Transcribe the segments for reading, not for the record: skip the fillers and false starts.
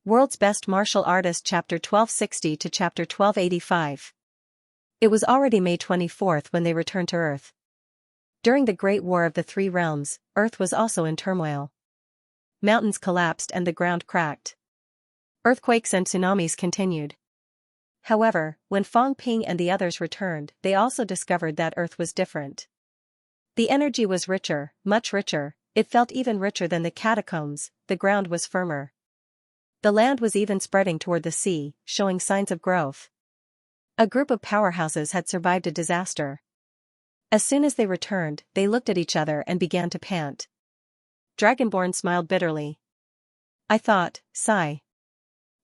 World's Best Martial Artist Chapter 1260 to Chapter 1285. It was already May 24th when they returned to Earth. During the Great War of the Three Realms, Earth was also in turmoil. Mountains collapsed and the ground cracked. Earthquakes and tsunamis continued. However, when Fang Ping and the others returned, they also discovered that Earth was different. The energy was richer, much richer, it felt even richer than the catacombs, the ground was firmer. The land was even spreading toward the sea, showing signs of growth. A group of powerhouses had survived a disaster. As soon as they returned, they looked at each other and began to pant. Dragonborn smiled bitterly. I thought, sigh.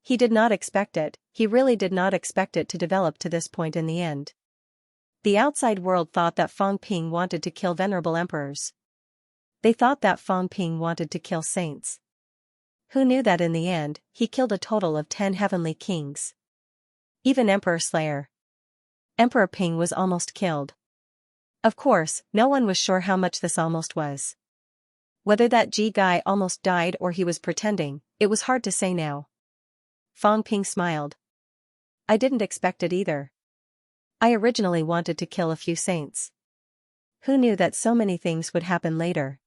He did not expect it, he really did not expect it to develop to this point in the end. The outside world thought that Fang Ping wanted to kill venerable emperors. They thought that Fang Ping wanted to kill saints. Who knew that in the end, he killed a total of 10 heavenly kings. Even Emperor Slayer. Emperor Ping was almost killed. Of course, no one was sure how much this almost was. Whether that G guy almost died or he was pretending, it was hard to say now. Fang Ping smiled. I didn't expect it either. I originally wanted to kill a few saints. Who knew that so many things would happen later?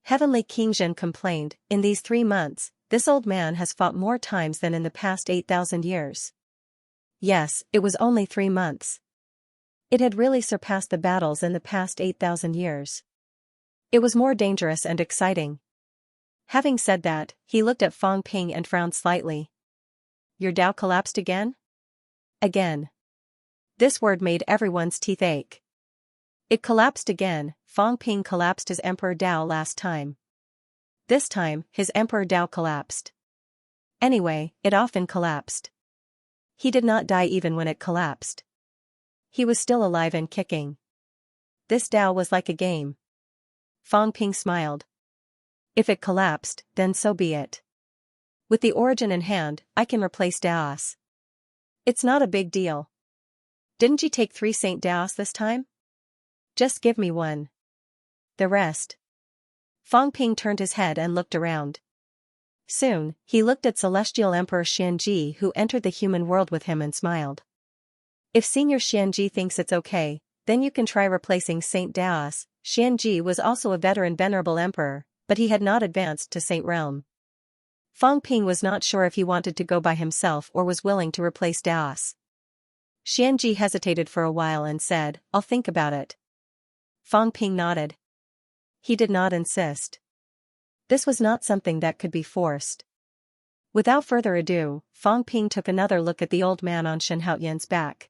Heavenly King Zhen complained, in these 3 months, this old man has fought more times than in the past 8,000 years. Yes, it was only 3 months. It had really surpassed the battles in the past 8,000 years. It was more dangerous and exciting. Having said that, he looked at Fang Ping and frowned slightly. Your Tao collapsed again? Again. This word made everyone's teeth ache. It collapsed again. Fang Ping collapsed his Emperor Tao last time. This time, his Emperor Tao collapsed. Anyway, it often collapsed. He did not die even when it collapsed. He was still alive and kicking. This Tao was like a game. Fang Ping smiled. If it collapsed, then so be it. With the origin in hand, I can replace Daos. It's not a big deal. Didn't you take 3 Saint Daos this time? Just give me one. The rest. Fang Ping turned his head and looked around. Soon, he looked at Celestial Emperor Xianxia who entered the human world with him and smiled. If Senior Xianxia thinks it's okay, then you can try replacing Saint Daos. Xianxia was also a veteran venerable emperor, but he had not advanced to Saint Realm. Fang Ping was not sure if he wanted to go by himself or was willing to replace Daos. Xianxia hesitated for a while and said, I'll think about it. Fang Ping nodded. He did not insist. This was not something that could be forced. Without further ado, Fang Ping took another look at the old man on Shen Haoyan's back.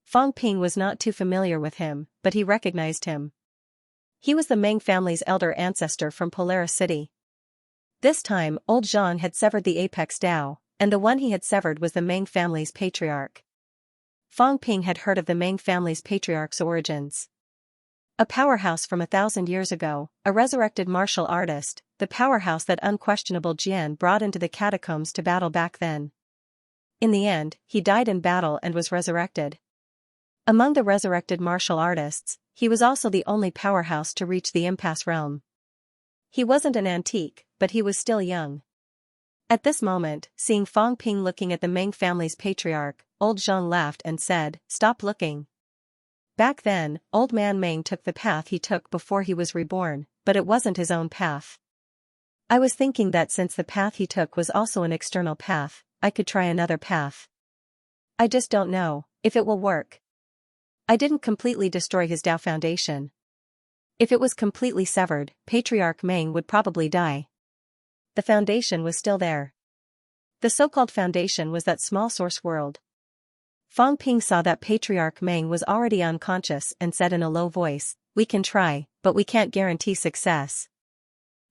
Fang Ping was not too familiar with him, but he recognized him. He was the Meng family's elder ancestor from Polaris City. This time, old Zhang had severed the apex Tao, and the one he had severed was the Meng family's patriarch. Fang Ping had heard of the Meng family's patriarch's origins. A powerhouse from 1,000 years ago, a resurrected martial artist, the powerhouse that unquestionable Jian brought into the catacombs to battle back then. In the end, he died in battle and was resurrected. Among the resurrected martial artists, he was also the only powerhouse to reach the impasse realm. He wasn't an antique, but he was still young. At this moment, seeing Fang Ping looking at the Meng family's patriarch, old Zhang laughed and said, Stop looking. Back then, old man Meng took the path he took before he was reborn, but it wasn't his own path. I was thinking that since the path he took was also an external path, I could try another path. I just don't know if it will work. I didn't completely destroy his Tao foundation. If it was completely severed, Patriarch Meng would probably die. The foundation was still there. The so-called foundation was that small source world. Fang Ping saw that Patriarch Meng was already unconscious and said in a low voice, We can try, but we can't guarantee success.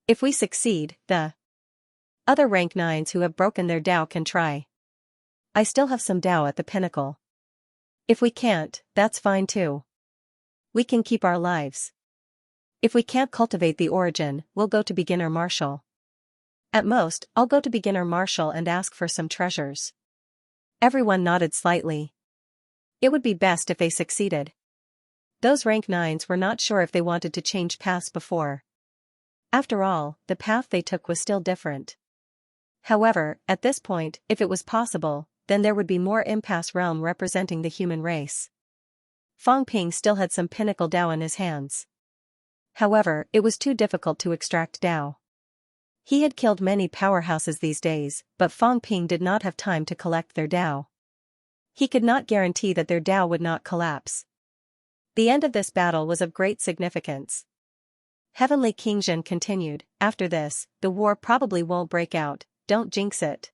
If we succeed, the other rank 9s who have broken their Tao can try. I still have some Tao at the pinnacle. If we can't, that's fine too. We can keep our lives. If we can't cultivate the origin, we'll go to beginner martial. At most, I'll go to beginner martial and ask for some treasures. Everyone nodded slightly. It would be best if they succeeded. Those rank 9s were not sure if they wanted to change paths before. After all, the path they took was still different. However, at this point, if it was possible, then there would be more impasse realm representing the human race. Fang Ping still had some pinnacle Dao in his hands. However, it was too difficult to extract Dao. He had killed many powerhouses these days, but Fang Ping did not have time to collect their Dao. He could not guarantee that their Dao would not collapse. The end of this battle was of great significance. Heavenly King Zhen continued, "After this, the war probably won't break out, don't jinx it."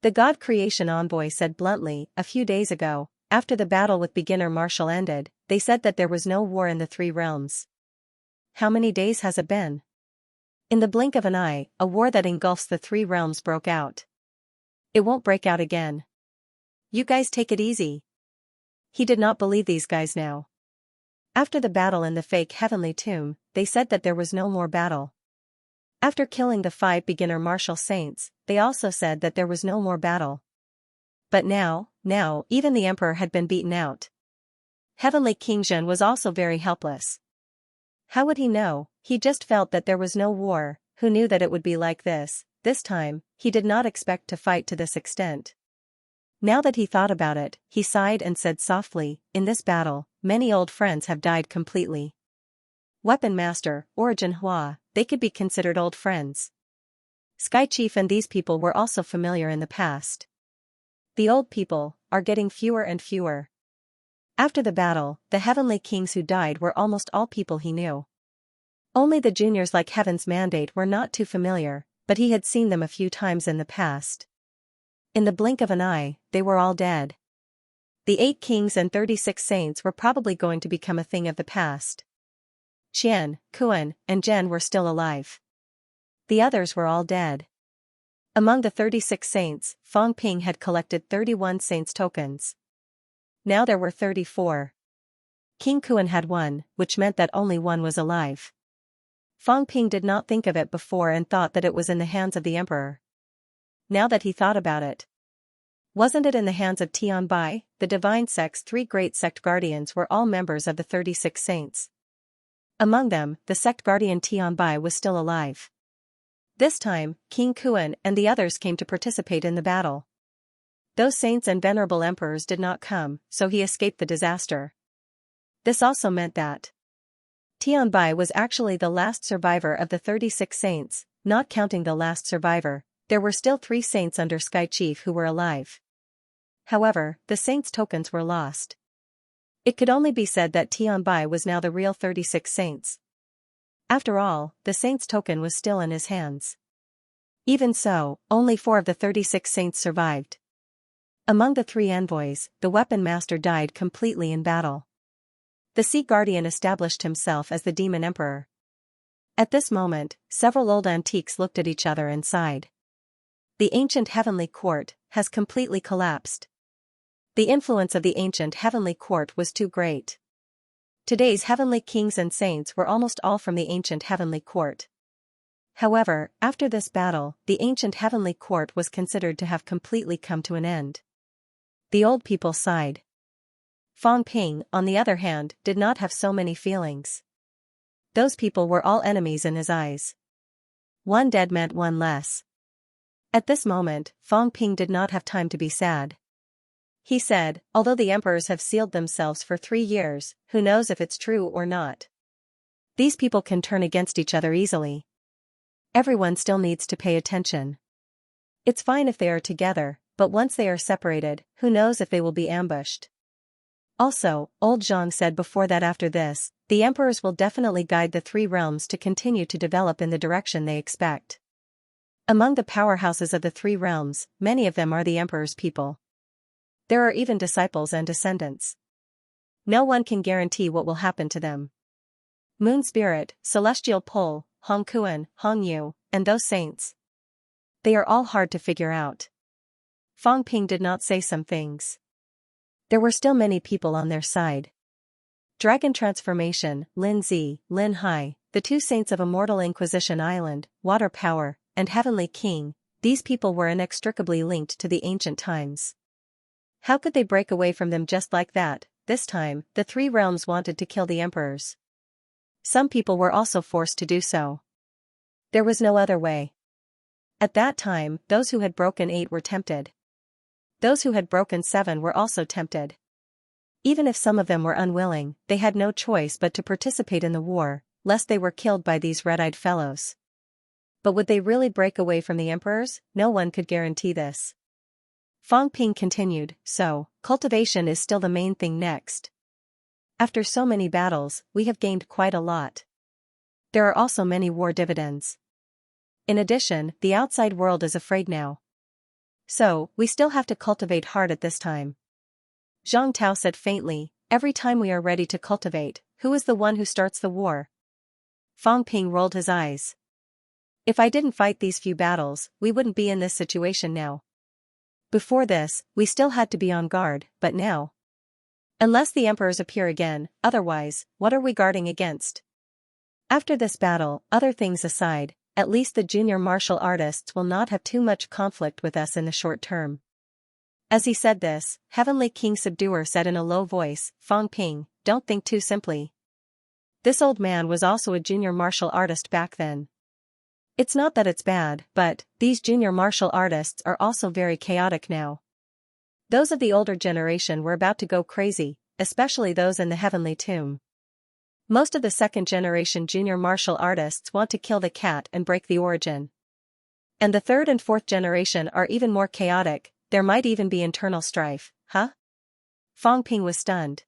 The God Creation Envoy said bluntly, "A few days ago, after the battle with beginner Marshall ended, they said that there was no war in the three realms. How many days has it been? In the blink of an eye, a war that engulfs the three realms broke out. It won't break out again. You guys take it easy." He did not believe these guys now. After the battle in the fake heavenly tomb, they said that there was no more battle. After killing the 5 beginner martial saints, they also said that there was no more battle. But now, even the emperor had been beaten out. Heavenly King Zhen was also very helpless. How would he know? He just felt that there was no war. Who knew that it would be like this? This time, he did not expect to fight to this extent. Now that he thought about it, he sighed and said softly, "In this battle, many old friends have died completely. Weapon Master, Origin Hua, they could be considered old friends. Sky Chief and these people were also familiar in the past. The old people are getting fewer and fewer." After the battle, the heavenly kings who died were almost all people he knew. Only the juniors like Heaven's Mandate were not too familiar, but he had seen them a few times in the past. In the blink of an eye, they were all dead. The 8 kings and 36 saints were probably going to become a thing of the past. Qian, Kuan, and Zhen were still alive. The others were all dead. Among the 36 saints, Fang Ping had collected 31 saints tokens. Now there were 34. King Kuan had 1, which meant that only 1 was alive. Fang Ping did not think of it before and thought that it was in the hands of the emperor. Now that he thought about it, wasn't it in the hands of Tianbai? The divine sect's 3 great sect guardians were all members of the 36 saints. Among them, the sect guardian Tianbai was still alive. This time, King Kuan and the others came to participate in the battle. Those saints and venerable emperors did not come, so he escaped the disaster. This also meant that Tianbai was actually the last survivor of the 36 saints, not counting the last survivor. There were still 3 saints under Sky Chief who were alive. However, the saints' tokens were lost. It could only be said that Tianbai was now the real 36 saints. After all, the saints' token was still in his hands. Even so, only 4 of the 36 saints survived. Among the 3 envoys, the weapon master died completely in battle. The Sea Guardian established himself as the Demon Emperor. At this moment, several old antiques looked at each other and sighed. The ancient heavenly court has completely collapsed. The influence of the ancient heavenly court was too great. Today's heavenly kings and saints were almost all from the ancient heavenly court. However, after this battle, the ancient heavenly court was considered to have completely come to an end. The old people sighed. Fang Ping, on the other hand, did not have so many feelings. Those people were all enemies in his eyes. 1 dead meant 1 less. At this moment, Fang Ping did not have time to be sad. He said, "Although the emperors have sealed themselves for 3 years, who knows if it's true or not? These people can turn against each other easily. Everyone still needs to pay attention. It's fine if they are together, but once they are separated, who knows if they will be ambushed." Also, old Zhang said before that after this, the emperors will definitely guide the 3 realms to continue to develop in the direction they expect. Among the powerhouses of the 3 realms, many of them are the emperor's people. There are even disciples and descendants. No one can guarantee what will happen to them. Moon Spirit, Celestial Pole, Hong Kuan, Hong Yu, and those saints. They are all hard to figure out. Fang Ping did not say some things. There were still many people on their side. Dragon Transformation, Lin Zi, Lin Hai, the 2 saints of Immortal Inquisition Island, Water Power, and Heavenly King, these people were inextricably linked to the ancient times. How could they break away from them just like that? This time, the 3 realms wanted to kill the emperors. Some people were also forced to do so. There was no other way. At that time, those who had broken 8 were tempted. Those who had broken 7 were also tempted. Even if some of them were unwilling, they had no choice but to participate in the war, lest they were killed by these red-eyed fellows. But would they really break away from the emperors? No one could guarantee this. Fang Ping continued, so, cultivation is still the main thing next. After so many battles, we have gained quite a lot. There are also many war dividends. In addition, the outside world is afraid now. So, we still have to cultivate hard at this time. Zhang Tao said faintly, every time we are ready to cultivate, who is the one who starts the war? Fang Ping rolled his eyes. If I didn't fight these few battles, we wouldn't be in this situation now. Before this, we still had to be on guard, but now. Unless the emperors appear again, otherwise, what are we guarding against? After this battle, other things aside, at least the junior martial artists will not have too much conflict with us in the short term. As he said this, Heavenly King Subduer said in a low voice, Fang Ping, don't think too simply. This old man was also a junior martial artist back then. It's not that it's bad, but, these junior martial artists are also very chaotic now. Those of the older generation were about to go crazy, especially those in the Heavenly Tomb. Most of the second-generation junior martial artists want to kill the cat and break the origin. And the third and fourth generation are even more chaotic, there might even be internal strife, huh? Fang Ping was stunned.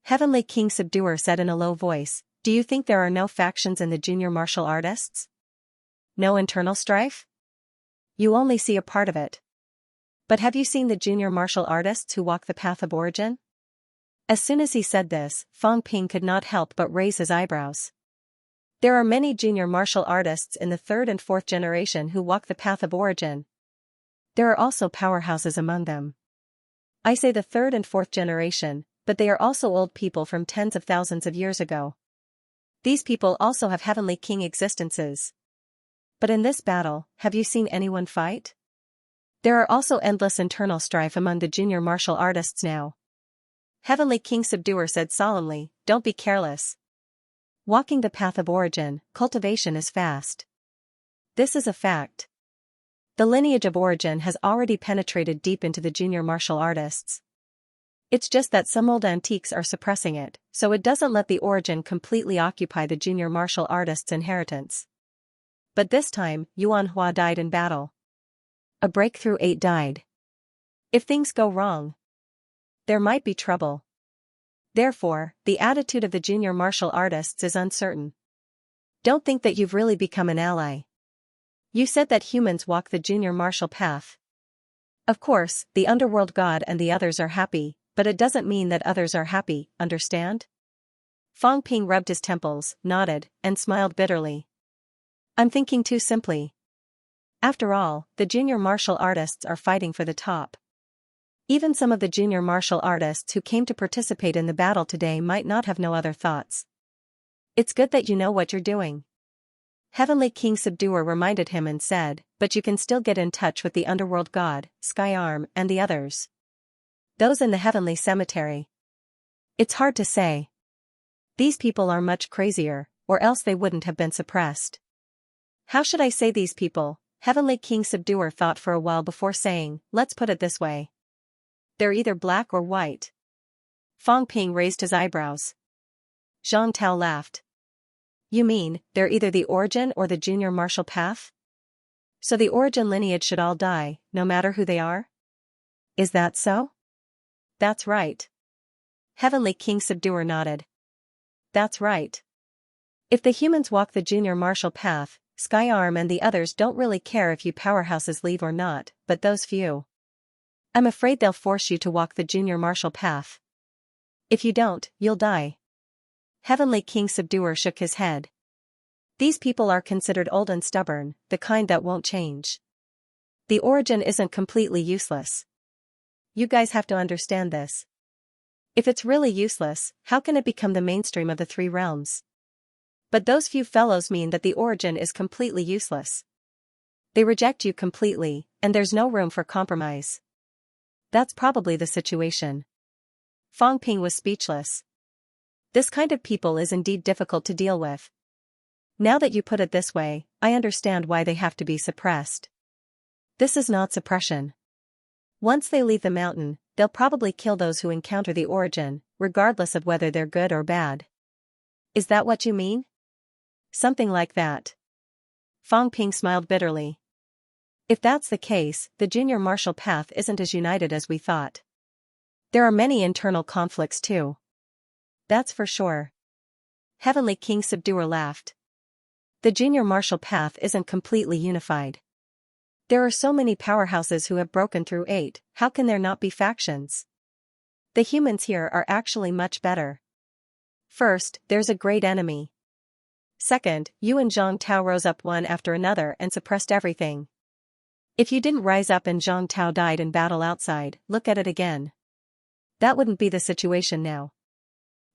Heavenly King Subduer said in a low voice, do you think there are no factions in the junior martial artists? No internal strife? You only see a part of it. But have you seen the junior martial artists who walk the path of origin? As soon as he said this, Fang Ping could not help but raise his eyebrows. There are many junior martial artists in the third and fourth generation who walk the path of origin. There are also powerhouses among them. I say the third and fourth generation, but they are also old people from tens of thousands of years ago. These people also have heavenly king existences. But in this battle, have you seen anyone fight? There are also endless internal strife among the junior martial artists now. Heavenly King Subduer said solemnly, don't be careless. Walking the path of origin, cultivation is fast. This is a fact. The lineage of origin has already penetrated deep into the junior martial artists. It's just that some old antiques are suppressing it, so it doesn't let the origin completely occupy the junior martial artists' inheritance. But this time, Yuan Hua died in battle. A breakthrough 8 died. If things go wrong, there might be trouble. Therefore, the attitude of the junior martial artists is uncertain. Don't think that you've really become an ally. You said that humans walk the junior martial path. Of course, the underworld god and the others are happy, but it doesn't mean that others are happy, understand? Fang Ping rubbed his temples, nodded, and smiled bitterly. I'm thinking too simply. After all, the junior martial artists are fighting for the top. Even some of the junior martial artists who came to participate in the battle today might not have no other thoughts. It's good that you know what you're doing. Heavenly King Subduer reminded him and said, but you can still get in touch with the underworld god, Skyarm, and the others. Those in the heavenly cemetery. It's hard to say. These people are much crazier, or else they wouldn't have been suppressed. How should I say these people? Heavenly King Subduer thought for a while before saying, let's put it this way. They're either black or white. Fang Ping raised his eyebrows. Zhang Tao laughed. You mean, they're either the origin or the junior martial path? So the origin lineage should all die, no matter who they are? Is that so? That's right. Heavenly King Subduer nodded. That's right. If the humans walk the junior martial path, Skyarm and the others don't really care if you powerhouses leave or not, but those few. I'm afraid they'll force you to walk the junior martial path. If you don't, you'll die. Heavenly King Subduer shook his head. These people are considered old and stubborn, the kind that won't change. The origin isn't completely useless. You guys have to understand this. If it's really useless, how can it become the mainstream of the 3 realms? But those few fellows mean that the origin is completely useless. They reject you completely, and there's no room for compromise. That's probably the situation. Fang Ping was speechless. This kind of people is indeed difficult to deal with. Now that you put it this way, I understand why they have to be suppressed. This is not suppression. Once they leave the mountain, they'll probably kill those who encounter the origin, regardless of whether they're good or bad. Is that what you mean? Something like that. Fang Ping smiled bitterly. If that's the case, the junior martial path isn't as united as we thought. There are many internal conflicts too. That's for sure. Heavenly King Subduer laughed. The junior martial path isn't completely unified. There are so many powerhouses who have broken through 8, how can there not be factions? The humans here are actually much better. First, there's a great enemy. Second, you and Zhang Tao rose up one after another and suppressed everything. If you didn't rise up and Zhang Tao died in battle outside, look at it again. That wouldn't be the situation now.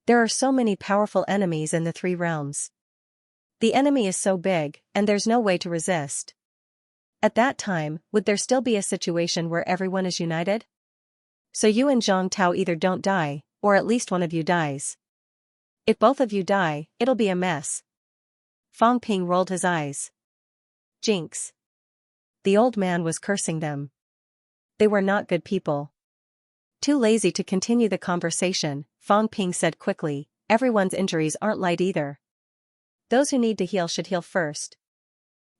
There are so many powerful enemies in the 3 realms. The enemy is so big, and there's no way to resist. At that time, would there still be a situation where everyone is united? So you and Zhang Tao either don't die, or at least one of you dies. If both of you die, it'll be a mess. Fang Ping rolled his eyes. Jinx. The old man was cursing them. They were not good people. Too lazy to continue the conversation, Fang Ping said quickly, everyone's injuries aren't light either. Those who need to heal should heal first.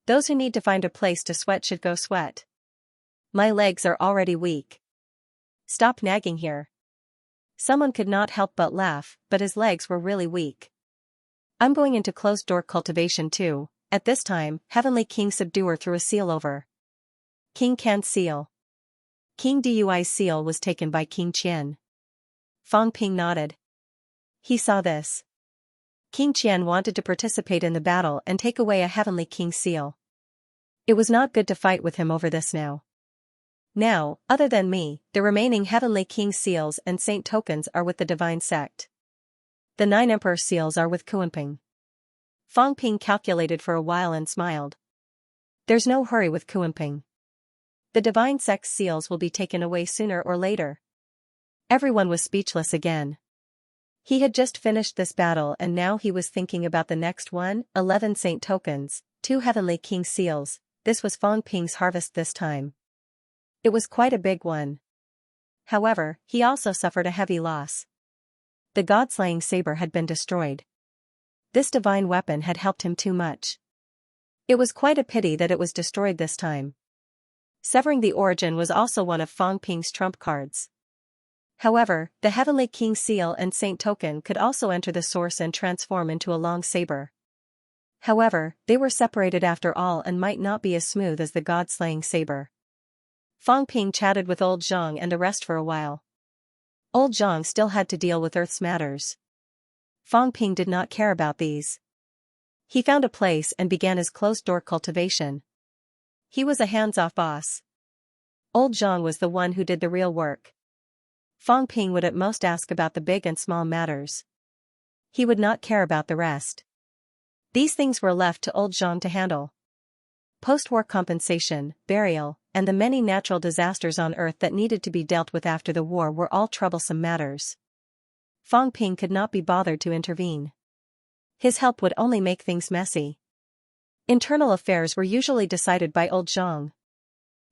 Those who need to find a place to sweat should go sweat. My legs are already weak. Stop nagging here. Someone could not help but laugh, but his legs were really weak. I'm going into closed-door cultivation too. At this time, Heavenly King Subduer threw a seal over. King Can's seal. King Dui's seal was taken by King Qian. Fang Ping nodded. He saw this. King Qian wanted to participate in the battle and take away a Heavenly King seal. It was not good to fight with him over this now. Now, other than me, the remaining Heavenly King seals and saint tokens are with the Divine Sect. The 9 Emperor seals are with Kuanping. Fang Ping calculated for a while and smiled. There's no hurry with Kuanping. The Divine Sect seals will be taken away sooner or later. Everyone was speechless again. He had just finished this battle and now he was thinking about the next one, 11 saint tokens, 2 Heavenly King seals. This was Fang Ping's harvest this time. It was quite a big one. However, he also suffered a heavy loss. The god-slaying saber had been destroyed. This divine weapon had helped him too much. It was quite a pity that it was destroyed this time. Severing the origin was also one of Fang Ping's trump cards. However, the Heavenly King seal and saint token could also enter the source and transform into a long saber. However, they were separated after all and might not be as smooth as the god-slaying saber. Fang Ping chatted with old Zhang and the rest for a while. Old Zhang still had to deal with Earth's matters. Fang Ping did not care about these. He found a place and began his closed-door cultivation. He was a hands-off boss. Old Zhang was the one who did the real work. Fang Ping would at most ask about the big and small matters. He would not care about the rest. These things were left to old Zhang to handle. Post-war compensation, burial, and the many natural disasters on Earth that needed to be dealt with after the war were all troublesome matters. Fang Ping could not be bothered to intervene. His help would only make things messy. Internal affairs were usually decided by old Zhang.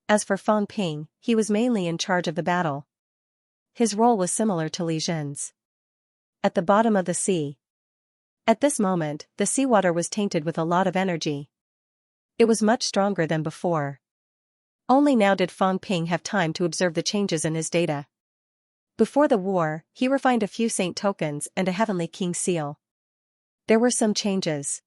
As for Fang Ping, he was mainly in charge of the battle. His role was similar to Li Zhen's. At the bottom of the sea. At this moment, the seawater was tainted with a lot of energy. It was much stronger than before. Only now did Fang Ping have time to observe the changes in his data. Before the war, he refined a few saint tokens and a Heavenly King seal. There were some changes.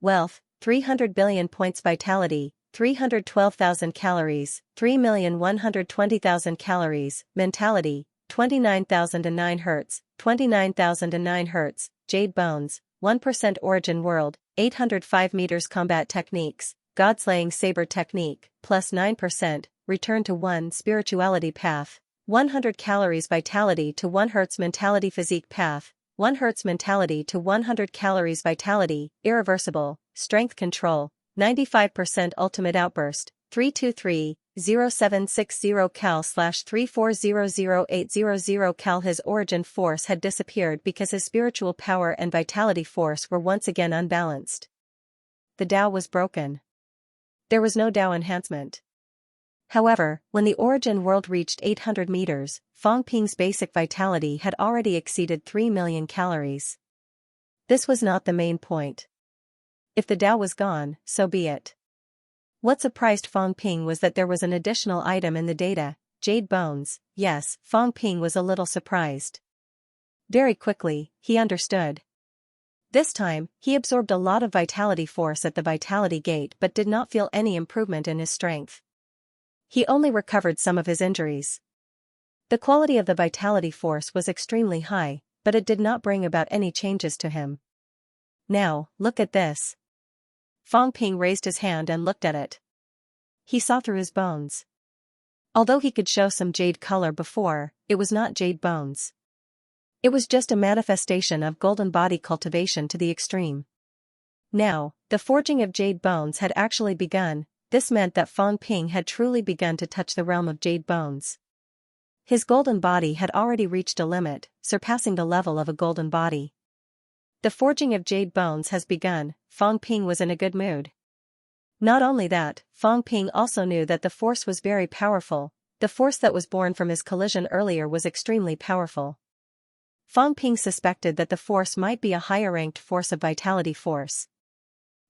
Wealth, 300 billion points. Vitality, 312,000 calories, 3,120,000 calories. Mentality, 29,009 Hz, 29,009 Hz. Jade bones, 1% origin world, 805 meters. Combat techniques, God-slaying saber technique, plus 9%, return to 1 spirituality path, 100 calories. Vitality to 1 Hz. Mentality physique path, 1 Hz. Mentality to 100 calories. Vitality, irreversible, strength control, 95% ultimate outburst, 323-0760 cal/3400800 cal. His origin force had disappeared because his spiritual power and vitality force were once again unbalanced. the Tao was broken. There was no Tao enhancement. However, when the origin world reached 800 meters, Fang Ping's basic vitality had already exceeded 3 million calories. This was not the main point. If the Tao was gone, so be it. What surprised Fang Ping was that there was an additional item in the data, jade bones. Yes, Fang Ping was a little surprised. Very quickly, he understood. This time, he absorbed a lot of vitality force at the vitality gate but did not feel any improvement in his strength. He only recovered some of his injuries. The quality of the vitality force was extremely high, but it did not bring about any changes to him. Now, look at this. Fang Ping raised his hand and looked at it. He saw through his bones. Although he could show some jade color before, it was not jade bones. It was just a manifestation of golden body cultivation to the extreme. Now, the forging of jade bones had actually begun. This meant that Fang Ping had truly begun to touch the realm of jade bones. His golden body had already reached a limit, surpassing the level of a golden body. The forging of jade bones has begun. Fang Ping was in a good mood. Not only that, Fang Ping also knew that the force was very powerful. The force that was born from his collision earlier was extremely powerful. Fang Ping suspected that the force might be a higher-ranked force of vitality force.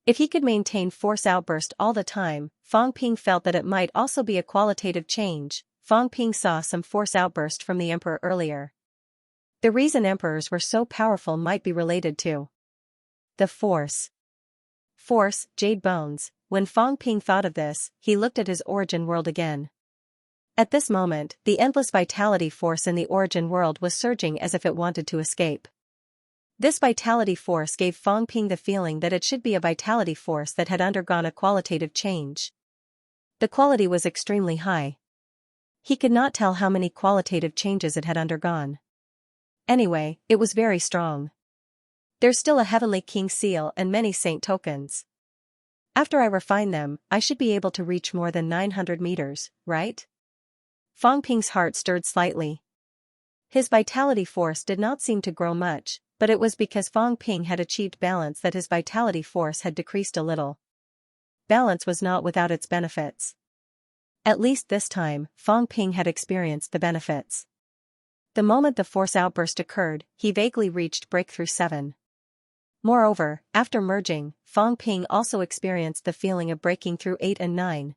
If he could maintain force outburst all the time, Fang Ping felt that it might also be a qualitative change. Fang Ping saw some force outburst from the emperor earlier. The reason emperors were so powerful might be related to the force. Force, jade bones. When Fang Ping thought of this, he looked at his origin world again. At this moment, the endless vitality force in the origin world was surging as if it wanted to escape. This vitality force gave Fang Ping the feeling that it should be a vitality force that had undergone a qualitative change. The quality was extremely high. He could not tell how many qualitative changes it had undergone. Anyway, it was very strong. There's still a Heavenly King seal and many saint tokens. After I refine them, I should be able to reach more than 900 meters, right? Fang Ping's heart stirred slightly. His vitality force did not seem to grow much, but it was because Fang Ping had achieved balance that his vitality force had decreased a little. Balance was not without its benefits. At least this time, Fang Ping had experienced the benefits. The moment the force outburst occurred, he vaguely reached breakthrough 7. Moreover, after merging, Fang Ping also experienced the feeling of breaking through 8 and 9.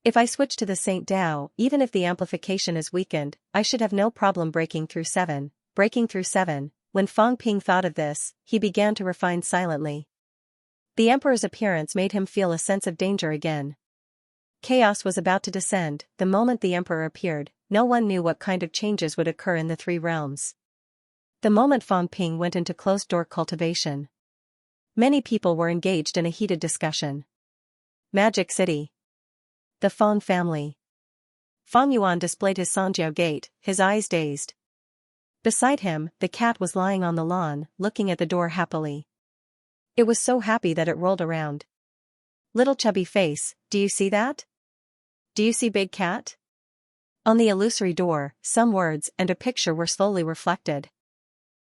If I switch to the Saint Tao, even if the amplification is weakened, I should have no problem breaking through 7. Breaking through 7. When Fang Ping thought of this, he began to refine silently. The emperor's appearance made him feel a sense of danger again. Chaos was about to descend. The moment the emperor appeared, no one knew what kind of changes would occur in the three realms. The moment Fang Ping went into closed-door cultivation, many people were engaged in a heated discussion. Magic City. The Fang family. Fang Yuan displayed his Xianxia gate, his eyes dazed. Beside him, the cat was lying on the lawn, looking at the door happily. It was so happy that it rolled around. Little chubby face, do you see that? Do you see big cat? On the illusory door, some words and a picture were slowly reflected.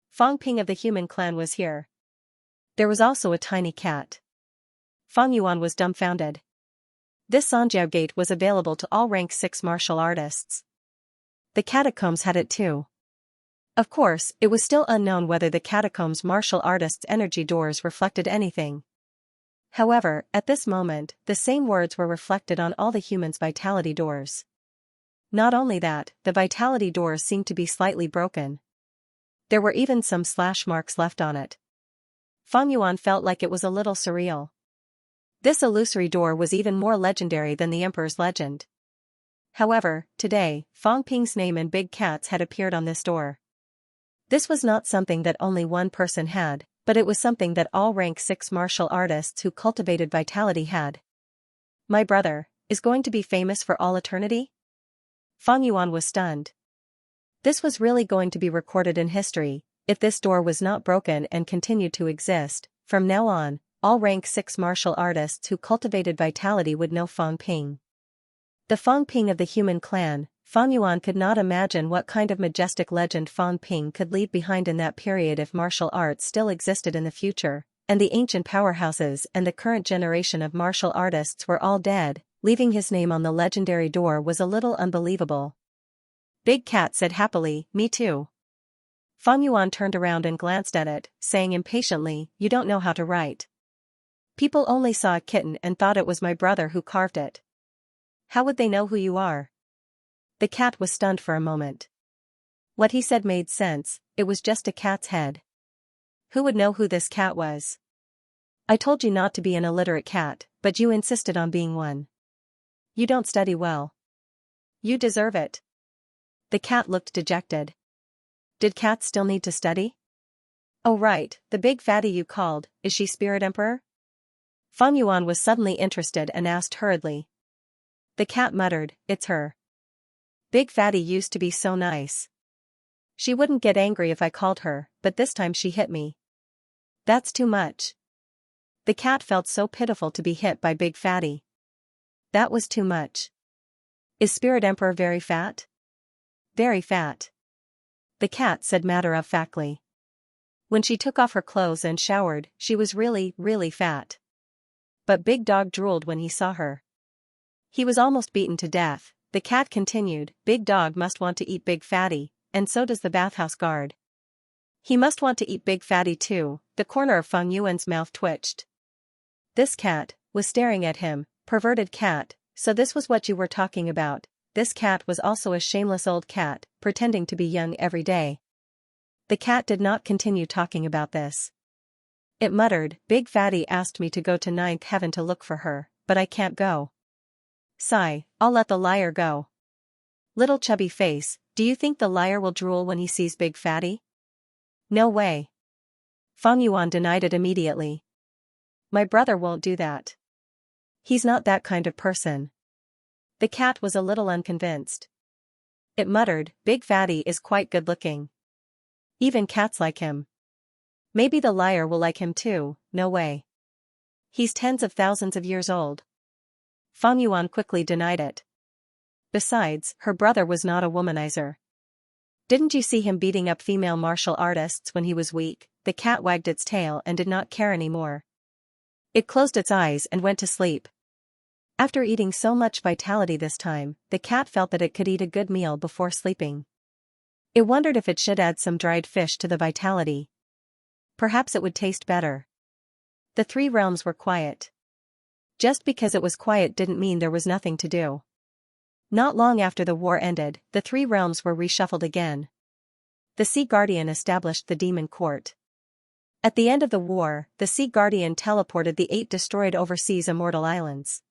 Fang Ping of the human clan was here. There was also a tiny cat. Fang Yuan was dumbfounded. This Xianxia gate was available to all rank 6 martial artists. The catacombs had it too. Of course, it was still unknown whether the catacombs' martial artists' energy doors reflected anything. However, at this moment, the same words were reflected on all the humans' vitality doors. Not only that, the vitality doors seemed to be slightly broken. There were even some slash marks left on it. Fang Yuan felt like it was a little surreal. This illusory door was even more legendary than the Emperor's legend. However, today, Fang Ping's name and big cats had appeared on this door. This was not something that only one person had, but it was something that all rank 6 martial artists who cultivated vitality had. My brother is going to be famous for all eternity? Fang Yuan was stunned. This was really going to be recorded in history. If this door was not broken and continued to exist, from now on, all rank 6 martial artists who cultivated vitality would know Fang Ping. The Fang Ping of the human clan. Fang Yuan could not imagine what kind of majestic legend Fang Ping could leave behind in that period if martial arts still existed in the future. and the ancient powerhouses and the current generation of martial artists were all dead, leaving his name on the legendary door was a little unbelievable. Big Cat said happily, "Me too." Fang Yuan turned around and glanced at it, saying impatiently, "You don't know how to write. People only saw a kitten and thought it was my brother who carved it. How would they know who you are?" The cat was stunned for a moment. What he said made sense, it was just a cat's head. Who would know who this cat was? "I told you not to be an illiterate cat, but you insisted on being one. You don't study well. You deserve it." The cat looked dejected. Did cats still need to study? "Oh right, the big fatty you called, is she Spirit Emperor?" Fang Yuan was suddenly interested and asked hurriedly. The cat muttered, "It's her. Big fatty used to be so nice. She wouldn't get angry if I called her, but this time she hit me. That's too much." The cat felt so pitiful to be hit by Big Fatty. That was too much. "Is Spirit Emperor very fat?" "Very fat." The cat said matter-of-factly. When she took off her clothes and showered, she was really, really fat. But Big Dog drooled when he saw her. He was almost beaten to death. The cat continued, "Big Dog must want to eat Big Fatty, and so does the bathhouse guard. He must want to eat Big Fatty too." The corner of Fang Yuan's mouth twitched. This cat was staring at him. Perverted cat, so this was what you were talking about. This cat was also a shameless old cat, pretending to be young every day. The cat did not continue talking about this. It muttered, "Big Fatty asked me to go to ninth heaven to look for her, but I can't go. Sigh, I'll let the liar go." Little chubby face, do you think the liar will drool when he sees Big Fatty? No way. Fang Yuan denied it immediately. My brother won't do that. He's not that kind of person. The cat was a little unconvinced. It muttered, "Big Fatty is quite good looking. Even cats like him. Maybe the liar will like him too." No way. He's tens of thousands of years old. Fang Yuan quickly denied it. Besides, her brother was not a womanizer. Didn't you see him beating up female martial artists when he was weak? The cat wagged its tail and did not care anymore. It closed its eyes and went to sleep. After eating so much vitality this time, the cat felt that it could eat a good meal before sleeping. It wondered if it should add some dried fish to the vitality. Perhaps it would taste better. The three realms were quiet. Just because it was quiet didn't mean there was nothing to do. Not long after the war ended, the three realms were reshuffled again. The Sea Guardian established the Demon Court. At the end of the war, the Sea Guardian teleported the 8 destroyed overseas immortal islands.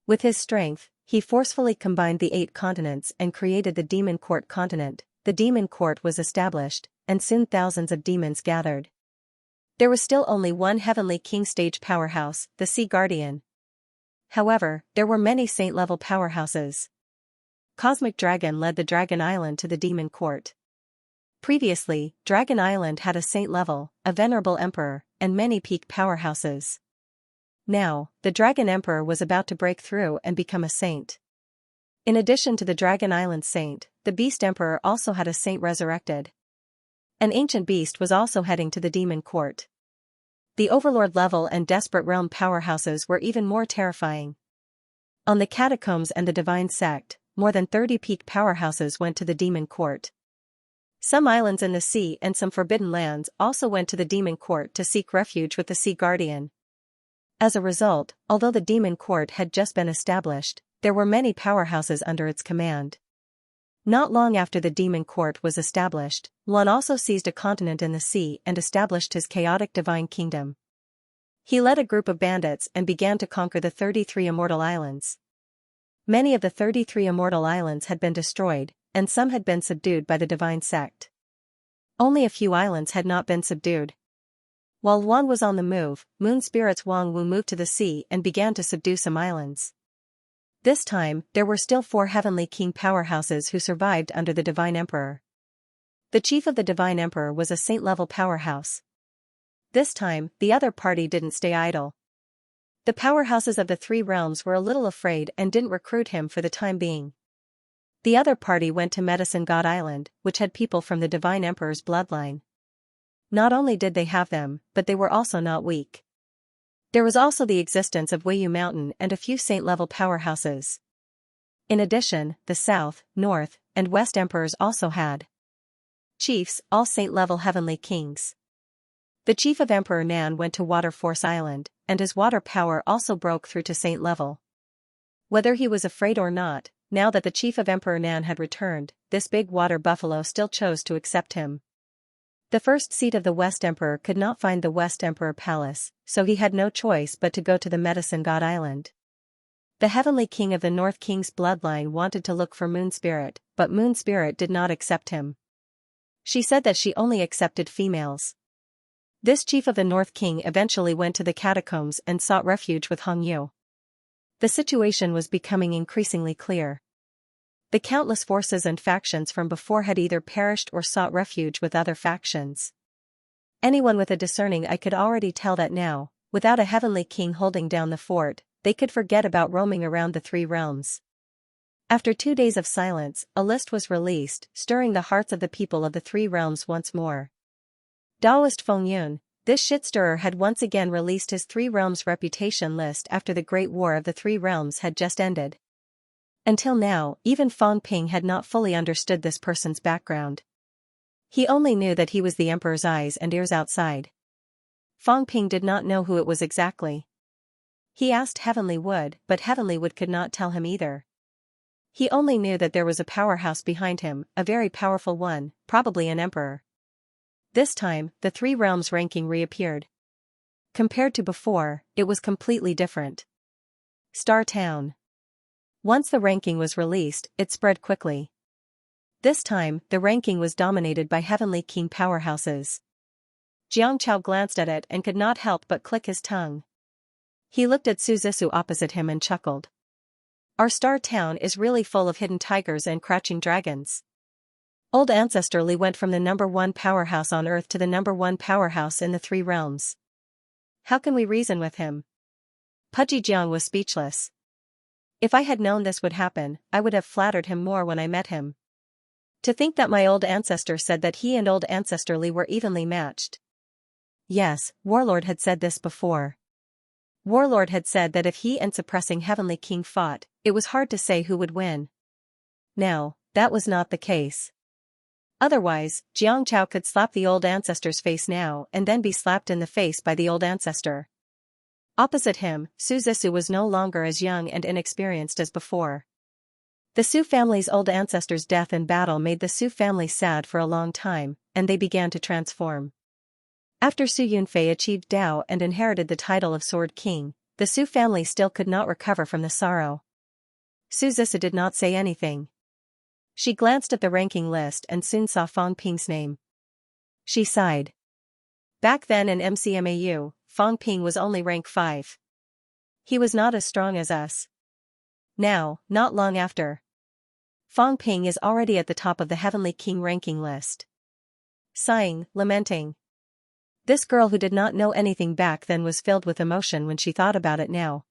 With his strength, he forcefully combined the 8 continents and created the Demon Court continent. The Demon Court was established, and soon thousands of demons gathered. There was still only one heavenly king stage powerhouse, the Sea Guardian. However, there were many saint-level powerhouses. Cosmic Dragon led the Dragon Island to the Demon Court. Previously, Dragon Island had a saint level, a venerable emperor, and many peak powerhouses. Now, the Dragon Emperor was about to break through and become a saint. In addition to the Dragon Island saint, the Beast Emperor also had a saint resurrected. An ancient beast was also heading to the Demon Court. The Overlord level and Desperate Realm powerhouses were even more terrifying. On the Catacombs and the Divine Sect, more than 30 peak powerhouses went to the Demon Court. Some islands in the sea and some forbidden lands also went to the Demon Court to seek refuge with the Sea Guardian. As a result, although the Demon Court had just been established, there were many powerhouses under its command. Not long after the Demon Court was established, Luan also seized a continent in the sea and established his chaotic divine kingdom. He led a group of bandits and began to conquer the 33 immortal islands. Many of the 33 immortal islands had been destroyed, and some had been subdued by the Divine Sect. Only a few islands had not been subdued. While Luan was on the move, moon spirits Wang Wu moved to the sea and began to subdue some islands. This time, there were still 4 heavenly king powerhouses who survived under the Divine Emperor. The chief of the Divine Emperor was a saint-level powerhouse. This time, the other party didn't stay idle. The powerhouses of the 3 realms were a little afraid and didn't recruit him for the time being. The other party went to Medicine God Island, which had people from the Divine Emperor's bloodline. Not only did they have them, but they were also not weak. There was also the existence of Weiyu Mountain and a few saint-level powerhouses. In addition, the South, North, and West Emperors also had chiefs, all saint-level heavenly kings. The chief of Emperor Nan went to Water Force Island, and his water power also broke through to saint level. Whether he was afraid or not, now that the chief of Emperor Nan had returned, this big water buffalo still chose to accept him. The first seat of the West Emperor could not find the West Emperor Palace, so he had no choice but to go to the Medicine God Island. The heavenly king of the North King's bloodline wanted to look for Moon Spirit, but Moon Spirit did not accept him. She said that she only accepted females. This chief of the North King eventually went to the catacombs and sought refuge with Hong Yu. The situation was becoming increasingly clear. The countless forces and factions from before had either perished or sought refuge with other factions. Anyone with a discerning eye could already tell that now, without a heavenly king holding down the fort, they could forget about roaming around the three realms. After 2 days of silence, a list was released, stirring the hearts of the people of the three realms once more. Daoist Feng Yun, this shit-stirrer, had once again released his three realms reputation list after the Great War of the Three Realms had just ended. Until now, even Fang Ping had not fully understood this person's background. He only knew that he was the Emperor's eyes and ears outside. Fang Ping did not know who it was exactly. He asked Heavenly Wood, but Heavenly Wood could not tell him either. He only knew that there was a powerhouse behind him, a very powerful one, probably an emperor. This time, the three realms ranking reappeared. Compared to before, it was completely different. Star Town. Once the ranking was released, it spread quickly. This time, the ranking was dominated by heavenly king powerhouses. Jiang Chao glanced at it and could not help but click his tongue. He looked at Su Zissou opposite him and chuckled. Our star town is really full of hidden tigers and crouching dragons. Old Ancestor Li went from the #1 powerhouse on Earth to the #1 powerhouse in the three realms. How can we reason with him? Pudgy Jiang was speechless. If I had known this would happen, I would have flattered him more when I met him. To think that my old ancestor said that he and old Ancestor Li were evenly matched. Yes, Warlord had said this before. Warlord had said that if he and Suppressing Heavenly King fought, it was hard to say who would win. Now, that was not the case. Otherwise, Jiang Chao could slap the old ancestor's face now and then be slapped in the face by the old ancestor. Opposite him, Su Zissou was no longer as young and inexperienced as before. The Su family's old ancestor's death in battle made the Su family sad for a long time, and they began to transform. After Su Yunfei achieved Dao and inherited the title of Sword King, the Su family still could not recover from the sorrow. Su Zissou did not say anything. She glanced at the ranking list and soon saw Fang Ping's name. She sighed. Back then in MCMAU, Fang Ping was only rank 5. He was not as strong as us. Now, not long after, Fang Ping is already at the top of the Heavenly King ranking list. Sighing, lamenting. This girl who did not know anything back then was filled with emotion when she thought about it now.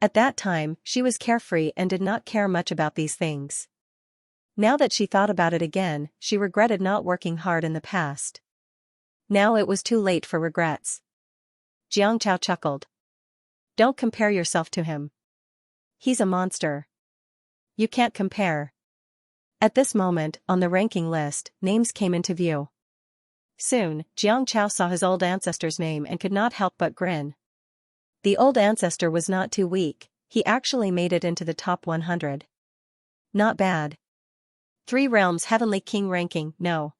At that time, she was carefree and did not care much about these things. Now that she thought about it again, she regretted not working hard in the past. Now it was too late for regrets. Jiang Chao chuckled. Don't compare yourself to him. He's a monster. You can't compare. At this moment, on the ranking list, names came into view. Soon, Jiang Chao saw his old ancestor's name and could not help but grin. The old ancestor was not too weak, he actually made it into the top 100. Not bad. Three Realms Heavenly King ranking, no.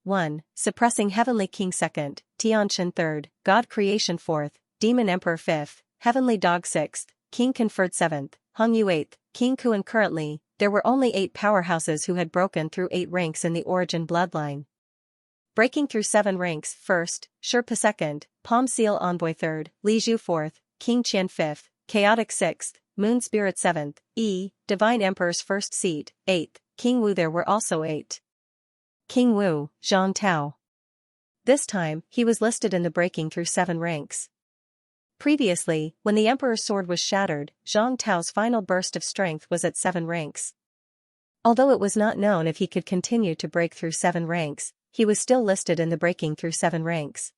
1. Suppressing Heavenly King 2nd, Tianshan 3rd, God Creation 4th, Demon Emperor 5th, Heavenly Dog 6th, King Conferred 7th, Hong Yu 8th, King Kuan. Currently, there were only 8 powerhouses who had broken through 8 ranks in the origin bloodline. Breaking through 7 ranks, 1st, Sherpa 2nd, Palm Seal Envoy 3rd, Li Zhu 4th, King Qian 5th, Chaotic 6th, Moon Spirit 7th, Divine Emperor's first seat, 8th, King Wu. There were also 8. King Wu, Zhang Tao. This time, he was listed in the breaking through 7 ranks. Previously, when the Emperor's sword was shattered, Zhang Tao's final burst of strength was at 7 ranks. Although it was not known if he could continue to break through 7 ranks, he was still listed in the breaking through 7 ranks.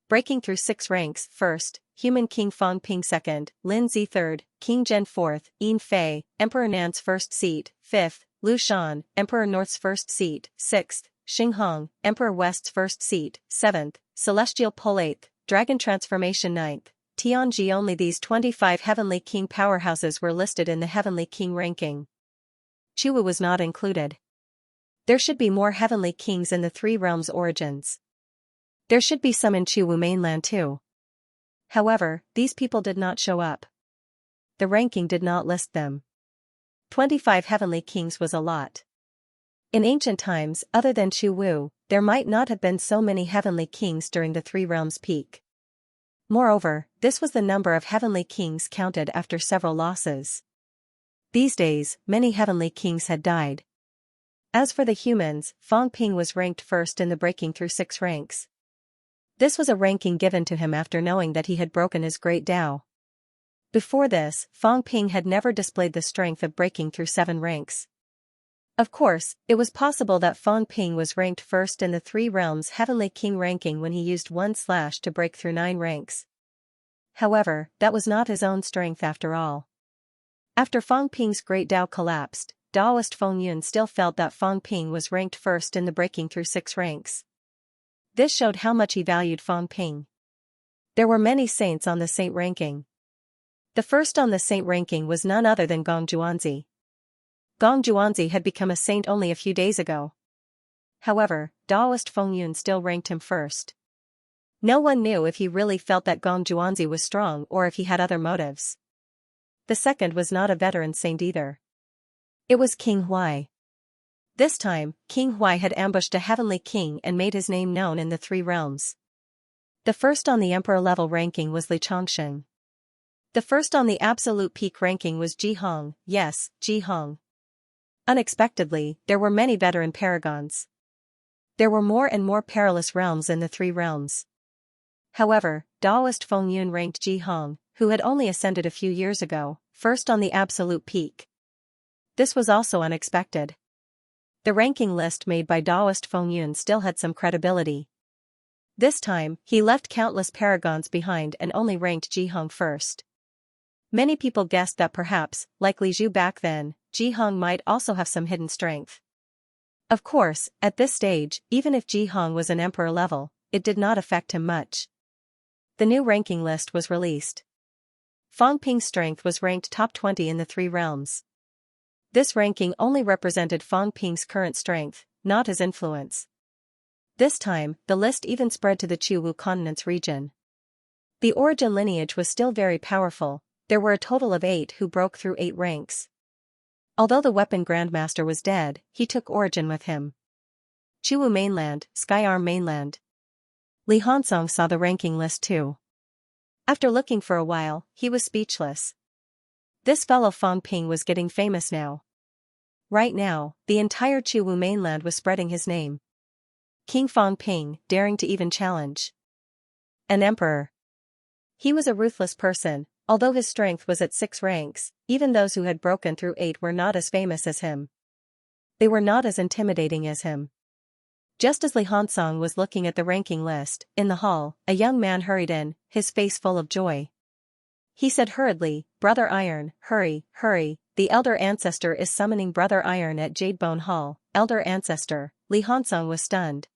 Breaking through 6 ranks: 1st, Human King Fong Ping 2nd, Lin Zi 3rd, King Zhen 4th, Yin Fei, Emperor Nan's 1st seat, 5th, Lu Shan, Emperor North's 1st seat, 6th, Xing Hong, Emperor West's 1st seat, 7th, Celestial Pole 8th, Dragon Transformation 9th, Tianji. Only these 25 Heavenly King powerhouses were listed in the Heavenly King ranking. Chuwu was not included. There should be more Heavenly Kings in the Three Realms origins. There should be some in Chuwu mainland too. However, these people did not show up. The ranking did not list them. 25 Heavenly Kings was a lot. In ancient times, other than Chuwu, there might not have been so many Heavenly Kings during the Three Realms peak. Moreover, this was the number of Heavenly Kings counted after several losses. These days, many Heavenly Kings had died. As for the humans, Fong Ping was ranked first in the breaking through 6 ranks. This was a ranking given to him after knowing that he had broken his great Tao. Before this, Fong Ping had never displayed the strength of breaking through 7 ranks. Of course, it was possible that Fong Ping was ranked first in the Three Realms Heavenly King ranking when he used 1/ to break through 9 ranks. However, that was not his own strength after all. After Fong Ping's great Tao collapsed, Daoist Feng Yun still felt that Fong Ping was ranked first in the breaking through 6 ranks. This showed how much he valued Fong Ping. There were many saints on the saint ranking. The first on the saint ranking was none other than Gong Zhuanzi. Gong Zhuanzi had become a saint only a few days ago. However, Daoist Feng Yun still ranked him first. No one knew if he really felt that Gong Zhuanzi was strong or if he had other motives. The second was not a veteran saint either. It was King Huai. This time, King Huai had ambushed a Heavenly King and made his name known in the Three Realms. The first on the Emperor level ranking was Li Chongsheng. The first on the Absolute Peak ranking was Ji Hong, yes, Ji Hong. Unexpectedly, there were many veteran paragons. There were more and more perilous realms in the Three Realms. However, Daoist Feng Yun ranked Ji Hong, who had only ascended a few years ago, first on the Absolute Peak. This was also unexpected. The ranking list made by Daoist Feng Yun still had some credibility. This time, he left countless paragons behind and only ranked Ji Hong first. Many people guessed that perhaps, like Li Zhu back then, Ji Hong might also have some hidden strength. Of course, at this stage, even if Ji Hong was an emperor level, it did not affect him much. The new ranking list was released. Fong Ping's strength was ranked top 20 in the Three Realms. This ranking only represented Fong Ping's current strength, not his influence. This time, the list even spread to the Chuwu Continent's region. The origin lineage was still very powerful. There were a total of 8 who broke through 8 ranks. Although the weapon grandmaster was dead, he took origin with him. Chuwu mainland, Skyarm mainland. Li Hansong saw the ranking list too. After looking for a while, he was speechless. This fellow Fong Ping was getting famous now. Right now, the entire Chuwu mainland was spreading his name. King Fong Ping, daring to even challenge an emperor. He was a ruthless person. Although his strength was at 6 ranks, even those who had broken through 8 were not as famous as him. They were not as intimidating as him. Just as Li Hansong was looking at the ranking list, in the hall, a young man hurried in, his face full of joy. He said hurriedly, "Brother Iron, hurry, hurry, the Elder Ancestor is summoning Brother Iron at Jadebone Hall." Elder Ancestor, Li Hansong was stunned.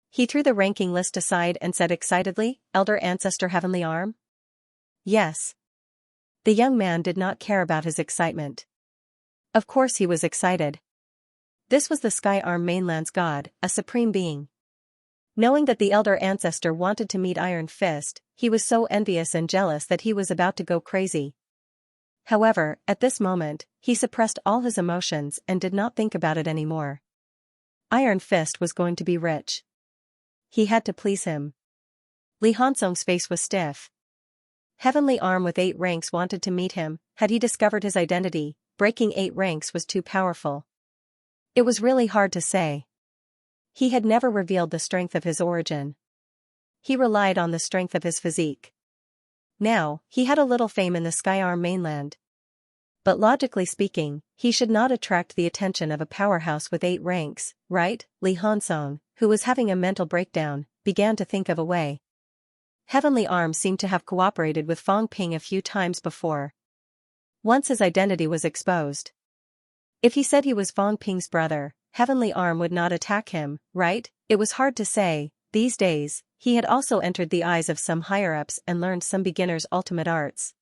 He threw the ranking list aside and said excitedly, "Elder Ancestor Heavenly Arm?" Yes. The young man did not care about his excitement. Of course he was excited. This was the Sky Arm mainland's god, a supreme being. Knowing that the Elder Ancestor wanted to meet Iron Fist, he was so envious and jealous that he was about to go crazy. However, at this moment, he suppressed all his emotions and did not think about it anymore. Iron Fist was going to be rich. He had to please him. Li Hansong's face was stiff. Heavenly Arm with 8 ranks wanted to meet him. Had he discovered his identity? Breaking 8 ranks was too powerful. It was really hard to say. He had never revealed the strength of his origin. He relied on the strength of his physique. Now, he had a little fame in the Skyarm mainland. But logically speaking, he should not attract the attention of a powerhouse with 8 ranks, right? Li Hansong, who was having a mental breakdown, began to think of a way. Heavenly Arm seemed to have cooperated with Fong Ping a few times before. Once his identity was exposed. If he said he was Fong Ping's brother, Heavenly Arm would not attack him, right? It was hard to say. These days, he had also entered the eyes of some higher-ups and learned some beginners' ultimate arts.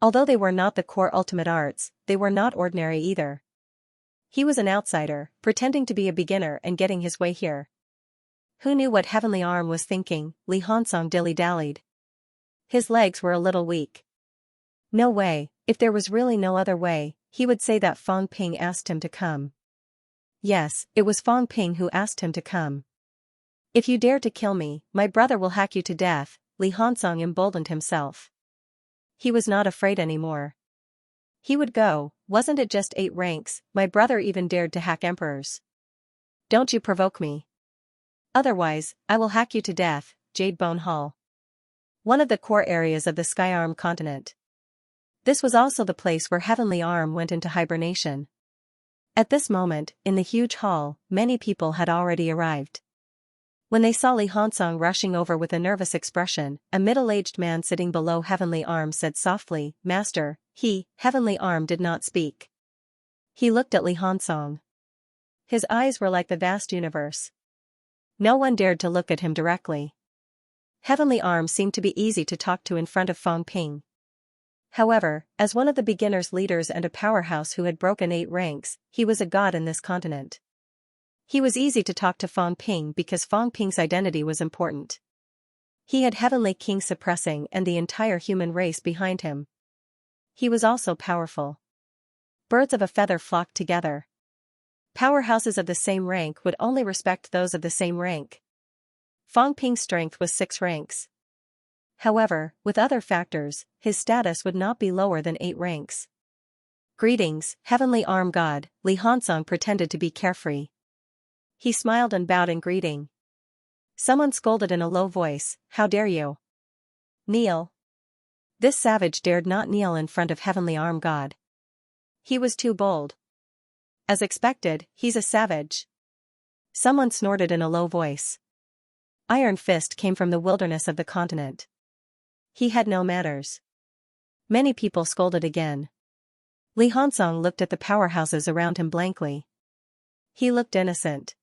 Although they were not the core ultimate arts, they were not ordinary either. He was an outsider, pretending to be a beginner and getting his way here. Who knew what Heavenly Arm was thinking? Li Hansong dilly-dallied. His legs were a little weak. No way, if there was really no other way, he would say that Fong Ping asked him to come. Yes, it was Fong Ping who asked him to come. If you dare to kill me, my brother will hack you to death, Li Hansong emboldened himself. He was not afraid anymore. He would go, wasn't it just 8 ranks, my brother even dared to hack emperors. Don't you provoke me. Otherwise, I will hack you to death, Jade Bone Hall. One of the core areas of the Skyarm continent. This was also the place where Heavenly Arm went into hibernation. At this moment, in the huge hall, many people had already arrived. When they saw Li Hansong rushing over with a nervous expression, a middle-aged man sitting below Heavenly Arm said softly, "Master." Heavenly Arm did not speak. He looked at Li Hansong. His eyes were like the vast universe. No one dared to look at him directly. Heavenly Arm seemed to be easy to talk to in front of Fong Ping. However, as one of the beginners' leaders and a powerhouse who had broken 8 ranks, he was a god in this continent. He was easy to talk to Fong Ping because Fong Ping's identity was important. He had Heavenly King suppressing and the entire human race behind him. He was also powerful. Birds of a feather flocked together. Powerhouses of the same rank would only respect those of the same rank. Fong Ping's strength was 6 ranks. However, with other factors, his status would not be lower than 8 ranks. Greetings, Heavenly Arm God, Li Hansong pretended to be carefree. He smiled and bowed in greeting. Someone scolded in a low voice, "How dare you? Kneel." This savage dared not kneel in front of Heavenly Arm God. He was too bold. As expected, he's a savage. Someone snorted in a low voice. Iron Fist came from the wilderness of the continent. He had no manners. Many people scolded again. Li Hansong looked at the powerhouses around him blankly. He looked innocent.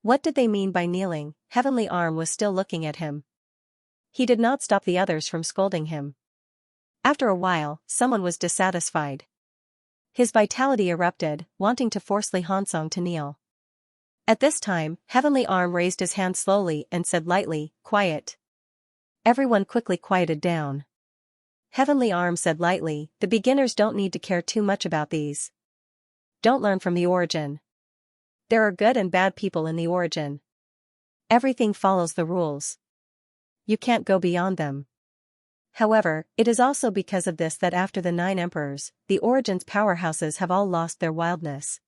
What did they mean by kneeling? Heavenly Arm was still looking at him. He did not stop the others from scolding him. After a while, someone was dissatisfied. His vitality erupted, wanting to force Li Hansong to kneel. At this time, Heavenly Arm raised his hand slowly and said lightly, "Quiet." Everyone quickly quieted down. Heavenly Arm said lightly, "The beginners don't need to care too much about these. Don't learn from the origin. There are good and bad people in the origin. Everything follows the rules. You can't go beyond them. However, it is also because of this that after the 9 emperors, the Origin's powerhouses have all lost their wildness.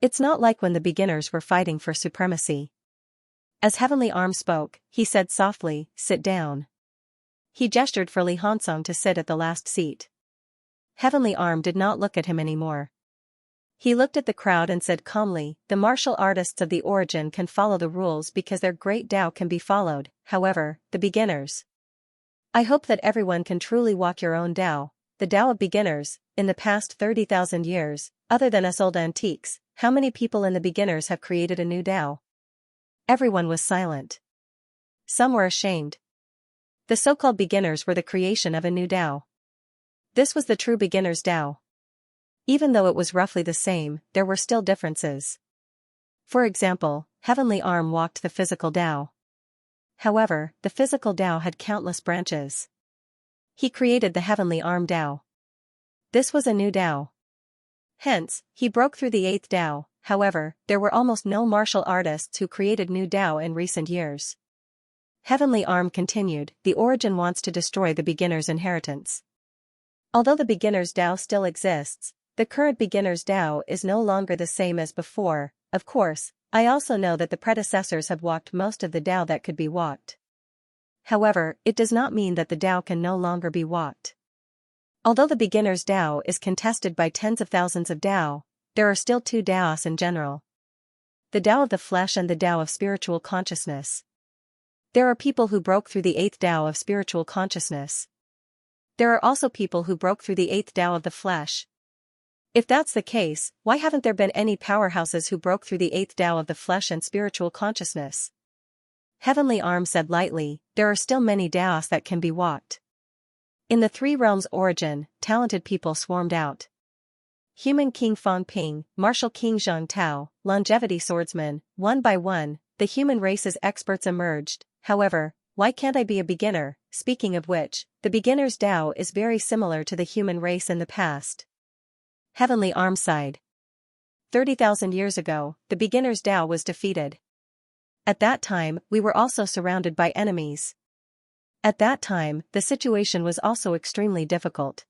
It's not like when the beginners were fighting for supremacy." As Heavenly Arm spoke, he said softly, "Sit down." He gestured for Li Hansong to sit at the last seat. Heavenly Arm did not look at him anymore. He looked at the crowd and said calmly, "The martial artists of the Origin can follow the rules because their great Tao can be followed, however, the beginners. I hope that everyone can truly walk your own Tao, the Tao of beginners. In the past 30,000 years, other than us old antiques, how many people in the beginners have created a new Tao?" Everyone was silent. Some were ashamed. The so-called beginners were the creation of a new Tao. This was the true beginner's Tao. Even though it was roughly the same, there were still differences. For example, Heavenly Arm walked the physical Tao. However, the physical Tao had countless branches. He created the Heavenly Arm Tao. This was a new Tao. Hence, he broke through the 8th Tao. However, there were almost no martial artists who created new Tao in recent years. Heavenly Arm continued, "The Origin wants to destroy the beginner's inheritance. Although the beginner's Tao still exists, the current beginner's Tao is no longer the same as before. Of course, I also know that the predecessors have walked most of the Tao that could be walked. However, it does not mean that the Tao can no longer be walked. Although the beginner's Tao is contested by tens of thousands of Tao, there are still 2 Taos in general. the Tao of the flesh and the Tao of spiritual consciousness. There are people who broke through the 8th Tao of spiritual consciousness. There are also people who broke through the 8th Tao of the flesh. If that's the case, why haven't there been any powerhouses who broke through the 8th Tao of the flesh and spiritual consciousness? Heavenly Arm said lightly, there are still many Taos that can be walked. In the three realms origin, talented people swarmed out. Human King Fang Ping, Martial King Zhang Tao, Longevity Swordsman, one by one, the human race's experts emerged. However, why can't I be a beginner? Speaking of which, the beginner's Tao is very similar to the human race in the past. Heavenly Arm sighed. 30,000 years ago, the beginner's Tao was defeated. At that time, we were also surrounded by enemies. At that time, the situation was also extremely difficult.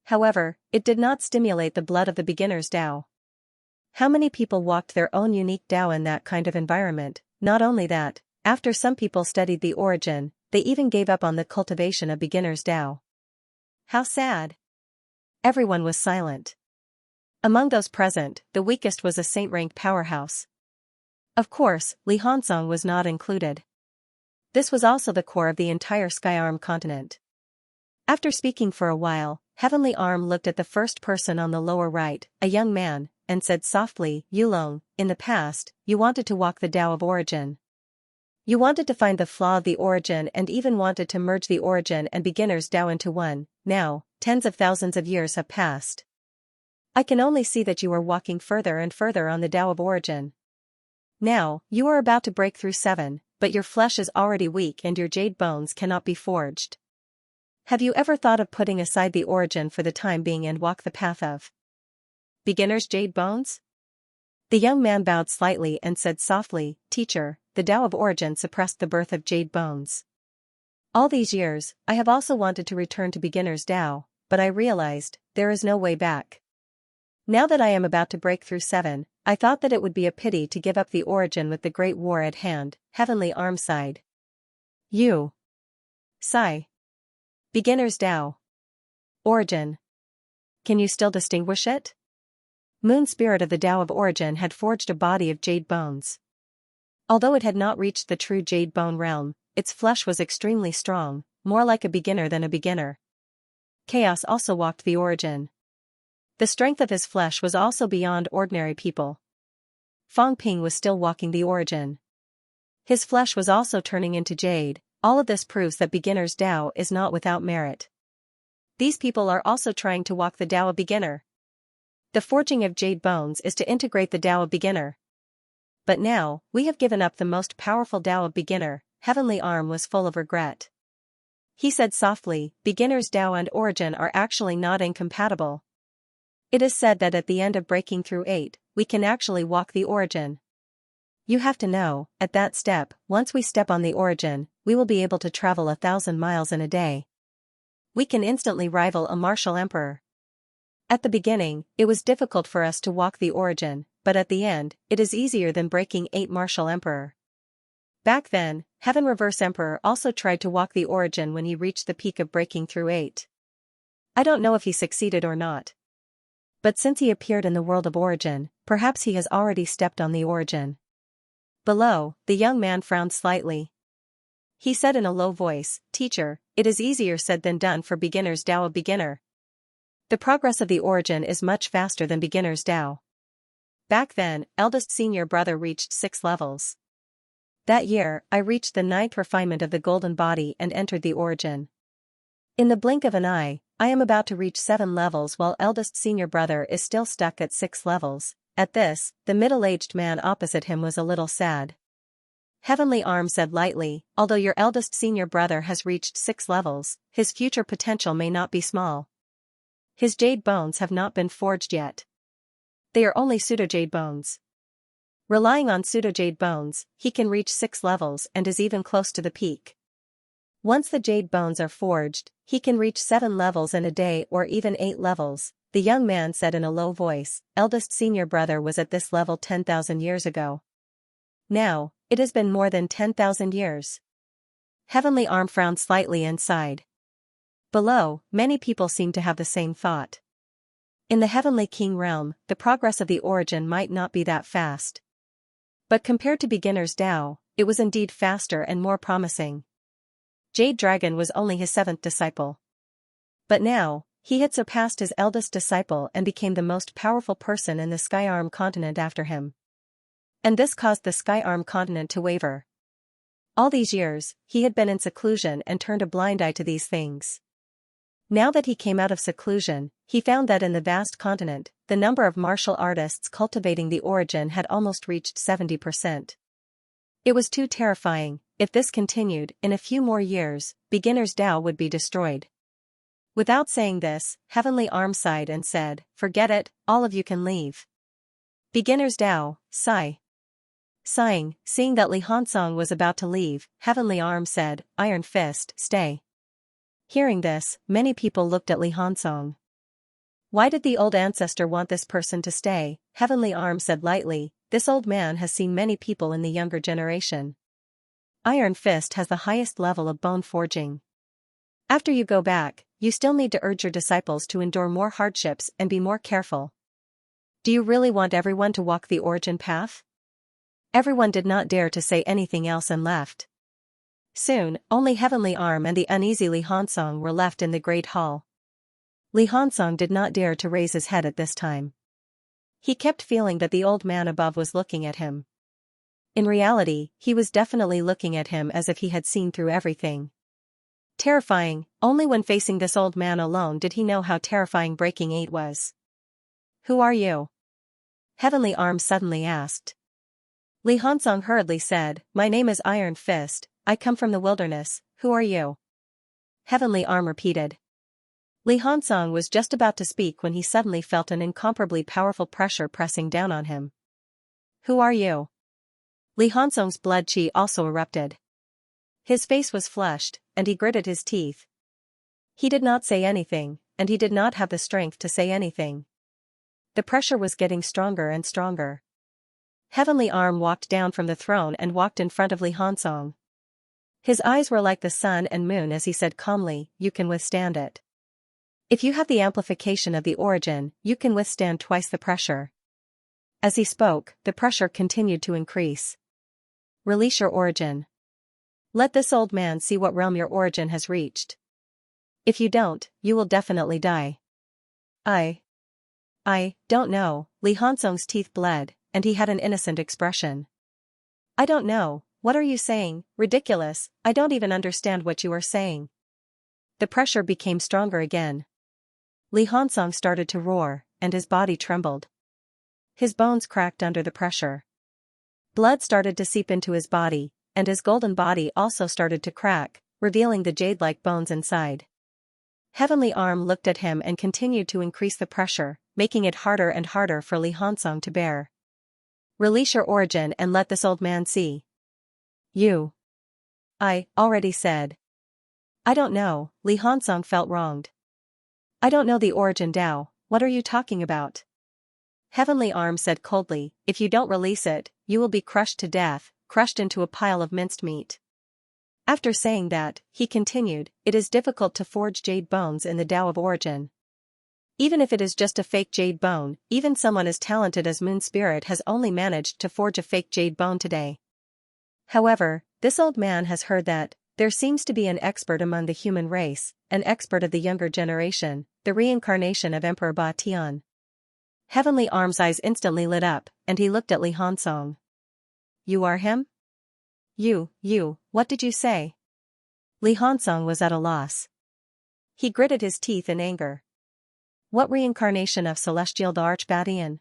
However, it did not stimulate the blood of the beginner's Tao. How many people walked their own unique Tao in that kind of environment? Not only that, after some people studied the origin, they even gave up on the cultivation of beginner's Tao. How sad. Everyone was silent. Among those present, the weakest was a saint-rank powerhouse. Of course, Li Hansong was not included. This was also the core of the entire Sky Arm continent. After speaking for a while, Heavenly Arm looked at the first person on the lower right, a young man, and said softly, Yulong, in the past, you wanted to walk the Tao of origin. You wanted to find the flaw of the origin and even wanted to merge the origin and beginner's Tao into one. Now, tens of thousands of years have passed. I can only see that you are walking further and further on the Tao of origin. Now, you are about to break through 7, but your flesh is already weak and your jade bones cannot be forged. Have you ever thought of putting aside the origin for the time being and walk the path of beginner's jade bones? The young man bowed slightly and said softly, Teacher, the Tao of origin suppressed the birth of jade bones. All these years, I have also wanted to return to beginner's Tao, but I realized, there is no way back. Now that I am about to break through 7, I thought that it would be a pity to give up the origin with the great war at hand. Heavenly Arm sighed. You. Sigh. Beginner's Tao. Origin. Can you still distinguish it? Moon Spirit of the Tao of origin had forged a body of jade bones. Although it had not reached the true jade bone realm, its flesh was extremely strong, more like a beginner than a beginner. Chaos also walked the origin. The strength of his flesh was also beyond ordinary people. Fang Ping was still walking the origin. His flesh was also turning into jade. All of this proves that beginner's Tao is not without merit. These people are also trying to walk the Tao of beginner. The forging of jade bones is to integrate the Tao of beginner. But now, we have given up the most powerful Tao of beginner. Heavenly Arm was full of regret. He said softly, beginner's Tao and origin are actually not incompatible. It is said that at the end of breaking through 8, we can actually walk the origin. You have to know, at that step, once we step on the origin, we will be able to travel 1,000 miles in a day. We can instantly rival a martial emperor. At the beginning, it was difficult for us to walk the origin, but at the end, it is easier than breaking 8 martial emperor. Back then, Heaven Reverse Emperor also tried to walk the origin when he reached the peak of breaking through 8. I don't know if he succeeded or not. But since he appeared in the world of origin, perhaps he has already stepped on the origin. Below, the young man frowned slightly. He said in a low voice, Teacher, it is easier said than done for beginner's Tao of beginner. The progress of the origin is much faster than beginner's Tao. Back then, eldest senior brother reached 6 levels. That year, I reached the 9th refinement of the golden body and entered the origin. In the blink of an eye, I am about to reach 7 levels while eldest senior brother is still stuck at 6 levels. At this, the middle-aged man opposite him was a little sad. Heavenly Arm said lightly, although your eldest senior brother has reached 6 levels, his future potential may not be small. His jade bones have not been forged yet. They are only pseudo-jade bones. Relying on pseudo-jade bones, he can reach 6 levels and is even close to the peak. Once the jade bones are forged, he can reach 7 levels in a day or even 8 levels, the young man said in a low voice. Eldest senior brother was at this level 10,000 years ago. Now, it has been more than 10,000 years. Heavenly Arm frowned slightly and sighed. Below, many people seem to have the same thought. In the Heavenly King realm, the progress of the origin might not be that fast. But compared to beginner's Tao, it was indeed faster and more promising. Jade Dragon was only his 7th disciple. But now, he had surpassed his eldest disciple and became the most powerful person in the Skyarm continent after him. And this caused the Skyarm continent to waver. All these years, he had been in seclusion and turned a blind eye to these things. Now that he came out of seclusion, he found that in the vast continent, the number of martial artists cultivating the origin had almost reached 70%. It was too terrifying. If this continued, in a few more years, beginner's Tao would be destroyed. Without saying this, Heavenly Arm sighed and said, "Forget it, all of you can leave." Beginner's Tao, sigh. Sighing, seeing that Li Hansong was about to leave, Heavenly Arm said, "Iron Fist, stay." Hearing this, many people looked at Li Hansong. Why did the old ancestor want this person to stay? Heavenly Arm said lightly, "This old man has seen many people in the younger generation. Iron Fist has the highest level of bone forging. After you go back, you still need to urge your disciples to endure more hardships and be more careful. Do you really want everyone to walk the origin path?" Everyone did not dare to say anything else and left. Soon, only Heavenly Arm and the uneasy Li Hansong were left in the Great Hall. Li Hansong did not dare to raise his head at this time. He kept feeling that the old man above was looking at him. In reality, he was definitely looking at him as if he had seen through everything. Terrifying, only when facing this old man alone did he know how terrifying Breaking 8 was. "Who are you?" Heavenly Arm suddenly asked. Li Hansong hurriedly said, "My name is Iron Fist, I come from the wilderness, who are you?" Heavenly Arm repeated. Li Hansong was just about to speak when he suddenly felt an incomparably powerful pressure pressing down on him. "Who are you?" Li Hansong's blood qi also erupted. His face was flushed, and he gritted his teeth. He did not say anything, and he did not have the strength to say anything. The pressure was getting stronger and stronger. Heavenly Arm walked down from the throne and walked in front of Li Hansong. His eyes were like the sun and moon as he said calmly, "You can withstand it. If you have the amplification of the origin, you can withstand twice the pressure." As he spoke, the pressure continued to increase. "Release your origin. Let this old man see what realm your origin has reached. If you don't, you will definitely die." I don't know." Li Hansong's teeth bled, and he had an innocent expression. "I don't know, what are you saying? Ridiculous, I don't even understand what you are saying." The pressure became stronger again. Li Hansong started to roar, and his body trembled. His bones cracked under the pressure. Blood started to seep into his body, and his golden body also started to crack, revealing the jade-like bones inside. Heavenly Arm looked at him and continued to increase the pressure, making it harder and harder for Li Hansong to bear. "Release your origin and let this old man see." I already said." "I don't know." Li Hansong felt wronged. "I don't know the origin Tao, what are you talking about?" Heavenly Arm said coldly, "If you don't release it, you will be crushed to death, crushed into a pile of minced meat." After saying that, he continued, "It is difficult to forge jade bones in the Tao of origin. Even if it is just a fake jade bone, even someone as talented as Moon Spirit has only managed to forge a fake jade bone today. However, this old man has heard that there seems to be an expert among the human race, an expert of the younger generation, the reincarnation of Emperor Ba Tian." Heavenly Arm's eyes instantly lit up, and he looked at Li Hansong. "You are him?" What did you say?" Li Hansong was at a loss. He gritted his teeth in anger. "What reincarnation of Celestial the Archbadian?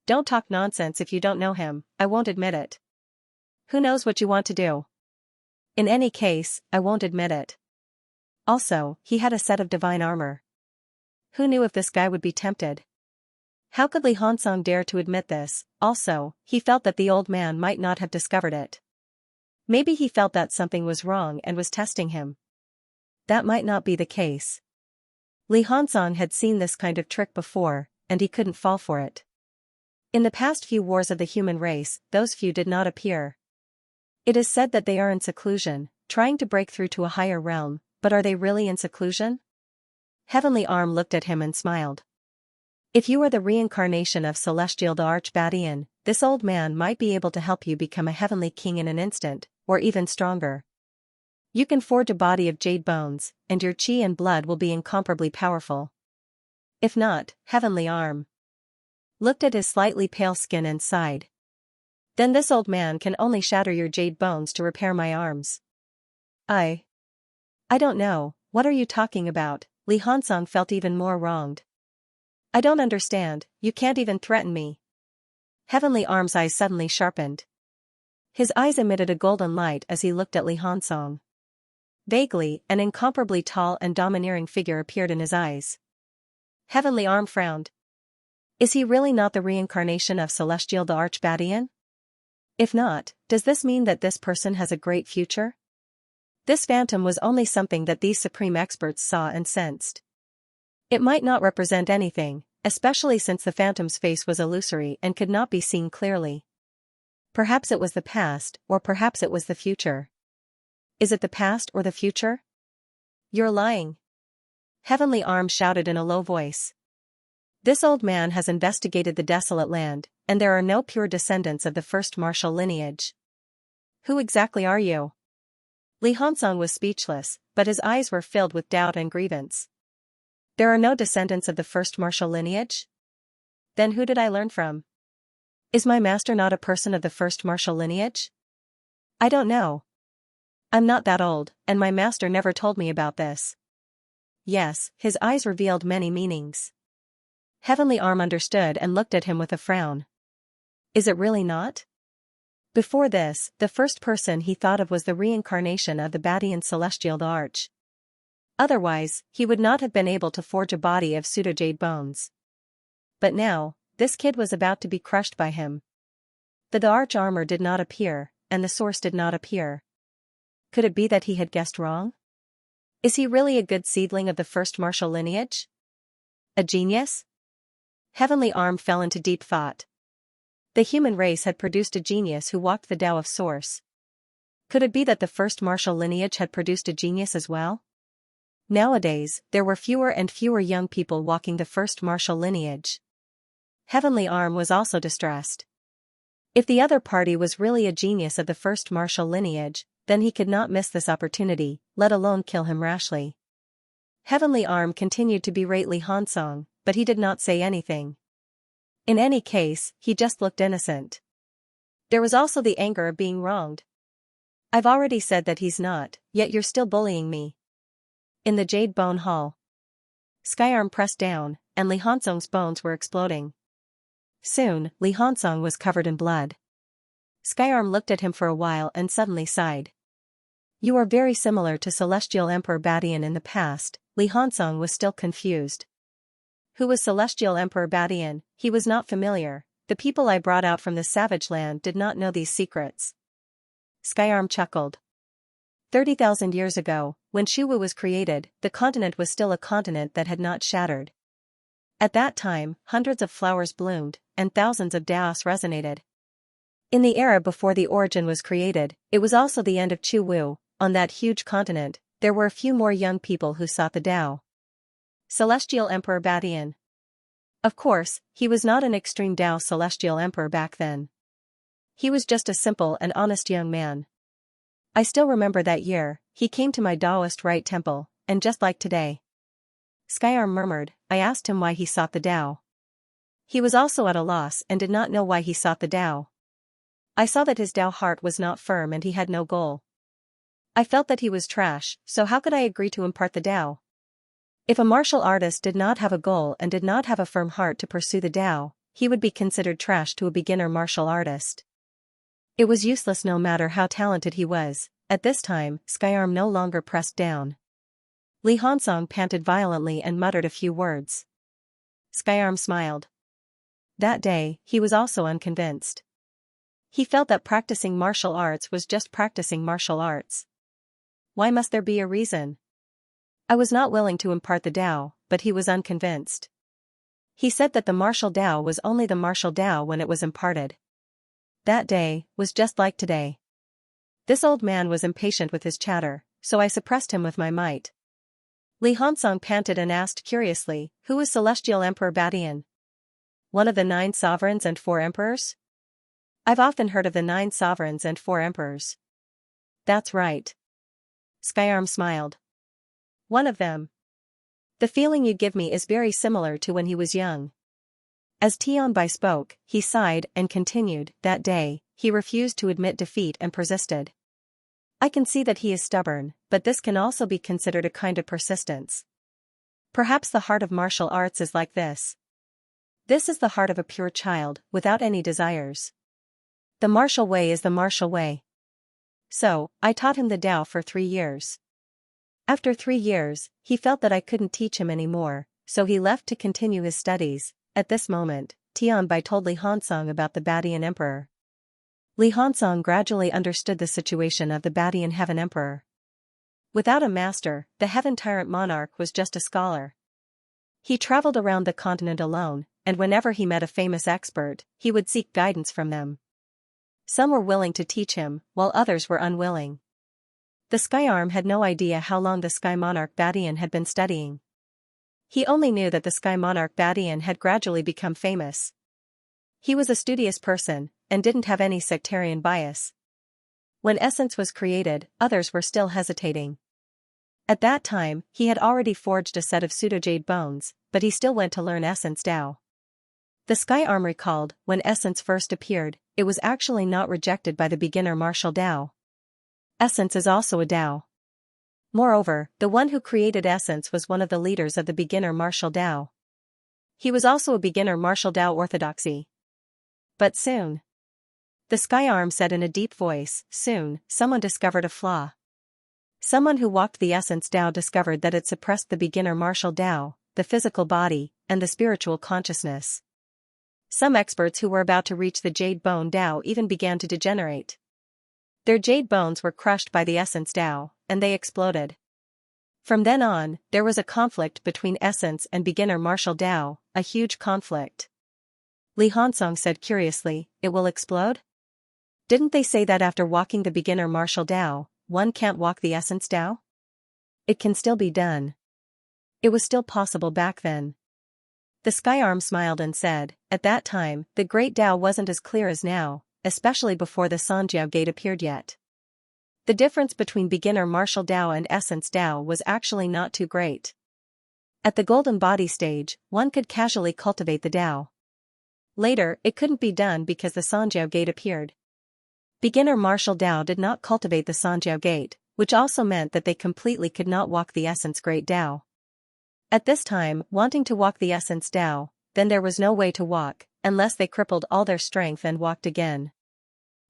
Don't talk nonsense if you don't know him, I won't admit it. Who knows what you want to do? In any case, I won't admit it. Also, he had a set of divine armor. Who knew if this guy would be tempted? How could Li Hansong dare to admit this? Also, he felt that the old man might not have discovered it. Maybe he felt that something was wrong and was testing him. That might not be the case. Li Hansong had seen this kind of trick before, and he couldn't fall for it. In the past few wars of the human race, those few did not appear. It is said that they are in seclusion, trying to break through to a higher realm, but are they really in seclusion? Heavenly Arm looked at him and smiled. "If you are the reincarnation of Celestial the Archbadian, this old man might be able to help you become a heavenly king in an instant, or even stronger. You can forge a body of jade bones, and your chi and blood will be incomparably powerful. If not, Heavenly Arm looked at his slightly pale skin and sighed. Then this old man can only shatter your jade bones to repair my arms. I don't know, what are you talking about? Li Hansong felt even more wronged. I don't understand, you can't even threaten me. Heavenly Arm's eyes suddenly sharpened. His eyes emitted a golden light as he looked at Li Hansong. Vaguely, an incomparably tall and domineering figure appeared in his eyes. Heavenly Arm frowned. Is he really not the reincarnation of Celestial the Archbadian? If not, does this mean that this person has a great future? This phantom was only something that these supreme experts saw and sensed. It might not represent anything, especially since the phantom's face was illusory and could not be seen clearly. Perhaps it was the past, or perhaps it was the future. Is it the past or the future? You're lying. Heavenly Arm shouted in a low voice. This old man has investigated the desolate land, and there are no pure descendants of the first martial lineage. Who exactly are you? Li Hansong was speechless, but his eyes were filled with doubt and grievance. There are no descendants of the first martial lineage? Then who did I learn from? Is my master not a person of the first martial lineage? I don't know. I'm not that old, and my master never told me about this. Yes, his eyes revealed many meanings. Heavenly Arm understood and looked at him with a frown. Is it really not? Before this, the first person he thought of was the reincarnation of the Badian Celestial the Arch. Otherwise, he would not have been able to forge a body of pseudo-jade bones. But now, this kid was about to be crushed by him. The Arch armor did not appear, and the source did not appear. Could it be that he had guessed wrong? Is he really a good seedling of the first martial lineage? A genius? Heavenly Arm fell into deep thought. The human race had produced a genius who walked the Tao of Source. Could it be that the first martial lineage had produced a genius as well? Nowadays, there were fewer and fewer young people walking the first martial lineage. Heavenly Arm was also distressed. If the other party was really a genius of the first martial lineage, then he could not miss this opportunity, let alone kill him rashly. Heavenly Arm continued to berate Li Hansong, but he did not say anything. In any case, he just looked innocent. There was also the anger of being wronged. I've already said that he's not, yet you're still bullying me. In the Jade Bone Hall, Skyarm pressed down, and Li Hansong's bones were exploding. Soon, Li Hansong was covered in blood. Skyarm looked at him for a while and suddenly sighed. You are very similar to Celestial Emperor Badian in the past. Li Hansong was still confused. Who was Celestial Emperor Badian? He was not familiar. The people I brought out from the savage land did not know these secrets. Skyarm chuckled. 30,000 years ago, when Shuwu was created, the continent was still a continent that had not shattered. At that time, hundreds of flowers bloomed, and thousands of Daos resonated. In the era before the origin was created, it was also the end of Shuwu. On that huge continent, there were a few more young people who sought the Tao. Celestial Emperor Badian. Of course, he was not an extreme Tao Celestial Emperor back then. He was just a simple and honest young man. I still remember that year, he came to my Taoist rite temple, and just like today. Skyarm murmured, I asked him why he sought the Tao. He was also at a loss and did not know why he sought the Tao. I saw that his Tao heart was not firm and he had no goal. I felt that he was trash, so how could I agree to impart the Tao? If a martial artist did not have a goal and did not have a firm heart to pursue the Tao, he would be considered trash to a beginner martial artist. It was useless no matter how talented he was. At this time, Skyarm no longer pressed down. Li Hansong panted violently and muttered a few words. Skyarm smiled. That day, he was also unconvinced. He felt that practicing martial arts was just practicing martial arts. Why must there be a reason? I was not willing to impart the Tao, but he was unconvinced. He said that the martial Tao was only the martial Tao when it was imparted. That day was just like today. This old man was impatient with his chatter, so I suppressed him with my might. Li Hansong panted and asked curiously, who is Celestial Emperor Badian? One of the 9 sovereigns and 4 emperors? I've often heard of the 9 sovereigns and 4 emperors. That's right. Skyarm smiled. One of them. The feeling you give me is very similar to when he was young. As Tianbai spoke, he sighed and continued, that day, he refused to admit defeat and persisted. I can see that he is stubborn, but this can also be considered a kind of persistence. Perhaps the heart of martial arts is like this. This is the heart of a pure child, without any desires. The martial way is the martial way. So, I taught him the Tao for 3 years. After 3 years, he felt that I couldn't teach him anymore, so he left to continue his studies. At this moment, Tianbai told Li Hansong about the Badian Emperor. Li Hansong gradually understood the situation of the Badian Heaven Emperor. Without a master, the Heaven Tyrant Monarch was just a scholar. He traveled around the continent alone, and whenever he met a famous expert, he would seek guidance from them. Some were willing to teach him, while others were unwilling. The Skyarm had no idea how long the Sky Monarch Badian had been studying. He only knew that the Sky Monarch Badian had gradually become famous. He was a studious person, and didn't have any sectarian bias. When essence was created, others were still hesitating. At that time, he had already forged a set of pseudo-jade bones, but he still went to learn Essence Tao. The Skyarm recalled, when Essence first appeared, it was actually not rejected by the beginner martial Tao. Essence is also a Tao. Moreover, the one who created Essence was one of the leaders of the beginner martial Tao. He was also a beginner martial Tao orthodoxy. But soon, the Skyarm said in a deep voice, soon, someone discovered a flaw. Someone who walked the Essence Tao discovered that it suppressed the beginner martial Tao, the physical body, and the spiritual consciousness. Some experts who were about to reach the Jade Bone Tao even began to degenerate. Their jade bones were crushed by the Essence Tao, and they exploded. From then on, there was a conflict between Essence and beginner martial Tao, a huge conflict. Li Hansong said curiously, it will explode? Didn't they say that after walking the beginner martial Tao, one can't walk the Essence Tao? It can still be done. It was still possible back then. The Skyarm smiled and said, at that time, the Great Tao wasn't as clear as now, especially before the Sanjiao Gate appeared yet. The difference between beginner martial Tao and Essence Tao was actually not too great. At the Golden Body stage, one could casually cultivate the Tao. Later, it couldn't be done because the Sanjiao Gate appeared. Beginner martial Tao did not cultivate the Sanjiao Gate, which also meant that they completely could not walk the Essence Great Tao. At this time, wanting to walk the Essence Tao, then there was no way to walk, unless they crippled all their strength and walked again.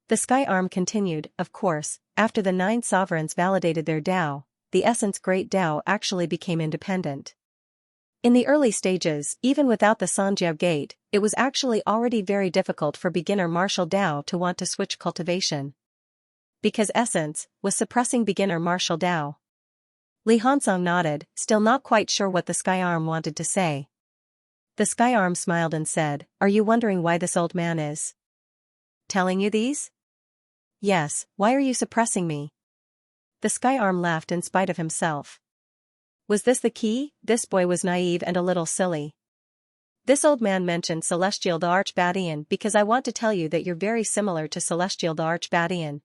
The Skyarm continued, of course, after the 9 sovereigns validated their Tao, the Essence Great Tao actually became independent. In the early stages, even without the Sanjiao Gate, it was actually already very difficult for beginner martial Tao to want to switch cultivation. Because Essence was suppressing beginner martial Tao. Li Hansong nodded, still not quite sure what the Skyarm wanted to say. The Skyarm smiled and said, are you wondering why this old man is telling you these? Yes, why are you suppressing me? The Skyarm laughed in spite of himself. Was this the key? This boy was naive and a little silly. This old man mentioned Celestial the Archbadian because I want to tell you that you're very similar to Celestial the Archbadian.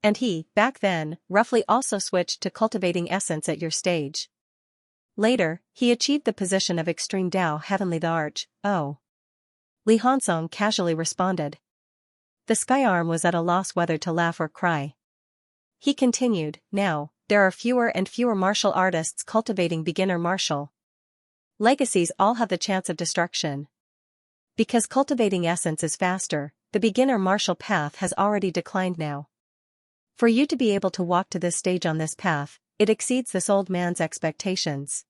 And he, back then, roughly also switched to cultivating essence at your stage. Later, he achieved the position of Extreme Tao Heavenly the Arch, oh. Li Hansong casually responded. The Skyarm was at a loss whether to laugh or cry. He continued, now, there are fewer and fewer martial artists cultivating beginner martial. Legacies all have the chance of destruction. Because cultivating essence is faster, the beginner martial path has already declined now. For you to be able to walk to this stage on this path, it exceeds this old man's expectations.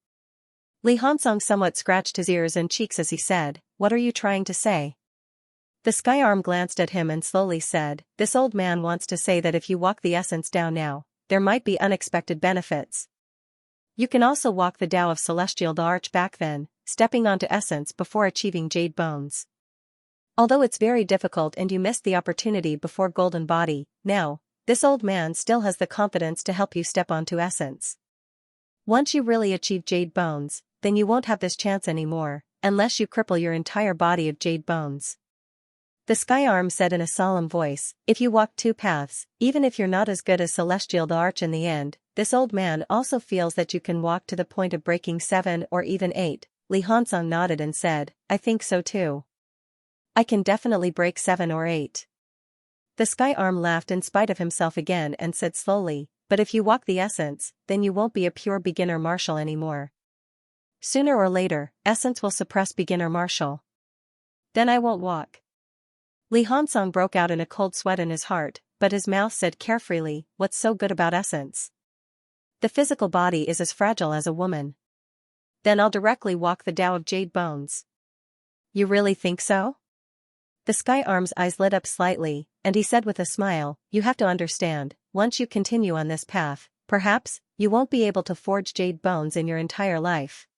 Li Hansong somewhat scratched his ears and cheeks as he said, what are you trying to say? The Skyarm glanced at him and slowly said, this old man wants to say that if you walk the essence Tao now, there might be unexpected benefits. You can also walk the Tao of Celestial the Arch back then, stepping onto essence before achieving Jade Bones. Although it's very difficult and you missed the opportunity before Golden Body, now, this old man still has the confidence to help you step onto essence. Once you really achieve Jade Bones, then you won't have this chance anymore, unless you cripple your entire body of Jade Bones. The sky arm said in a solemn voice, if you walk 2 paths, even if you're not as good as Celestial the Arch in the end, this old man also feels that you can walk to the point of breaking 7 or even 8. Li Hansong nodded and said, I think so too. I can definitely break 7 or 8. The sky arm laughed in spite of himself again and said slowly, but if you walk the essence, then you won't be a pure beginner martial anymore. Sooner or later, essence will suppress beginner martial. Then I won't walk. Li Hansong broke out in a cold sweat in his heart, but his mouth said carefreely, what's so good about essence? The physical body is as fragile as a woman. Then I'll directly walk the Tao of Jade Bones. You really think so? The sky arm's eyes lit up slightly, and he said with a smile, you have to understand, once you continue on this path, perhaps, you won't be able to forge jade bones in your entire life.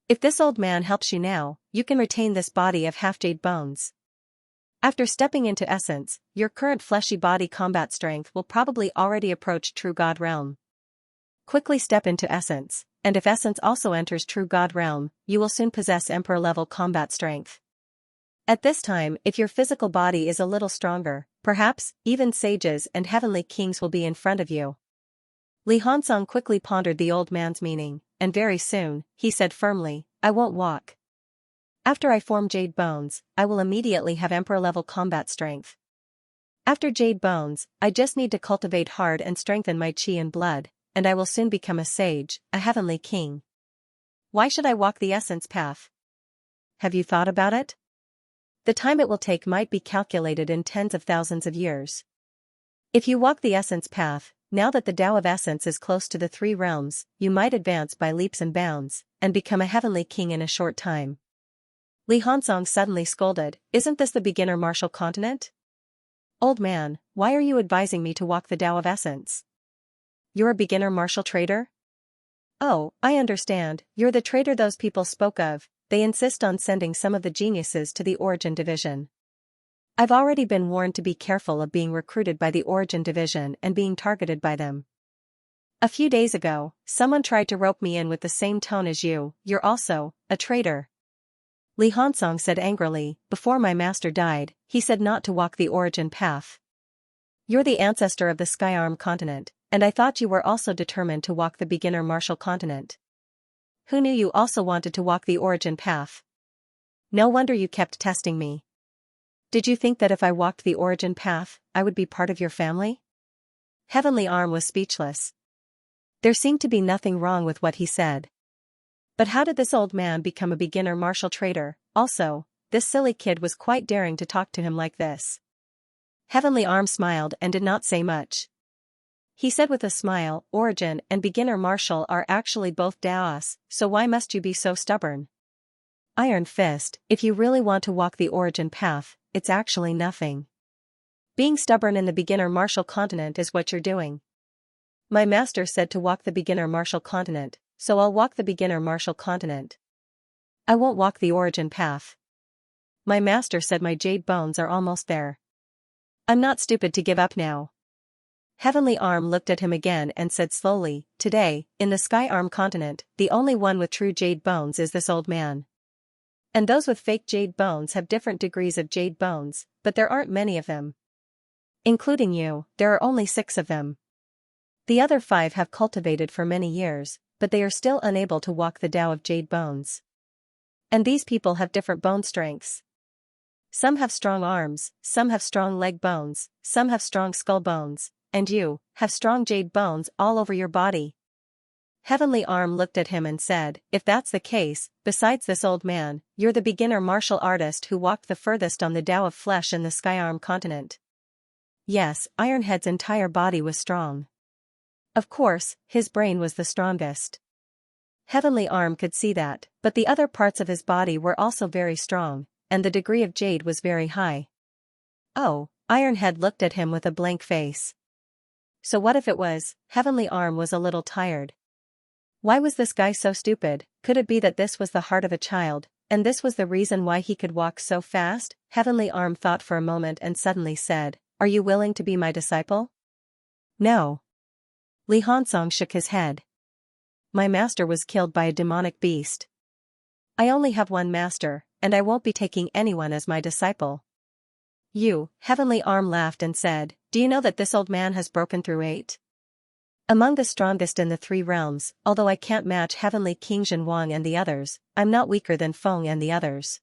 If this old man helps you now, you can retain this body of half jade bones. After stepping into essence, your current fleshy body combat strength will probably already approach true God realm. Quickly step into essence, and if essence also enters true God realm, you will soon possess emperor level combat strength. At this time, if your physical body is a little stronger, perhaps, even sages and heavenly kings will be in front of you. Li Hansong quickly pondered the old man's meaning, and very soon, he said firmly, I won't walk. After I form jade bones, I will immediately have emperor-level combat strength. After jade bones, I just need to cultivate hard and strengthen my chi and blood, and I will soon become a sage, a heavenly king. Why should I walk the essence path? Have you thought about it? The time it will take might be calculated in tens of thousands of years. If you walk the essence path, now that the Tao of Essence is close to the 3 realms, you might advance by leaps and bounds, and become a heavenly king in a short time. Li Hansong suddenly scolded, isn't this the beginner martial continent? Old man, why are you advising me to walk the Tao of Essence? You're a beginner martial trader? Oh, I understand, you're the trader those people spoke of, they insist on sending some of the geniuses to the Origin Division. I've already been warned to be careful of being recruited by the Origin Division and being targeted by them. A few days ago, someone tried to rope me in with the same tone as you, you're also a traitor. Li Hansong said angrily, before my master died, he said not to walk the origin path. You're the ancestor of the Skyarm continent, and I thought you were also determined to walk the beginner martial continent. Who knew you also wanted to walk the origin path? No wonder you kept testing me. Did you think that if I walked the origin path, I would be part of your family? Heavenly Arm was speechless. There seemed to be nothing wrong with what he said. But how did this old man become a beginner martial trader? Also, this silly kid was quite daring to talk to him like this. Heavenly Arm smiled and did not say much. He said with a smile, origin and beginner martial are actually both Daos, so why must you be so stubborn? Iron Fist, if you really want to walk the origin path, it's actually nothing. Being stubborn in the beginner martial continent is what you're doing. My master said to walk the beginner martial continent, so I'll walk the beginner martial continent. I won't walk the origin path. My master said my jade bones are almost there. I'm not stupid to give up now. Heavenly Arm looked at him again and said slowly, today, in the Sky Arm continent, the only one with true jade bones is this old man. And those with fake jade bones have different degrees of jade bones, but there aren't many of them. Including you, there are only 6 of them. The other 5 have cultivated for many years, but they are still unable to walk the Tao of Jade Bones. And these people have different bone strengths. Some have strong arms, some have strong leg bones, some have strong skull bones, and you have strong jade bones all over your body. Heavenly Arm looked at him and said, if that's the case, besides this old man, you're the beginner martial artist who walked the furthest on the Tao of flesh in the Skyarm continent. Yes, Ironhead's entire body was strong. Of course, his brain was the strongest. Heavenly Arm could see that, but the other parts of his body were also very strong, and the degree of jade was very high. Oh, Ironhead looked at him with a blank face. So what if it was, Heavenly Arm was a little tired. Why was this guy so stupid? Could it be that this was the heart of a child, and this was the reason why he could walk so fast? Heavenly Arm thought for a moment and suddenly said, are you willing to be my disciple? No. Li Hansong shook his head. My master was killed by a demonic beast. I only have one master, and I won't be taking anyone as my disciple. Heavenly Arm laughed and said, do you know that this old man has broken through 8? Among the strongest in the 3 realms, although I can't match Heavenly King Zhenwang and the others, I'm not weaker than Feng and the others.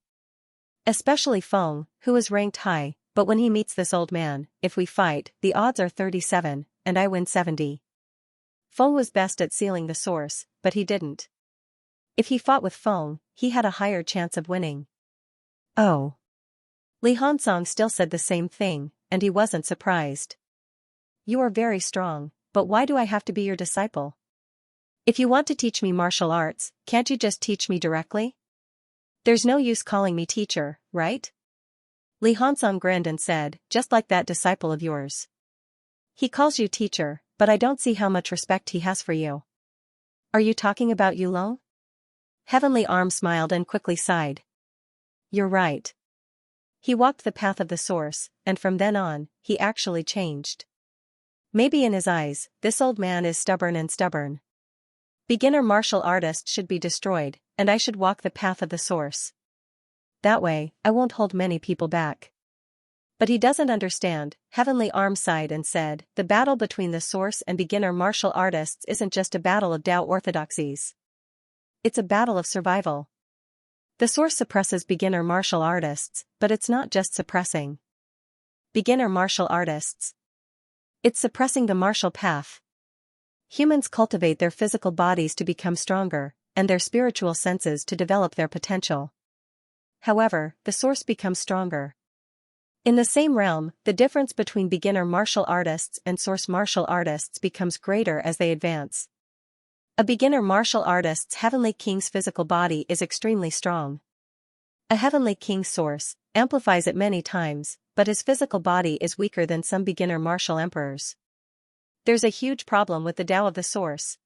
Especially Feng, who is ranked high, but when he meets this old man, if we fight, the odds are 37, and I win 70. Feng was best at sealing the source, but he didn't. If he fought with Feng, he had a higher chance of winning. Oh. Li Hansong still said the same thing, and he wasn't surprised. You are very strong, but why do I have to be your disciple? If you want to teach me martial arts, can't you just teach me directly? There's no use calling me teacher, right? Li Hansong grinned and said, just like that disciple of yours. He calls you teacher, but I don't see how much respect he has for you. Are you talking about Yulong? Heavenly Arm smiled and quickly sighed. You're right. He walked the path of the source, and from then on, he actually changed. Maybe in his eyes, this old man is stubborn. Beginner martial artists should be destroyed, and I should walk the path of the source. That way, I won't hold many people back. But he doesn't understand. Heavenly Arm sighed and said, the battle between the source and beginner martial artists isn't just a battle of Tao orthodoxies. It's a battle of survival. The source suppresses beginner martial artists, but it's not just suppressing beginner martial artists. It's suppressing the martial path. Humans cultivate their physical bodies to become stronger, and their spiritual senses to develop their potential. However, the source becomes stronger. In the same realm, the difference between beginner martial artists and source martial artists becomes greater as they advance. A beginner martial artist's Heavenly King's physical body is extremely strong. A Heavenly King's source amplifies it many times, but his physical body is weaker than some beginner martial emperors. There's a huge problem with the Tao of the source.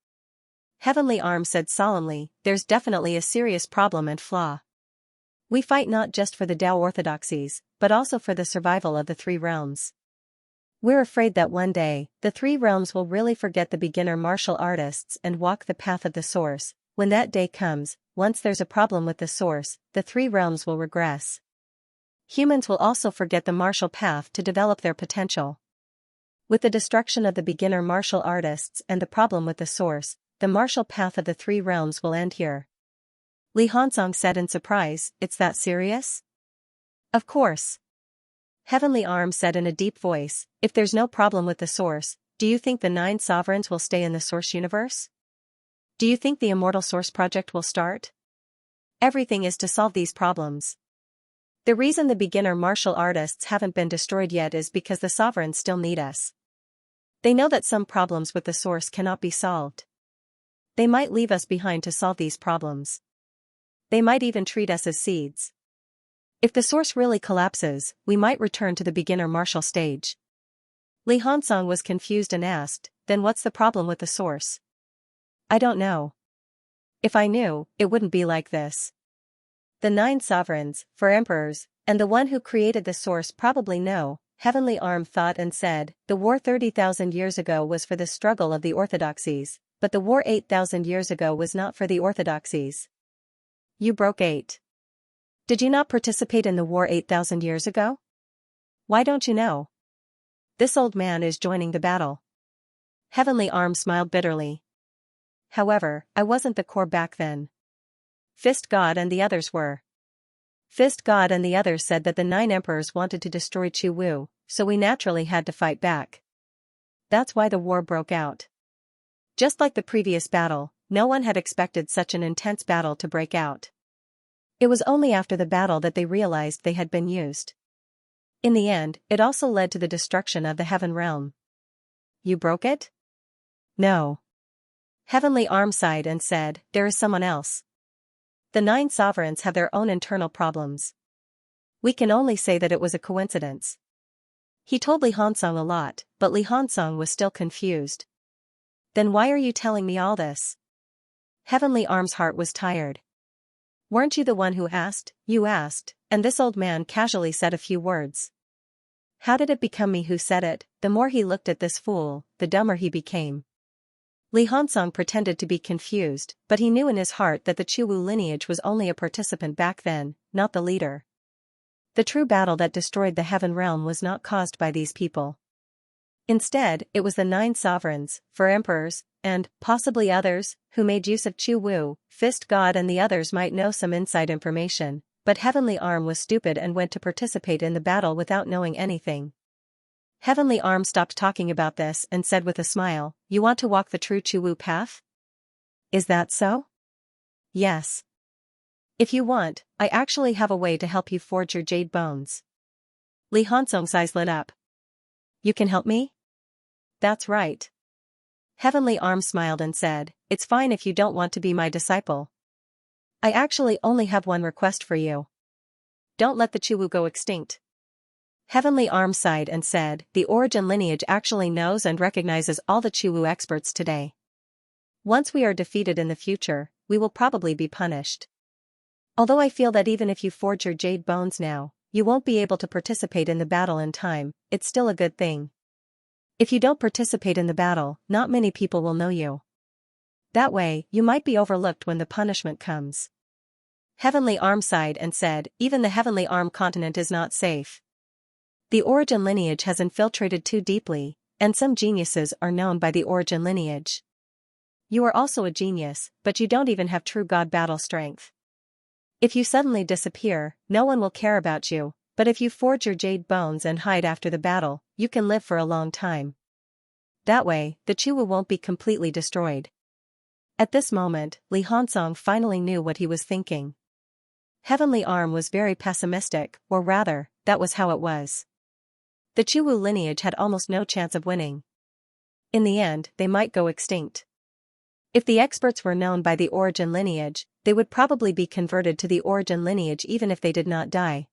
Heavenly Arm said solemnly, there's definitely a serious problem and flaw. We fight not just for the Tao orthodoxies, but also for the survival of the 3 realms. We're afraid that one day, the 3 realms will really forget the beginner martial artists and walk the path of the source. When that day comes, once there's a problem with the source, the 3 realms will regress. Humans will also forget the martial path to develop their potential. With the destruction of the beginner martial artists and the problem with the source, the martial path of the 3 realms will end here. Li Hansong said in surprise, it's that serious? Of course. Heavenly Arm said in a deep voice, if there's no problem with the source, do you think the 9 sovereigns will stay in the source universe? Do you think the Immortal Source Project will start? Everything is to solve these problems. The reason the beginner martial artists haven't been destroyed yet is because the sovereigns still need us. They know that some problems with the source cannot be solved. They might leave us behind to solve these problems. They might even treat us as seeds. If the source really collapses, we might return to the beginner martial stage. Li Hansong was confused and asked, then what's the problem with the source? I don't know. If I knew, it wouldn't be like this. The 9 sovereigns, 4 emperors, and the one who created the source probably know. Heavenly Arm thought and said, the war 30,000 years ago was for the struggle of the orthodoxies, but the war 8,000 years ago was not for the orthodoxies. You broke 8. Did you not participate in the war 8,000 years ago? Why don't you know? This old man is joining the battle. Heavenly Arm smiled bitterly. However, I wasn't the core back then. Fist God and the others were. Fist God and the others said that the 9 emperors wanted to destroy Chu Wu, so we naturally had to fight back. That's why the war broke out. Just like the previous battle, no one had expected such an intense battle to break out. It was only after the battle that they realized they had been used. In the end, it also led to the destruction of the Heaven Realm. You broke it? No. Heavenly Arm sighed and said, there is someone else. The 9 sovereigns have their own internal problems. We can only say that it was a coincidence. He told Li Hansong a lot, but Li Hansong was still confused. Then why are you telling me all this? Heavenly Arm's heart was tired. Weren't you the one who asked? You asked, and this old man casually said a few words. How did it become me who said it? The more he looked at this fool, the dumber he became. Li Hansong pretended to be confused, but he knew in his heart that the Chu Wu lineage was only a participant back then, not the leader. The true battle that destroyed the heaven realm was not caused by these people. Instead, it was the 9 sovereigns, 4 emperors, and, possibly others, who made use of Chu Wu, Fist God, and the others might know some inside information, but Heavenly Arm was stupid and went to participate in the battle without knowing anything. Heavenly Arm stopped talking about this and said with a smile, "You want to walk the true Chu Wu path? Is that so?" "Yes. If you want, I actually have a way to help you forge your jade bones." Li Hansong's eyes lit up. "You can help me?" "That's right." Heavenly Arm smiled and said, "It's fine if you don't want to be my disciple. I actually only have one request for you. Don't let the Chu Wu go extinct." Heavenly Arm sighed and said, "The origin lineage actually knows and recognizes all the Chu Wu experts today. Once we are defeated in the future, we will probably be punished. Although I feel that even if you forge your jade bones now, you won't be able to participate in the battle in time, it's still a good thing. If you don't participate in the battle, not many people will know you. That way, you might be overlooked when the punishment comes." Heavenly Arm sighed and said, "Even the Heavenly Arm continent is not safe. The origin lineage has infiltrated too deeply, and some geniuses are known by the origin lineage. You are also a genius, but you don't even have true god battle strength. If you suddenly disappear, no one will care about you, but if you forge your jade bones and hide after the battle, you can live for a long time. That way, the Chu Wu won't be completely destroyed." At this moment, Li Hansong finally knew what he was thinking. Heavenly Arm was very pessimistic, or rather, that was how it was. The Chu Wu lineage had almost no chance of winning. In the end, they might go extinct. If the experts were known by the origin lineage, they would probably be converted to the origin lineage even if they did not die.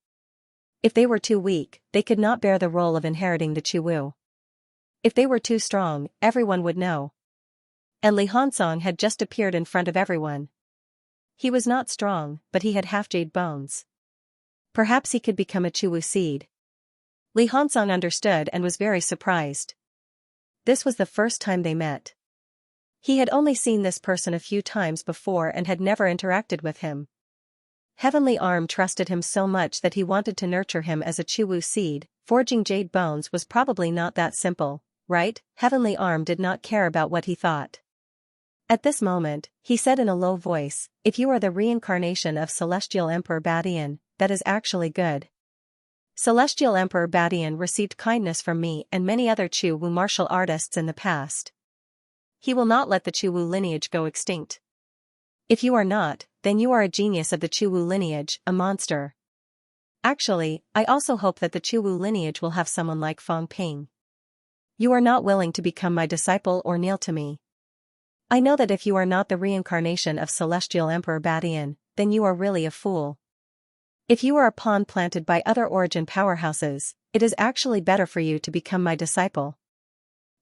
If they were too weak, they could not bear the role of inheriting the Chu Wu. If they were too strong, everyone would know. And Li Hansong had just appeared in front of everyone. He was not strong, but he had half jade bones. Perhaps he could become a Chu Wu seed. Li Hansong understood and was very surprised. This was the first time they met. He had only seen this person a few times before and had never interacted with him. Heavenly Arm trusted him so much that he wanted to nurture him as a Chu Wu seed. Forging jade bones was probably not that simple, right? Heavenly Arm did not care about what he thought. At this moment, he said in a low voice, "If you are the reincarnation of Celestial Emperor Badian, that is actually good. Celestial Emperor Badian received kindness from me and many other Chu Wu martial artists in the past. He will not let the Chu Wu lineage go extinct. If you are not, then you are a genius of the Chu Wu lineage, a monster. Actually, I also hope that the Chu Wu lineage will have someone like Feng Ping. You are not willing to become my disciple or kneel to me. I know that if you are not the reincarnation of Celestial Emperor Badian, then you are really a fool. If you are a pawn planted by other origin powerhouses, it is actually better for you to become my disciple."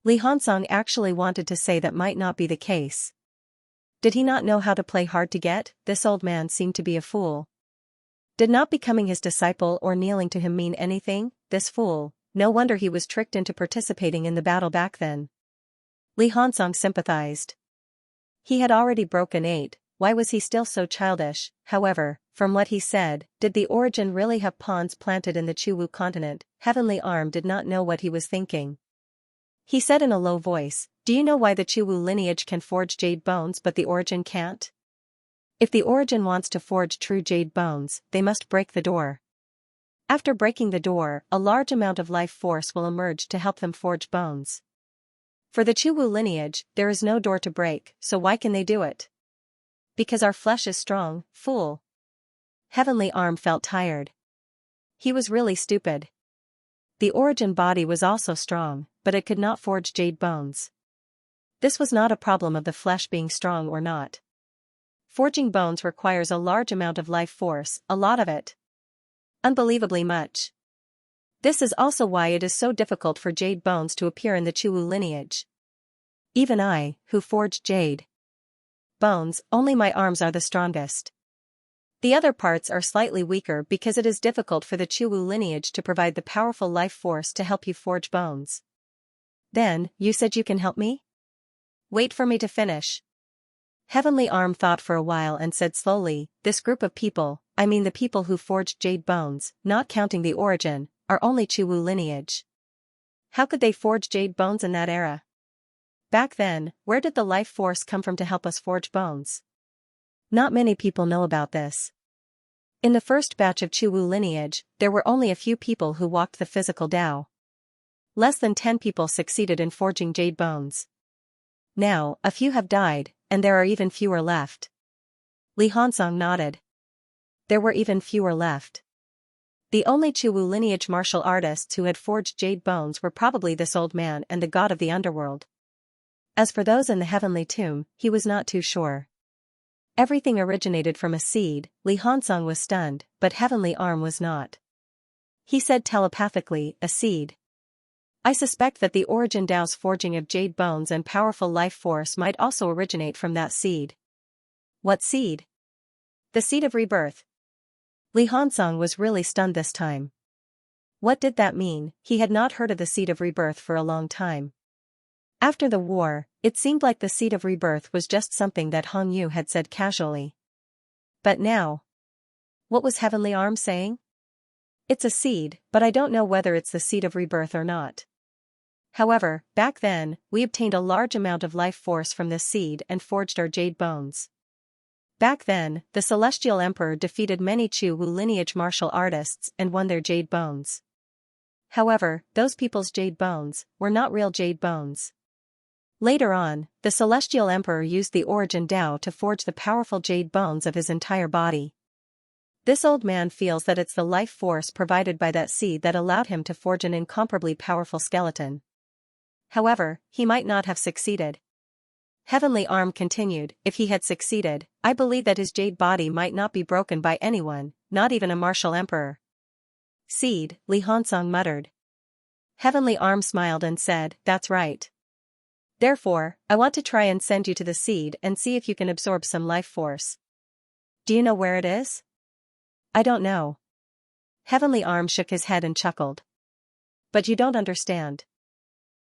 Li Hansong actually wanted to say that might not be the case. Did he not know how to play hard to get? This old man seemed to be a fool. Did not becoming his disciple or kneeling to him mean anything? This fool, no wonder he was tricked into participating in the battle back then. Li Hansong sympathized. He had already broken 8, why was he still so childish? However, from what he said, did the origin really have pawns planted in the Chu Wu continent? Heavenly Arm did not know what he was thinking. He said in a low voice, "Do you know why the Chu Wu lineage can forge jade bones but the origin can't? If the origin wants to forge true jade bones, they must break the door. After breaking the door, a large amount of life force will emerge to help them forge bones. For the Chu Wu lineage, there is no door to break, so why can they do it? Because our flesh is strong, fool." Heavenly Arm felt tired. He was really stupid. The origin body was also strong, but it could not forge jade bones. This was not a problem of the flesh being strong or not. Forging bones requires a large amount of life force, a lot of it. Unbelievably much. This is also why it is so difficult for jade bones to appear in the Chu Wu lineage. Even I, who forged jade bones, only my arms are the strongest. The other parts are slightly weaker because it is difficult for the Chu Wu lineage to provide the powerful life force to help you forge bones. Then, you said you can help me? Wait for me to finish. Heavenly Arm thought for a while and said slowly, "This group of people, I mean the people who forged jade bones, not counting the origin, are only Chuwu lineage. How could they forge jade bones in that era? Back then, where did the life force come from to help us forge bones? Not many people know about this. In the first batch of Chuwu lineage, there were only a few people who walked the physical Tao. Less than 10 people succeeded in forging jade bones. Now, a few have died, and there are even fewer left. Li Hongzong nodded. There were even fewer left. The only Chuwu lineage martial artists who had forged jade bones were probably this old man and the god of the underworld. As for those in the heavenly tomb, he was not too sure. Everything originated from a seed. Li Hongzong was stunned, but Heavenly Arm was not. He said telepathically, a seed. I suspect that the origin Tao's forging of jade bones and powerful life force might also originate from that seed. What seed? The seed of rebirth. Li Hongzong was really stunned this time. What did that mean? He had not heard of the seed of rebirth for a long time. After the war, it seemed like the seed of rebirth was just something that Hong Yu had said casually. But now, what was Heavenly Arm saying? It's a seed, but I don't know whether it's the seed of rebirth or not. However, back then, we obtained a large amount of life force from this seed and forged our jade bones. Back then, the Celestial Emperor defeated many Chuwu lineage martial artists and won their jade bones. However, those people's jade bones were not real jade bones. Later on, the Celestial Emperor used the origin Tao to forge the powerful jade bones of his entire body. This old man feels that it's the life force provided by that seed that allowed him to forge an incomparably powerful skeleton. However, he might not have succeeded. Heavenly Arm continued, if he had succeeded, I believe that his jade body might not be broken by anyone, not even a martial emperor. Seed, Li Hongzong muttered. Heavenly Arm smiled and said, that's right. Therefore, I want to try and send you to the seed and see if you can absorb some life force. Do you know where it is? I don't know. Heavenly Arm shook his head and chuckled. But you don't understand.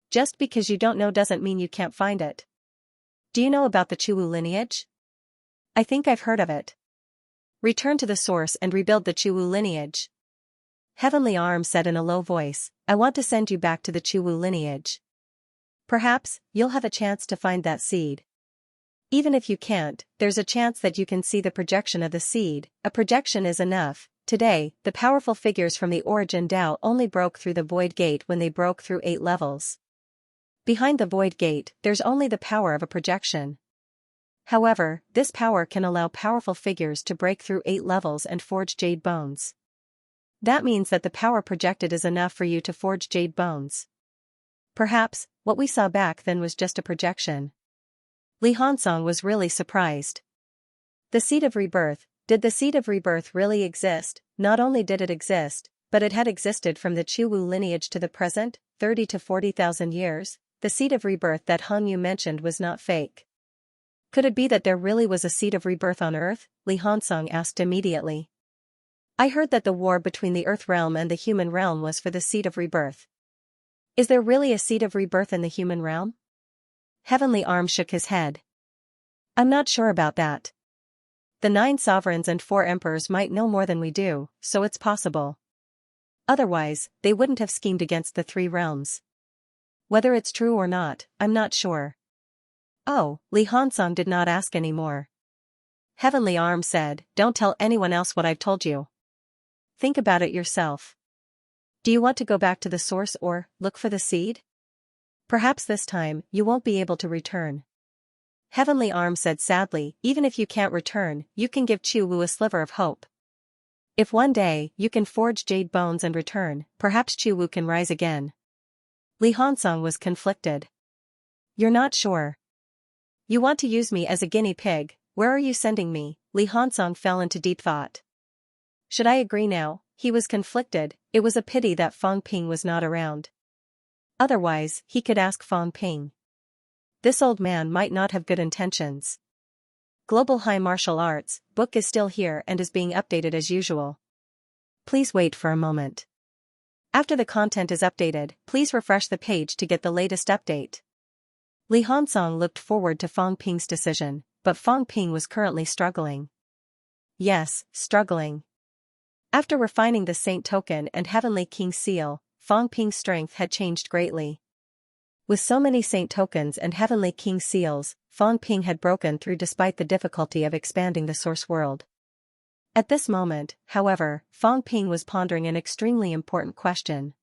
Just because you don't know doesn't mean you can't find it. Do you know about the Chuwu lineage? I think I've heard of it. Return to the source and rebuild the Chuwu lineage. Heavenly Arm said in a low voice, I want to send you back to the Chuwu lineage. Perhaps, you'll have a chance to find that seed. Even if you can't, there's a chance that you can see the projection of the seed. A projection is enough. Today, the powerful figures from the origin Tao only broke through the void gate when they broke through 8 levels. Behind the void gate, there's only the power of a projection. However, this power can allow powerful figures to break through 8 levels and forge jade bones. That means that the power projected is enough for you to forge jade bones. Perhaps, what we saw back then was just a projection. Li Hongzong was really surprised. The seed of rebirth. Did the seed of rebirth really exist? Not only did it exist, but it had existed from the Chuwu lineage to the present, 30 to 40,000 years. The seed of rebirth that Hong Yu mentioned was not fake. Could it be that there really was a seed of rebirth on Earth? Li Hongzong asked immediately. I heard that the war between the Earth realm and the human realm was for the seed of rebirth. Is there really a seed of rebirth in the human realm? Heavenly Arm shook his head. I'm not sure about that. The 9 sovereigns and 4 emperors might know more than we do, so it's possible. Otherwise, they wouldn't have schemed against the 3 realms. Whether it's true or not, I'm not sure. Oh, Li Hongzong did not ask any more. Heavenly Arm said, don't tell anyone else what I've told you. Think about it yourself. Do you want to go back to the source or look for the seed? Perhaps this time, you won't be able to return. Heavenly Arm said sadly, even if you can't return, you can give Chuwu a sliver of hope. If one day, you can forge jade bones and return, perhaps Chuwu can rise again. Li Hongzong was conflicted. You're not sure. You want to use me as a guinea pig, where are you sending me? Li Hongzong fell into deep thought. Should I agree now? He was conflicted. It was a pity that Fang Ping was not around. Otherwise, he could ask Fang Ping. This old man might not have good intentions. Global High Martial Arts book is still here and is being updated as usual. Please wait for a moment. After the content is updated, please refresh the page to get the latest update. Li Hongzong looked forward to Fang Ping's decision, but Fang Ping was currently struggling. Yes, struggling. After refining the Saint Token and Heavenly King Seal, Fang Ping's strength had changed greatly. With so many Saint Tokens and Heavenly King Seals, Fang Ping had broken through despite the difficulty of expanding the source world. At this moment, however, Fang Ping was pondering an extremely important question.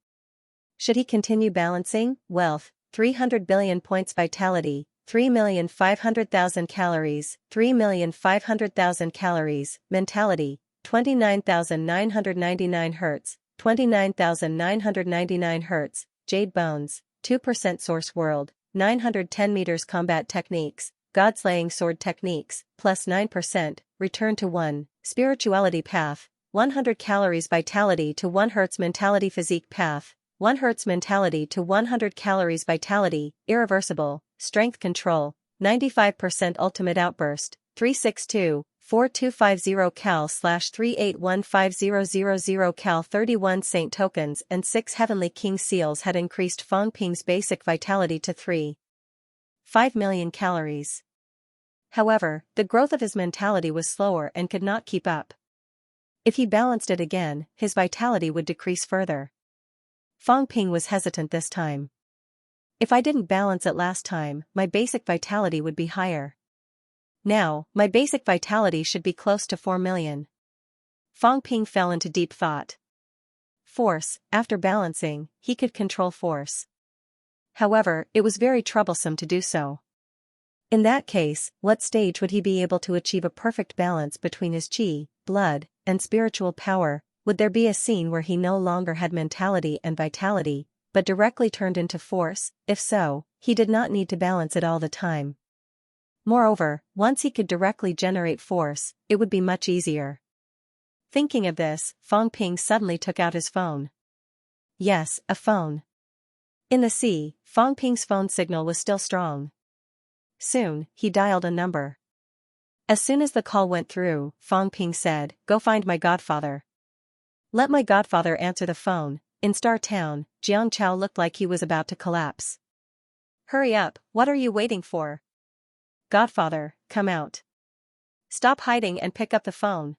Should he continue balancing wealth, 300 billion points vitality, 3,500,000 calories, 3,500,000 calories, mentality, 29,999 Hz, 29,999 Hz, Jade Bones, 2% Source World, 910 meters Combat Techniques, God-Slaying Sword Techniques, plus 9%, Return to 1, Spirituality Path, 100 calories Vitality to 1 Hz Mentality Physique Path, 1 Hz Mentality to 100 calories Vitality, Irreversible, Strength Control, 95% Ultimate Outburst, 362-4250 cal/3815000 cal 31 Saint Tokens and 6 Heavenly King Seals had increased Fang Ping's basic vitality to 3.5 million calories. However, the growth of his mentality was slower and could not keep up. If he balanced it again, his vitality would decrease further. Fang Ping was hesitant this time. If I didn't balance it last time, my basic vitality would be higher. Now, my basic vitality should be close to 4 million. Fang Ping fell into deep thought. Force, after balancing, he could control force. However, it was very troublesome to do so. In that case, what stage would he be able to achieve a perfect balance between his qi, blood, and spiritual power? Would there be a scene where he no longer had mentality and vitality, but directly turned into force? If so, he did not need to balance it all the time. Moreover, once he could directly generate force, it would be much easier. Thinking of this, Fang Ping suddenly took out his phone. Yes, a phone. In the sea, Fang Ping's phone signal was still strong. Soon, he dialed a number. As soon as the call went through, Fang Ping said, "Go find my godfather." Let my godfather answer the phone. In Star Town, Xianxia looked like he was about to collapse. Hurry up, what are you waiting for? Godfather, come out. Stop hiding and pick up the phone.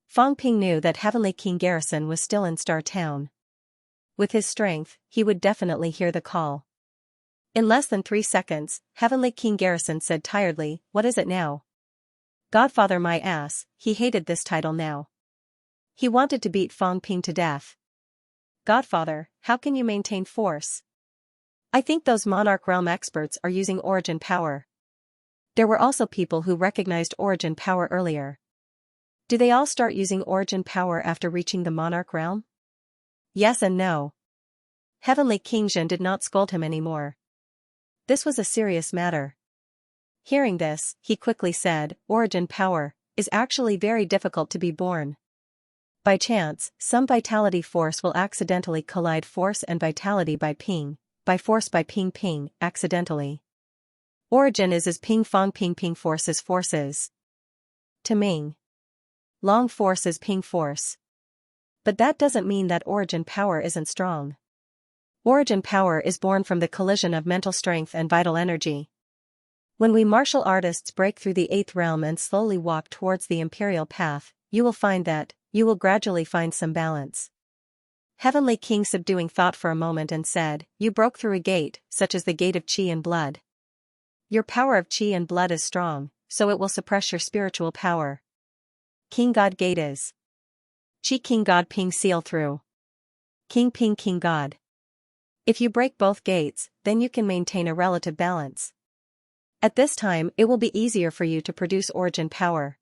Fang Ping knew that Heavenly King Garrison was still in Star Town. With his strength, he would definitely hear the call. In less than 3 seconds, Heavenly King Garrison said tiredly, "What is it now?" Godfather my ass, he hated this title now. He wanted to beat Fang Ping to death. Godfather, how can you maintain force? I think those Monarch Realm experts are using origin power. There were also people who recognized origin power earlier. Do they all start using origin power after reaching the Monarch Realm? Yes and no. Heavenly King Zhen did not scold him anymore. This was a serious matter. Hearing this, he quickly said, origin power is actually very difficult to be born. By chance, some vitality force will accidentally collide force and vitality by force by ping accidentally. Origin is as ping forces forces. To Ming. Long force is ping force. But that doesn't mean that origin power isn't strong. Origin power is born from the collision of mental strength and vital energy. When we martial artists break through the 8th realm and slowly walk towards the imperial path, you will find that, you will gradually find some balance. Heavenly King subduing thought for a moment and said, you broke through a gate, such as the gate of qi and blood. Your power of qi and blood is strong, so it will suppress your spiritual power. King God gate is Qi King God Ping seal through. King Ping King God. If you break both gates, then you can maintain a relative balance. At this time it will be easier for you to produce origin power.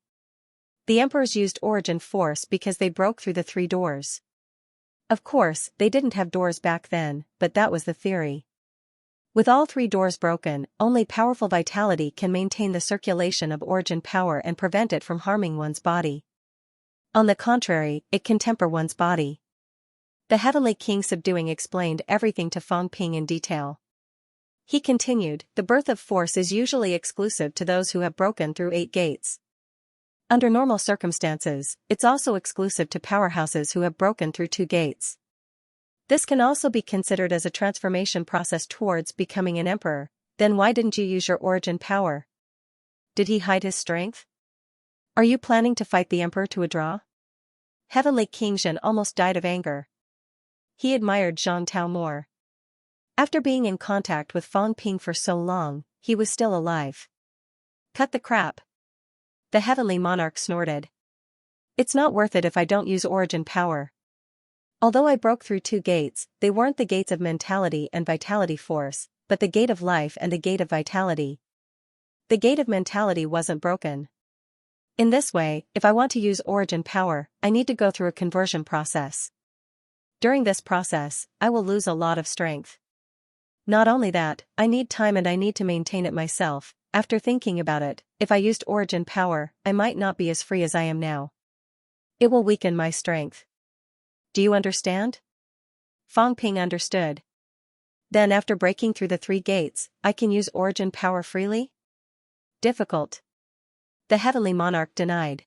The emperors used origin force because they broke through the 3 doors. Of course, they didn't have doors back then, but that was the theory. With all 3 doors broken, only powerful vitality can maintain the circulation of origin power and prevent it from harming one's body. On the contrary, it can temper one's body. The Heavenly King subduing explained everything to Fang Ping in detail. He continued, the birth of force is usually exclusive to those who have broken through 8 gates. Under normal circumstances, it's also exclusive to powerhouses who have broken through 2 gates. This can also be considered as a transformation process towards becoming an emperor. Then why didn't you use your origin power? Did he hide his strength? Are you planning to fight the emperor to a draw? Heavenly King Zhen almost died of anger. He admired Zhang Tao more. After being in contact with Fang Ping for so long, he was still alive. Cut the crap. The heavenly monarch snorted. It's not worth it if I don't use origin power. Although I broke through 2 gates, they weren't the gates of mentality and vitality force, but the gate of life and the gate of vitality. The gate of mentality wasn't broken. In this way, if I want to use origin power, I need to go through a conversion process. During this process, I will lose a lot of strength. Not only that, I need time and I need to maintain it myself. After thinking about it, if I used origin power, I might not be as free as I am now. It will weaken my strength. Do you understand? Fang Ping understood. Then after breaking through the 3 gates, I can use origin power freely? Difficult. The heavenly monarch denied.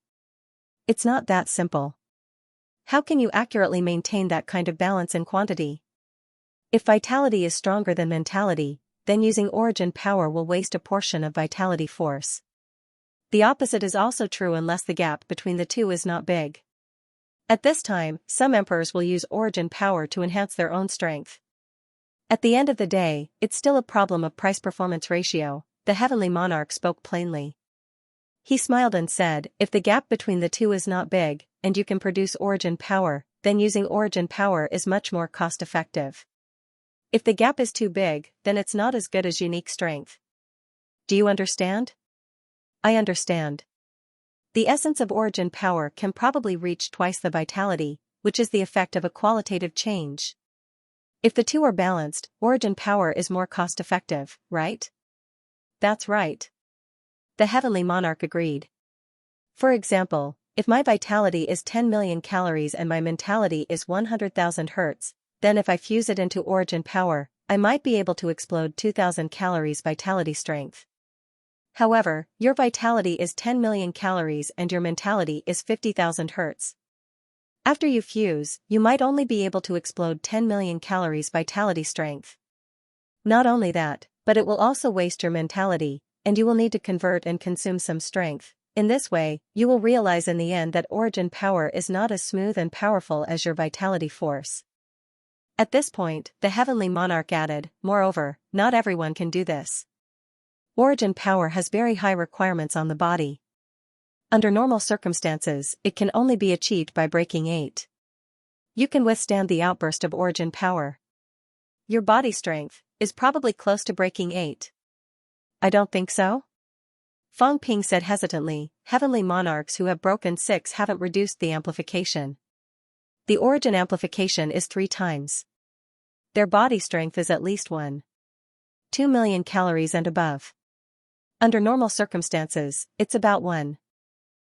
It's not that simple. How can you accurately maintain that kind of balance in quantity? If vitality is stronger than mentality, then using origin power will waste a portion of vitality force. The opposite is also true unless the gap between the two is not big. At this time, some emperors will use origin power to enhance their own strength. At the end of the day, it's still a problem of price-performance ratio. The heavenly monarch spoke plainly. He smiled and said, if the gap between the two is not big, and you can produce origin power, then using origin power is much more cost-effective. If the gap is too big, then it's not as good as unique strength. Do you understand? I understand. The essence of origin power can probably reach twice the vitality, which is the effect of a qualitative change. If the two are balanced, origin power is more cost-effective, right? That's right. The heavenly monarch agreed. For example, if my vitality is 10 million calories and my mentality is 100,000 Hz, then if I fuse it into origin power, I might be able to explode 2,000 calories vitality strength. However, your vitality is 10 million calories and your mentality is 50,000 Hz. After you fuse, you might only be able to explode 10 million calories vitality strength. Not only that, but it will also waste your mentality, and you will need to convert and consume some strength. In this way, you will realize in the end that origin power is not as smooth and powerful as your vitality force. At this point, the heavenly monarch added, moreover, not everyone can do this. Origin power has very high requirements on the body. Under normal circumstances, it can only be achieved by breaking 8. You can withstand the outburst of origin power. Your body strength is probably close to breaking 8. I don't think so? Fang Ping said hesitantly, heavenly monarchs who have broken 6 haven't reduced the amplification. The origin amplification is 3 times. Their body strength is at least 2 million calories and above. Under normal circumstances, it's about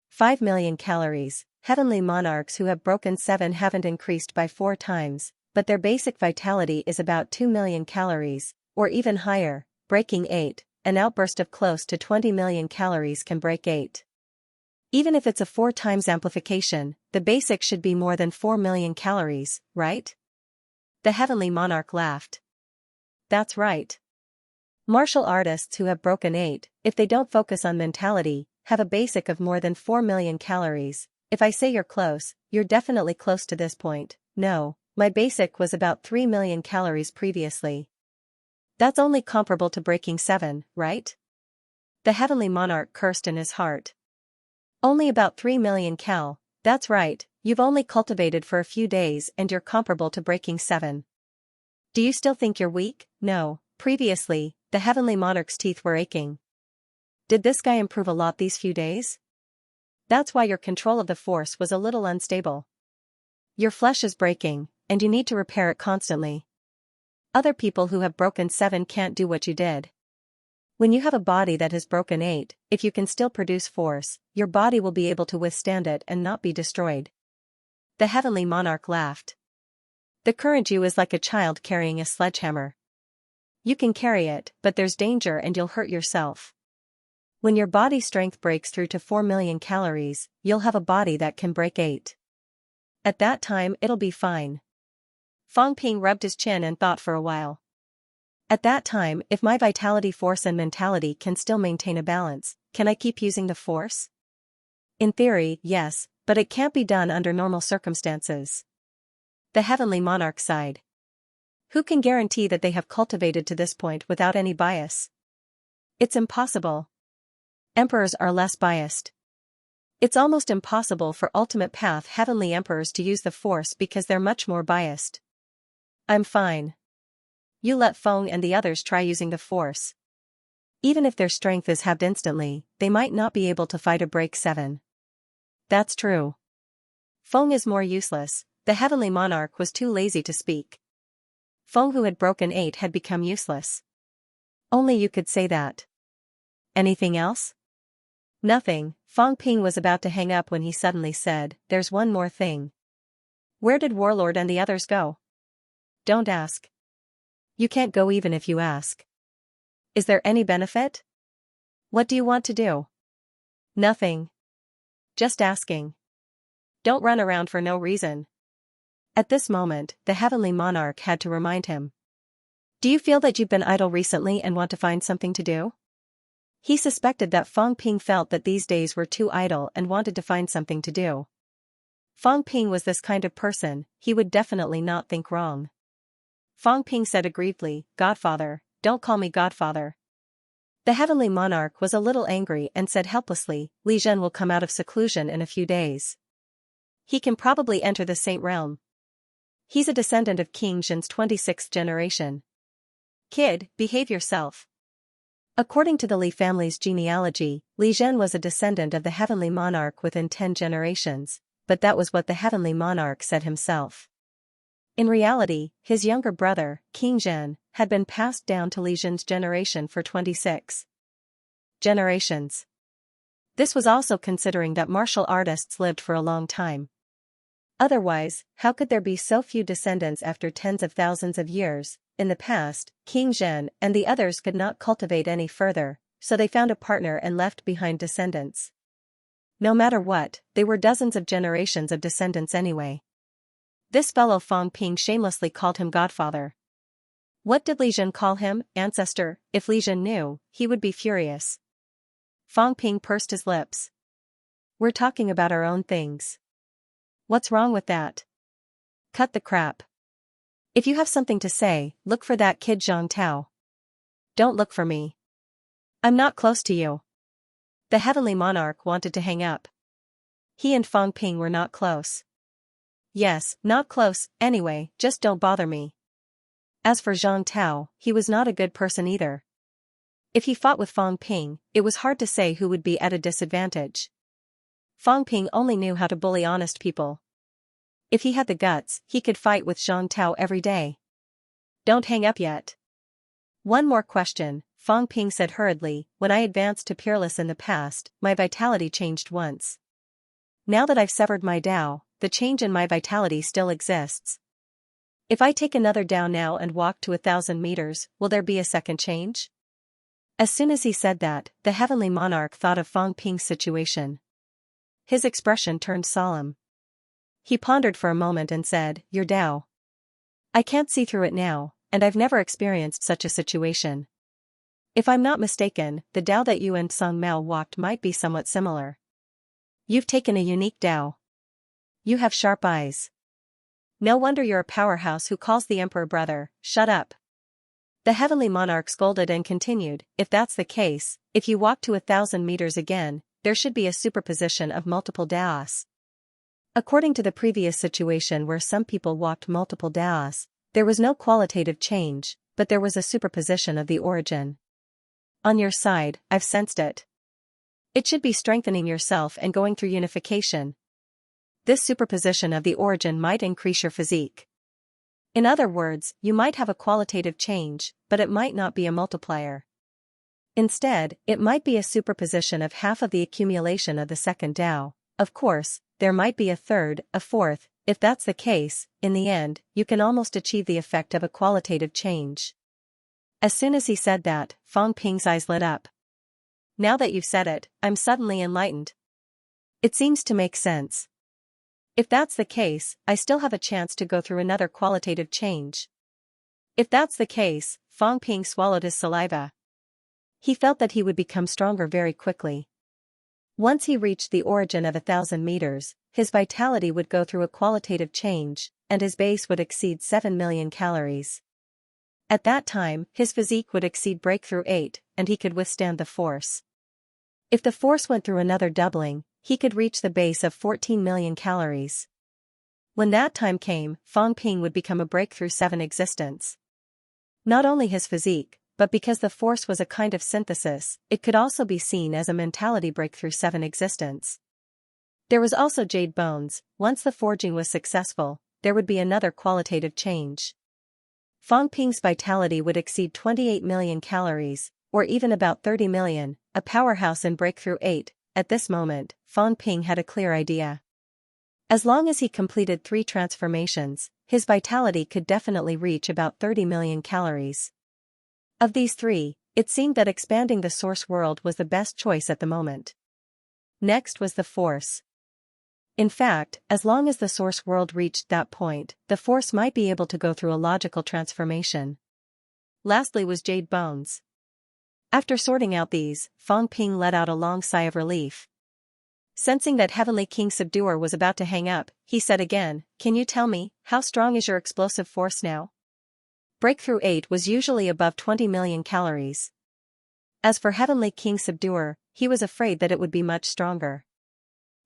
5 million calories. Heavenly monarchs who have broken 7 haven't increased by 4 times, but their basic vitality is about 2 million calories, or even higher. Breaking 8, an outburst of close to 20 million calories can break 8. Even if it's a 4 times amplification, the basic should be more than 4 million calories, right? The heavenly monarch laughed. That's right. Martial artists who have broken 8, if they don't focus on mentality, have a basic of more than 4 million calories. If I say you're close, you're definitely close to this point. No, my basic was about 3 million calories previously. That's only comparable to breaking 7, right? The heavenly monarch cursed in his heart. Only about 3 million cal, that's right, you've only cultivated for a few days and you're comparable to breaking 7. Do you still think you're weak? No, previously, the heavenly monarch's teeth were aching. Did this guy improve a lot these few days? That's why your control of the force was a little unstable. Your flesh is breaking, and you need to repair it constantly. Other people who have broken 7 can't do what you did. When you have a body that has broken 8, if you can still produce force, your body will be able to withstand it and not be destroyed. The heavenly monarch laughed. The current you is like a child carrying a sledgehammer. You can carry it, but there's danger and you'll hurt yourself. When your body strength breaks through to 4 million calories, you'll have a body that can break 8. At that time it'll be fine. Fang Ping rubbed his chin and thought for a while. At that time, if my vitality force and mentality can still maintain a balance, can I keep using the force? In theory, yes, but it can't be done under normal circumstances. The heavenly monarch sighed. Who can guarantee that they have cultivated to this point without any bias? It's impossible. Emperors are less biased. It's almost impossible for ultimate path heavenly emperors to use the force because they're much more biased. I'm fine. You let Feng and the others try using the force. Even if their strength is halved instantly, they might not be able to fight a break 7. That's true. Feng is more useless. The heavenly monarch was too lazy to speak. Feng, who had broken 8, had become useless. Only you could say that. Anything else? Nothing. Feng Ping was about to hang up when he suddenly said, "There's one more thing." Where did Warlord and the others go? Don't ask. You can't go even if you ask. Is there any benefit? What do you want to do? Nothing. Just asking. Don't run around for no reason. At this moment, the heavenly monarch had to remind him. Do you feel that you've been idle recently and want to find something to do? He suspected that Feng Ping felt that these days were too idle and wanted to find something to do. Feng Ping was this kind of person, he would definitely not think wrong. Feng Ping said aggrievedly, "Godfather, don't call me Godfather." The heavenly monarch was a little angry and said helplessly, "Li Zhen will come out of seclusion in a few days. He can probably enter the Saint Realm. He's a descendant of King Zhen's 26th generation. Kid, behave yourself." According to the Li family's genealogy, Li Zhen was a descendant of the heavenly monarch within 10 generations, but that was what the heavenly monarch said himself. In reality, his younger brother, King Zhen, had been passed down to Li Zhen's generation for 26 generations. This was also considering that martial artists lived for a long time. Otherwise, how could there be so few descendants after tens of thousands of years? In the past, King Zhen and the others could not cultivate any further, so they found a partner and left behind descendants. No matter what, they were dozens of generations of descendants anyway. This fellow Feng Ping shamelessly called him Godfather. What did Li Zhen call him? Ancestor? If Li Zhen knew, he would be furious. Feng Ping pursed his lips. We're talking about our own things. What's wrong with that? Cut the crap. If you have something to say, look for that kid Zhang Tao. Don't look for me. I'm not close to you. The heavenly monarch wanted to hang up. He and Feng Ping were not close. Yes, not close, anyway, just don't bother me. As for Zhang Tao, he was not a good person either. If he fought with Feng Ping, it was hard to say who would be at a disadvantage. Feng Ping only knew how to bully honest people. If he had the guts, he could fight with Zhang Tao every day. Don't hang up yet. One more question, Feng Ping said hurriedly. When I advanced to Peerless in the past, my vitality changed once. Now that I've severed my Tao, the change in my vitality still exists. If I take another Tao now and walk to 1,000 meters, will there be a second change? As soon as he said that, the heavenly monarch thought of Feng Ping's situation. His expression turned solemn. He pondered for a moment and said, Your Tao. I can't see through it now, and I've never experienced such a situation. If I'm not mistaken, the Tao that you and Song Mao walked might be somewhat similar. You've taken a unique Tao. You have sharp eyes. No wonder you're a powerhouse who calls the emperor brother. Shut up. The heavenly monarch scolded and continued, if that's the case, if you walk to 1,000 meters again, there should be a superposition of multiple Taos. According to the previous situation where some people walked multiple Taos, there was no qualitative change, but there was a superposition of the origin. On your side, I've sensed it. It should be strengthening yourself and going through unification. This superposition of the origin might increase your physique. In other words, you might have a qualitative change, but it might not be a multiplier. Instead, it might be a superposition of half of the accumulation of the second Tao. Of course, there might be a third, a fourth. If that's the case, in the end, you can almost achieve the effect of a qualitative change. As soon as he said that, Feng Ping's eyes lit up. Now that you've said it, I'm suddenly enlightened. It seems to make sense. If that's the case, I still have a chance to go through another qualitative change. If that's the case, Feng Ping swallowed his saliva. He felt that he would become stronger very quickly. Once he reached the origin of 1,000 meters, his vitality would go through a qualitative change, and his base would exceed 7 million calories. At that time, his physique would exceed breakthrough 8, and he could withstand the force. If the force went through another doubling, he could reach the base of 14 million calories. When that time came, Fang Ping would become a breakthrough 7 existence. Not only his physique, but because the force was a kind of synthesis, it could also be seen as a mentality breakthrough 7 existence. There was also jade bones. Once the forging was successful, there would be another qualitative change. Fang Ping's vitality would exceed 28 million calories, or even about 30 million, a powerhouse in breakthrough 8. At this moment, Fang Ping had a clear idea. As long as he completed 3 transformations, his vitality could definitely reach about 30 million calories. Of these 3, it seemed that expanding the source world was the best choice at the moment. Next was the force. In fact, as long as the source world reached that point, the force might be able to go through a logical transformation. Lastly was jade bones. After sorting out these, Fang Ping let out a long sigh of relief. Sensing that Heavenly King Subduer was about to hang up, he said again, "Can you tell me, how strong is your explosive force now?" Breakthrough 8 was usually above 20 million calories. As for Heavenly King Subduer, he was afraid that it would be much stronger.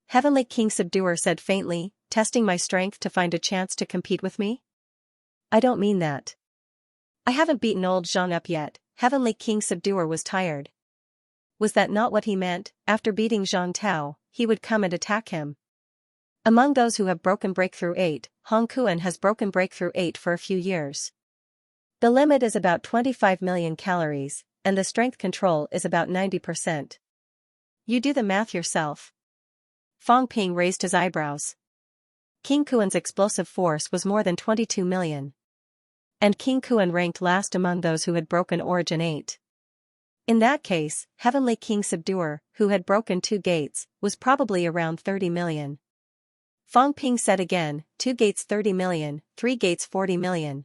Heavenly King Subduer said faintly, "Testing my strength to find a chance to compete with me?" "I don't mean that. I haven't beaten old Zhang up yet." Heavenly King Subduer was tired. Was that not what he meant? After beating Zhang Tao, he would come and attack him. Among those who have broken Breakthrough 8, Hong Kuan has broken Breakthrough 8 for a few years. The limit is about 25 million calories, and the strength control is about 90%. You do the math yourself. Fang Ping raised his eyebrows. King Kuan's explosive force was more than 22 million. And King Kuan ranked last among those who had broken Origin 8. In that case, Heavenly King Subduer, who had broken 2 gates, was probably around 30 million. Fang Ping said again, 2 gates 30 million, 3 gates 40 million.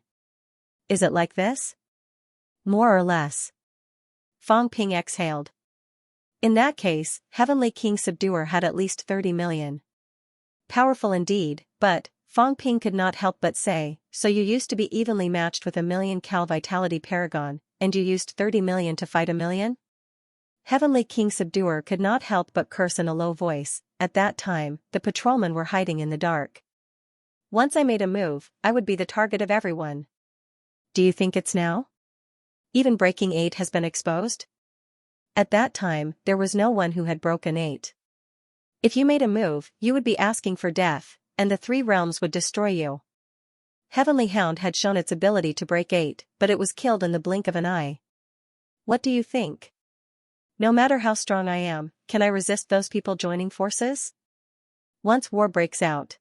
Is it like this? More or less. Fang Ping exhaled. In that case, Heavenly King Subduer had at least 30 million. Powerful indeed, but, Fang Ping could not help but say, "So you used to be evenly matched with a million cal vitality paragon, and you used 30 million to fight a million?" Heavenly King Subduer could not help but curse in a low voice. At that time, the patrolmen were hiding in the dark. "Once I made a move, I would be the target of everyone. Do you think it's now? Even breaking 8 has been exposed?" At that time, there was no one who had broken 8. If you made a move, you would be asking for death, and the 3 realms would destroy you. Heavenly Hound had shown its ability to break 8, but it was killed in the blink of an eye. What do you think? No matter how strong I am, can I resist those people joining forces? Once war breaks out.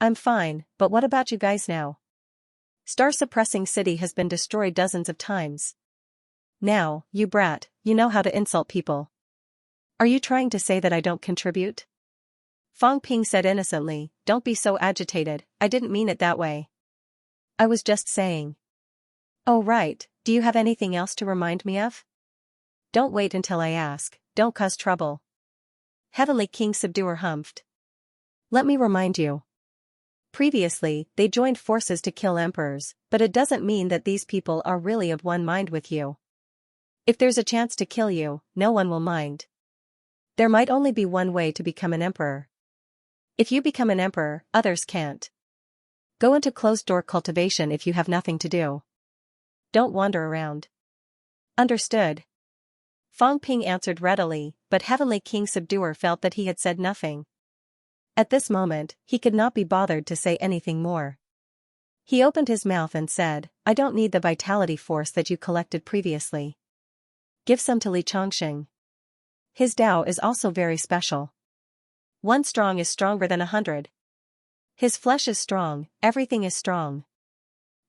I'm fine, but what about you guys now? Star Suppressing City has been destroyed dozens of times. Now, you brat, you know how to insult people. Are you trying to say that I don't contribute? Fang Ping said innocently, "Don't be so agitated, I didn't mean it that way. I was just saying." "Oh right, do you have anything else to remind me of?" "Don't wait until I ask, don't cause trouble." Heavenly King Subduer humphed. "Let me remind you. Previously, they joined forces to kill emperors, but it doesn't mean that these people are really of one mind with you. If there's a chance to kill you, no one will mind. There might only be one way to become an emperor. If you become an emperor, others can't. Go into closed-door cultivation if you have nothing to do. Don't wander around." "Understood." Fang Ping answered readily, but Heavenly King Subduer felt that he had said nothing. At this moment, he could not be bothered to say anything more. He opened his mouth and said, "I don't need the vitality force that you collected previously. Give some to Li Chongqing. His Tao is also very special. 1 strong is stronger than 100. His flesh is strong, everything is strong.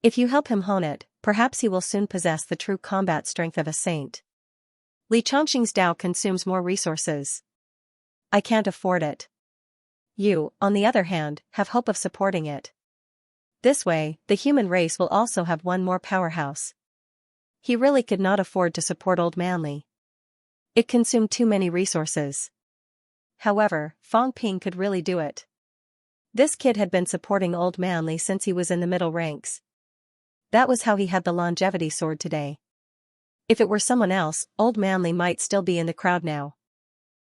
If you help him hone it, perhaps he will soon possess the true combat strength of a saint. Li Chongqing's Tao consumes more resources. I can't afford it. You, on the other hand, have hope of supporting it. This way, the human race will also have one more powerhouse." He really could not afford to support Old Manly. It consumed too many resources. However, Fang Ping could really do it. This kid had been supporting Old Manly since he was in the middle ranks. That was how he had the longevity sword today. If it were someone else, Old Manly might still be in the crowd now.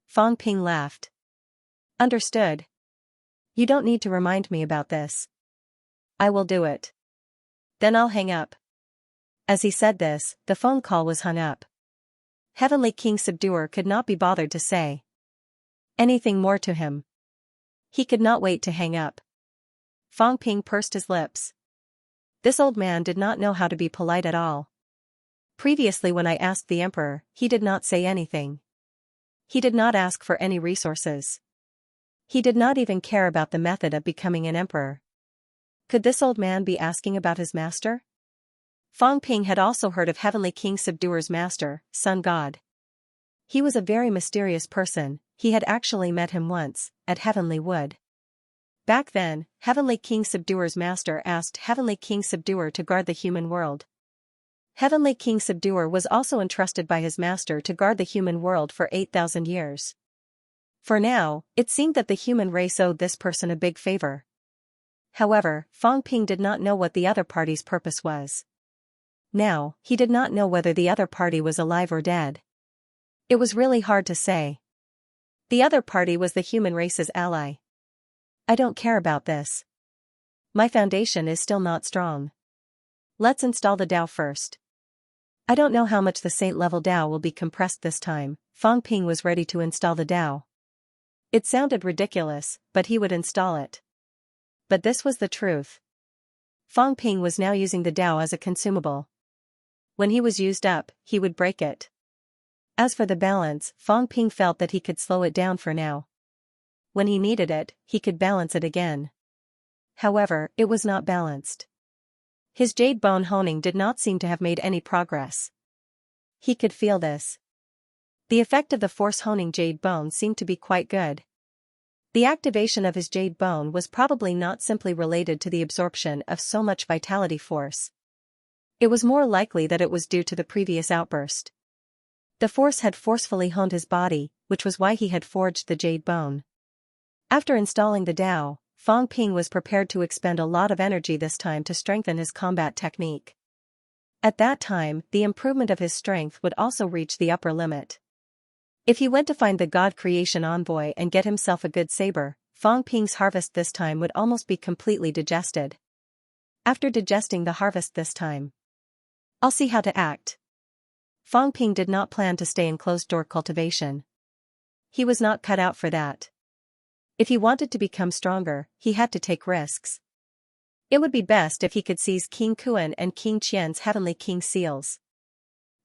Fang Ping laughed. Understood. You don't need to remind me about this. I will do it. Then I'll hang up. As he said this, the phone call was hung up. Heavenly King Subduer could not be bothered to say anything more to him. He could not wait to hang up. Fang Ping pursed his lips. This old man did not know how to be polite at all. Previously, when I asked the emperor, he did not say anything. He did not ask for any resources. He did not even care about the method of becoming an emperor. Could this old man be asking about his master? Fang Ping had also heard of Heavenly King Subduer's master, Sun God. He was a very mysterious person. He had actually met him once, at Heavenly Wood. Back then, Heavenly King Subduer's master asked Heavenly King Subduer to guard the human world. Heavenly King Subduer was also entrusted by his master to guard the human world for 8,000 years. For now, it seemed that the human race owed this person a big favor. However, Fang Ping did not know what the other party's purpose was. Now, he did not know whether the other party was alive or dead. It was really hard to say. The other party was the human race's ally. I don't care about this. My foundation is still not strong. Let's install the Tao first. I don't know how much the saint-level Tao will be compressed this time. Fang Ping was ready to install the Tao. It sounded ridiculous, but he would install it. But this was the truth. Fang Ping was now using the Tao as a consumable. When he was used up, he would break it. As for the balance, Fang Ping felt that he could slow it down for now. When he needed it, he could balance it again. However, it was not balanced. His jade bone honing did not seem to have made any progress. He could feel this. The effect of the force honing jade bone seemed to be quite good. The activation of his jade bone was probably not simply related to the absorption of so much vitality force. It was more likely that it was due to the previous outburst. The force had forcefully honed his body, which was why he had forged the jade bone. After installing the Tao, Fang Ping was prepared to expend a lot of energy this time to strengthen his combat technique. At that time, the improvement of his strength would also reach the upper limit. If he went to find the God Creation Envoy and get himself a good saber, Fang Ping's harvest this time would almost be completely digested. After digesting the harvest this time, I'll see how to act. Fang Ping did not plan to stay in closed-door cultivation. He was not cut out for that. If he wanted to become stronger, he had to take risks. It would be best if he could seize King Kuan and King Qian's Heavenly King seals.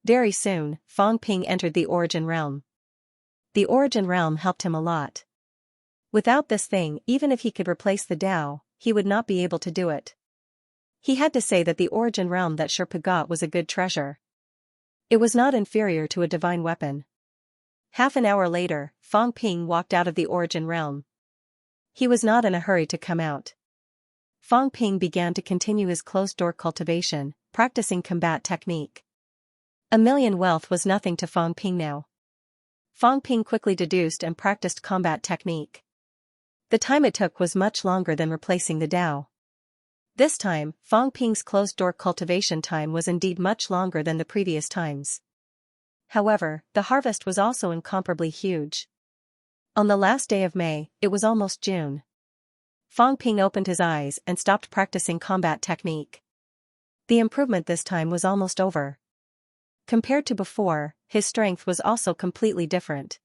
Very soon, Fang Ping entered the Origin Realm. The Origin Realm helped him a lot. Without this thing, even if he could replace the Tao, he would not be able to do it. He had to say that the Origin Realm that Sherpa got was a good treasure. It was not inferior to a divine weapon. Half an hour later, Fang Ping walked out of the Origin Realm. He was not in a hurry to come out. Fang Ping began to continue his closed-door cultivation, practicing combat technique. A million wealth was nothing to Fang Ping now. Fang Ping quickly deduced and practiced combat technique. The time it took was much longer than replacing the Tao. This time, Fang Ping's closed-door cultivation time was indeed much longer than the previous times. However, the harvest was also incomparably huge. On the last day of May, it was almost June. Fang Ping opened his eyes and stopped practicing combat technique. The improvement this time was almost over. Compared to before, his strength was also completely different.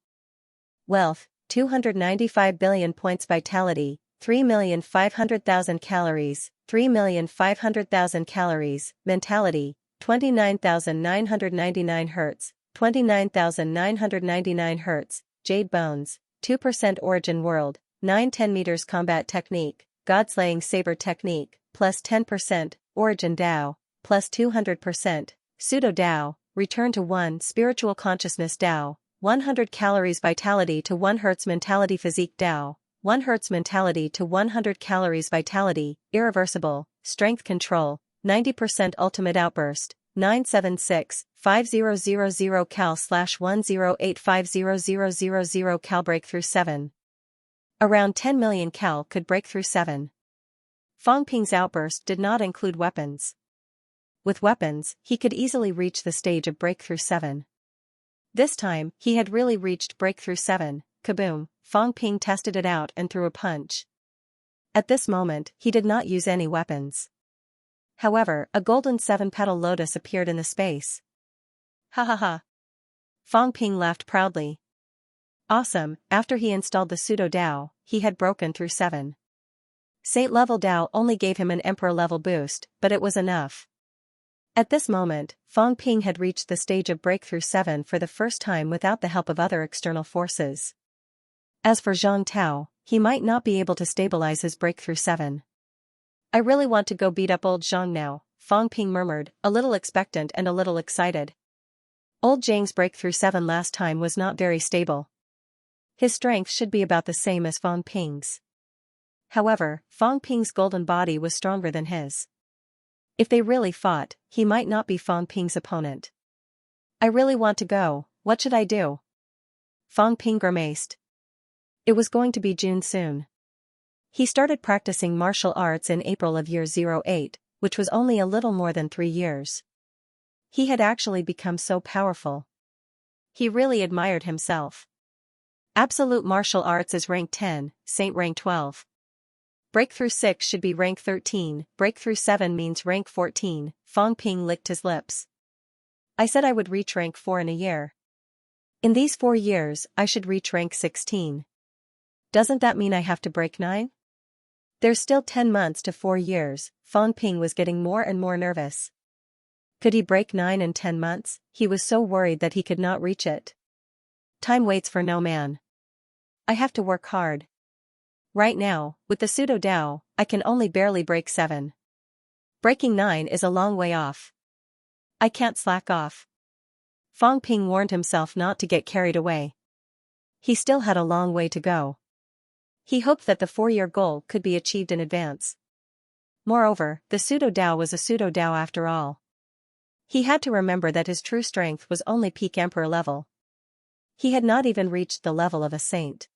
Wealth, 295 billion points vitality, 3,500,000 calories, 3,500,000 calories, mentality, 29,999 Hz, 29,999 Hz, jade bones, 2% origin world, 9-10 meters combat technique, God-slaying saber technique, plus 10%, origin Tao, plus 200%, pseudo Tao, return to 1 spiritual consciousness Tao, 100 calories vitality to 1 Hz mentality physique Tao, 1 Hz mentality to 100 calories vitality, irreversible, strength control, 90% ultimate outburst, 976-5000 cal/108500000 cal breakthrough 7. Around 10 million cal could break through 7. Fang Ping's outburst did not include weapons. With weapons, he could easily reach the stage of breakthrough 7. This time, he had really reached breakthrough 7. Kaboom! Fang Ping tested it out and threw a punch. At this moment, he did not use any weapons. However, a golden 7-petal lotus appeared in the space. Ha ha ha! Fang Ping laughed proudly. Awesome! After he installed the pseudo Dao, he had broken through 7. Saint-level Dao only gave him an Emperor-level boost, but it was enough. At this moment, Fang Ping had reached the stage of breakthrough 7 for the first time without the help of other external forces. As for Zhang Tao, he might not be able to stabilize his breakthrough 7. I really want to go beat up old Zhang now, Fang Ping murmured, a little expectant and a little excited. Old Zhang's breakthrough 7 last time was not very stable. His strength should be about the same as Fang Ping's. However, Fang Ping's golden body was stronger than his. If they really fought, he might not be Fang Ping's opponent. I really want to go, what should I do? Fang Ping grimaced. It was going to be June soon. He started practicing martial arts in April of year 08, which was only a little more than 3 years. He had actually become so powerful. He really admired himself. Absolute martial arts is rank 10, Saint rank 12. Breakthrough 6 should be rank 13, breakthrough 7 means rank 14, Fang Ping licked his lips. I said I would reach rank 4 in a year. In these 4 years, I should reach rank 16. Doesn't that mean I have to break 9? There's still 10 months to 4 years, Fang Ping was getting more and more nervous. Could he break 9 in 10 months? He was so worried that he could not reach it. Time waits for no man. I have to work hard. Right now, with the pseudo Dao, I can only barely break 7. Breaking 9 is a long way off. I can't slack off. Fang Ping warned himself not to get carried away. He still had a long way to go. He hoped that the 4-year goal could be achieved in advance. Moreover, the pseudo Dao was a pseudo Dao after all. He had to remember that his true strength was only peak Emperor level. He had not even reached the level of a saint.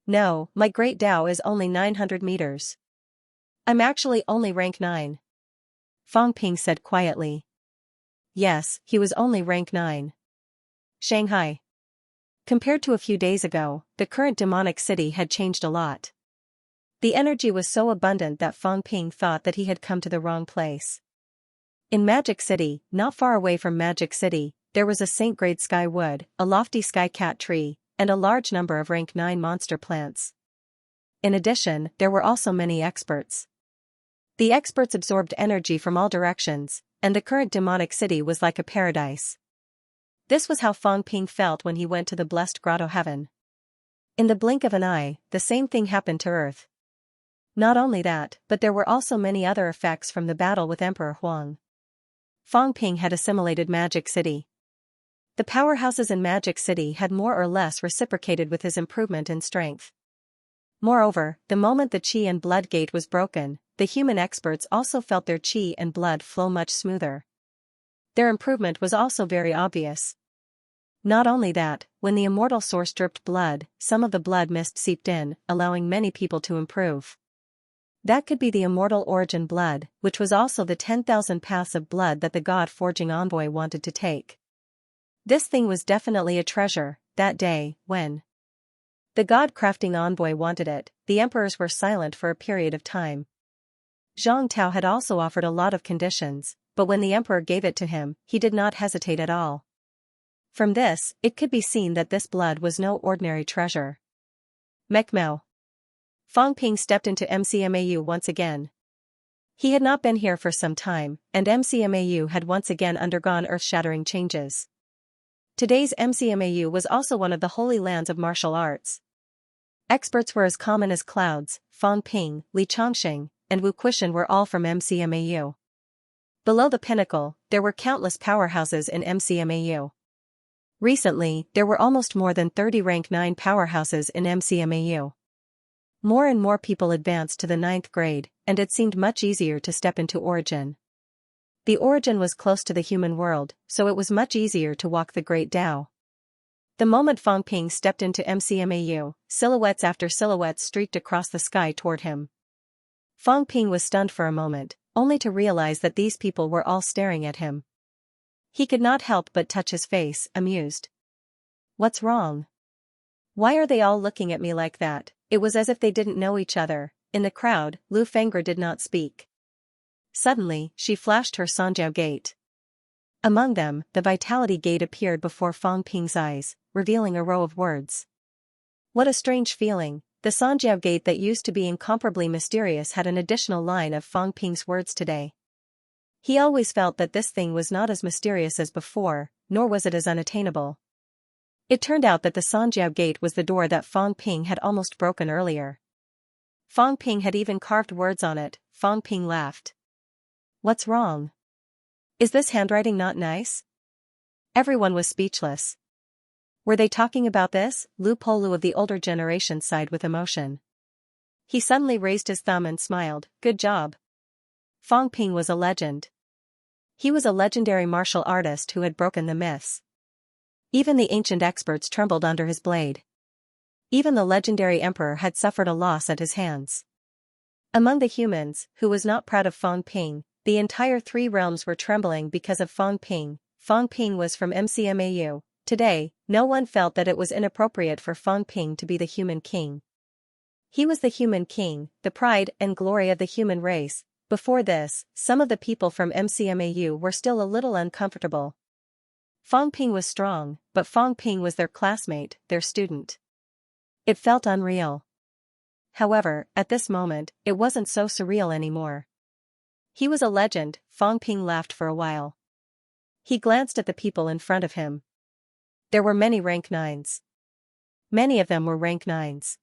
No, my great Dao is only 900 meters. I'm actually only rank 9. Fang Ping said quietly. Yes, he was only rank 9. Shanghai. Compared to a few days ago, the current demonic city had changed a lot. The energy was so abundant that Fang Ping thought that he had come to the wrong place. In Magic City, not far away from Magic City, there was a saint-grade sky wood, a lofty sky cat tree, and a large number of rank 9 monster plants. In addition, there were also many experts. The experts absorbed energy from all directions, and the current demonic city was like a paradise. This was how Fang Ping felt when he went to the blessed grotto heaven. In the blink of an eye, the same thing happened to Earth. Not only that, but there were also many other effects from the battle with Emperor Huang. Fang Ping had assimilated Magic City. The powerhouses in Magic City had more or less reciprocated with his improvement in strength. Moreover, the moment the Qi and blood gate was broken, the human experts also felt their Qi and blood flow much smoother. Their improvement was also very obvious. Not only that, when the immortal source dripped blood, some of the blood mist seeped in, allowing many people to improve. That could be the immortal origin blood, which was also the 10,000 paths of blood that the god-forging envoy wanted to take. This thing was definitely a treasure. That day, when the god-crafting envoy wanted it, the emperors were silent for a period of time. Zhang Tao had also offered a lot of conditions, but when the emperor gave it to him, he did not hesitate at all. From this, it could be seen that this blood was no ordinary treasure. Mekmao. Fang Ping stepped into MCMAU once again. He had not been here for some time, and MCMAU had once again undergone earth-shattering changes. Today's MCMAU was also one of the holy lands of martial arts. Experts were as common as clouds. Fang Ping, Li Chongxing, and Wu Quishan were all from MCMAU. Below the pinnacle, there were countless powerhouses in MCMAU. Recently, there were almost more than 30 rank 9 powerhouses in MCMAU. More and more people advanced to the 9th grade, and it seemed much easier to step into Origin. The origin was close to the human world, so it was much easier to walk the Great Tao. The moment Fang Ping stepped into MCMAU, silhouettes after silhouettes streaked across the sky toward him. Fang Ping was stunned for a moment, only to realize that these people were all staring at him. He could not help but touch his face, amused. What's wrong? Why are they all looking at me like that? It was as if they didn't know each other. In the crowd, Lu Fengre did not speak. Suddenly, she flashed her Sanjiao gate. Among them, the Vitality Gate appeared before Fang Ping's eyes, revealing a row of words. What a strange feeling. The Sanjiao Gate that used to be incomparably mysterious had an additional line of Fang Ping's words today. He always felt that this thing was not as mysterious as before, nor was it as unattainable. It turned out that the Sanjiao Gate was the door that Fang Ping had almost broken earlier. Fang Ping had even carved words on it. Fang Ping laughed. What's wrong? Is this handwriting not nice? Everyone was speechless. Were they talking about this? Lu Polu of the older generation sighed with emotion. He suddenly raised his thumb and smiled. Good job. Fang Ping was a legend. He was a legendary martial artist who had broken the myths. Even the ancient experts trembled under his blade. Even the legendary emperor had suffered a loss at his hands. Among the humans, who was not proud of Fang Ping, the entire three realms were trembling because of Fang Ping. Fang Ping was from MCMAU. Today, no one felt that it was inappropriate for Fang Ping to be the human king. He was the human king, the pride and glory of the human race. Before this, some of the people from MCMAU were still a little uncomfortable. Fang Ping was strong, but Fang Ping was their classmate, their student. It felt unreal. However, at this moment, it wasn't so surreal anymore. He was a legend. Fang Ping laughed for a while. He glanced at the people in front of him. There were many rank 9s. Many of them were rank 9s.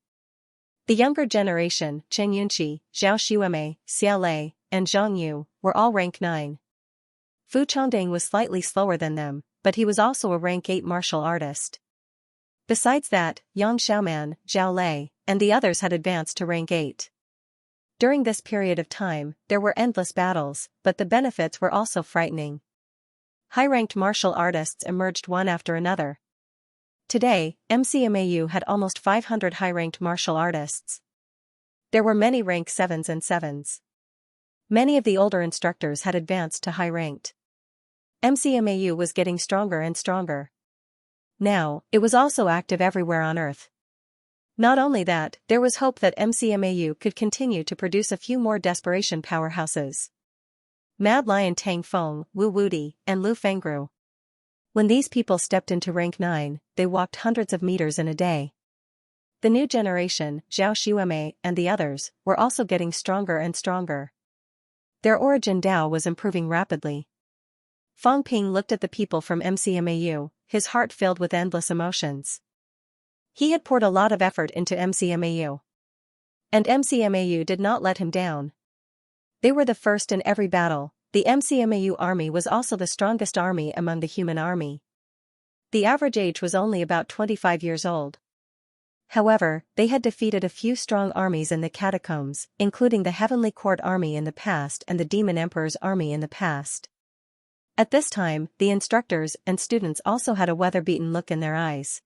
The younger generation, Chen Yunqi, Zhao Xuemei, Xia Lei, and Zhang Yu, were all rank 9. Fu Chongding was slightly slower than them, but he was also a rank 8 martial artist. Besides that, Yang Xiaoman, Zhao Lei, and the others had advanced to rank 8. During this period of time, there were endless battles, but the benefits were also frightening. High-ranked martial artists emerged one after another. Today, MCMAU had almost 500 high-ranked martial artists. There were many rank 7s and 7s. Many of the older instructors had advanced to high-ranked. MCMAU was getting stronger and stronger. Now, it was also active everywhere on Earth. Not only that, there was hope that MCMAU could continue to produce a few more desperation powerhouses. Mad Lion Tang Feng, Wu Wudi, and Lu Fengru. When these people stepped into rank 9, they walked hundreds of meters in a day. The new generation, Zhao Xuemei and the others, were also getting stronger and stronger. Their origin Dao was improving rapidly. Fang Ping looked at the people from MCMAU, his heart filled with endless emotions. He had poured a lot of effort into MCMAU. And MCMAU did not let him down. They were the first in every battle. The MCMAU army was also the strongest army among the human army. The average age was only about 25 years old. However, they had defeated a few strong armies in the catacombs, including the Heavenly Court army in the past and the Demon Emperor's army in the past. At this time, the instructors and students also had a weather-beaten look in their eyes.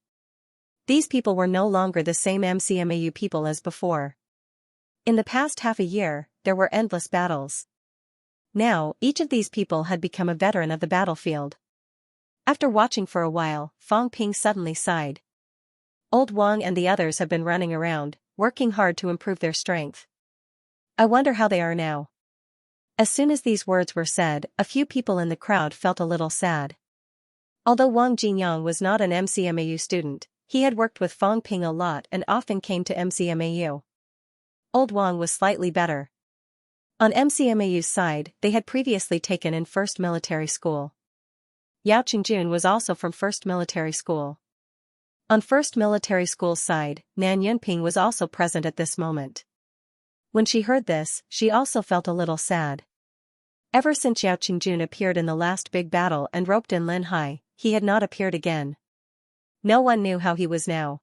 These people were no longer the same MCMAU people as before. In the past half a year, there were endless battles. Now, each of these people had become a veteran of the battlefield. After watching for a while, Fang Ping suddenly sighed. Old Wang and the others have been running around, working hard to improve their strength. I wonder how they are now. As soon as these words were said, a few people in the crowd felt a little sad. Although Wang Jinyang was not an MCMAU student, he had worked with Fang Ping a lot and often came to MCMAU. Old Wang was slightly better. On MCMAU's side, they had previously taken in 1st Military School. Yao Qingjun was also from 1st Military School. On 1st Military School's side, Nan Yunping was also present at this moment. When she heard this, she also felt a little sad. Ever since Yao Qingjun appeared in the last big battle and roped in Lin Hai, he had not appeared again. No one knew how he was now.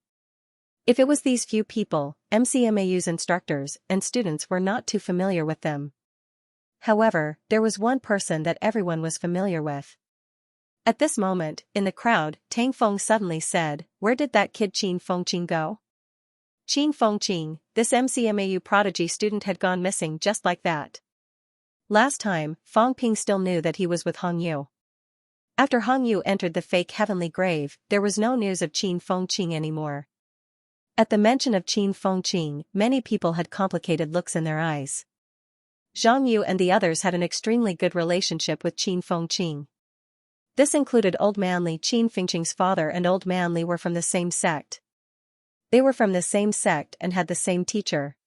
If it was these few people, MCMAU's instructors and students were not too familiar with them. However, there was one person that everyone was familiar with. At this moment, in the crowd, Tang Feng suddenly said, "Where did that kid Qin Fengqing go?" Qin Fengqing, this MCMAU prodigy student, had gone missing just like that. Last time, Fang Ping still knew that he was with Hong Yu. After Hong Yu entered the fake heavenly grave, there was no news of Qin Fengqing anymore. At the mention of Qin Fengqing, many people had complicated looks in their eyes. Zhang Yu and the others had an extremely good relationship with Qin Fengqing. This included Old Man Li. Qin Fengqing's father and Old Man Li were from the same sect. They were from the same sect and had the same teacher.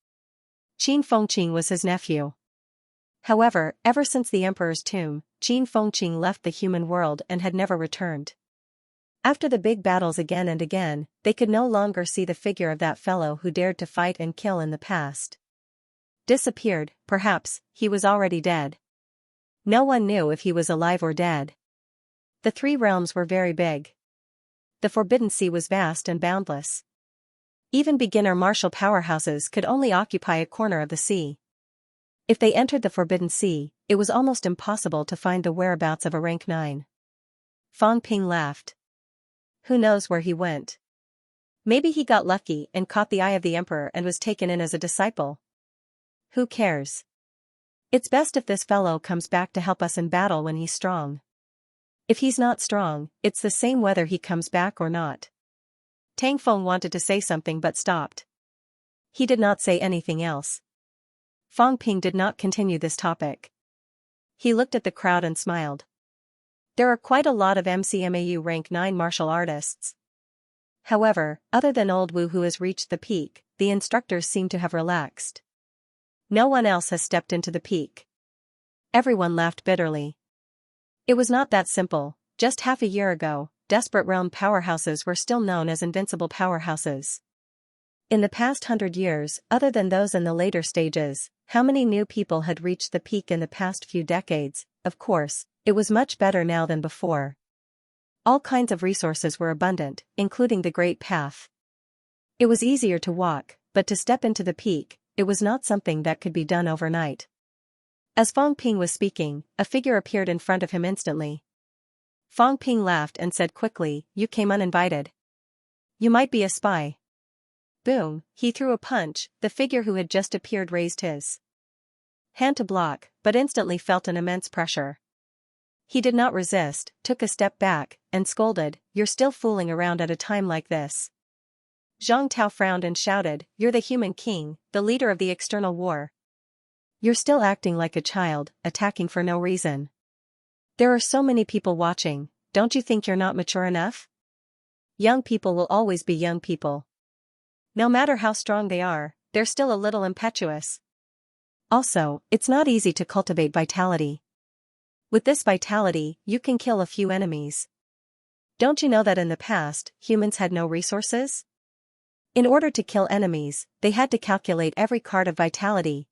Qin Fengqing was his nephew. However, ever since the emperor's tomb, Qin Fengqing left the human world and had never returned. After the big battles again and again, they could no longer see the figure of that fellow who dared to fight and kill in the past. Disappeared, perhaps, he was already dead. No one knew if he was alive or dead. The three realms were very big. The Forbidden Sea was vast and boundless. Even beginner martial powerhouses could only occupy a corner of the sea. If they entered the Forbidden Sea, it was almost impossible to find the whereabouts of a rank 9. Fang Ping laughed. Who knows where he went? Maybe he got lucky and caught the eye of the emperor and was taken in as a disciple. Who cares? It's best if this fellow comes back to help us in battle when he's strong. If he's not strong, it's the same whether he comes back or not. Tang Feng wanted to say something but stopped. He did not say anything else. Fang Ping did not continue this topic. He looked at the crowd and smiled. There are quite a lot of MCMAU rank 9 martial artists. However, other than Old Wu who has reached the peak, the instructors seem to have relaxed. No one else has stepped into the peak. Everyone laughed bitterly. It was not that simple. Just half a year ago, desperate realm powerhouses were still known as invincible powerhouses. In the past 100 years, other than those in the later stages, how many new people had reached the peak in the past few decades? Of course, it was much better now than before. All kinds of resources were abundant, including the Great Path. It was easier to walk, but to step into the peak, it was not something that could be done overnight. As Fang Ping was speaking, a figure appeared in front of him instantly. Fang Ping laughed and said quickly, "You came uninvited. You might be a spy." Boom, he threw a punch. The figure who had just appeared raised his hand to block, but instantly felt an immense pressure. He did not resist, took a step back, and scolded, "You're still fooling around at a time like this." Zhang Tao frowned and shouted, "You're the human king, the leader of the external war. You're still acting like a child, attacking for no reason. There are so many people watching, don't you think you're not mature enough? Young people will always be young people. No matter how strong they are, they're still a little impetuous. Also, it's not easy to cultivate vitality. With this vitality, you can kill a few enemies. Don't you know that in the past, humans had no resources? In order to kill enemies, they had to calculate every card of vitality.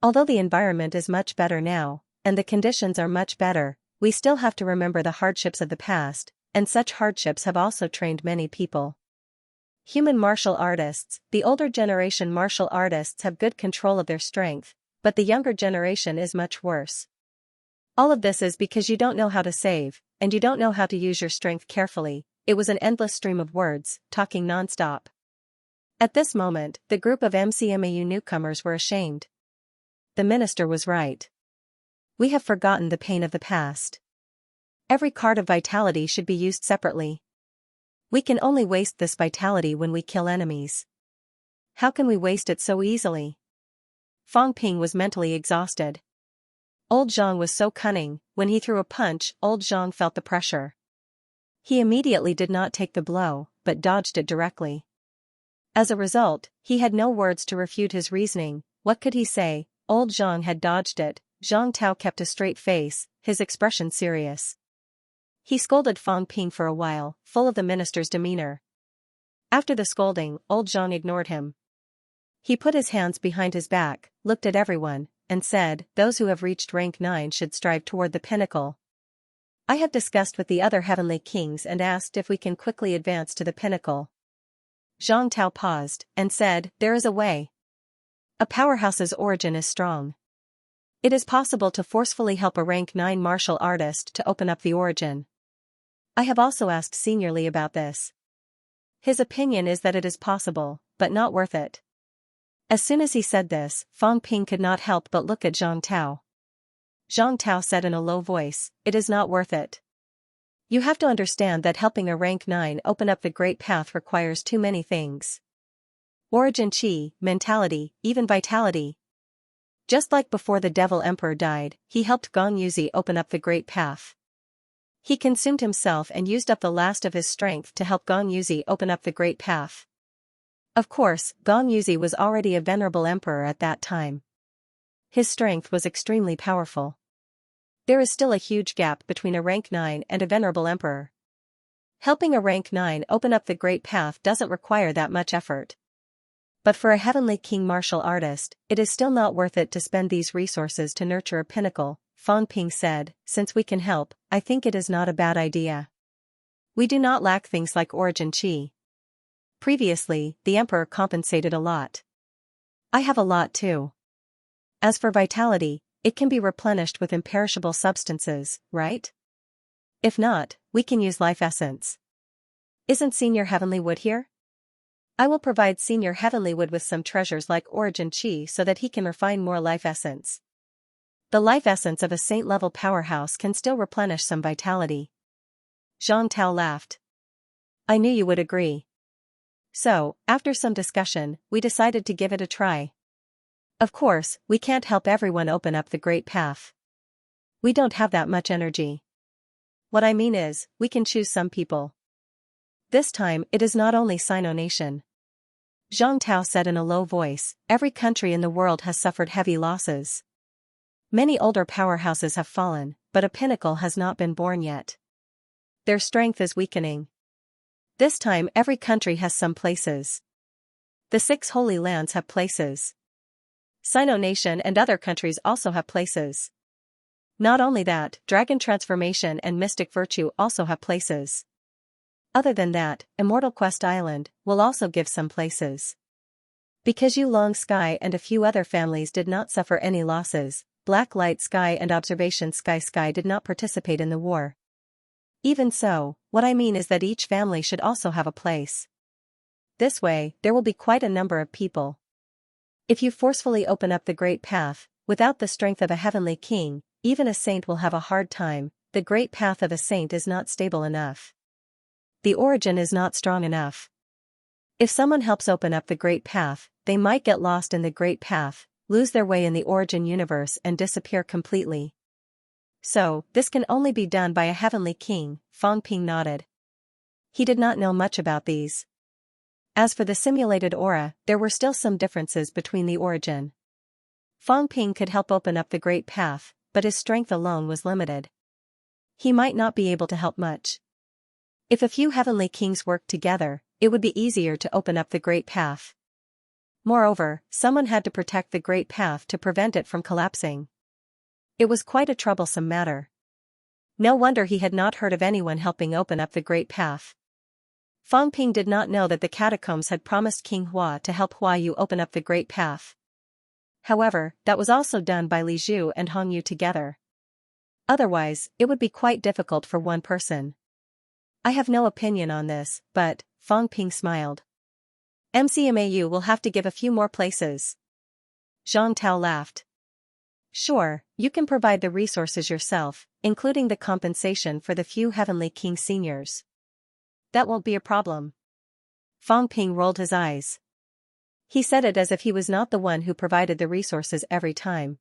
Although the environment is much better now, and the conditions are much better, we still have to remember the hardships of the past, and such hardships have also trained many people. Human martial artists, the older generation martial artists have good control of their strength, but the younger generation is much worse. All of this is because you don't know how to save, and you don't know how to use your strength carefully. It was an endless stream of words, talking non-stop. At this moment, the group of MCMAU newcomers were ashamed. The minister was right. We have forgotten the pain of the past. Every card of vitality should be used separately. We can only waste this vitality when we kill enemies. How can we waste it so easily? Fang Ping was mentally exhausted. Old Zhang was so cunning, when he threw a punch, Old Zhang felt the pressure. He immediately did not take the blow, but dodged it directly. As a result, he had no words to refute his reasoning. What could he say? Old Zhang had dodged it. Zhang Tao kept a straight face, his expression serious. He scolded Fang Ping for a while, full of the minister's demeanor. After the scolding, Old Zhang ignored him. He put his hands behind his back, looked at everyone, and said, "Those who have reached rank 9 should strive toward the pinnacle. I have discussed with the other heavenly kings and asked if we can quickly advance to the pinnacle." Zhang Tao paused, and said, "There is a way. A powerhouse's origin is strong. It is possible to forcefully help a rank 9 martial artist to open up the origin. I have also asked Senior Li about this. His opinion is that it is possible, but not worth it. As soon as he said this, Fang Ping could not help but look at Zhang Tao. Zhang Tao said in a low voice, "It is not worth it. You have to understand that helping a rank 9 open up the great path requires too many things. Origin qi, mentality, even vitality. Just like before the Devil Emperor died, he helped Gong Yuzi open up the great path. He consumed himself and used up the last of his strength to help Gong Yuzi open up the great path. Of course, Gong Yuzi was already a venerable emperor at that time. His strength was extremely powerful. There is still a huge gap between a rank 9 and a venerable emperor. Helping a rank 9 open up the great path doesn't require that much effort. But for a heavenly king martial artist, it is still not worth it to spend these resources to nurture a pinnacle," Fang Ping said. "Since we can help, I think it is not a bad idea. We do not lack things like origin qi. Previously, the emperor compensated a lot. I have a lot too. As for vitality, it can be replenished with imperishable substances, right? If not, we can use life essence. Isn't Senior Heavenly Wood here? I will provide Senior Heavenly Wood with some treasures like origin qi so that he can refine more life essence. The life essence of a saint-level powerhouse can still replenish some vitality." Zhang Tao laughed. "I knew you would agree. So, after some discussion, we decided to give it a try. Of course, we can't help everyone open up the great path. We don't have that much energy. What I mean is, we can choose some people. This time, it is not only Sino Nation." Zhang Tao said in a low voice, "Every country in the world has suffered heavy losses. Many older powerhouses have fallen, but a pinnacle has not been born yet. Their strength is weakening. This time every country has some places. The 6 Holy Lands have places. Sino Nation and other countries also have places. Not only that, Dragon Transformation and Mystic Virtue also have places. Other than that, Immortal Quest Island will also give some places. Because Yulong Sky and a few other families did not suffer any losses, Black Light Sky and Observation Sky did not participate in the war. Even so, what I mean is that each family should also have a place. This way, there will be quite a number of people. If you forcefully open up the great path, without the strength of a heavenly king, even a saint will have a hard time. The great path of a saint is not stable enough. The origin is not strong enough. If someone helps open up the great path, they might get lost in the great path, lose their way in the origin universe and disappear completely. So, this can only be done by a heavenly king," Fang Ping nodded. He did not know much about these. As for the simulated aura, there were still some differences between the origin. Fang Ping could help open up the great path, but his strength alone was limited. He might not be able to help much. If a few heavenly kings worked together, it would be easier to open up the great path. Moreover, someone had to protect the great path to prevent it from collapsing. It was quite a troublesome matter. No wonder he had not heard of anyone helping open up the great path. Fang Ping did not know that the catacombs had promised King Hua to help Hua Yu open up the great path. However, that was also done by Li Zhu and Hong Yu together. Otherwise, it would be quite difficult for one person. I have no opinion on this, but, Fang Ping smiled. MCMAU will have to give a few more places. Zhang Tao laughed. Sure, you can provide the resources yourself, including the compensation for the few heavenly king seniors. That won't be a problem. Fang Ping rolled his eyes. He said it as if he was not the one who provided the resources every time.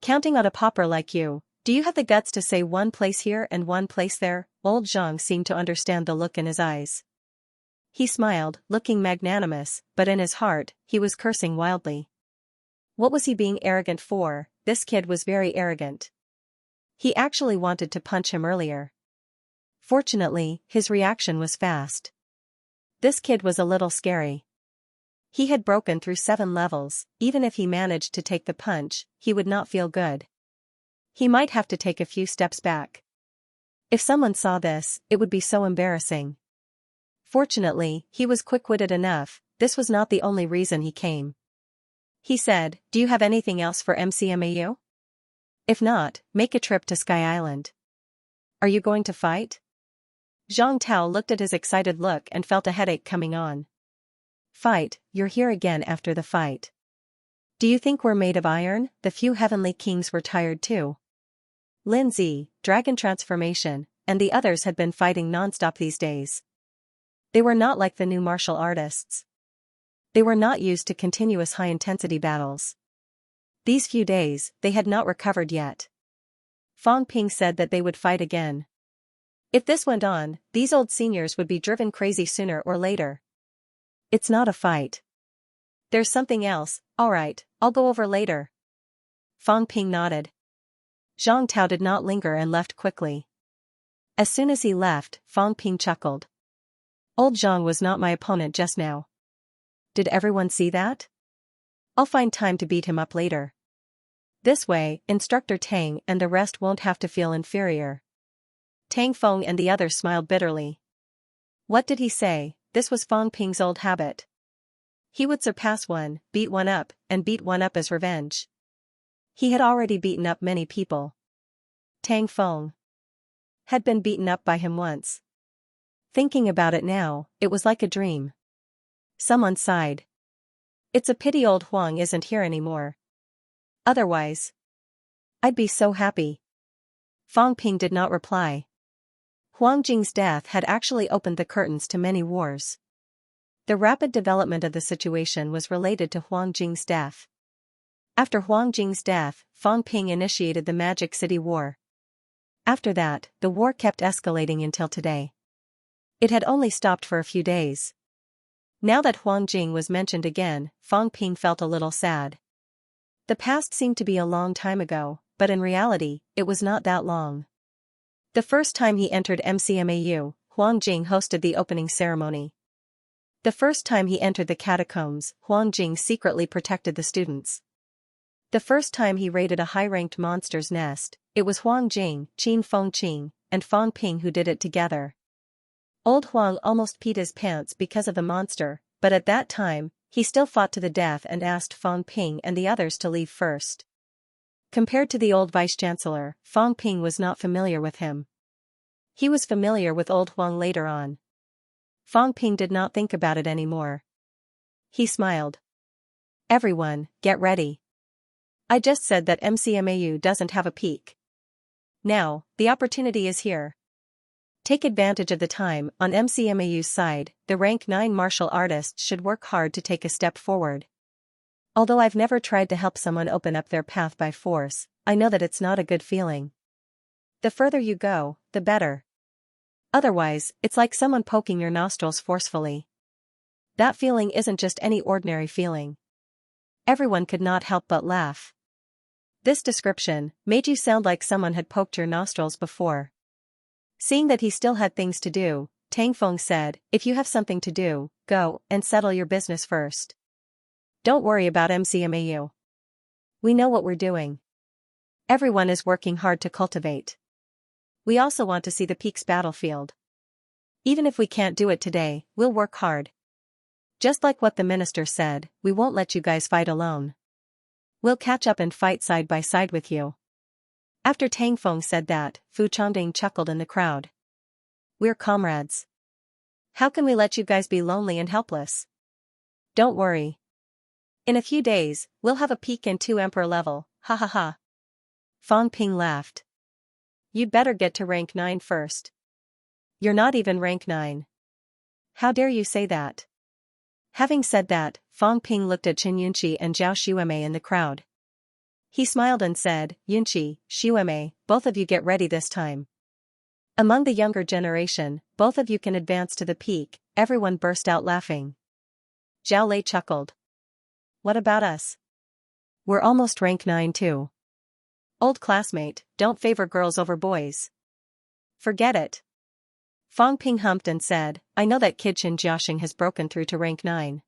Counting on a pauper like you, do you have the guts to say one place here and one place there? Old Zhang seemed to understand the look in his eyes. He smiled, looking magnanimous, but in his heart, he was cursing wildly. What was he being arrogant for? This kid was very arrogant. He actually wanted to punch him earlier. Fortunately, his reaction was fast. This kid was a little scary. He had broken through 7 levels, even if he managed to take the punch, he would not feel good. He might have to take a few steps back. If someone saw this, it would be so embarrassing. Fortunately, he was quick-witted enough, this was not the only reason he came. He said, "Do you have anything else for MCMAU?" If not, make a trip to Sky Island. Are you going to fight? Zhang Tao looked at his excited look and felt a headache coming on. Fight, you're here again after the fight. Do you think we're made of iron? The few heavenly kings were tired too. Lin Zi, Dragon Transformation, and the others had been fighting non-stop these days. They were not like the new martial artists. They were not used to continuous high-intensity battles. These few days, they had not recovered yet. Fang Ping said that they would fight again. If this went on, these old seniors would be driven crazy sooner or later. It's not a fight. There's something else. Alright, I'll go over later. Fang Ping nodded. Zhang Tao did not linger and left quickly. As soon as he left, Fang Ping chuckled. Old Zhang was not my opponent just now. Did everyone see that? I'll find time to beat him up later. This way, Instructor Tang and the rest won't have to feel inferior. Tang Feng and the others smiled bitterly. What did he say? This was Fang Ping's old habit. He would surpass one, beat one up, and beat one up as revenge. He had already beaten up many people. Tang Feng had been beaten up by him once. Thinking about it now, it was like a dream. Someone sighed. It's a pity old Huang isn't here anymore. Otherwise, I'd be so happy. Fang Ping did not reply. Huang Jing's death had actually opened the curtains to many wars. The rapid development of the situation was related to Huang Jing's death. After Huang Jing's death, Fang Ping initiated the Magic City War. After that, the war kept escalating until today. It had only stopped for a few days. Now that Huang Jing was mentioned again, Fang Ping felt a little sad. The past seemed to be a long time ago, but in reality, it was not that long. The first time he entered MCMAU, Huang Jing hosted the opening ceremony. The first time he entered the catacombs, Huang Jing secretly protected the students. The first time he raided a high-ranked monster's nest, it was Huang Jing, Qin Fengqing, and Fang Ping who did it together. Old Huang almost peed his pants because of the monster, but at that time, he still fought to the death and asked Fang Ping and the others to leave first. Compared to the old vice-chancellor, Fang Ping was not familiar with him. He was familiar with old Huang later on. Fang Ping did not think about it anymore. He smiled. Everyone, get ready. I just said that MCMAU doesn't have a peak. Now, the opportunity is here. Take advantage of the time. On MCMAU's side, the rank 9 martial artists should work hard to take a step forward. Although I've never tried to help someone open up their path by force, I know that it's not a good feeling. The further you go, the better. Otherwise, it's like someone poking your nostrils forcefully. That feeling isn't just any ordinary feeling. Everyone could not help but laugh. This description made you sound like someone had poked your nostrils before. Seeing that he still had things to do, Tang Feng said, if you have something to do, go and settle your business first. Don't worry about MCMAU. We know what we're doing. Everyone is working hard to cultivate. We also want to see the peak's battlefield. Even if we can't do it today, we'll work hard. Just like what the minister said, we won't let you guys fight alone. We'll catch up and fight side by side with you. After Tang Feng said that, Fu Changding chuckled in the crowd. We're comrades. How can we let you guys be lonely and helpless? Don't worry. In a few days, we'll have a peak and 2 emperor level, ha ha ha. Fang Ping laughed. You'd better get to rank 9 first. You're not even rank 9. How dare you say that? Having said that, Fang Ping looked at Chen Yunqi and Zhao Xuemei in the crowd. He smiled and said, Yunqi, Xuemei, both of you get ready this time. Among the younger generation, both of you can advance to the peak. Everyone burst out laughing. Zhao Lei chuckled. What about us? We're almost rank 9 too. Old classmate, don't favor girls over boys. Forget it. Fang Ping humped and said, I know that kid Chen Jiaxing has broken through to rank 9.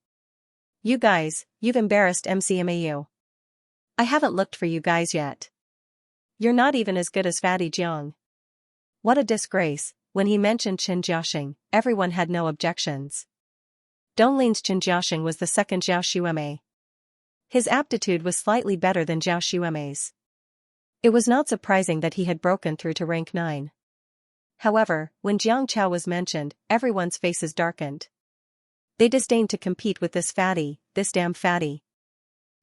You guys, you've embarrassed MCMAU. I haven't looked for you guys yet. You're not even as good as Fatty Jiang. What a disgrace. When he mentioned Chen Jiaxing, everyone had no objections. Donglin's Chen Jiaxing was the second Zhao Xuemei. His aptitude was slightly better than Zhao Xuemei's. It was not surprising that he had broken through to rank 9. However, when Xianxia was mentioned, everyone's faces darkened. They disdained to compete with this damn fatty.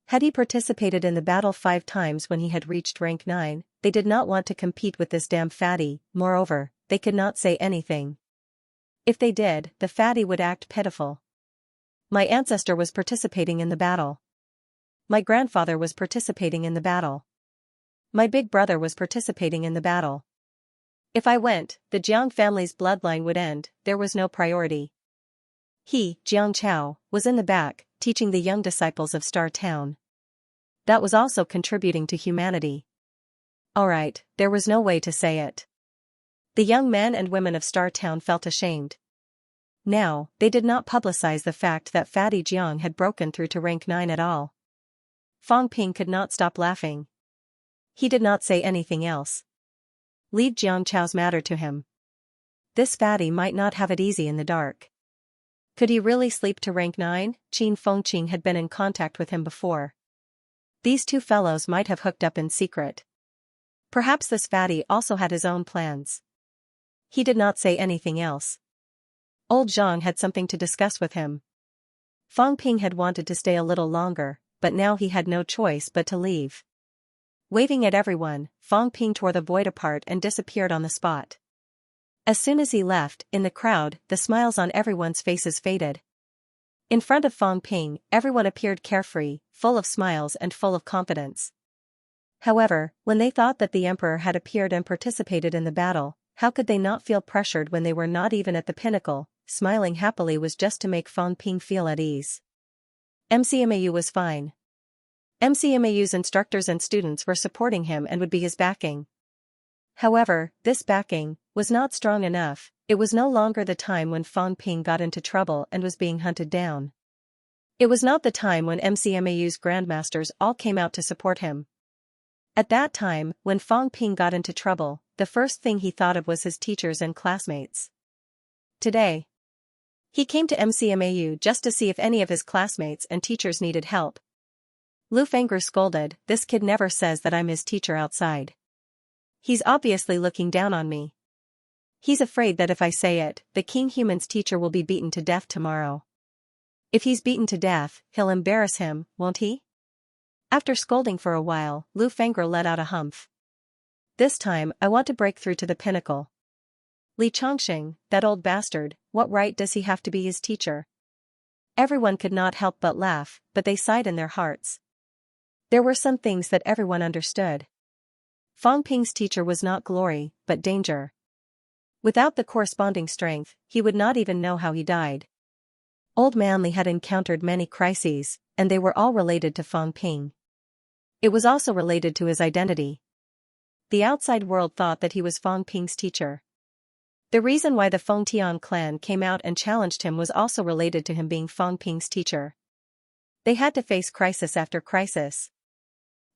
Had he participated in the battle 5 times when he had reached rank 9, they did not want to compete with this damn fatty. Moreover, they could not say anything. If they did, the fatty would act pitiful. My ancestor was participating in the battle. My grandfather was participating in the battle. My big brother was participating in the battle. If I went, the Jiang family's bloodline would end. There was no priority. He, Jiang Chao, was in the back, teaching the young disciples of Star Town. That was also contributing to humanity. Alright, there was no way to say it. The young men and women of Star Town felt ashamed. Now, they did not publicize the fact that Fatty Jiang had broken through to rank 9 at all. Fang Ping could not stop laughing. He did not say anything else. Leave Jiang Chao's matter to him. This fatty might not have it easy in the dark. Could he really sleep to rank 9? Qin Fengqing had been in contact with him before. These two fellows might have hooked up in secret. Perhaps this fatty also had his own plans. He did not say anything else. Old Zhang had something to discuss with him. Fang Ping had wanted to stay a little longer, but now he had no choice but to leave. Waving at everyone, Fang Ping tore the void apart and disappeared on the spot. As soon as he left, in the crowd, the smiles on everyone's faces faded. In front of Fang Ping, everyone appeared carefree, full of smiles and full of confidence. However, when they thought that the emperor had appeared and participated in the battle, how could they not feel pressured when they were not even at the pinnacle? Smiling happily was just to make Fang Ping feel at ease. MCMAU was fine. MCMAU's instructors and students were supporting him and would be his backing. However, this backing was not strong enough. It was no longer the time when Fang Ping got into trouble and was being hunted down. It was not the time when MCMAU's grandmasters all came out to support him. At that time, when Fang Ping got into trouble, the first thing he thought of was his teachers and classmates. Today, he came to MCMAU just to see if any of his classmates and teachers needed help. Lu Fengru scolded, "This kid never says that I'm his teacher outside. He's obviously looking down on me. He's afraid that if I say it, the King Human's teacher will be beaten to death tomorrow. If he's beaten to death, he'll embarrass him, won't he?" After scolding for a while, Lu Fengru let out a humph. "This time, I want to break through to the pinnacle. Li Chongqing, that old bastard, what right does he have to be his teacher?" Everyone could not help but laugh, but they sighed in their hearts. There were some things that everyone understood. Fang Ping's teacher was not glory, but danger. Without the corresponding strength, he would not even know how he died. Old Man Li had encountered many crises, and they were all related to Fang Ping. It was also related to his identity. The outside world thought that he was Fang Ping's teacher. The reason why the Fengtian clan came out and challenged him was also related to him being Fang Ping's teacher. They had to face crisis after crisis.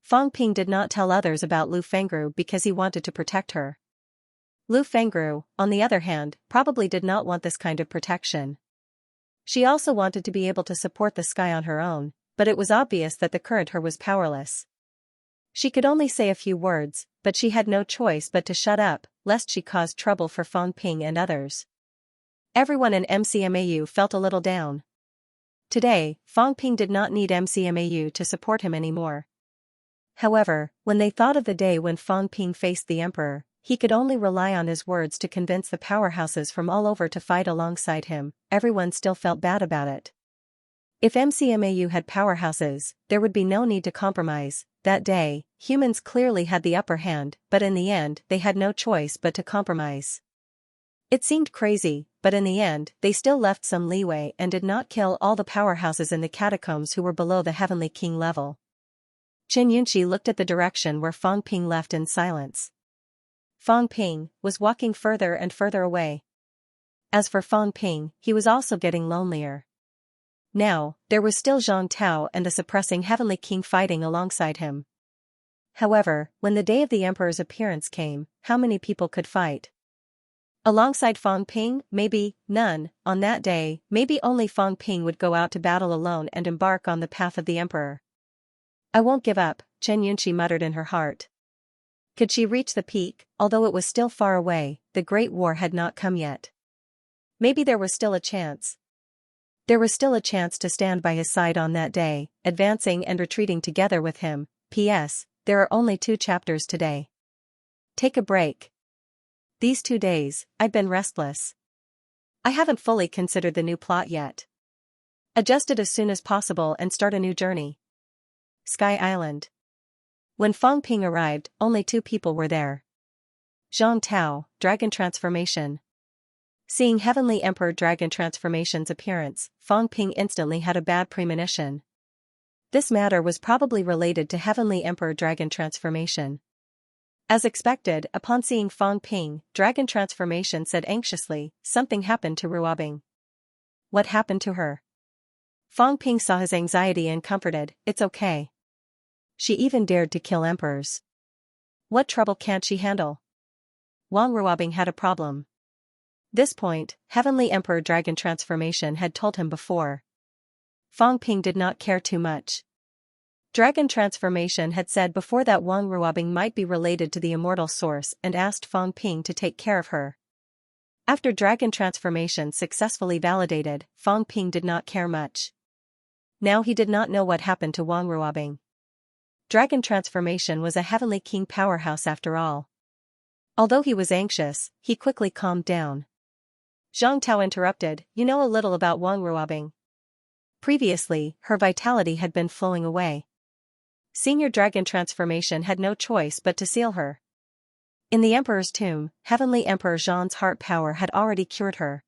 Fang Ping did not tell others about Lu Fengru because he wanted to protect her. Lu Fengru, on the other hand, probably did not want this kind of protection. She also wanted to be able to support the sky on her own, but it was obvious that the current her was powerless. She could only say a few words, but she had no choice but to shut up, lest she caused trouble for Fang Ping and others. Everyone in MCMAU felt a little down. Today, Fang Ping did not need MCMAU to support him anymore. However, when they thought of the day when Fang Ping faced the emperor, he could only rely on his words to convince the powerhouses from all over to fight alongside him. Everyone still felt bad about it. If MCMAU had powerhouses, there would be no need to compromise. That day, humans clearly had the upper hand, but in the end, they had no choice but to compromise. It seemed crazy, but in the end, they still left some leeway and did not kill all the powerhouses in the catacombs who were below the Heavenly King level. Chen Yunqi looked at the direction where Fang Ping left in silence. Fang Ping was walking further and further away. As for Fang Ping, he was also getting lonelier. Now, there was still Zhang Tao and the suppressing Heavenly King fighting alongside him. However, when the day of the Emperor's appearance came, how many people could fight? Alongside Fang Ping, maybe none. On that day, maybe only Fang Ping would go out to battle alone and embark on the path of the Emperor. "I won't give up," Chen Yunqi muttered in her heart. Could she reach the peak? Although it was still far away, the Great War had not come yet. Maybe there was still a chance. There was still a chance to stand by his side on that day, advancing and retreating together with him. P.S. There are only 2 chapters today. Take a break. These 2 days, I've been restless. I haven't fully considered the new plot yet. Adjust it as soon as possible and start a new journey. Sky Island. When Fang Ping arrived, only 2 people were there. Zhang Tao, Dragon Transformation. Seeing Heavenly Emperor Dragon Transformation's appearance, Fang Ping instantly had a bad premonition. This matter was probably related to Heavenly Emperor Dragon Transformation. As expected, upon seeing Fang Ping, Dragon Transformation said anxiously, "Something happened to Ruobing." What happened to her? Fang Ping saw his anxiety and comforted, "It's okay. She even dared to kill emperors. What trouble can't she handle?" Wang Ruobing had a problem. This point, Heavenly Emperor Dragon Transformation had told him before. Fang Ping did not care too much. Dragon Transformation had said before that Wang Ruobing might be related to the immortal source and asked Fang Ping to take care of her. After Dragon Transformation successfully validated, Fang Ping did not care much. Now he did not know what happened to Wang Ruobing. Dragon Transformation was a Heavenly King powerhouse after all. Although he was anxious, he quickly calmed down. Zhang Tao interrupted, "You know a little about Wang Ruobing." Previously, her vitality had been flowing away. Senior Dragon Transformation had no choice but to seal her. In the Emperor's tomb, Heavenly Emperor Zhang's heart power had already cured her.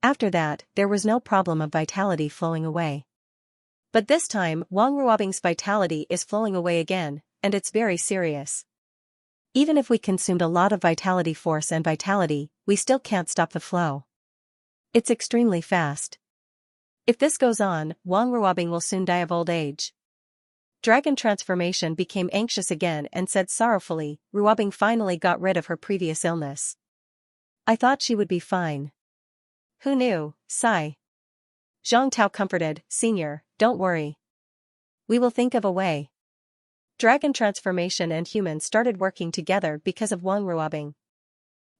After that, there was no problem of vitality flowing away. But this time, Wang Ruobing's vitality is flowing away again, and it's very serious. Even if we consumed a lot of vitality force and vitality, we still can't stop the flow. It's extremely fast. If this goes on, Wang Ruobing will soon die of old age. Dragon Transformation became anxious again and said sorrowfully, "Ruobing finally got rid of her previous illness. I thought she would be fine." "Who knew?" Sigh. Zhang Tao comforted, "Senior, don't worry. We will think of a way." Dragon Transformation and humans started working together because of Wang Ruobing.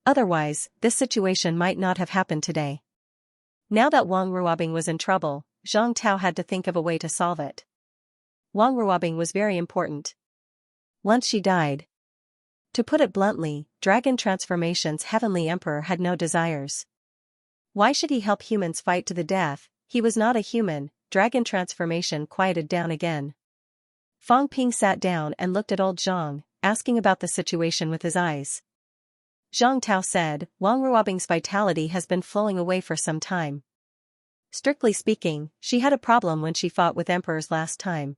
Otherwise, this situation might not have happened today. Now that Wang Ruobing was in trouble, Zhang Tao had to think of a way to solve it. Wang Ruobing was very important. Once she died. To put it bluntly, Dragon Transformation's Heavenly Emperor had no desires. Why should he help humans fight to the death? He was not a human. Dragon Transformation quieted down again. Fang Ping sat down and looked at old Zhang, asking about the situation with his eyes. Zhang Tao said, "Wang Ruobing's vitality has been flowing away for some time. Strictly speaking, she had a problem when she fought with emperors last time.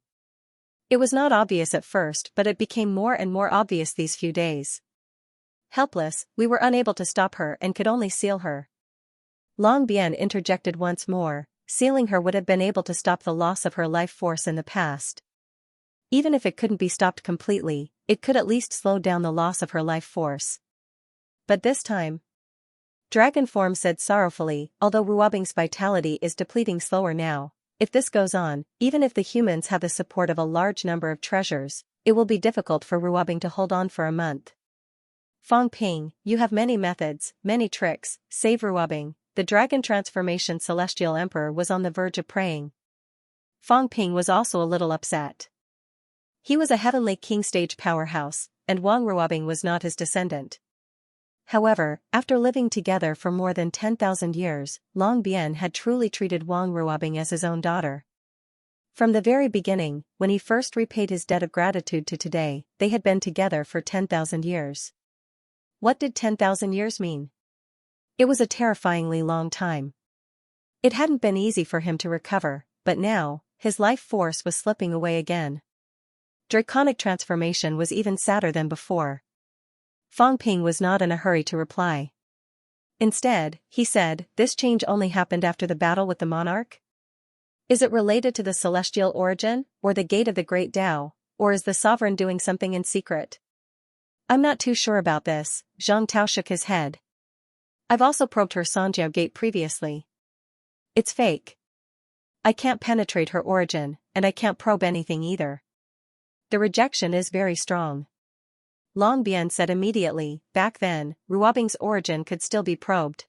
It was not obvious at first, but it became more and more obvious these few days. Helpless, we were unable to stop her and could only seal her." Long Bian interjected once more, "Sealing her would have been able to stop the loss of her life force in the past. Even if it couldn't be stopped completely, it could at least slow down the loss of her life force. But this time..." Dragon Form said sorrowfully, "Although Ruobing's vitality is depleting slower now, if this goes on, even if the humans have the support of a large number of treasures, it will be difficult for Ruobing to hold on for a month. Fang Ping, you have many methods, many tricks, save Ruobing." The Dragon Transformation Celestial Emperor was on the verge of praying. Fang Ping was also a little upset. He was a Heavenly King stage powerhouse, and Wang Ruobing was not his descendant. However, after living together for more than 10,000 years, Long Bian had truly treated Wang Ruobing as his own daughter. From the very beginning, when he first repaid his debt of gratitude to today, they had been together for 10,000 years. What did 10,000 years mean? It was a terrifyingly long time. It hadn't been easy for him to recover, but now, his life force was slipping away again. Draconic transformation was even sadder than before. Fang Ping was not in a hurry to reply. Instead, he said, "This change only happened after the battle with the monarch? Is it related to the celestial origin, or the gate of the great Tao, or is the sovereign doing something in secret?" "I'm not too sure about this," Zhang Tao shook his head. "I've also probed her Sanjiao gate previously. It's fake. I can't penetrate her origin, and I can't probe anything either. The rejection is very strong." Long Bian said immediately. Back then, Ruobing's origin could still be probed.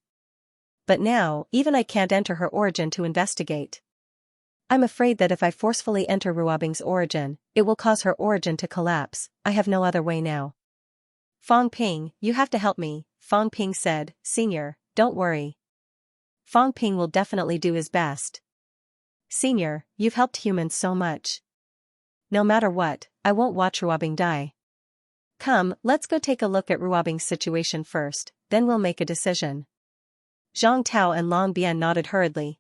But now, even I can't enter her origin to investigate. I'm afraid that if I forcefully enter Ruobing's origin, it will cause her origin to collapse. I have no other way now. Fong Ping, you have to help me, Fong Ping said. Senior, don't worry. Fong Ping will definitely do his best. Senior, you've helped humans so much. No matter what, I won't watch Ruobing die. Come, let's go take a look at Ruobing's situation first, then we'll make a decision. Zhang Tao and Long Bian nodded hurriedly.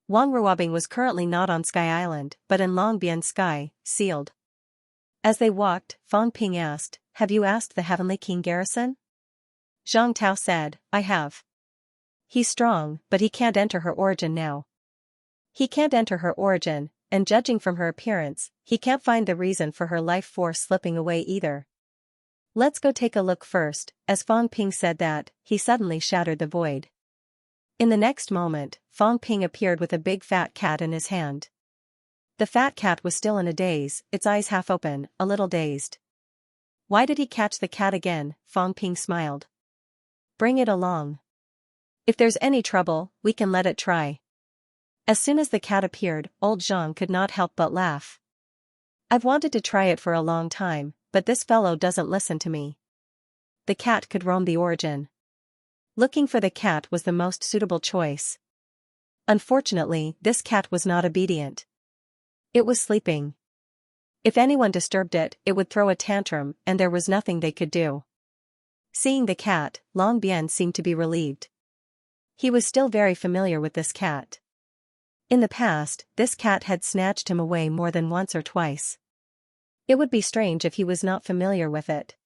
Wang Ruobing was currently not on Sky Island, but in Long Bian's sky, sealed. As they walked, Fong Ping asked, have you asked the Heavenly King Garrison? Zhang Tao said, I have. He's strong, but he can't enter her origin now. He can't enter her origin, and judging from her appearance, he can't find the reason for her life force slipping away either. Let's go take a look first. As Fong Ping said that, he suddenly shattered the void. In the next moment, Fong Ping appeared with a big fat cat in his hand. The fat cat was still in a daze, its eyes half open, a little dazed. Why did he catch the cat again? Fong Ping smiled. Bring it along. If there's any trouble, we can let it try. As soon as the cat appeared, old Zhang could not help but laugh. I've wanted to try it for a long time, but this fellow doesn't listen to me. The cat could roam the origin. Looking for the cat was the most suitable choice. Unfortunately, this cat was not obedient. It was sleeping. If anyone disturbed it, it would throw a tantrum, and there was nothing they could do. Seeing the cat, Long Bian seemed to be relieved. He was still very familiar with this cat. In the past, this cat had snatched him away more than once or twice. It would be strange if he was not familiar with it.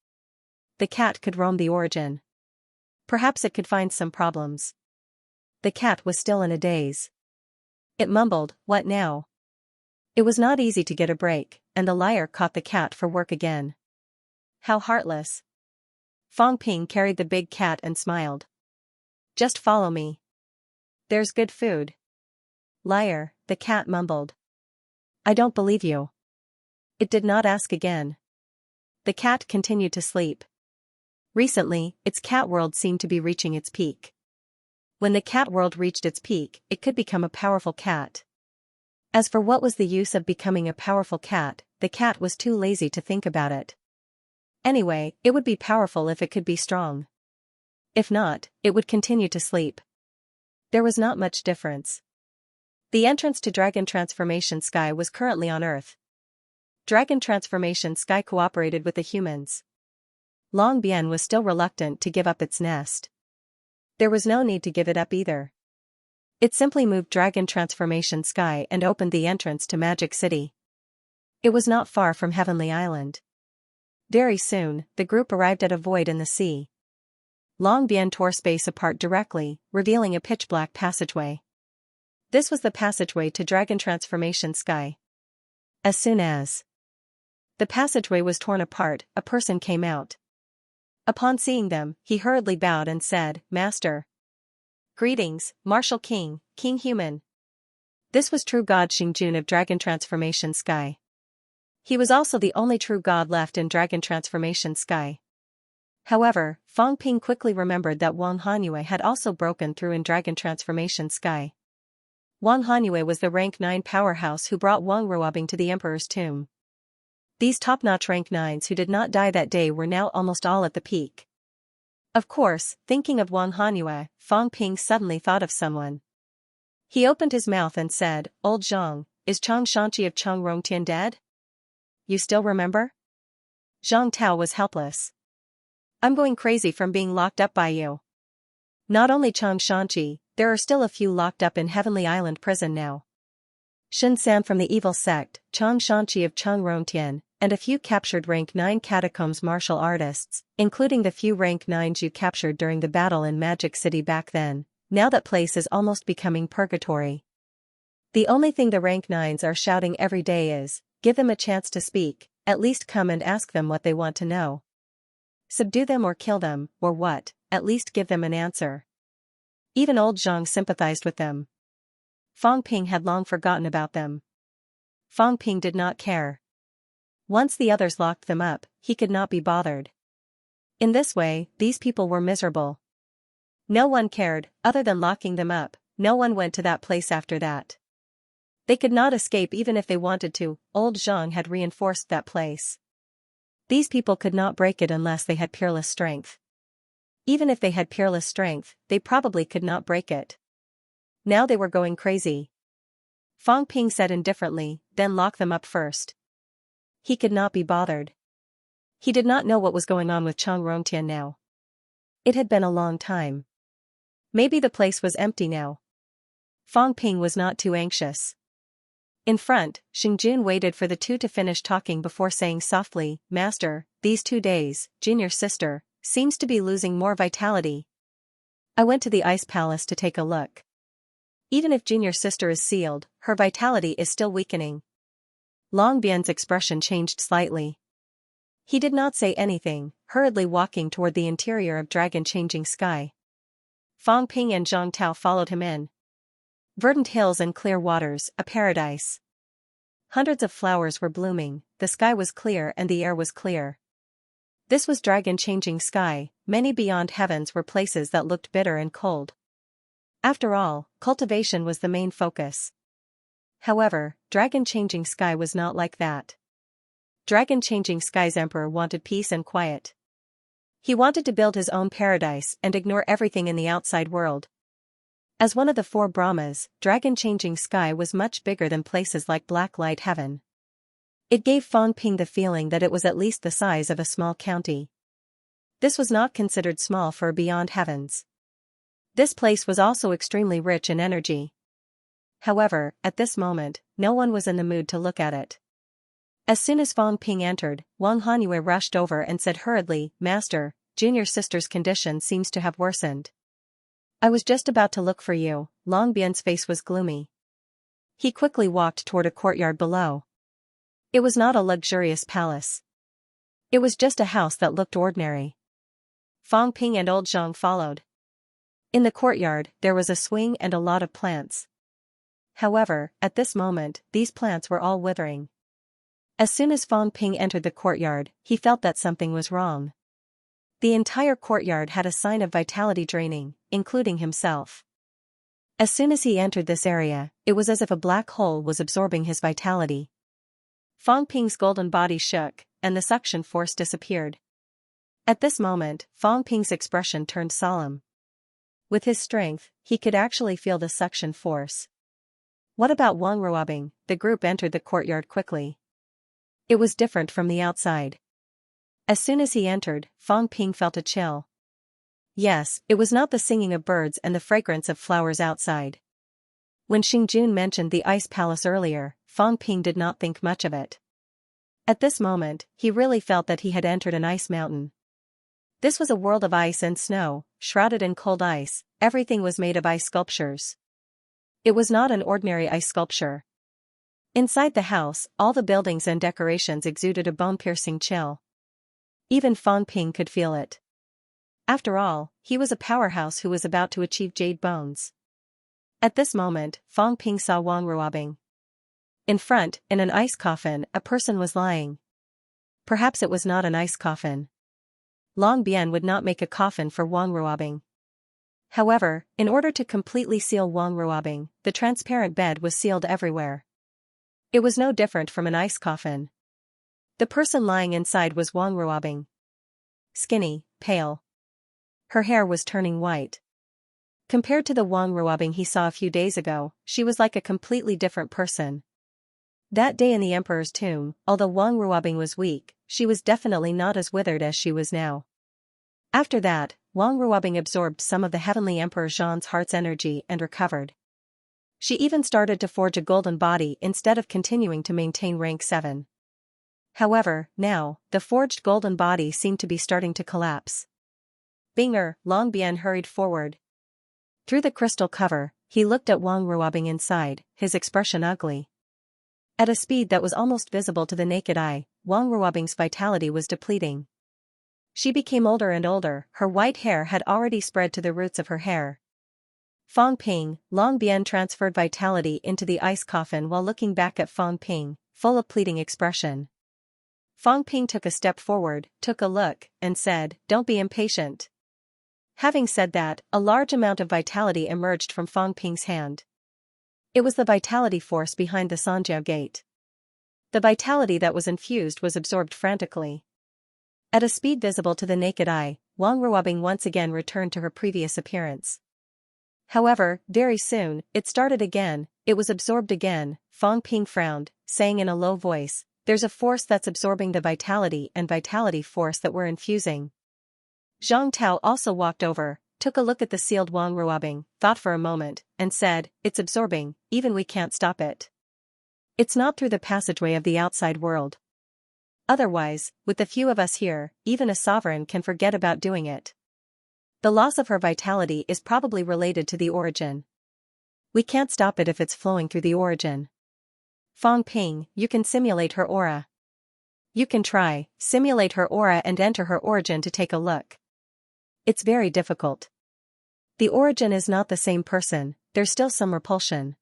The cat could roam the origin. Perhaps it could find some problems. The cat was still in a daze. It mumbled, what now? It was not easy to get a break, and the liar caught the cat for work again. How heartless. Fong Ping carried the big cat and smiled. Just follow me. There's good food. Liar, the cat mumbled. I don't believe you. It did not ask again. The cat continued to sleep. Recently, its cat world seemed to be reaching its peak. When the cat world reached its peak, it could become a powerful cat. As for what was the use of becoming a powerful cat, the cat was too lazy to think about it. Anyway, it would be powerful if it could be strong. If not, it would continue to sleep. There was not much difference. The entrance to Dragon Transformation Sky was currently on Earth. Dragon Transformation Sky cooperated with the humans. Long Bian was still reluctant to give up its nest. There was no need to give it up either. It simply moved Dragon Transformation Sky and opened the entrance to Magic City. It was not far from Heavenly Island. Very soon, the group arrived at a void in the sea. Long Bian tore space apart directly, revealing a pitch-black passageway. This was the passageway to Dragon Transformation Sky. As soon as the passageway was torn apart, a person came out. Upon seeing them, he hurriedly bowed and said, Master. Greetings, Martial King, King Human. This was true God Xingjun of Dragon Transformation Sky. He was also the only true god left in Dragon Transformation Sky. However, Fong Ping quickly remembered that Wang Hanyue had also broken through in Dragon Transformation Sky. Wang Hanyue was the rank 9 powerhouse who brought Wang Ruobing to the Emperor's tomb. These top-notch rank 9s who did not die that day were now almost all at the peak. Of course, thinking of Wang Hanyue, Fong Ping suddenly thought of someone. He opened his mouth and said, Old Zhang, is Xianxia of Changrongtian dead? You still remember? Zhang Tao was helpless. I'm going crazy from being locked up by you. Not only Xianxia, there are still a few locked up in Heavenly Island prison now. Shun San from the evil sect, Xianxia of Changrongtian, and a few captured rank 9 catacombs martial artists, including the few rank 9s you captured during the battle in Magic City back then. Now that place is almost becoming purgatory. The only thing the rank 9s are shouting every day is, give them a chance to speak, at least come and ask them what they want to know. Subdue them or kill them, or what, at least give them an answer. Even old Zhang sympathized with them. Fong Ping had long forgotten about them. Fong Ping did not care. Once the others locked them up, he could not be bothered. In this way, these people were miserable. No one cared, other than locking them up, no one went to that place after that. They could not escape even if they wanted to, old Zhang had reinforced that place. These people could not break it unless they had peerless strength. Even if they had peerless strength, they probably could not break it. Now they were going crazy. Fang Ping said indifferently, then lock them up first. He could not be bothered. He did not know what was going on with Chang Rongtian now. It had been a long time. Maybe the place was empty now. Fang Ping was not too anxious. In front, Xingjun waited for the two to finish talking before saying softly, "Master, these 2 days, Junior sister, seems to be losing more vitality. I went to the ice palace to take a look. Even if Junior sister is sealed, her vitality is still weakening." Long Bian's expression changed slightly. He did not say anything, hurriedly walking toward the interior of dragon-changing sky. Fang Ping and Zhang Tao followed him in. Verdant hills and clear waters, a paradise. Hundreds of flowers were blooming, the sky was clear and the air was clear. This was dragon-changing sky, many beyond heavens were places that looked bitter and cold. After all, cultivation was the main focus. However, dragon-changing sky was not like that. Dragon-changing sky's emperor wanted peace and quiet. He wanted to build his own paradise and ignore everything in the outside world. As one of the 4 Brahmas, dragon-changing sky was much bigger than places like Black Light Heaven. It gave Fang Ping the feeling that it was at least the size of a small county. This was not considered small for beyond heavens. This place was also extremely rich in energy. However, at this moment, no one was in the mood to look at it. As soon as Fang Ping entered, Wang Hanyue rushed over and said hurriedly, "Master, Junior sister's condition seems to have worsened." "I was just about to look for you." Long Bian's face was gloomy. He quickly walked toward a courtyard below. It was not a luxurious palace. It was just a house that looked ordinary. Fang Ping and old Zhang followed. In the courtyard, there was a swing and a lot of plants. However, at this moment, these plants were all withering. As soon as Fang Ping entered the courtyard, he felt that something was wrong. The entire courtyard had a sign of vitality draining, including himself. As soon as he entered this area, it was as if a black hole was absorbing his vitality. Fang Ping's golden body shook, and the suction force disappeared. At this moment, Fang Ping's expression turned solemn. With his strength, he could actually feel the suction force. What about Wang Ruobing? The group entered the courtyard quickly. It was different from the outside. As soon as he entered, Fang Ping felt a chill. Yes, it was not the singing of birds and the fragrance of flowers outside. When Xingjun mentioned the ice palace earlier, Fang Ping did not think much of it. At this moment, he really felt that he had entered an ice mountain. This was a world of ice and snow, shrouded in cold ice, everything was made of ice sculptures. It was not an ordinary ice sculpture. Inside the house, all the buildings and decorations exuded a bone-piercing chill. Even Fang Ping could feel it. After all, he was a powerhouse who was about to achieve jade bones. At this moment, Fang Ping saw Wang Ruobing. In front, in an ice coffin, a person was lying. Perhaps it was not an ice coffin. Long Bian would not make a coffin for Wang Ruobing. However, in order to completely seal Wang Ruobing, the transparent bed was sealed everywhere. It was no different from an ice coffin. The person lying inside was Wang Ruobing. Skinny, pale. Her hair was turning white. Compared to the Wang Ruobing he saw a few days ago, she was like a completely different person. That day in the Emperor's tomb, although Wang Ruobing was weak, she was definitely not as withered as she was now. After that, Wang Ruobing absorbed some of the Heavenly Emperor Zhan's heart's energy and recovered. She even started to forge a golden body instead of continuing to maintain rank 7. However, now, the forged golden body seemed to be starting to collapse. Binger, Long Bian hurried forward. Through the crystal cover, he looked at Wang Ruobing inside, his expression ugly. At a speed that was almost visible to the naked eye, Wang Ruobing's vitality was depleting. She became older and older, her white hair had already spread to the roots of her hair. Fang Ping, Long Bian transferred vitality into the ice coffin while looking back at Fang Ping, full of pleading expression. Fang Ping took a step forward, took a look, and said, "Don't be impatient." Having said that, a large amount of vitality emerged from Fang Ping's hand. It was the vitality force behind the Sanjiao gate. The vitality that was infused was absorbed frantically. At a speed visible to the naked eye, Wang Ruobing once again returned to her previous appearance. However, very soon, it started again, it was absorbed again. Fang Ping frowned, saying in a low voice, "There's a force that's absorbing the vitality and vitality force that we're infusing." Zhang Tao also walked over, took a look at the sealed Wang Ruobing, thought for a moment, and said, "It's absorbing, even we can't stop it. It's not through the passageway of the outside world. Otherwise, with the few of us here, even a sovereign can forget about doing it. The loss of her vitality is probably related to the origin. We can't stop it if it's flowing through the origin. Fang Ping, you can simulate her aura. You can try, simulate her aura and enter her origin to take a look. It's very difficult. The origin is not the same person, there's still some repulsion.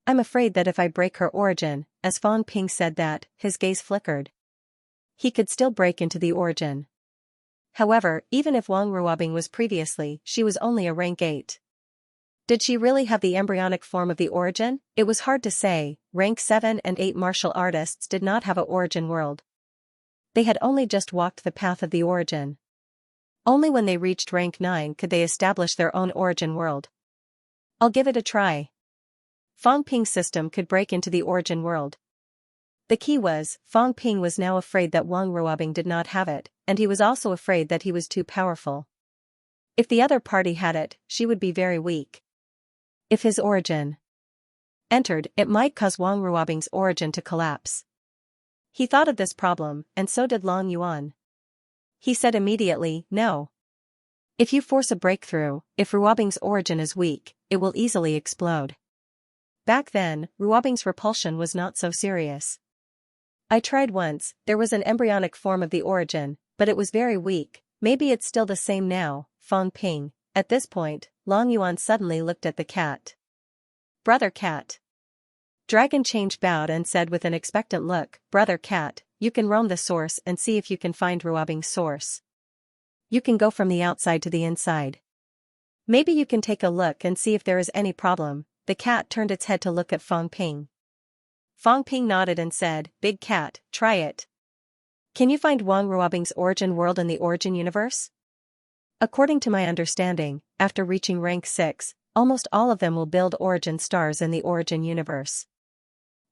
I'm afraid that if I break her origin," as Fang Ping said that, his gaze flickered. He could still break into the origin. However, even if Wang Ruobing was previously, she was only a rank 8. Did she really have the embryonic form of the origin? It was hard to say. Rank 7 and 8 martial artists did not have a origin world. They had only just walked the path of the origin. Only when they reached rank 9 could they establish their own origin world. "I'll give it a try." Fang Ping's system could break into the origin world. The key was, Fang Ping was now afraid that Wang Ruobing did not have it, and he was also afraid that he was too powerful. If the other party had it, she would be very weak. If his origin entered, it might cause Wang Ruobing's origin to collapse. He thought of this problem, and so did Long Yuan. He said immediately, "No. If you force a breakthrough, if Ruobing's origin is weak, it will easily explode." Back then, Ruobing's repulsion was not so serious. "I tried once, there was an embryonic form of the origin, but it was very weak. Maybe it's still the same now." Fang Ping. At this point, Long Yuan suddenly looked at the cat. "Brother Cat." Dragon Change bowed and said with an expectant look, "Brother Cat, you can roam the source and see if you can find Ruobing's source. You can go from the outside to the inside. Maybe you can take a look and see if there is any problem." The cat turned its head to look at Fang Ping. Fang Ping nodded and said, "Big cat, try it. Can you find Wang Ruobing's origin world in the origin universe?" According to my understanding, after reaching rank 6, almost all of them will build origin stars in the origin universe.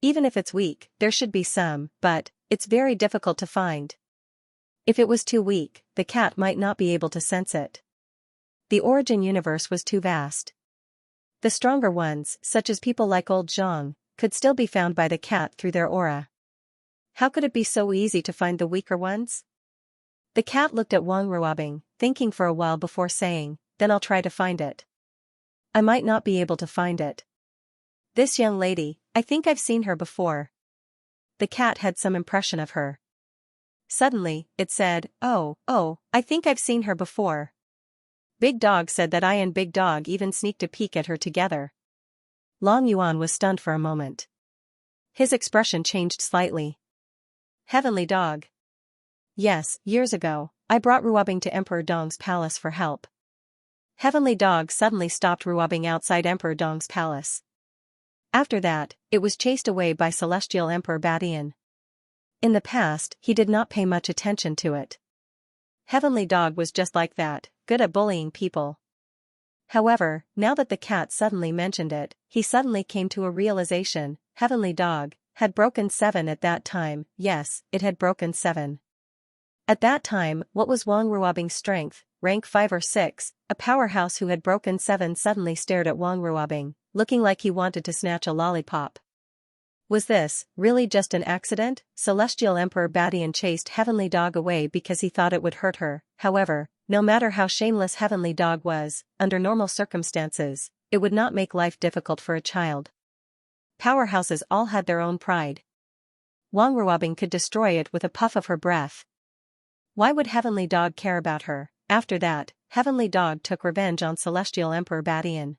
Even if it's weak, there should be some, but it's very difficult to find. If it was too weak, the cat might not be able to sense it. The origin universe was too vast. The stronger ones, such as people like old Zhang, could still be found by the cat through their aura. How could it be so easy to find the weaker ones? The cat looked at Wang Ruobing, thinking for a while before saying, "Then I'll try to find it. I might not be able to find it. This young lady, I think I've seen her before." The cat had some impression of her. Suddenly, it said, Oh, I think I've seen her before." Big Dog said that I and Big Dog even sneaked a peek at her together. Long Yuan was stunned for a moment. His expression changed slightly. "Heavenly Dog." "Yes, years ago, I brought Ruobing to Emperor Dong's palace for help." Heavenly Dog suddenly stopped Ruobing outside Emperor Dong's palace. After that, it was chased away by Celestial Emperor Badian. In the past, he did not pay much attention to it. Heavenly Dog was just like that, good at bullying people. However, now that the cat suddenly mentioned it, he suddenly came to a realization. Heavenly Dog had broken 7 at that time. Yes, it had broken 7. At that time, what was Wang Ruobing's strength? Rank 5 or 6, a powerhouse who had broken 7 suddenly stared at Wang Ruobing, looking like he wanted to snatch a lollipop. Was this really just an accident? Celestial Emperor Badian chased Heavenly Dog away because he thought it would hurt her. However, no matter how shameless Heavenly Dog was, under normal circumstances, it would not make life difficult for a child. Powerhouses all had their own pride. Wang Ruobing could destroy it with a puff of her breath. Why would Heavenly Dog care about her? After that, Heavenly Dog took revenge on Celestial Emperor Badian.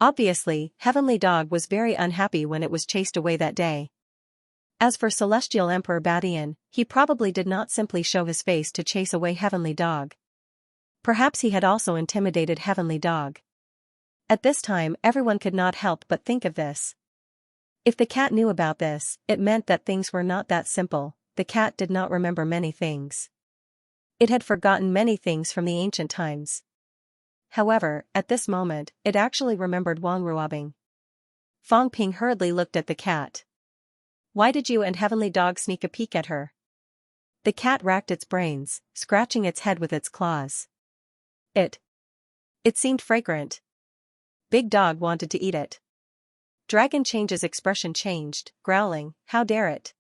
Obviously, Heavenly Dog was very unhappy when it was chased away that day. As for Celestial Emperor Badian, he probably did not simply show his face to chase away Heavenly Dog. Perhaps he had also intimidated Heavenly Dog. At this time everyone could not help but think of this. If the cat knew about this, it meant that things were not that simple. The cat did not remember many things. It had forgotten many things from the ancient times. However, at this moment, it actually remembered Wang Ruobing. Fang Ping hurriedly looked at the cat. Why did you and Heavenly Dog sneak a peek at her? The cat racked its brains, scratching its head with its claws. It seemed fragrant. Big Dog wanted to eat it. Dragon Change's expression changed, growling, how dare it?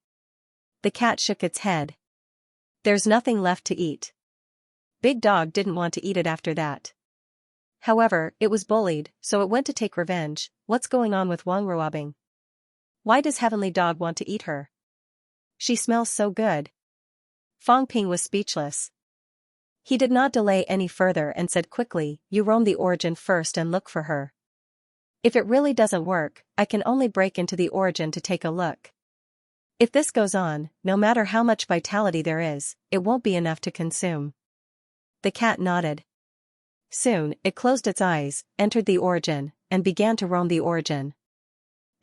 The cat shook its head. There's nothing left to eat. Big Dog didn't want to eat it after that. However, it was bullied, so it went to take revenge. What's going on with Wang Ruobing? Why does Heavenly Dog want to eat her? She smells so good. Fang Ping was speechless. He did not delay any further and said quickly, you roam the origin first and look for her. If it really doesn't work, I can only break into the origin to take a look. If this goes on, no matter how much vitality there is, it won't be enough to consume. The cat nodded. Soon, it closed its eyes, entered the origin, and began to roam the origin.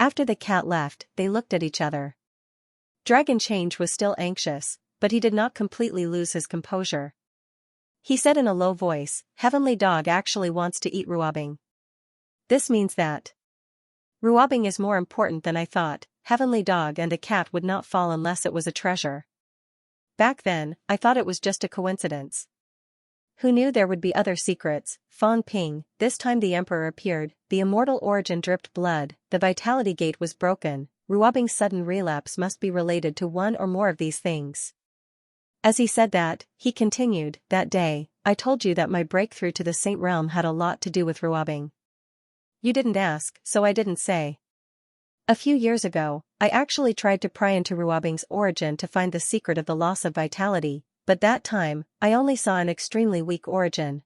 After the cat left, they looked at each other. Dragon Change was still anxious, but he did not completely lose his composure. He said in a low voice, Heavenly Dog actually wants to eat Ruobing. This means that Ruobing is more important than I thought. Heavenly Dog and a cat would not fall unless it was a treasure. Back then, I thought it was just a coincidence. Who knew there would be other secrets? Fang Ping, this time the Emperor appeared, the immortal origin dripped blood, the vitality gate was broken, Ruobing's sudden relapse must be related to one or more of these things. As he said that, he continued, that day, I told you that my breakthrough to the Saint Realm had a lot to do with Ruobing. You didn't ask, so I didn't say. A few years ago, I actually tried to pry into Ruobing's origin to find the secret of the loss of vitality, but that time, I only saw an extremely weak origin.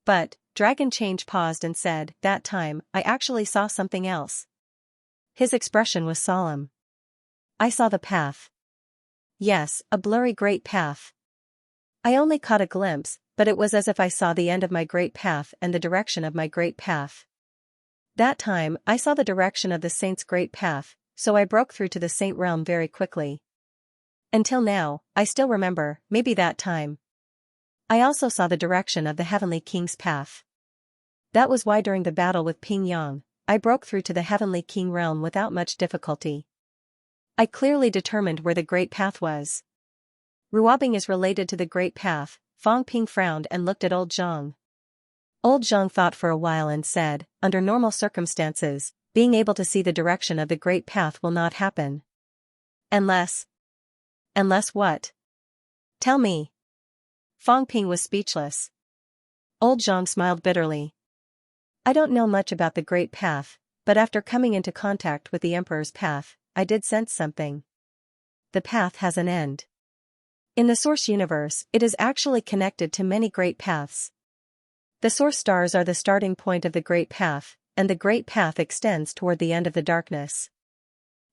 But, Dragon Change paused and said, that time, I actually saw something else. His expression was solemn. I saw the path. Yes, a blurry great path. I only caught a glimpse, but it was as if I saw the end of my great path and the direction of my great path. That time, I saw the direction of the Saint's great path, so I broke through to the Saint Realm very quickly. Until now, I still remember, maybe that time. I also saw the direction of the Heavenly King's path. That was why during the battle with Ping Yang, I broke through to the Heavenly King realm without much difficulty. I clearly determined where the Great Path was. Ruobing is related to the Great Path. Fang Ping frowned and looked at Old Zhang. Old Zhang thought for a while and said, under normal circumstances, being able to see the direction of the Great Path will not happen. Unless what? Tell me. Fang Ping was speechless. Old Zhang smiled bitterly. I don't know much about the Great Path, but after coming into contact with the Emperor's path, I did sense something. The path has an end. In the Source universe, it is actually connected to many great paths. The Source stars are the starting point of the Great Path, and the Great Path extends toward the end of the darkness.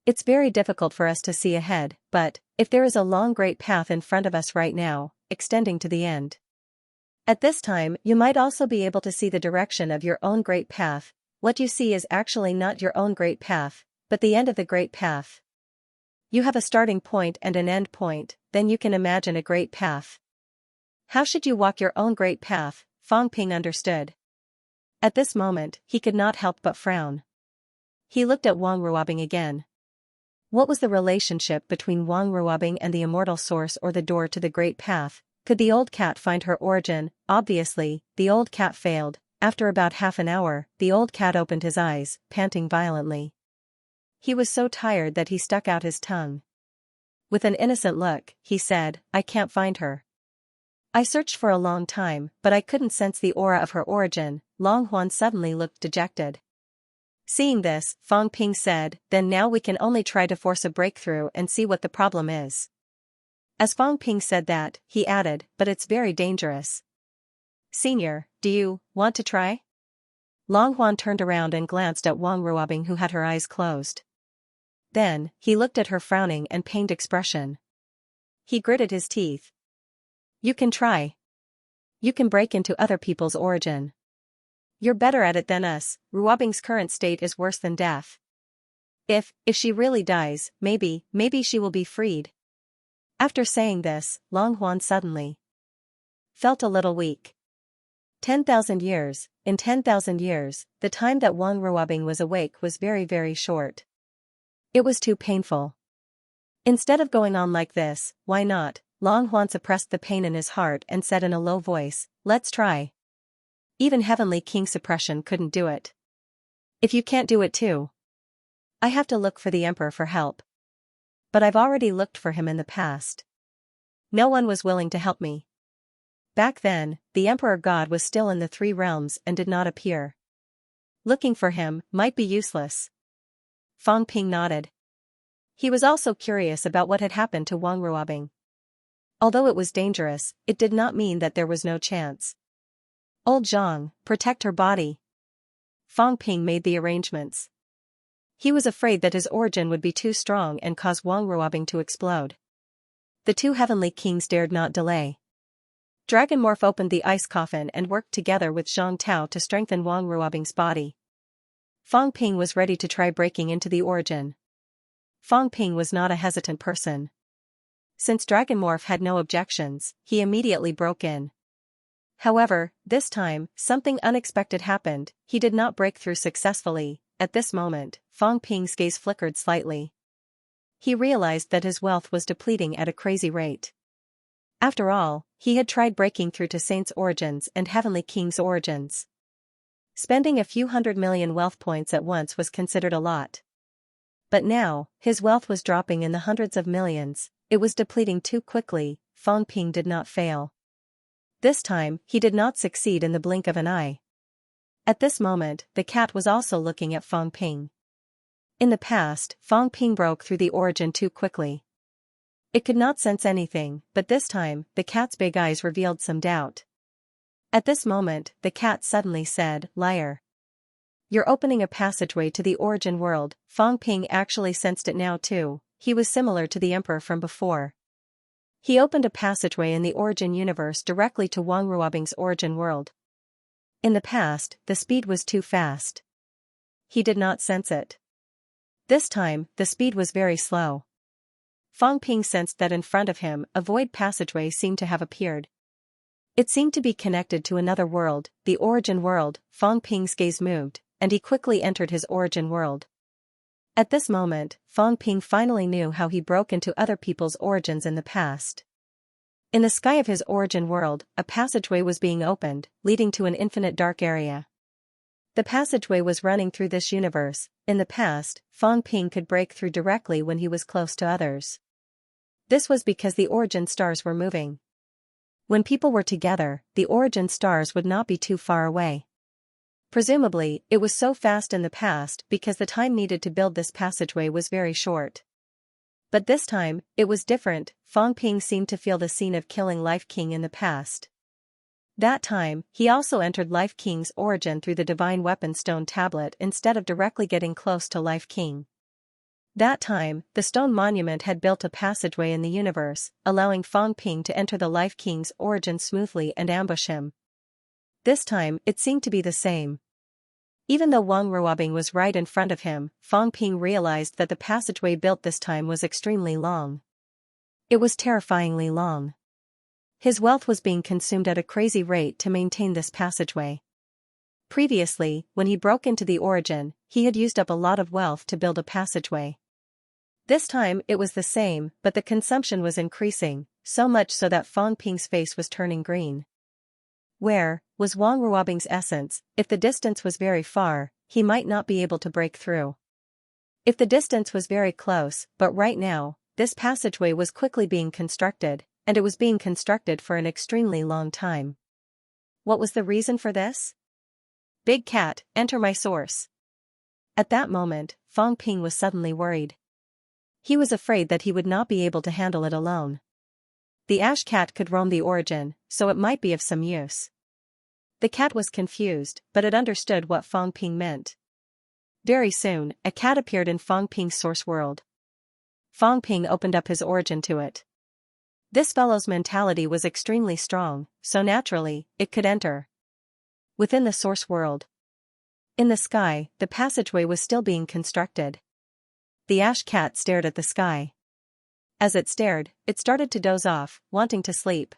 It's very difficult for us to see ahead, but, if there is a long great path in front of us right now, extending to the end. At this time, you might also be able to see the direction of your own great path. What you see is actually not your own great path, but the end of the great path. You have a starting point and an end point, then you can imagine a great path. How should you walk your own great path? Fang Ping understood. At this moment, he could not help but frown. He looked at Wang Ruobing again. What was the relationship between Wang Ruobing and the immortal source or the door to the great path? Could the old cat find her origin? Obviously, the old cat failed. After about half an hour, the old cat opened his eyes, panting violently. He was so tired that he stuck out his tongue. With an innocent look, he said, I can't find her. I searched for a long time, but I couldn't sense the aura of her origin. Long Huan suddenly looked dejected. Seeing this, Fang Ping said, then now we can only try to force a breakthrough and see what the problem is. As Fang Ping said that, he added, but it's very dangerous. Senior, do you want to try? Long Huan turned around and glanced at Wang Ruobing who had her eyes closed. Then, he looked at her frowning and pained expression. He gritted his teeth. You can try. You can break into other people's origin. You're better at it than us. Ruobing's current state is worse than death. If she really dies, maybe she will be freed. After saying this, Long Huan suddenly felt a little weak. 10,000 years, in 10,000 years, the time that Wang Ruobing was awake was very, very short. It was too painful. Instead of going on like this, why not? Long Huan suppressed the pain in his heart and said in a low voice, let's try. Even Heavenly King suppression couldn't do it. If you can't do it too, I have to look for the Emperor for help. But I've already looked for him in the past. No one was willing to help me. Back then, the Emperor God was still in the three realms and did not appear. Looking for him might be useless. Fang Ping nodded. He was also curious about what had happened to Wang Ruobing. Although it was dangerous, it did not mean that there was no chance. Old Zhang, protect her body. Fang Ping made the arrangements. He was afraid that his origin would be too strong and cause Wang Ruobing to explode. The two heavenly kings dared not delay. Dragon Morph opened the ice coffin and worked together with Zhang Tao to strengthen Wang Ruobing's body. Fang Ping was ready to try breaking into the origin. Fang Ping was not a hesitant person. Since Dragon Morph had no objections, he immediately broke in. However, this time, something unexpected happened. He did not break through successfully. At this moment, Fang Ping's gaze flickered slightly. He realized that his wealth was depleting at a crazy rate. After all, he had tried breaking through to Saint's origins and Heavenly King's origins. Spending a few 100 million wealth points at once was considered a lot. But now, his wealth was dropping in the hundreds of millions. It was depleting too quickly. Fang Ping did not fail. This time, he did not succeed in the blink of an eye. At this moment, the cat was also looking at Fang Ping. In the past, Fang Ping broke through the origin too quickly. It could not sense anything, but this time, the cat's big eyes revealed some doubt. At this moment, the cat suddenly said, liar. You're opening a passageway to the origin world. Fang Ping actually sensed it now too. He was similar to the Emperor from before. He opened a passageway in the origin universe directly to Wang Ruobing's origin world. In the past, the speed was too fast. He did not sense it. This time, the speed was very slow. Fang Ping sensed that in front of him, a void passageway seemed to have appeared. It seemed to be connected to another world, the origin world. Fang Ping's gaze moved, and he quickly entered his origin world. At this moment, Fang Ping finally knew how he broke into other people's origins in the past. In the sky of his origin world, a passageway was being opened, leading to an infinite dark area. The passageway was running through this universe. In the past, Fang Ping could break through directly when he was close to others. This was because the origin stars were moving. When people were together, the origin stars would not be too far away. Presumably, it was so fast in the past because the time needed to build this passageway was very short. But this time, it was different. Fang Ping seemed to feel the scene of killing Life King in the past. That time, he also entered Life King's origin through the Divine Weapon Stone Tablet instead of directly getting close to Life King. That time, the stone monument had built a passageway in the universe, allowing Fang Ping to enter the Life King's origin smoothly and ambush him. This time, it seemed to be the same. Even though Wang Ruobing was right in front of him, Fang Ping realized that the passageway built this time was extremely long. It was terrifyingly long. His wealth was being consumed at a crazy rate to maintain this passageway. Previously, when he broke into the origin, he had used up a lot of wealth to build a passageway. This time it was the same, but the consumption was increasing, so much so that Fang Ping's face was turning green. Where was Wang Ruobing's essence? If the distance was very far, he might not be able to break through. If the distance was very close, but right now, this passageway was quickly being constructed, and it was being constructed for an extremely long time. What was the reason for this? Big cat, enter my source. At that moment, Fang Ping was suddenly worried. He was afraid that he would not be able to handle it alone. The ash cat could roam the origin, so it might be of some use. The cat was confused, but it understood what Fang Ping meant. Very soon, a cat appeared in Fong Ping's source world. Fong Ping opened up his origin to it. This fellow's mentality was extremely strong, so naturally, it could enter within the source world. In the sky, the passageway was still being constructed. The ash cat stared at the sky. As it stared, it started to doze off, wanting to sleep.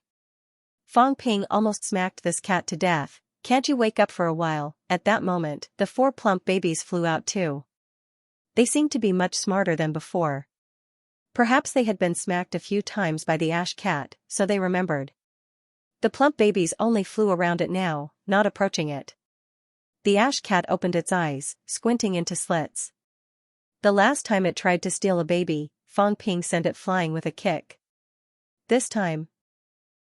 Fong Ping almost smacked this cat to death. Can't you wake up for a while? At that moment, the 4 plump babies flew out too. They seemed to be much smarter than before. Perhaps they had been smacked a few times by the ash cat, so they remembered. The plump babies only flew around it now, not approaching it. The ash cat opened its eyes, squinting into slits. The last time it tried to steal a baby, Fong Ping sent it flying with a kick. This time,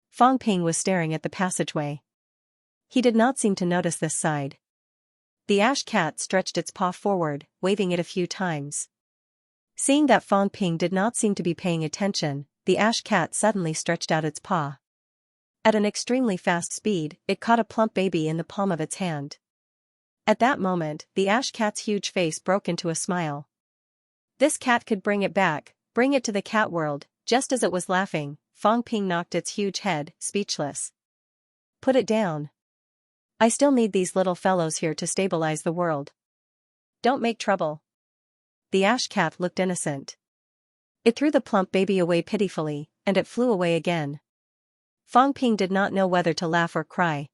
Fong Ping was staring at the passageway. He did not seem to notice this side. The ash cat stretched its paw forward, waving it a few times. Seeing that Fong Ping did not seem to be paying attention, the ash cat suddenly stretched out its paw. At an extremely fast speed, it caught a plump baby in the palm of its hand. At that moment, the ash cat's huge face broke into a smile. This cat could bring it back, bring it to the cat world. Just as it was laughing, Fong Ping knocked its huge head, speechless. Put it down. I still need these little fellows here to stabilize the world. Don't make trouble. The ash cat looked innocent. It threw the plump baby away pitifully, and it flew away again. Fong Ping did not know whether to laugh or cry.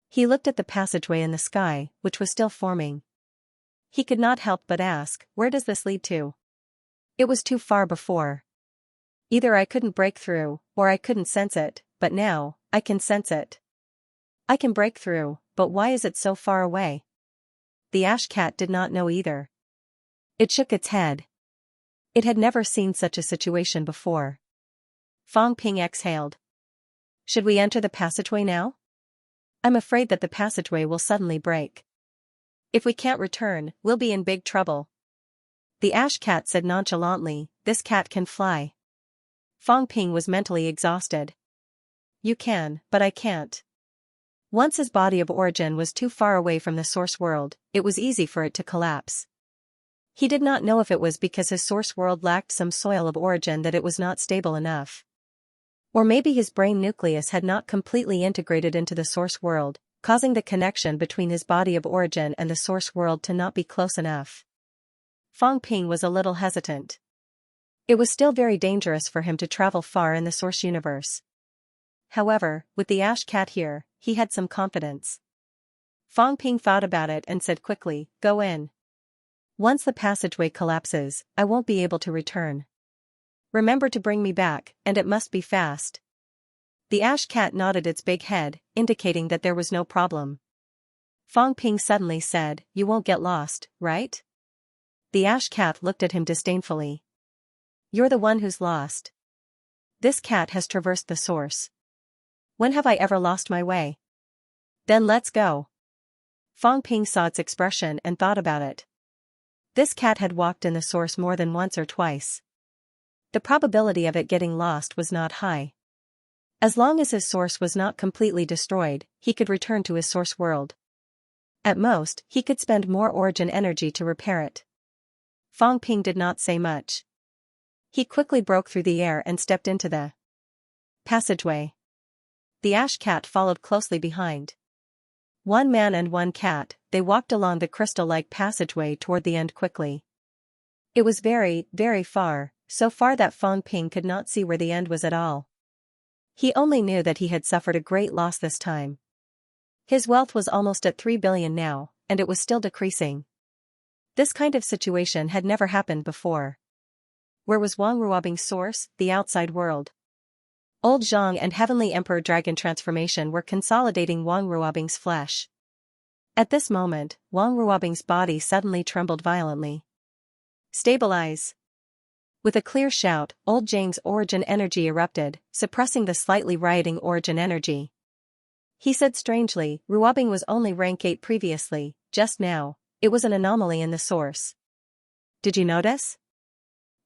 He looked at the passageway in the sky, which was still forming. He could not help but ask, where does this lead to? It was too far before. Either I couldn't break through, or I couldn't sense it, but now, I can sense it. I can break through, but why is it so far away? The ash cat did not know either. It shook its head. It had never seen such a situation before. Fong Ping exhaled. Should we enter the passageway now? I'm afraid that the passageway will suddenly break. If we can't return, we'll be in big trouble. The ash cat said nonchalantly, this cat can fly. Fong Ping was mentally exhausted. You can, but I can't. Once his body of origin was too far away from the source world, it was easy for it to collapse. He did not know if it was because his source world lacked some soil of origin that it was not stable enough. Or maybe his brain nucleus had not completely integrated into the source world, causing the connection between his body of origin and the source world to not be close enough. Fong Ping was a little hesitant. It was still very dangerous for him to travel far in the source universe. However, with the ash cat here, he had some confidence. Fong Ping thought about it and said quickly, go in. Once the passageway collapses, I won't be able to return. Remember to bring me back, and it must be fast. The ash cat nodded its big head, indicating that there was no problem. Fong Ping suddenly said, you won't get lost, right? The ash cat looked at him disdainfully. You're the one who's lost. This cat has traversed the source. When have I ever lost my way? Then let's go. Fong Ping saw its expression and thought about it. This cat had walked in the source more than once or twice. The probability of it getting lost was not high. As long as his source was not completely destroyed, he could return to his source world. At most, he could spend more origin energy to repair it. Fong Ping did not say much. He quickly broke through the air and stepped into the passageway. The ash cat followed closely behind. One man and one cat, they walked along the crystal-like passageway toward the end quickly. It was very, very far, so far that Fong Ping could not see where the end was at all. He only knew that he had suffered a great loss this time. His wealth was almost at 3 billion now, and it was still decreasing. This kind of situation had never happened before. Where was Wang Ruobing's source? The outside world. Old Zhang and Heavenly Emperor Dragon Transformation were consolidating Wang Ruobing's flesh. At this moment, Wang Ruobing's body suddenly trembled violently. Stabilize! With a clear shout, Old Zhang's origin energy erupted, suppressing the slightly rioting origin energy. He said strangely, Ruobing was only rank 8 previously, just now, it was an anomaly in the source. Did you notice?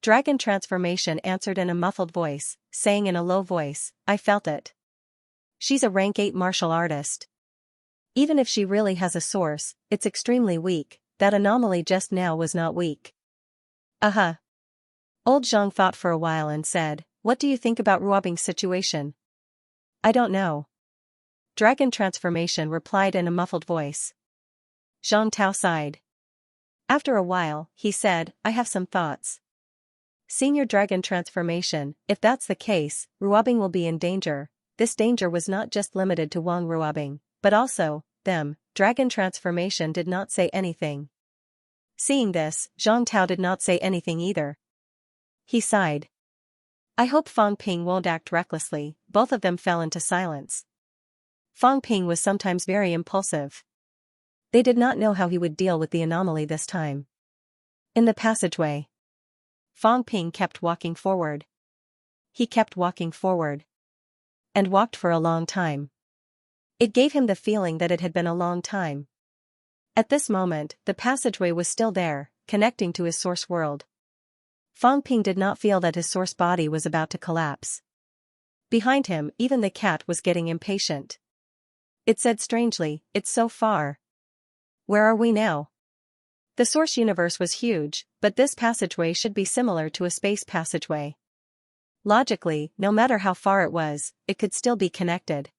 Dragon Transformation answered in a muffled voice, saying in a low voice, I felt it. She's a rank 8 martial artist. Even if she really has a source, it's extremely weak, that anomaly just now was not weak. Aha. Old Zhang thought for a while and said, "What do you think about Ruobing's situation?" "I don't know." Dragon Transformation replied in a muffled voice. Zhang Tao sighed. After a while, he said, "I have some thoughts. Senior Dragon Transformation, if that's the case, Ruobing will be in danger." This danger was not just limited to Wang Ruobing, but also them. Dragon Transformation did not say anything. Seeing this, Zhang Tao did not say anything either. He sighed. "I hope Fang Ping won't act recklessly." Both of them fell into silence. Fang Ping was sometimes very impulsive. They did not know how he would deal with the anomaly this time. In the passageway, Fang Ping kept walking forward. He kept walking forward. And walked for a long time. It gave him the feeling that it had been a long time. At this moment, the passageway was still there, connecting to his source world. Fang Ping did not feel that his source body was about to collapse. Behind him, even the cat was getting impatient. It said strangely, "It's so far. Where are we now?" The source universe was huge, but this passageway should be similar to a space passageway. Logically, no matter how far it was, it could still be connected.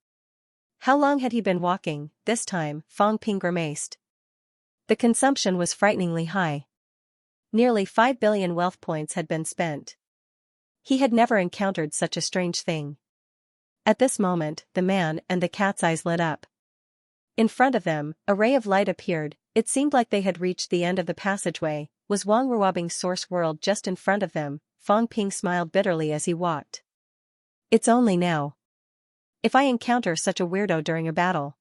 How long had he been walking? This time, Fang Ping grimaced. The consumption was frighteningly high. Nearly 5 billion wealth points had been spent. He had never encountered such a strange thing. At this moment, the man and the cat's eyes lit up. In front of them, a ray of light appeared. It seemed like they had reached the end of the passageway. Was Wang Ruobing's source world just in front of them? Fang Ping smiled bitterly as he walked. "It's only now. If I encounter such a weirdo during a battle,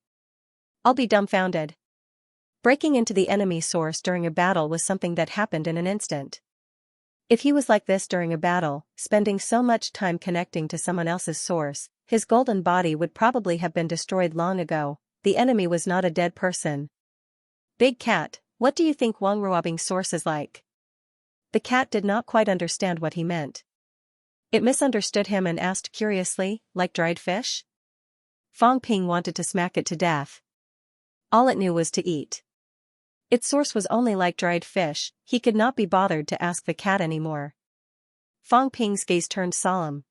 I'll be dumbfounded." Breaking into the enemy source during a battle was something that happened in an instant. If he was like this during a battle, spending so much time connecting to someone else's source, his golden body would probably have been destroyed long ago. The enemy was not a dead person. "Big cat, what do you think Wang Ruobing's source is like?" The cat did not quite understand what he meant. It misunderstood him and asked curiously, "Like dried fish?" Fang Ping wanted to smack it to death. All it knew was to eat. Its source was only like dried fish. He could not be bothered to ask the cat anymore. Fang Ping's gaze turned solemn.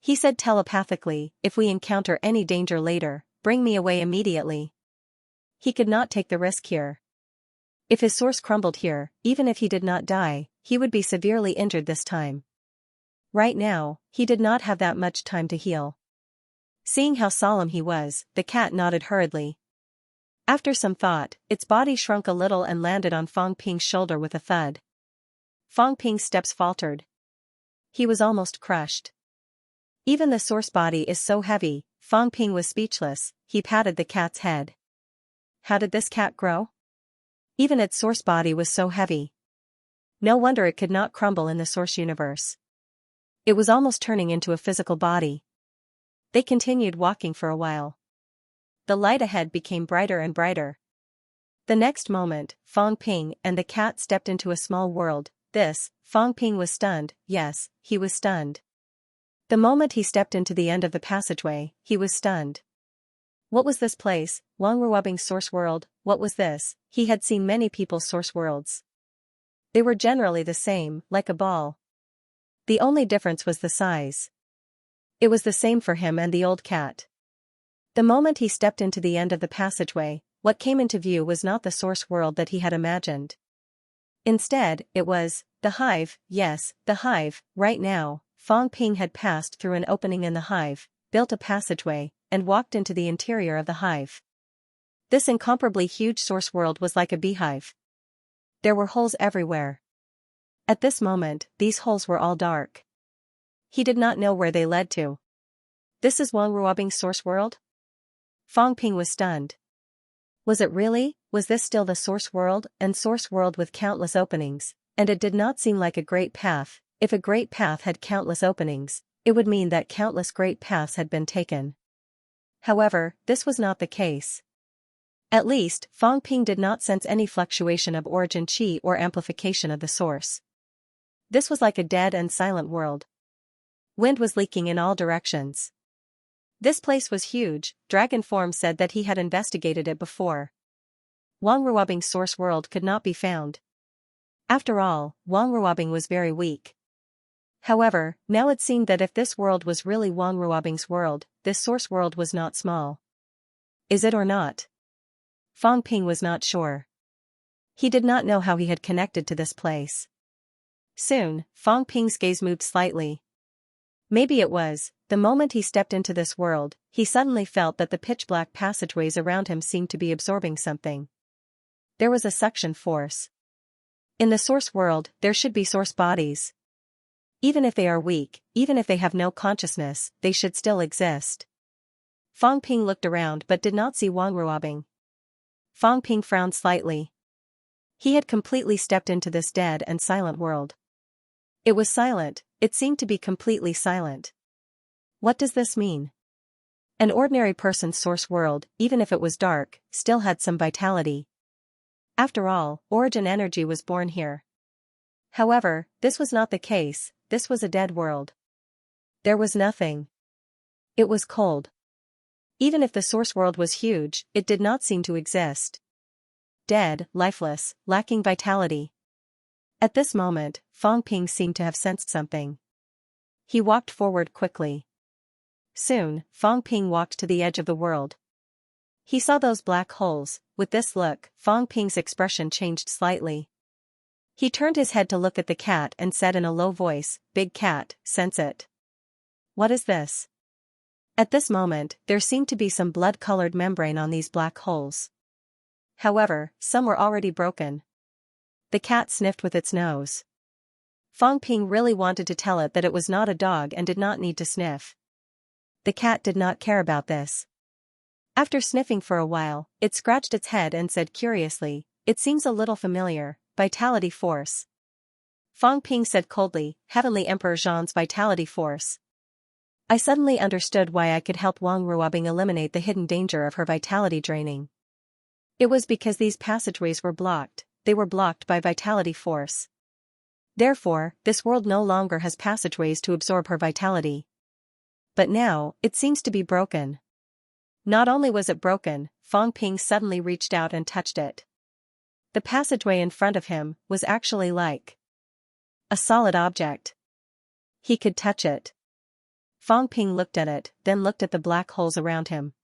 He said telepathically, "If we encounter any danger later, bring me away immediately." He could not take the risk here. If his source crumbled here, even if he did not die, he would be severely injured this time. Right now, he did not have that much time to heal. Seeing how solemn he was, the cat nodded hurriedly. After some thought, its body shrunk a little and landed on Fang Ping's shoulder with a thud. Fang Ping's steps faltered. He was almost crushed. Even the source body is so heavy. Fang Ping was speechless. He patted the cat's head. How did this cat grow? Even its source body was so heavy. No wonder it could not crumble in the source universe. It was almost turning into a physical body. They continued walking for a while. The light ahead became brighter and brighter. The next moment, Fang Ping and the cat stepped into a small world. Fang Ping was stunned. Yes, he was stunned. The moment he stepped into the end of the passageway, he was stunned. What was this place? Wang Ruobing's source world? What was this? He had seen many people's source worlds. They were generally the same, like a ball. The only difference was the size. It was the same for him and the old cat. The moment he stepped into the end of the passageway, what came into view was not the source world that he had imagined. Instead, it was the hive. Yes, the hive. Right now, Fang Ping had passed through an opening in the hive, built a passageway, and walked into the interior of the hive. This incomparably huge source world was like a beehive. There were holes everywhere. At this moment, these holes were all dark. He did not know where they led to. This is Wang Ruobing's source world? Fang Ping was stunned. Was it really? Was this still the source world, and source world with countless openings? And it did not seem like a great path. If a great path had countless openings, it would mean that countless great paths had been taken. However, this was not the case. At least, Fang Ping did not sense any fluctuation of origin qi or amplification of the source. This was like a dead and silent world. Wind was leaking in all directions. This place was huge. Dragon Form said that he had investigated it before. Wang Ruobing's source world could not be found. After all, Wang Ruobing was very weak. However, now it seemed that if this world was really Wang Ruobing's world, this source world was not small. Is it or not? Fang Ping was not sure. He did not know how he had connected to this place. Soon, Fang Ping's gaze moved slightly. Maybe it was, the moment he stepped into this world, he suddenly felt that the pitch-black passageways around him seemed to be absorbing something. There was a suction force. In the source world, there should be source bodies. Even if they are weak, even if they have no consciousness, they should still exist. Fang Ping looked around but did not see Wang Ruobing. Fang Ping frowned slightly. He had completely stepped into this dead and silent world. It was silent, it seemed to be completely silent. What does this mean? An ordinary person's source world, even if it was dark, still had some vitality. After all, origin energy was born here. However, this was not the case, this was a dead world. There was nothing. It was cold. Even if the source world was huge, it did not seem to exist. Dead, lifeless, lacking vitality. At this moment, Fang Ping seemed to have sensed something. He walked forward quickly. Soon, Fang Ping walked to the edge of the world. He saw those black holes. With this look, Fang Ping's expression changed slightly. He turned his head to look at the cat and said in a low voice, "Big cat, sense it." What is this? At this moment, there seemed to be some blood-colored membrane on these black holes. However, some were already broken. The cat sniffed with its nose. Fang Ping really wanted to tell it that it was not a dog and did not need to sniff. The cat did not care about this. After sniffing for a while, it scratched its head and said curiously, "It seems a little familiar, vitality force." Fang Ping said coldly, "Heavenly Emperor Zhang's vitality force." I suddenly understood why I could help Wang Ruobing eliminate the hidden danger of her vitality draining. It was because these passageways were blocked, they were blocked by vitality force. Therefore, this world no longer has passageways to absorb her vitality. But now, it seems to be broken. Not only was it broken, Fang Ping suddenly reached out and touched it. The passageway in front of him was actually like a solid object. He could touch it. Fang Ping looked at it, then looked at the black holes around him.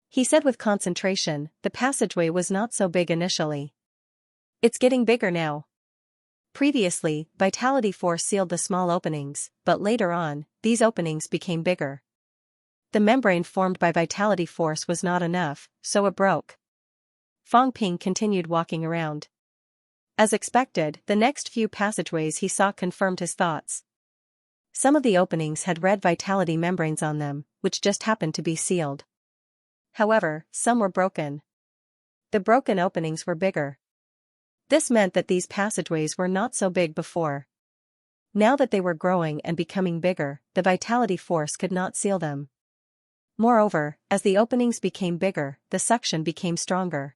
He said with concentration, "The passageway was not so big initially. It's getting bigger now." Previously, vitality force sealed the small openings, but later on, these openings became bigger. The membrane formed by vitality force was not enough, so it broke. Fang Ping continued walking around. As expected, the next few passageways he saw confirmed his thoughts. Some of the openings had red vitality membranes on them, which just happened to be sealed. However, some were broken. The broken openings were bigger. This meant that these passageways were not so big before. Now that they were growing and becoming bigger, the vitality force could not seal them. Moreover, as the openings became bigger, the suction became stronger.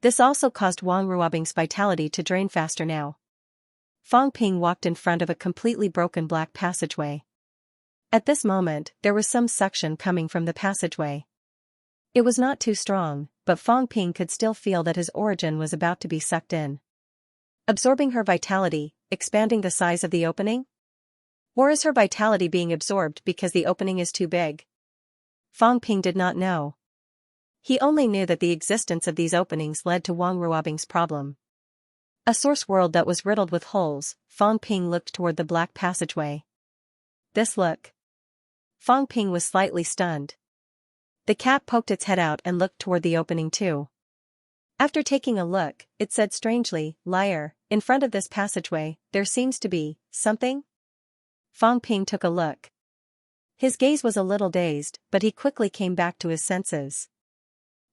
This also caused Wang Ruobing's vitality to drain faster now. Fang Ping walked in front of a completely broken black passageway. At this moment, there was some suction coming from the passageway. It was not too strong, but Fang Ping could still feel that his origin was about to be sucked in. Absorbing her vitality, expanding the size of the opening? Or is her vitality being absorbed because the opening is too big? Fang Ping did not know. He only knew that the existence of these openings led to Wang Ruobing's problem. A source world that was riddled with holes. Fang Ping looked toward the black passageway. This look. Fang Ping was slightly stunned. The cat poked its head out and looked toward the opening too. After taking a look, it said strangely, "Liar, in front of this passageway, there seems to be something?" Fang Ping took a look. His gaze was a little dazed, but he quickly came back to his senses.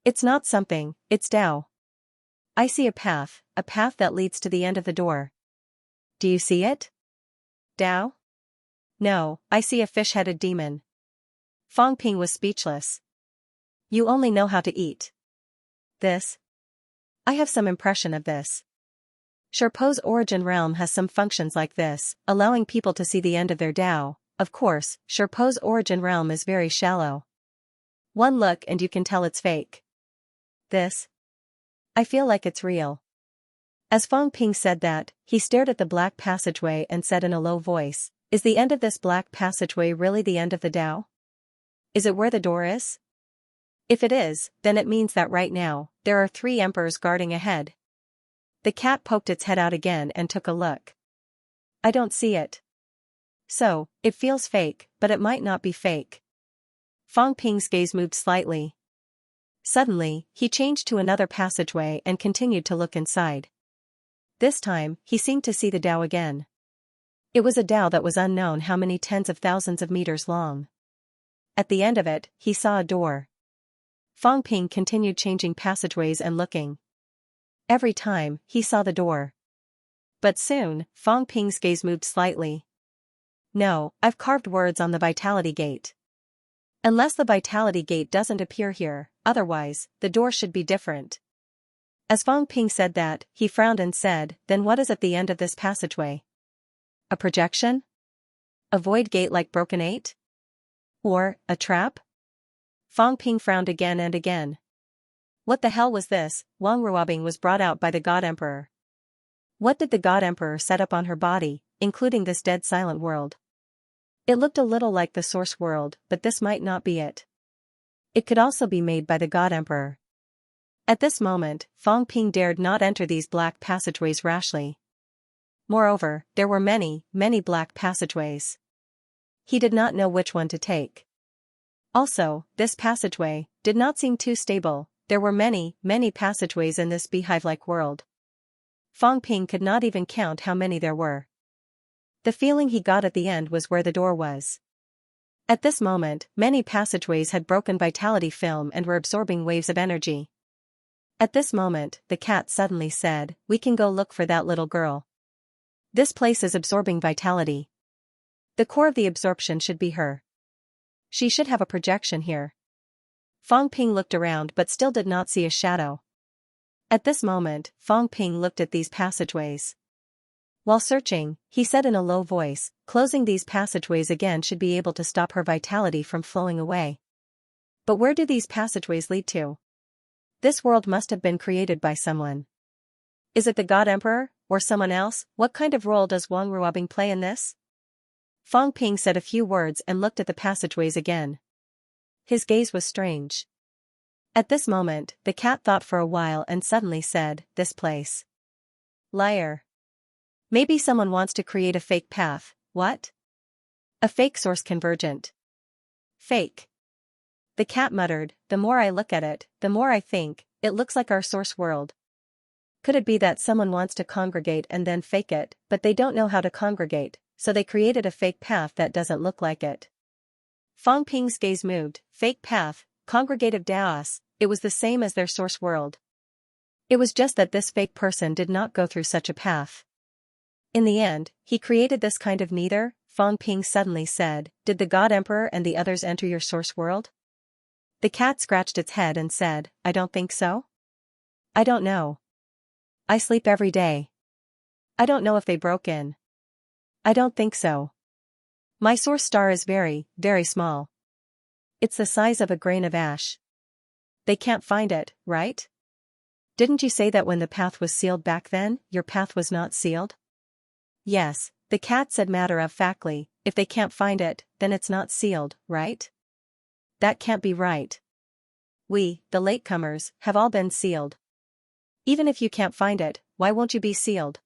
"It's not something, it's Tao. I see a path that leads to the end of the door." "Do you see it? Tao?" "No, I see a fish-headed demon." Fang Ping was speechless. "You only know how to eat this?" "I have some impression of this. Sherpo's origin realm has some functions like this, allowing people to see the end of their Tao. Of course, Sherpo's origin realm is very shallow. One look and you can tell it's fake." "This? I feel like it's real. As Fang Ping said that, he stared at the black passageway and said in a low voice, is the end of this black passageway really the end of the Tao? Is it where the door is? If it is, then it means that right now, there are 3 emperors guarding ahead. The cat poked its head out again and took a look. I don't see it. So, it feels fake, but it might not be fake. Fang Ping's gaze moved slightly. Suddenly, he changed to another passageway and continued to look inside. This time, he seemed to see the Tao again. It was a Tao that was unknown how many tens of thousands of meters long. At the end of it, he saw a door. Fang Ping continued changing passageways and looking. Every time, he saw the door. But soon, Fang Ping's gaze moved slightly. No, I've carved words on the vitality gate. Unless the vitality gate doesn't appear here, otherwise, the door should be different. As Fang Ping said that, he frowned and said, then what is at the end of this passageway? A projection? A void gate like Broken 8? Or, a trap? Fang Ping frowned again and again. What the hell was this? Wang Ruobing was brought out by the God Emperor. What did the God Emperor set up on her body, including this dead silent world? It looked a little like the source world, but this might not be it. It could also be made by the God Emperor. At this moment, Fang Ping dared not enter these black passageways rashly. Moreover, there were many, many black passageways. He did not know which one to take. Also, this passageway did not seem too stable. There were many, many passageways in this beehive-like world. Fang Ping could not even count how many there were. The feeling he got at the end was where the door was. At this moment, many passageways had broken vitality film and were absorbing waves of energy. At this moment, the cat suddenly said, we can go look for that little girl. This place is absorbing vitality. The core of the absorption should be her. She should have a projection here. Fang Ping looked around but still did not see a shadow. At this moment, Fang Ping looked at these passageways. While searching, he said in a low voice, closing these passageways again should be able to stop her vitality from flowing away. But where do these passageways lead to? This world must have been created by someone. Is it the God Emperor, or someone else? What kind of role does Wang Ruobing play in this? Fang Ping said a few words and looked at the passageways again. His gaze was strange. At this moment, the cat thought for a while and suddenly said, this place. Liar. Maybe someone wants to create a fake path. What? A fake source convergent. Fake. The cat muttered, the more I look at it, the more I think, it looks like our source world. Could it be that someone wants to congregate and then fake it, but they don't know how to congregate, so they created a fake path that doesn't look like it? Fang Ping's gaze moved, fake path, congregative Daos, it was the same as their source world. It was just that this fake person did not go through such a path. In the end, he created this kind of neither. Fang Ping suddenly said, did the God Emperor and the others enter your source world? The cat scratched its head and said, I don't think so. I don't know. I sleep every day. I don't know if they broke in. I don't think so. My source star is very, very small. It's the size of a grain of ash. They can't find it, right? Didn't you say that when the path was sealed back then, your path was not sealed? Yes, the cat said matter-of-factly, if they can't find it, then it's not sealed, right? That can't be right. We, the latecomers, have all been sealed. Even if you can't find it, why won't you be sealed?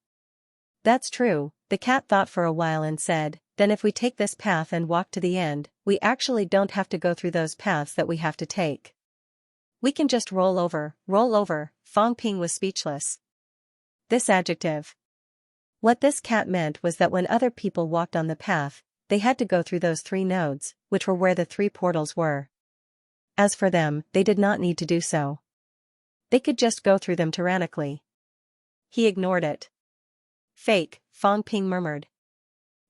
That's true, the cat thought for a while and said, then if we take this path and walk to the end, we actually don't have to go through those paths that we have to take. We can just roll over, Fang Ping was speechless. This adjective. What this cat meant was that when other people walked on the path, they had to go through those 3 nodes, which were where the 3 portals were. As for them, they did not need to do so. They could just go through them tyrannically. He ignored it. Fake, Fang Ping murmured.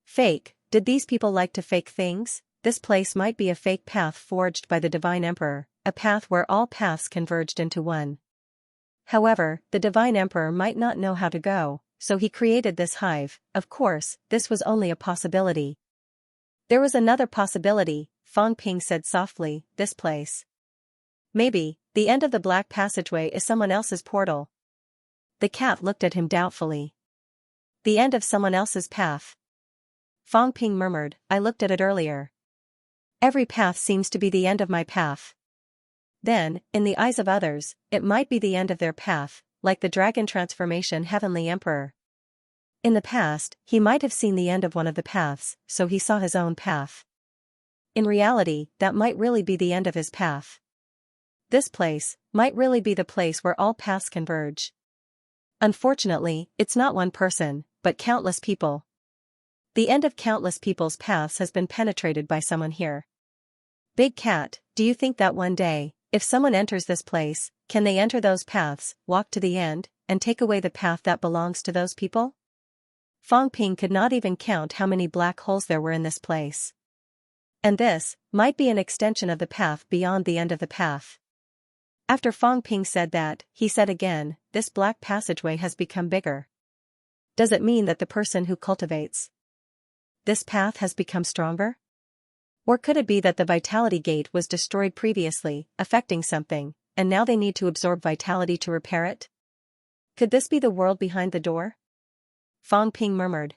Fake, did these people like to fake things? This place might be a fake path forged by the Divine Emperor, a path where all paths converged into one. However, the Divine Emperor might not know how to go, so he created this hive. Of course, this was only a possibility. There was another possibility, Fang Ping said softly, this place. Maybe, The end of the black passageway is someone else's portal. The cat looked at him doubtfully. The end of someone else's path. Fang Ping murmured, I looked at it earlier. Every path seems to be the end of my path. Then, in the eyes of others, it might be the end of their path, like the dragon transformation Heavenly Emperor. In the past, he might have seen the end of one of the paths, so he saw his own path. In reality, that might really be the end of his path. This place might really be the place where all paths converge. Unfortunately, it's not one person, but countless people. The end of countless people's paths has been penetrated by someone here. Big Cat, do you think that one day, if someone enters this place, can they enter those paths, walk to the end, and take away the path that belongs to those people? Fang Ping could not even count how many black holes there were in this place. And this might be an extension of the path beyond the end of the path. After Fang Ping said that, he said again, this black passageway has become bigger. Does it mean that the person who cultivates this path has become stronger? Or could it be that the vitality gate was destroyed previously, affecting something, and now they need to absorb vitality to repair it? Could this be the world behind the door? Fang Ping murmured.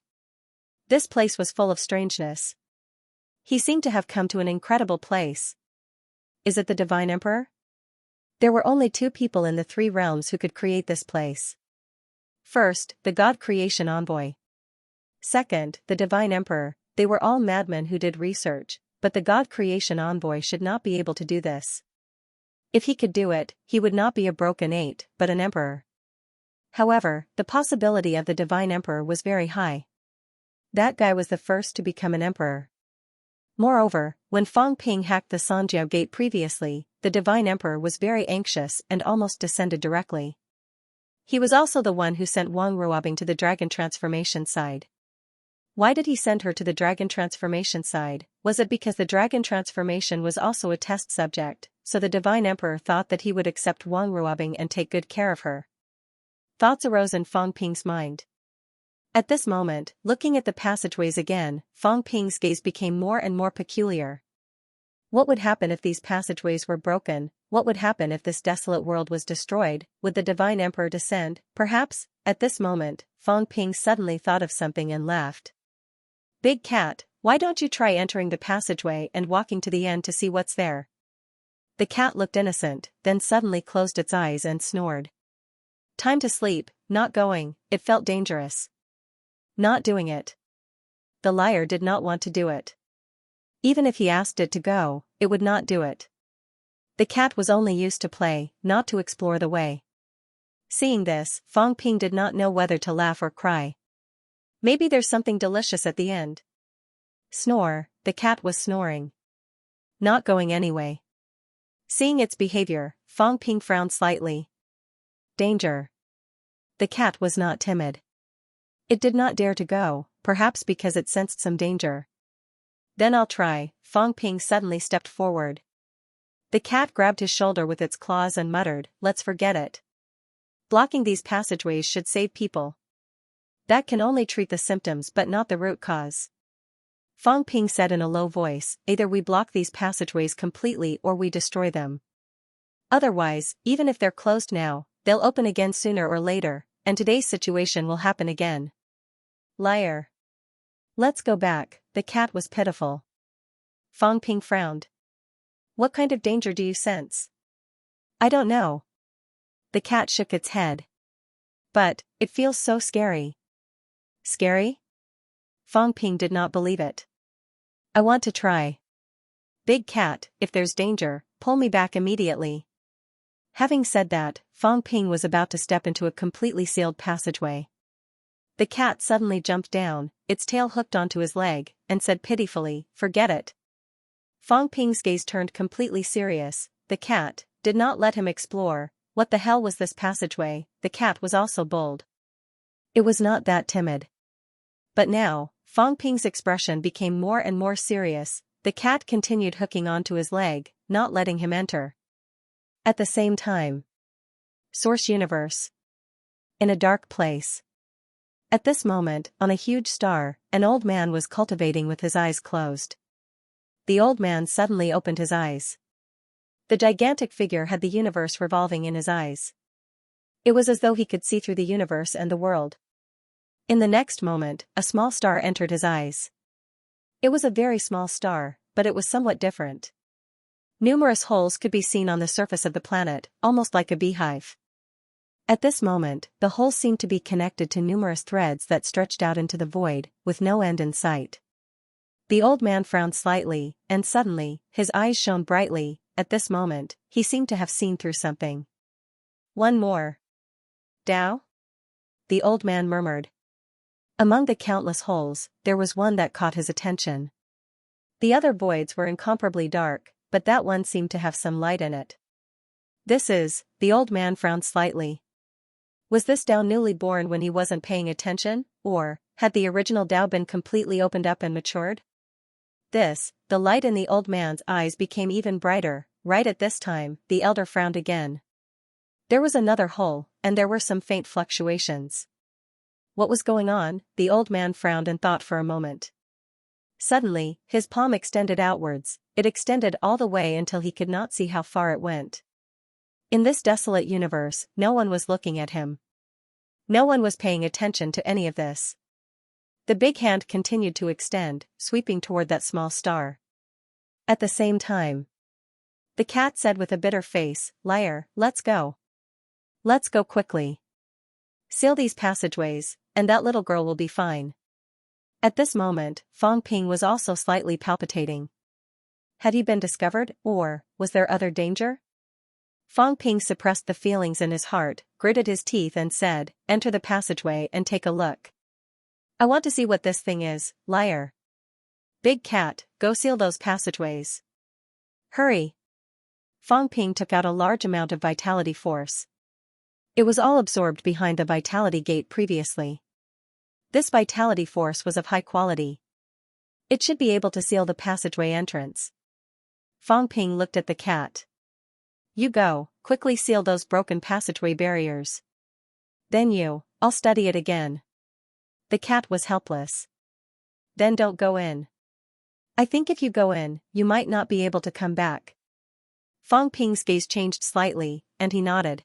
This place was full of strangeness. He seemed to have come to an incredible place. Is it the Divine Emperor? There were only 2 people in the 3 realms who could create this place. First, the God Creation Envoy. Second, the Divine Emperor. They were all madmen who did research, but the God Creation Envoy should not be able to do this. If he could do it, he would not be a broken 8, but an emperor. However, the possibility of the Divine Emperor was very high. That guy was the first to become an emperor. Moreover, when Fang Ping hacked the Sanjiao gate previously, the Divine Emperor was very anxious and almost descended directly. He was also the one who sent Wang Ruobing to the dragon transformation side. Why did he send her to the dragon transformation side? Was it because the dragon transformation was also a test subject, so the Divine Emperor thought that he would accept Wang Ruobing and take good care of her? Thoughts arose in Fang Ping's mind. At this moment, looking at the passageways again, Fang Ping's gaze became more and more peculiar. What would happen if these passageways were broken? What would happen if this desolate world was destroyed? Would the Divine Emperor descend? Perhaps. At this moment, Fang Ping suddenly thought of something and laughed. Big Cat, why don't you try entering the passageway and walking to the end to see what's there? The cat looked innocent, then suddenly closed its eyes and snored. Time to sleep, not going, it felt dangerous. Not doing it. The liar did not want to do it. Even if he asked it to go, it would not do it. The cat was only used to play, not to explore the way. Seeing this, Fang Ping did not know whether to laugh or cry. Maybe there's something delicious at the end. Snore, the cat was snoring. Not going anyway. Seeing its behavior, Fang Ping frowned slightly. Danger. The cat was not timid. It did not dare to go, perhaps because it sensed some danger. Then I'll try. Fang Ping suddenly stepped forward. The cat grabbed his shoulder with its claws and muttered, let's forget it. Blocking these passageways should save people. That can only treat the symptoms but not the root cause. Fang Ping said in a low voice, either we block these passageways completely or we destroy them. Otherwise, even if they're closed now, they'll open again sooner or later, and today's situation will happen again. Liar. Let's go back. The cat was pitiful. Fang Ping frowned. What kind of danger do you sense? I don't know. The cat shook its head. But, it feels so scary. Scary? Fang Ping did not believe it. I want to try. Big Cat, if there's danger, pull me back immediately. Having said that, Fang Ping was about to step into a completely sealed passageway. The cat suddenly jumped down, its tail hooked onto his leg, and said pitifully, forget it. Fang Ping's gaze turned completely serious. The cat did not let him explore. What the hell was this passageway? The cat was also bold. It was not that timid. But now, Fang Ping's expression became more and more serious. The cat continued hooking onto his leg, not letting him enter. At the same time. Source Universe. In a dark place. At this moment, on a huge star, an old man was cultivating with his eyes closed. The old man suddenly opened his eyes. The gigantic figure had the universe revolving in his eyes. It was as though he could see through the universe and the world. In the next moment, a small star entered his eyes. It was a very small star, but it was somewhat different. Numerous holes could be seen on the surface of the planet, almost like a beehive. At this moment, the holes seemed to be connected to numerous threads that stretched out into the void, with no end in sight. The old man frowned slightly, and suddenly, his eyes shone brightly. At this moment, he seemed to have seen through something. One more. Dao? The old man murmured. Among the countless holes, there was one that caught his attention. The other voids were incomparably dark, but that one seemed to have some light in it. The old man frowned slightly. Was this Dao newly born when he wasn't paying attention, or had the original Dao been completely opened up and matured? The light in the old man's eyes became even brighter. Right at this time, the elder frowned again. There was another hole, and there were some faint fluctuations. What was going on? The old man frowned and thought for a moment. Suddenly, his palm extended outwards. It extended all the way until he could not see how far it went. In this desolate universe, no one was looking at him. No one was paying attention to any of this. The big hand continued to extend, sweeping toward that small star. At the same time, the cat said with a bitter face, "Liar, let's go. Let's go quickly. Seal these passageways, and that little girl will be fine." At this moment, Fong Ping was also slightly palpitating. Had he been discovered, or was there other danger? Fong Ping suppressed the feelings in his heart, gritted his teeth and said, "Enter the passageway and take a look. I want to see what this thing is, liar. Big cat, go seal those passageways. Hurry." Fong Ping took out a large amount of vitality force. It was all absorbed behind the vitality gate previously. This vitality force was of high quality. It should be able to seal the passageway entrance. Fong Ping looked at the cat. "You go, quickly seal those broken passageway barriers. Then I'll study it again." The cat was helpless. "Then don't go in. I think if you go in, you might not be able to come back." Fong Ping's gaze changed slightly, and he nodded.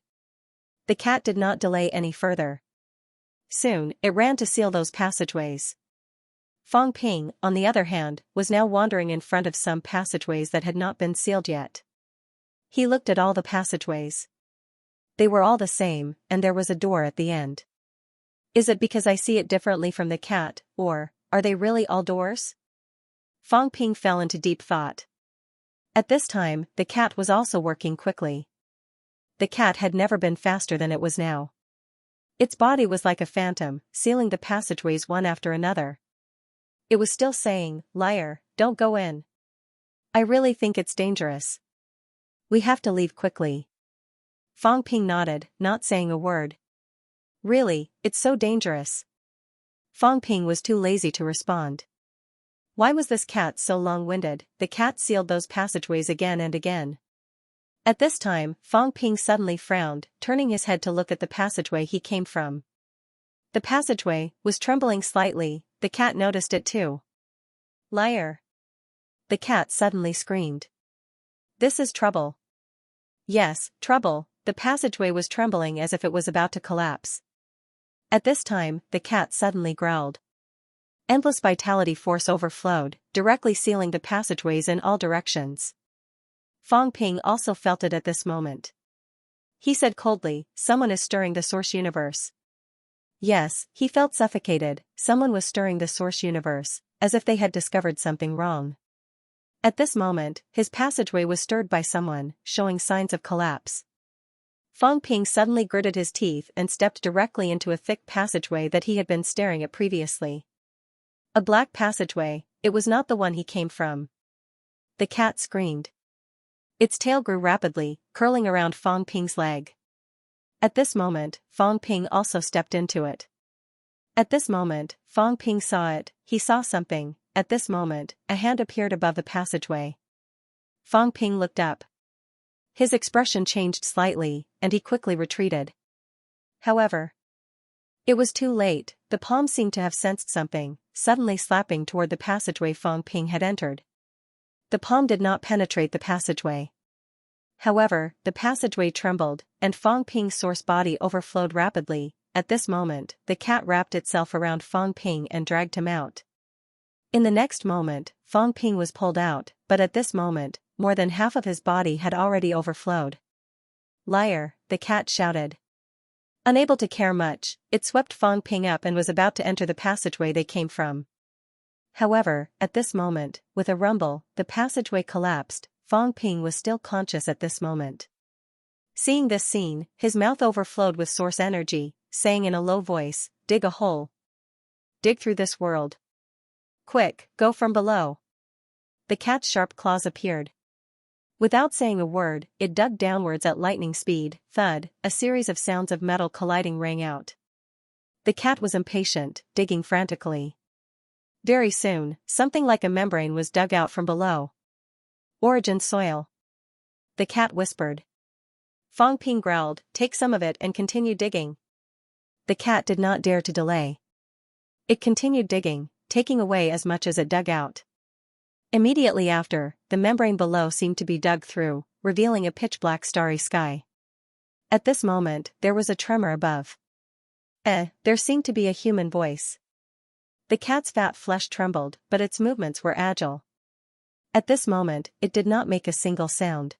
The cat did not delay any further. Soon, it ran to seal those passageways. Fong Ping, on the other hand, was now wandering in front of some passageways that had not been sealed yet. He looked at all the passageways. They were all the same, and there was a door at the end. Is it because I see it differently from the cat, or are they really all doors? Fong Ping fell into deep thought. At this time, the cat was also working quickly. The cat had never been faster than it was now. Its body was like a phantom, sealing the passageways one after another. It was still saying, "Liar, don't go in. I really think it's dangerous. We have to leave quickly." Fong Ping nodded, not saying a word. "Really, it's so dangerous." Fong Ping was too lazy to respond. Why was this cat so long-winded? The cat sealed those passageways again and again. At this time, Fong Ping suddenly frowned, turning his head to look at the passageway he came from. The passageway was trembling slightly. The cat noticed it too. "Liar!" The cat suddenly screamed. "This is trouble." Yes, trouble. The passageway was trembling as if it was about to collapse. At this time, the cat suddenly growled. Endless vitality force overflowed, directly sealing the passageways in all directions. Fong Ping also felt it at this moment. He said coldly, "Someone is stirring the source universe." Yes, he felt suffocated. Someone was stirring the source universe, as if they had discovered something wrong. At this moment, his passageway was stirred by someone, showing signs of collapse. Fong Ping suddenly gritted his teeth and stepped directly into a thick passageway that he had been staring at previously. A black passageway. It was not the one he came from. The cat screamed. Its tail grew rapidly, curling around Fong Ping's leg. At this moment, Fong Ping also stepped into it. At this moment, Fong Ping saw it. He saw something. At this moment, a hand appeared above the passageway. Fong Ping looked up. His expression changed slightly, and he quickly retreated. However, it was too late. The palm seemed to have sensed something, suddenly slapping toward the passageway Fong Ping had entered. The palm did not penetrate the passageway. However, the passageway trembled, and Fong Ping's source body overflowed rapidly. At this moment, the cat wrapped itself around Fong Ping and dragged him out. In the next moment, Fong Ping was pulled out, but at this moment, more than half of his body had already overflowed. "Liar," the cat shouted. Unable to care much, it swept Fong Ping up and was about to enter the passageway they came from. However, at this moment, with a rumble, the passageway collapsed. Fong Ping was still conscious at this moment. Seeing this scene, his mouth overflowed with source energy, saying in a low voice, "Dig a hole. Dig through this world. Quick, go from below." The cat's sharp claws appeared. Without saying a word, it dug downwards at lightning speed. Thud, a series of sounds of metal colliding rang out. The cat was impatient, digging frantically. Very soon, something like a membrane was dug out from below. "Origin soil," the cat whispered. Fong Ping growled, "Take some of it," and continued digging. The cat did not dare to delay. It continued digging, taking away as much as it dug out. Immediately after, the membrane below seemed to be dug through, revealing a pitch-black starry sky. At this moment, there was a tremor above. There seemed to be a human voice. The cat's fat flesh trembled, but its movements were agile. At this moment, it did not make a single sound.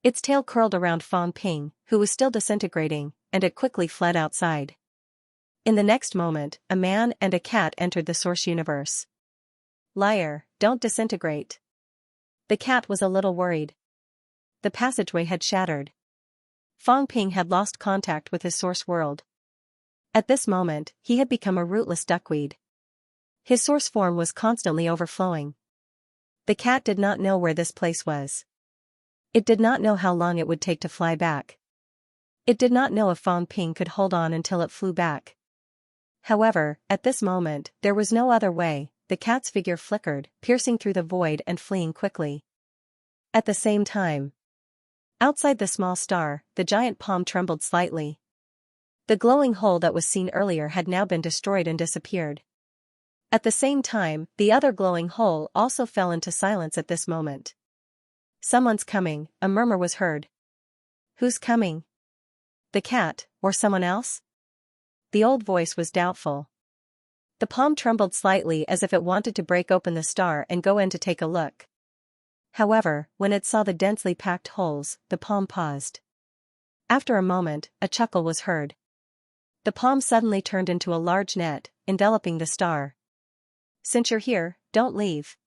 Its tail curled around Fong Ping, who was still disintegrating, and it quickly fled outside. In the next moment, a man and a cat entered the source universe. "Liar, don't disintegrate." The cat was a little worried. The passageway had shattered. Fong Ping had lost contact with his source world. At this moment, he had become a rootless duckweed. His source form was constantly overflowing. The cat did not know where this place was. It did not know how long it would take to fly back. It did not know if Fong Ping could hold on until it flew back. However, at this moment, there was no other way. The cat's figure flickered, piercing through the void and fleeing quickly. At the same time, outside the small star, the giant palm trembled slightly. The glowing hole that was seen earlier had now been destroyed and disappeared. At the same time, the other glowing hole also fell into silence at this moment. "Someone's coming," a murmur was heard. "Who's coming? The cat, or someone else?" The old voice was doubtful. The palm trembled slightly as if it wanted to break open the star and go in to take a look. However, when it saw the densely packed holes, the palm paused. After a moment, a chuckle was heard. The palm suddenly turned into a large net, enveloping the star. "Since you're here, don't leave."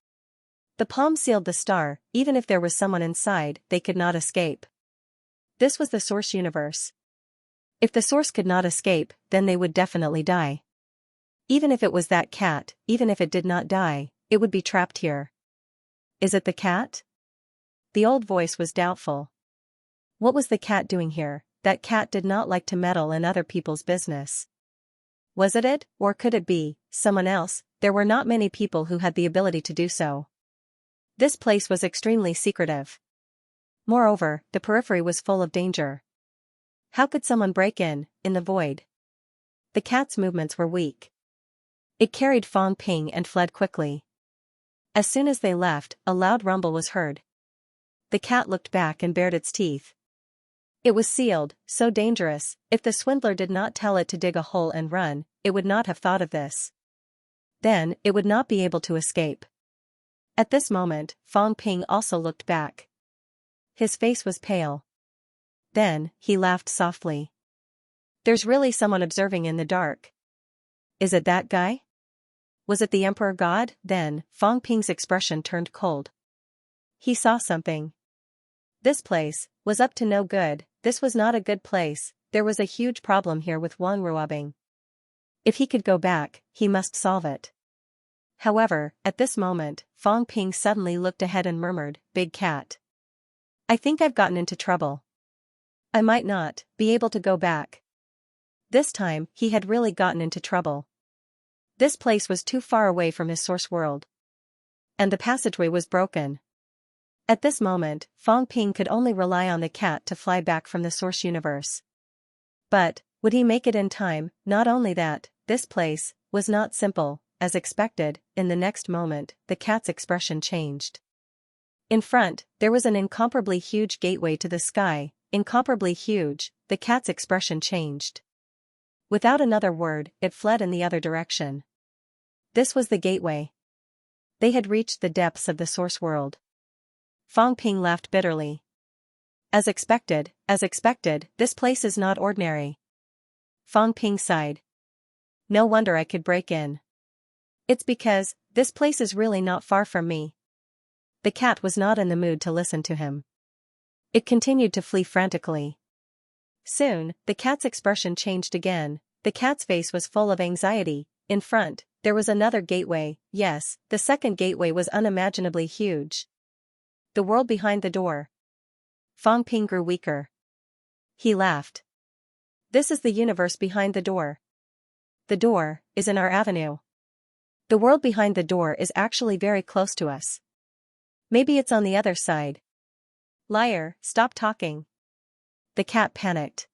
The palm sealed the star. Even if there was someone inside, they could not escape. This was the source universe. If the source could not escape, then they would definitely die. Even if it was that cat, even if it did not die, it would be trapped here. "Is it the cat?" The old voice was doubtful. What was the cat doing here? That cat did not like to meddle in other people's business. Was it, or could it be someone else? There were not many people who had the ability to do so. This place was extremely secretive. Moreover, the periphery was full of danger. How could someone break in the void? The cat's movements were weak. It carried Fong Ping and fled quickly. As soon as they left, a loud rumble was heard. The cat looked back and bared its teeth. It was sealed, so dangerous. If the swindler did not tell it to dig a hole and run, it would not have thought of this. Then, it would not be able to escape. At this moment, Fong Ping also looked back. His face was pale. Then, he laughed softly. "There's really someone observing in the dark. Is it that guy? Was it the Emperor God?" Then, Fong Ping's expression turned cold. He saw something. This place was up to no good. This was not a good place. There was a huge problem here with Wang Ruobing. If he could go back, he must solve it. However, at this moment, Fong Ping suddenly looked ahead and murmured, "Big cat. I think I've gotten into trouble. I might not be able to go back." This time, he had really gotten into trouble. This place was too far away from his source world. And the passageway was broken. At this moment, Fong Ping could only rely on the cat to fly back from the source universe. But, would he make it in time? Not only that, this place was not simple. As expected, in the next moment, the cat's expression changed. In front, there was an incomparably huge gateway to the sky, incomparably huge. The cat's expression changed. Without another word, it fled in the other direction. This was the gateway. They had reached the depths of the source world. Fang Ping laughed bitterly. As expected, this place is not ordinary. Fang Ping sighed. No wonder I could break in. It's because, this place is really not far from me. The cat was not in the mood to listen to him. It continued to flee frantically. Soon, the cat's expression changed again. The cat's face was full of anxiety. In front, there was another gateway. Yes, the second gateway was unimaginably huge. The world behind the door. Fang Ping grew weaker. He laughed. This is the universe behind the door. The door is in our avenue. The world behind the door is actually very close to us. Maybe it's on the other side. Liar, stop talking. The cat panicked.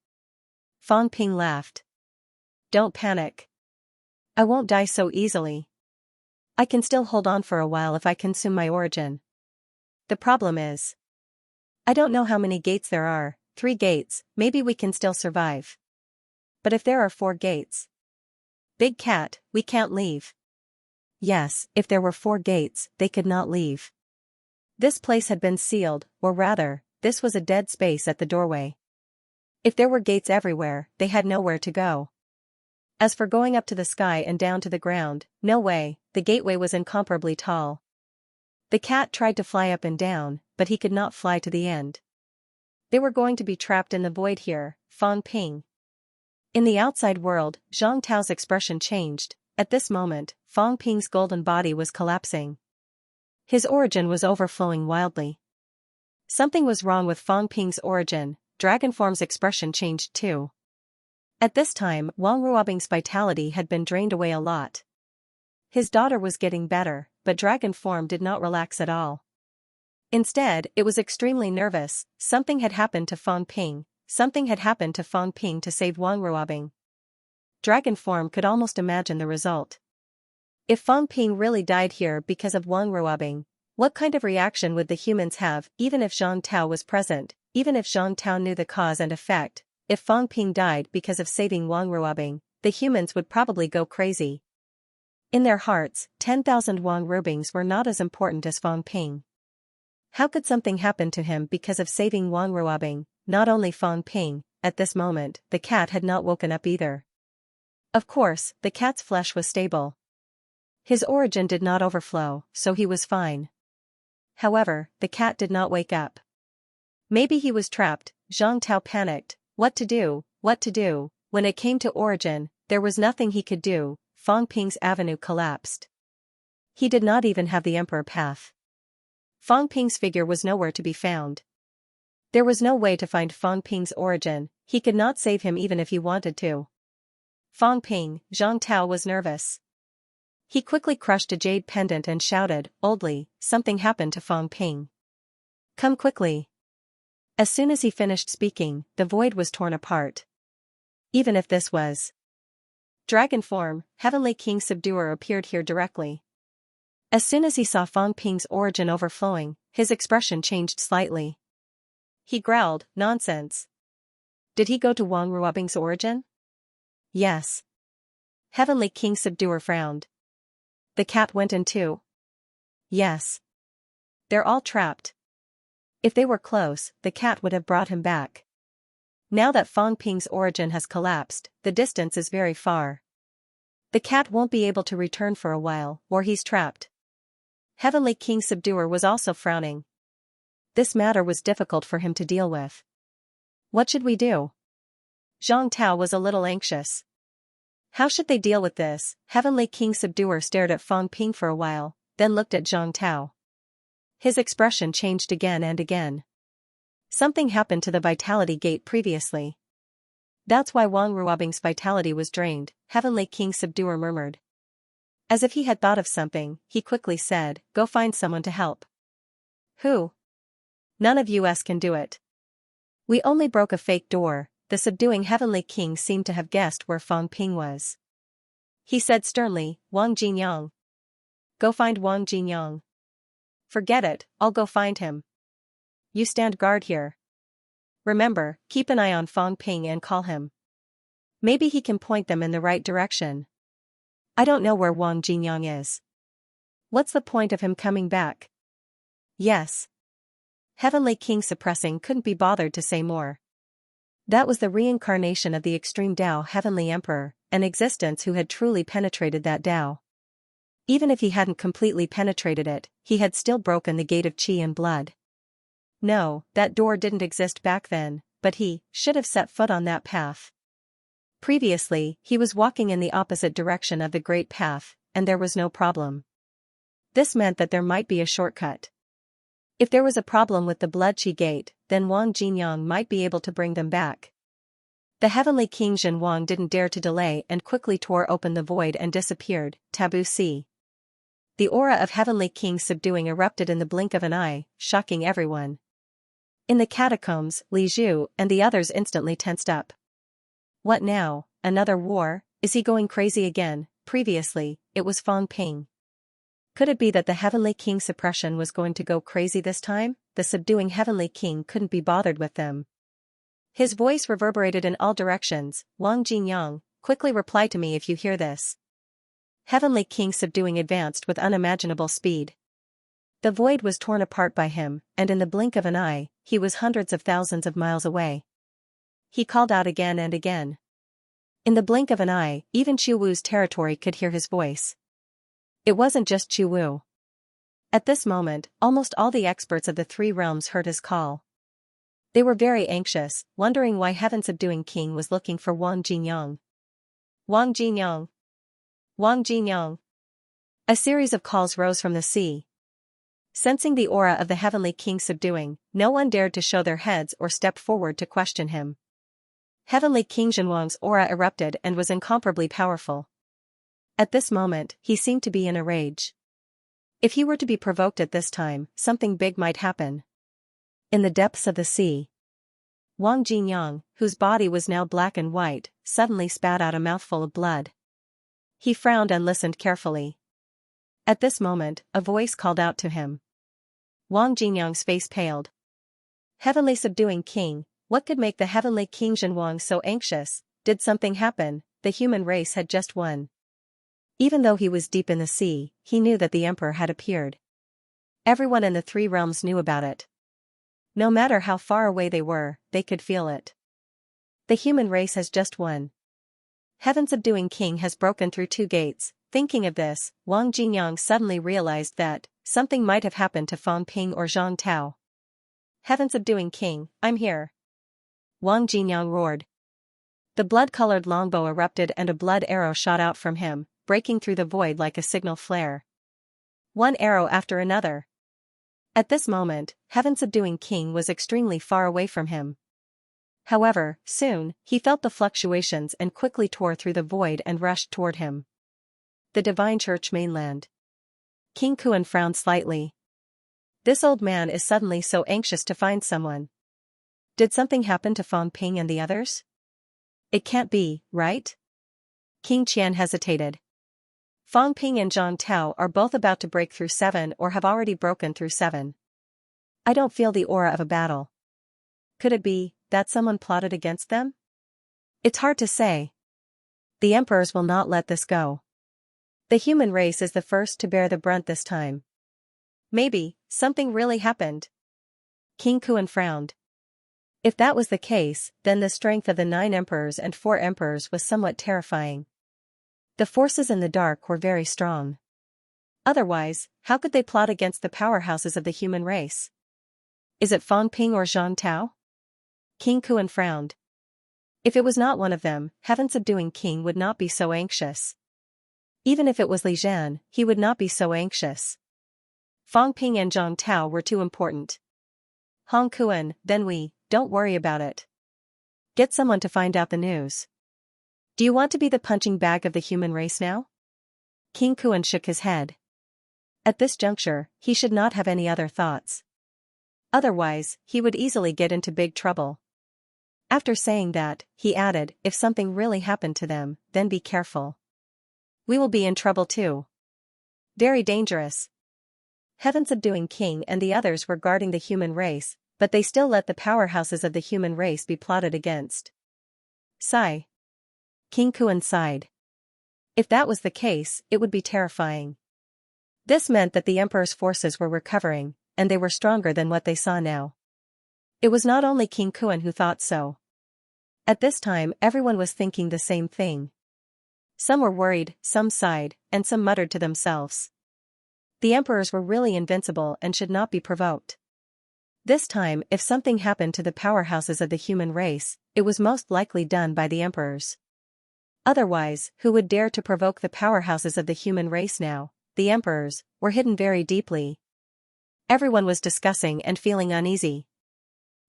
Fang Ping laughed. Don't panic. I won't die so easily. I can still hold on for a while if I consume my origin. The problem is, I don't know how many gates there are. 3 gates, maybe we can still survive. But if there are 4 gates. Big cat, we can't leave. Yes, if there were 4 gates, they could not leave. This place had been sealed, or rather, this was a dead space at the doorway. If there were gates everywhere, they had nowhere to go. As for going up to the sky and down to the ground, no way. The gateway was incomparably tall. The cat tried to fly up and down, but he could not fly to the end. They were going to be trapped in the void here. Fang Ping. In the outside world, Zhang Tao's expression changed. At this moment, Fang Ping's golden body was collapsing. His origin was overflowing wildly. Something was wrong with Fang Ping's origin. Dragon form's expression changed too. At this time, Wang Ruobing's vitality had been drained away a lot. His daughter was getting better, but dragon form did not relax at all. Instead, it was extremely nervous. Something had happened to Fang Ping. Something had happened to Fang Ping to save Wang Ruobing. Dragon form could almost imagine the result. If Fang Ping really died here because of Wang Ruobing, what kind of reaction would the humans have, even if Zhang Tao was present, even if Zhang Tao knew the cause and effect? If Fang Ping died because of saving Wang Ruobing, the humans would probably go crazy. In their hearts, 10,000 Wang Ruobings were not as important as Fang Ping. How could something happen to him because of saving Wang Ruobing? Not only Fang Ping, at this moment, the cat had not woken up either. Of course, the cat's flesh was stable. His origin did not overflow, so he was fine. However, the cat did not wake up. Maybe he was trapped. Zhang Tao panicked. What to do? What to do? When it came to origin, there was nothing he could do. Fang Ping's avenue collapsed. He did not even have the emperor path. Fang Ping's figure was nowhere to be found. There was no way to find Fang Ping's origin. He could not save him even if he wanted to. Fang Ping, Zhang Tao was nervous. He quickly crushed a jade pendant and shouted, "Oldly, something happened to Fang Ping. Come quickly." As soon as he finished speaking, the void was torn apart. Even if this was dragon form, Heavenly King Subduer appeared here directly. As soon as he saw Fang Ping's origin overflowing, his expression changed slightly. He growled, "Nonsense. Did he go to Wang Ruobing's origin?" "Yes." Heavenly King Subduer frowned. "The cat went in too?" "Yes. They're all trapped. If they were close, the cat would have brought him back. Now that Fang Ping's origin has collapsed, the distance is very far. The cat won't be able to return for a while, or he's trapped." Heavenly King Subduer was also frowning. This matter was difficult for him to deal with. What should we do? Zhang Tao was a little anxious. How should they deal with this? Heavenly King Subduer stared at Fang Ping for a while, then looked at Zhang Tao. His expression changed again and again. Something happened to the vitality gate previously. That's why Wang Ruobing's vitality was drained, Heavenly King Subduer murmured. As if he had thought of something, he quickly said, "Go find someone to help." "Who?" "None of us can do it. We only broke a fake door." The subduing Heavenly King seemed to have guessed where Fang Ping was. He said sternly, "Wang Jinyang. Go find Wang Jinyang." Forget it, I'll go find him. You stand guard here. Remember, keep an eye on Fang Ping and call him. Maybe he can point them in the right direction. I don't know where Wang Jinyang is. What's the point of him coming back? Yes. Heavenly King suppressing couldn't be bothered to say more. That was the reincarnation of the extreme Dao Heavenly Emperor, an existence who had truly penetrated that Dao. Even if he hadn't completely penetrated it, he had still broken the gate of qi and blood. No, that door didn't exist back then, but he should have set foot on that path. Previously, he was walking in the opposite direction of the Great Path, and there was no problem. This meant that there might be a shortcut. If there was a problem with the blood qi gate, then Wang Jinyang might be able to bring them back. The Heavenly King Jin Wang didn't dare to delay and quickly tore open the void and disappeared. Taboo C. The aura of Heavenly King subduing erupted in the blink of an eye, shocking everyone. In the catacombs, Li Zhu and the others instantly tensed up. What now, another war? Is he going crazy again? Previously, it was Fang Ping. Could it be that the Heavenly King suppression was going to go crazy this time? The subduing Heavenly King couldn't be bothered with them. His voice reverberated in all directions. Wang Jinyang, quickly reply to me if you hear this. Heavenly King subduing advanced with unimaginable speed. The void was torn apart by him, and in the blink of an eye, he was hundreds of thousands of miles away. He called out again and again. In the blink of an eye, even Chu Wu's territory could hear his voice. It wasn't just Chu Wu. At this moment, almost all the experts of the three realms heard his call. They were very anxious, wondering why heaven-subduing king was looking for Wang Jinyang. Wang Jinyang. Wang Jinyang. A series of calls rose from the sea. Sensing the aura of the Heavenly King subduing, no one dared to show their heads or step forward to question him. Heavenly King Jinwang's aura erupted and was incomparably powerful. At this moment, he seemed to be in a rage. If he were to be provoked at this time, something big might happen. In the depths of the sea, Wang Jinyang, whose body was now black and white, suddenly spat out a mouthful of blood. He frowned and listened carefully. At this moment, a voice called out to him. Wang Jinyang's face paled. Heavenly subduing king, what could make the Heavenly King Jinwang so anxious? Did something happen? The human race had just won. Even though he was deep in the sea, he knew that the Emperor had appeared. Everyone in the three realms knew about it. No matter how far away they were, they could feel it. The human race has just won. Heaven-subduing king has broken through two gates. Thinking of this, Wang Jinyang suddenly realized that something might have happened to Fang Ping or Zhang Tao. Heaven-subduing king, I'm here. Wang Jinyang roared. The blood-colored longbow erupted and a blood arrow shot out from him, breaking through the void like a signal flare. One arrow after another. At this moment, heaven-subduing king was extremely far away from him. However, soon, he felt the fluctuations and quickly tore through the void and rushed toward him. The Divine Church mainland. King Kuan frowned slightly. This old man is suddenly so anxious to find someone. Did something happen to Fang Ping and the others? It can't be, right? King Qian hesitated. Fang Ping and Zhang Tao are both about to break through 7 or have already broken through 7. I don't feel the aura of a battle. Could it be that someone plotted against them? It's hard to say. The emperors will not let this go. The human race is the first to bear the brunt this time. Maybe, something really happened. King Kuan frowned. If that was the case, then the strength of the 9 emperors and 4 emperors was somewhat terrifying. The forces in the dark were very strong. Otherwise, how could they plot against the powerhouses of the human race? Is it Fang Ping or Zhang Tao? King Kuan frowned. If it was not one of them, heaven-subduing king would not be so anxious. Even if it was Li Zhan, he would not be so anxious. Fang Ping and Zhang Tao were too important. Hong Kuan, then don't worry about it. Get someone to find out the news. Do you want to be the punching bag of the human race now? King Kuan shook his head. At this juncture, he should not have any other thoughts. Otherwise, he would easily get into big trouble. After saying that, he added, if something really happened to them, then be careful. We will be in trouble too. Very dangerous. Heaven subduing king and the others were guarding the human race, but they still let the powerhouses of the human race be plotted against. Sigh. King Kuan sighed. If that was the case, it would be terrifying. This meant that the emperor's forces were recovering, and they were stronger than what they saw now. It was not only King Kuan who thought so. At this time everyone was thinking the same thing. Some were worried, some sighed, and some muttered to themselves. The emperors were really invincible and should not be provoked. This time, if something happened to the powerhouses of the human race, it was most likely done by the emperors. Otherwise, who would dare to provoke the powerhouses of the human race now? The emperors were hidden very deeply. Everyone was discussing and feeling uneasy.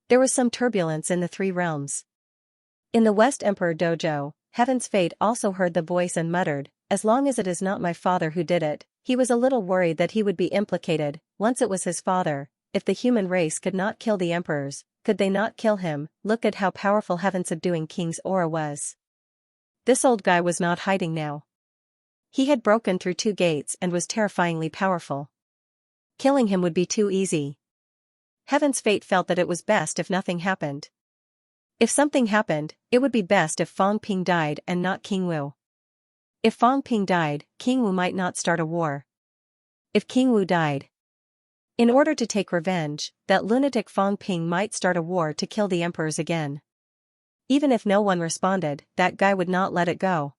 There was some turbulence in the three realms. In the West Emperor Dojo, Heaven's Fate also heard the voice and muttered, "As long as it is not my father who did it." He was a little worried that he would be implicated. Once it was his father. If the human race could not kill the emperors, could they not kill him? Look at how powerful heaven-subduing King's aura was. This old guy was not hiding now. He had broken through 2 gates and was terrifyingly powerful. Killing him would be too easy. Heaven's Fate felt that it was best if nothing happened. If something happened, it would be best if Fang Ping died and not King Wu. If Fang Ping died, King Wu might not start a war. If King Wu died, in order to take revenge, that lunatic Fang Ping might start a war to kill the emperors again. Even if no one responded, that guy would not let it go.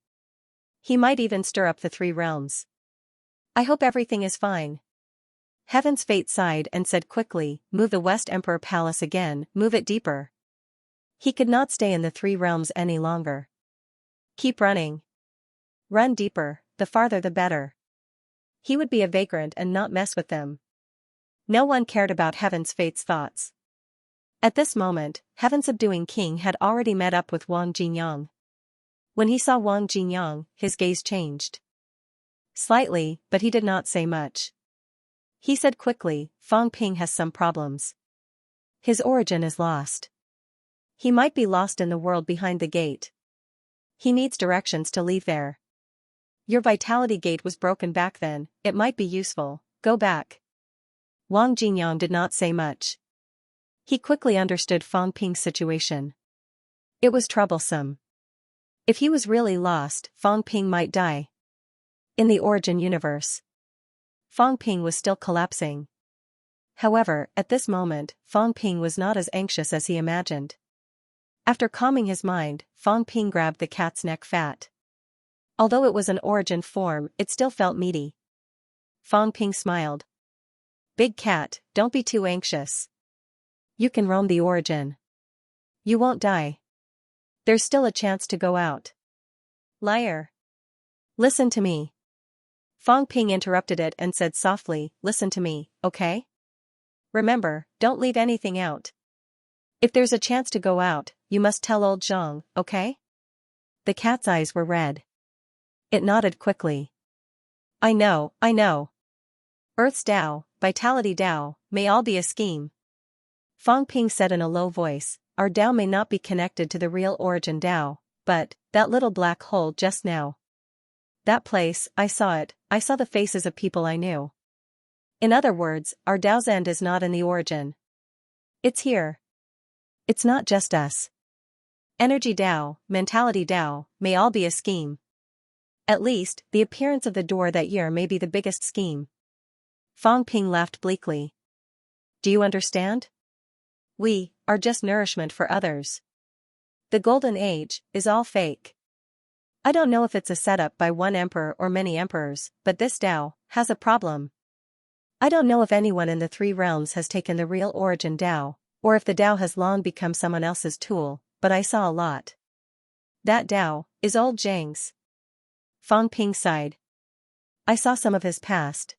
He might even stir up the 3 realms. I hope everything is fine. Heaven's Fate sighed and said quickly, "Move the West Emperor Palace again, move it deeper." He could not stay in the 3 realms any longer. Keep running. Run deeper, the farther the better. He would be a vagrant and not mess with them. No one cared about Heaven's Fate's thoughts. At this moment, Heaven-subduing King had already met up with Wang Jinyang. When he saw Wang Jinyang, his gaze changed. Slightly, but he did not say much. He said quickly, "Fang Ping has some problems. His origin is lost. He might be lost in the world behind the gate. He needs directions to leave there. Your vitality gate was broken back then, it might be useful, go back." Wang Jinyang did not say much. He quickly understood Fang Ping's situation. It was troublesome. If he was really lost, Fang Ping might die. In the origin universe, Fang Ping was still collapsing. However, at this moment, Fang Ping was not as anxious as he imagined. After calming his mind, Fang Ping grabbed the cat's neck fat. Although it was an origin form, it still felt meaty. Fang Ping smiled. "Big cat, don't be too anxious. You can roam the origin. You won't die. There's still a chance to go out." "Liar. Listen to me." Fang Ping interrupted it and said softly, "Listen to me, okay? Remember, don't leave anything out. If there's a chance to go out, you must tell old Zhang, okay?" The cat's eyes were red. It nodded quickly. I know. Earth's Tao, Vitality Tao, may all be a scheme." Fang Ping said in a low voice, "Our Tao may not be connected to the real origin Tao, but, that little black hole just now. That place, I saw it, I saw the faces of people I knew. In other words, our Tao's end is not in the origin. It's here. It's not just us. Energy Tao, Mentality Tao, may all be a scheme. At least, the appearance of the door that year may be the biggest scheme." Fang Ping laughed bleakly. "Do you understand? We are just nourishment for others. The Golden Age is all fake. I don't know if it's a setup by one emperor or many emperors, but this Tao has a problem. I don't know if anyone in the 3 realms has taken the real origin Tao, or if the Tao has long become someone else's tool, but I saw a lot. That Tao is old Zhang's." Fang Ping sighed. "I saw some of his past.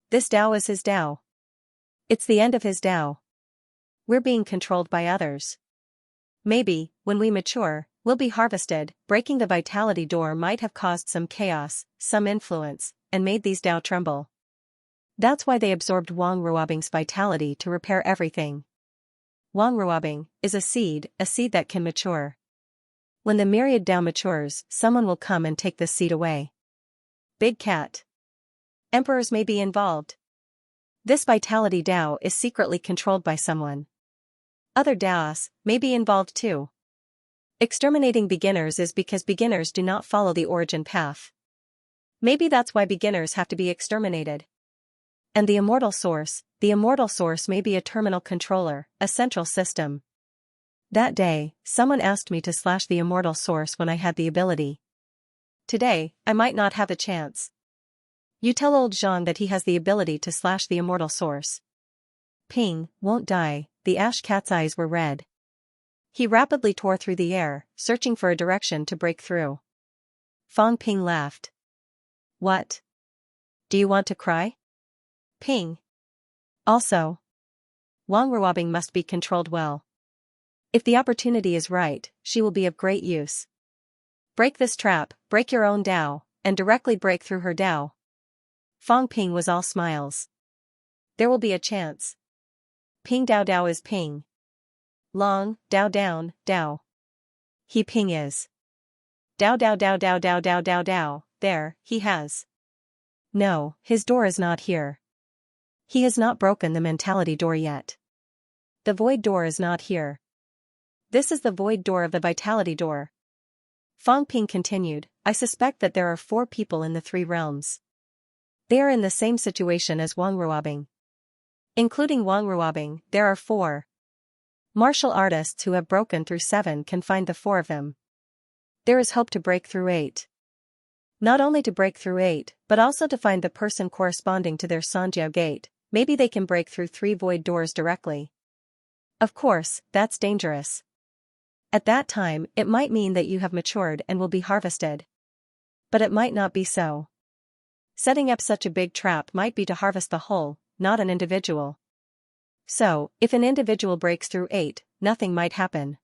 This Tao is his Tao. It's the end of his Tao. We're being controlled by others. Maybe, when we mature, we'll be harvested." Breaking the vitality door might have caused some chaos, some influence, and made these Tao tremble. That's why they absorbed Wang Ruobing's vitality to repair everything. Wang Ruobing is a seed that can mature. When the myriad Tao matures, someone will come and take this seed away. Big cat. Emperors may be involved. This vitality Dao is secretly controlled by someone. Other Daos may be involved too. Exterminating beginners is because beginners do not follow the origin path. Maybe that's why beginners have to be exterminated. And the immortal source may be a terminal controller, a central system. That day, someone asked me to slash the immortal source when I had the ability. Today, I might not have a chance. You tell old Zhang that he has the ability to slash the immortal source. Ping won't die. The ash cat's eyes were red. He rapidly tore through the air, searching for a direction to break through. Fang Ping laughed. What? Do you want to cry? Ping. Also, Wang Ruobing must be controlled well. If the opportunity is right, she will be of great use. Break this trap, break your own Dao, and directly break through her Dao. Fang Ping was all smiles. There will be a chance. Ping Dao Dao is Ping. Long, Dao down, Dao. He Ping is. Dao Dao Dao Dao Dao Dao Dao Dao, there, he has. No, his door is not here. He has not broken the mentality door yet. The void door is not here. This is the void door of the vitality door. Fang Ping continued, I suspect that there are 4 people in the 3 realms. They are in the same situation as Wang Ruobing. Including Wang Ruobing, there are 4. Martial artists who have broken through 7 can find the 4 of them. There is hope to break through 8. Not only to break through 8, but also to find the person corresponding to their Sanjiao gate. Maybe they can break through 3 void doors directly. Of course, that's dangerous. At that time, it might mean that you have matured and will be harvested. But it might not be so. Setting up such a big trap might be to harvest the whole, not an individual. So, if an individual breaks through 8, nothing might happen.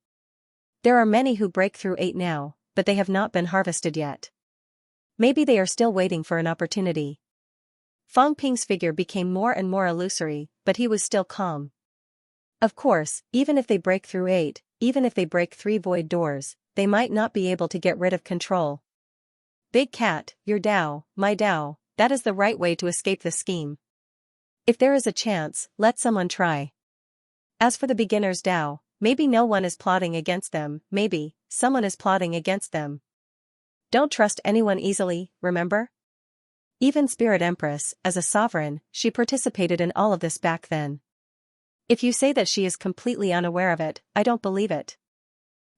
There are many who break through 8 now, but they have not been harvested yet. Maybe they are still waiting for an opportunity. Fang Ping's figure became more and more illusory, but he was still calm. Of course, even if they break through 8, even if they break 3 void doors, they might not be able to get rid of control. Big Cat, your Dao, my Dao, that is the right way to escape the scheme. If there is a chance, let someone try. As for the beginner's Dao, maybe no one is plotting against them, maybe someone is plotting against them. Don't trust anyone easily, remember? Even Spirit Empress, as a sovereign, she participated in all of this back then. If you say that she is completely unaware of it, I don't believe it.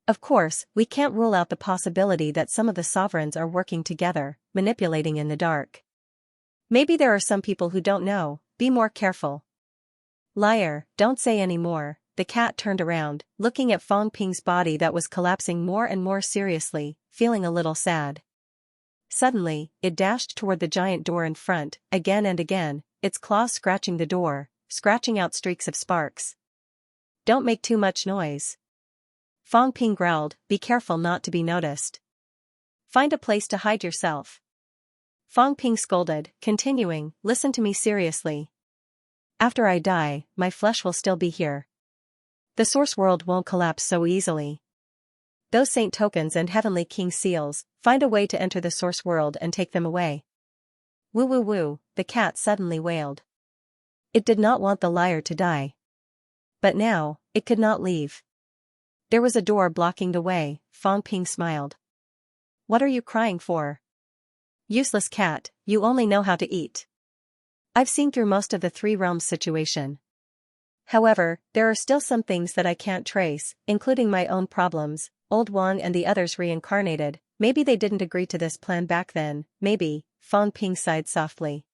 Of course, we can't rule out the possibility that some of the sovereigns are working together, manipulating in the dark. Maybe there are some people who don't know, be more careful. Liar, don't say any more. The cat turned around, looking at Fang Ping's body that was collapsing more and more seriously, feeling a little sad. Suddenly, it dashed toward the giant door in front, again and again, its claws scratching the door, scratching out streaks of sparks. Don't make too much noise. Fang Ping growled, be careful not to be noticed. Find a place to hide yourself. Fang Ping scolded, continuing, listen to me seriously. After I die, my flesh will still be here. The source world won't collapse so easily. Those saint tokens and heavenly king seals, find a way to enter the source world and take them away. Woo woo woo, the cat suddenly wailed. It did not want the liar to die. But now, it could not leave. There was a door blocking the way. Fang Ping smiled. What are you crying for? Useless cat, you only know how to eat. I've seen through most of the 3 realms situation. However, there are still some things that I can't trace, including my own problems. Old Wang and the others reincarnated, maybe they didn't agree to this plan back then, maybe, Fang Ping sighed softly.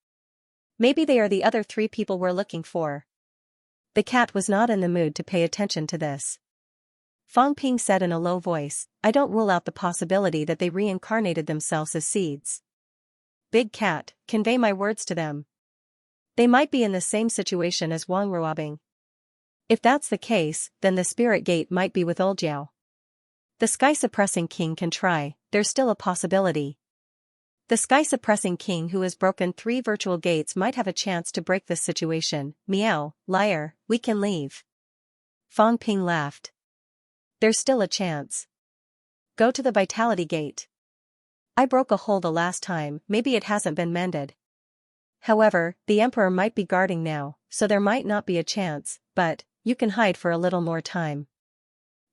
Maybe they are the other 3 people we're looking for. The cat was not in the mood to pay attention to this. Fang Ping said in a low voice, I don't rule out the possibility that they reincarnated themselves as seeds. Big Cat, convey my words to them. They might be in the same situation as Wang Ruobing. If that's the case, then the spirit gate might be with Old Jiao. The sky-suppressing king can try, there's still a possibility. The sky-suppressing king who has broken 3 virtual gates might have a chance to break this situation. Meow, liar, we can leave. Fang Ping laughed. There's still a chance. Go to the vitality gate. I broke a hole the last time, maybe it hasn't been mended. However, the emperor might be guarding now, so there might not be a chance, but you can hide for a little more time.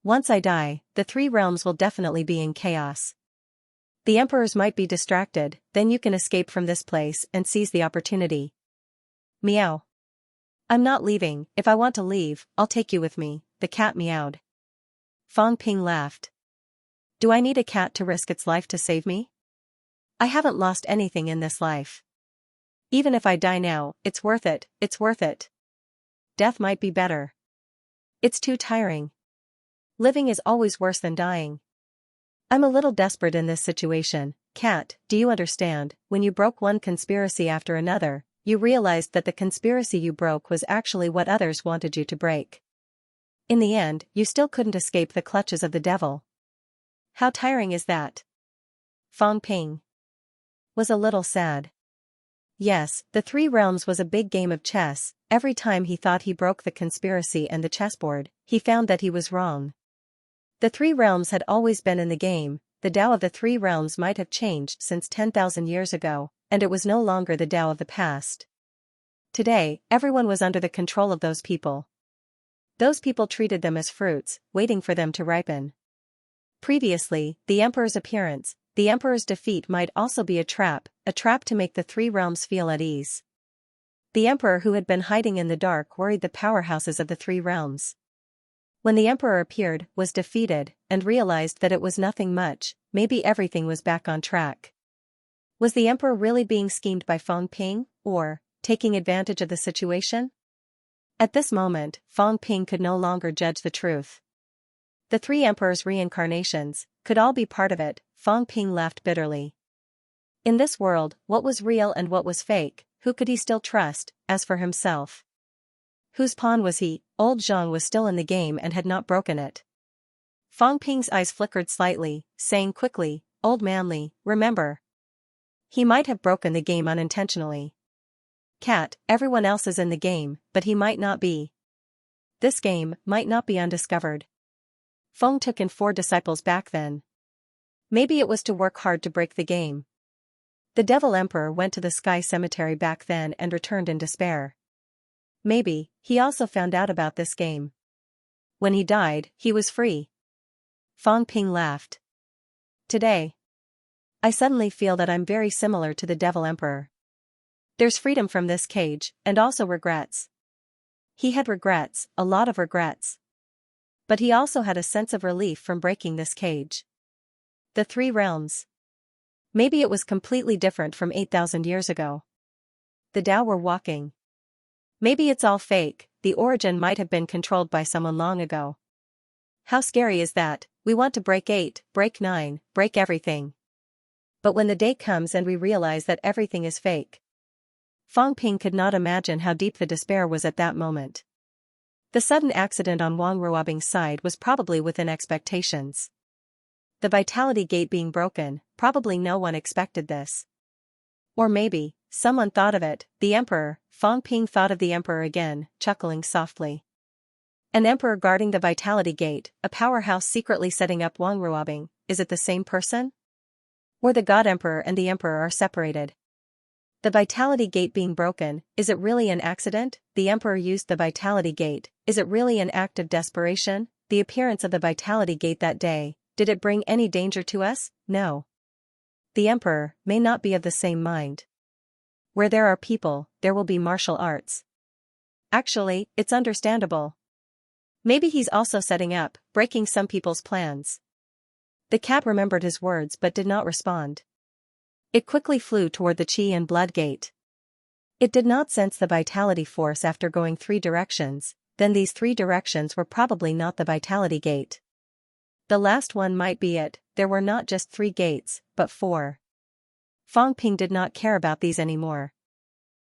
Once I die, the three realms will definitely be in chaos. The emperors might be distracted, then you can escape from this place and seize the opportunity. Meow. I'm not leaving. If I want to leave, I'll take you with me, the cat meowed. Fang Ping laughed. Do I need a cat to risk its life to save me? I haven't lost anything in this life. Even if I die now, it's worth it, it's worth it. Death might be better. It's too tiring. Living is always worse than dying. I'm a little desperate in this situation, cat, do you understand? When you broke one conspiracy after another, you realized that the conspiracy you broke was actually what others wanted you to break. In the end, you still couldn't escape the clutches of the devil. How tiring is that? Fang Ping was a little sad. Yes, the Three Realms was a big game of chess. Every time he thought he broke the conspiracy and the chessboard, he found that he was wrong. The Three Realms had always been in the game. The Tao of the Three Realms might have changed since 10,000 years ago, and it was no longer the Tao of the past. Today, everyone was under the control of those people. Those people treated them as fruits, waiting for them to ripen. Previously, the Emperor's appearance, the Emperor's defeat might also be a trap to make the Three Realms feel at ease. The Emperor who had been hiding in the dark worried the powerhouses of the Three Realms. When the Emperor appeared, was defeated, and realized that it was nothing much, maybe everything was back on track. Was the Emperor really being schemed by Fang Ping, or taking advantage of the situation? At this moment, Fang Ping could no longer judge the truth. The three Emperors' reincarnations could all be part of it. Fang Ping laughed bitterly. In this world, what was real and what was fake, who could he still trust? As for himself, whose pawn was he? Old Zhang was still in the game and had not broken it. Fang Ping's eyes flickered slightly, saying quickly, Old Manly, remember. He might have broken the game unintentionally. Cat, everyone else is in the game, but he might not be. This game might not be undiscovered. Feng took in 4 disciples back then. Maybe it was to work hard to break the game. The Devil Emperor went to the Sky Cemetery back then and returned in despair. Maybe, he also found out about this game. When he died, he was free. Fang Ping laughed. Today, I suddenly feel that I'm very similar to the Devil Emperor. There's freedom from this cage, and also regrets. He had regrets, a lot of regrets. But he also had a sense of relief from breaking this cage. The Three Realms. Maybe it was completely different from 8,000 years ago. The Tao were walking. Maybe it's all fake, the origin might have been controlled by someone long ago. How scary is that? We want to break 8, break 9, break everything. But when the day comes and we realize that everything is fake. Fang Ping could not imagine how deep the despair was at that moment. The sudden accident on Wang Ruobing's side was probably within expectations. The vitality gate being broken, probably no one expected this. Or maybe, someone thought of it, the Emperor. Fang Ping thought of the Emperor again, chuckling softly. An Emperor guarding the vitality gate, a powerhouse secretly setting up Wang Ruobing, is it the same person? Or the God Emperor and the Emperor are separated? The vitality gate being broken, is it really an accident? The Emperor used the vitality gate, is it really an act of desperation? The appearance of the vitality gate that day, did it bring any danger to us? No. The Emperor may not be of the same mind. Where there are people, there will be martial arts. Actually, it's understandable. Maybe he's also setting up, breaking some people's plans. The cat remembered his words but did not respond. It quickly flew toward the Qi and Blood Gate. It did not sense the vitality force after going 3 directions, then these 3 directions were probably not the vitality gate. The last one might be it, there were not just 3 gates, but 4. Fang Ping did not care about these anymore.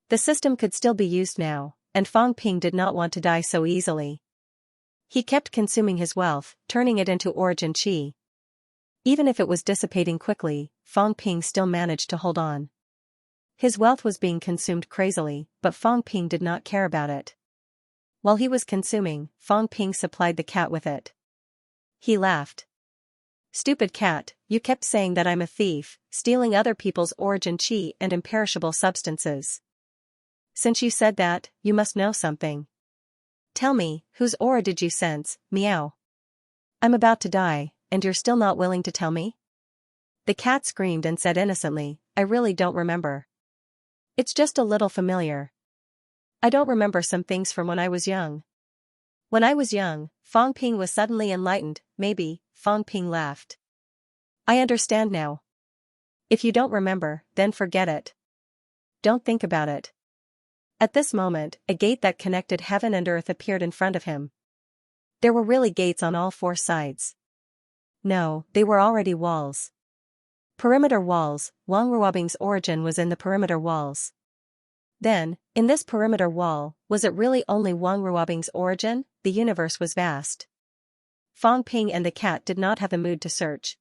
The system could still be used now, and Fang Ping did not want to die so easily. He kept consuming his wealth, turning it into origin Qi. Even if it was dissipating quickly, Fang Ping still managed to hold on. His wealth was being consumed crazily, but Fang Ping did not care about it. While he was consuming, Fang Ping supplied the cat with it. He laughed. Stupid cat, you kept saying that I'm a thief, stealing other people's origin Qi and imperishable substances. Since you said that, you must know something. Tell me, whose aura did you sense, meow? I'm about to die, and you're still not willing to tell me? The cat screamed and said innocently, I really don't remember. It's just a little familiar. I don't remember some things from when I was young. When I was young, Fong Ping was suddenly enlightened, maybe, Fong Ping laughed. I understand now. If you don't remember, then forget it. Don't think about it. At this moment, a gate that connected heaven and earth appeared in front of him. There were really gates on all four sides. No, they were already walls. Perimeter walls. Wang Ruobing's origin was in the perimeter walls. Then, in this perimeter wall, was it really only Wang Ruobing's origin? The universe was vast. Fong Ping and the cat did not have the mood to search.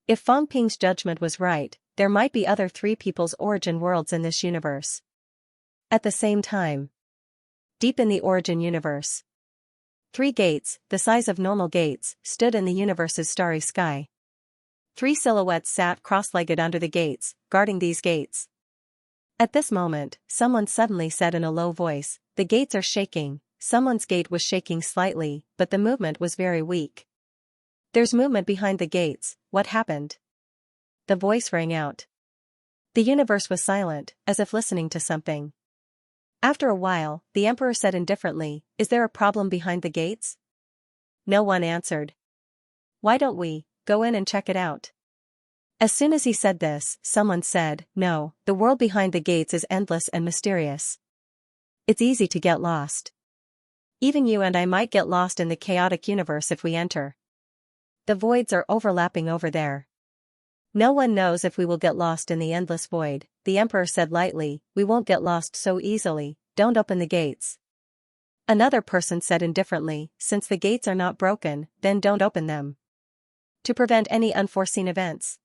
If Fong Ping's judgment was right, there might be other three people's origin worlds in this universe. At the same time, deep in the origin universe, 3 gates, the size of normal gates, stood in the universe's starry sky. 3 silhouettes sat cross-legged under the gates, guarding these gates. At this moment, someone suddenly said in a low voice, the gates are shaking. Someone's gate was shaking slightly, but the movement was very weak. There's movement behind the gates, what happened? The voice rang out. The universe was silent, as if listening to something. After a while, the emperor said indifferently, is there a problem behind the gates? No one answered. Why don't we go in and check it out? As soon as he said this, someone said, no, the world behind the gates is endless and mysterious. It's easy to get lost. Even you and I might get lost in the chaotic universe if we enter. The voids are overlapping over there. No one knows if we will get lost in the endless void, the emperor said lightly, we won't get lost so easily, don't open the gates. Another person said indifferently, since the gates are not broken, then don't open them. To prevent any unforeseen events.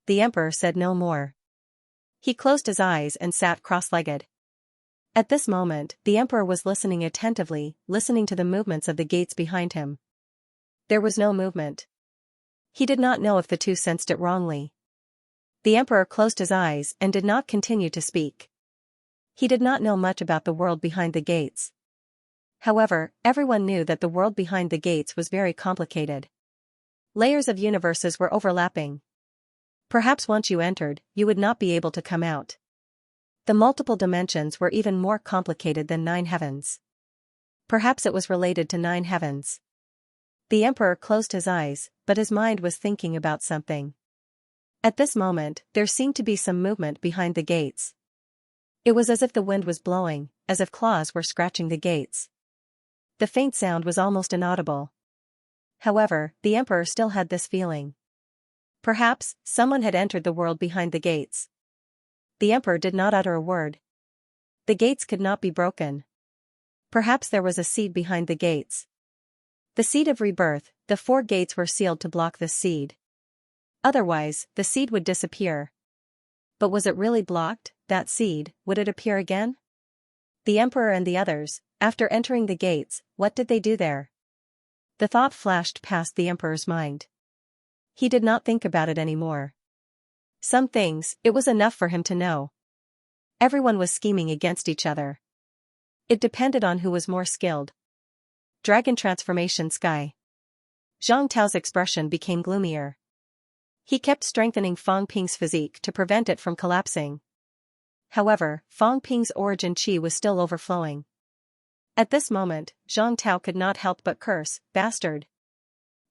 The emperor said no more. He closed his eyes and sat cross-legged. At this moment, the emperor was listening attentively, listening to the movements of the gates behind him. There was no movement. He did not know if the two sensed it wrongly. The emperor closed his eyes and did not continue to speak. He did not know much about the world behind the gates. However, everyone knew that the world behind the gates was very complicated. Layers of universes were overlapping. Perhaps once you entered, you would not be able to come out. The multiple dimensions were even more complicated than 9 heavens. Perhaps it was related to 9 heavens. The emperor closed his eyes, but his mind was thinking about something. At this moment, there seemed to be some movement behind the gates. It was as if the wind was blowing, as if claws were scratching the gates. The faint sound was almost inaudible. However, the emperor still had this feeling. Perhaps, someone had entered the world behind the gates. The emperor did not utter a word. The gates could not be broken. Perhaps there was a seed behind the gates. The seed of rebirth, the 4 gates were sealed to block this seed. Otherwise, the seed would disappear. But was it really blocked, that seed, would it appear again? The emperor and the others, after entering the gates, what did they do there? The thought flashed past the emperor's mind. He did not think about it anymore. Some things, it was enough for him to know. Everyone was scheming against each other. It depended on who was more skilled. Dragon transformation sky. Zhang Tao's expression became gloomier. He kept strengthening Fong Ping's physique to prevent it from collapsing. However, Fong Ping's origin chi was still overflowing. At this moment, Zhang Tao could not help but curse, bastard.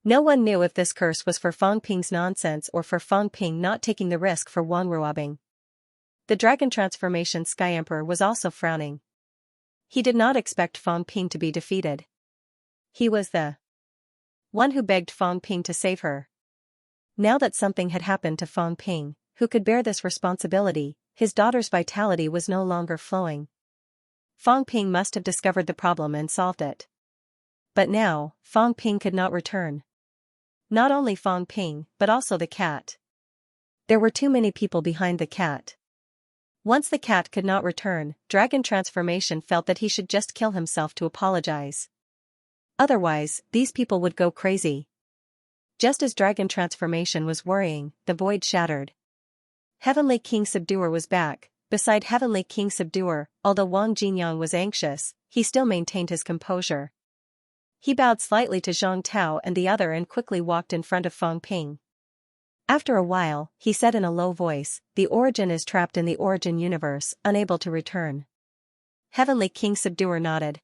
No one knew if this curse was for Fong Ping's nonsense or for Fong Ping not taking the risk for Wang Ruobing. The Dragon Transformation Sky Emperor was also frowning. He did not expect Fong Ping to be defeated. He was the one who begged Fong Ping to save her. Now that something had happened to Fong Ping, who could bear this responsibility, his daughter's vitality was no longer flowing. Fong Ping must have discovered the problem and solved it. But now, Fong Ping could not return. Not only Fong Ping, but also the cat. There were too many people behind the cat. Once the cat could not return, Dragon Transformation felt that he should just kill himself to apologize. Otherwise, these people would go crazy. Just as Dragon Transformation was worrying, the void shattered. Heavenly King Subduer was back, Beside Heavenly King Subduer, although Wang Jinyang was anxious, he still maintained his composure. He bowed slightly to Zhang Tao and the other and quickly walked in front of Fang Ping. After a while, he said in a low voice, "The Origin is trapped in the Origin universe, unable to return." Heavenly King Subduer nodded.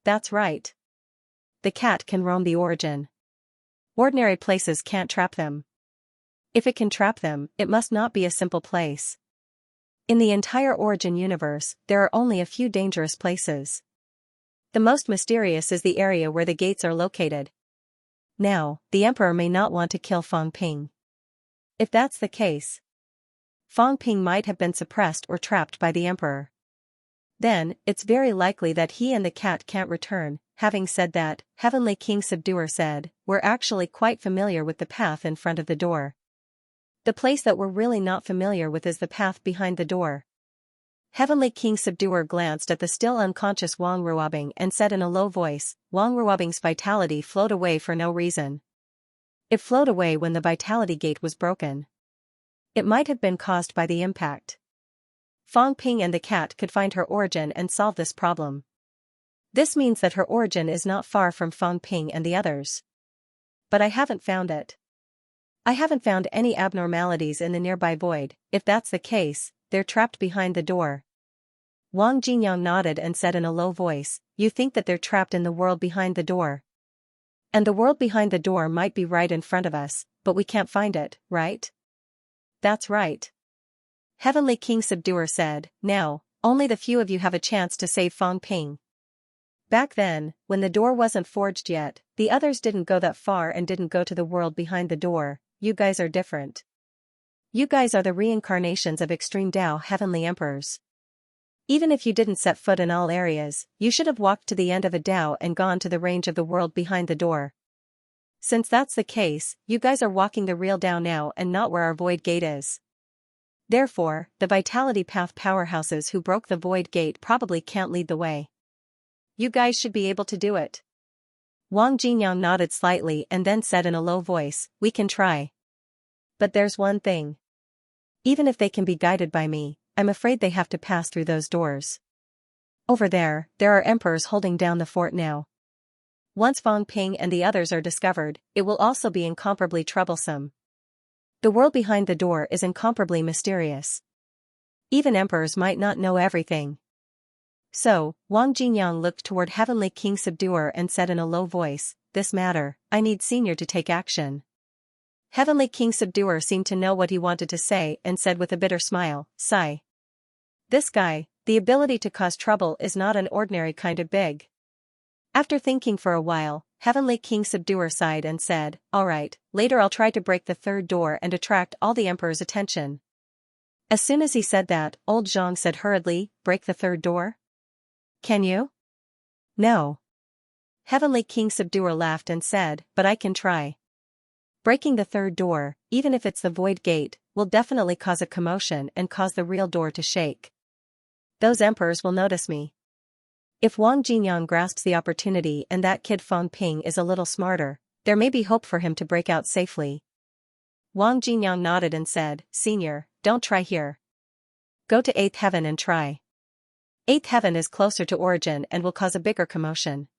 "That's right. The cat can roam the Origin. Ordinary places can't trap them. If it can trap them, it must not be a simple place. In the entire Origin universe, there are only a few dangerous places. The most mysterious is the area where the gates are located. Now, the Emperor may not want to kill Fang Ping. If that's the case, Fang Ping might have been suppressed or trapped by the Emperor. Then, it's very likely that he and the cat can't return." Having said that, Heavenly King Subduer said, "We're actually quite familiar with the path in front of the door. The place that we're really not familiar with is the path behind the door." Heavenly King Subduer glanced at the still unconscious Wang Ruobing and said in a low voice, "Wang Ruobing's vitality flowed away for no reason. It flowed away when the vitality gate was broken. It might have been caused by the impact. Fang Ping and the cat could find her origin and solve this problem. This means that her origin is not far from Fang Ping and the others. But I haven't found it. I haven't found any abnormalities in the nearby void. If that's the case, they're trapped behind the door." Wang Jinyang nodded and said in a low voice, "You think that they're trapped in the world behind the door? And the world behind the door might be right in front of us, but we can't find it, right?" "That's right." Heavenly King Subduer said, "Now, only the few of you have a chance to save Fang Ping. Back then, when the door wasn't forged yet, the others didn't go that far and didn't go to the world behind the door. You guys are different. You guys are the reincarnations of extreme Tao heavenly emperors. Even if you didn't set foot in all areas, you should have walked to the end of a Tao and gone to the range of the world behind the door. Since that's the case, you guys are walking the real Tao now and not where our void gate is. Therefore, the Vitality Path powerhouses who broke the void gate probably can't lead the way. You guys should be able to do it." Wang Jinyang nodded slightly and then said in a low voice, "We can try. But there's one thing. Even if they can be guided by me, I'm afraid they have to pass through those doors. Over there are emperors holding down the fort now. Once Fang Ping and the others are discovered, it will also be incomparably troublesome. The world behind the door is incomparably mysterious. Even emperors might not know everything." So, Wang Jinyang looked toward Heavenly King Subduer and said in a low voice, "This matter, I need Senior to take action." Heavenly King Subduer seemed to know what he wanted to say and said with a bitter smile, "Sigh. This guy, the ability to cause trouble is not an ordinary kind of big." After thinking for a while, Heavenly King Subduer sighed and said, "Alright, later I'll try to break the third door and attract all the Emperor's attention." As soon as he said that, old Zhang said hurriedly, "Break the third door? Can you?" "No." Heavenly King Subduer laughed and said, "But I can try. Breaking the third door, even if it's the void gate, will definitely cause a commotion and cause the real door to shake. Those emperors will notice me. If Wang Jinyang grasps the opportunity and that kid Fang Ping is a little smarter, there may be hope for him to break out safely." Wang Jinyang nodded and said, "Senior, don't try here. Go to 8th heaven and try. 8th heaven is closer to origin and will cause a bigger commotion.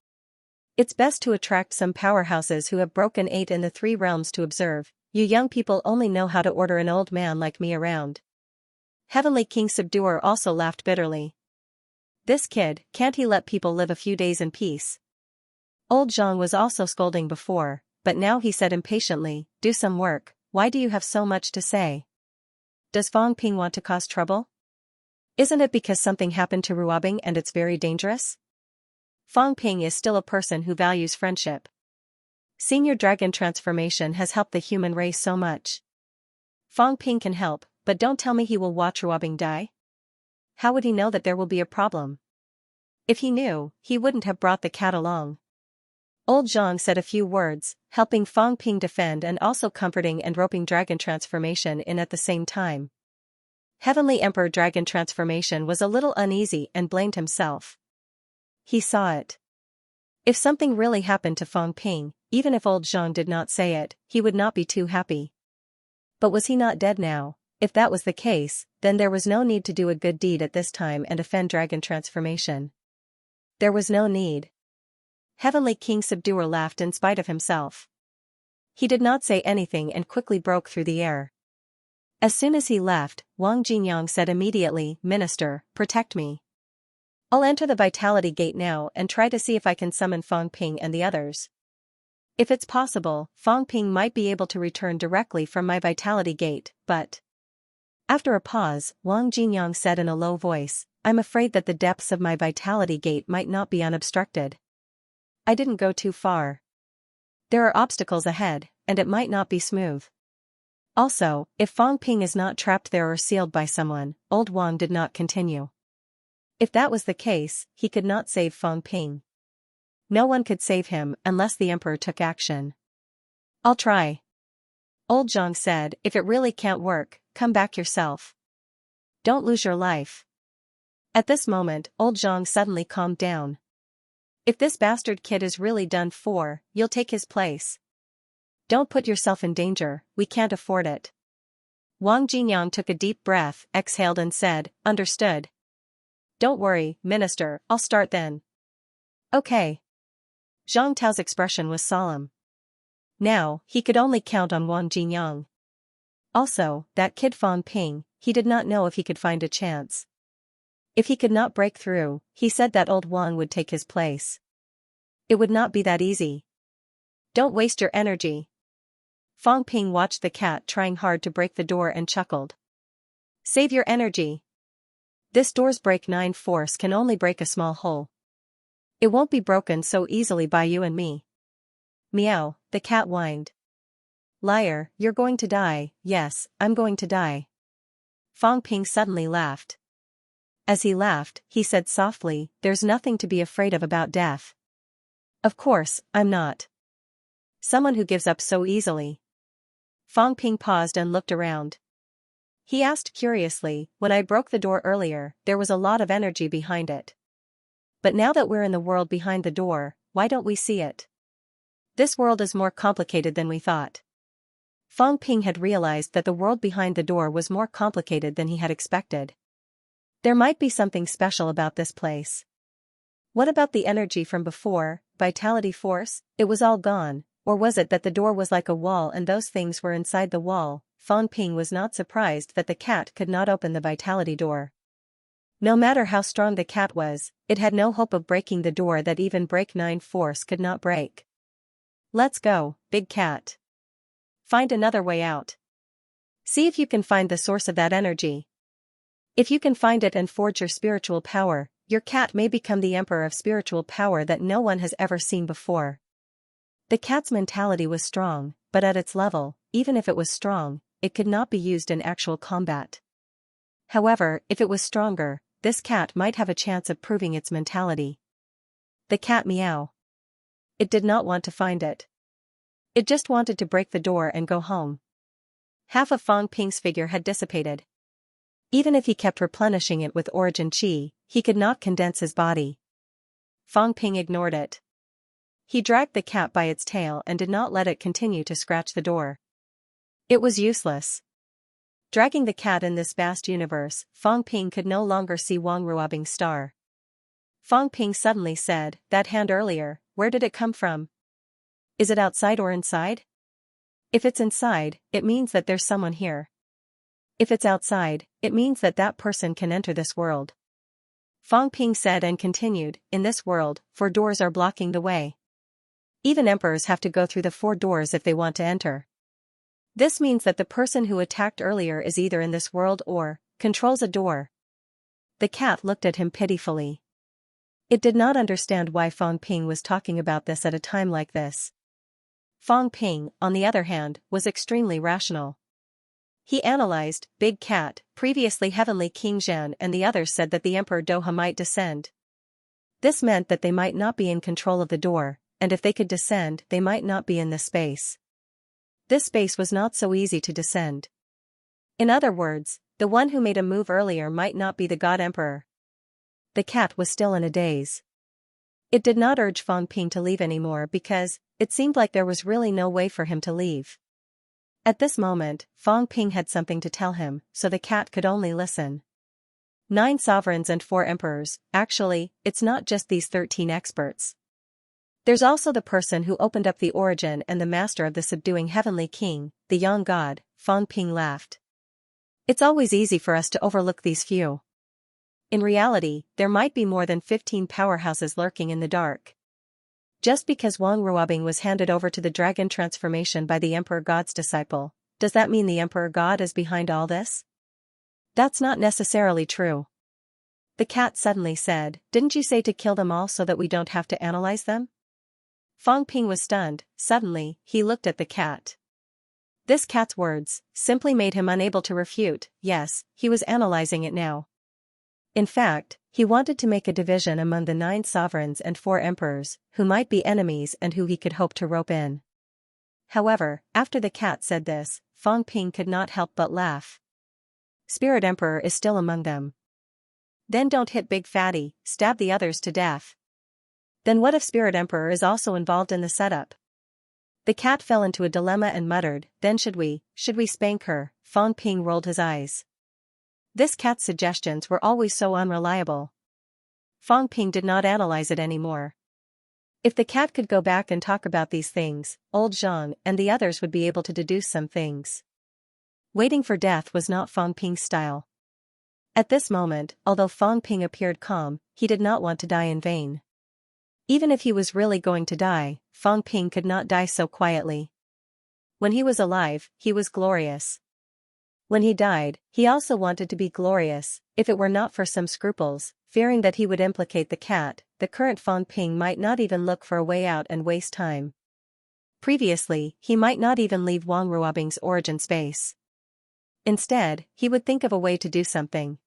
It's best to attract some powerhouses who have broken 8 in the 3 realms to observe. You young people only know how to order an old man like me around." Heavenly King Subduer also laughed bitterly. "This kid, can't he let people live a few days in peace?" Old Zhang was also scolding before, but now he said impatiently, "Do some work. Why do you have so much to say? Does Fang Ping want to cause trouble? Isn't it because something happened to Ruobing and it's very dangerous? Fang Ping is still a person who values friendship. Senior Dragon Transformation has helped the human race so much. Fang Ping can help, but don't tell me he will watch Ruobing die. How would he know that there will be a problem? If he knew, he wouldn't have brought the cat along." Old Zhang said a few words, helping Fang Ping defend and also comforting and roping Dragon Transformation in at the same time. Heavenly Emperor Dragon Transformation was a little uneasy and blamed himself. He saw it. If something really happened to Fang Ping, even if old Zhang did not say it, he would not be too happy. But was he not dead now? If that was the case, then there was no need to do a good deed at this time and offend dragon transformation. There was no need. Heavenly King Subduer laughed in spite of himself. He did not say anything and quickly broke through the air. As soon as he left, Wang Jinyang said immediately, "Minister, protect me. I'll enter the Vitality Gate now and try to see if I can summon Fang Ping and the others. If it's possible, Fang Ping might be able to return directly from my Vitality Gate, but..." After a pause, Wang Jinyang said in a low voice, "I'm afraid that the depths of my Vitality Gate might not be unobstructed. I didn't go too far. There are obstacles ahead, and it might not be smooth. Also, if Fang Ping is not trapped there or sealed by someone," old Wang did not continue. If that was the case, he could not save Fang Ping. No one could save him unless the emperor took action. "I'll try." Old Zhang said, "If it really can't work, come back yourself. Don't lose your life." At this moment, old Zhang suddenly calmed down. "If this bastard kid is really done for, you'll take his place. Don't put yourself in danger, we can't afford it." Wang Jinyang took a deep breath, exhaled and said, "Understood. Don't worry, Minister, I'll start then." "Okay." Zhang Tao's expression was solemn. Now, he could only count on Wang Jinyang. Also, that kid Fang Ping, he did not know if he could find a chance. If he could not break through, he said that old Wang would take his place. It would not be that easy. "Don't waste your energy." Fang Ping watched the cat trying hard to break the door and chuckled. "Save your energy. This door's break 9 force can only break a small hole. It won't be broken so easily by you and me." "Meow," the cat whined. "Liar, you're going to die." "Yes, I'm going to die." Fang Ping suddenly laughed. As he laughed, he said softly, "There's nothing to be afraid of about death." "Of course, I'm not someone who gives up so easily." Fang Ping paused and looked around. He asked curiously, "When I broke the door earlier, there was a lot of energy behind it. But now that we're in the world behind the door, why don't we see it? This world is more complicated than we thought." Fang Ping had realized that the world behind the door was more complicated than he had expected. There might be something special about this place. What about the energy from before, vitality force? It was all gone, or was it that the door was like a wall and those things were inside the wall? Fang Ping was not surprised that the cat could not open the vitality door. No matter how strong the cat was, it had no hope of breaking the door that even break 9 force could not break. "Let's go, big cat. Find another way out. See if you can find the source of that energy. If you can find it and forge your spiritual power, your cat may become the emperor of spiritual power that no one has ever seen before." The cat's mentality was strong, but at its level, even if it was strong, it could not be used in actual combat. However, if it was stronger, this cat might have a chance of proving its mentality. The cat meow. It did not want to find it. It just wanted to break the door and go home. Half of Fang Ping's figure had dissipated. Even if he kept replenishing it with origin qi, he could not condense his body. Fang Ping ignored it. He dragged the cat by its tail and did not let it continue to scratch the door. It was useless. Dragging the cat in this vast universe, Fang Ping could no longer see Wang Ruobing's star. Fang Ping suddenly said, "That hand earlier, where did it come from? Is it outside or inside? If it's inside, it means that there's someone here. If it's outside, it means that that person can enter this world." Fang Ping said and continued, "In this world, 4 doors are blocking the way. Even emperors have to go through the 4 doors if they want to enter. This means that the person who attacked earlier is either in this world or controls a door." The cat looked at him pitifully. It did not understand why Fang Ping was talking about this at a time like this. Fang Ping, on the other hand, was extremely rational. He analyzed, "Big Cat, previously Heavenly King Zhan and the others said that the Emperor Doha might descend. This meant that they might not be in control of the door, and if they could descend they might not be in this space. This space was not so easy to descend. In other words, the one who made a move earlier might not be the God Emperor." The cat was still in a daze. It did not urge Fang Ping to leave anymore because it seemed like there was really no way for him to leave. At this moment, Fang Ping had something to tell him, so the cat could only listen. 9 sovereigns and 4 emperors, actually, it's not just these 13 experts. There's also the person who opened up the origin and the master of the subduing heavenly king, the young god. Fang Ping laughed. It's always easy for us to overlook these few. In reality, there might be more than 15 powerhouses lurking in the dark. Just because Wang Ruobing was handed over to the dragon transformation by the Emperor God's disciple, does that mean the Emperor God is behind all this? That's not necessarily true. The cat suddenly said, "Didn't you say to kill them all so that we don't have to analyze them?" Fang Ping was stunned. Suddenly, he looked at the cat. This cat's words simply made him unable to refute. Yes, he was analyzing it now. In fact, he wanted to make a division among the 9 sovereigns and 4 emperors, who might be enemies and who he could hope to rope in. However, after the cat said this, Fang Ping could not help but laugh. Spirit Emperor is still among them. Then don't hit Big Fatty, stab the others to death. Then what if Spirit Emperor is also involved in the setup? The cat fell into a dilemma and muttered, "Then should we spank her?" Fang Ping rolled his eyes. This cat's suggestions were always so unreliable. Fang Ping did not analyze it anymore. If the cat could go back and talk about these things, old Zhang and the others would be able to deduce some things. Waiting for death was not Fang Ping's style. At this moment, although Fang Ping appeared calm, he did not want to die in vain. Even if he was really going to die, Fang Ping could not die so quietly. When he was alive, he was glorious. When he died, he also wanted to be glorious. If it were not for some scruples, fearing that he would implicate the cat, the current Fang Ping might not even look for a way out and waste time. Previously, he might not even leave Wang Ruobing's origin space. Instead, he would think of a way to do something.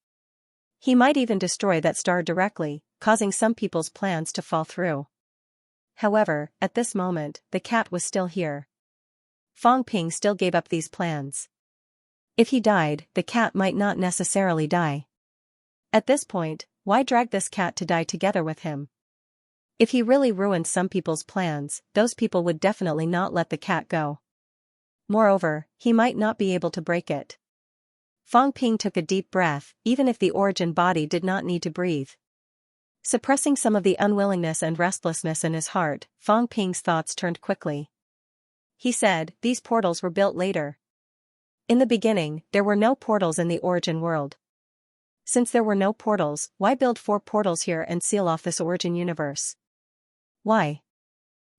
He might even destroy that star directly, causing some people's plans to fall through. However, at this moment, the cat was still here. Fang Ping still gave up these plans. If he died, the cat might not necessarily die. At this point, why drag this cat to die together with him? If he really ruined some people's plans, those people would definitely not let the cat go. Moreover, he might not be able to break it. Fang Ping took a deep breath, even if the origin body did not need to breathe. Suppressing some of the unwillingness and restlessness in his heart, Fang Ping's thoughts turned quickly. He said, "These portals were built later. In the beginning, there were no portals in the origin world. Since there were no portals, why build 4 portals here and seal off this origin universe? Why?"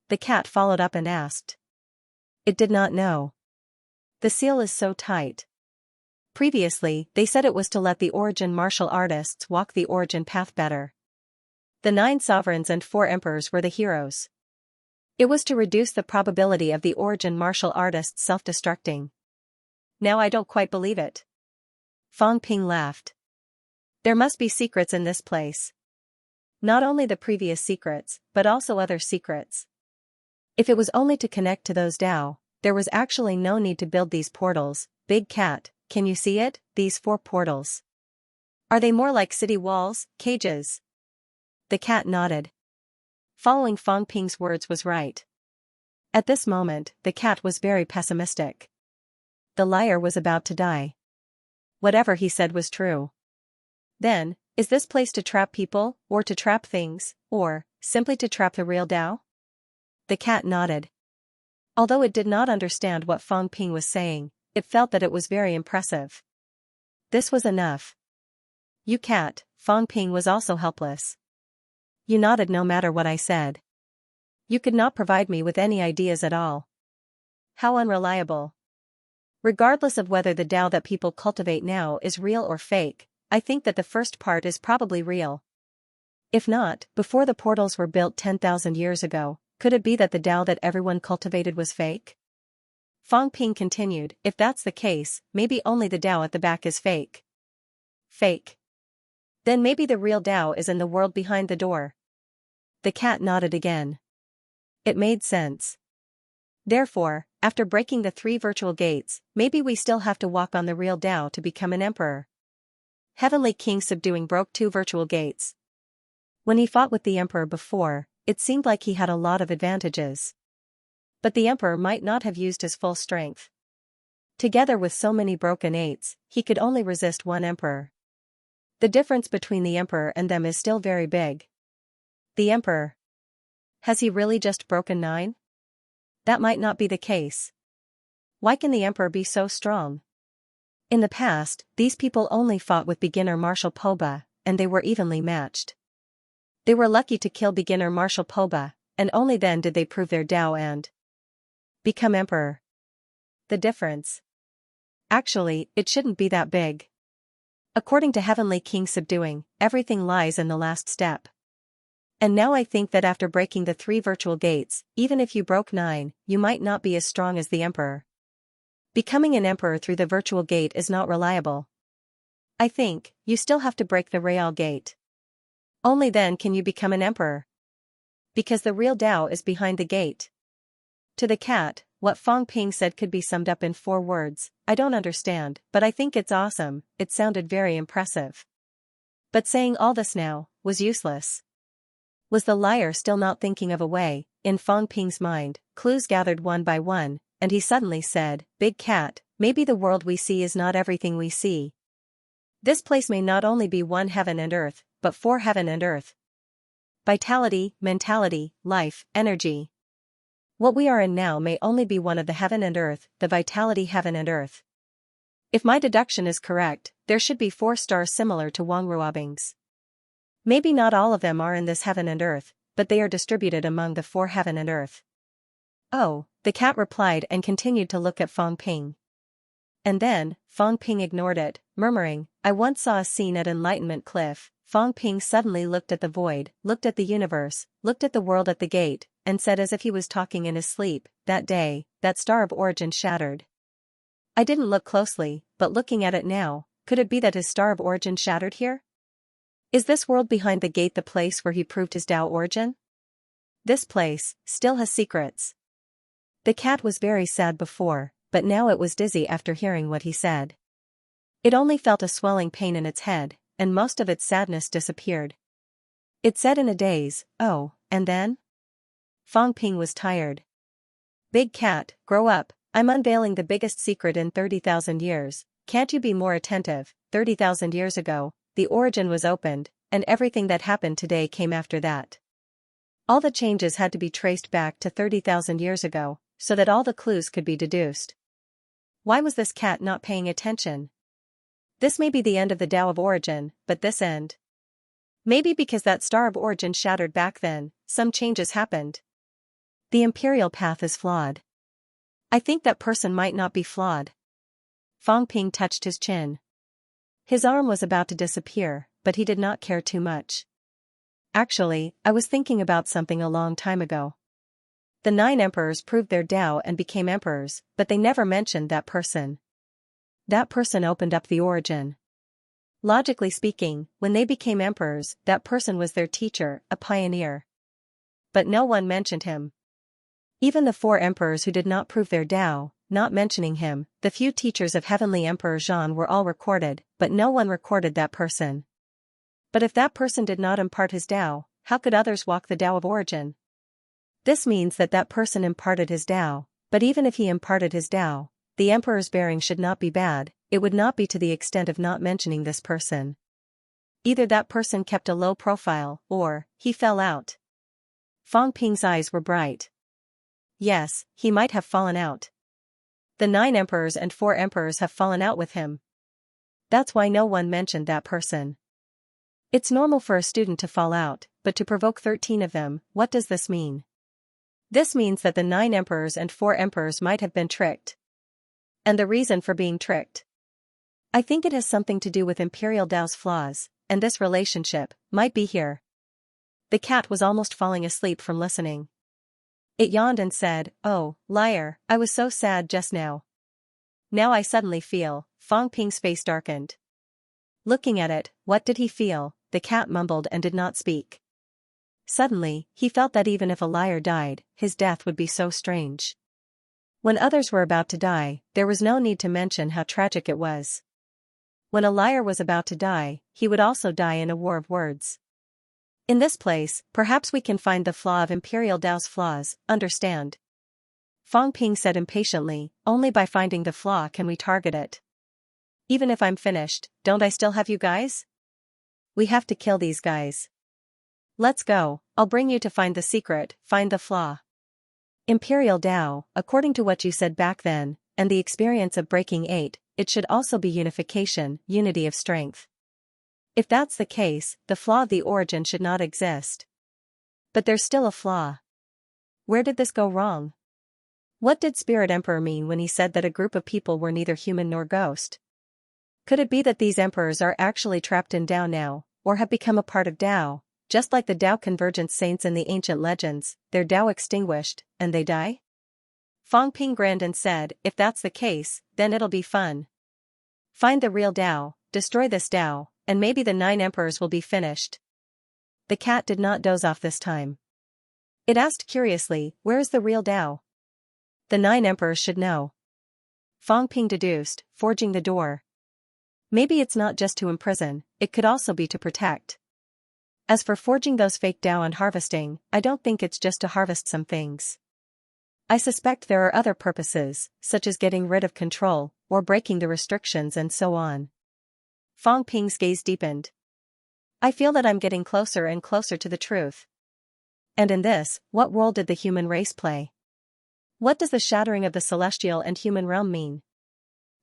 The cat followed up and asked. It did not know. The seal is so tight. Previously, they said it was to let the origin martial artists walk the origin path better. The 9 sovereigns and 4 emperors were the heroes. It was to reduce the probability of the origin martial artists self-destructing. Now I don't quite believe it. Fang Ping laughed. There must be secrets in this place. Not only the previous secrets, but also other secrets. If it was only to connect to those Dao, there was actually no need to build these portals. Big cat, can you see it? These 4 portals. Are they more like city walls, cages? The cat nodded. Following Fang Ping's words was right. At this moment, the cat was very pessimistic. The liar was about to die. Whatever he said was true. Then, is this place to trap people, or to trap things, or simply to trap the real Dao? The cat nodded. Although it did not understand what Fang Ping was saying, it felt that it was very impressive. This was enough. You cat, Fang Ping was also helpless. You nodded no matter what I said. You could not provide me with any ideas at all. How unreliable. Regardless of whether the Tao that people cultivate now is real or fake, I think that the first part is probably real. If not, before the portals were built 10,000 years ago, could it be that the Tao that everyone cultivated was fake? Fang Ping continued, if that's the case, maybe only the Tao at the back is fake. Fake. Then maybe the real Tao is in the world behind the door. The cat nodded again. It made sense. Therefore, after breaking the 3 virtual gates, maybe we still have to walk on the real Tao to become an emperor. Heavenly King subduing broke 2 virtual gates. When he fought with the emperor before, it seemed like he had a lot of advantages. But the emperor might not have used his full strength. Together with so many broken eights, he could only resist one emperor. The difference between the emperor and them is still very big. The emperor. Has he really just broken 9? That might not be the case. Why can the emperor be so strong? In the past, these people only fought with beginner Marshal Poba, and they were evenly matched. They were lucky to kill beginner Marshal Poba, and only then did they prove their Dao and become emperor. The difference. Actually, it shouldn't be that big. According to Heavenly King Subduing, everything lies in the last step. And now I think that after breaking the 3 virtual gates, even if you broke 9, you might not be as strong as the emperor. Becoming an emperor through the virtual gate is not reliable. I think, you still have to break the real gate. Only then can you become an emperor. Because the real Tao is behind the gate. To the cat, what Fong Ping said could be summed up in 4 words, I don't understand, but I think it's awesome, it sounded very impressive. But saying all this now, was useless. Was the liar still not thinking of a way? In Fong Ping's mind, clues gathered one by one, and he suddenly said, Big cat, maybe the world we see is not everything we see. This place may not only be 1 heaven and earth, but 4 heaven and earth. Vitality, mentality, life, energy. What we are in now may only be one of the heaven and earth, the vitality heaven and earth. If my deduction is correct, there should be 4 stars similar to Wang Ruobing's. Maybe not all of them are in this heaven and earth, but they are distributed among the 4 heaven and earth. Oh, the cat replied and continued to look at Fong Ping. And then, Fong Ping ignored it, murmuring, I once saw a scene at Enlightenment Cliff. Fong Ping suddenly looked at the void, looked at the universe, looked at the world at the gate, and said as if he was talking in his sleep, that day, that star of origin shattered. I didn't look closely, but looking at it now, could it be that his star of origin shattered here? Is this world behind the gate the place where he proved his Tao origin? This place, still has secrets. The cat was very sad before, but now it was dizzy after hearing what he said. It only felt a swelling pain in its head, and most of its sadness disappeared. It said in a daze, oh, and then? Fong Ping was tired. Big cat, grow up, I'm unveiling the biggest secret in 30,000 years, can't you be more attentive? 30,000 years ago, the origin was opened, and everything that happened today came after that. All the changes had to be traced back to 30,000 years ago, so that all the clues could be deduced. Why was this cat not paying attention? This may be the end of the Tao of origin, but this end. Maybe because that star of origin shattered back then, some changes happened. The imperial path is flawed. I think that person might not be flawed. Fong Ping touched his chin. His arm was about to disappear, but he did not care too much. Actually, I was thinking about something a long time ago. The 9 emperors proved their Tao and became emperors, but they never mentioned that person. That person opened up the origin. Logically speaking, when they became emperors, that person was their teacher, a pioneer. But no one mentioned him. Even the 4 emperors who did not prove their Tao, not mentioning him, the few teachers of Heavenly Emperor Zhan were all recorded, but no one recorded that person. But if that person did not impart his Tao, how could others walk the Tao of origin? This means that that person imparted his Tao, but even if he imparted his Tao, the emperor's bearing should not be bad, it would not be to the extent of not mentioning this person. Either that person kept a low profile, or, he fell out. Fong Ping's eyes were bright. Yes, he might have fallen out. The 9 emperors and 4 emperors have fallen out with him. That's why no one mentioned that person. It's normal for a student to fall out, but to provoke 13 of them, what does this mean? This means that the 9 emperors and 4 emperors might have been tricked. And the reason for being tricked? I think it has something to do with Imperial Tao's flaws, and this relationship might be here. The cat was almost falling asleep from listening. It yawned and said, oh, liar, I was so sad just now. Now I suddenly feel, Fong Ping's face darkened. Looking at it, what did he feel? The cat mumbled and did not speak. Suddenly, he felt that even if a liar died, his death would be so strange. When others were about to die, there was no need to mention how tragic it was. When a liar was about to die, he would also die in a war of words. In this place, perhaps we can find the flaw of Imperial Tao's flaws, understand? Fang Ping said impatiently, only by finding the flaw can we target it. Even if I'm finished, don't I still have you guys? We have to kill these guys. Let's go, I'll bring you to find the secret, find the flaw. Imperial Tao, according to what you said back then, and the experience of breaking 8, it should also be unification, unity of strength. If that's the case, the flaw of the origin should not exist. But there's still a flaw. Where did this go wrong? What did Spirit Emperor mean when he said that a group of people were neither human nor ghost? Could it be that these emperors are actually trapped in Tao now, or have become a part of Tao, just like the Tao Convergence saints in the ancient legends, their Tao extinguished, and they die? Fang Ping grinned and said, if that's the case, then it'll be fun. Find the real Tao, destroy this Tao, and maybe the 9 emperors will be finished. The cat did not doze off this time. It asked curiously, where is the real Tao? The 9 emperors should know. Fang Ping deduced, forging the door. Maybe it's not just to imprison, it could also be to protect. As for forging those fake Tao and harvesting, I don't think it's just to harvest some things. I suspect there are other purposes, such as getting rid of control, or breaking the restrictions and so on. Fang Ping's gaze deepened. I feel that I'm getting closer and closer to the truth. And in this, what role did the human race play? What does the shattering of the celestial and human realm mean?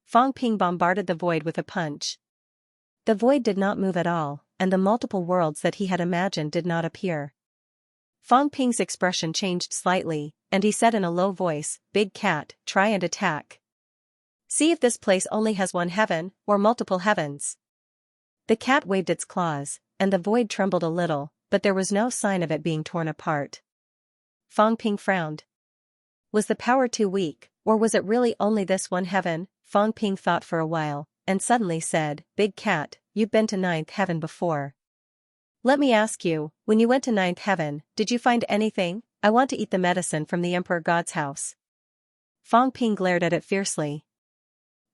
Fang Ping bombarded the void with a punch. The void did not move at all, and the multiple worlds that he had imagined did not appear. Fang Ping's expression changed slightly, and he said in a low voice, Big Cat, try and attack. See if this place only has one heaven, or multiple heavens. The cat waved its claws, and the void trembled a little, but there was no sign of it being torn apart. Fang Ping frowned. Was the power too weak, or was it really only this one heaven? Fang Ping thought for a while, and suddenly said, Big Cat, you've been to 9th heaven before. Let me ask you, when you went to 9th heaven, did you find anything? I want to eat the medicine from the Emperor God's house. Fang Ping glared at it fiercely.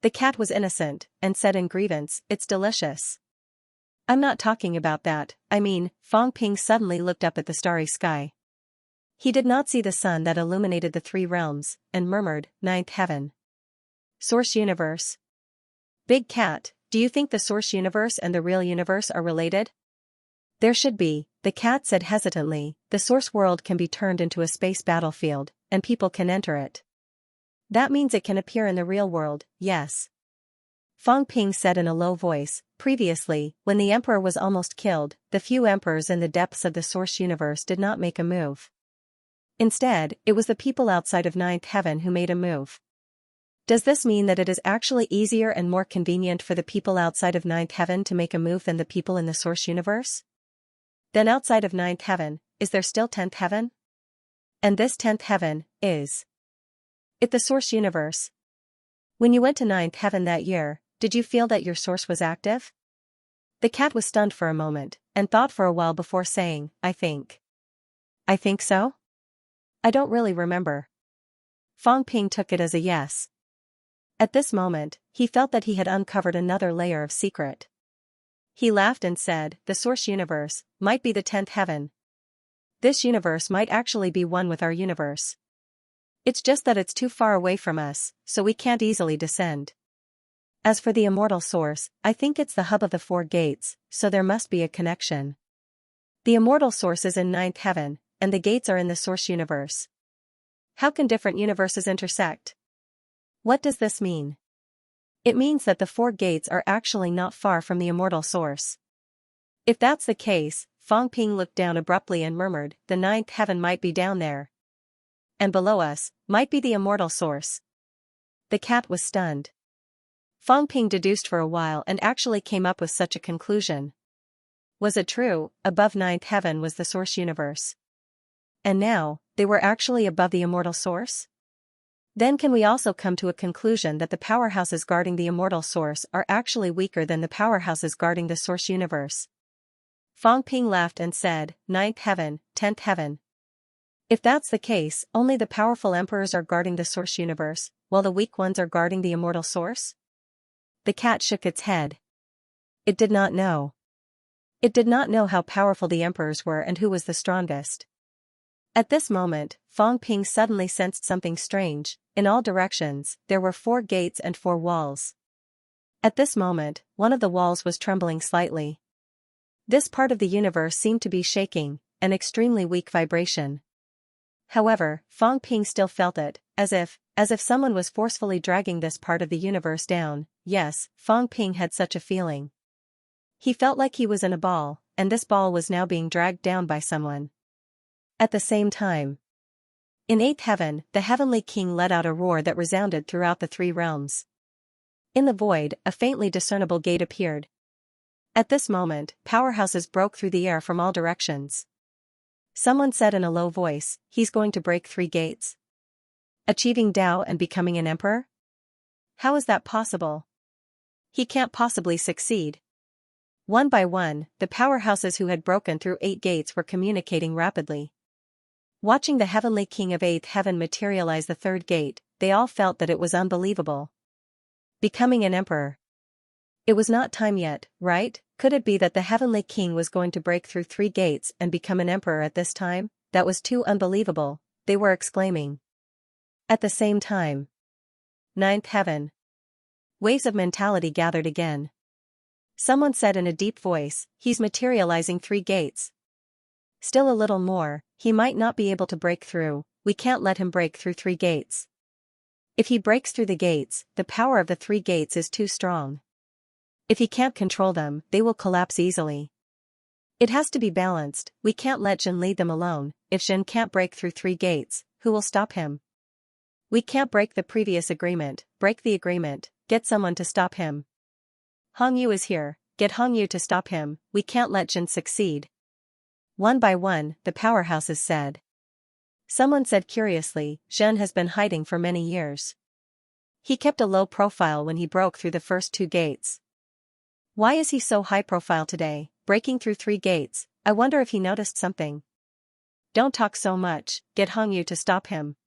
The cat was innocent, and said in grievance, it's delicious. I'm not talking about that, I mean, Fang Ping suddenly looked up at the starry sky. He did not see the sun that illuminated the 3 realms, and murmured, 9th heaven. Source universe. Big Cat, do you think the source universe and the real universe are related? There should be, the cat said hesitantly, the source world can be turned into a space battlefield, and people can enter it. That means it can appear in the real world, yes. Fang Ping said in a low voice, previously, when the emperor was almost killed, the few emperors in the depths of the source universe did not make a move. Instead, it was the people outside of 9th heaven who made a move. Does this mean that it is actually easier and more convenient for the people outside of 9th heaven to make a move than the people in the source universe? Then outside of 9th heaven, is there still 10th heaven? And this 10th heaven, is it the source universe? When you went to 9th heaven that year, did you feel that your source was active? The cat was stunned for a moment, and thought for a while before saying, I think. I think so? I don't really remember. Fang Ping took it as a yes. At this moment, he felt that he had uncovered another layer of secret. He laughed and said, the source universe might be the 10th heaven. This universe might actually be one with our universe. It's just that it's too far away from us, so we can't easily descend. As for the immortal source, I think it's the hub of the 4 gates, so there must be a connection. The immortal source is in 9th heaven, and the gates are in the source universe. How can different universes intersect? What does this mean? It means that the 4 gates are actually not far from the immortal source. If that's the case, Fang Ping looked down abruptly and murmured, the 9th heaven might be down there. And below us, might be the immortal source. The cat was stunned. Fang Ping deduced for a while and actually came up with such a conclusion. Was it true, above 9th heaven was the source universe? And now, they were actually above the immortal source? Then can we also come to a conclusion that the powerhouses guarding the immortal source are actually weaker than the powerhouses guarding the source universe? Fang Ping laughed and said, 9th heaven, 10th heaven. If that's the case, only the powerful emperors are guarding the source universe, while the weak ones are guarding the immortal source? The cat shook its head. It did not know. It did not know how powerful the emperors were and who was the strongest. At this moment, Fang Ping suddenly sensed something strange. In all directions, there were 4 gates and 4 walls. At this moment, one of the walls was trembling slightly. This part of the universe seemed to be shaking, an extremely weak vibration. However, Fang Ping still felt it, as if someone was forcefully dragging this part of the universe down. Yes, Fang Ping had such a feeling. He felt like he was in a ball, and this ball was now being dragged down by someone. At the same time, in 8th heaven, the heavenly king let out a roar that resounded throughout the 3 realms. In the void, a faintly discernible gate appeared. At this moment, powerhouses broke through the air from all directions. Someone said in a low voice, "He's going to break 3 gates. Achieving Tao and becoming an emperor? How is that possible? He can't possibly succeed." One by one, the powerhouses who had broken through 8 gates were communicating rapidly. Watching the heavenly king of 8th heaven materialize the 3rd gate, they all felt that it was unbelievable. Becoming an emperor. It was not time yet, right? Could it be that the heavenly king was going to break through 3 gates and become an emperor at this time? That was too unbelievable, they were exclaiming. At the same time, 9th heaven. Waves of mentality gathered again. Someone said in a deep voice, "He's materializing 3 gates. Still a little more, he might not be able to break through. We can't let him break through 3 gates. If he breaks through the gates, the power of the 3 gates is too strong. If he can't control them, they will collapse easily. It has to be balanced. We can't let Jin lead them alone. If Jin can't break through 3 gates, who will stop him? We can't break the previous agreement. Break the agreement, get someone to stop him. Hong Yu is here, get Hong Yu to stop him. We can't let Jin succeed." One by one, the powerhouses said. Someone said curiously, "Zhen has been hiding for many years. He kept a low profile when he broke through the first 2 gates. Why is he so high profile today, breaking through 3 gates? I wonder if he noticed something." "Don't talk so much, get Hong Yu to stop him."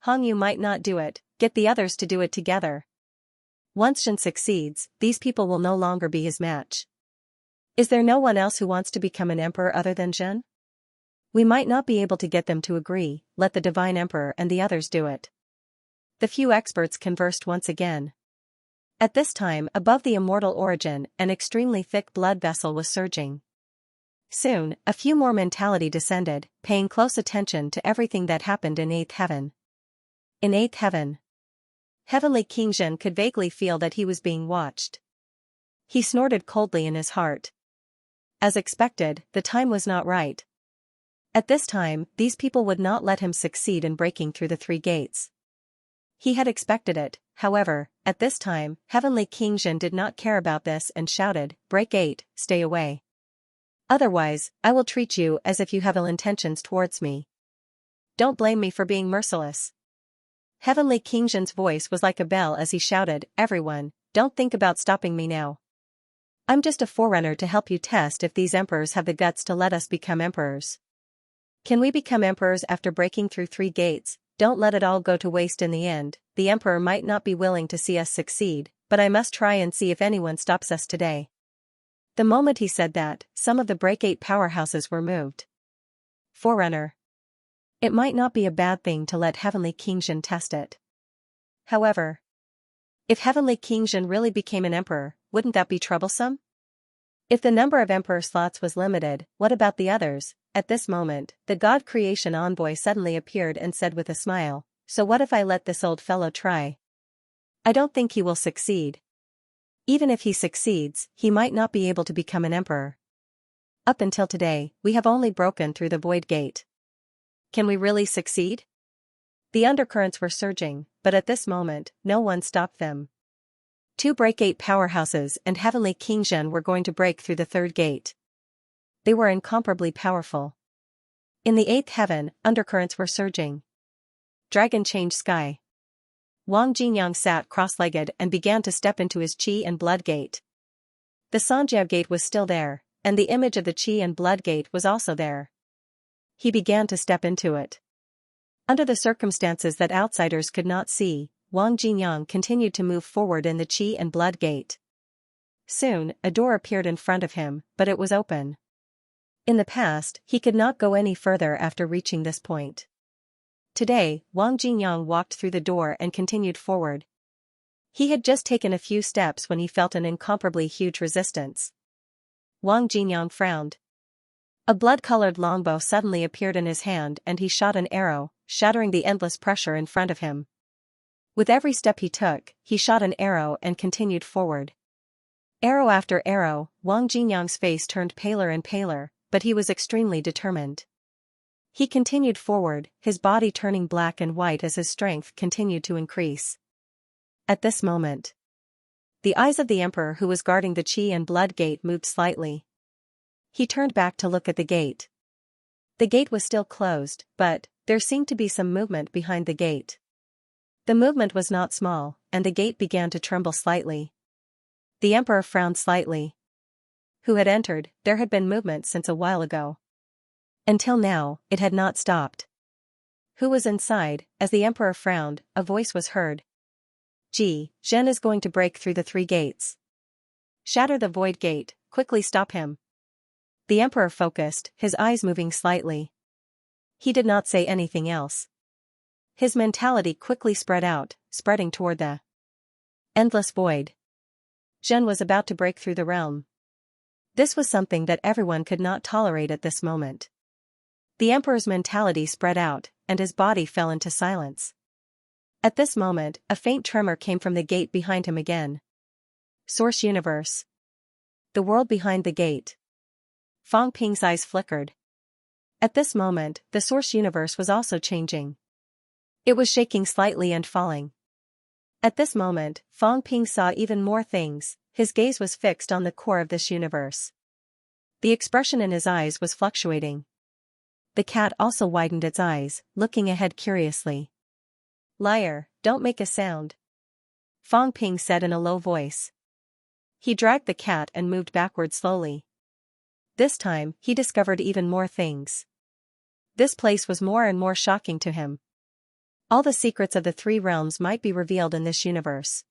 "Hong Yu might not do it, get the others to do it together. Once Zhen succeeds, these people will no longer be his match. Is there no one else who wants to become an emperor other than Zhen? We might not be able to get them to agree, let the divine emperor and the others do it." The few experts conversed once again. At this time, above the immortal origin, an extremely thick blood vessel was surging. Soon, a few more mentality descended, paying close attention to everything that happened in 8th heaven. In 8th heaven, heavenly King Zhen could vaguely feel that he was being watched. He snorted coldly in his heart. As expected, the time was not right. At this time, these people would not let him succeed in breaking through the 3 gates. He had expected it, however, at this time, heavenly King Zhen did not care about this and shouted, "Break 8, stay away. Otherwise, I will treat you as if you have ill intentions towards me. Don't blame me for being merciless." Heavenly King Zhen's voice was like a bell as he shouted, "Everyone, don't think about stopping me now. I'm just a forerunner to help you test if these emperors have the guts to let us become emperors. Can we become emperors after breaking through 3 gates? Don't let it all go to waste in the end. The emperor might not be willing to see us succeed, but I must try and see if anyone stops us today." The moment he said that, some of the Break 8 powerhouses were moved. Forerunner. It might not be a bad thing to let heavenly King Zhen test it. However, if heavenly King Zhen really became an emperor, wouldn't that be troublesome? If the number of emperor slots was limited, what about the others? At this moment, the God Creation envoy suddenly appeared and said with a smile, "So what if I let this old fellow try? I don't think he will succeed. Even if he succeeds, he might not be able to become an emperor. Up until today, we have only broken through the void gate. Can we really succeed?" The undercurrents were surging, but at this moment, no one stopped them. 2 Break 8 powerhouses and heavenly King Zhen were going to break through the 3rd gate. They were incomparably powerful. In the 8th heaven, undercurrents were surging. Dragon changed sky. Wang Jinyang sat cross-legged and began to step into his Qi and Blood Gate. The Sanjiao Gate was still there, and the image of the Qi and Blood Gate was also there. He began to step into it. Under the circumstances that outsiders could not see, Wang Jinyang continued to move forward in the Qi and Blood Gate. Soon, a door appeared in front of him, but it was open. In the past, he could not go any further after reaching this point. Today, Wang Jinyang walked through the door and continued forward. He had just taken a few steps when he felt an incomparably huge resistance. Wang Jinyang frowned. A blood-colored longbow suddenly appeared in his hand and he shot an arrow, shattering the endless pressure in front of him. With every step he took, he shot an arrow and continued forward. Arrow after arrow, Wang Jinyang's face turned paler and paler, but he was extremely determined. He continued forward, his body turning black and white as his strength continued to increase. At this moment, the eyes of the emperor who was guarding the Qi and Blood Gate moved slightly. He turned back to look at the gate. The gate was still closed, but there seemed to be some movement behind the gate. The movement was not small, and the gate began to tremble slightly. The emperor frowned slightly. Who had entered? There had been movement since a while ago. Until now, it had not stopped. Who was inside? As the emperor frowned, a voice was heard. Zhen is going to break through the 3 gates. Shatter the void gate, quickly stop him. The emperor focused, his eyes moving slightly. He did not say anything else. His mentality quickly spread out, spreading toward the endless void. Zhen was about to break through the realm. This was something that everyone could not tolerate at this moment. The emperor's mentality spread out, and his body fell into silence. At this moment, a faint tremor came from the gate behind him again. Source universe. The world behind the gate. Fang Ping's eyes flickered. At this moment, the source universe was also changing. It was shaking slightly and falling. At this moment, Fang Ping saw even more things. His gaze was fixed on the core of this universe. The expression in his eyes was fluctuating. The cat also widened its eyes, looking ahead curiously. Liar, don't make a sound. Fang Ping said in a low voice. He dragged the cat and moved backward slowly. This time, he discovered even more things. This place was more and more shocking to him. All the secrets of the 3 realms might be revealed in this universe.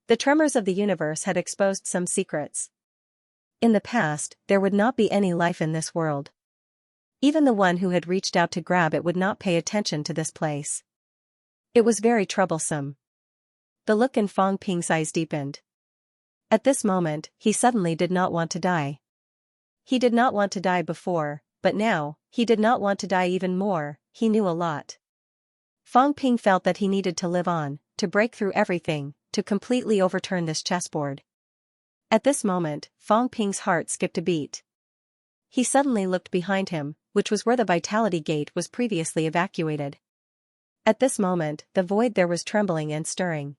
The tremors of the universe had exposed some secrets. In the past, there would not be any life in this world. Even the one who had reached out to grab it would not pay attention to this place. It was very troublesome. The look in Fang Ping's eyes deepened. At this moment, he suddenly did not want to die. He did not want to die before, but now, he did not want to die even more. He knew a lot. Fang Ping felt that he needed to live on, to break through everything, to completely overturn this chessboard. At this moment, Fang Ping's heart skipped a beat. He suddenly looked behind him, which was where the Vitality Gate was previously evacuated. At this moment, the void there was trembling and stirring.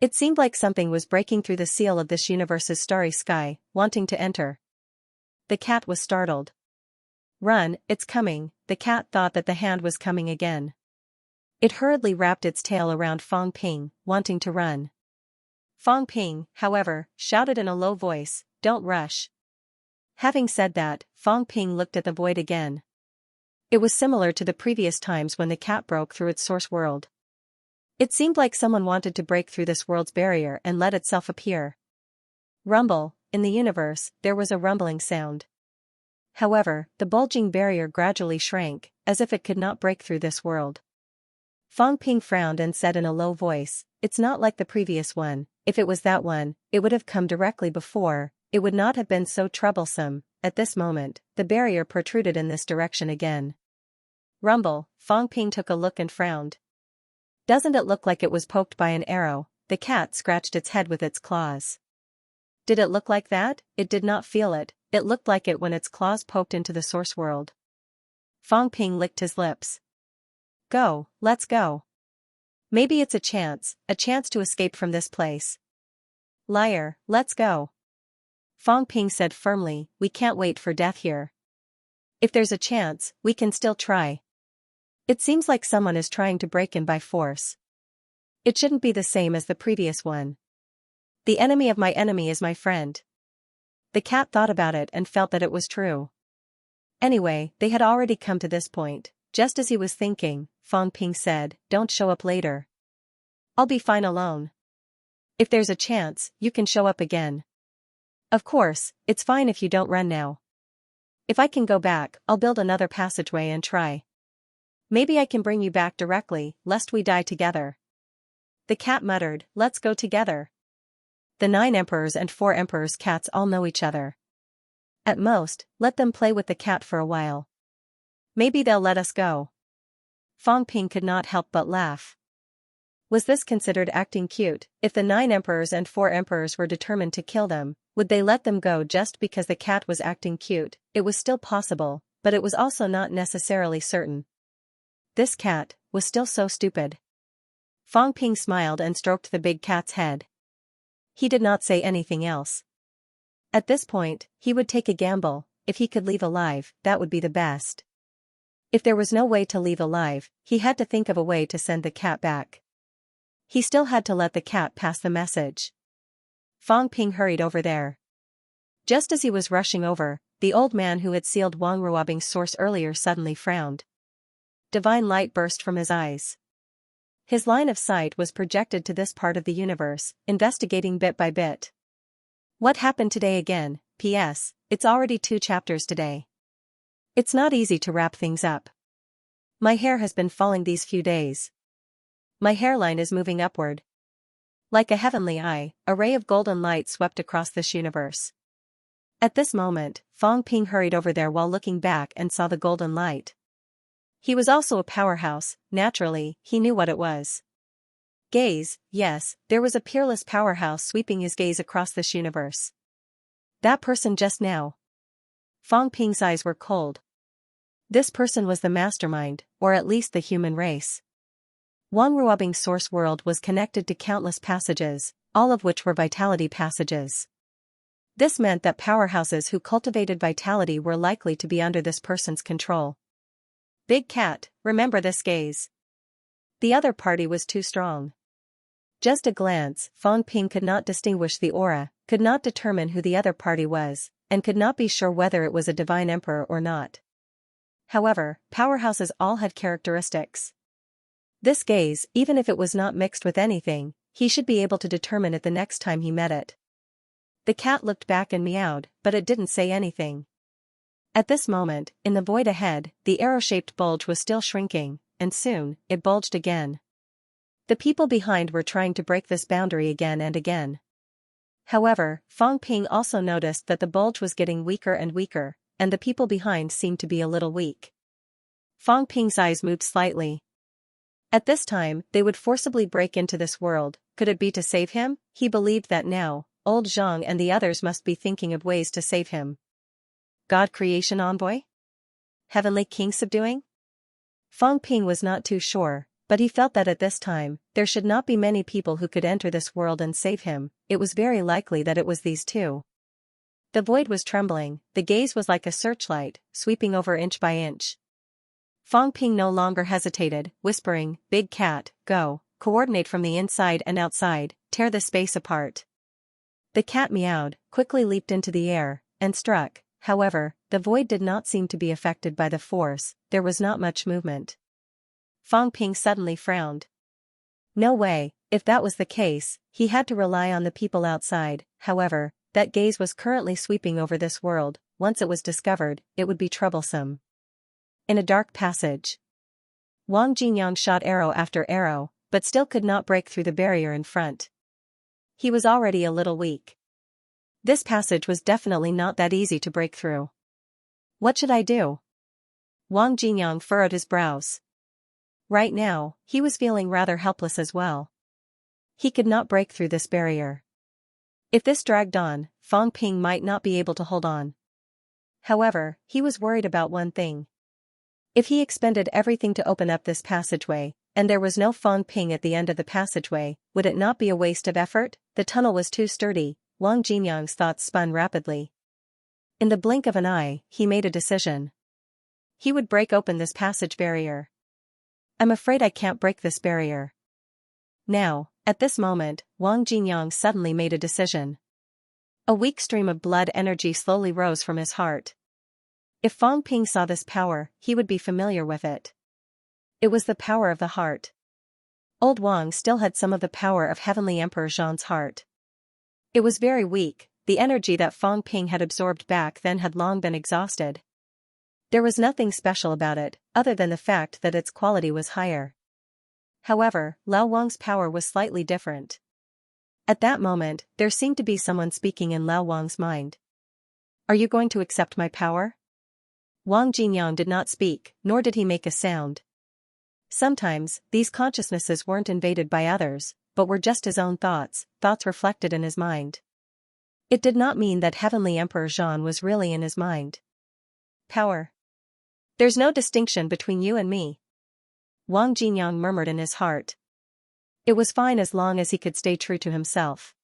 It seemed like something was breaking through the seal of this universe's starry sky, wanting to enter. The cat was startled. Run, it's coming. The cat thought that the hand was coming again. It hurriedly wrapped its tail around Fang Ping, wanting to run. Fang Ping, however, shouted in a low voice, "Don't rush." Having said that, Fang Ping looked at the void again. It was similar to the previous times when the cat broke through its source world. It seemed like someone wanted to break through this world's barrier and let itself appear. Rumble, in the universe, there was a rumbling sound. However, the bulging barrier gradually shrank, as if it could not break through this world. Fang Ping frowned and said in a low voice, "It's not like the previous one. If it was that one, it would have come directly before, it would not have been so troublesome." At this moment, the barrier protruded in this direction again. Rumble, Fang Ping took a look and frowned. Doesn't it look like it was poked by an arrow? The cat scratched its head with its claws. Did it look like that? It did not feel it. It looked like it when its claws poked into the source world. Fang Ping licked his lips. Go, let's go. Maybe it's a chance to escape from this place. Liar, let's go. Fang Ping said firmly, we can't wait for death here. If there's a chance, we can still try. It seems like someone is trying to break in by force. It shouldn't be the same as the previous one. The enemy of my enemy is my friend. The cat thought about it and felt that it was true. Anyway, they had already come to this point. Just as he was thinking, Fang Ping said, don't show up later. I'll be fine alone. If there's a chance, you can show up again. Of course, it's fine if you don't run now. If I can go back, I'll build another passageway and try. Maybe I can bring you back directly, lest we die together. The cat muttered, let's go together. The 9 emperors and 4 emperors' cats all know each other. At most, let them play with the cat for a while. Maybe they'll let us go. Fang Ping could not help but laugh. Was this considered acting cute? If the 9 emperors and 4 emperors were determined to kill them, would they let them go just because the cat was acting cute? It was still possible, but it was also not necessarily certain. This cat was still so stupid. Fang Ping smiled and stroked the big cat's head. He did not say anything else. At this point, he would take a gamble. If he could leave alive, that would be the best. If there was no way to leave alive, he had to think of a way to send the cat back. He still had to let the cat pass the message. Fang Ping hurried over there. Just as he was rushing over, the old man who had sealed Wang Ruobing's source earlier suddenly frowned. Divine light burst from his eyes. His line of sight was projected to this part of the universe, investigating bit by bit. What happened today again? P.S. It's already 2 chapters today. It's not easy to wrap things up. My hair has been falling these few days. My hairline is moving upward. Like a heavenly eye, a ray of golden light swept across this universe. At this moment, Fang Ping hurried over there while looking back and saw the golden light. He was also a powerhouse. Naturally, he knew what it was. Gaze, yes, there was a peerless powerhouse sweeping his gaze across this universe. That person just now. Fang Ping's eyes were cold. This person was the mastermind, or at least the human race. Wang Ruobing's source world was connected to countless passages, all of which were vitality passages. This meant that powerhouses who cultivated vitality were likely to be under this person's control. Big cat, remember this gaze. The other party was too strong. Just a glance, Fang Ping could not distinguish the aura, could not determine who the other party was, and could not be sure whether it was a divine emperor or not. However, powerhouses all had characteristics. This gaze, even if it was not mixed with anything, he should be able to determine it the next time he met it. The cat looked back and meowed, but it didn't say anything. At this moment, in the void ahead, the arrow-shaped bulge was still shrinking, and soon, it bulged again. The people behind were trying to break this boundary again and again. However, Fang Ping also noticed that the bulge was getting weaker and weaker, and the people behind seemed to be a little weak. Fang Ping's eyes moved slightly. At this time, they would forcibly break into this world. Could it be to save him? He believed that now, old Zhang and the others must be thinking of ways to save him. God Creation Envoy? Heavenly King Subduing? Fang Ping was not too sure, but he felt that at this time, there should not be many people who could enter this world and save him. It was very likely that it was these two. The void was trembling, the gaze was like a searchlight, sweeping over inch by inch. Fang Ping no longer hesitated, whispering, "Big cat, go, coordinate from the inside and outside, tear the space apart." The cat meowed, quickly leaped into the air, and struck. However, the void did not seem to be affected by the force, there was not much movement. Fang Ping suddenly frowned. No way, if that was the case, he had to rely on the people outside. However, that gaze was currently sweeping over this world. Once it was discovered, it would be troublesome. In a dark passage, Wang Jinyang shot arrow after arrow, but still could not break through the barrier in front. He was already a little weak. This passage was definitely not that easy to break through. What should I do? Wang Jinyang furrowed his brows. Right now, he was feeling rather helpless as well. He could not break through this barrier. If this dragged on, Fang Ping might not be able to hold on. However, he was worried about one thing. If he expended everything to open up this passageway, and there was no Fang Ping at the end of the passageway, would it not be a waste of effort? The tunnel was too sturdy. Wang Jinyang's thoughts spun rapidly. In the blink of an eye, he made a decision. He would break open this passage barrier. I'm afraid I can't break this barrier. Now, at this moment, Wang Jinyang suddenly made a decision. A weak stream of blood energy slowly rose from his heart. If Fang Ping saw this power, he would be familiar with it. It was the power of the heart. Old Wang still had some of the power of Heavenly Emperor Zhang's heart. It was very weak, the energy that Fang Ping had absorbed back then had long been exhausted. There was nothing special about it, other than the fact that its quality was higher. However, Lao Wang's power was slightly different. At that moment, there seemed to be someone speaking in Lao Wang's mind. Are you going to accept my power? Wang Jinyang did not speak, nor did he make a sound. Sometimes, these consciousnesses weren't invaded by others, but were just his own thoughts reflected in his mind. It did not mean that Heavenly Emperor Zhan was really in his mind. Power. There's no distinction between you and me. Wang Jinyang murmured in his heart. It was fine as long as he could stay true to himself.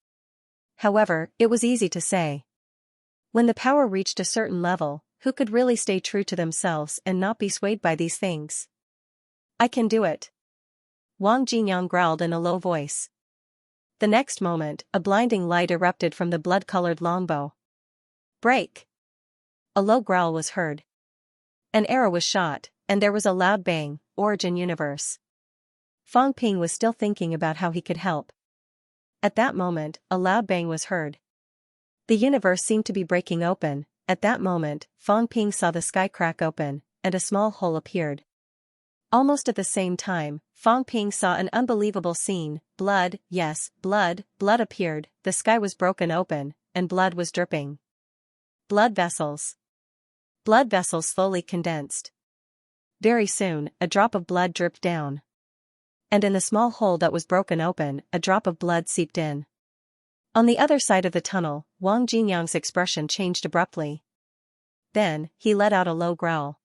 However, it was easy to say. When the power reached a certain level, who could really stay true to themselves and not be swayed by these things? I can do it. Wang Jinyang growled in a low voice. The next moment, a blinding light erupted from the blood-colored longbow. Break! A low growl was heard. An arrow was shot, and there was a loud bang. Origin Universe. Fang Ping was still thinking about how he could help. At that moment, a loud bang was heard. The universe seemed to be breaking open. At that moment, Fang Ping saw the sky crack open, and a small hole appeared. Almost at the same time, Fang Ping saw an unbelievable scene. Blood, yes, blood appeared, the sky was broken open, and blood was dripping. Blood vessels. Blood vessels slowly condensed. Very soon, a drop of blood dripped down. And in the small hole that was broken open, a drop of blood seeped in. On the other side of the tunnel, Wang Jinyang's expression changed abruptly. Then, he let out a low growl.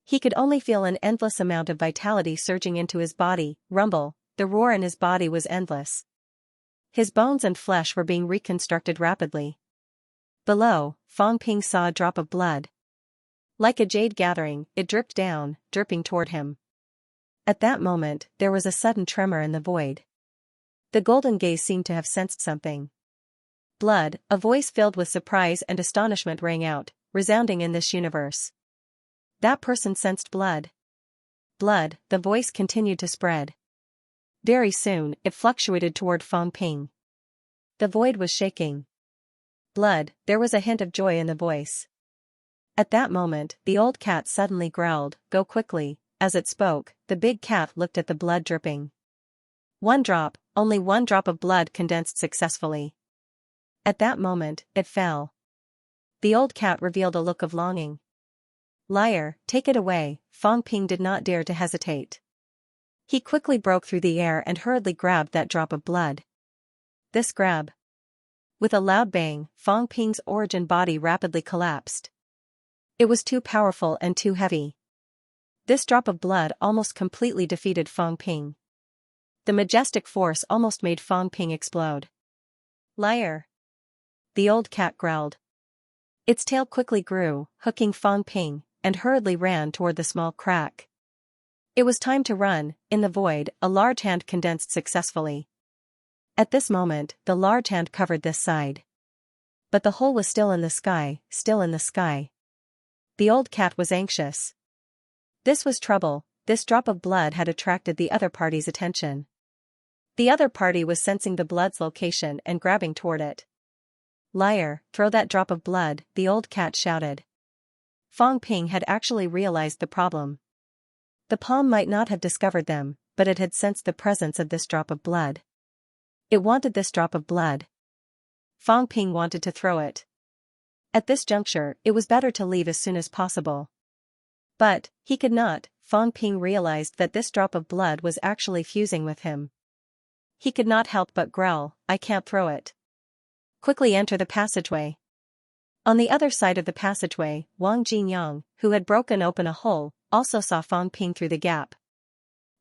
He could only feel an endless amount of vitality surging into his body. Rumble, the roar in his body was endless. His bones and flesh were being reconstructed rapidly. Below, Fang Ping saw a drop of blood. Like a jade gathering, it dripped down, dripping toward him. At that moment, there was a sudden tremor in the void. The golden gaze seemed to have sensed something. Blood, a voice filled with surprise and astonishment rang out, resounding in this universe. That person sensed blood. Blood, the voice continued to spread. Very soon, it fluctuated toward Fang Ping. The void was shaking. Blood, there was a hint of joy in the voice. At that moment, the old cat suddenly growled, "Go quickly." As it spoke, the big cat looked at the blood dripping. One drop, only one drop of blood condensed successfully. At that moment, it fell. The old cat revealed a look of longing. Liar, take it away. Fang Ping did not dare to hesitate. He quickly broke through the air and hurriedly grabbed that drop of blood. This grab. With a loud bang, Fang Ping's origin body rapidly collapsed. It was too powerful and too heavy. This drop of blood almost completely defeated Fang Ping. The majestic force almost made Fang Ping explode. Liar! The old cat growled. Its tail quickly grew, hooking Fang Ping, and hurriedly ran toward the small crack. It was time to run. In the void, a large hand condensed successfully. At this moment, the large hand covered this side. But the hole was still in the sky, still in the sky. The old cat was anxious. This was trouble. This drop of blood had attracted the other party's attention. The other party was sensing the blood's location and grabbing toward it. Liar, throw that drop of blood, the old cat shouted. Fang Ping had actually realized the problem. The palm might not have discovered them, but it had sensed the presence of this drop of blood. It wanted this drop of blood. Fang Ping wanted to throw it. At this juncture, it was better to leave as soon as possible. But, he could not. Fang Ping realized that this drop of blood was actually fusing with him. He could not help but growl, I can't throw it. Quickly enter the passageway. On the other side of the passageway, Wang Jinyang, who had broken open a hole, also saw Fang Ping through the gap.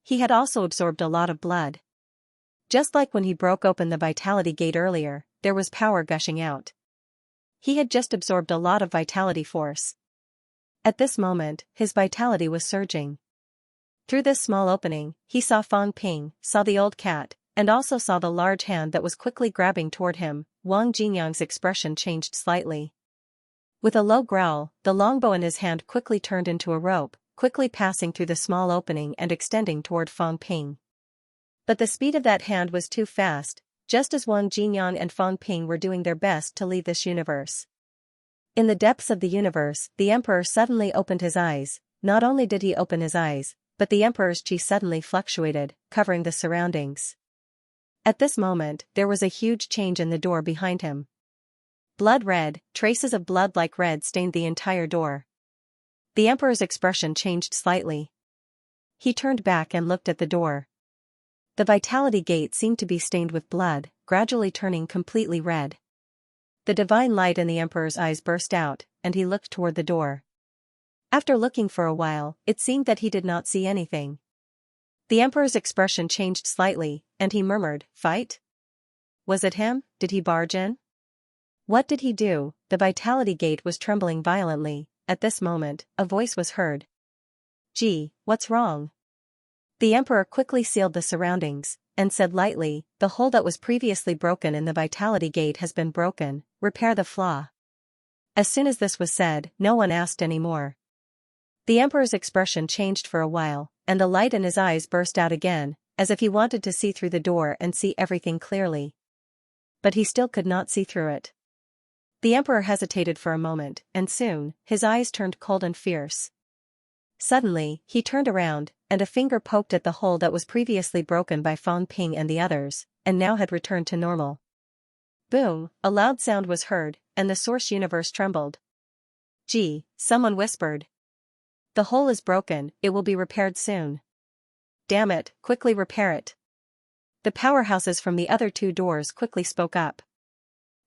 He had also absorbed a lot of blood. Just like when he broke open the vitality gate earlier, there was power gushing out. He had just absorbed a lot of vitality force. At this moment, his vitality was surging. Through this small opening, he saw Fang Ping, saw the old cat, and also saw the large hand that was quickly grabbing toward him. Wang Jinyang's expression changed slightly. With a low growl, the longbow in his hand quickly turned into a rope, quickly passing through the small opening and extending toward Fang Ping. But the speed of that hand was too fast, just as Wang Jinyang and Fang Ping were doing their best to leave this universe. In the depths of the universe, the emperor suddenly opened his eyes. Not only did he open his eyes, but the emperor's chi suddenly fluctuated, covering the surroundings. At this moment, there was a huge change in the door behind him. Blood red, traces of blood like red stained the entire door. The emperor's expression changed slightly. He turned back and looked at the door. The vitality gate seemed to be stained with blood, gradually turning completely red. The divine light in the emperor's eyes burst out, and he looked toward the door. After looking for a while, it seemed that he did not see anything. The emperor's expression changed slightly, and he murmured, "Fight? Was it him? Did he barge in? What did he do?" The vitality gate was trembling violently. At this moment, a voice was heard. "Gee, what's wrong?" The emperor quickly sealed the surroundings, and said lightly, "The hole that was previously broken in the vitality gate has been broken, repair the flaw." As soon as this was said, no one asked any more. The emperor's expression changed for a while, and the light in his eyes burst out again, as if he wanted to see through the door and see everything clearly. But he still could not see through it. The emperor hesitated for a moment, and soon, his eyes turned cold and fierce. Suddenly, he turned around, and a finger poked at the hole that was previously broken by Fang Ping and the others, and now had returned to normal. Boom, a loud sound was heard, and the source universe trembled. "Gee," someone whispered. "The hole is broken, it will be repaired soon. Damn it, quickly repair it." The powerhouses from the other two doors quickly spoke up.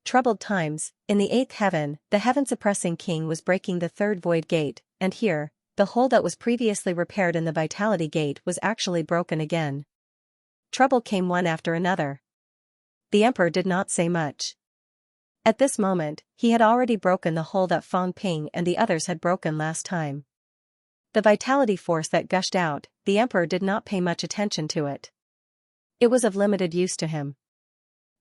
Troubled times, in the eighth heaven, the heaven-suppressing king was breaking the third void gate, and here, the hole that was previously repaired in the vitality gate was actually broken again. Trouble came one after another. The emperor did not say much. At this moment, he had already broken the hole that Fang Ping and the others had broken last time. The vitality force that gushed out, the emperor did not pay much attention to it. It was of limited use to him.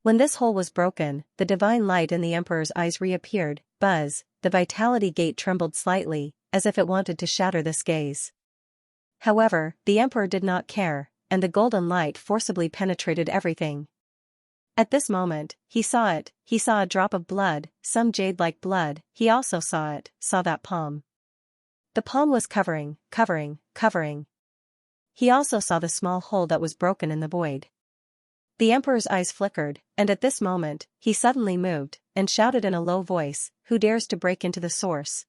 When this hole was broken, the divine light in the emperor's eyes reappeared. Buzz, the vitality gate trembled slightly, as if it wanted to shatter this gaze. However, the emperor did not care, and the golden light forcibly penetrated everything. At this moment, he saw it, he saw a drop of blood, some jade-like blood. He also saw that palm. The palm was covering. He also saw the small hole that was broken in the void. The emperor's eyes flickered, and at this moment, he suddenly moved, and shouted in a low voice, "Who dares to break into the source?"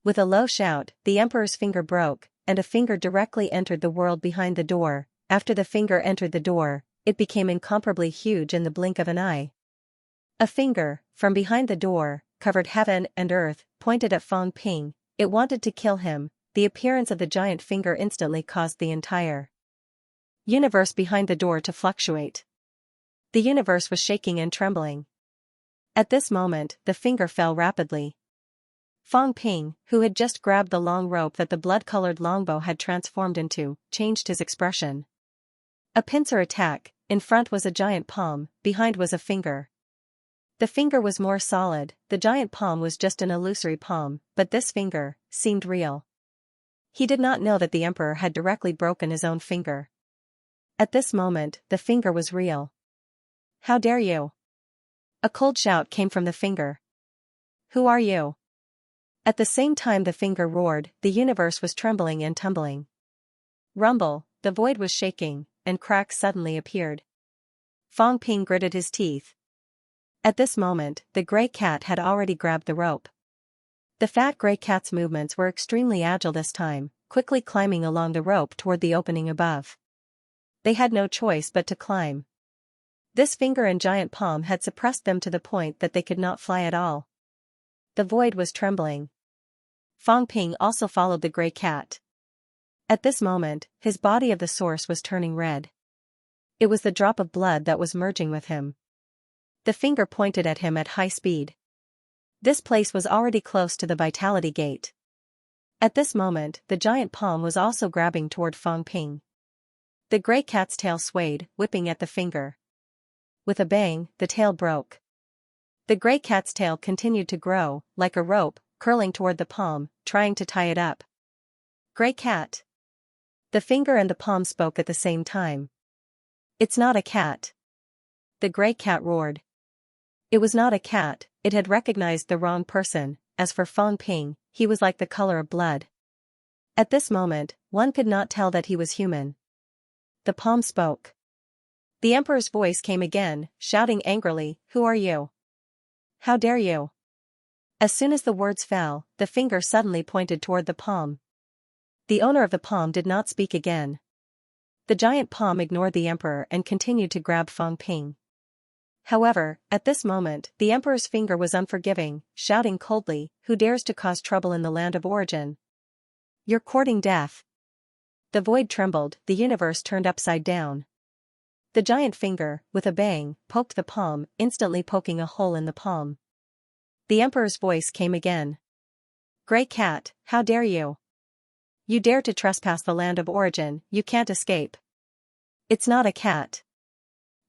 With a low shout, the emperor's finger broke, and a finger directly entered the world behind the door. After the finger entered the door, it became incomparably huge in the blink of an eye. A finger, from behind the door, covered heaven and earth, pointed at Fang Ping. It wanted to kill him. The appearance of the giant finger instantly caused the entire universe behind the door to fluctuate. The universe was shaking and trembling. At this moment, the finger fell rapidly. Fang Ping, who had just grabbed the long rope that the blood-colored longbow had transformed into, changed his expression. A pincer attack. In front was a giant palm, behind was a finger. The finger was more solid, the giant palm was just an illusory palm, but this finger seemed real. He did not know that the emperor had directly broken his own finger. At this moment, the finger was real. "How dare you?" A cold shout came from the finger. "Who are you?" At the same time the finger roared, the universe was trembling and tumbling. Rumble, the void was shaking, and cracks suddenly appeared. Fang Ping gritted his teeth. At this moment, the gray cat had already grabbed the rope. The fat gray cat's movements were extremely agile this time, quickly climbing along the rope toward the opening above. They had no choice but to climb. This finger and giant palm had suppressed them to the point that they could not fly at all. The void was trembling. Fang Ping also followed the gray cat. At this moment, his body of the source was turning red. It was the drop of blood that was merging with him. The finger pointed at him at high speed. This place was already close to the vitality gate. At this moment, the giant palm was also grabbing toward Fang Ping. The gray cat's tail swayed, whipping at the finger. With a bang, the tail broke. The gray cat's tail continued to grow, like a rope, curling toward the palm, trying to tie it up. "Gray cat." The finger and the palm spoke at the same time. "It's not a cat." The gray cat roared. It was not a cat, it had recognized the wrong person, as for Fang Ping, he was like the color of blood. At this moment, one could not tell that he was human. The palm spoke. The emperor's voice came again, shouting angrily, "Who are you? How dare you?" As soon as the words fell, the finger suddenly pointed toward the palm. The owner of the palm did not speak again. The giant palm ignored the emperor and continued to grab Fang Ping. However, at this moment, the emperor's finger was unforgiving, shouting coldly, "Who dares to cause trouble in the land of origin? You're courting death." The void trembled, the universe turned upside down. The giant finger, with a bang, poked the palm, instantly poking a hole in the palm. The emperor's voice came again. "Grey cat, how dare you? You dare to trespass the land of origin, you can't escape." "It's not a cat."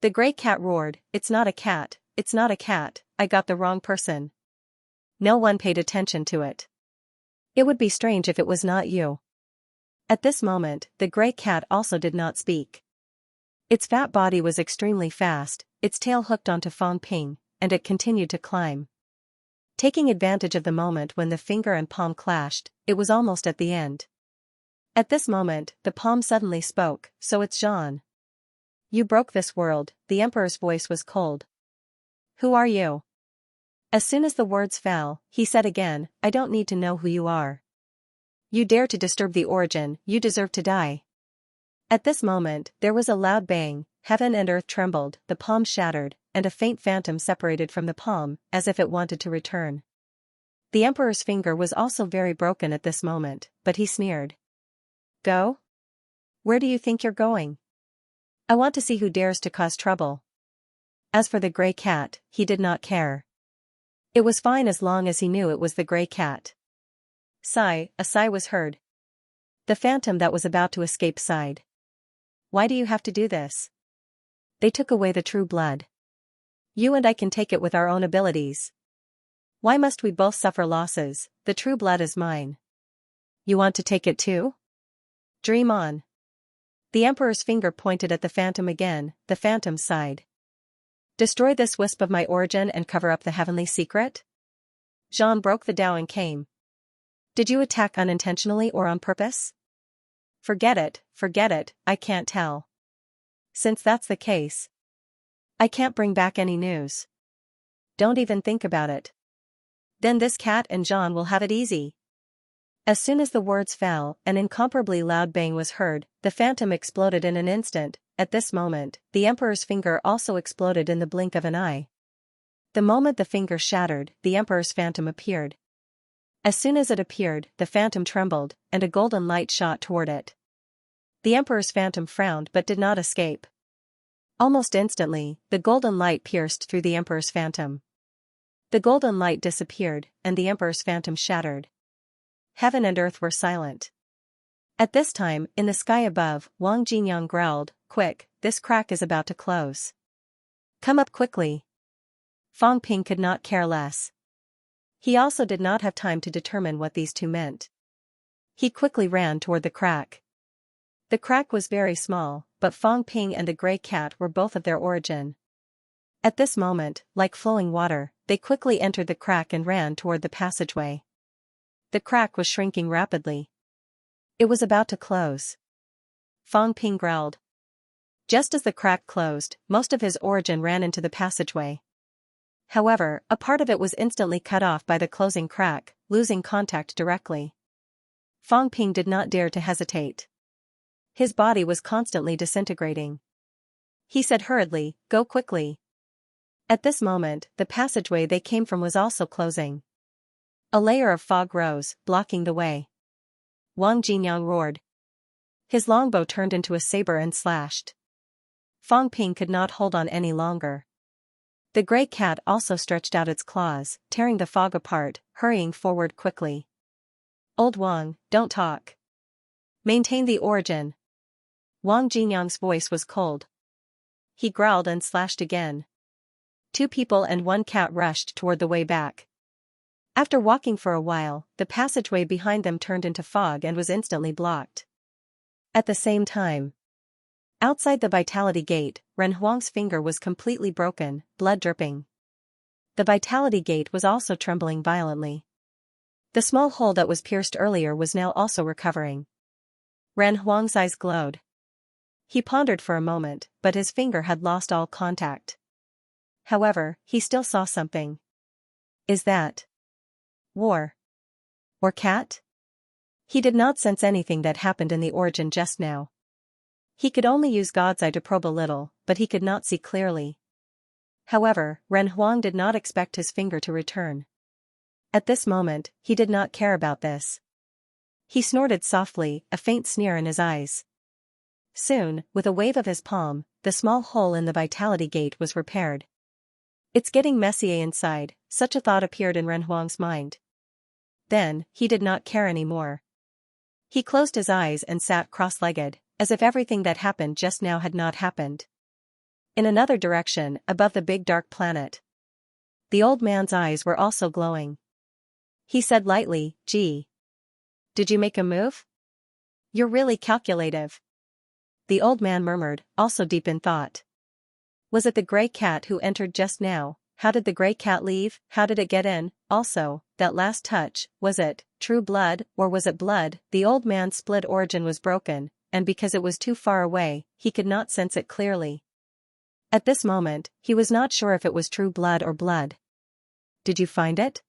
The grey cat roared, "It's not a cat, it's not a cat, I got the wrong person." No one paid attention to it. "It would be strange if it was not you." At this moment, the grey cat also did not speak. Its fat body was extremely fast, its tail hooked onto Fang Ping, and it continued to climb. Taking advantage of the moment when the finger and palm clashed, it was almost at the end. At this moment, the palm suddenly spoke, "So it's Jean. You broke this world," the emperor's voice was cold. "Who are you?" As soon as the words fell, he said again, "I don't need to know who you are. You dare to disturb the origin, you deserve to die." At this moment, there was a loud bang, heaven and earth trembled, the palm shattered, and a faint phantom separated from the palm, as if it wanted to return. The emperor's finger was also very broken at this moment, but he sneered. "Go? Where do you think you're going? I want to see who dares to cause trouble." As for the grey cat, he did not care. It was fine as long as he knew it was the grey cat. Sigh, a sigh was heard. The phantom that was about to escape sighed. "Why do you have to do this? They took away the true blood. You and I can take it with our own abilities. Why must we both suffer losses? The true blood is mine. You want to take it too? Dream on." The emperor's finger pointed at the phantom again, the phantom sighed. "Destroy this wisp of my origin and cover up the heavenly secret?" Jean broke the Tao and came. "Did you attack unintentionally or on purpose?" Forget it, I can't tell. Since that's the case, I can't bring back any news. Don't even think about it. Then this cat and Jean will have it easy." As soon as the words fell, an incomparably loud bang was heard, the phantom exploded in an instant. At this moment, the emperor's finger also exploded in the blink of an eye. The moment the finger shattered, the emperor's phantom appeared. As soon as it appeared, the phantom trembled, and a golden light shot toward it. The emperor's phantom frowned but did not escape. Almost instantly, the golden light pierced through the emperor's phantom. The golden light disappeared, and the emperor's phantom shattered. Heaven and earth were silent. At this time, in the sky above, Wang Jinyang growled, "Quick, this crack is about to close. Come up quickly." Fang Ping could not care less. He also did not have time to determine what these two meant. He quickly ran toward the crack. The crack was very small, but Fang Ping and the grey cat were both of their origin. At this moment, like flowing water, they quickly entered the crack and ran toward the passageway. The crack was shrinking rapidly. It was about to close. Fang Ping growled. Just as the crack closed, most of his origin ran into the passageway. However, a part of it was instantly cut off by the closing crack, losing contact directly. Fang Ping did not dare to hesitate. His body was constantly disintegrating. He said hurriedly, "Go quickly." At this moment, the passageway they came from was also closing. A layer of fog rose, blocking the way. Wang Jinyang roared. His longbow turned into a saber and slashed. Fang Ping could not hold on any longer. The grey cat also stretched out its claws, tearing the fog apart, hurrying forward quickly. "Old Wang, don't talk. Maintain the origin." Wang Jinyang's voice was cold. He growled and slashed again. Two people and one cat rushed toward the way back. After walking for a while, the passageway behind them turned into fog and was instantly blocked. At the same time, outside the Vitality Gate, Ren Huang's finger was completely broken, blood dripping. The Vitality Gate was also trembling violently. The small hole that was pierced earlier was now also recovering. Ren Huang's eyes glowed. He pondered for a moment, but his finger had lost all contact. However, he still saw something. Is that war? Or cat? He did not sense anything that happened in the origin just now. He could only use God's eye to probe a little, but he could not see clearly. However, Ren Huang did not expect his finger to return. At this moment, he did not care about this. He snorted softly, a faint sneer in his eyes. Soon, with a wave of his palm, the small hole in the vitality gate was repaired. It's getting messy inside, such a thought appeared in Ren Huang's mind. Then, he did not care anymore. He closed his eyes and sat cross-legged, as if everything that happened just now had not happened. In another direction, above the big dark planet, the old man's eyes were also glowing. He said lightly, "Gee. Did you make a move? You're really calculative." The old man murmured, also deep in thought. Was it the gray cat who entered just now? How did the gray cat leave? How did it get in? Also, that last touch, was it true blood, or was it blood? The old man's split origin was broken, and because it was too far away, he could not sense it clearly. At this moment, he was not sure if it was true blood or blood. Did you find it?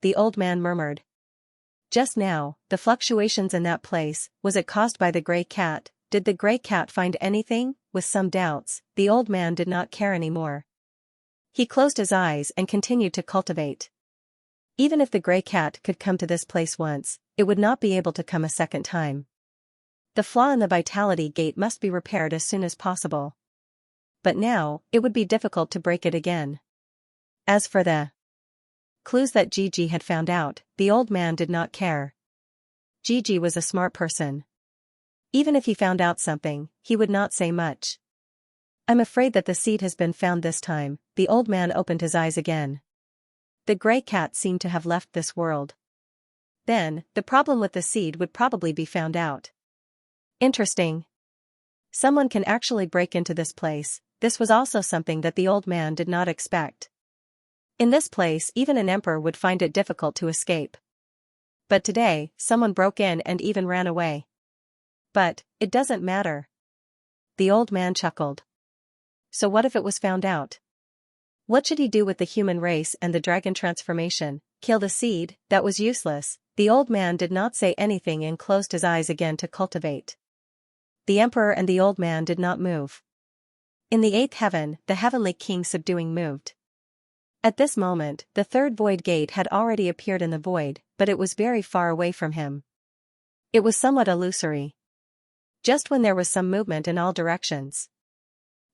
The old man murmured. Just now, the fluctuations in that place, was it caused by the gray cat? Did the gray cat find anything? With some doubts, the old man did not care anymore. He closed his eyes and continued to cultivate. Even if the gray cat could come to this place once, it would not be able to come a second time. The flaw in the vitality gate must be repaired as soon as possible. But now, it would be difficult to break it again. As for the clues that Gigi had found out, the old man did not care. Gigi was a smart person. Even if he found out something, he would not say much. I'm afraid that the seed has been found this time. The old man opened his eyes again. The gray cat seemed to have left this world. Then, the problem with the seed would probably be found out. Interesting. Someone can actually break into this place. This was also something that the old man did not expect. In this place, even an emperor would find it difficult to escape. But today, someone broke in and even ran away. But, it doesn't matter. The old man chuckled. So what if it was found out? What should he do with the human race and the dragon transformation? Kill the seed? That was useless. The old man did not say anything and closed his eyes again to cultivate. The emperor and the old man did not move. In the eighth heaven, the heavenly king subduing moved. At this moment, the third void gate had already appeared in the void, but it was very far away from him. It was somewhat illusory. Just when there was some movement in all directions,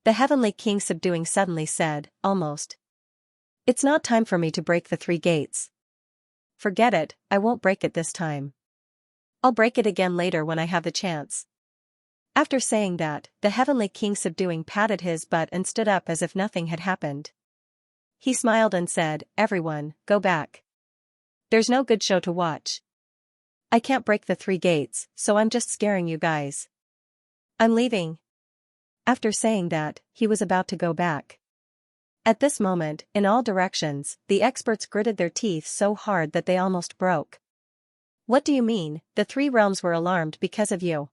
the heavenly king subduing suddenly said, almost. It's not time for me to break the three gates. Forget it, I won't break it this time. I'll break it again later when I have the chance. After saying that, the heavenly king subduing patted his butt and stood up as if nothing had happened. He smiled and said, everyone, go back. There's no good show to watch. I can't break the three gates, so I'm just scaring you guys. I'm leaving. After saying that, he was about to go back. At this moment, in all directions, the experts gritted their teeth so hard that they almost broke. What do you mean? The three realms were alarmed because of you.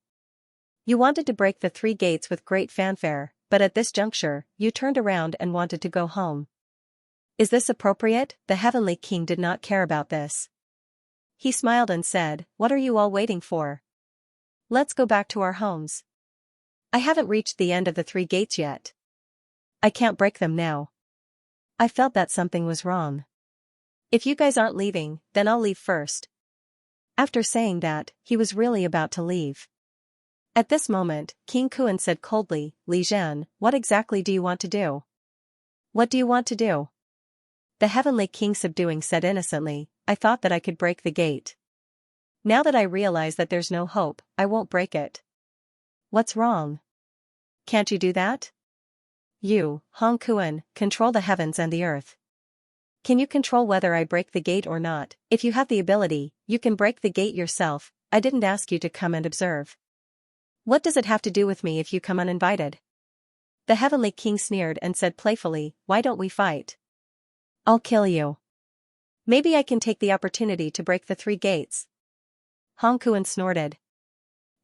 You wanted to break the three gates with great fanfare, but at this juncture, you turned around and wanted to go home. Is this appropriate? The heavenly king did not care about this. He smiled and said, what are you all waiting for? Let's go back to our homes. I haven't reached the end of the three gates yet. I can't break them now. I felt that something was wrong. If you guys aren't leaving, then I'll leave first. After saying that, he was really about to leave. At this moment, King Kuan said coldly, Li Zhen, what exactly do you want to do? What do you want to do? The heavenly king subduing said innocently, I thought that I could break the gate. Now that I realize that there's no hope, I won't break it. What's wrong? Can't you do that? You, Hong Kuan, control the heavens and the earth. Can you control whether I break the gate or not? If you have the ability, you can break the gate yourself. I didn't ask you to come and observe. What does it have to do with me if you come uninvited? The heavenly king sneered and said playfully, why don't we fight? I'll kill you. Maybe I can take the opportunity to break the 3 gates. Hong Kuan snorted.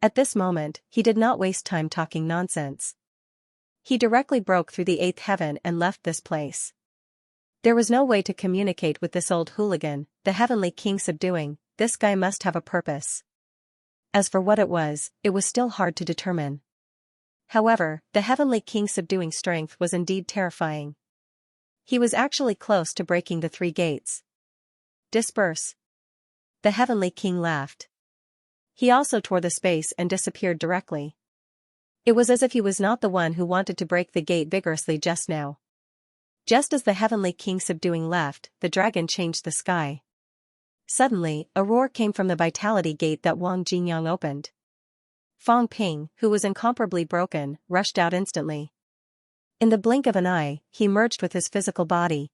At this moment, he did not waste time talking nonsense. He directly broke through the 8th heaven and left this place. There was no way to communicate with this old hooligan, the Heavenly King subduing. This guy must have a purpose. As for what it was still hard to determine. However, the Heavenly King subduing strength was indeed terrifying. He was actually close to breaking the 3 gates. Disperse. The Heavenly King laughed. He also tore the space and disappeared directly. It was as if he was not the one who wanted to break the gate vigorously just now. Just as the Heavenly King subduing left, the dragon changed the sky. Suddenly, a roar came from the vitality gate that Wang Jinyang opened. Fang Ping, who was incomparably broken, rushed out instantly. In the blink of an eye, he merged with his physical body.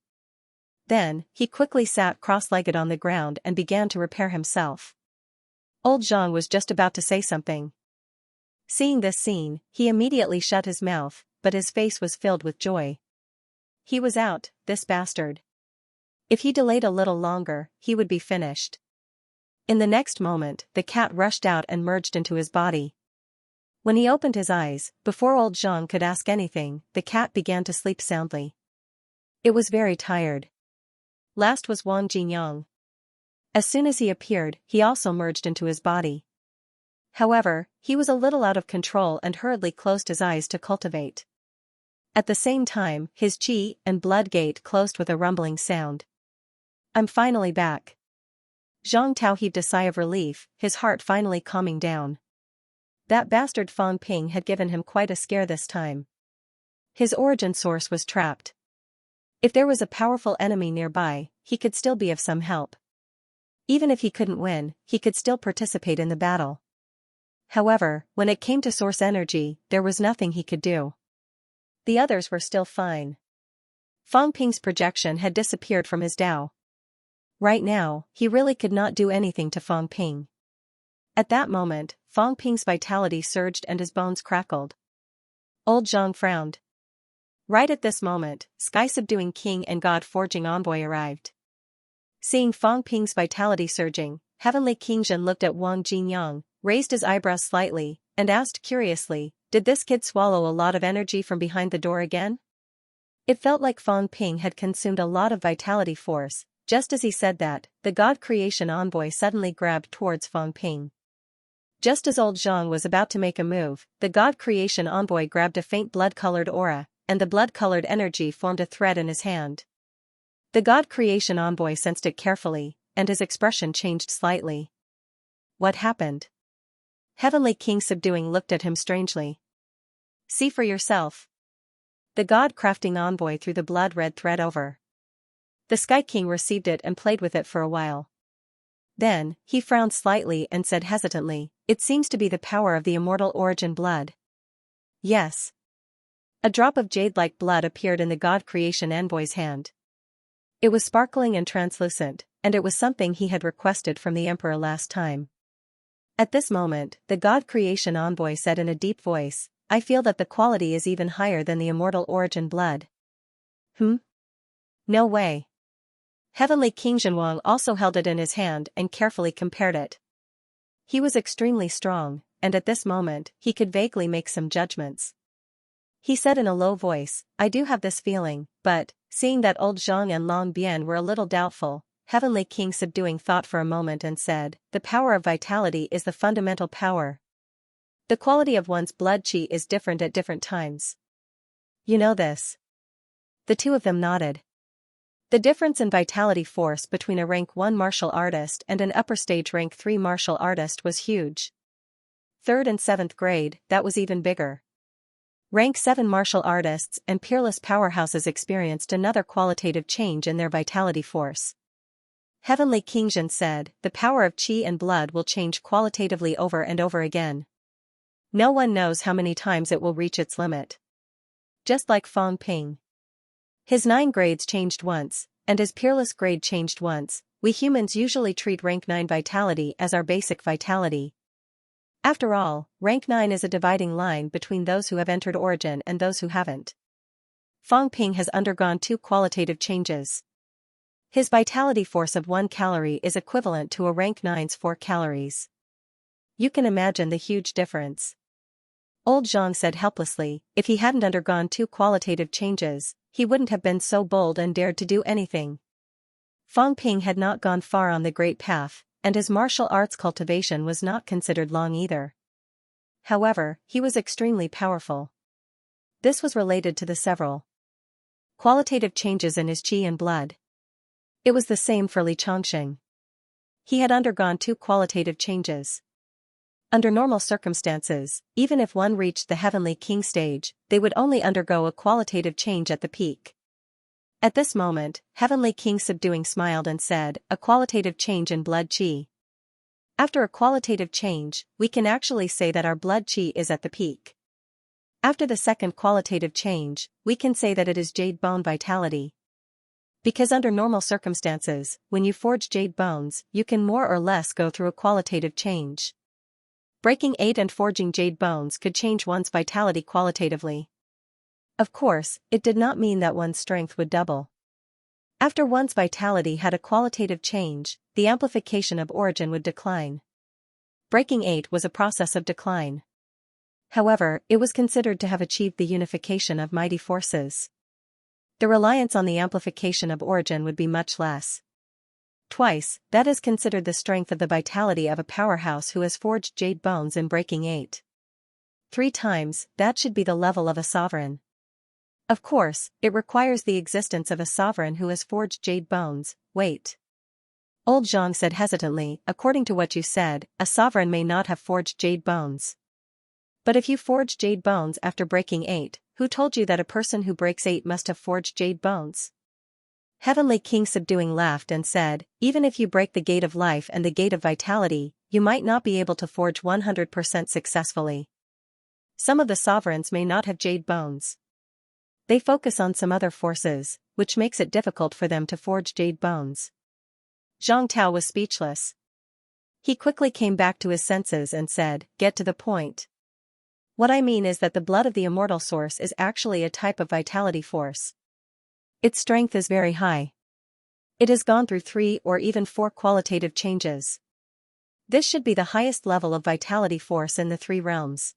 Then, he quickly sat cross-legged on the ground and began to repair himself. Old Zhang was just about to say something. Seeing this scene, he immediately shut his mouth, but his face was filled with joy. He was out, this bastard. If he delayed a little longer, he would be finished. In the next moment, the cat rushed out and merged into his body. When he opened his eyes, before old Zhang could ask anything, the cat began to sleep soundly. It was very tired. Last was Wang Jinyang. As soon as he appeared, he also merged into his body. However, he was a little out of control and hurriedly closed his eyes to cultivate. At the same time, his qi and blood gate closed with a rumbling sound. I'm finally back. Zhang Tao heaved a sigh of relief, his heart finally calming down. That bastard Fang Ping had given him quite a scare this time. His origin source was trapped. If there was a powerful enemy nearby, he could still be of some help. Even if he couldn't win, he could still participate in the battle. However, when it came to source energy, there was nothing he could do. The others were still fine. Fang Ping's projection had disappeared from his Dao. Right now, he really could not do anything to Fang Ping. At that moment, Fang Ping's vitality surged and his bones crackled. Old Zhang frowned. Right at this moment, sky-subduing king and god-forging envoy arrived. Seeing Fang Ping's vitality surging, Heavenly King Zhen looked at Wang Jinyang, raised his eyebrows slightly, and asked curiously, did this kid swallow a lot of energy from behind the door again? It felt like Fang Ping had consumed a lot of vitality force. Just as he said that, the God Creation envoy suddenly grabbed towards Fang Ping. Just as old Zhang was about to make a move, the God Creation envoy grabbed a faint blood-colored aura, and the blood-colored energy formed a thread in his hand. The God Creation envoy sensed it carefully, and his expression changed slightly. What happened? Heavenly King subduing looked at him strangely. See for yourself. The God Crafting envoy threw the blood-red thread over. The Sky King received it and played with it for a while. Then, he frowned slightly and said hesitantly, it seems to be the power of the immortal origin blood. Yes. A drop of jade-like blood appeared in the God Creation envoy's hand. It was sparkling and translucent, and it was something he had requested from the Emperor last time. At this moment, the God Creation envoy said in a deep voice, I feel that the quality is even higher than the immortal origin blood. No way. Heavenly King Zhenwang also held it in his hand and carefully compared it. He was extremely strong, and at this moment, he could vaguely make some judgments. He said in a low voice, I do have this feeling, but, seeing that old Zhang and Long Bian were a little doubtful, Heavenly King subduing thought for a moment and said, the power of vitality is the fundamental power. The quality of one's blood qi is different at different times. You know this. The two of them nodded. The difference in vitality force between a rank 1 martial artist and an upper stage rank 3 martial artist was huge. 3rd and 7th grade, that was even bigger. Rank 7 martial artists and peerless powerhouses experienced another qualitative change in their vitality force. Heavenly King Zhen said, the power of qi and blood will change qualitatively over and over again. No one knows how many times it will reach its limit. Just like Fang Ping. His 9 grades changed once, and his peerless grade changed once. We humans usually treat rank 9 vitality as our basic vitality. After all, rank 9 is a dividing line between those who have entered origin and those who haven't. Fang Ping has undergone 2 qualitative changes. His vitality force of 1 calorie is equivalent to a rank 9's 4 calories. You can imagine the huge difference. Old Zhang said helplessly, if he hadn't undergone 2 qualitative changes, he wouldn't have been so bold and dared to do anything. Fang Ping had not gone far on the Great Path, and his martial arts cultivation was not considered long either. However, he was extremely powerful. This was related to the several qualitative changes in his qi and blood. It was the same for Li Chongqing. He had undergone 2 qualitative changes. Under normal circumstances, even if one reached the Heavenly King stage, they would only undergo a qualitative change at the peak. At this moment, Heavenly King subduing smiled and said, a qualitative change in blood qi. After a qualitative change, we can actually say that our blood qi is at the peak. After the second qualitative change, we can say that it is jade bone vitality. Because under normal circumstances, when you forge jade bones, you can more or less go through a qualitative change. Breaking 8 and forging jade bones could change one's vitality qualitatively. Of course, it did not mean that one's strength would double. After one's vitality had a qualitative change, the amplification of origin would decline. Breaking 8 was a process of decline. However, it was considered to have achieved the unification of mighty forces. The reliance on the amplification of origin would be much less. Twice, that is considered the strength of the vitality of a powerhouse who has forged jade bones in breaking 8. 3 times, that should be the level of a sovereign. Of course, it requires the existence of a sovereign who has forged jade bones. Wait. Old Zhang said hesitantly, according to what you said, a sovereign may not have forged jade bones. But if you forge jade bones after breaking 8, who told you that a person who breaks 8 must have forged jade bones? Heavenly King subduing laughed and said, even if you break the gate of life and the gate of vitality, you might not be able to forge 100% successfully. Some of the sovereigns may not have jade bones. They focus on some other forces, which makes it difficult for them to forge jade bones. Zhang Tao was speechless. He quickly came back to his senses and said, get to the point. What I mean is that the blood of the immortal source is actually a type of vitality force. Its strength is very high. It has gone through 3 or even 4 qualitative changes. This should be the highest level of vitality force in the 3 realms.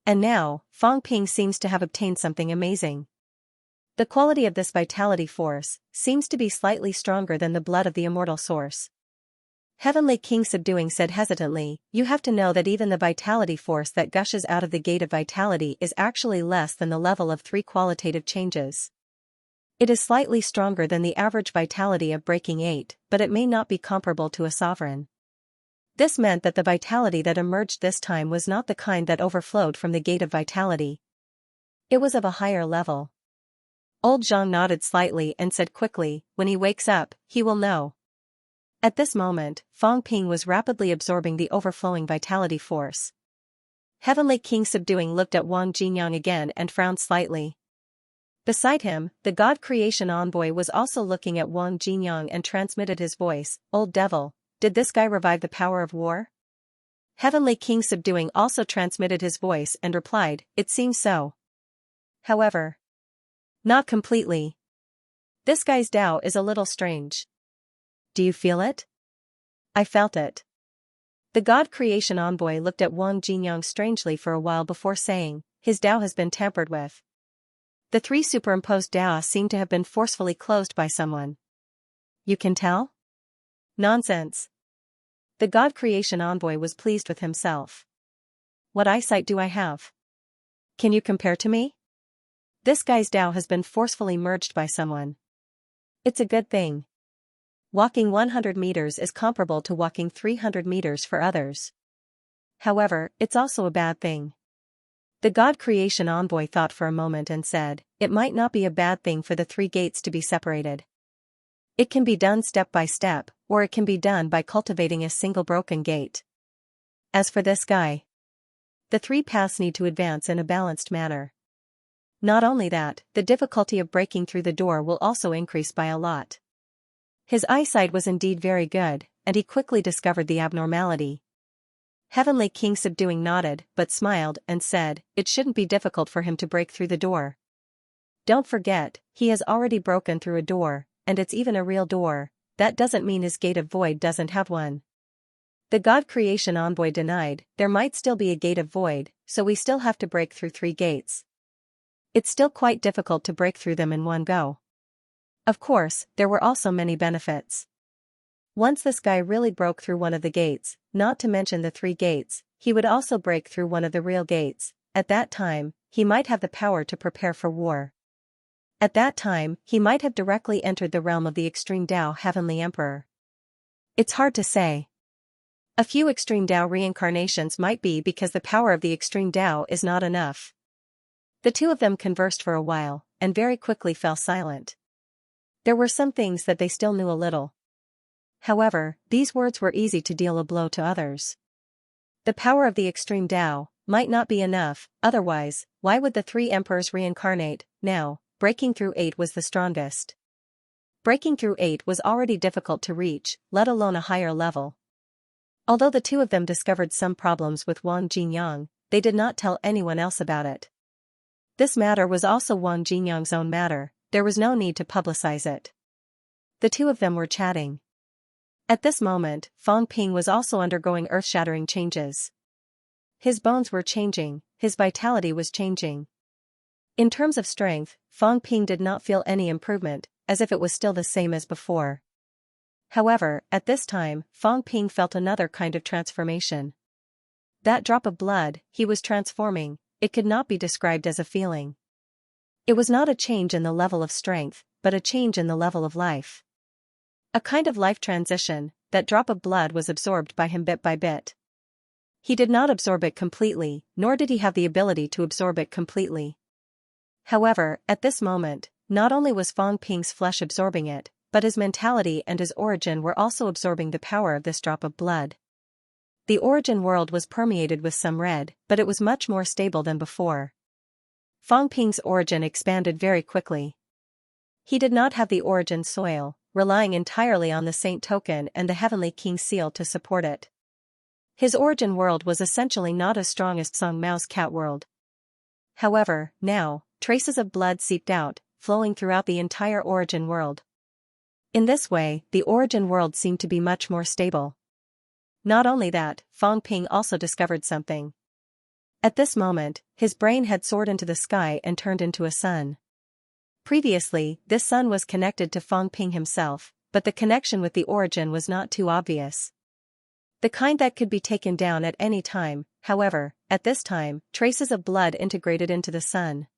And now, Fang Ping seems to have obtained something amazing. The quality of this vitality force seems to be slightly stronger than the blood of the immortal source. Heavenly King subduing said hesitantly, you have to know that even the vitality force that gushes out of the gate of vitality is actually less than the level of 3 qualitative changes. It is slightly stronger than the average vitality of breaking 8, but it may not be comparable to a sovereign. This meant that the vitality that emerged this time was not the kind that overflowed from the gate of vitality. It was of a higher level. Old Zhang nodded slightly and said quickly, when he wakes up, he will know. At this moment, Fang Ping was rapidly absorbing the overflowing vitality force. Heavenly King subduing looked at Wang Jinyang again and frowned slightly. Beside him, the God Creation Envoy was also looking at Wang Jinyang and transmitted his voice, Old Devil, did this guy revive the power of war? Heavenly King subduing also transmitted his voice and replied, it seems so. However, not completely. This guy's Tao is a little strange. Do you feel it? I felt it. The God Creation Envoy looked at Wang Jinyang strangely for a while before saying, his Tao has been tampered with. The 3 superimposed Tao seem to have been forcefully closed by someone. You can tell? Nonsense. The God Creation Envoy was pleased with himself. What eyesight do I have? Can you compare to me? This guy's Tao has been forcefully merged by someone. It's a good thing. Walking 100 meters is comparable to walking 300 meters for others. However, it's also a bad thing. The God Creation Envoy thought for a moment and said, it might not be a bad thing for the 3 gates to be separated. It can be done step by step, or it can be done by cultivating a single broken gate. As for this guy, the 3 paths need to advance in a balanced manner. Not only that, the difficulty of breaking through the door will also increase by a lot. His eyesight was indeed very good, and he quickly discovered the abnormality. Heavenly King subduing nodded, but smiled and said, it shouldn't be difficult for him to break through the door. Don't forget, he has already broken through a door, and it's even a real door, that doesn't mean his gate of void doesn't have one. The God creation envoy denied, there might still be a gate of void, so we still have to break through 3 gates. It's still quite difficult to break through them in one go. Of course, there were also many benefits. Once this guy really broke through one of the gates, not to mention the 3 gates, he would also break through one of the real gates. At that time, he might have the power to prepare for war. At that time, he might have directly entered the realm of the Extreme Tao Heavenly Emperor. It's hard to say. A few Extreme Tao reincarnations might be because the power of the Extreme Tao is not enough. The two of them conversed for a while, and very quickly fell silent. There were some things that they still knew a little. However, these words were easy to deal a blow to others. The power of the Extreme Tao might not be enough, otherwise, why would the 3 emperors reincarnate? Now, breaking through 8 was the strongest. Breaking through 8 was already difficult to reach, let alone a higher level. Although the two of them discovered some problems with Wang Jinyang, they did not tell anyone else about it. This matter was also Wang Jinyang's own matter, there was no need to publicize it. The two of them were chatting. At this moment, Fang Ping was also undergoing earth-shattering changes. His bones were changing, his vitality was changing. In terms of strength, Fang Ping did not feel any improvement, as if it was still the same as before. However, at this time, Fang Ping felt another kind of transformation. That drop of blood, he was transforming, it could not be described as a feeling. It was not a change in the level of strength, but a change in the level of life. A kind of life transition, that drop of blood was absorbed by him bit by bit. He did not absorb it completely, nor did he have the ability to absorb it completely. However, at this moment, not only was Fang Ping's flesh absorbing it, but his mentality and his origin were also absorbing the power of this drop of blood. The origin world was permeated with some red, but it was much more stable than before. Fang Ping's origin expanded very quickly. He did not have the origin soil, relying entirely on the Saint Token and the Heavenly King Seal to support it. His origin world was essentially not as strong as Song Mao's cat world. However, now, traces of blood seeped out, flowing throughout the entire origin world. In this way, the origin world seemed to be much more stable. Not only that, Fang Ping also discovered something. At this moment, his brain had soared into the sky and turned into a sun. Previously, this sun was connected to Fang Ping himself, but the connection with the origin was not too obvious. The kind that could be taken down at any time, however, at this time, traces of blood integrated into the sun.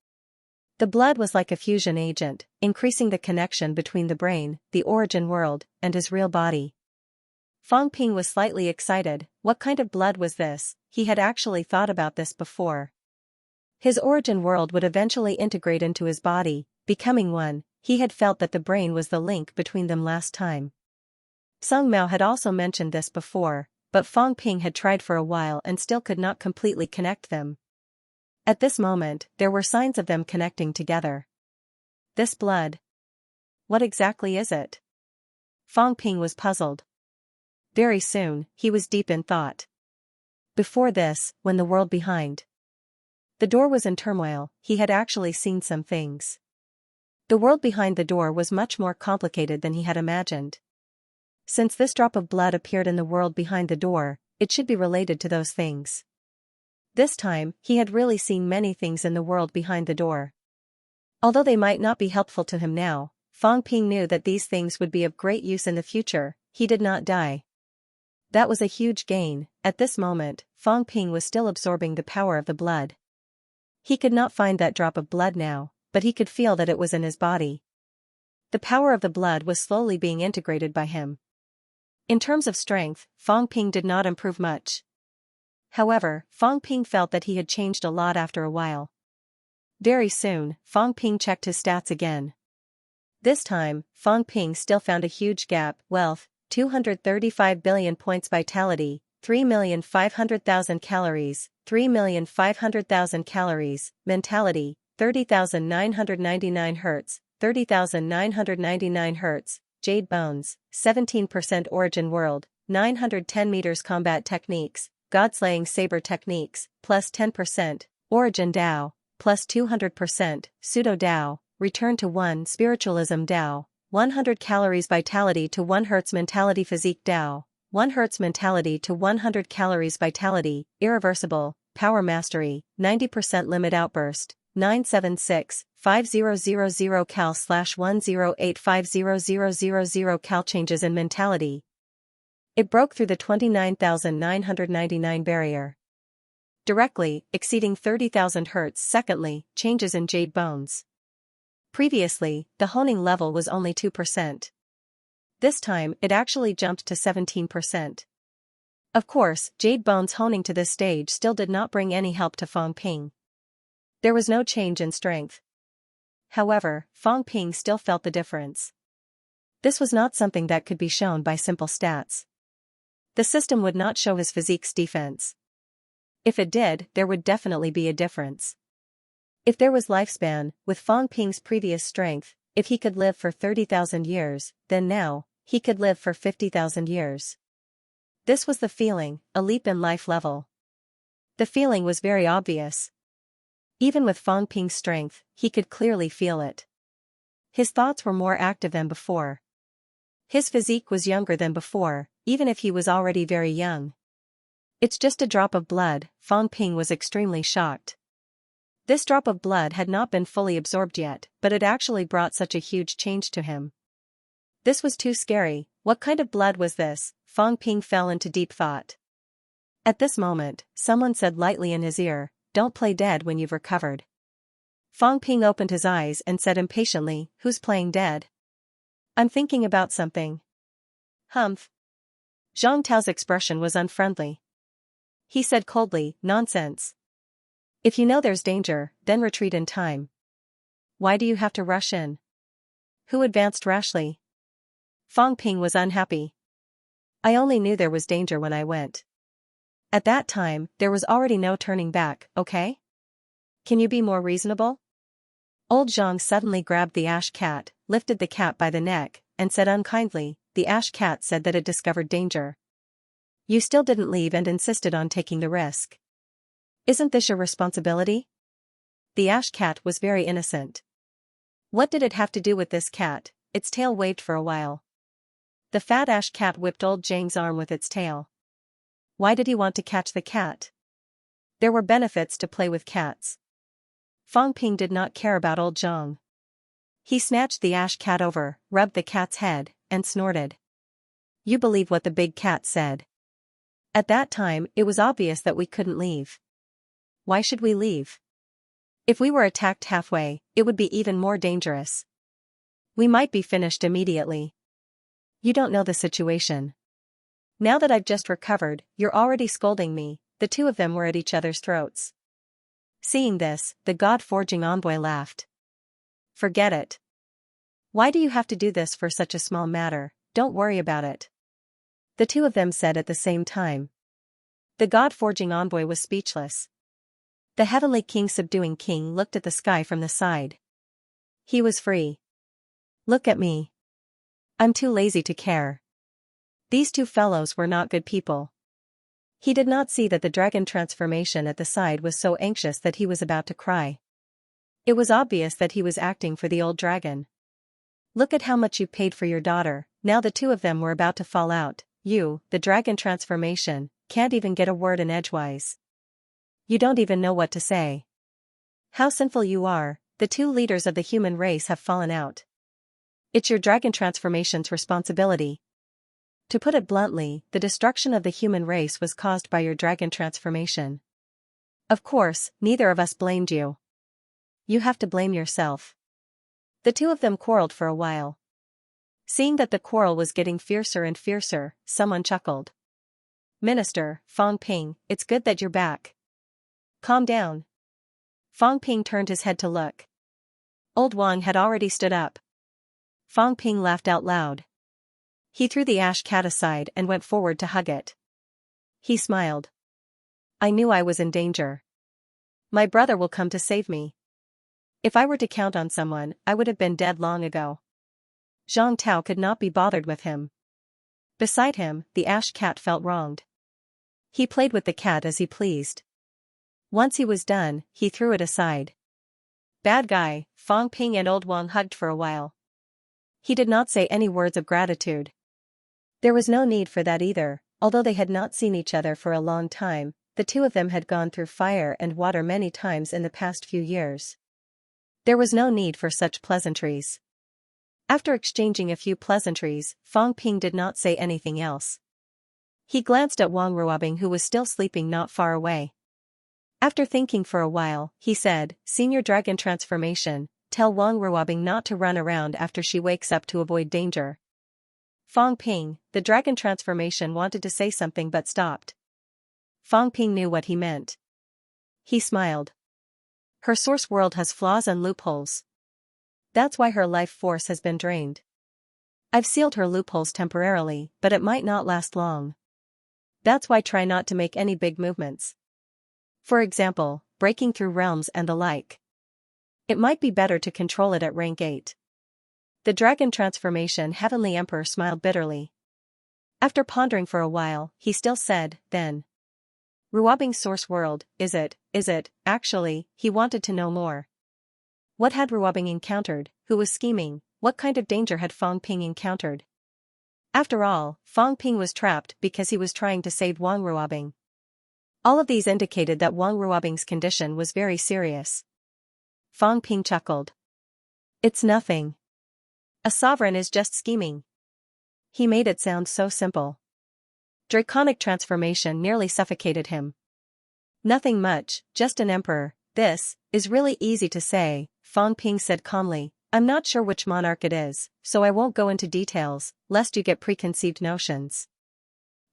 The blood was like a fusion agent, increasing the connection between the brain, the origin world, and his real body. Fang Ping was slightly excited. What kind of blood was this? He had actually thought about this before. His origin world would eventually integrate into his body, becoming one. He had felt that the brain was the link between them last time. Song Mao had also mentioned this before, but Fang Ping had tried for a while and still could not completely connect them. At this moment, there were signs of them connecting together. This blood. What exactly is it? Fang Ping was puzzled. Very soon, he was deep in thought. Before this, when the world behind the door was in turmoil, he had actually seen some things. The world behind the door was much more complicated than he had imagined. Since this drop of blood appeared in the world behind the door, it should be related to those things. This time, he had really seen many things in the world behind the door. Although they might not be helpful to him now, Fang Ping knew that these things would be of great use in the future. He did not die. That was a huge gain. At this moment, Fang Ping was still absorbing the power of the blood. He could not find that drop of blood now, but he could feel that it was in his body. The power of the blood was slowly being integrated by him. In terms of strength, Fang Ping did not improve much. However, Fang Ping felt that he had changed a lot after a while. Very soon, Fang Ping checked his stats again. This time, Fang Ping still found a huge gap. Wealth, 235 billion points. Vitality, 3,500,000 calories, 3,500,000 calories. Mentality, 30,999 Hz, 30,999 Hz. Jade Bones, 17% Origin World, 910 meters. Combat Techniques, Godslaying Saber Techniques, plus 10%, Origin Dao, plus 200%, Pseudo Dao, Return to One. Spiritualism Dao, 100 calories vitality to 1 Hz mentality physique Tao, 1 Hz mentality to 100 calories vitality, irreversible, power mastery, 90% limit outburst, 976-5000 cal/108500000 cal changes in mentality. It broke through the 29,999 barrier, directly exceeding 30,000 Hz. Secondly, changes in jade bones. Previously, the honing level was only 2%. This time, it actually jumped to 17%. Of course, jade bones honing to this stage still did not bring any help to Fang Ping. There was no change in strength. However, Fang Ping still felt the difference. This was not something that could be shown by simple stats. The system would not show his physique's defense. If it did, there would definitely be a difference. If there was lifespan, with Fang Ping's previous strength, if he could live for 30,000 years, then now, he could live for 50,000 years. This was the feeling, a leap in life level. The feeling was very obvious. Even with Fang Ping's strength, he could clearly feel it. His thoughts were more active than before. His physique was younger than before, even if he was already very young. It's just a drop of blood, Fang Ping was extremely shocked. This drop of blood had not been fully absorbed yet, but it actually brought such a huge change to him. This was too scary. What kind of blood was this? Fang Ping fell into deep thought. At this moment, someone said lightly in his ear, "Don't play dead when you've recovered." Fang Ping opened his eyes and said impatiently, "Who's playing dead?" "I'm thinking about something." "Humph." Zhang Tao's expression was unfriendly. He said coldly, "Nonsense. If you know there's danger, then retreat in time. Why do you have to rush in?" "Who advanced rashly?" Fang Ping was unhappy. "I only knew there was danger when I went. At that time, there was already no turning back, okay? Can you be more reasonable?" Old Zhang suddenly grabbed the ash cat, lifted the cat by the neck, and said unkindly, "The ash cat said that it discovered danger. You still didn't leave and insisted on taking the risk. Isn't this your responsibility?" The ash cat was very innocent. What did it have to do with this cat? Its tail waved for a while. The fat ash cat whipped old Zhang's arm with its tail. Why did he want to catch the cat? There were benefits to play with cats. Fang Ping did not care about old Zhang. He snatched the ash cat over, rubbed the cat's head, and snorted. "You believe what the big cat said." At that time, it was obvious that we couldn't leave. Why should we leave? If we were attacked halfway, it would be even more dangerous. We might be finished immediately. You don't know the situation. Now that I've just recovered, you're already scolding me. The two of them were at each other's throats. Seeing this, the God-forging envoy laughed. "Forget it. Why do you have to do this for such a small matter? Don't worry about it." The two of them said at the same time. The God-forging envoy was speechless. The heavenly king subduing king looked at the sky from the side. He was free. "Look at me. I'm too lazy to care." These two fellows were not good people. He did not see that the dragon transformation at the side was so anxious that he was about to cry. It was obvious that he was acting for the old dragon. "Look at how much you've paid for your daughter." Now the two of them were about to fall out. "You, the dragon transformation, can't even get a word in edgewise. You don't even know what to say. How sinful you are." The two leaders of the human race have fallen out. It's your dragon transformation's responsibility. To put it bluntly, the destruction of the human race was caused by your dragon transformation. Of course, neither of us blamed you. You have to blame yourself. The two of them quarreled for a while. Seeing that the quarrel was getting fiercer and fiercer, someone chuckled. "Minister, Fang Ping, it's good that you're back. Calm down." Fang Ping turned his head to look. Old Wang had already stood up. Fang Ping laughed out loud. He threw the ash cat aside and went forward to hug it. He smiled. "I knew I was in danger. My brother will come to save me. If I were to count on someone, I would have been dead long ago." Zhang Tao could not be bothered with him. Beside him, the ash cat felt wronged. He played with the cat as he pleased. Once he was done, he threw it aside. Bad guy. Fang Ping and Old Wang hugged for a while. He did not say any words of gratitude. There was no need for that either, although they had not seen each other for a long time. The two of them had gone through fire and water many times in the past few years. There was no need for such pleasantries. After exchanging a few pleasantries, Fang Ping did not say anything else. He glanced at Wang Ruobing, who was still sleeping not far away. After thinking for a while, he said, "Senior Dragon Transformation, tell Wang Ruobing not to run around after she wakes up to avoid danger." Fang Ping, the Dragon Transformation, wanted to say something but stopped. Fang Ping knew what he meant. He smiled. Her source world has flaws and loopholes. That's why her life force has been drained. I've sealed her loopholes temporarily, but it might not last long. That's why try not to make any big movements. For example, breaking through realms and the like. It might be better to control it at rank 8. The Dragon Transformation Heavenly Emperor smiled bitterly. After pondering for a while, he still said, then. Ruobing's source world, is it? Actually, he wanted to know more. What had Ruobing encountered? Who was scheming? What kind of danger had Fang Ping encountered? After all, Fang Ping was trapped because he was trying to save Wang Ruobing. All of these indicated that Wang Ruobing's condition was very serious. Fang Ping chuckled. It's nothing. A sovereign is just scheming. He made it sound so simple. Draconic transformation nearly suffocated him. Nothing much, just an emperor. This is really easy to say, Fang Ping said calmly. I'm not sure which monarch it is, so I won't go into details, lest you get preconceived notions.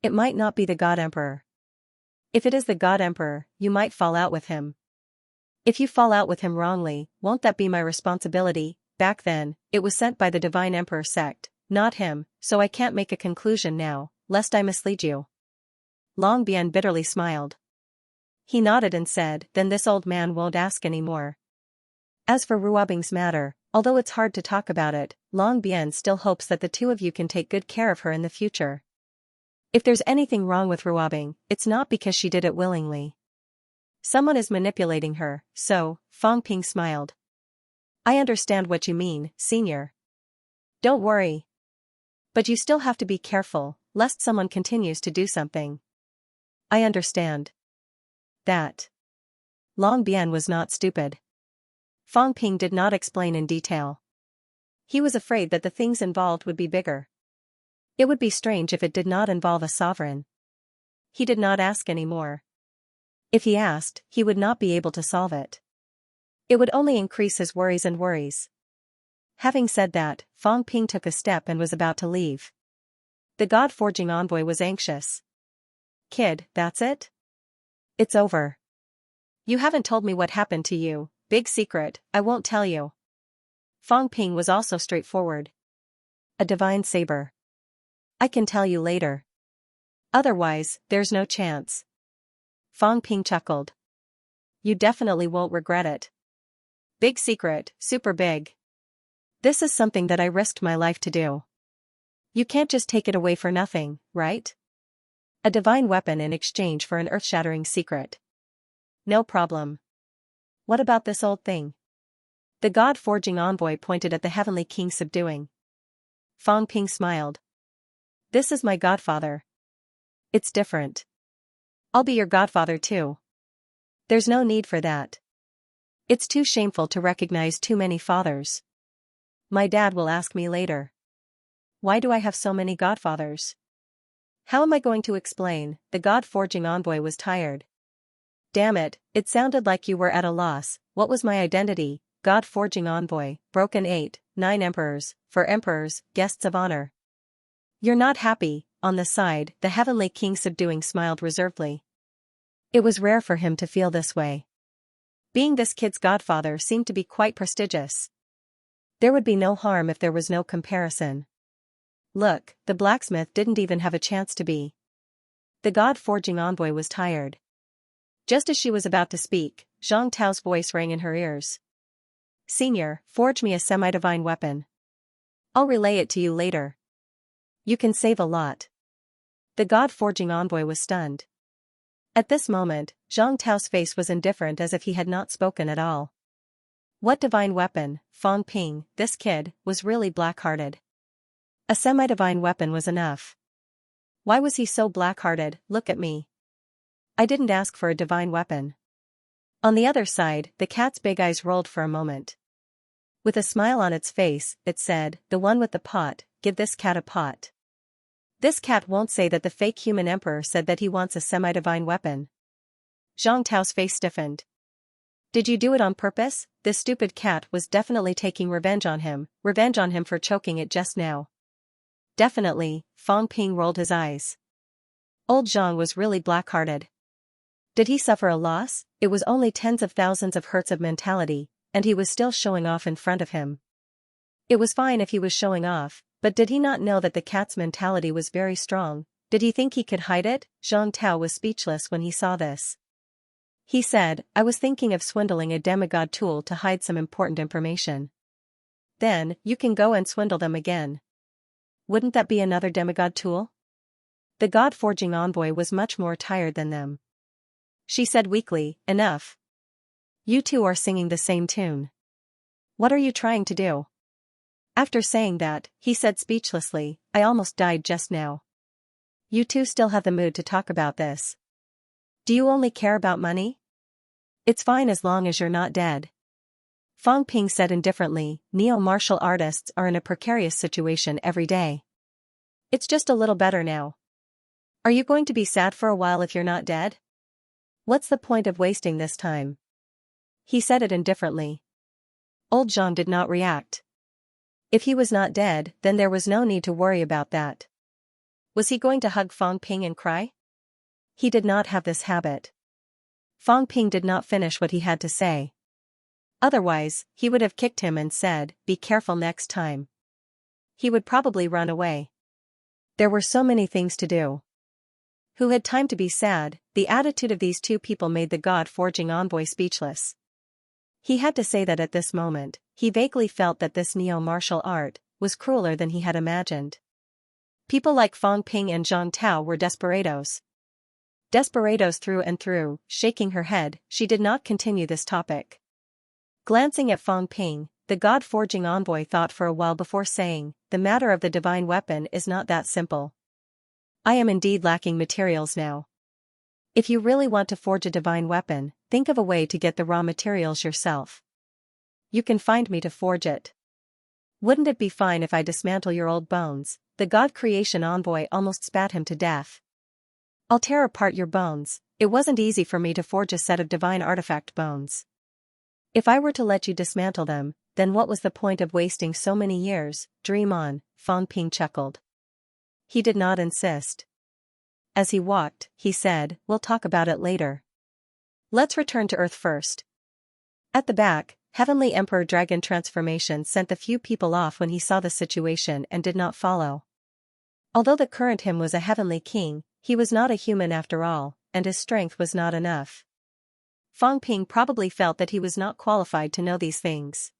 It might not be the God Emperor. If it is the God Emperor, you might fall out with him. If you fall out with him wrongly, won't that be my responsibility? Back then, it was sent by the Divine Emperor sect, not him, so I can't make a conclusion now, lest I mislead you. Long Bian bitterly smiled. He nodded and said, then this old man won't ask any more. As for Ruobing's matter, although it's hard to talk about it, Long Bian still hopes that the two of you can take good care of her in the future. If there's anything wrong with Ruobing, it's not because she did it willingly. Someone is manipulating her, so, Fang Ping smiled. I understand what you mean, Senior. Don't worry. But you still have to be careful, lest someone continues to do something. I understand. That. Long Bian was not stupid. Fang Ping did not explain in detail. He was afraid that the things involved would be bigger. It would be strange if it did not involve a sovereign. He did not ask any more. If he asked, he would not be able to solve it. It would only increase his worries. Having said that, Fang Ping took a step and was about to leave. The God-forging envoy was anxious. Kid, that's it? It's over. You haven't told me what happened to you. Big secret, I won't tell you. Fang Ping was also straightforward. A divine saber. I can tell you later. Otherwise, there's no chance. Fang Ping chuckled. You definitely won't regret it. Big secret, super big. This is something that I risked my life to do. You can't just take it away for nothing, right? A divine weapon in exchange for an earth-shattering secret. No problem. What about this old thing? The God-forging envoy pointed at the heavenly king subduing. Fang Ping smiled. This is my godfather. It's different. I'll be your godfather too. There's no need for that. It's too shameful to recognize too many fathers. My dad will ask me later. Why do I have so many godfathers? How am I going to explain? The God-forging envoy was tired. Damn it, it sounded like you were at a loss. What was my identity? God-forging envoy, broken 8, 9 emperors, 4 emperors, guests of honor. You're not happy. On the side, the heavenly king subduing smiled reservedly. It was rare for him to feel this way. Being this kid's godfather seemed to be quite prestigious. There would be no harm if there was no comparison. Look, the blacksmith didn't even have a chance to be. The God-forging envoy was tired. Just as she was about to speak, Zhang Tao's voice rang in her ears. Senior, forge me a semi-divine weapon. I'll relay it to you later. You can save a lot. The God-forging envoy was stunned. At this moment, Zhang Tao's face was indifferent, as if he had not spoken at all. What divine weapon, Fong Ping, this kid, was really black-hearted. A semi-divine weapon was enough. Why was he so black-hearted? Look at me. I didn't ask for a divine weapon. On the other side, the cat's big eyes rolled for a moment. With a smile on its face, it said, the one with the pot, give this cat a pot. This cat won't say that the fake human emperor said that he wants a semi-divine weapon. Zhang Tao's face stiffened. Did you do it on purpose? This stupid cat was definitely taking revenge on him for choking it just now. Definitely, Fong Ping rolled his eyes. Old Zhang was really black-hearted. Did he suffer a loss? It was only tens of thousands of hertz of mentality, and he was still showing off in front of him. It was fine if he was showing off, but did he not know that the cat's mentality was very strong? Did he think he could hide it? Zhang Tao was speechless when he saw this. He said, I was thinking of swindling a demigod tool to hide some important information. Then, you can go and swindle them again. Wouldn't that be another demigod tool? The god-forging envoy was much more tired than them. She said weakly, enough. You two are singing the same tune. What are you trying to do? After saying that, he said speechlessly, I almost died just now. You two still have the mood to talk about this. Do you only care about money? It's fine as long as you're not dead. Fong Ping said indifferently, neo-martial artists are in a precarious situation every day. It's just a little better now. Are you going to be sad for a while if you're not dead? What's the point of wasting this time? He said it indifferently. Old Zhang did not react. If he was not dead, then there was no need to worry about that. Was he going to hug Fong Ping and cry? He did not have this habit. Fong Ping did not finish what he had to say. Otherwise, he would have kicked him and said, be careful next time. He would probably run away. There were so many things to do. Who had time to be sad? The attitude of these two people made the god-forging envoy speechless. He had to say that at this moment, he vaguely felt that this neo-martial art was crueler than he had imagined. People like Fong Ping and Zhang Tao were desperados. Desperados through and through. Shaking her head, she did not continue this topic. Glancing at Fong Ping, the god-forging envoy thought for a while before saying, the matter of the divine weapon is not that simple. I am indeed lacking materials now. If you really want to forge a divine weapon, think of a way to get the raw materials yourself. You can find me to forge it. Wouldn't it be fine if I dismantle your old bones? The god creation envoy almost spat him to death. I'll tear apart your bones. It wasn't easy for me to forge a set of divine artifact bones. If I were to let you dismantle them, then what was the point of wasting so many years? Dream on, Fong Ping chuckled. He did not insist. As he walked, he said, we'll talk about it later. Let's return to Earth first. At the back, Heavenly Emperor Dragon Transformation sent the few people off when he saw the situation and did not follow. Although the current him was a heavenly king, he was not a human after all, and his strength was not enough. Fong Ping probably felt that he was not qualified to know these things.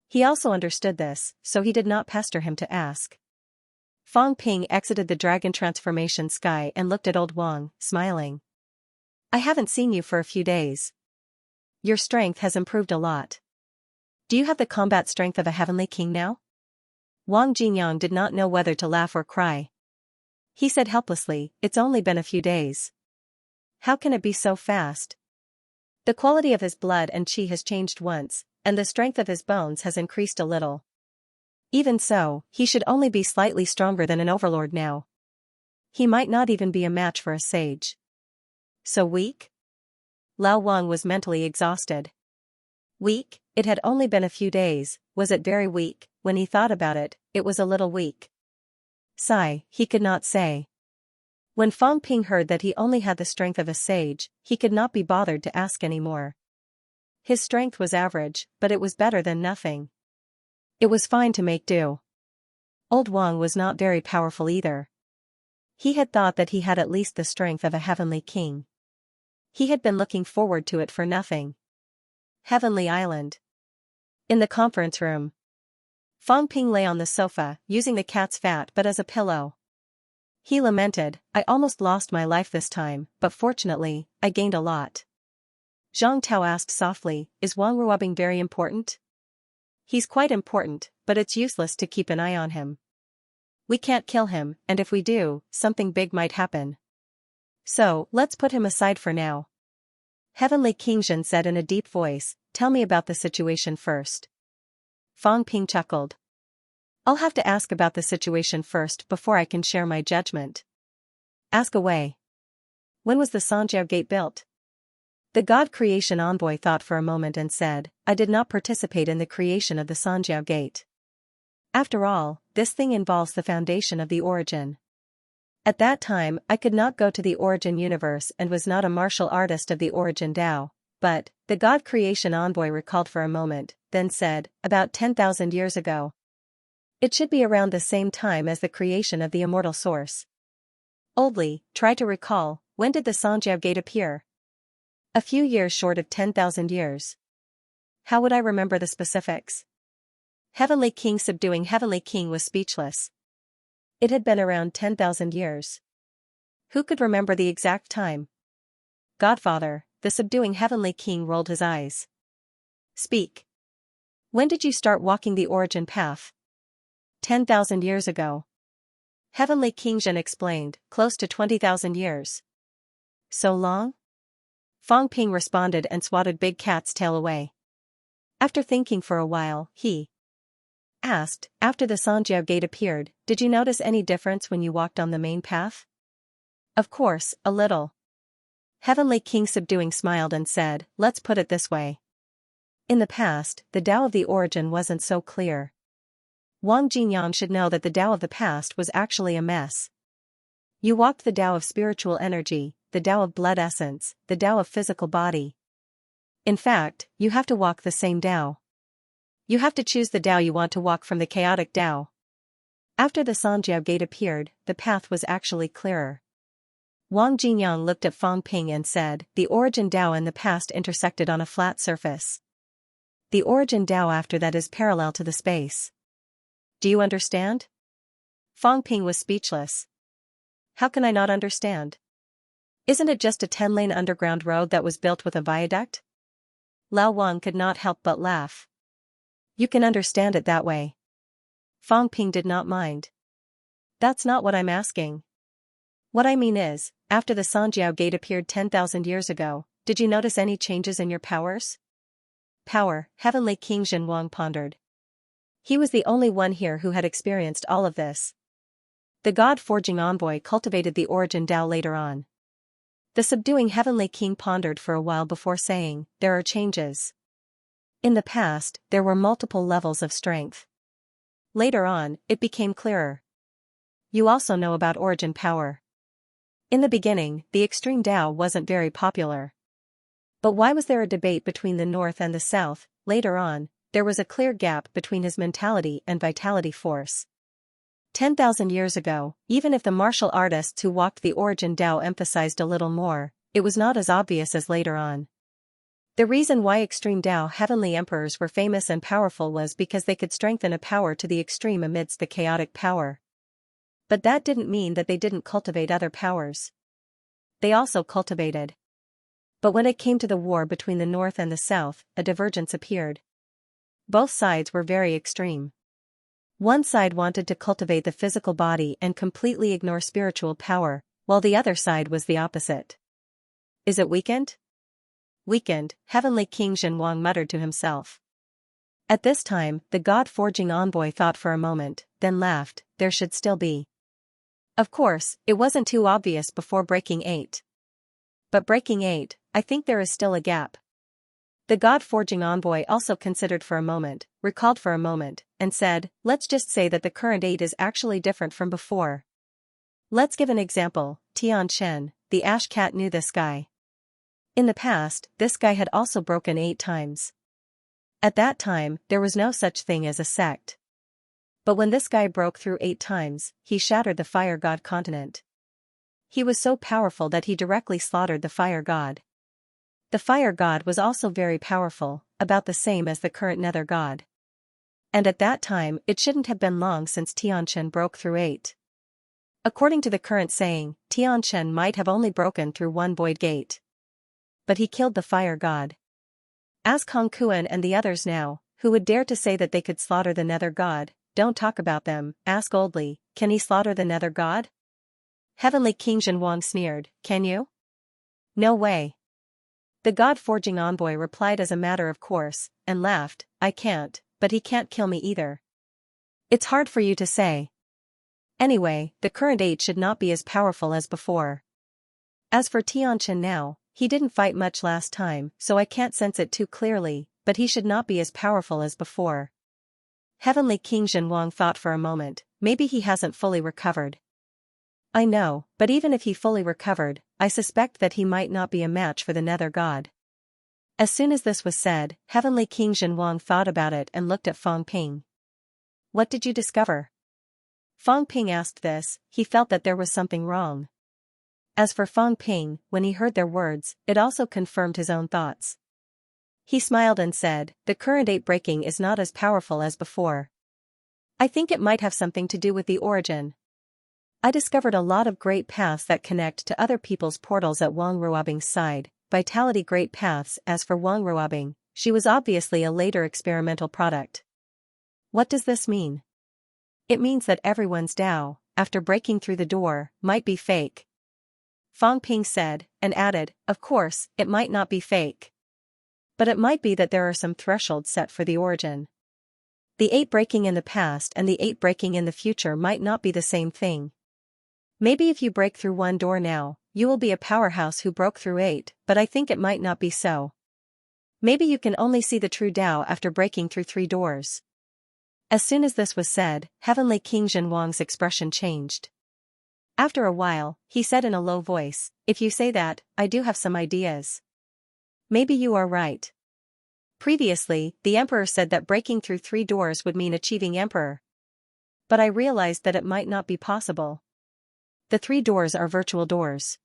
He also understood this, so he did not pester him to ask. Fong Ping exited the dragon transformation sky and looked at Old Wang, smiling. I haven't seen you for a few days. Your strength has improved a lot. Do you have the combat strength of a heavenly king now? Wang Jinyang did not know whether to laugh or cry. He said helplessly, it's only been a few days. How can it be so fast? The quality of his blood and qi has changed once, and the strength of his bones has increased a little. Even so, he should only be slightly stronger than an overlord now. He might not even be a match for a sage. So weak? Lao Wang was mentally exhausted. Weak? It had only been a few days. Was it very weak? When he thought about it, it was a little weak. Sigh, he could not say. When Fong Ping heard that he only had the strength of a sage, he could not be bothered to ask any more. His strength was average, but it was better than nothing. It was fine to make do. Old Wang was not very powerful either. He had thought that he had at least the strength of a heavenly king. He had been looking forward to it for nothing. Heavenly Island. In the conference room. Fong Ping lay on the sofa, using the cat's fat but as a pillow. He lamented, I almost lost my life this time, but fortunately, I gained a lot. Zhang Tao asked softly, is Wang Ruobing very important? He's quite important, but it's useless to keep an eye on him. We can't kill him, and if we do, something big might happen. So, let's put him aside for now. Heavenly King Zhen said in a deep voice, tell me about the situation first. Fang Ping chuckled. I'll have to ask about the situation first before I can share my judgment. Ask away. When was the Sanjiao Gate built? The God Creation Envoy thought for a moment and said, I did not participate in the creation of the Sanjiao Gate. After all, this thing involves the foundation of the origin. At that time, I could not go to the origin universe and was not a martial artist of the origin Tao, but, the God Creation Envoy recalled for a moment, then said, about 10,000 years ago. It should be around the same time as the creation of the immortal source. Oldly, try to recall, when did the Sanjiao Gate appear? A few years short of 10,000 years. How would I remember the specifics? Heavenly King subduing Heavenly King was speechless. It had been around 10,000 years. Who could remember the exact time? Godfather, the subduing Heavenly King rolled his eyes. Speak. When did you start walking the origin path? 10,000 years ago. Heavenly King Zhen explained, close to 20,000 years. So long? Fang Ping responded and swatted Big Cat's tail away. After thinking for a while, he asked, after the Sanjiao Gate appeared, did you notice any difference when you walked on the main path? Of course, a little. Heavenly King subduing smiled and said, let's put it this way. In the past, the Tao of the origin wasn't so clear. Wang Jingyang should know that the Tao of the past was actually a mess. You walked the Tao of spiritual energy, the Tao of blood essence, the Tao of physical body. In fact, you have to walk the same Tao. You have to choose the Tao you want to walk from the chaotic Tao. After the Sanjiao Gate appeared, the path was actually clearer. Wang Jingyang looked at Fang Ping and said, the origin Tao in the past intersected on a flat surface. The origin Tao after that is parallel to the space. Do you understand? Fang Ping was speechless. How can I not understand? Isn't it just a 10-lane underground road that was built with a viaduct? Lao Wang could not help but laugh. You can understand it that way. Fang Ping did not mind. That's not what I'm asking. What I mean is, after the Sanjiao Gate appeared 10,000 years ago, did you notice any changes in your powers? Power, Heavenly King Zhen Wang pondered. He was the only one here who had experienced all of this. The God-forging envoy cultivated the origin Tao later on. The subduing Heavenly King pondered for a while before saying, there are changes. In the past, there were multiple levels of strength. Later on, it became clearer. You also know about origin power. In the beginning, the extreme Tao wasn't very popular. But why was there a debate between the North and the South? Later on, there was a clear gap between his mentality and vitality force. 10,000 years ago, even if the martial artists who walked the origin Tao emphasized a little more, it was not as obvious as later on. The reason why extreme Tao heavenly emperors were famous and powerful was because they could strengthen a power to the extreme amidst the chaotic power. But that didn't mean that they didn't cultivate other powers. They also cultivated. But when it came to the war between the North and the South, a divergence appeared. Both sides were very extreme. One side wanted to cultivate the physical body and completely ignore spiritual power, while the other side was the opposite. Is it weakened? Weakened, Heavenly King Zhen Wang muttered to himself. At this time, the God-forging envoy thought for a moment, then laughed, there should still be. Of course, it wasn't too obvious before breaking 8. But breaking 8, I think there is still a gap. The God-forging envoy also considered for a moment, recalled for a moment, and said, let's just say that the current 8 is actually different from before. Let's give an example. Tian Shen, the ash cat, knew this guy. In the past, this guy had also broken 8 times. At that time, there was no such thing as a sect. But when this guy broke through 8 times, he shattered the fire god continent. He was so powerful that he directly slaughtered the fire god. The fire god was also very powerful, about the same as the current nether god. And at that time, it shouldn't have been long since Tianchen broke through 8. According to the current saying, Tianchen might have only broken through 1 void gate. but he killed the fire god. Ask Hong Kuan and the others now, who would dare to say that they could slaughter the nether god. Don't talk about them. Ask Oldly, can he slaughter the nether god? Heavenly King Zhenwang sneered, can you? No way. The god-forging envoy replied as a matter of course, and laughed, I can't, but he can't kill me either. It's hard for you to say. Anyway, the current 8 should not be as powerful as before. As for Tianqian now, he didn't fight much last time, so I can't sense it too clearly, but he should not be as powerful as before. Heavenly King Zhenwang thought for a moment, maybe he hasn't fully recovered. I know, but even if he fully recovered, I suspect that he might not be a match for the nether god. As soon as this was said, Heavenly King Zhenwang thought about it and looked at Fang Ping. What did you discover? Fang Ping asked this. He felt that there was something wrong. As for Fang Ping, when he heard their words, it also confirmed his own thoughts. He smiled and said, the current 8 breaking is not as powerful as before. I think it might have something to do with the origin. I discovered a lot of great paths that connect to other people's portals at Wang Ruobing's side, vitality great paths. As for Wang Ruobing, she was obviously a later experimental product. What does this mean? It means that everyone's Tao, after breaking through the door, might be fake. Fang Ping said, and added, of course, it might not be fake. But it might be that there are some thresholds set for the origin. The 8 breaking in the past and the 8 breaking in the future might not be the same thing. Maybe if you break through one door now, you will be a powerhouse who broke through 8, but I think it might not be so. Maybe you can only see the true Tao after breaking through 3 doors. As soon as this was said, Heavenly King Zhenwang's expression changed. After a while, he said in a low voice, if you say that, I do have some ideas. Maybe you are right. Previously, the Emperor said that breaking through 3 doors would mean achieving Emperor. But I realized that it might not be possible. The 3 doors are virtual doors.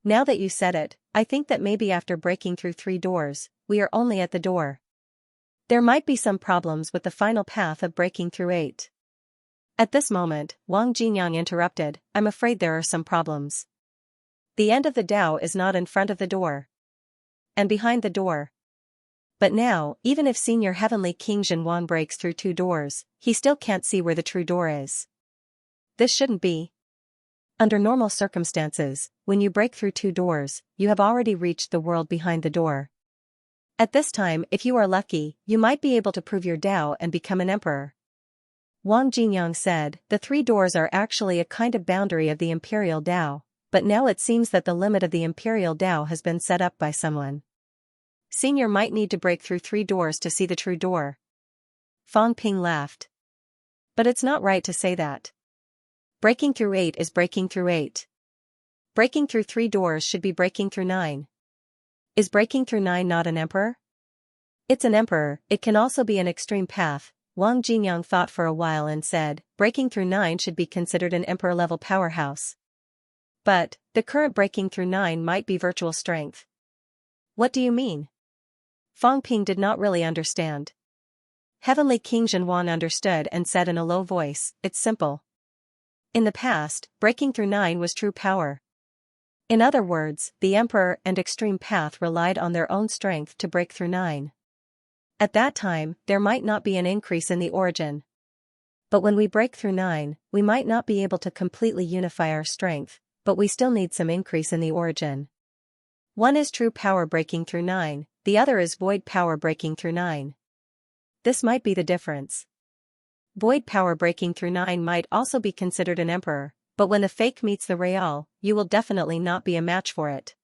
Now that you said it, I think that maybe after breaking through 3 doors, we are only at the door. There might be some problems with the final path of breaking through 8. At this moment, Wang Jinyang interrupted, I'm afraid there are some problems. The end of the Tao is not in front of the door. And behind the door. But now, even if Senior Heavenly King Zhenwan breaks through 2 doors, he still can't see where the true door is. This shouldn't be. Under normal circumstances, when you break through 2 doors, you have already reached the world behind the door. At this time, if you are lucky, you might be able to prove your Tao and become an emperor. Wang Jinyang said, the 3 doors are actually a kind of boundary of the imperial Tao, but now it seems that the limit of the imperial Tao has been set up by someone. Senior might need to break through 3 doors to see the true door. Fang Ping laughed. But it's not right to say that. Breaking through 8 is breaking through 8. Breaking through 3 doors should be breaking through 9. Is breaking through 9 not an emperor? It's an emperor. It can also be an extreme path. Wang Jinyang thought for a while and said, breaking through 9 should be considered an emperor-level powerhouse. But, the current breaking through 9 might be virtual strength. What do you mean? Fang Ping did not really understand. Heavenly King Zhenwan understood and said in a low voice, it's simple. In the past, breaking through 9 was true power. In other words, the Emperor and Extreme Path relied on their own strength to break through 9. At that time, there might not be an increase in the origin. But when we break through 9, we might not be able to completely unify our strength, but we still need some increase in the origin. One is true power breaking through 9, the other is void power breaking through 9. This might be the difference. Void power breaking through 9 might also be considered an emperor, but when the fake meets the real, you will definitely not be a match for it.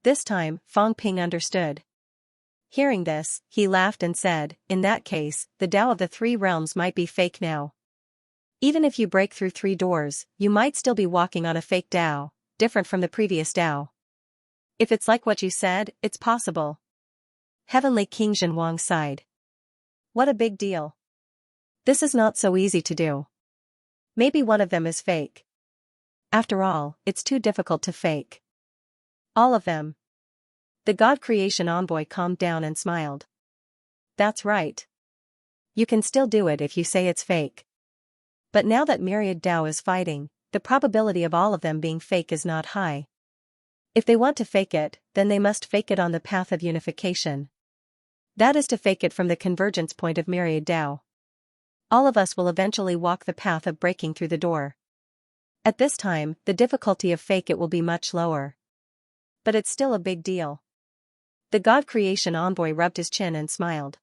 This time, Fang Ping understood. Hearing this, he laughed and said, in that case, the Tao of the 3 realms might be fake now. Even if you break through 3 doors, you might still be walking on a fake Tao, different from the previous Tao. If it's like what you said, it's possible. Heavenly King Zhenwang sighed. What a big deal. This is not so easy to do. Maybe one of them is fake. After all, it's too difficult to fake. All of them. The God Creation Envoy calmed down and smiled. That's right. You can still do it if you say it's fake. But now that Myriad Tao is fighting, the probability of all of them being fake is not high. If they want to fake it, then they must fake it on the path of unification. That is to fake it from the convergence point of myriad Tao. All of us will eventually walk the path of breaking through the door. At this time, the difficulty of fake it will be much lower. But it's still a big deal. The God Creation Envoy rubbed his chin and smiled.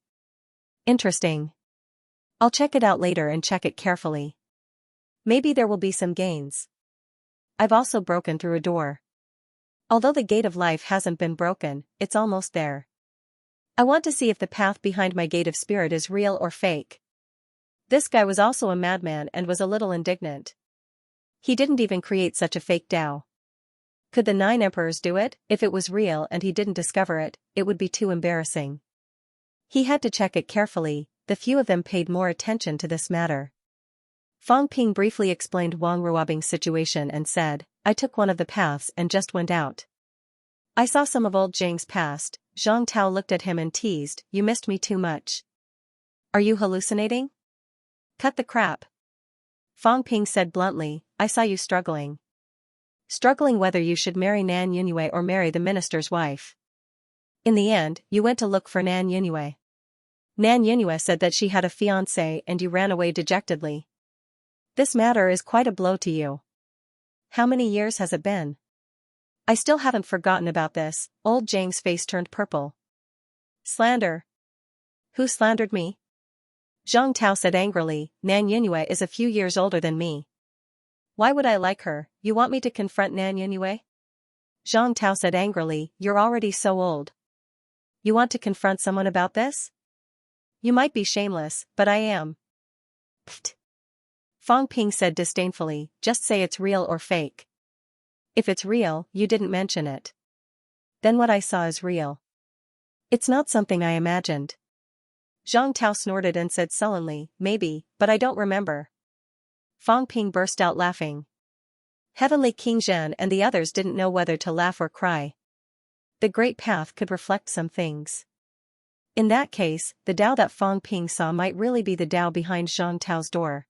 Interesting. I'll check it out later and check it carefully. Maybe there will be some gains. I've also broken through a door. Although the gate of life hasn't been broken, it's almost there. I want to see if the path behind my gate of spirit is real or fake. This guy was also a madman and was a little indignant. He didn't even create such a fake Tao. Could the 9 emperors do it? If it was real and he didn't discover it, it would be too embarrassing. He had to check it carefully. The few of them paid more attention to this matter. Fang Ping briefly explained Wang Ruobing's situation and said, I took one of the paths and just went out. I saw some of old Zhang's past. Zhang Tao looked at him and teased, you missed me too much. Are you hallucinating? Cut the crap. Fang Ping said bluntly, I saw you struggling. Struggling whether you should marry Nan Yunyue or marry the minister's wife. In the end, you went to look for Nan Yunyue. Nan Yunyue said that she had a fiancé and you ran away dejectedly. This matter is quite a blow to you. How many years has it been? I still haven't forgotten about this. Old Zhang's face turned purple. Slander. Who slandered me? Zhang Tao said angrily, Nan Yunyue is a few years older than me. Why would I like her? You want me to confront Nan Yunyue? Zhang Tao said angrily, you're already so old. You want to confront someone about this? You might be shameless, but I am. Pfft. Fang Ping said disdainfully, just say it's real or fake. If it's real, you didn't mention it. Then what I saw is real. It's not something I imagined. Zhang Tao snorted and said sullenly, maybe, but I don't remember. Fang Ping burst out laughing. Heavenly King Zhen and the others didn't know whether to laugh or cry. The Great Path could reflect some things. In that case, the Tao that Fang Ping saw might really be the Tao behind Zhang Tao's door.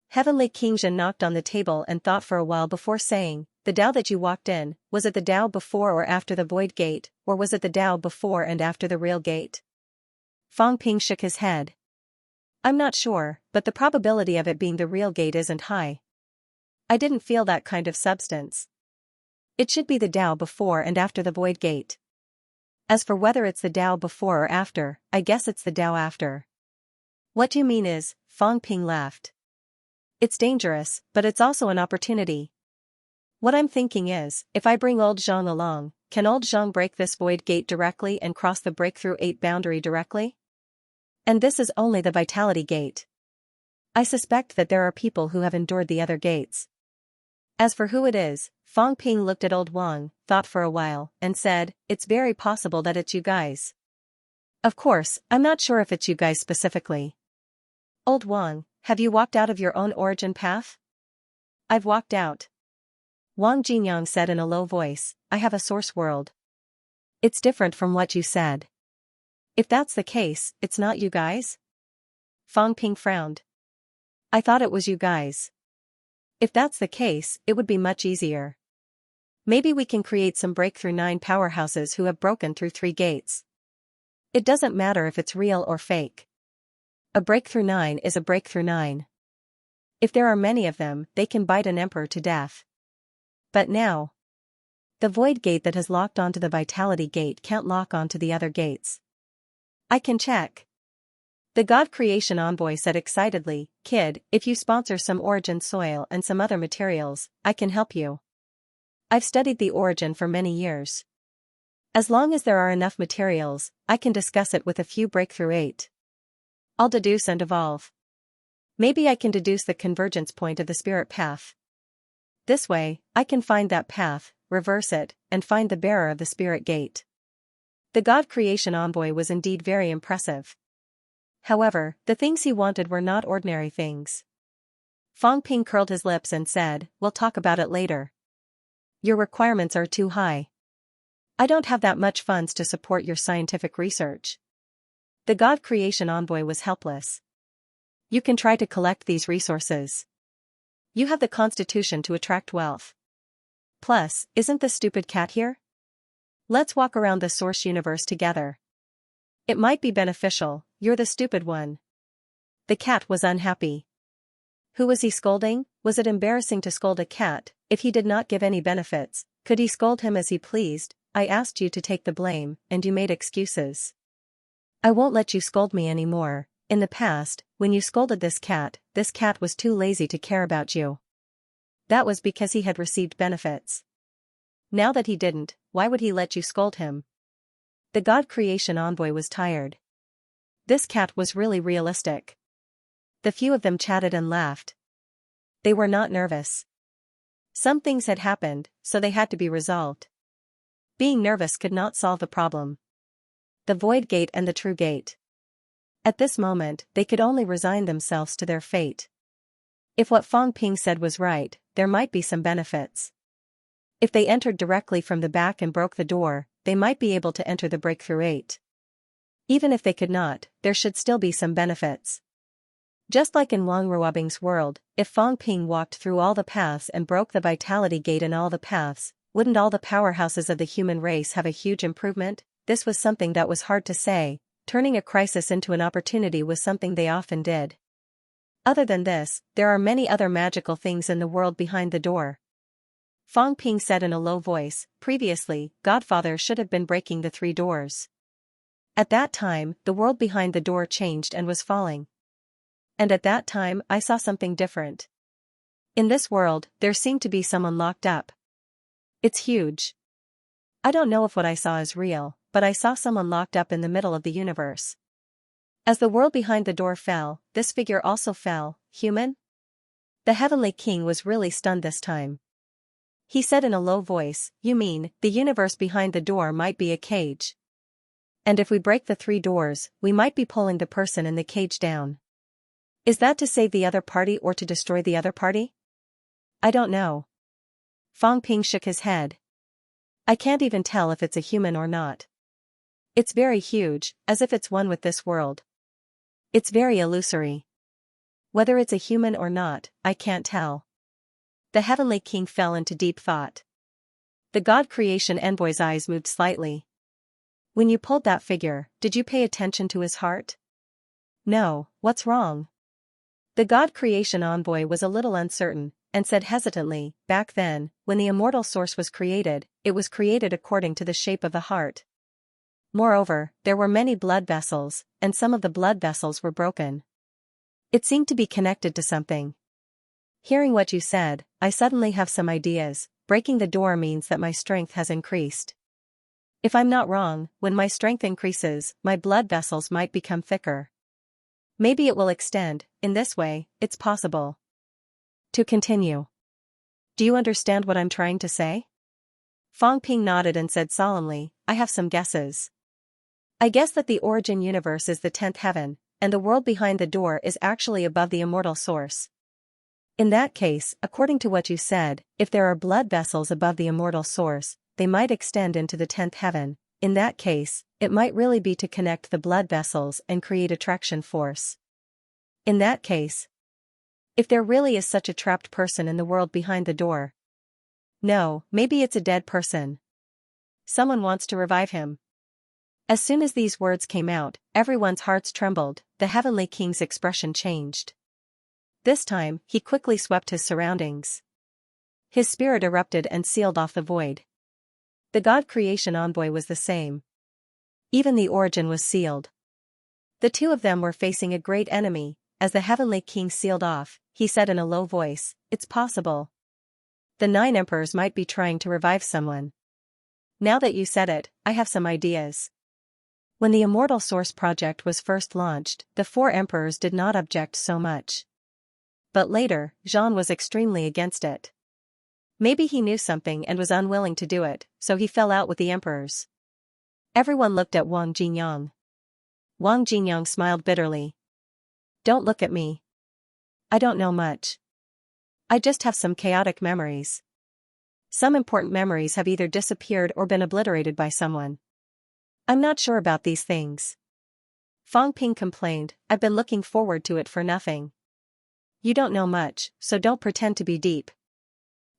Heavenly King Zhen knocked on the table and thought for a while before saying, the Tao that you walked in, was it the Tao before or after the void gate, or was it the Tao before and after the real gate? Fang Ping shook his head. I'm not sure, but the probability of it being the real gate isn't high. I didn't feel that kind of substance. It should be the Tao before and after the void gate. As for whether it's the Tao before or after, I guess it's the Tao after. What you mean is, Fang Ping laughed. It's dangerous, but it's also an opportunity. What I'm thinking is, if I bring old Zhang along, can old Zhang break this void gate directly and cross the breakthrough 8 boundary directly? And this is only the vitality gate. I suspect that there are people who have endured the other gates. As for who it is, Fang Ping looked at old Wang, thought for a while, and said, it's very possible that it's you guys. Of course, I'm not sure if it's you guys specifically. Old Wang, have you walked out of your own origin path? I've walked out. Wang Jinyang said in a low voice, I have a source world. It's different from what you said. If that's the case, it's not you guys? Fang Ping frowned. I thought it was you guys. If that's the case, it would be much easier. Maybe we can create some breakthrough 9 powerhouses who have broken through 3 gates. It doesn't matter if it's real or fake. A breakthrough 9 is a breakthrough 9. If there are many of them, they can bite an emperor to death. But now, the void gate that has locked onto the vitality gate can't lock onto the other gates. I can check. The God Creation Envoy said excitedly, Kid, if you sponsor some origin soil and some other materials, I can help you. I've studied the origin for many years. As long as there are enough materials, I can discuss it with a few breakthrough 8. I'll deduce and evolve. Maybe I can deduce the convergence point of the spirit path. This way, I can find that path, reverse it, and find the bearer of the spirit gate. The God Creation Envoy was indeed very impressive. However, the things he wanted were not ordinary things. Fang Ping curled his lips and said, we'll talk about it later. Your requirements are too high. I don't have that much funds to support your scientific research. The God Creation Envoy was helpless. You can try to collect these resources. You have the constitution to attract wealth. Plus, isn't the stupid cat here? Let's walk around the source universe together. It might be beneficial, you're the stupid one. The cat was unhappy. Who was he scolding? Was it embarrassing to scold a cat, if he did not give any benefits? Could he scold him as he pleased? I asked you to take the blame, and you made excuses. I won't let you scold me anymore. In the past, when you scolded this cat was too lazy to care about you. That was because he had received benefits. Now that he didn't, why would he let you scold him? The God Creation envoy was tired. This cat was really realistic. The few of them chatted and laughed. They were not nervous. Some things had happened, so they had to be resolved. Being nervous could not solve the problem. The void gate and the true gate. At this moment, they could only resign themselves to their fate. If what Fang Ping said was right, there might be some benefits. If they entered directly from the back and broke the door, they might be able to enter the breakthrough 8. Even if they could not, there should still be some benefits. Just like in Wang Ruobing's world, if Fang Ping walked through all the paths and broke the vitality gate in all the paths, wouldn't all the powerhouses of the human race have a huge improvement? This was something that was hard to say. Turning a crisis into an opportunity was something they often did. Other than this, there are many other magical things in the world behind the door. Fang Ping said in a low voice, previously, Godfather should have been breaking the 3 doors. At that time, the world behind the door changed and was falling. And at that time, I saw something different. In this world, there seemed to be someone locked up. It's huge. I don't know if what I saw is real, but I saw someone locked up in the middle of the universe. As the world behind the door fell, this figure also fell. Human? The Heavenly King was really stunned this time. He said in a low voice, you mean, the universe behind the door might be a cage. And if we break the 3 doors, we might be pulling the person in the cage down. Is that to save the other party or to destroy the other party? I don't know. Fang Ping shook his head. I can't even tell if it's a human or not. It's very huge, as if it's one with this world. It's very illusory. Whether it's a human or not, I can't tell. The Heavenly King fell into deep thought. The God Creation envoy's eyes moved slightly. When you pulled that figure, did you pay attention to his heart? No, what's wrong? The God Creation envoy was a little uncertain, and said hesitantly, back then, when the immortal source was created, it was created according to the shape of the heart. Moreover, there were many blood vessels, and some of the blood vessels were broken. It seemed to be connected to something. Hearing what you said, I suddenly have some ideas. Breaking the door means that my strength has increased. If I'm not wrong, when my strength increases, my blood vessels might become thicker. Maybe it will extend. In this way, it's possible to continue. Do you understand what I'm trying to say? Fang Ping nodded and said solemnly, I have some guesses. I guess that the origin universe is the 10th heaven, and the world behind the door is actually above the immortal source. In that case, according to what you said, if there are blood vessels above the immortal source, they might extend into the 10th heaven. In that case, it might really be to connect the blood vessels and create attraction force. In that case, if there really is such a trapped person in the world behind the door. No, maybe it's a dead person. Someone wants to revive him. As soon as these words came out, everyone's hearts trembled. The Heavenly King's expression changed. This time, he quickly swept his surroundings. His spirit erupted and sealed off the void. The God Creation envoy was the same. Even the origin was sealed. The 2 of them were facing a great enemy. As the Heavenly King sealed off, he said in a low voice, it's possible. The 9 emperors might be trying to revive someone. Now that you said it, I have some ideas. When the Immortal Source project was first launched, the 4 emperors did not object so much. But later, Zhang was extremely against it. Maybe he knew something and was unwilling to do it, so he fell out with the emperors. Everyone looked at Wang Jinyang. Wang Jinyang smiled bitterly. Don't look at me. I don't know much. I just have some chaotic memories. Some important memories have either disappeared or been obliterated by someone. I'm not sure about these things. Fang Ping complained, I've been looking forward to it for nothing. You don't know much, so don't pretend to be deep.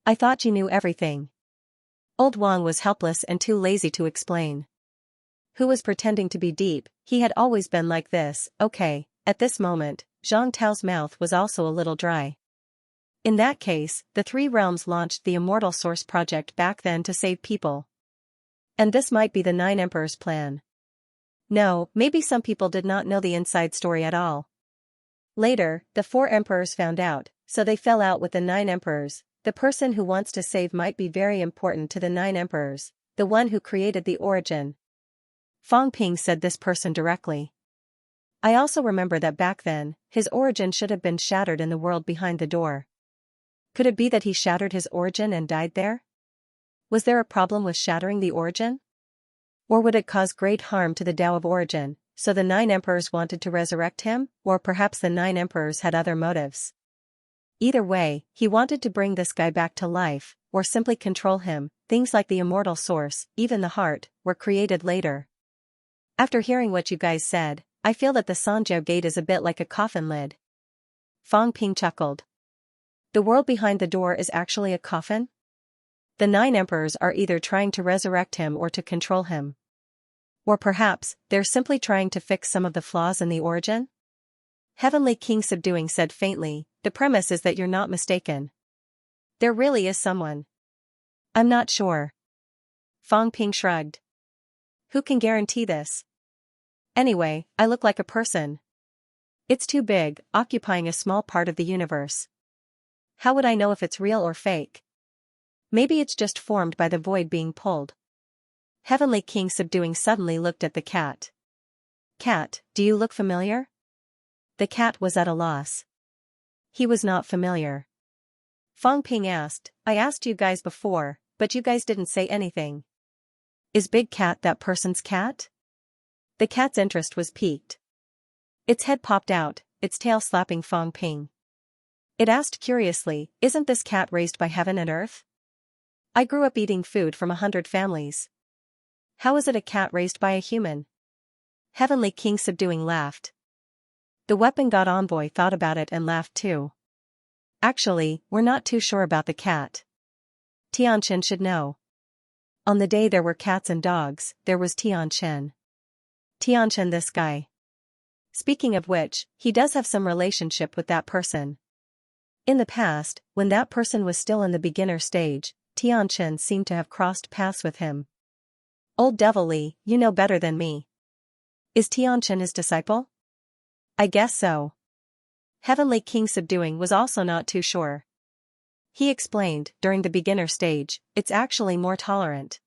I thought you knew everything. Old Wang was helpless and too lazy to explain. Who was pretending to be deep? He had always been like this. Okay, at this moment, Zhang Tao's mouth was also a little dry. In that case, the Three Realms launched the Immortal Source project back then to save people. And this might be the Nine Emperors' plan. No, maybe some people did not know the inside story at all. Later, the Four Emperors found out, so they fell out with the Nine Emperors. The person who wants to save might be very important to the Nine Emperors, the one who created the origin. Fang Ping said this person directly. I also remember that back then, his origin should have been shattered in the world behind the door. Could it be that he shattered his origin and died there? Was there a problem with shattering the origin? Or would it cause great harm to the Tao of origin, so the Nine Emperors wanted to resurrect him, or perhaps the Nine Emperors had other motives? Either way, he wanted to bring this guy back to life, or simply control him. Things like the immortal source, even the heart, were created later. After hearing what you guys said, I feel that the Sanjiao gate is a bit like a coffin lid. Fang Ping chuckled. The world behind the door is actually a coffin? The Nine Emperors are either trying to resurrect him or to control him. Or perhaps, they're simply trying to fix some of the flaws in the origin? Heavenly King Subduing said faintly, the premise is that you're not mistaken. There really is someone. I'm not sure. Fang Ping shrugged. Who can guarantee this? Anyway, I look like a person. It's too big, occupying a small part of the universe. How would I know if it's real or fake? Maybe it's just formed by the void being pulled. Heavenly King Subduing suddenly looked at the cat. Cat, do you look familiar? The cat was at a loss. He was not familiar. Fang Ping asked, I asked you guys before, but you guys didn't say anything. Is Big Cat that person's cat? The cat's interest was piqued. Its head popped out, its tail slapping Fang Ping. It asked curiously, isn't this cat raised by heaven and earth? I grew up eating food from 100 families. How is it a cat raised by a human? Heavenly King Subduing laughed. The weapon god envoy thought about it and laughed too. Actually, we're not too sure about the cat. Tianchen should know. On the day there were cats and dogs, there was Tianchen. Tianchen, this guy. Speaking of which, he does have some relationship with that person. In the past, when that person was still in the beginner stage, Tianchen seemed to have crossed paths with him. Old Devil Li, you know better than me. Is Tianchen his disciple? I guess so. Heavenly King Subduing was also not too sure. He explained, during the beginner stage, it's actually more tolerant.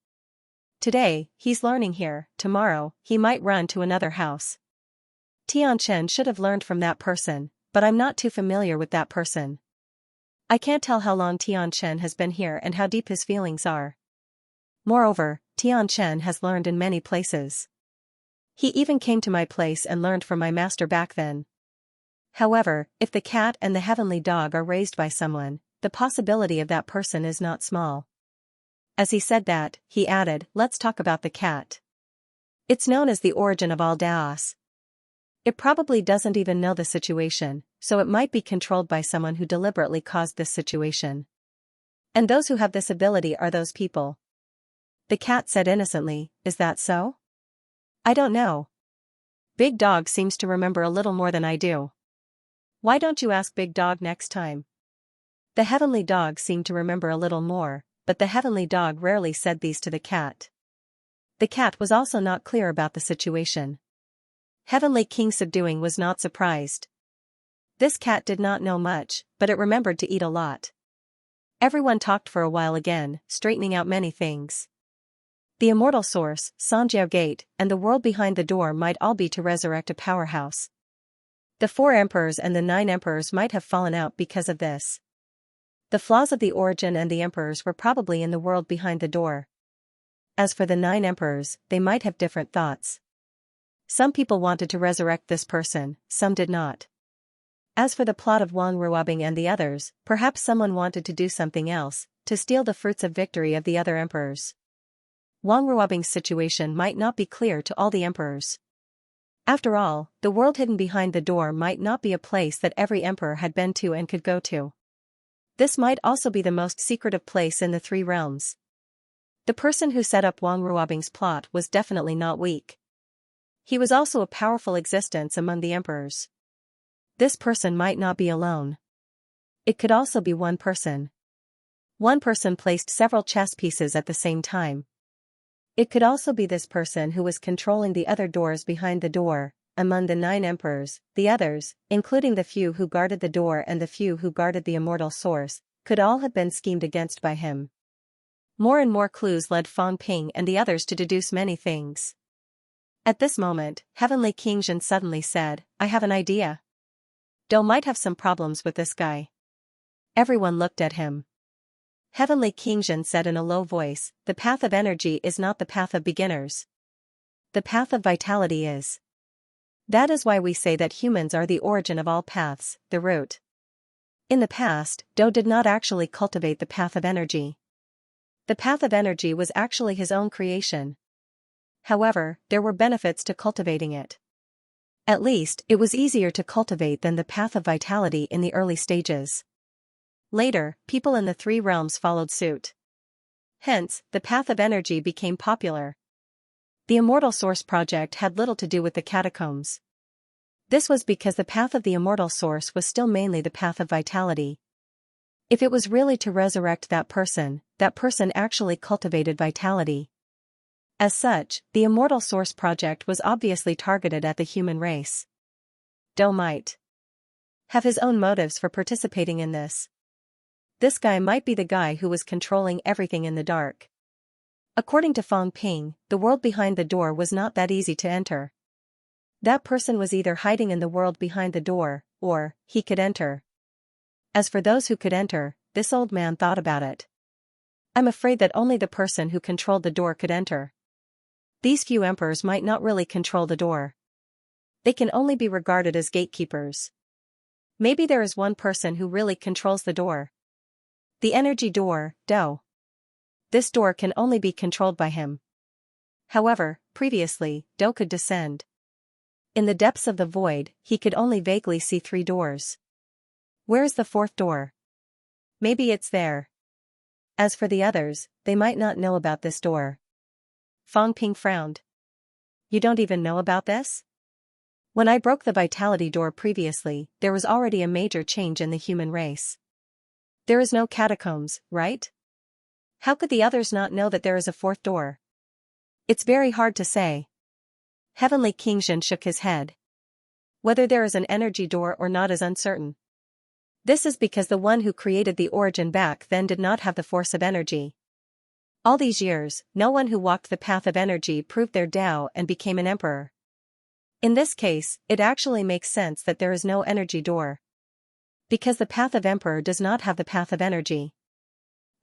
Today, he's learning here, tomorrow, he might run to another house. Tianchen should have learned from that person, but I'm not too familiar with that person. I can't tell how long Tianchen has been here and how deep his feelings are. Moreover, Tianchen has learned in many places. He even came to my place and learned from my master back then. However, if the cat and the heavenly dog are raised by someone, the possibility of that person is not small. As he said that, he added, let's talk about the cat. It's known as the origin of all Daos. It probably doesn't even know the situation, so it might be controlled by someone who deliberately caused this situation. And those who have this ability are those people. The cat said innocently, is that so? I don't know. Big Dog seems to remember a little more than I do. Why don't you ask Big Dog next time? The heavenly dog seemed to remember a little more, but the heavenly dog rarely said these to the cat. The cat was also not clear about the situation. Heavenly King Subduing was not surprised. This cat did not know much, but it remembered to eat a lot. Everyone talked for a while again, straightening out many things. The immortal source, Sanjiao Gate, and the world behind the door might all be to resurrect a powerhouse. The 4 emperors and the 9 emperors might have fallen out because of this. The flaws of the origin and the emperors were probably in the world behind the door. As for the 9 emperors, they might have different thoughts. Some people wanted to resurrect this person, some did not. As for the plot of Wang Ruobing and the others, perhaps someone wanted to do something else, to steal the fruits of victory of the other emperors. Wang Ruobing's situation might not be clear to all the emperors. After all, the world hidden behind the door might not be a place that every emperor had been to and could go to. This might also be the most secretive place in the 3 realms. The person who set up Wang Ruobing's plot was definitely not weak. He was also a powerful existence among the emperors. This person might not be alone. It could also be one person. One person placed several chess pieces at the same time. It could also be this person who was controlling the other doors behind the door. Among the 9 emperors, the others, including the few who guarded the door and the few who guarded the immortal source, could all have been schemed against by him. More and more clues led Fang Ping and the others to deduce many things. At this moment, Heavenly Xianxia suddenly said, "I have an idea. Dou might have some problems with this guy." Everyone looked at him. Heavenly Xianxia said in a low voice, "The path of energy is not the path of beginners. The path of vitality is. That is why we say that humans are the origin of all paths, the root." In the past, Dou did not actually cultivate the path of energy. The path of energy was actually his own creation. However, there were benefits to cultivating it. At least, it was easier to cultivate than the path of vitality in the early stages. Later, people in the 3 realms followed suit. Hence, the path of energy became popular. The Immortal Source project had little to do with the catacombs. This was because the path of the Immortal Source was still mainly the path of vitality. If it was really to resurrect that person actually cultivated vitality. As such, the Immortal Source project was obviously targeted at the human race. Dou might have his own motives for participating in this. This guy might be the guy who was controlling everything in the dark. According to Fang Ping, the world behind the door was not that easy to enter. That person was either hiding in the world behind the door, or he could enter. As for those who could enter, this old man thought about it. I'm afraid that only the person who controlled the door could enter. These few emperors might not really control the door. They can only be regarded as gatekeepers. Maybe there is one person who really controls the door. The energy door, Dou. This door can only be controlled by him. However, previously, Dou could descend. In the depths of the void, he could only vaguely see 3 doors. Where is the 4th door? Maybe it's there. As for the others, they might not know about this door. Fang Ping frowned. You don't even know about this? When I broke the vitality door previously, there was already a major change in the human race. There is no catacombs, right? How could the others not know that there is a 4th door? It's very hard to say. Heavenly Xianxia shook his head. Whether there is an energy door or not is uncertain. This is because the one who created the origin back then did not have the force of energy. All these years, no one who walked the path of energy proved their Tao and became an emperor. In this case, it actually makes sense that there is no energy door. Because the path of emperor does not have the path of energy.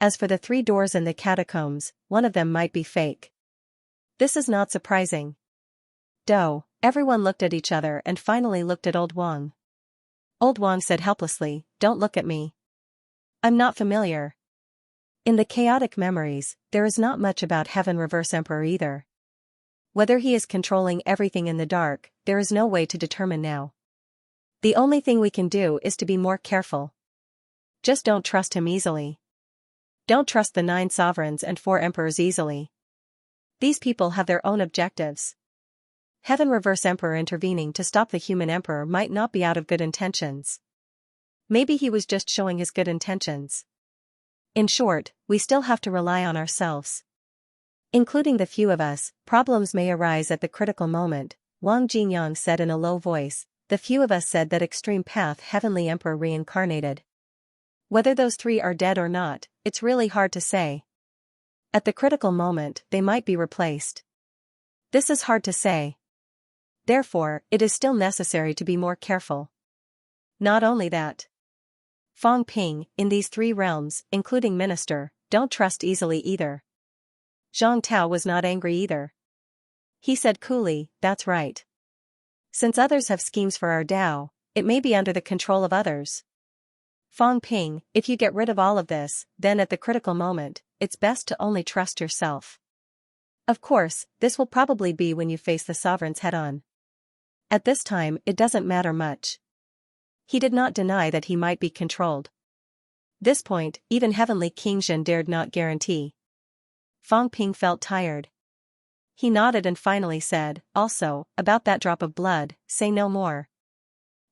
As for the 3 doors in the catacombs, one of them might be fake. This is not surprising. Dou, everyone looked at each other and finally looked at Old Wang. Old Wang said helplessly, "Don't look at me. I'm not familiar." In the chaotic memories, there is not much about Heaven Reverse Emperor either. Whether he is controlling everything in the dark, there is no way to determine now. The only thing we can do is to be more careful. Just don't trust him easily. Don't trust the 9 sovereigns and 4 emperors easily. These people have their own objectives. Heaven Reverse Emperor intervening to stop the human emperor might not be out of good intentions. Maybe he was just showing his good intentions. In short, we still have to rely on ourselves. Including the few of us, problems may arise at the critical moment, Wang Jingyang said in a low voice. The few of us said that Extreme Path Heavenly Emperor reincarnated. Whether those 3 are dead or not, it's really hard to say. At the critical moment, they might be replaced. This is hard to say. Therefore, it is still necessary to be more careful. Not only that. Fang Ping, in these 3 realms, including Minister, don't trust easily either. Zhang Tao was not angry either. He said coolly, "That's right. Since others have schemes for our Tao, it may be under the control of others. Fang Ping, if you get rid of all of this, then at the critical moment, it's best to only trust yourself. Of course, this will probably be when you face the sovereigns head-on. At this time, it doesn't matter much." He did not deny that he might be controlled. This point, even Heavenly Xianxia dared not guarantee. Fang Ping felt tired. He nodded and finally said, also, about that drop of blood, say no more.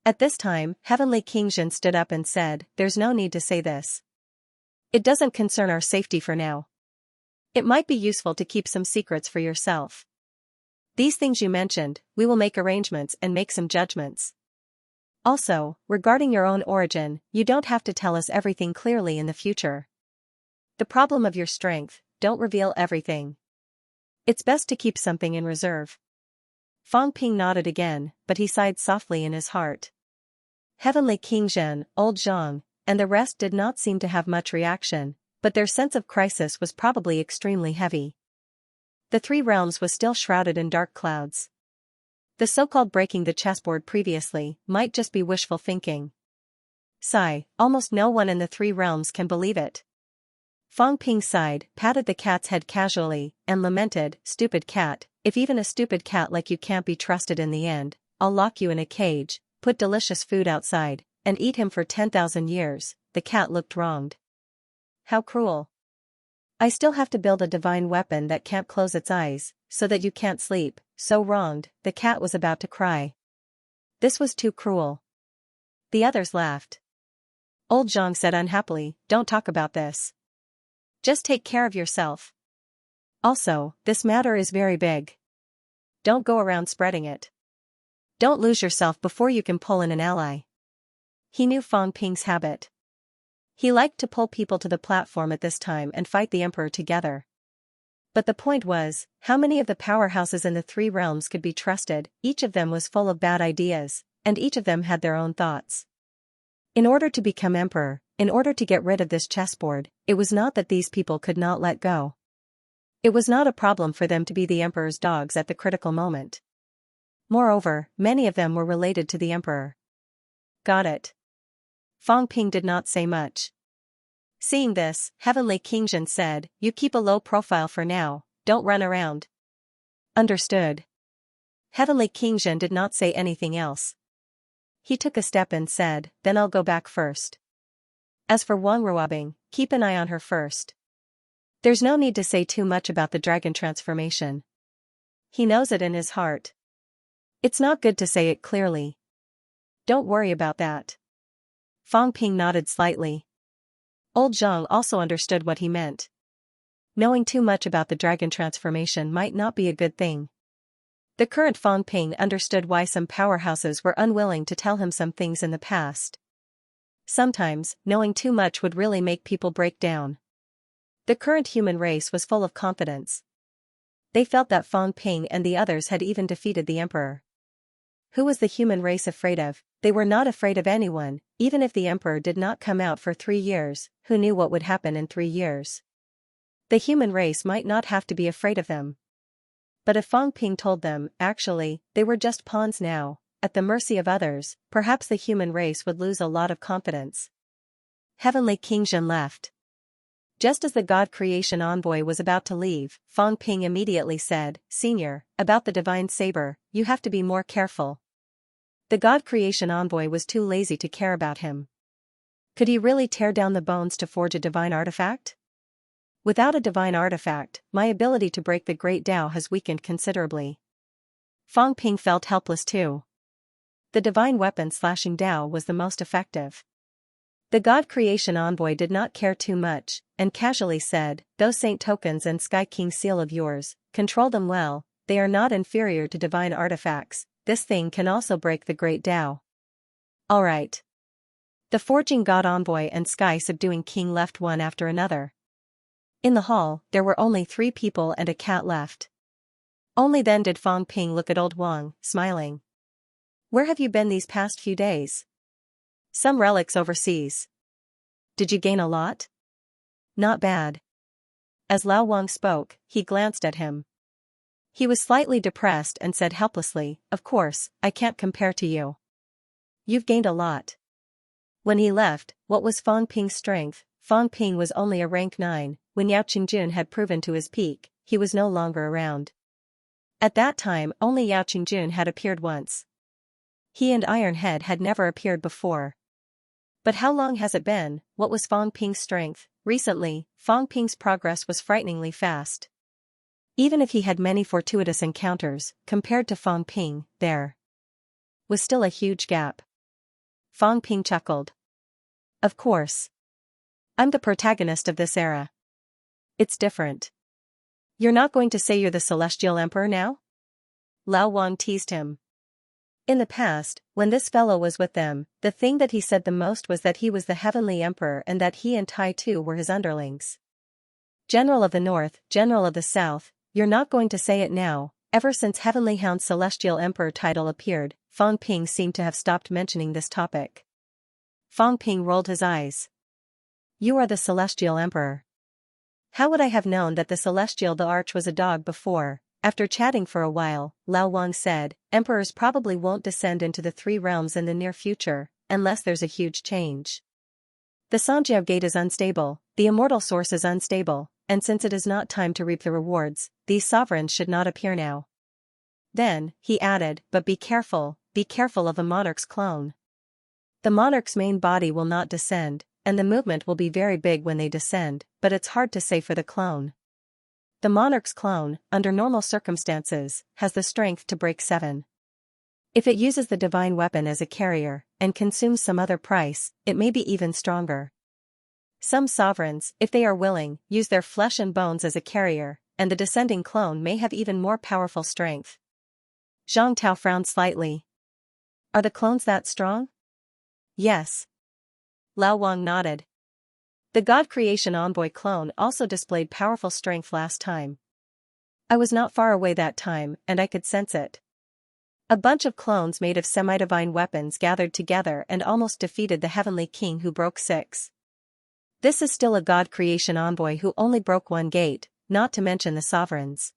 At this time, Heavenly King Jin stood up and said, there's no need to say this. It doesn't concern our safety for now. It might be useful to keep some secrets for yourself. These things you mentioned, we will make arrangements and make some judgments. Also, regarding your own origin, you don't have to tell us everything clearly in the future. The problem of your strength, don't reveal everything. It's best to keep something in reserve. Fang Ping nodded again, but he sighed softly in his heart. Heavenly King Zhen, Old Zhang, and the rest did not seem to have much reaction, but their sense of crisis was probably extremely heavy. The three realms was still shrouded in dark clouds. The so-called breaking the chessboard previously might just be wishful thinking. Sigh, almost no one in the three realms can believe it. Fang Ping sighed, patted the cat's head casually, and lamented, stupid cat, if even a stupid cat like you can't be trusted in the end, I'll lock you in a cage, put delicious food outside, and eat him for 10,000 years, the cat looked wronged. How cruel. I still have to build a divine weapon that can't close its eyes, so that you can't sleep, so wronged, the cat was about to cry. This was too cruel. The others laughed. Old Zhang said unhappily, don't talk about this. Just take care of yourself. Also, this matter is very big. Don't go around spreading it. Don't lose yourself before you can pull in an ally. He knew Fang Ping's habit. He liked to pull people to the platform at this time and fight the emperor together. But the point was, how many of the powerhouses in the three realms could be trusted? Each of them was full of bad ideas, and each of them had their own thoughts. In order to become emperor, in order to get rid of this chessboard, it was not that these people could not let go. It was not a problem for them to be the emperor's dogs at the critical moment. Moreover, many of them were related to the emperor. Got it. Fang Ping did not say much. Seeing this, Heavenly King Jin said, you keep a low profile for now, don't run around. Understood. Heavenly King Jin did not say anything else. He took a step and said, then I'll go back first. As for Wang Ruobing, keep an eye on her first. There's no need to say too much about the dragon transformation. He knows it in his heart. It's not good to say it clearly. Don't worry about that. Fang Ping nodded slightly. Old Zhang also understood what he meant. Knowing too much about the dragon transformation might not be a good thing. The current Fang Ping understood why some powerhouses were unwilling to tell him some things in the past. Sometimes, knowing too much would really make people break down. The current human race was full of confidence. They felt that Fang Ping and the others had even defeated the emperor. Who was the human race afraid of? They were not afraid of anyone, even if the emperor did not come out for 3 years, who knew what would happen in 3 years? The human race might not have to be afraid of them. But if Fang Ping told them, actually, they were just pawns now, at the mercy of others, perhaps the human race would lose a lot of confidence. Heavenly King Jin left. Just as the God Creation Envoy was about to leave, Fang Ping immediately said, Senior, about the Divine Saber, you have to be more careful. The God Creation Envoy was too lazy to care about him. Could he really tear down the bones to forge a divine artifact? Without a divine artifact, my ability to break the Great Tao has weakened considerably. Fang Ping felt helpless too. The divine weapon slashing Tao was the most effective. The God Creation Envoy did not care too much, and casually said, those Saint Tokens and Sky King seal of yours, control them well, they are not inferior to divine artifacts, this thing can also break the Great Tao. Alright. The Forging God Envoy and Sky Subduing King left one after another. In the hall, there were only 3 people and a cat left. Only then did Fang Ping look at old Wang, smiling. Where have you been these past few days? Some relics overseas. Did you gain a lot? Not bad. As Lao Wang spoke, he glanced at him. He was slightly depressed and said helplessly, of course, I can't compare to you. You've gained a lot. When he left, what was Fang Ping's strength? Fang Ping was only a rank 9, when Yao Qingjun had proven to his peak, he was no longer around. At that time only Yao Qingjun had appeared once. He and Iron Head had never appeared before. But how long has it been? What was Fang Ping's strength? Recently, Fang Ping's progress was frighteningly fast. Even if he had many fortuitous encounters, compared to Fang Ping, there was still a huge gap. Fang Ping chuckled. Of course. I'm the protagonist of this era. It's different. You're not going to say you're the Celestial Emperor now? Lao Wang teased him. In the past, when this fellow was with them, the thing that he said the most was that he was the Heavenly Emperor and that he and Tai Tu were his underlings. General of the North, General of the South, you're not going to say it now. Ever since Heavenly Hound's Celestial Emperor title appeared, Fang Ping seemed to have stopped mentioning this topic. Fang Ping rolled his eyes. You are the Celestial Emperor. How would I have known that the Celestial the Arch was a dog before? After chatting for a while, Lao Wang said, Emperors probably won't descend into the three realms in the near future, unless there's a huge change. The Xianxia gate is unstable, the immortal source is unstable, and since it is not time to reap the rewards, these sovereigns should not appear now. Then, he added, but be careful of a monarch's clone. The monarch's main body will not descend, and the movement will be very big when they descend, but it's hard to say for the clone. The monarch's clone, under normal circumstances, has the strength to break 7. If it uses the divine weapon as a carrier, and consumes some other price, it may be even stronger. Some sovereigns, if they are willing, use their flesh and bones as a carrier, and the descending clone may have even more powerful strength. Zhang Tao frowned slightly. Are the clones that strong? Yes. Lao Wang nodded. The God Creation Envoy clone also displayed powerful strength last time. I was not far away that time, and I could sense it. A bunch of clones made of semi-divine weapons gathered together and almost defeated the Heavenly King who broke 6. This is still a God Creation Envoy who only broke 1 gate, not to mention the sovereigns.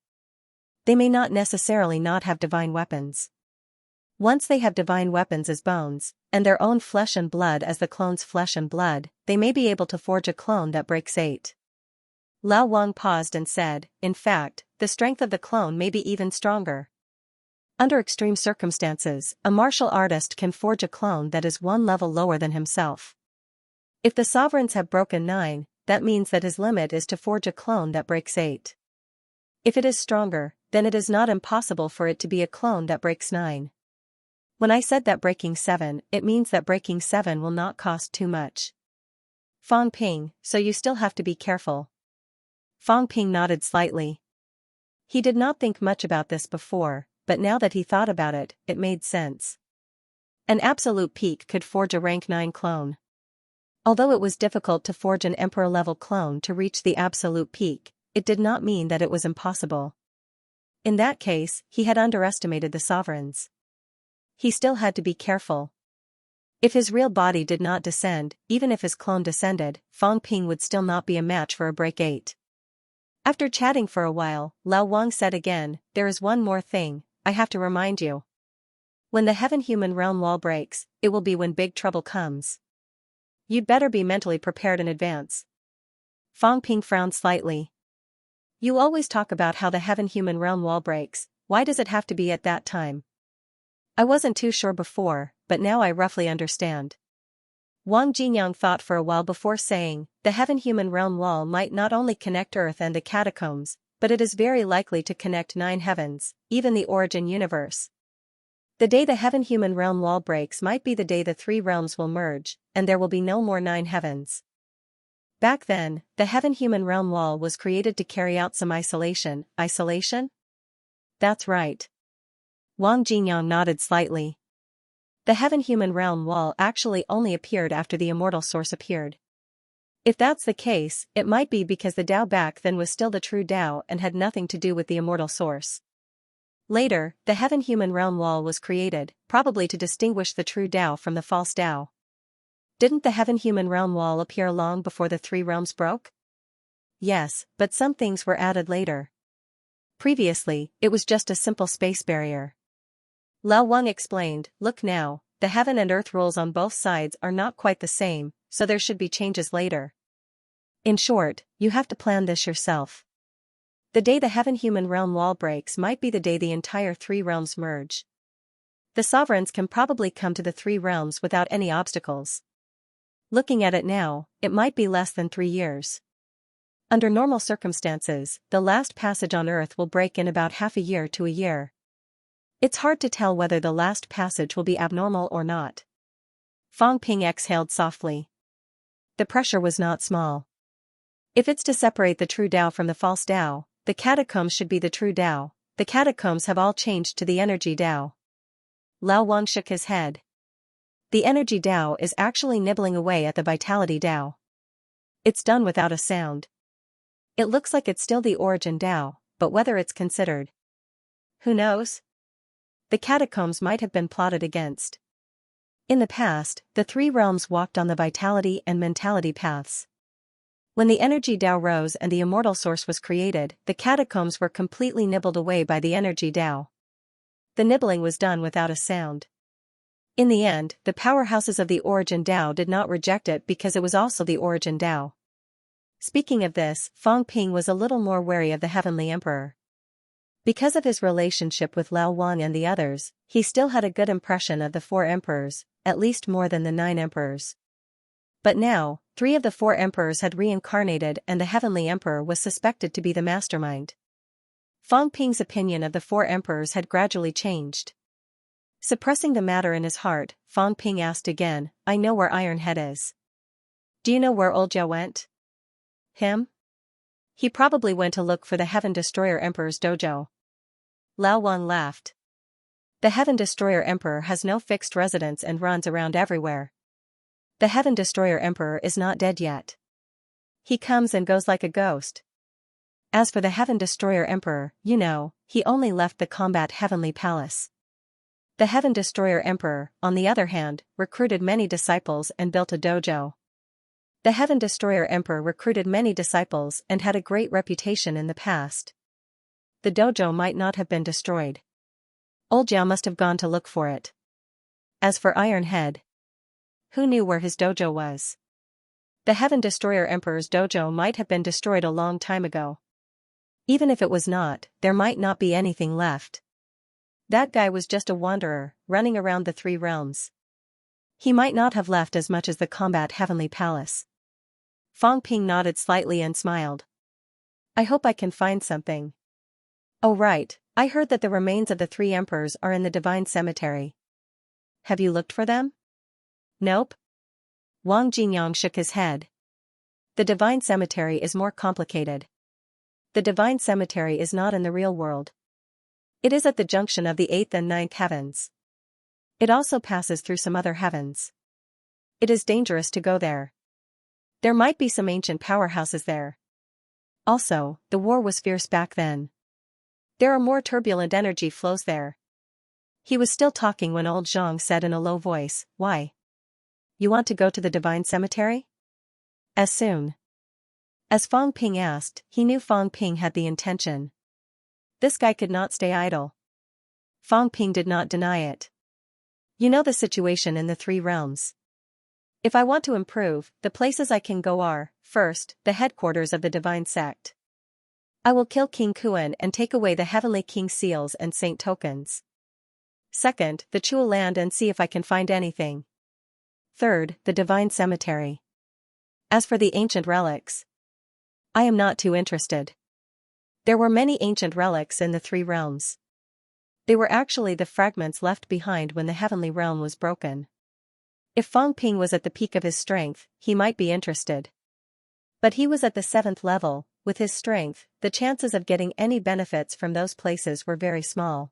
They may not necessarily not have divine weapons. Once they have divine weapons as bones, and their own flesh and blood as the clone's flesh and blood, they may be able to forge a clone that breaks 8. Lao Wang paused and said, in fact, the strength of the clone may be even stronger. Under extreme circumstances, a martial artist can forge a clone that is 1 level lower than himself. If the sovereigns have broken 9, that means that his limit is to forge a clone that breaks 8. If it is stronger, then it is not impossible for it to be a clone that breaks 9. When I said that breaking 7, it means that breaking 7 will not cost too much. Fang Ping, so you still have to be careful. Fang Ping nodded slightly. He did not think much about this before, but now that he thought about it, it made sense. An absolute peak could forge a rank 9 clone. Although it was difficult to forge an emperor-level clone to reach the absolute peak, it did not mean that it was impossible. In that case, he had underestimated the sovereigns. He still had to be careful. If his real body did not descend, even if his clone descended, Fang Ping would still not be a match for a break 8. After chatting for a while, Lao Wang said again, there is one more thing, I have to remind you. When the heaven-human realm wall breaks, it will be when big trouble comes. You'd better be mentally prepared in advance. Fang Ping frowned slightly. You always talk about how the heaven-human realm wall breaks, why does it have to be at that time? I wasn't too sure before, but now I roughly understand. Wang Jinyang thought for a while before saying, the heaven-human realm wall might not only connect Earth and the catacombs, but it is very likely to connect 9 heavens, even the origin universe. The day the heaven-human realm wall breaks might be the day the 3 realms will merge, and there will be no more 9 heavens. Back then, the heaven-human realm wall was created to carry out some isolation. Isolation? That's right. Wang Jinyang nodded slightly. The heaven-human realm wall actually only appeared after the immortal source appeared. If that's the case, it might be because the Tao back then was still the true Tao and had nothing to do with the immortal source. Later, the heaven-human realm wall was created, probably to distinguish the true Tao from the false Tao. Didn't the heaven-human realm wall appear long before the 3 realms broke? Yes, but some things were added later. Previously, it was just a simple space barrier. Lao Wang explained, look now, the heaven and earth rules on both sides are not quite the same, so there should be changes later. In short, you have to plan this yourself. The day the heaven-human realm wall breaks might be the day the entire 3 realms merge. The sovereigns can probably come to the 3 realms without any obstacles. Looking at it now, it might be less than 3 years. Under normal circumstances, the last passage on Earth will break in about half a year to a year. It's hard to tell whether the last passage will be abnormal or not. Fang Ping exhaled softly. The pressure was not small. If it's to separate the true Tao from the false Tao, the catacombs should be the true Tao. The catacombs have all changed to the energy Tao. Lao Wang shook his head. The energy Tao is actually nibbling away at the vitality Tao. It's done without a sound. It looks like it's still the origin Tao, but whether it's considered, who knows? The catacombs might have been plotted against. In the past, the three realms walked on the vitality and mentality paths. When the energy Tao rose and the immortal source was created, the catacombs were completely nibbled away by the energy Tao. The nibbling was done without a sound. In the end, the powerhouses of the origin Tao did not reject it because it was also the origin Tao. Speaking of this, Fang Ping was a little more wary of the Heavenly Emperor. Because of his relationship with Lao Wang and the others, he still had a good impression of the 4 emperors, at least more than the 9 emperors. But now, 3 of the 4 emperors had reincarnated and the Heavenly Emperor was suspected to be the mastermind. Fang Ping's opinion of the 4 emperors had gradually changed. Suppressing the matter in his heart, Fang Ping asked again, I know where Iron Head is. Do you know where Old Jia went? Him? He probably went to look for the Heaven Destroyer Emperor's dojo. Lao Wang laughed. The Heaven Destroyer Emperor has no fixed residence and runs around everywhere. The Heaven Destroyer Emperor is not dead yet. He comes and goes like a ghost. As for the Heaven Destroyer Emperor, you know, he only left the combat Heavenly Palace. The Heaven Destroyer Emperor, on the other hand, recruited many disciples and built a dojo. The Heaven Destroyer Emperor recruited many disciples and had a great reputation in the past. The dojo might not have been destroyed. Old Jiao must have gone to look for it. As for Iron Head, who knew where his dojo was? The Heaven Destroyer Emperor's dojo might have been destroyed a long time ago. Even if it was not, there might not be anything left. That guy was just a wanderer, running around the 3 realms. He might not have left as much as the combat Heavenly Palace. Fang Ping nodded slightly and smiled. I hope I can find something. Oh right, I heard that the remains of the 3 emperors are in the Divine Cemetery. Have you looked for them? Nope. Wang Jinyang shook his head. The Divine Cemetery is more complicated. The Divine Cemetery is not in the real world. It is at the junction of the 8th and 9th heavens. It also passes through some other heavens. It is dangerous to go there. There might be some ancient powerhouses there. Also, the war was fierce back then. There are more turbulent energy flows there. He was still talking when old Zhang said in a low voice, Why? You want to go to the Divine Cemetery? As soon as Fang Ping asked, he knew Fang Ping had the intention. This guy could not stay idle. Fang Ping did not deny it. You know the situation in the 3 realms. If I want to improve, the places I can go are, first, the headquarters of the Divine Sect. I will kill King Kuan and take away the Heavenly King seals and saint tokens. Second, the Chul land and see if I can find anything. Third, the Divine Cemetery. As for the ancient relics, I am not too interested. There were many ancient relics in the 3 realms. They were actually the fragments left behind when the Heavenly Realm was broken. If Fang Ping was at the peak of his strength, he might be interested. But he was at the 7th level. With his strength, the chances of getting any benefits from those places were very small.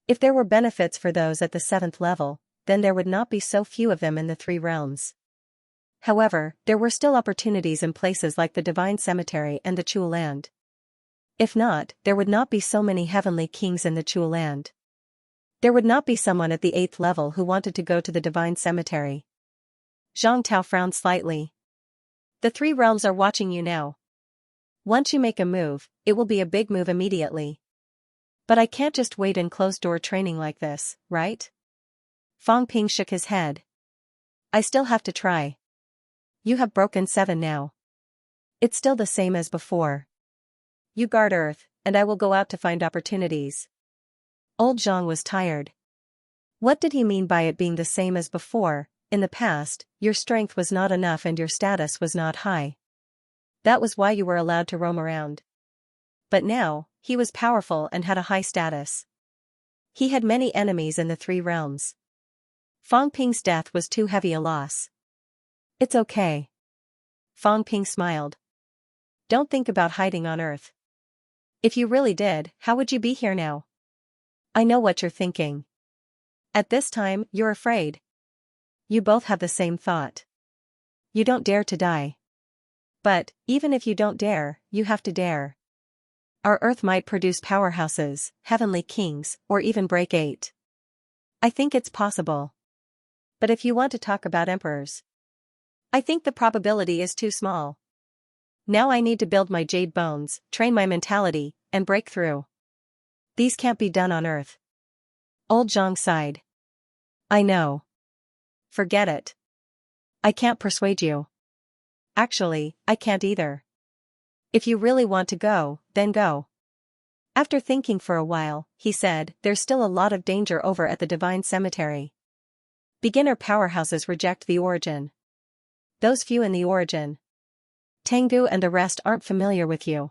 If there were benefits for those at the 7th level, then there would not be so few of them in the 3 realms. However, there were still opportunities in places like the Divine Cemetery and the Chul land. If not, there would not be so many Heavenly Kings in the Chul land. There would not be someone at the 8th level who wanted to go to the Divine Cemetery. Zhang Tao frowned slightly. The 3 realms are watching you now. Once you make a move, it will be a big move immediately. But I can't just wait in closed-door training like this, right? Fang Ping shook his head. I still have to try. You have broken 7 now. It's still the same as before. You guard Earth, and I will go out to find opportunities. Old Zhang was tired. What did he mean by it being the same as before? in the past, your strength was not enough and your status was not high. That was why you were allowed to roam around. But now, he was powerful and had a high status. He had many enemies in the three realms. Fang Ping's death was too heavy a loss. It's okay. Fang Ping smiled. Don't think about hiding on Earth. If you really did, how would you be here now? I know what you're thinking. At this time, you're afraid. You both have the same thought. You don't dare to die. But, even if you don't dare, you have to dare. Our Earth might produce powerhouses, heavenly kings, or even break 8. I think it's possible. But if you want to talk about emperors, I think the probability is too small. Now I need to build my jade bones, train my mentality, and break through. These can't be done on Earth. Old Zhang sighed. I know. Forget it. I can't persuade you. Actually, I can't either. If you really want to go, then go. After thinking for a while, he said, there's still a lot of danger over at the Divine Cemetery. Beginner powerhouses reject the origin. Those few in the origin, Tengu and the rest, aren't familiar with you.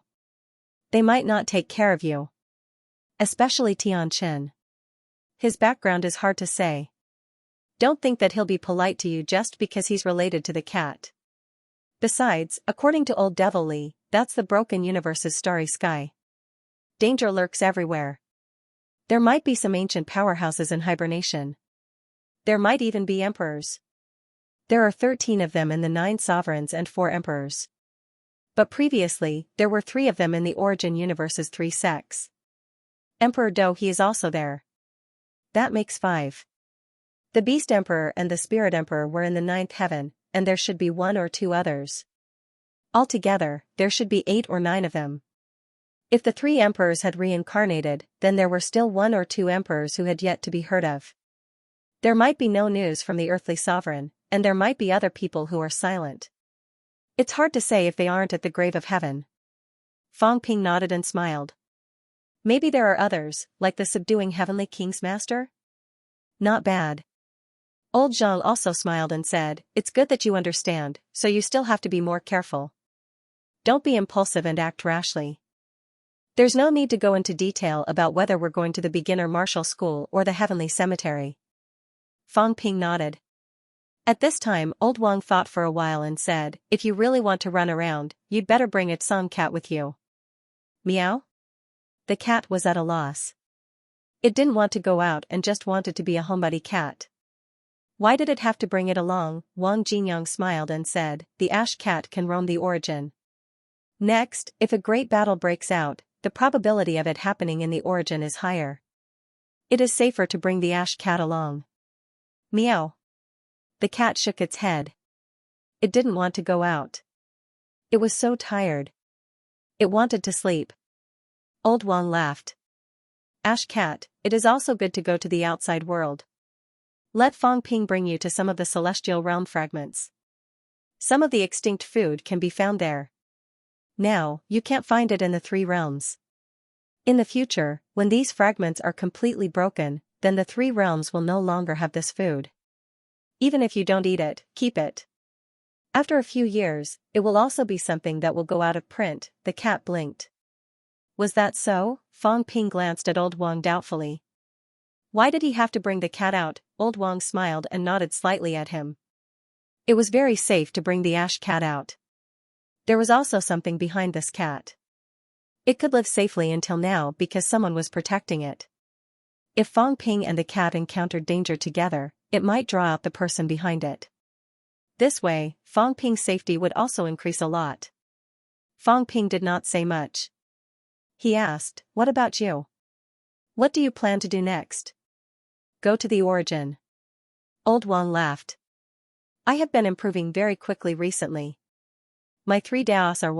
They might not take care of you. Especially Tianqin. His background is hard to say. Don't think that he'll be polite to you just because he's related to the cat. Besides, according to Old Devil Lee, that's the broken universe's starry sky. Danger lurks everywhere. There might be some ancient powerhouses in hibernation. There might even be emperors. There are 13 of them in the 9 sovereigns and 4 emperors. But previously, there were 3 of them in the origin universe's 3 sects. Emperor Do He is also there. That makes 5. The Beast Emperor and the Spirit Emperor were in the 9th heaven, and there should be 1 or 2 others. Altogether, there should be 8 or 9 of them. If the 3 emperors had reincarnated, then there were still 1 or 2 emperors who had yet to be heard of. There might be no news from the earthly sovereign, and there might be other people who are silent. It's hard to say if they aren't at the grave of heaven. Fang Ping nodded and smiled. Maybe there are others, like the subduing heavenly king's master? Not bad. Old Zhang also smiled and said, it's good that you understand, so you still have to be more careful. Don't be impulsive and act rashly. There's no need to go into detail about whether we're going to the beginner martial school or the heavenly cemetery. Fang Ping nodded. At this time, Old Wang thought for a while and said, if you really want to run around, you'd better bring a Tsang cat with you. Meow? The cat was at a loss. It didn't want to go out and just wanted to be a homebody cat. Why did it have to bring it along? Wang Jinyang smiled and said, the ash cat can roam the origin. Next, if a great battle breaks out, the probability of it happening in the origin is higher. It is safer to bring the ash cat along. Meow. The cat shook its head. It didn't want to go out. It was so tired. It wanted to sleep. Old Wang laughed. Ash cat, it is also good to go to the outside world. Let Fang Ping bring you to some of the celestial realm fragments. Some of the extinct food can be found there. Now, you can't find it in the 3 realms. In the future, when these fragments are completely broken, then the 3 realms will no longer have this food. Even if you don't eat it, keep it. After a few years, it will also be something that will go out of print. The cat blinked. Was that so? Fang Ping glanced at Old Wang doubtfully. Why did he have to bring the cat out? Old Wang smiled and nodded slightly at him. It was very safe to bring the ash cat out. There was also something behind this cat. It could live safely until now because someone was protecting it. If Fang Ping and the cat encountered danger together, it might draw out the person behind it. This way, Fang Ping's safety would also increase a lot. Fang Ping did not say much. He asked, what about you? What do you plan to do next? Go to the origin. Old Wang laughed. I have been improving very quickly recently. My 3 daos are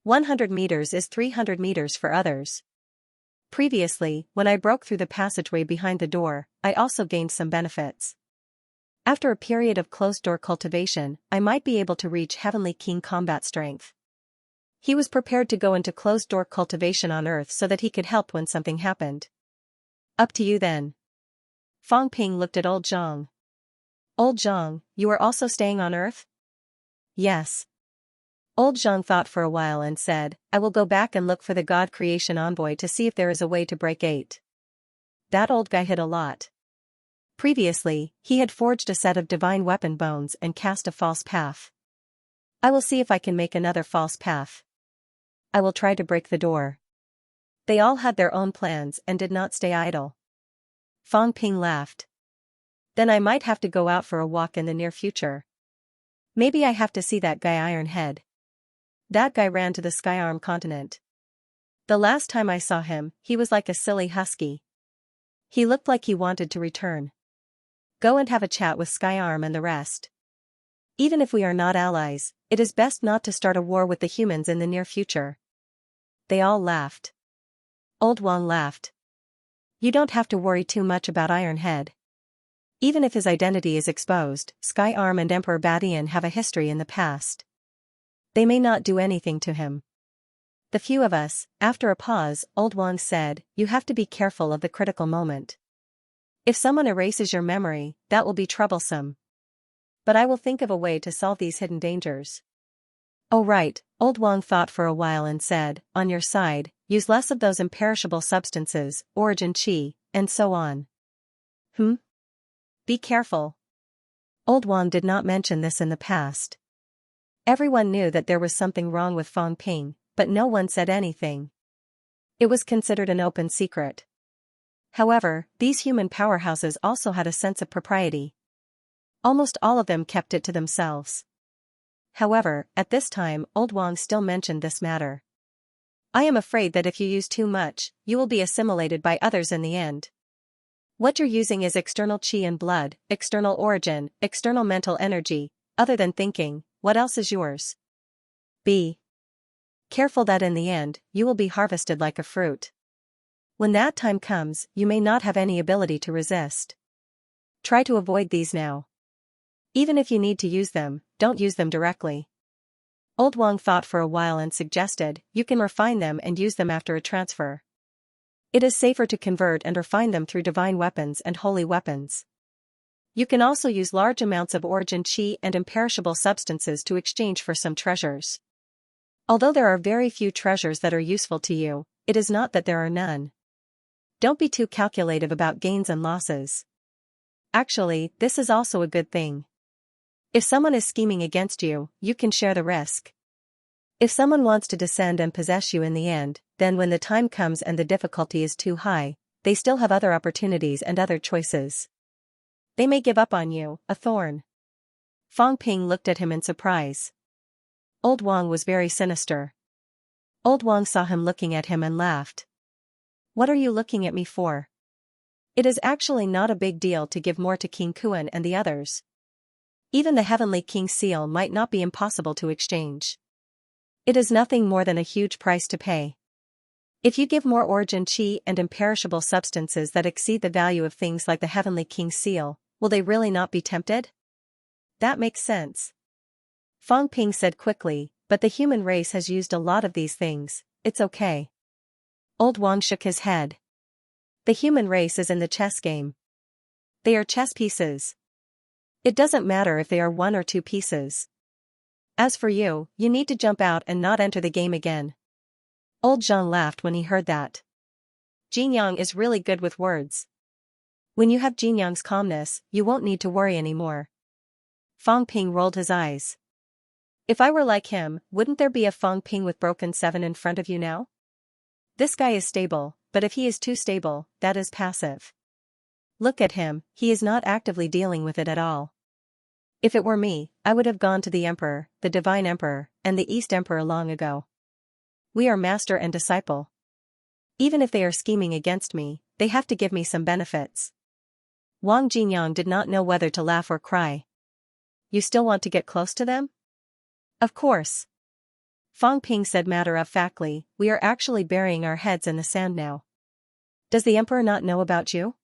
100 meters is 300 meters for others. Previously, when I broke through the passageway behind the door, I also gained some benefits. After a period of closed-door cultivation, I might be able to reach Heavenly King combat strength. He was prepared to go into closed-door cultivation on Earth so that he could help when something happened. Up to you then. Fang Ping looked at Old Zhang. Old Zhang, you are also staying on Earth? Yes. Old Zhang thought for a while and said, I will go back and look for the God Creation Envoy to see if there is a way to break 8. That old guy hid a lot. Previously, he had forged a set of divine weapon bones and cast a false path. I will see if I can make another false path. I will try to break the door. They all had their own plans and did not stay idle. Fang Ping laughed. Then I might have to go out for a walk in the near future. Maybe I have to see that guy Iron Head. That guy ran to the Skyarm continent. The last time I saw him, he was like a silly husky. He looked like he wanted to return. Go and have a chat with Skyarm and the rest. Even if we are not allies, it is best not to start a war with the humans in the near future. They all laughed. Old Wang laughed. You don't have to worry too much about Iron Head. Even if his identity is exposed, Skyarm and Emperor Badian have a history in the past. They may not do anything to him. The few of us, after a pause, Old Wang said, you have to be careful of the critical moment. If someone erases your memory, that will be troublesome. But I will think of a way to solve these hidden dangers. Oh right, Old Wang thought for a while and said, on your side, use less of those imperishable substances, origin qi, and so on. Be careful. Old Wang did not mention this in the past. Everyone knew that there was something wrong with Fang Ping, but no one said anything. It was considered an open secret. However, these human powerhouses also had a sense of propriety. Almost all of them kept it to themselves. However, at this time, Old Wang still mentioned this matter. I am afraid that if you use too much, you will be assimilated by others in the end. What you're using is external qi and blood, external origin, external mental energy, other than thinking. What else is yours? Be careful that in the end, you will be harvested like a fruit. When that time comes, you may not have any ability to resist. Try to avoid these now. Even if you need to use them, don't use them directly. Old Wang thought for a while and suggested, you can refine them and use them after a transfer. It is safer to convert and refine them through divine weapons and holy weapons. You can also use large amounts of origin qi and imperishable substances to exchange for some treasures. Although there are very few treasures that are useful to you, it is not that there are none. Don't be too calculative about gains and losses. Actually, this is also a good thing. If someone is scheming against you, you can share the risk. If someone wants to descend and possess you in the end, then when the time comes and the difficulty is too high, they still have other opportunities and other choices. They may give up on you, a thorn. Fang Ping looked at him in surprise. Old Wang was very sinister. Old Wang saw him looking at him and laughed. What are you looking at me for? It is actually not a big deal to give more to King Kuan and the others. Even the Heavenly King's seal might not be impossible to exchange. It is nothing more than a huge price to pay. If you give more origin qi and imperishable substances that exceed the value of things like the Heavenly King's seal, will they really not be tempted? That makes sense. Fang Ping said quickly, but the human race has used a lot of these things, it's okay. Old Wang shook his head. The human race is in the chess game. They are chess pieces. It doesn't matter if they are 1 or 2 pieces. As for you, you need to jump out and not enter the game again. Old Zhang laughed when he heard that. Jinyang is really good with words. When you have Jinyang's calmness, you won't need to worry anymore. Fang Ping rolled his eyes. If I were like him, wouldn't there be a Fang Ping with broken 7 in front of you now? This guy is stable, but if he is too stable, that is passive. Look at him, he is not actively dealing with it at all. If it were me, I would have gone to the Emperor, the Divine Emperor, and the East Emperor long ago. We are master and disciple. Even if they are scheming against me, they have to give me some benefits. Wang Jinyang did not know whether to laugh or cry. You still want to get close to them? Of course. Fang Ping said matter-of-factly, we are actually burying our heads in the sand now. Does the Emperor not know about you?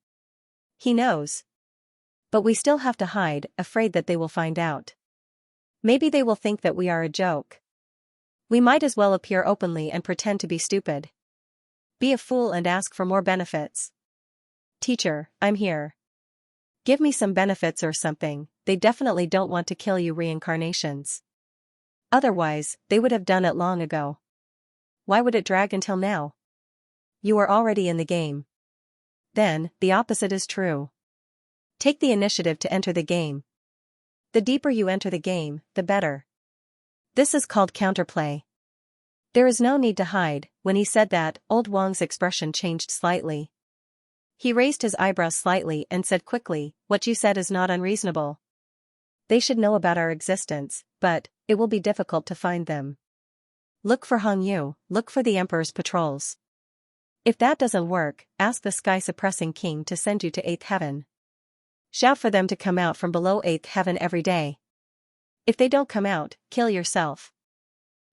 He knows. But we still have to hide, afraid that they will find out. Maybe they will think that we are a joke. We might as well appear openly and pretend to be stupid. Be a fool and ask for more benefits. Teacher, I'm here. Give me some benefits or something. They definitely don't want to kill you reincarnations. Otherwise, they would have done it long ago. Why would it drag until now? You are already in the game. Then, the opposite is true. Take the initiative to enter the game. The deeper you enter the game, the better. This is called counterplay. There is no need to hide. When he said that, old Wang's expression changed slightly. He raised his eyebrows slightly and said quickly, "What you said is not unreasonable. They should know about our existence, but it will be difficult to find them. Look for Hong Yu, look for the Emperor's patrols. If that doesn't work, ask the sky-suppressing king to send you to 8th heaven. Shout for them to come out from below 8th heaven every day. If they don't come out, kill yourself.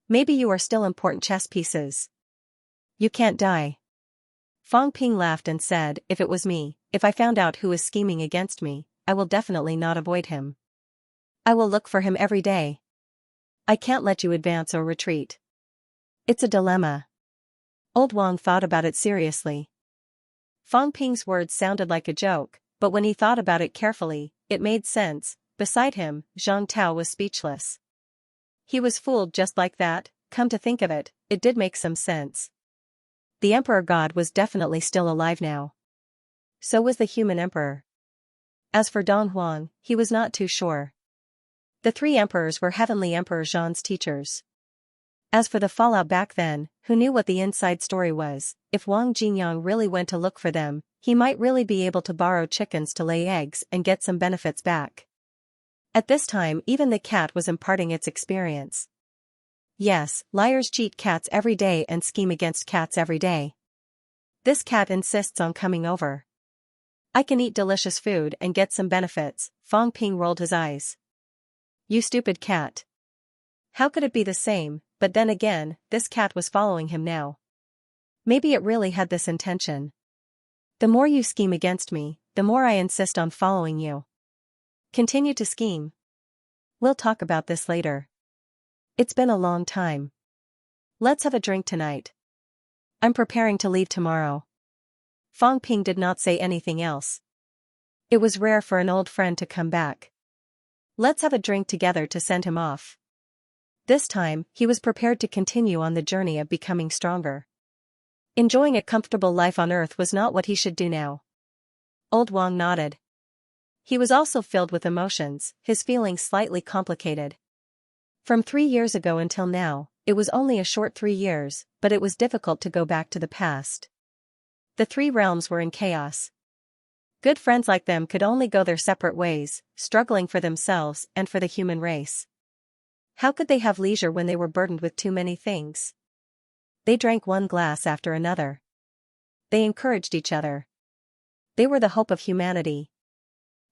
Maybe you are still important chess pieces. You can't die." Fang Ping laughed and said, "If it was me, if I found out who is scheming against me, I will definitely not avoid him. I will look for him every day. I can't let you advance or retreat. It's a dilemma." Old Wang thought about it seriously. Fang Ping's words sounded like a joke, but when he thought about it carefully, it made sense. Beside him, Zhang Tao was speechless. He was fooled just like that. Come to think of it, it did make some sense. The Emperor God was definitely still alive now. So was the human emperor. As for Dong Huang, he was not too sure. The three emperors were Heavenly Emperor Zhang's teachers. As for the fallout back then, who knew what the inside story was? If Wang Jinyang really went to look for them, he might really be able to borrow chickens to lay eggs and get some benefits back. At this time, even the cat was imparting its experience. Yes, liars cheat cats every day and scheme against cats every day. This cat insists on coming over. I can eat delicious food and get some benefits. Fang Ping rolled his eyes. You stupid cat. How could it be the same? But then again, this cat was following him now. Maybe it really had this intention. The more you scheme against me, the more I insist on following you. Continue to scheme. We'll talk about this later. It's been a long time. Let's have a drink tonight. I'm preparing to leave tomorrow. Fang Ping did not say anything else. It was rare for an old friend to come back. Let's have a drink together to send him off. This time, he was prepared to continue on the journey of becoming stronger. Enjoying a comfortable life on earth was not what he should do now. Old Wang nodded. He was also filled with emotions, his feelings slightly complicated. From 3 years ago until now, it was only a short 3 years, but it was difficult to go back to the past. The three realms were in chaos. Good friends like them could only go their separate ways, struggling for themselves and for the human race. How could they have leisure when they were burdened with too many things? They drank one glass after another. They encouraged each other. They were the hope of humanity.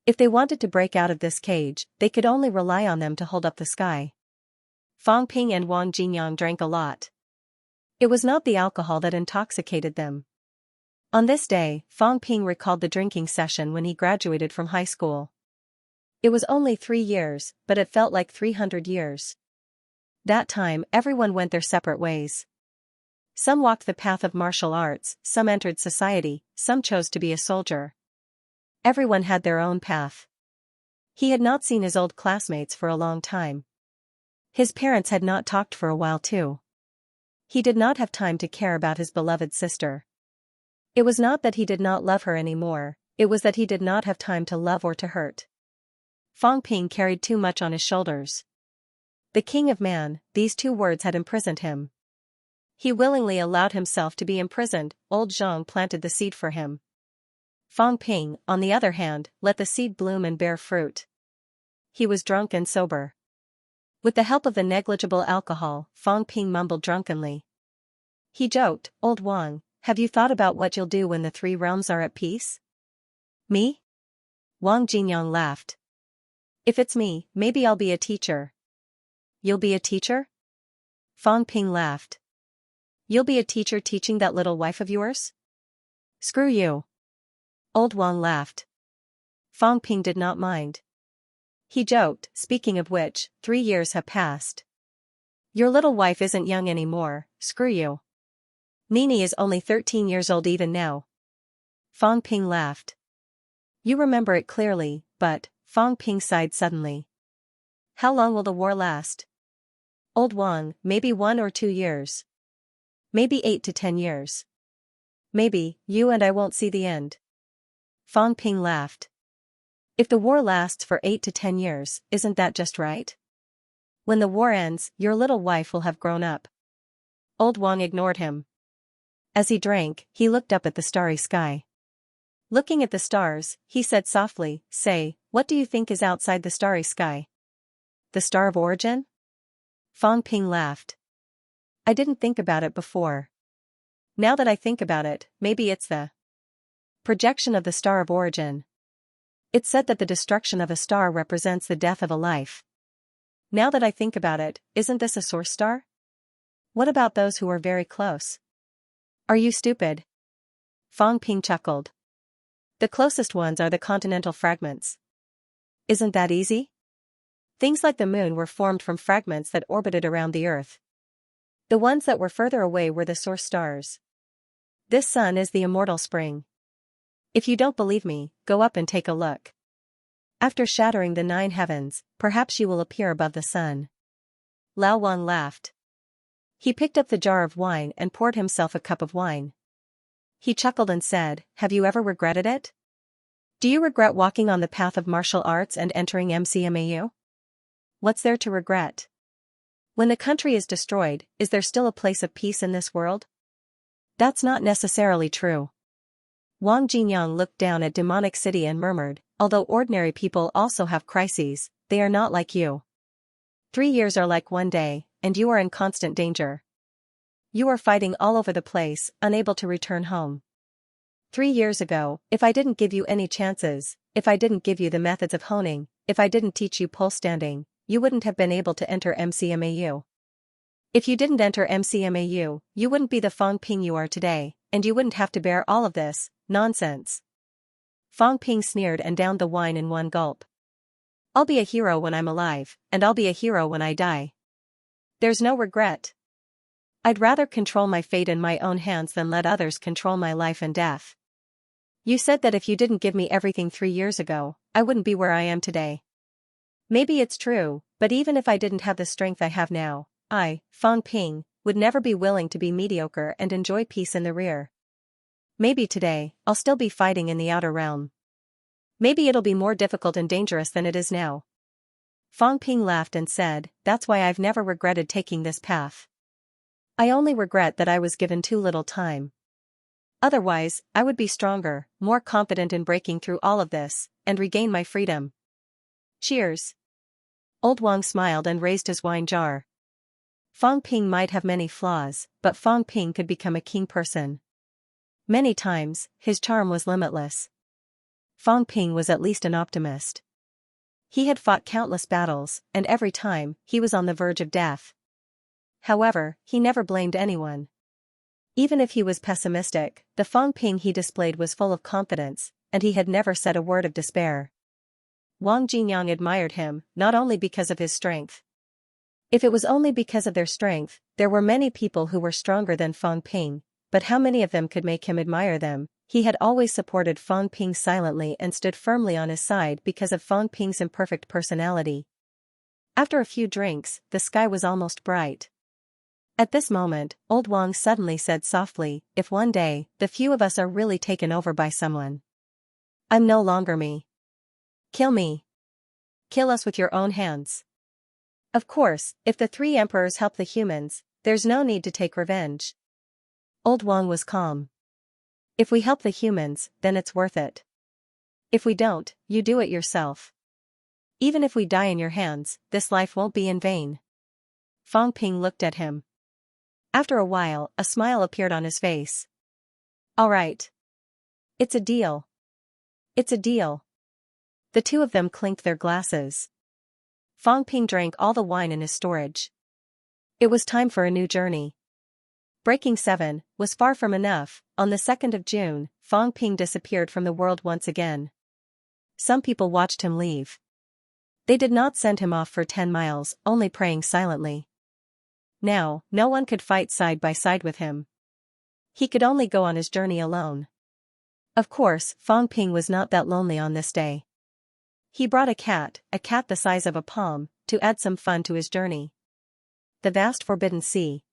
If they wanted to break out of this cage, they could only rely on them to hold up the sky. Fang Ping and Wang Jinyang drank a lot. It was not the alcohol that intoxicated them. On this day, Fang Ping recalled the drinking session when he graduated from high school. It was only 3 years, but it felt like 300 years. That time, everyone went their separate ways. Some walked the path of martial arts, some entered society, some chose to be a soldier. Everyone had their own path. He had not seen his old classmates for a long time. His parents had not talked for a while too. He did not have time to care about his beloved sister. It was not that he did not love her anymore, it was that he did not have time to love or to hurt. Fang Ping carried too much on his shoulders. The king of man, these 2 words had imprisoned him. He willingly allowed himself to be imprisoned. Old Zhang planted the seed for him. Fang Ping, on the other hand, let the seed bloom and bear fruit. He was drunk and sober. With the help of the negligible alcohol, Fang Ping mumbled drunkenly. He joked, "Old Wang, have you thought about what you'll do when the 3 realms are at peace?" Me? Wang Jinyang laughed. If it's me, maybe I'll be a teacher. You'll be a teacher? Fang Ping laughed. You'll be a teacher teaching that little wife of yours? Screw you. Old Wang laughed. Fang Ping did not mind. He joked, speaking of which, 3 years have passed. Your little wife isn't young anymore, screw you. Nini is only 13 years old even now. Fang Ping laughed. You remember it clearly, but, Fang Ping sighed suddenly. How long will the war last? Old Wang, maybe 1 or 2 years. Maybe 8 to 10 years. Maybe, you and I won't see the end. Fang Ping laughed. If the war lasts for 8 to 10 years, isn't that just right? When the war ends, your little wife will have grown up. Old Wang ignored him. As he drank, he looked up at the starry sky. Looking at the stars, he said softly, Say, what do you think is outside the starry sky? The star of origin? Fang Ping laughed. I didn't think about it before. Now that I think about it, maybe it's the projection of the star of origin. It's said that the destruction of a star represents the death of a life. Now that I think about it, isn't this a source star? What about those who are very close? Are you stupid? Fang Ping chuckled. The closest ones are the continental fragments. Isn't that easy? Things like the moon were formed from fragments that orbited around the Earth. The ones that were further away were the source stars. This sun is the immortal spring. If you don't believe me, go up and take a look. After shattering the 9 heavens, perhaps you will appear above the sun. Lao Wan laughed. He picked up the jar of wine and poured himself a cup of wine. He chuckled and said, Have you ever regretted it? Do you regret walking on the path of martial arts and entering MCMAU? What's there to regret? When the country is destroyed, is there still a place of peace in this world? That's not necessarily true. Wang Jinyang looked down at Demonic City and murmured, Although ordinary people also have crises, they are not like you. 3 years are like 1 day, and you are in constant danger. You are fighting all over the place, unable to return home. 3 years ago, if I didn't give you any chances, if I didn't give you the methods of honing, if I didn't teach you pole standing, you wouldn't have been able to enter MCMAU. If you didn't enter MCMAU, you wouldn't be the Fang Ping you are today, and you wouldn't have to bear all of this nonsense. Fang Ping sneered and downed the wine in one gulp. I'll be a hero when I'm alive, and I'll be a hero when I die. There's no regret. I'd rather control my fate in my own hands than let others control my life and death. You said that if you didn't give me everything 3 years ago, I wouldn't be where I am today. Maybe it's true, but even if I didn't have the strength I have now, I, Fang Ping, would never be willing to be mediocre and enjoy peace in the rear. Maybe today, I'll still be fighting in the outer realm. Maybe it'll be more difficult and dangerous than it is now. Fang Ping laughed and said, That's why I've never regretted taking this path. I only regret that I was given too little time. Otherwise, I would be stronger, more confident in breaking through all of this, and regain my freedom. Cheers. Old Wang smiled and raised his wine jar. Fang Ping might have many flaws, but Fang Ping could become a king person. Many times, his charm was limitless. Fang Ping was at least an optimist. He had fought countless battles, and every time, he was on the verge of death. However, he never blamed anyone. Even if he was pessimistic, the Fang Ping he displayed was full of confidence, and he had never said a word of despair. Wang Jinyang admired him, not only because of his strength. If it was only because of their strength, there were many people who were stronger than Fang Ping, but how many of them could make him admire them? He had always supported Fang Ping silently and stood firmly on his side because of Fang Ping's imperfect personality. After a few drinks, the sky was almost bright. At this moment, Old Wang suddenly said softly, If one day, the few of us are really taken over by someone, I'm no longer me. Kill me. Kill us with your own hands. Of course, if the 3 emperors help the humans, there's no need to take revenge. Old Wang was calm. If we help the humans, then it's worth it. If we don't, you do it yourself. Even if we die in your hands, this life won't be in vain. Fang Ping looked at him. After a while, a smile appeared on his face. All right. It's a deal. It's a deal. The two of them clinked their glasses. Fang Ping drank all the wine in his storage. It was time for a new journey. Breaking 7 was far from enough. On the 2nd of June, Fang Ping disappeared from the world once again. Some people watched him leave. They did not send him off for 10 miles, only praying silently. Now, no one could fight side by side with him. He could only go on his journey alone. Of course, Fang Ping was not that lonely on this day. He brought a cat the size of a palm, to add some fun to his journey. The vast forbidden sea.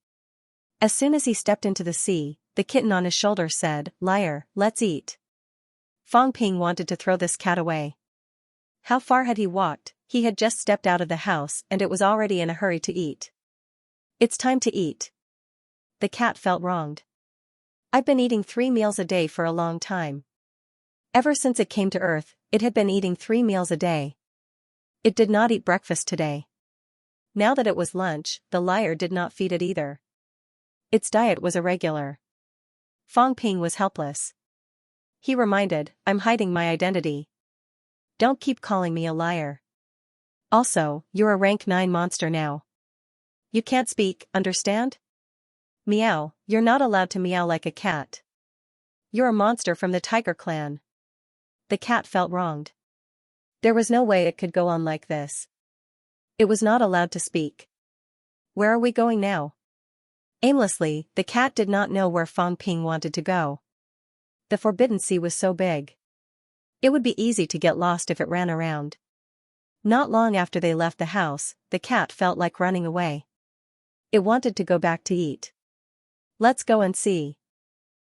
As soon as he stepped into the sea, the kitten on his shoulder said, "Liar, let's eat." Fang Ping wanted to throw this cat away. How far had he walked? He had just stepped out of the house and it was already in a hurry to eat. It's time to eat. The cat felt wronged. I've been eating 3 meals a day for a long time. Ever since it came to Earth, it had been eating 3 meals a day. It did not eat breakfast today. Now that it was lunch, the liar did not feed it either. Its diet was irregular. Fang Ping was helpless. He reminded, "I'm hiding my identity. Don't keep calling me a liar. Also, you're a rank 9 monster now. You can't speak, understand? Meow, you're not allowed to meow like a cat. You're a monster from the tiger clan." The cat felt wronged. There was no way it could go on like this. It was not allowed to speak. Where are we going now? Aimlessly, the cat did not know where Fang Ping wanted to go. The forbidden sea was so big. It would be easy to get lost if it ran around. Not long after they left the house, the cat felt like running away. It wanted to go back to eat. Let's go and see.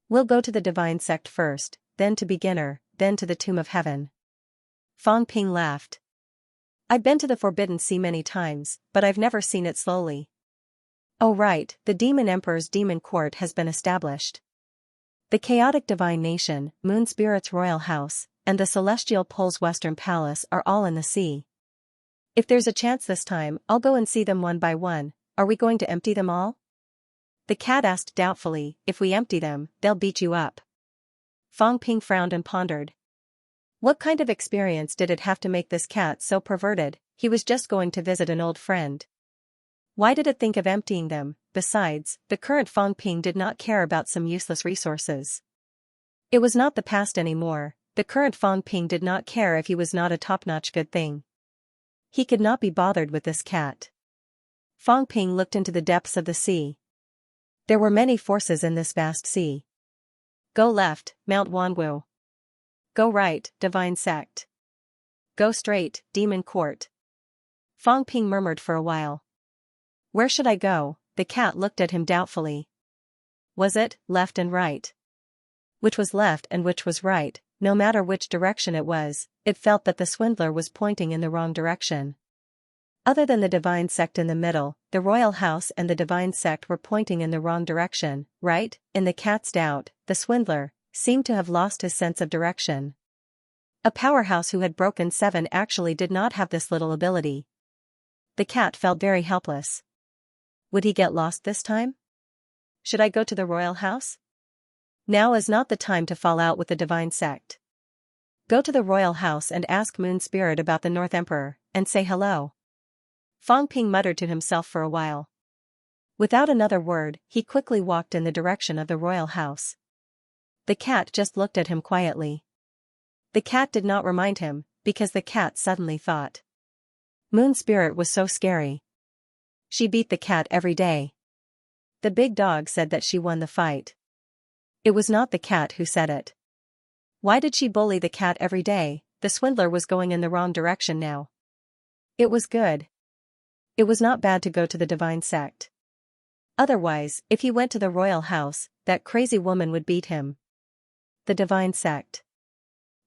We'll go to the divine sect first, then to beginner, then to the tomb of heaven. Fang Ping laughed. I've been to the forbidden sea many times, but I've never seen it slowly. Oh right, the demon emperor's demon court has been established. The chaotic divine nation, Moon Spirit's royal house, and the celestial pole's western palace are all in the sea. If there's a chance this time, I'll go and see them one by one. Are we going to empty them all? The cat asked doubtfully, "If we empty them, they'll beat you up." Fang Ping frowned and pondered. What kind of experience did it have to make this cat so perverted? He was just going to visit an old friend. Why did it think of emptying them? Besides, the current Fang Ping did not care about some useless resources. It was not the past anymore. The current Fang Ping did not care if he was not a top-notch good thing. He could not be bothered with this cat. Fang Ping looked into the depths of the sea. There were many forces in this vast sea. Go left, Mount Wanwu. Go right, Divine Sect. Go straight, Demon Court. Fang Ping murmured for a while. Where should I go? The cat looked at him doubtfully. Was it left and right? Which was left and which was right? No matter which direction it was, it felt that the swindler was pointing in the wrong direction. Other than the divine sect in the middle, the royal house and the divine sect were pointing in the wrong direction, right? In the cat's doubt, the swindler seemed to have lost his sense of direction. A powerhouse who had broken 7 actually did not have this little ability. The cat felt very helpless. Would he get lost this time? Should I go to the royal house? Now is not the time to fall out with the divine sect. Go to the royal house and ask Moon Spirit about the North Emperor, and say hello. Fang Ping muttered to himself for a while. Without another word, he quickly walked in the direction of the royal house. The cat just looked at him quietly. The cat did not remind him, because the cat suddenly thought. Moon Spirit was so scary. She beat the cat every day. The big dog said that she won the fight. It was not the cat who said it. Why did she bully the cat every day? The swindler was going in the wrong direction now. It was good. It was not bad to go to the divine sect. Otherwise, if he went to the royal house, that crazy woman would beat him. The divine sect.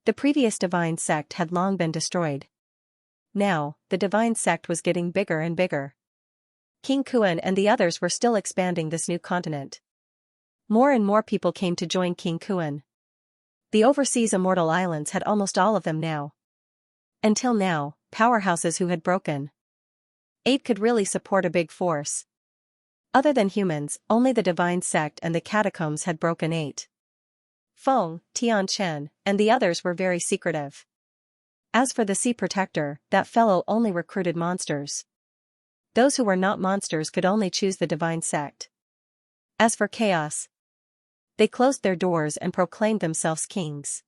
The previous divine sect had long been destroyed. Now, the divine sect was getting bigger and bigger. King Kuan and the others were still expanding this new continent. More and more people came to join King Kuan. The overseas immortal islands had almost all of them now. Until now, powerhouses who had broken 8 could really support a big force. Other than humans, only the divine sect and the catacombs had broken 8. Feng, Tianchen, and the others were very secretive. As for the Sea Protector, that fellow only recruited monsters. Those who were not monsters could only choose the divine sect. As for chaos, they closed their doors and proclaimed themselves kings.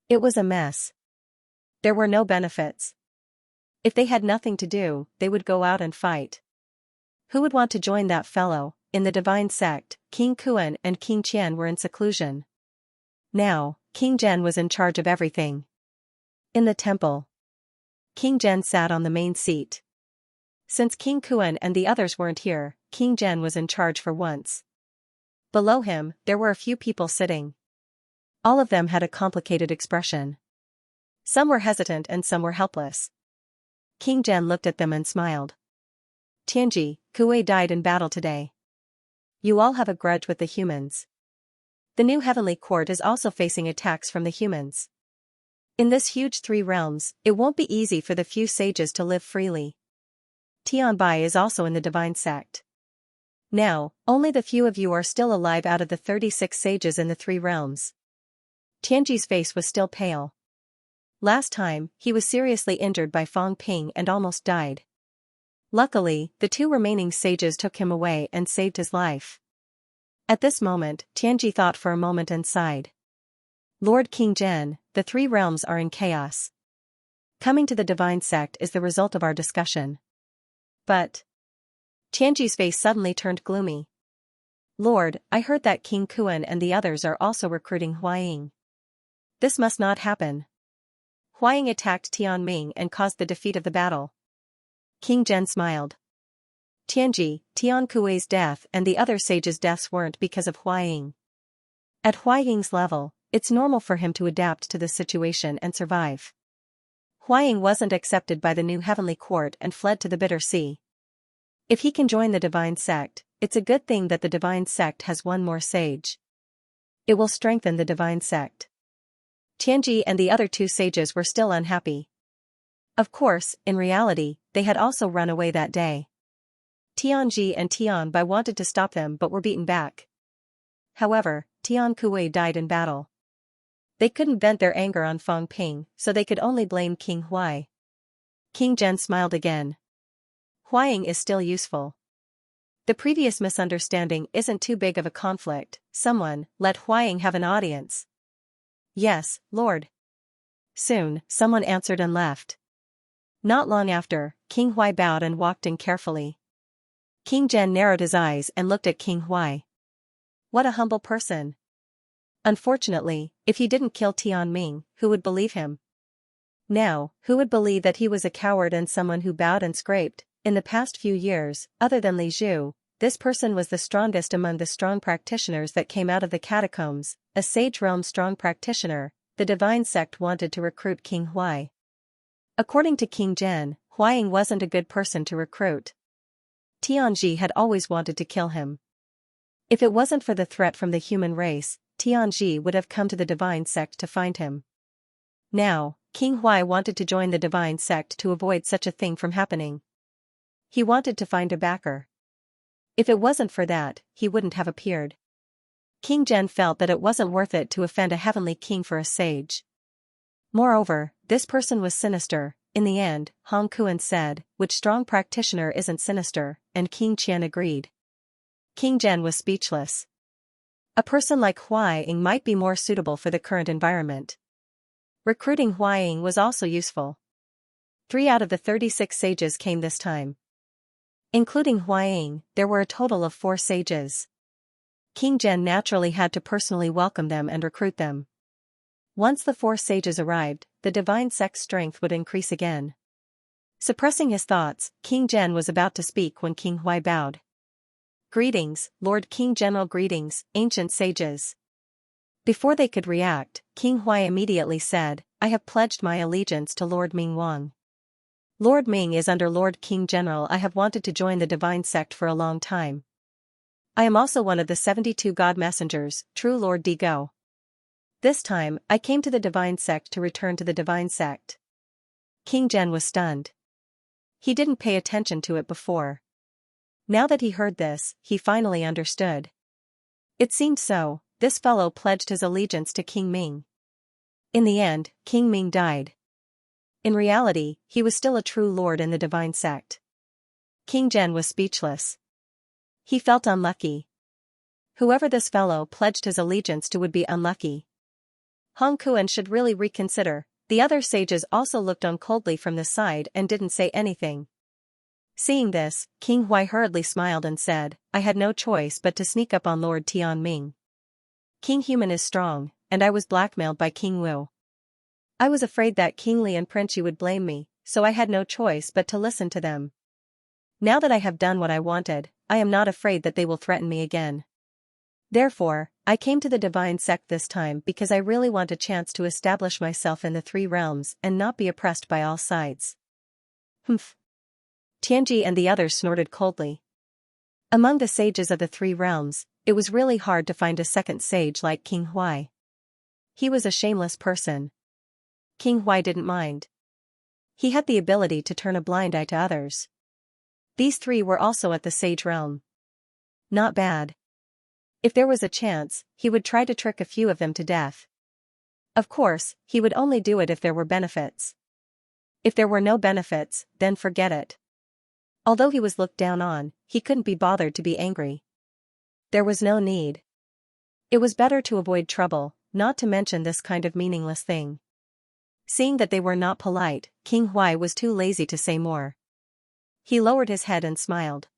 It was a mess. There were no benefits. If they had nothing to do, they would go out and fight. Who would want to join that fellow? In the divine sect, King Kuan and King Qian were in seclusion. Now, King Zhen was in charge of everything. In the temple, King Zhen sat on the main seat. Since King Kuan and the others weren't here, King Zhen was in charge for once. Below him, there were a few people sitting. All of them had a complicated expression. Some were hesitant and some were helpless. King Zhen looked at them and smiled. Tianji, Kuei died in battle today. You all have a grudge with the humans. The new heavenly court is also facing attacks from the humans. In this huge 3 realms, it won't be easy for the few sages to live freely. Tianbai is also in the divine sect. Now, only the few of you are still alive out of the 36 sages in the 3 realms. Tianji's face was still pale. Last time, he was seriously injured by Fang Ping and almost died. Luckily, the 2 remaining sages took him away and saved his life. At this moment, Tianji thought for a moment and sighed. Lord King Zhen, the 3 realms are in chaos. Coming to the divine sect is the result of our discussion. But Tianji's face suddenly turned gloomy. Lord, I heard that King Kuan and the others are also recruiting Huaying. This must not happen. Huaying attacked Tianming and caused the defeat of the battle. King Zhen smiled. Tianji, Tian Kuei's death and the other sages' deaths weren't because of Huaying. At Huaying's level, it's normal for him to adapt to the situation and survive. Huaying wasn't accepted by the new heavenly court and fled to the bitter sea. If he can join the divine sect, it's a good thing that the divine sect has one more sage. It will strengthen the divine sect. Tianji and the other 2 sages were still unhappy. Of course, in reality, they had also run away that day. Tianji and Tianbai wanted to stop them but were beaten back. However, Tian Kuei died in battle. They couldn't vent their anger on Fang Ping, so they could only blame King Huai. King Zhen smiled again. Huaying is still useful. The previous misunderstanding isn't too big of a conflict. Someone, let Huaying have an audience. Yes, Lord. Soon, someone answered and left. Not long after, King Huai bowed and walked in carefully. King Zhen narrowed his eyes and looked at King Huai. What a humble person. Unfortunately, if he didn't kill Tianming, who would believe him? Now, who would believe that he was a coward and someone who bowed and scraped? In the past few years, other than Li Zhu, this person was the strongest among the strong practitioners that came out of the catacombs, a sage realm strong practitioner. The divine sect wanted to recruit King Huai. According to King Zhen, Huaying wasn't a good person to recruit. Tianji had always wanted to kill him. If it wasn't for the threat from the human race, Tianji would have come to the divine sect to find him. Now, King Huai wanted to join the divine sect to avoid such a thing from happening. He wanted to find a backer. If it wasn't for that, he wouldn't have appeared. King Zhen felt that it wasn't worth it to offend a heavenly king for a sage. Moreover, this person was sinister. In the end, Hong Kuan said, which strong practitioner isn't sinister, and King Qian agreed. King Zhen was speechless. A person like Huaying might be more suitable for the current environment. Recruiting Huaying was also useful. 3 out of the 36 sages came this time. Including Huaying, there were a total of 4 sages. King Zhen naturally had to personally welcome them and recruit them. Once the 4 sages arrived, the divine sect's strength would increase again. Suppressing his thoughts, King Zhen was about to speak when King Huai bowed. Greetings, Lord King General. Greetings, ancient sages. Before they could react, King Huai immediately said, I have pledged my allegiance to Lord Ming Wang. Lord Ming is under Lord King General. I have wanted to join the divine sect for a long time. I am also one of the 72 God messengers, true Lord Di Go. This time, I came to the divine sect to return to the divine sect. King Zhen was stunned. He didn't pay attention to it before. Now that he heard this, he finally understood. It seemed so, this fellow pledged his allegiance to King Ming. In the end, King Ming died. In reality, he was still a true lord in the divine sect. King Zhen was speechless. He felt unlucky. Whoever this fellow pledged his allegiance to would be unlucky. Hong Kuan should really reconsider. The other sages also looked on coldly from the side and didn't say anything. Seeing this, King Huai hurriedly smiled and said, I had no choice but to sneak up on Lord Tianming. King Human is strong, and I was blackmailed by King Wu. I was afraid that King Li and Prince Yu would blame me, so I had no choice but to listen to them. Now that I have done what I wanted, I am not afraid that they will threaten me again. Therefore, I came to the divine sect this time because I really want a chance to establish myself in the three realms and not be oppressed by all sides. Humph. Tianji and the others snorted coldly. Among the sages of the three realms, it was really hard to find a second sage like King Huai. He was a shameless person. King Huai didn't mind. He had the ability to turn a blind eye to others. These three were also at the sage realm. Not bad. If there was a chance, he would try to trick a few of them to death. Of course, he would only do it if there were benefits. If there were no benefits, then forget it. Although he was looked down on, he couldn't be bothered to be angry. There was no need. It was better to avoid trouble, not to mention this kind of meaningless thing. Seeing that they were not polite, King Huai was too lazy to say more. He lowered his head and smiled.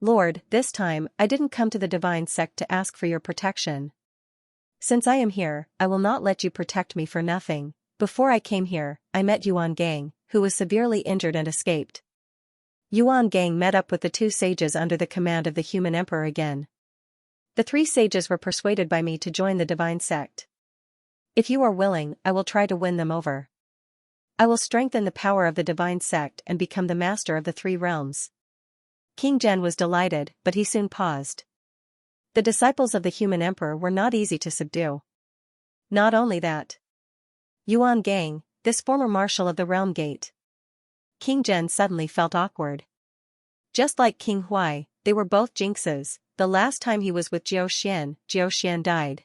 Lord, this time, I didn't come to the divine sect to ask for your protection. Since I am here, I will not let you protect me for nothing. Before I came here, I met Yuan Gang, who was severely injured and escaped. Yuan Gang met up with the two sages under the command of the human emperor again. The three sages were persuaded by me to join the divine sect. If you are willing, I will try to win them over. I will strengthen the power of the divine sect and become the master of the three realms. King Zhen was delighted, but he soon paused. The disciples of the human emperor were not easy to subdue. Not only that. Yuan Gang, this former marshal of the realm gate. King Zhen suddenly felt awkward. Just like King Huai, they were both jinxes. The last time he was with Jiao Xian died.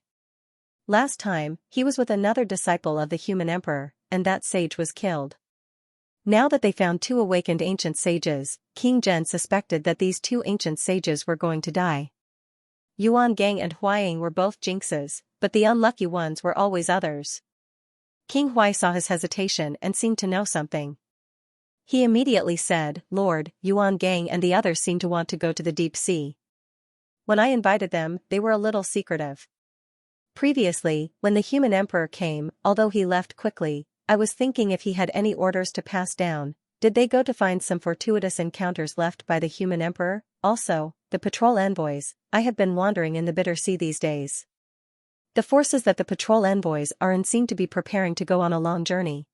Last time, he was with another disciple of the human emperor, and that sage was killed. Now that they found two awakened ancient sages, King Zhen suspected that these two ancient sages were going to die. Yuan Gang and Huaying were both jinxes, but the unlucky ones were always others. King Huai saw his hesitation and seemed to know something. He immediately said, Lord, Yuan Gang and the others seem to want to go to the deep sea. When I invited them, they were a little secretive. Previously, when the human emperor came, although he left quickly, I was thinking if he had any orders to pass down, did they go to find some fortuitous encounters left by the human emperor? Also, the patrol envoys, I have been wandering in the bitter sea these days. The forces that the patrol envoys are in seem to be preparing to go on a long journey.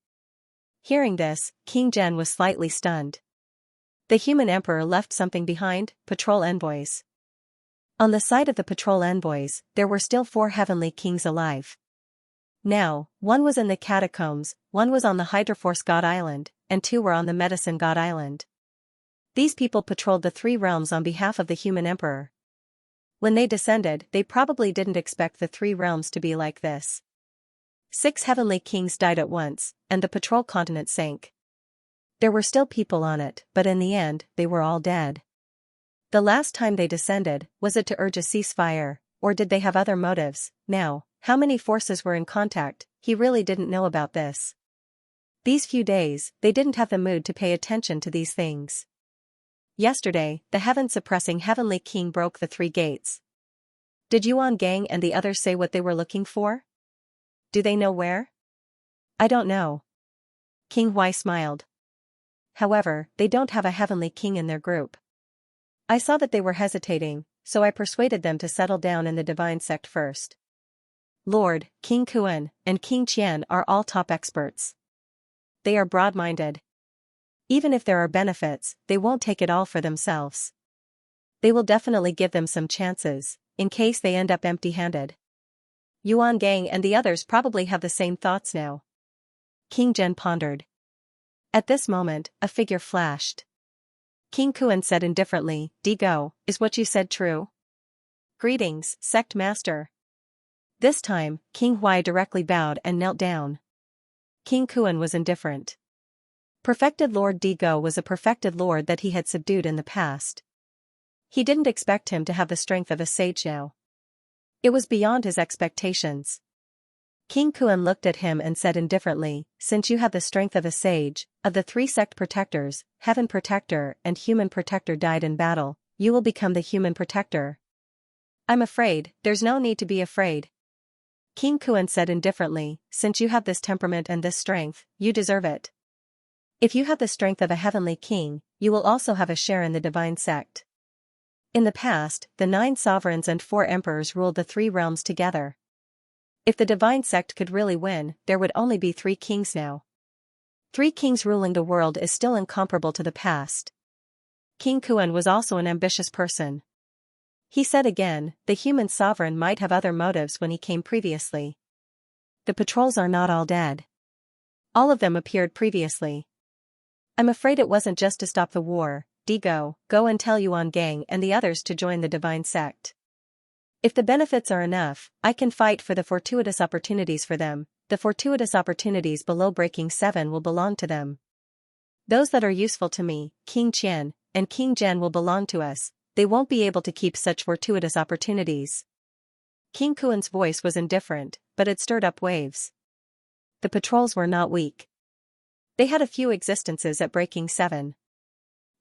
Hearing this, King Zhen was slightly stunned. The human emperor left something behind, patrol envoys. On the side of the patrol envoys, there were still 4 heavenly kings alive. Now, one was in the catacombs, one was on the Hydroforce God Island, and 2 were on the Medicine God Island. These people patrolled the 3 realms on behalf of the human emperor. When they descended, they probably didn't expect the 3 realms to be like this. 6 heavenly kings died at once, and the patrol continent sank. There were still people on it, but in the end, they were all dead. The last time they descended, was it to urge a ceasefire, or did they have other motives? Now, how many forces were in contact, he really didn't know about this. These few days, they didn't have the mood to pay attention to these things. Yesterday, the heaven-suppressing heavenly king broke the 3 gates. Did Yuan Gang and the others say what they were looking for? Do they know where? I don't know. King Huai smiled. However, they don't have a heavenly king in their group. I saw that they were hesitating, so I persuaded them to settle down in the divine sect first. Lord, King Kuan, and King Qian are all top experts. They are broad-minded. Even if there are benefits, they won't take it all for themselves. They will definitely give them some chances, in case they end up empty-handed. Yuan Gang and the others probably have the same thoughts now. King Zhen pondered. At this moment, a figure flashed. King Kuan said indifferently, Digo, is what you said true? Greetings, Sect Master. This time, King Huai directly bowed and knelt down. King Kuan was indifferent. Perfected Lord Digo was a perfected lord that he had subdued in the past. He didn't expect him to have the strength of a sage now. It was beyond his expectations. King Kuan looked at him and said indifferently, since you have the strength of a sage, of the 3 sect protectors, Heaven Protector and Human Protector died in battle, you will become the Human Protector. I'm afraid, there's no need to be afraid. King Kuan said indifferently, since you have this temperament and this strength, you deserve it. If you have the strength of a heavenly king, you will also have a share in the divine sect. In the past, the 9 sovereigns and 4 emperors ruled the 3 realms together. If the divine sect could really win, there would only be 3 kings now. 3 kings ruling the world is still incomparable to the past. King Kuan was also an ambitious person. He said again, the human sovereign might have other motives when he came previously. The patrols are not all dead. All of them appeared previously. I'm afraid it wasn't just to stop the war. Go and tell Yuan Gang and the others to join the divine sect. If the benefits are enough, I can fight for the fortuitous opportunities for them. The fortuitous opportunities below breaking 7 will belong to them. Those that are useful to me, King Qian, and King Zhen will belong to us. They won't be able to keep such fortuitous opportunities. King Kuan's voice was indifferent, but it stirred up waves. The patrols were not weak. They had a few existences at breaking 7.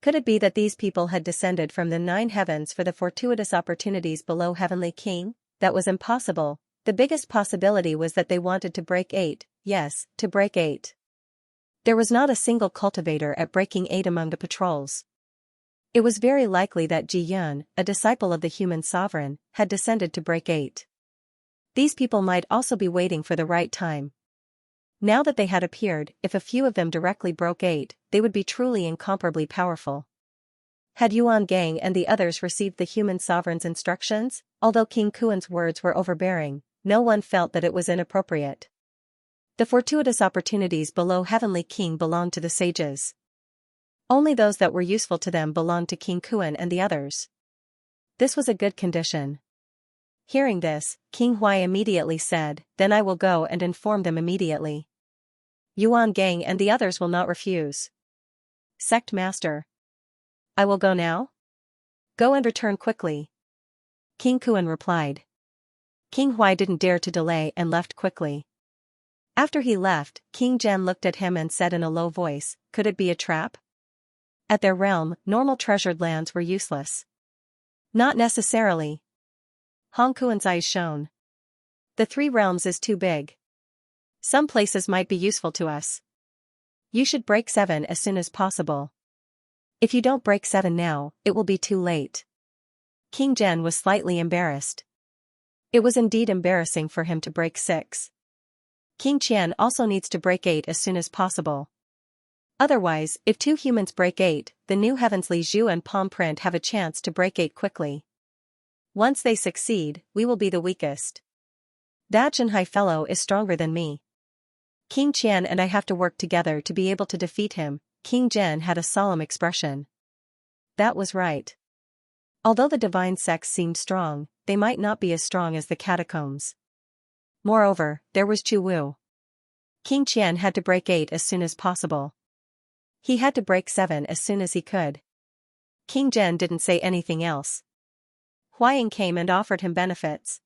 Could it be that these people had descended from the 9 heavens for the fortuitous opportunities below Heavenly King? That was impossible. The biggest possibility was that they wanted to break 8, yes, to break 8. There was not a single cultivator at breaking 8 among the patrols. It was very likely that Ji Yun, a disciple of the human sovereign, had descended to break 8. These people might also be waiting for the right time. Now that they had appeared, if a few of them directly broke 8, they would be truly incomparably powerful. Had Yuan Gang and the others received the human sovereign's instructions? Although King Kuan's words were overbearing, no one felt that it was inappropriate. The fortuitous opportunities below Heavenly King belonged to the sages. Only those that were useful to them belonged to King Kuan and the others. This was a good condition. Hearing this, King Huai immediately said, then I will go and inform them immediately. Yuan Gang and the others will not refuse. Sect Master. I will go now? Go and return quickly. King Kuan replied. King Huai didn't dare to delay and left quickly. After he left, King Zhen looked at him and said in a low voice, could it be a trap? At their realm, normal treasured lands were useless. Not necessarily. Hong Kuan's eyes shone. The 3 realms is too big. Some places might be useful to us. You should break 7 as soon as possible. If you don't break 7 now, it will be too late. King Zhen was slightly embarrassed. It was indeed embarrassing for him to break 6. King Qian also needs to break 8 as soon as possible. Otherwise, if 2 humans break 8, the new heavens Li Zhu and Palm Print have a chance to break 8 quickly. Once they succeed, we will be the weakest. That Zhenhai fellow is stronger than me. King Qian and I have to work together to be able to defeat him. King Zhen had a solemn expression. That was right. Although the divine sects seemed strong, they might not be as strong as the catacombs. Moreover, there was Chu Wu. King Qian had to break 8 as soon as possible. He had to break 7 as soon as he could. King Zhen didn't say anything else. Huaying came and offered him benefits.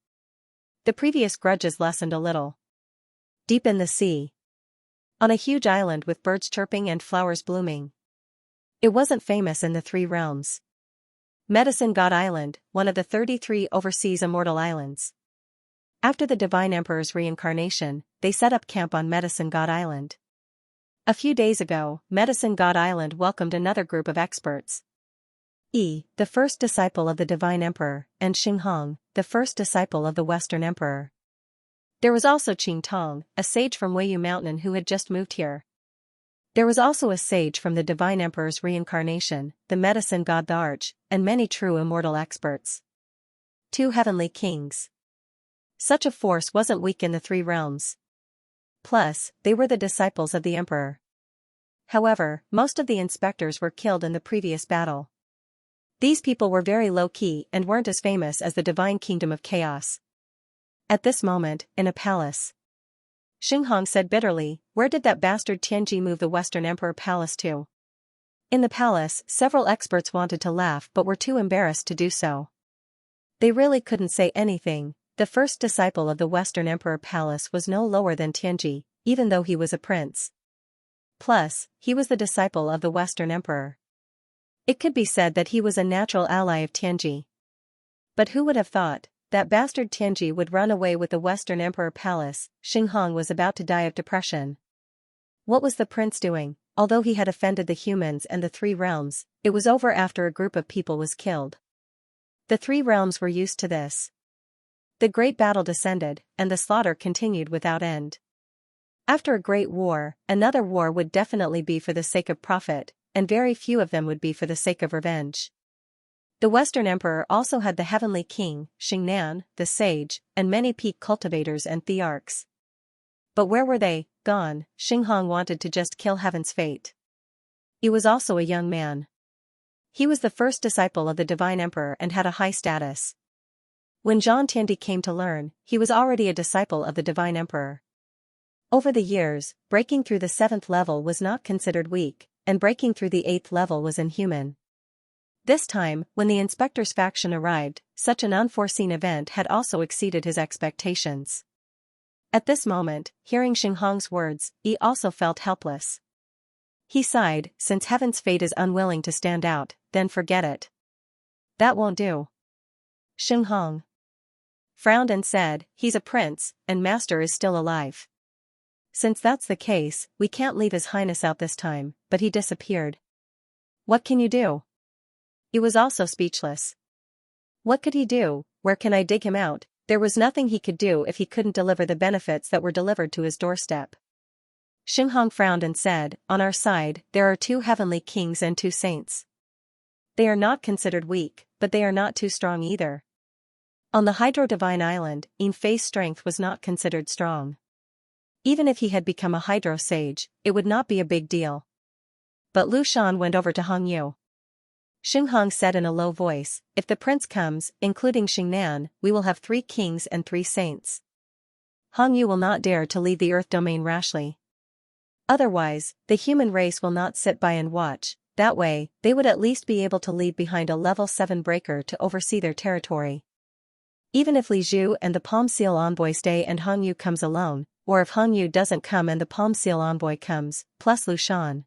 The previous grudges lessened a little. Deep in the sea. On a huge island with birds chirping and flowers blooming. It wasn't famous in the 3 realms. Medicine God Island, one of the 33 overseas immortal islands. After the Divine Emperor's reincarnation, they set up camp on Medicine God Island. A few days ago, Medicine God Island welcomed another group of experts. The first disciple of the Divine Emperor, and Xinghong, the first disciple of the Western Emperor. There was also Qing Tong, a sage from Weiyu Mountain who had just moved here. There was also a sage from the Divine Emperor's reincarnation, the Medicine God the Arch, and many true immortal experts. 2 heavenly kings. Such a force wasn't weak in the 3 realms. Plus, they were the disciples of the Emperor. However, most of the inspectors were killed in the previous battle. These people were very low-key and weren't as famous as the Divine Kingdom of Chaos. At this moment, in a palace, Xinghong said bitterly, where did that bastard Tianji move the Western Emperor Palace to? In the palace, several experts wanted to laugh but were too embarrassed to do so. They really couldn't say anything. The first disciple of the Western Emperor Palace was no lower than Tianji, even though he was a prince. Plus, he was the disciple of the Western Emperor. It could be said that he was a natural ally of Tianji. But who would have thought? that bastard Tianji would run away with the Western Emperor Palace. Xinghong was about to die of depression. What was the prince doing? Although he had offended the humans and the three realms, it was over after a group of people was killed. The three realms were used to this. The great battle descended, and the slaughter continued without end. After a great war, another war would definitely be for the sake of profit, and very few of them would be for the sake of revenge. The Western Emperor also had the Heavenly King, Xingnan, the sage, and many peak cultivators and thearchs. But where were they? Gone. Xinghong wanted to just kill Heaven's fate. He was also a young man. He was the first disciple of the Divine Emperor and had a high status. When Zhang Tiandi came to learn, he was already a disciple of the Divine Emperor. Over the years, breaking through the 7th level was not considered weak, and breaking through the 8th level was inhuman. This time, when the inspector's faction arrived, such an unforeseen event had also exceeded his expectations. At this moment, hearing Xinghong's words, he also felt helpless. He sighed, since Heaven's fate is unwilling to stand out, then forget it. That won't do. Xinghong frowned and said, he's a prince, and master is still alive. Since that's the case, we can't leave His Highness out this time, but he disappeared. What can you do? He was also speechless. What could he do? Where can I dig him out? There was nothing he could do if he couldn't deliver the benefits that were delivered to his doorstep. Xinghong frowned and said, on our side, there are 2 heavenly kings and 2 saints. They are not considered weak, but they are not too strong either. On the Hydro Divine Island, Yin Fei's strength was not considered strong. Even if he had become a Hydro Sage, it would not be a big deal. But Lu Shan went over to Hong Yu. Xinghong said in a low voice, if the prince comes, including Xingnan, we will have 3 kings and 3 saints. Hong Yu will not dare to leave the Earth domain rashly. Otherwise, the human race will not sit by and watch. That way, they would at least be able to leave behind a level 7 breaker to oversee their territory. Even if Li Zhu and the Palm Seal envoy stay and Hong Yu comes alone, or if Hong Yu doesn't come and the Palm Seal envoy comes, plus Lu Shan.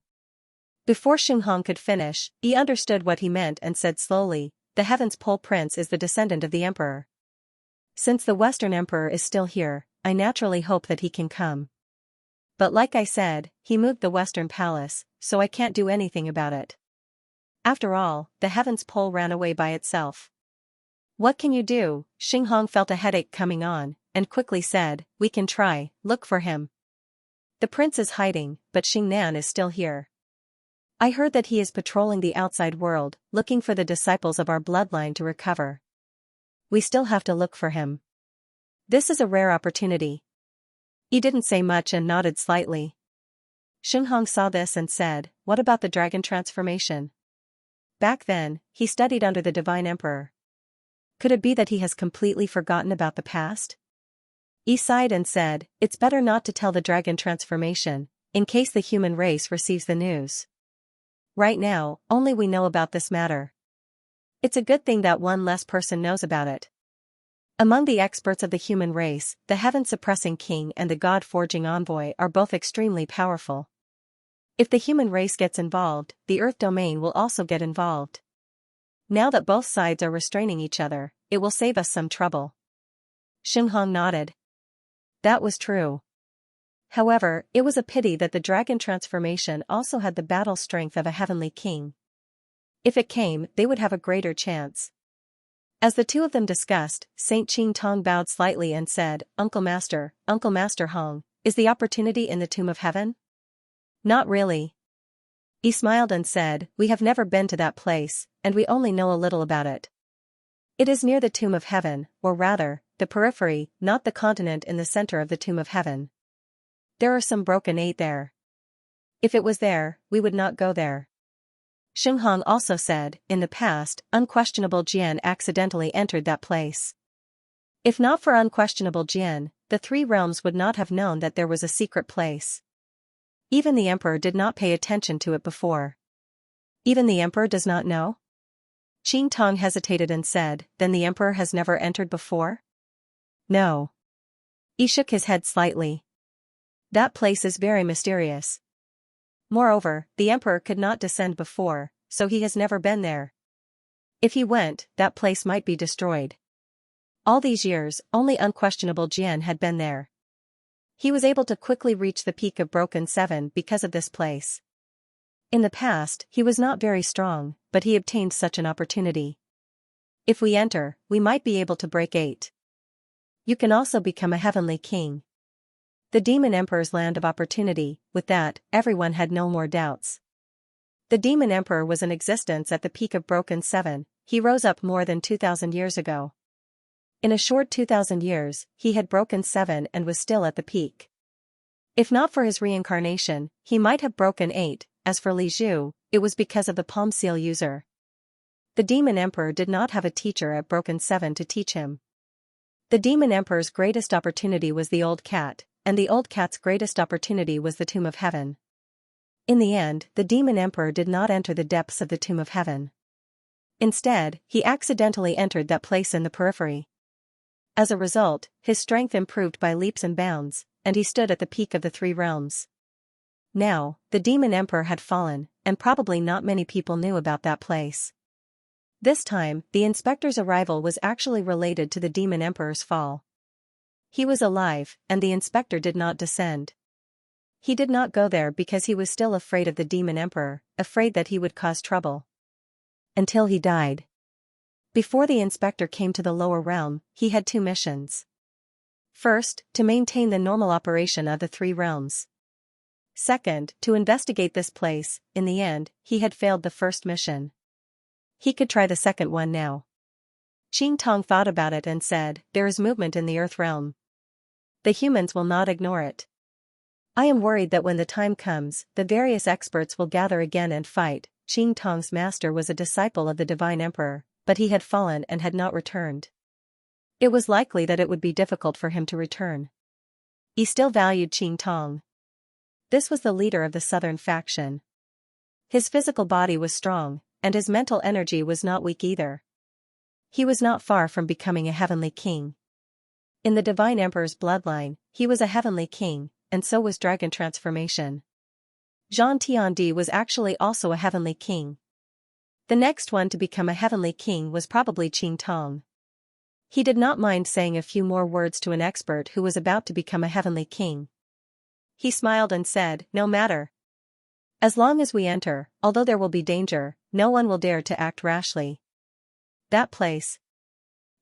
Before Xinghong could finish, he understood what he meant and said slowly, the Heaven's Pole Prince is the descendant of the Emperor. Since the Western Emperor is still here, I naturally hope that he can come. But like I said, he moved the Western Palace, so I can't do anything about it. After all, the Heaven's Pole ran away by itself. What can you do? Xinghong felt a headache coming on, and quickly said, we can try, look for him. The prince is hiding, but Xingnan is still here. I heard that he is patrolling the outside world, looking for the disciples of our bloodline to recover. We still have to look for him. This is a rare opportunity. He didn't say much and nodded slightly. Xinghong saw this and said, what about the dragon transformation? Back then, he studied under the Divine Emperor. Could it be that he has completely forgotten about the past? He sighed and said, it's better not to tell the dragon transformation, in case the human race receives the news. Right now, only we know about this matter. It's a good thing that one less person knows about it. Among the experts of the human race, the heaven-suppressing king and the god-forging envoy are both extremely powerful. If the human race gets involved, the Earth domain will also get involved. Now that both sides are restraining each other, it will save us some trouble. Xinghong nodded. That was true. However, it was a pity that the dragon transformation also had the battle strength of a heavenly king. If it came, they would have a greater chance. As the two of them discussed, Saint Qing Tong bowed slightly and said, Uncle Master Hong, is the opportunity in the Tomb of Heaven? Not really. He smiled and said, we have never been to that place, and we only know a little about it. It is near the Tomb of Heaven, or rather, the periphery, not the continent in the center of the Tomb of Heaven. There are some broken 8 there. If it was there, we would not go there. Xinghong also said, in the past, unquestionable Jian accidentally entered that place. If not for unquestionable Jian, the 3 realms would not have known that there was a secret place. Even the Emperor did not pay attention to it before. Even the Emperor does not know? Qing Tong hesitated and said, then the Emperor has never entered before? No. He shook his head slightly. That place is very mysterious. Moreover, the Emperor could not descend before, so he has never been there. If he went, that place might be destroyed. All these years, only unquestionable Jian had been there. He was able to quickly reach the peak of Broken 7 because of this place. In the past, he was not very strong, but he obtained such an opportunity. If we enter, we might be able to break 8. You can also become a heavenly king. The Demon Emperor's land of opportunity. With that, everyone had no more doubts. The Demon Emperor was in existence at the peak of Broken 7, he rose up more than 2,000 years ago. In a short 2,000 years, he had broken 7 and was still at the peak. If not for his reincarnation, he might have broken 8, as for Li Zhu, it was because of the palm seal user. The Demon Emperor did not have a teacher at Broken 7 to teach him. The Demon Emperor's greatest opportunity was the old cat, and the old cat's greatest opportunity was the Tomb of Heaven. In the end, the Demon Emperor did not enter the depths of the Tomb of Heaven. Instead, he accidentally entered that place in the periphery. As a result, his strength improved by leaps and bounds, and he stood at the peak of the 3 realms. Now, the Demon Emperor had fallen, and probably not many people knew about that place. This time, the inspector's arrival was actually related to the Demon Emperor's fall. He was alive, and the inspector did not descend. He did not go there because he was still afraid of the Demon Emperor, afraid that he would cause trouble. Until he died. Before the inspector came to the lower realm, he had 2 missions. First, to maintain the normal operation of the 3 realms. Second, to investigate this place. In the end, he had failed the first mission. He could try the second one now. Qing Tong thought about it and said, there is movement in the Earth realm. The humans will not ignore it. I am worried that when the time comes, the various experts will gather again and fight. Qing Tong's master was a disciple of the Divine Emperor, but he had fallen and had not returned. It was likely that it would be difficult for him to return. He still valued Qing Tong. This was the leader of the southern faction. His physical body was strong, and his mental energy was not weak either. He was not far from becoming a heavenly king. In the Divine Emperor's bloodline, he was a heavenly king, and so was Dragon Transformation. Zhang Tiandi was actually also a heavenly king. The next one to become a heavenly king was probably Qing Tong. He did not mind saying a few more words to an expert who was about to become a heavenly king. He smiled and said, no matter. As long as we enter, although there will be danger, no one will dare to act rashly. That place.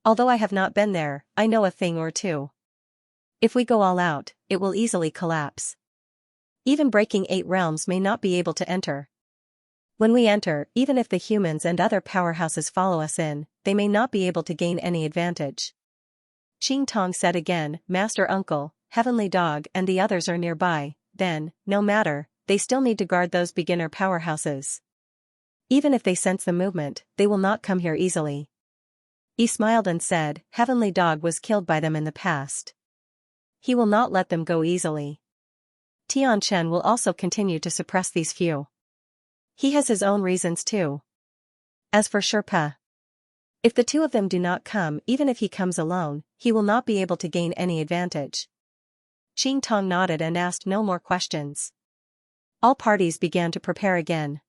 Although I have not been there, I know a thing or two. If we go all out, it will easily collapse. Even breaking 8 realms may not be able to enter. When we enter, even if the humans and other powerhouses follow us in, they may not be able to gain any advantage. Qing Tong said again, Master Uncle, Heavenly Dog and the others are nearby, then, no matter, they still need to guard those beginner powerhouses. Even if they sense the movement, they will not come here easily. He smiled and said, Heavenly Dog was killed by them in the past. He will not let them go easily. Tian Chen will also continue to suppress these few. He has his own reasons too. As for Sherpa, if the 2 of them do not come, even if he comes alone, he will not be able to gain any advantage. Qing Tong nodded and asked no more questions. All parties began to prepare again.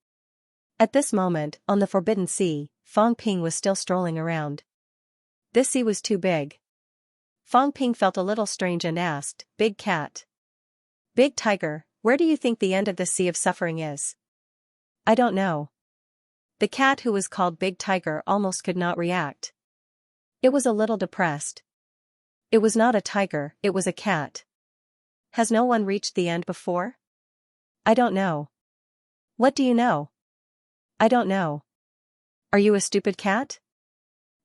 At this moment, on the Forbidden Sea, Fang Ping was still strolling around. This sea was too big. Fang Ping felt a little strange and asked, Big Cat. Big Tiger, where do you think the end of the Sea of Suffering is? I don't know. The cat who was called Big Tiger almost could not react. It was a little depressed. It was not a tiger, it was a cat. Has no one reached the end before? I don't know. What do you know? I don't know. Are you a stupid cat?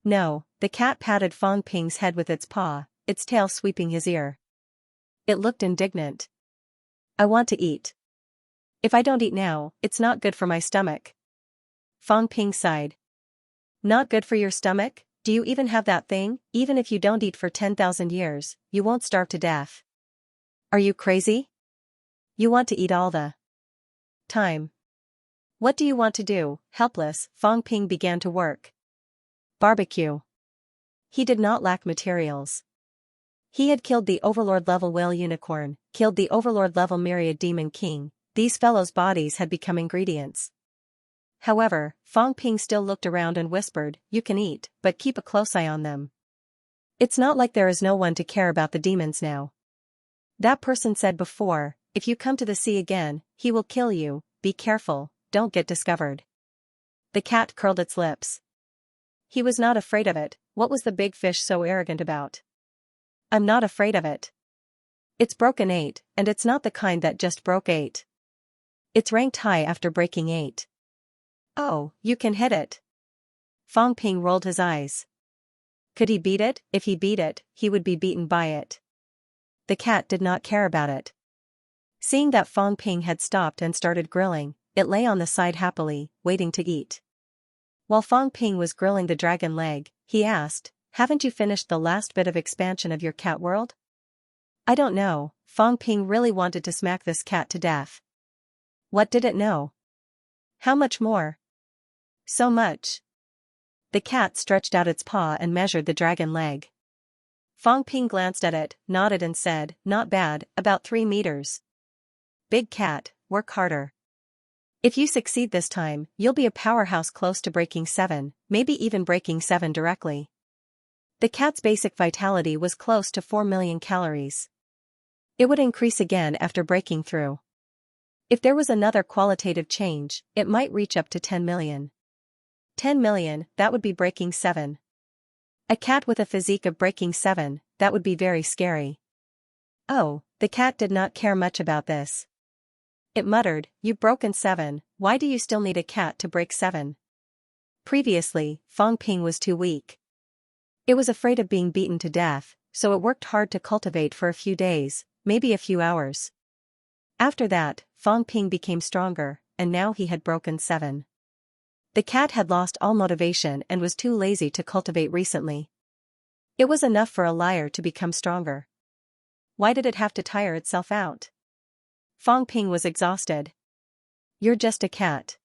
No, the cat patted Fang Ping's head with its paw, its tail sweeping his ear. It looked indignant. I want to eat. If I don't eat now, it's not good for my stomach. Fang Ping sighed. Not good for your stomach? Do you even have that thing? Even if you don't eat for 10,000 years, you won't starve to death. Are you crazy? You want to eat all the time. What do you want to do? Helpless, Fang Ping began to work. Barbecue. He did not lack materials. He had killed the Overlord-level Whale Unicorn, killed the Overlord-level Myriad Demon King. These fellows' bodies had become ingredients. However, Fang Ping still looked around and whispered, you can eat, but keep a close eye on them. It's not like there is no one to care about the demons now. That person said before, if you come to the sea again, he will kill you, be careful, don't get discovered. The cat curled its lips. He was not afraid of it. What was the big fish so arrogant about? I'm not afraid of it. It's broken 8, and it's not the kind that just broke 8. It's ranked high after breaking 8. Oh, you can hit it. Fong Ping rolled his eyes. Could he beat it? If he beat it, he would be beaten by it. The cat did not care about it. Seeing that Fong Ping had stopped and started grilling, it lay on the side happily, waiting to eat. While Fong Ping was grilling the dragon leg, he asked, haven't you finished the last bit of expansion of your cat world? I don't know. Fong Ping really wanted to smack this cat to death. What did it know? How much more? So much. The cat stretched out its paw and measured the dragon leg. Fong Ping glanced at it, nodded and said, not bad, about 3 meters. Big cat, work harder. If you succeed this time, you'll be a powerhouse close to breaking 7, maybe even breaking 7 directly. The cat's basic vitality was close to 4 million calories. It would increase again after breaking through. If there was another qualitative change, it might reach up to 10 million. 10 million, that would be breaking 7. A cat with a physique of breaking 7, that would be very scary. Oh, the cat did not care much about this. It muttered, you've broken 7, why do you still need a cat to break 7? Previously, Fong Ping was too weak. It was afraid of being beaten to death, so it worked hard to cultivate for a few days, maybe a few hours. After that, Fong Ping became stronger, and now he had broken 7. The cat had lost all motivation and was too lazy to cultivate recently. It was enough for a liar to become stronger. Why did it have to tire itself out? Fong Ping was exhausted. You're just a cat.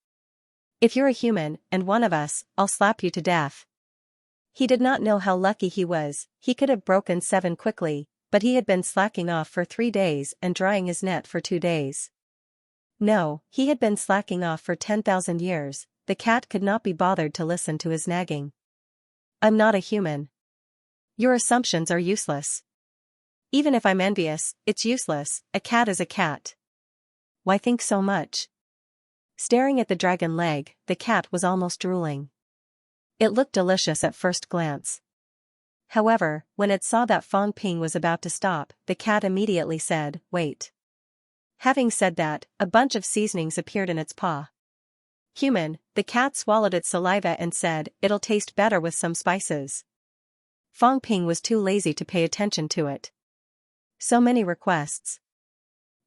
If you're a human, and one of us, I'll slap you to death. He did not know how lucky he was. He could have broken 7 quickly, but he had been slacking off for 3 days and drying his net for 2 days. No, he had been slacking off for 10,000 years. The cat could not be bothered to listen to his nagging. I'm not a human. Your assumptions are useless. Even if I'm envious, it's useless. A cat is a cat. Why think so much? Staring at the dragon leg, the cat was almost drooling. It looked delicious at first glance. However, when it saw that Fong Ping was about to stop, the cat immediately said, wait. Having said that, a bunch of seasonings appeared in its paw. Human, the cat swallowed its saliva and said, it'll taste better with some spices. Fong Ping was too lazy to pay attention to it. So many requests.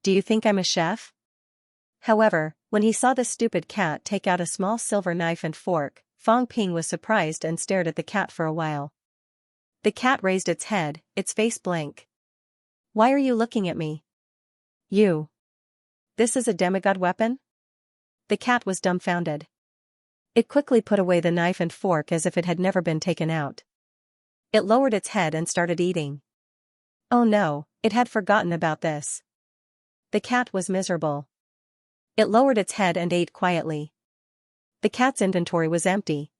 Do you think I'm a chef? However, when he saw the stupid cat take out a small silver knife and fork, Fong Ping was surprised and stared at the cat for a while. The cat raised its head, its face blank. Why are you looking at me? You. This is a demigod weapon? The cat was dumbfounded. It quickly put away the knife and fork as if it had never been taken out. It lowered its head and started eating. Oh no, it had forgotten about this. The cat was miserable. It lowered its head and ate quietly. The cat's inventory was empty.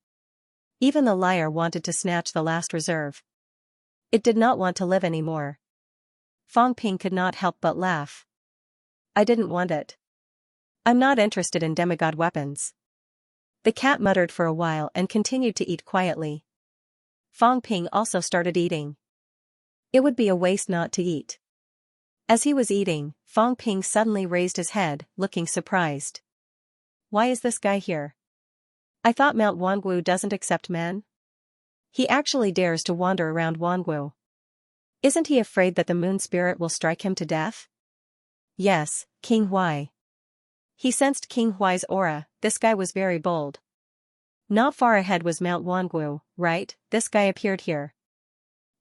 Even the liar wanted to snatch the last reserve. It did not want to live anymore. Fong Ping could not help but laugh. I didn't want it. I'm not interested in demigod weapons. The cat muttered for a while and continued to eat quietly. Fong Ping also started eating. It would be a waste not to eat. As he was eating, Fong Ping suddenly raised his head, looking surprised. Why is this guy here? I thought Mount Wangu doesn't accept men? He actually dares to wander around Wangu. Isn't he afraid that the moon spirit will strike him to death? Yes, King Huai. He sensed King Huai's aura. This guy was very bold. Not far ahead was Mount Wangu, right? This guy appeared here.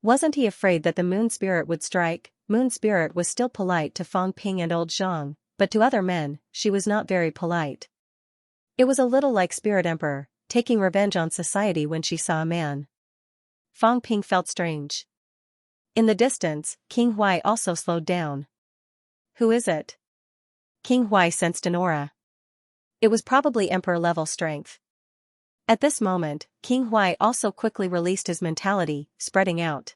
Wasn't he afraid that the moon spirit would strike? Moon spirit was still polite to Fong Ping and old Zhang, but to other men, she was not very polite. It was a little like Spirit Emperor, taking revenge on society when she saw a man. Fong Ping felt strange. In the distance, King Huai also slowed down. Who is it? King Huai sensed an aura. It was probably Emperor-level strength. At this moment, King Huai also quickly released his mentality, spreading out.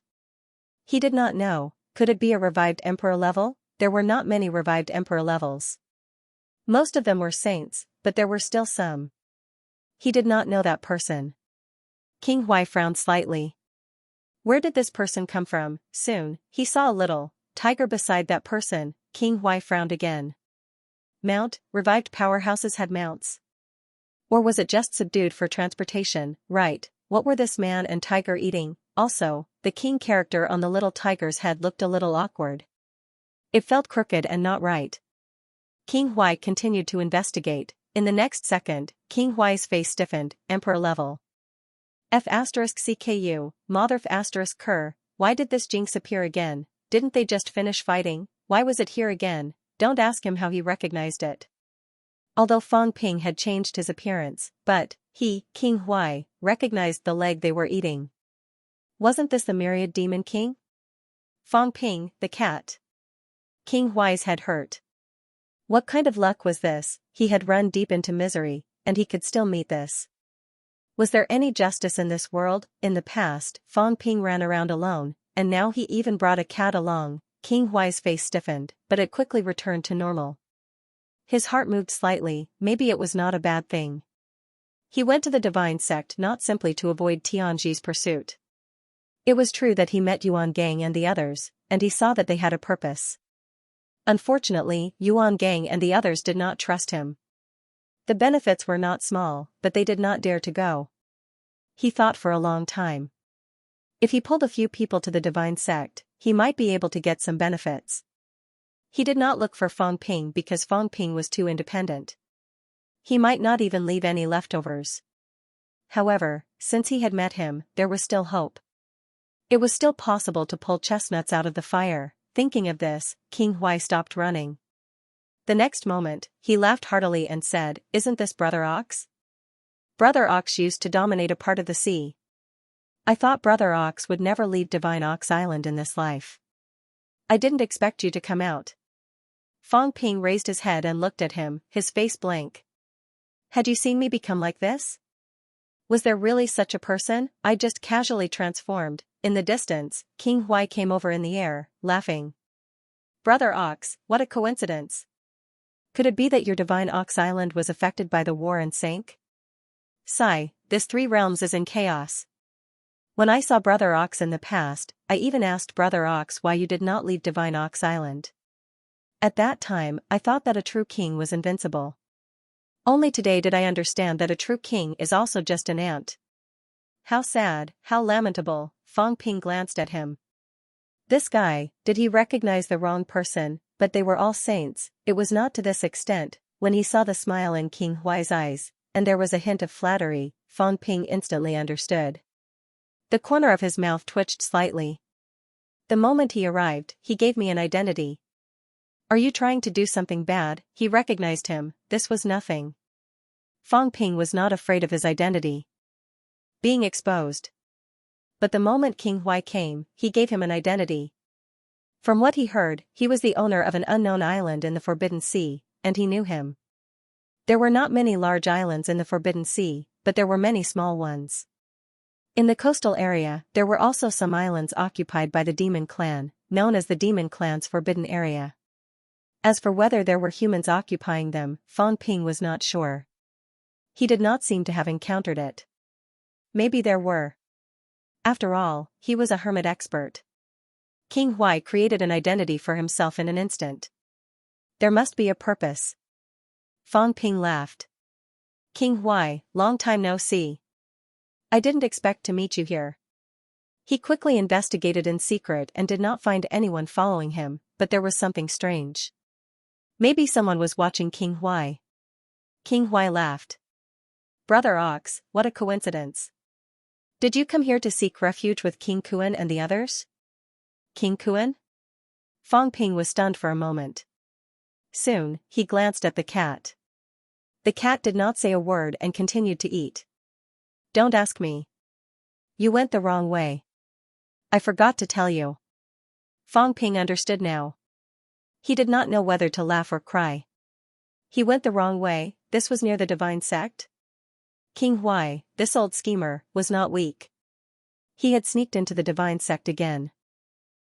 He did not know, could it be a revived emperor level? There were not many revived emperor levels. Most of them were saints, but there were still some. He did not know that person. King Huai frowned slightly. Where did this person come from? Soon, he saw a little tiger beside that person. King Huai frowned again. Mount, revived powerhouses had mounts. Or was it just subdued for transportation? Right, what were this man and tiger eating? Also, the king character on the little tiger's head looked a little awkward. It felt crooked and not right. King Huai continued to investigate. In the next second, King Huai's face stiffened. Emperor level. F*CKU, Mother F*Ker, why did this jinx appear again? Didn't they just finish fighting? Why was it here again? Don't ask him how he recognized it. Although Fang Ping had changed his appearance, but he, King Huai, recognized the leg they were eating. Wasn't this the myriad demon king? Fang Ping, the cat. King Huai's head hurt. What kind of luck was this? He had run deep into misery, and he could still meet this. Was there any justice in this world? In the past, Fang Ping ran around alone, and now he even brought a cat along. King Huai's face stiffened, but it quickly returned to normal. His heart moved slightly, maybe it was not a bad thing. He went to the divine sect not simply to avoid Tianji's pursuit. It was true that he met Yuan Gang and the others, and he saw that they had a purpose. Unfortunately, Yuan Gang and the others did not trust him. The benefits were not small, but they did not dare to go. He thought for a long time. If he pulled a few people to the divine sect, he might be able to get some benefits. He did not look for Fang Ping because Fang Ping was too independent. He might not even leave any leftovers. However, since he had met him, there was still hope. It was still possible to pull chestnuts out of the fire. Thinking of this, King Huai stopped running. The next moment, he laughed heartily and said, "Isn't this Brother Ox? Brother Ox used to dominate a part of the sea. I thought Brother Ox would never leave Divine Ox Island in this life. I didn't expect you to come out." Fang Ping raised his head and looked at him, his face blank. "Had you seen me become like this? Was there really such a person? I just casually transformed." In the distance, King Huai came over in the air, laughing. "Brother Ox, what a coincidence. Could it be that your Divine Ox Island was affected by the war and sank? Sigh, this 3 realms is in chaos. When I saw Brother Ox in the past, I even asked Brother Ox why you did not leave Divine Ox Island. At that time, I thought that a true king was invincible. Only today did I understand that a true king is also just an ant. How sad, how lamentable." Fang Ping glanced at him. This guy, did he recognize the wrong person? But they were all saints. It was not to this extent. When he saw the smile in King Huai's eyes, and there was a hint of flattery, Fang Ping instantly understood. The corner of his mouth twitched slightly. "The moment he arrived, he gave me an identity. Are you trying to do something bad?" He recognized him. This was nothing. Fang Ping was not afraid of his identity being exposed. But the moment King Huai came, he gave him an identity. From what he heard, he was the owner of an unknown island in the Forbidden Sea, and he knew him. There were not many large islands in the Forbidden Sea, but there were many small ones. In the coastal area, there were also some islands occupied by the Demon Clan, known as the Demon Clan's Forbidden Area. As for whether there were humans occupying them, Fang Ping was not sure. He did not seem to have encountered it. Maybe there were. After all, he was a hermit expert. King Huai created an identity for himself in an instant. There must be a purpose. Fang Ping laughed. "King Huai, long time no see. I didn't expect to meet you here." He quickly investigated in secret and did not find anyone following him, but there was something strange. Maybe someone was watching King Huai. King Huai laughed. "Brother Ox, what a coincidence. Did you come here to seek refuge with King Kuan and the others?" "King Kuan?" Fang Ping was stunned for a moment. Soon, he glanced at the cat. The cat did not say a word and continued to eat. "Don't ask me. You went the wrong way. I forgot to tell you." Fang Ping understood now. He did not know whether to laugh or cry. He went the wrong way. This was near the divine sect? King Huai, this old schemer, was not weak. He had sneaked into the divine sect again.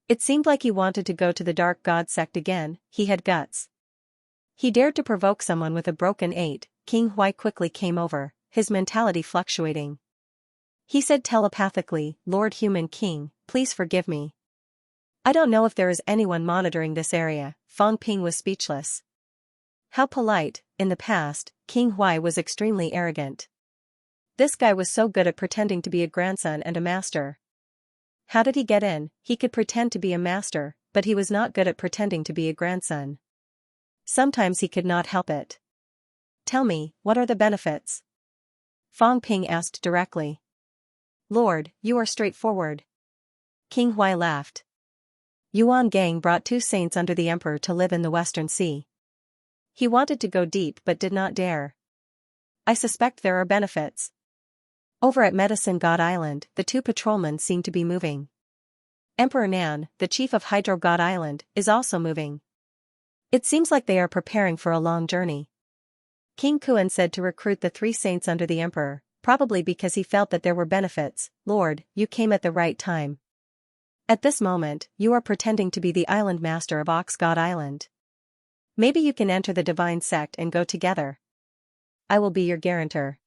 It seemed like he wanted to go to the dark god sect again. He had guts. He dared to provoke someone with a broken 8. King Hui quickly came over, his mentality fluctuating. He said telepathically, "Lord Human King, please forgive me. I don't know if there is anyone monitoring this area." Fang Ping was speechless. How polite. In the past, King Hui was extremely arrogant. This guy was so good at pretending to be a grandson and a master. How did he get in? He could pretend to be a master, but he was not good at pretending to be a grandson. Sometimes he could not help it. "Tell me, what are the benefits?" Fang Ping asked directly. "Lord, you are straightforward." King Hui laughed. Yuan Gang brought 2 saints under the emperor to live in the Western Sea. He wanted to go deep but did not dare. I suspect there are benefits. Over at Medicine God Island, the 2 patrolmen seem to be moving. Emperor Nan, the chief of Hydro God Island, is also moving. It seems like they are preparing for a long journey. King Kuan said to recruit the 3 saints under the emperor, probably because he felt that there were benefits. "Lord, you came at the right time. At this moment, you are pretending to be the island master of Ox God Island. Maybe you can enter the divine sect and go together. I will be your guarantor.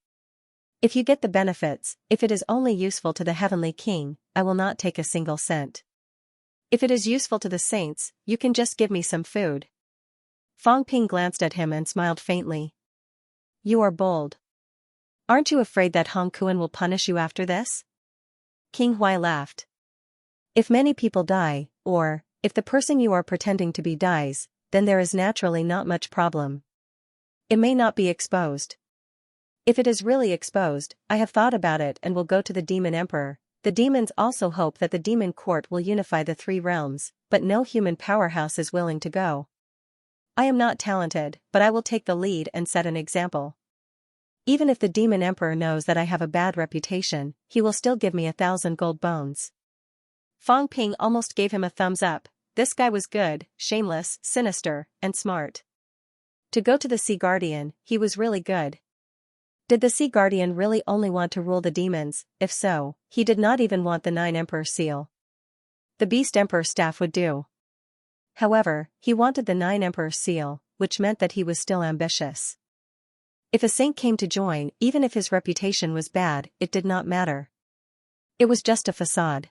If you get the benefits, if it is only useful to the heavenly king, I will not take a single cent. If it is useful to the saints, you can just give me some food." Fang Ping glanced at him and smiled faintly. "You are bold. Aren't you afraid that Hong Kuan will punish you after this?" King Hui laughed. "If many people die, or, if the person you are pretending to be dies, then there is naturally not much problem. It may not be exposed. If it is really exposed, I have thought about it and will go to the Demon Emperor. The demons also hope that the Demon Court will unify the 3 realms, but no human powerhouse is willing to go. I am not talented, but I will take the lead and set an example. Even if the Demon Emperor knows that I have a bad reputation, he will still give me 1,000 gold bones." Fang Ping almost gave him a thumbs up. This guy was good, shameless, sinister, and smart. To go to the Sea Guardian, he was really good. Did the Sea Guardian really only want to rule the demons? If so, he did not even want the 9 Emperor seal. The Beast Emperor staff would do. However, he wanted the 9 Emperor seal, which meant that he was still ambitious. If a saint came to join, even if his reputation was bad, it did not matter. It was just a facade.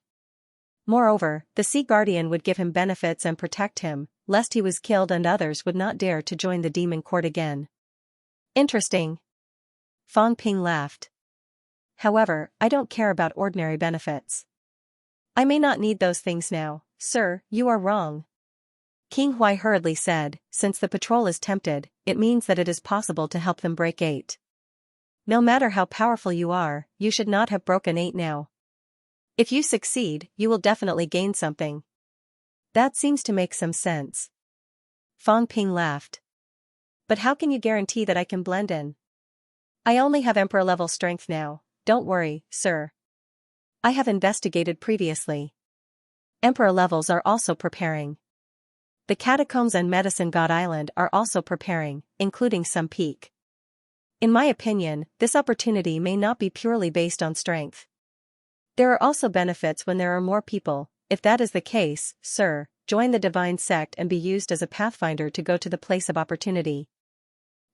Moreover, the Sea Guardian would give him benefits and protect him, lest he was killed, and others would not dare to join the demon court again. Interesting. Fang Ping laughed. "However, I don't care about ordinary benefits. I may not need those things now." "Sir, you are wrong." King Hui hurriedly said, "Since the patrol is tempted, it means that it is possible to help them break 8. No matter how powerful you are, you should not have broken 8 now. If you succeed, you will definitely gain something." "That seems to make some sense." Fang Ping laughed. "But how can you guarantee that I can blend in? I only have Emperor-level strength now. Don't worry, sir. I have investigated previously. Emperor levels are also preparing. The Catacombs and Medicine God Island are also preparing, including some peak. In my opinion, this opportunity may not be purely based on strength. There are also benefits when there are more people. If that is the case, sir, join the divine sect and be used as a pathfinder to go to the place of opportunity.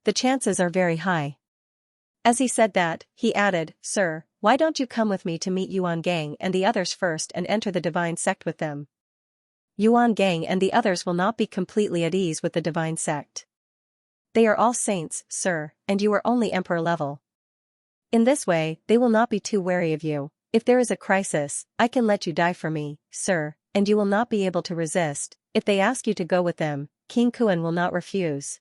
The chances are very high." As he said that, he added, "Sir, why don't you come with me to meet Yuan Gang and the others first and enter the divine sect with them? Yuan Gang and the others will not be completely at ease with the divine sect. They are all saints, sir, and you are only emperor level. In this way, they will not be too wary of you. If there is a crisis, I can let you die for me, sir, and you will not be able to resist. If they ask you to go with them, King Kuan will not refuse."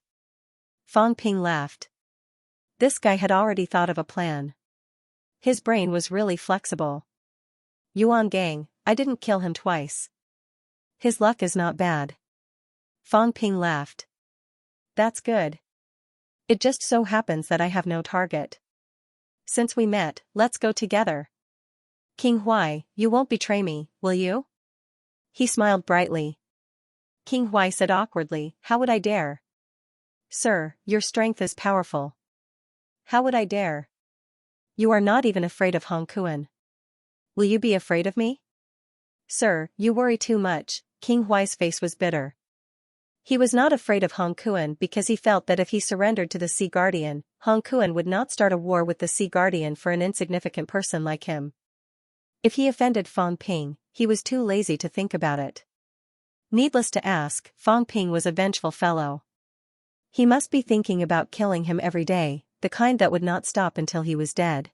Fang Ping laughed. This guy had already thought of a plan. His brain was really flexible. Yuan Gang, I didn't kill him twice. His luck is not bad. Fang Ping laughed. That's good. It just so happens that I have no target. Since we met, let's go together. King Hui, you won't betray me, will you? He smiled brightly. King Hui said awkwardly, how would I dare? Sir, your strength is powerful. How would I dare? You are not even afraid of Hong Kuan. Will you be afraid of me? Sir, you worry too much. King Huai's face was bitter. He was not afraid of Hong Kuan because he felt that if he surrendered to the Sea Guardian, Hong Kuan would not start a war with the Sea Guardian for an insignificant person like him. If he offended Fang Ping, he was too lazy to think about it. Needless to ask, Fang Ping was a vengeful fellow. He must be thinking about killing him every day, the kind that would not stop until he was dead.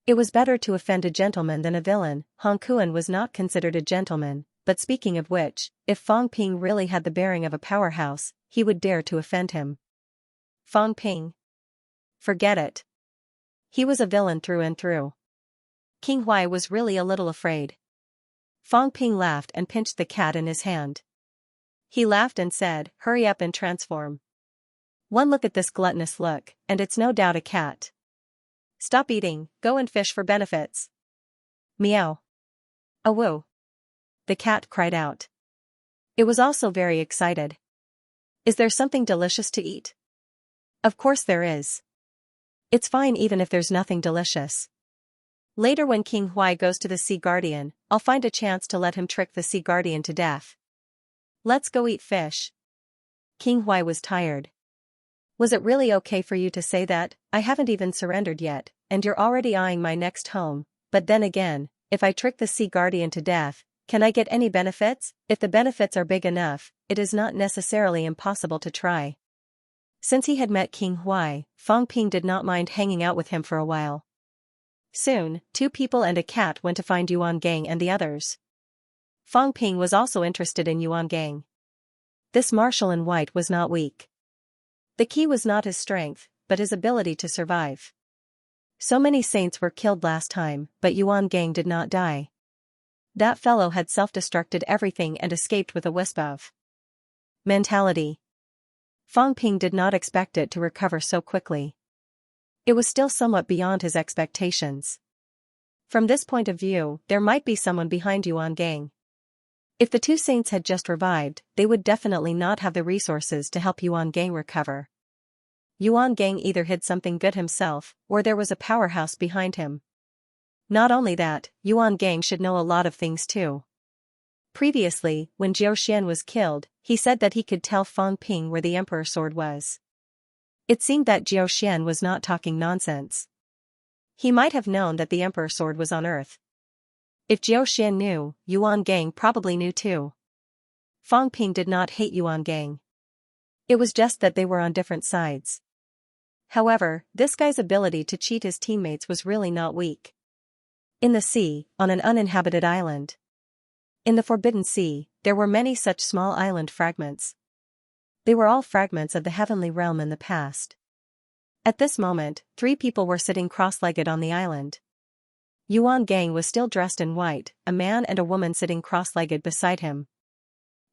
It was better to offend a gentleman than a villain. Hong Kuan was not considered a gentleman, but speaking of which, if Fang Ping really had the bearing of a powerhouse, he would dare to offend him. Fang Ping. Forget it. He was a villain through and through. King Huai was really a little afraid. Fang Ping laughed and pinched the cat in his hand. He laughed and said, "Hurry up and transform. One look at this gluttonous look, and it's no doubt a cat. Stop eating, go and fish for benefits." Meow. Awoo. The cat cried out. It was also very excited. Is there something delicious to eat? Of course there is. It's fine even if there's nothing delicious. Later when King Huai goes to the Sea Guardian, I'll find a chance to let him trick the Sea Guardian to death. Let's go eat fish. King Huai was tired. Was it really okay for you to say that? I haven't even surrendered yet, and you're already eyeing my next home. But then again, if I trick the Sea Guardian to death, can I get any benefits? If the benefits are big enough, it is not necessarily impossible to try. Since he had met King Huai, Fang Ping did not mind hanging out with him for a while. Soon, 2 people and a cat went to find Yuan Gang and the others. Fang Ping was also interested in Yuan Gang. This marshal in white was not weak. The key was not his strength, but his ability to survive. So many saints were killed last time, but Yuan Gang did not die. That fellow had self-destructed everything and escaped with a wisp of mentality. Fang Ping did not expect it to recover so quickly. It was still somewhat beyond his expectations. From this point of view, there might be someone behind Yuan Gang. If the 2 saints had just revived, they would definitely not have the resources to help Yuan Gang recover. Yuan Gang either hid something good himself, or there was a powerhouse behind him. Not only that, Yuan Gang should know a lot of things too. Previously, when Jiao Xian was killed, he said that he could tell Fang Ping where the Emperor's sword was. It seemed that Jiao Xian was not talking nonsense. He might have known that the Emperor's sword was on Earth. If Jiao Xian knew, Yuan Gang probably knew too. Fang Ping did not hate Yuan Gang. It was just that they were on different sides. However, this guy's ability to cheat his teammates was really not weak. In the sea, on an uninhabited island. In the Forbidden Sea, there were many such small island fragments. They were all fragments of the heavenly realm in the past. At this moment, 3 people were sitting cross-legged on the island. Yuan Gang was still dressed in white, a man and a woman sitting cross-legged beside him.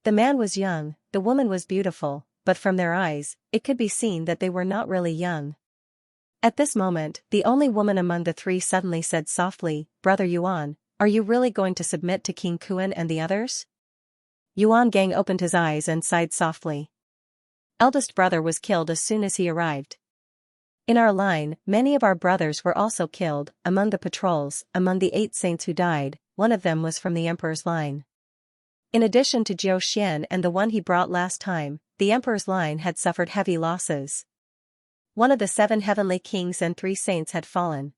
The man was young, the woman was beautiful, but from their eyes, it could be seen that they were not really young. At this moment, the only woman among the 3 suddenly said softly, "Brother Yuan, are you really going to submit to King Kuan and the others?" Yuan Gang opened his eyes and sighed softly. Eldest brother was killed as soon as he arrived. In our line, many of our brothers were also killed. Among the patrols, among the 8 saints who died, one of them was from the Emperor's line. In addition to Jiao Xian and the one he brought last time, the Emperor's line had suffered heavy losses. One of the 7 heavenly kings and 3 saints had fallen.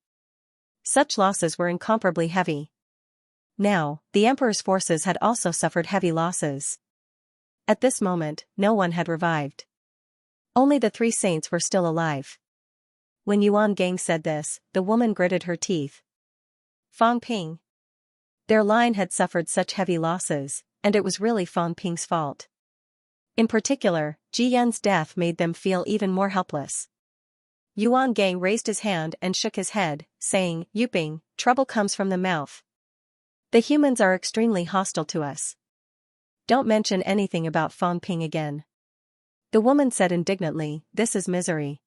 Such losses were incomparably heavy. Now, the Emperor's forces had also suffered heavy losses. At this moment, no one had revived. Only the 3 saints were still alive. When Yuan Gang said this, the woman gritted her teeth. Fang Ping. Their line had suffered such heavy losses, and it was really Fang Ping's fault. In particular, Ji Yan's death made them feel even more helpless. Yuan Gang raised his hand and shook his head, saying, "Yuping, trouble comes from the mouth. The humans are extremely hostile to us. Don't mention anything about Fang Ping again." The woman said indignantly, "This is misery.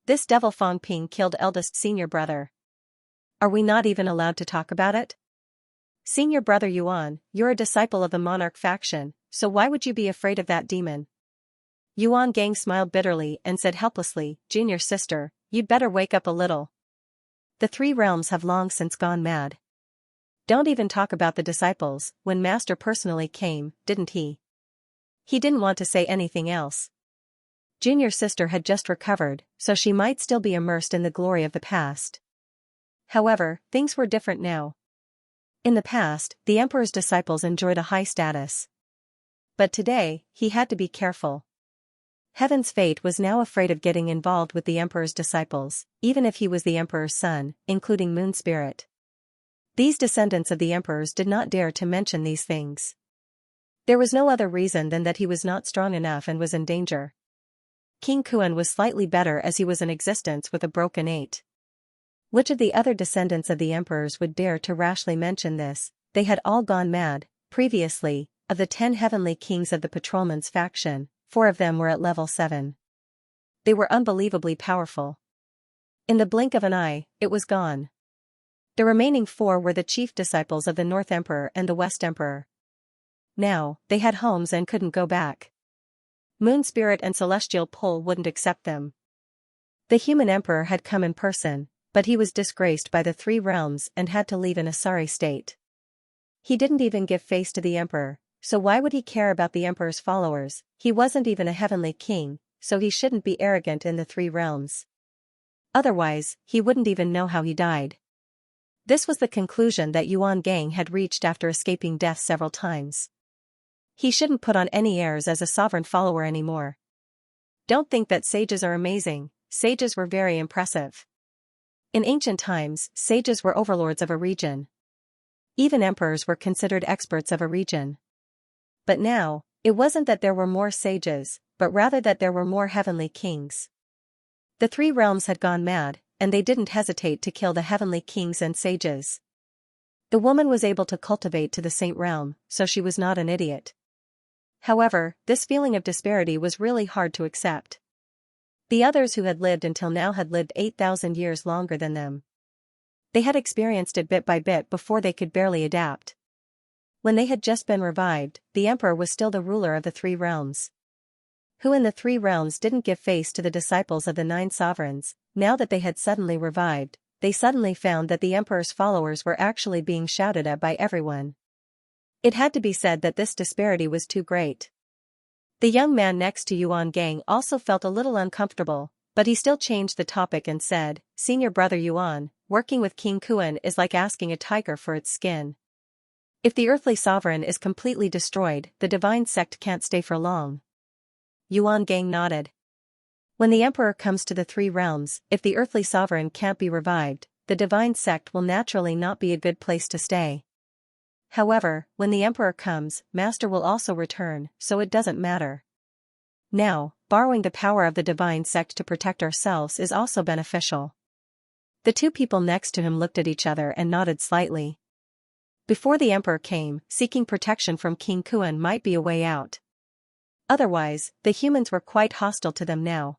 This devil Fang Ping killed eldest senior brother. Are we not even allowed to talk about it? Senior brother Yuan, you're a disciple of the monarch faction, so why would you be afraid of that demon?" Yuan Gang smiled bitterly and said helplessly, "Junior sister, you'd better wake up a little. The 3 realms have long since gone mad. Don't even talk about the disciples, when Master personally came, didn't he? He didn't want to say anything else. Junior sister had just recovered, so she might still be immersed in the glory of the past. However, things were different now. In the past, the emperor's disciples enjoyed a high status. But today, he had to be careful. Heaven's fate was now afraid of getting involved with the emperor's disciples, even if he was the emperor's son, including Moon Spirit. These descendants of the emperors did not dare to mention these things. There was no other reason than that he was not strong enough and was in danger. King Kuan was slightly better as he was in existence with a broken 8. Which of the other descendants of the emperors would dare to rashly mention this? They had all gone mad. Previously, of the 10 heavenly kings of the patrolman's faction, 4 of them were at level 7. They were unbelievably powerful. In the blink of an eye, it was gone. The remaining 4 were the chief disciples of the North Emperor and the West Emperor. Now, they had homes and couldn't go back. Moon Spirit and Celestial Pole wouldn't accept them. The human emperor had come in person, but he was disgraced by the 3 realms and had to leave in a sorry state. He didn't even give face to the emperor, so why would he care about the emperor's followers? He wasn't even a heavenly king, so he shouldn't be arrogant in the 3 realms. Otherwise, he wouldn't even know how he died. This was the conclusion that Yuan Gang had reached after escaping death several times. He shouldn't put on any airs as a sovereign follower anymore. Don't think that sages are amazing. Sages were very impressive. In ancient times, sages were overlords of a region. Even emperors were considered experts of a region. But now, it wasn't that there were more sages, but rather that there were more heavenly kings. The 3 realms had gone mad, and they didn't hesitate to kill the heavenly kings and sages. The woman was able to cultivate to the Saint realm, so she was not an idiot. However, this feeling of disparity was really hard to accept. The others who had lived until now had lived 8,000 years longer than them. They had experienced it bit by bit before they could barely adapt. When they had just been revived, the emperor was still the ruler of the 3 realms. Who in the 3 realms didn't give face to the disciples of the 9 sovereigns? Now that they had suddenly revived, they suddenly found that the emperor's followers were actually being shouted at by everyone. It had to be said that this disparity was too great. The young man next to Yuan Gang also felt a little uncomfortable, but he still changed the topic and said, "Senior brother Yuan, working with King Kuan is like asking a tiger for its skin. If the earthly sovereign is completely destroyed, the divine sect can't stay for long." Yuan Gang nodded. When the emperor comes to the 3 realms, if the earthly sovereign can't be revived, the divine sect will naturally not be a good place to stay. However, when the emperor comes, Master will also return, so it doesn't matter. Now, borrowing the power of the divine sect to protect ourselves is also beneficial. The 2 people next to him looked at each other and nodded slightly. Before the emperor came, seeking protection from King Kuan might be a way out. Otherwise, the humans were quite hostile to them now.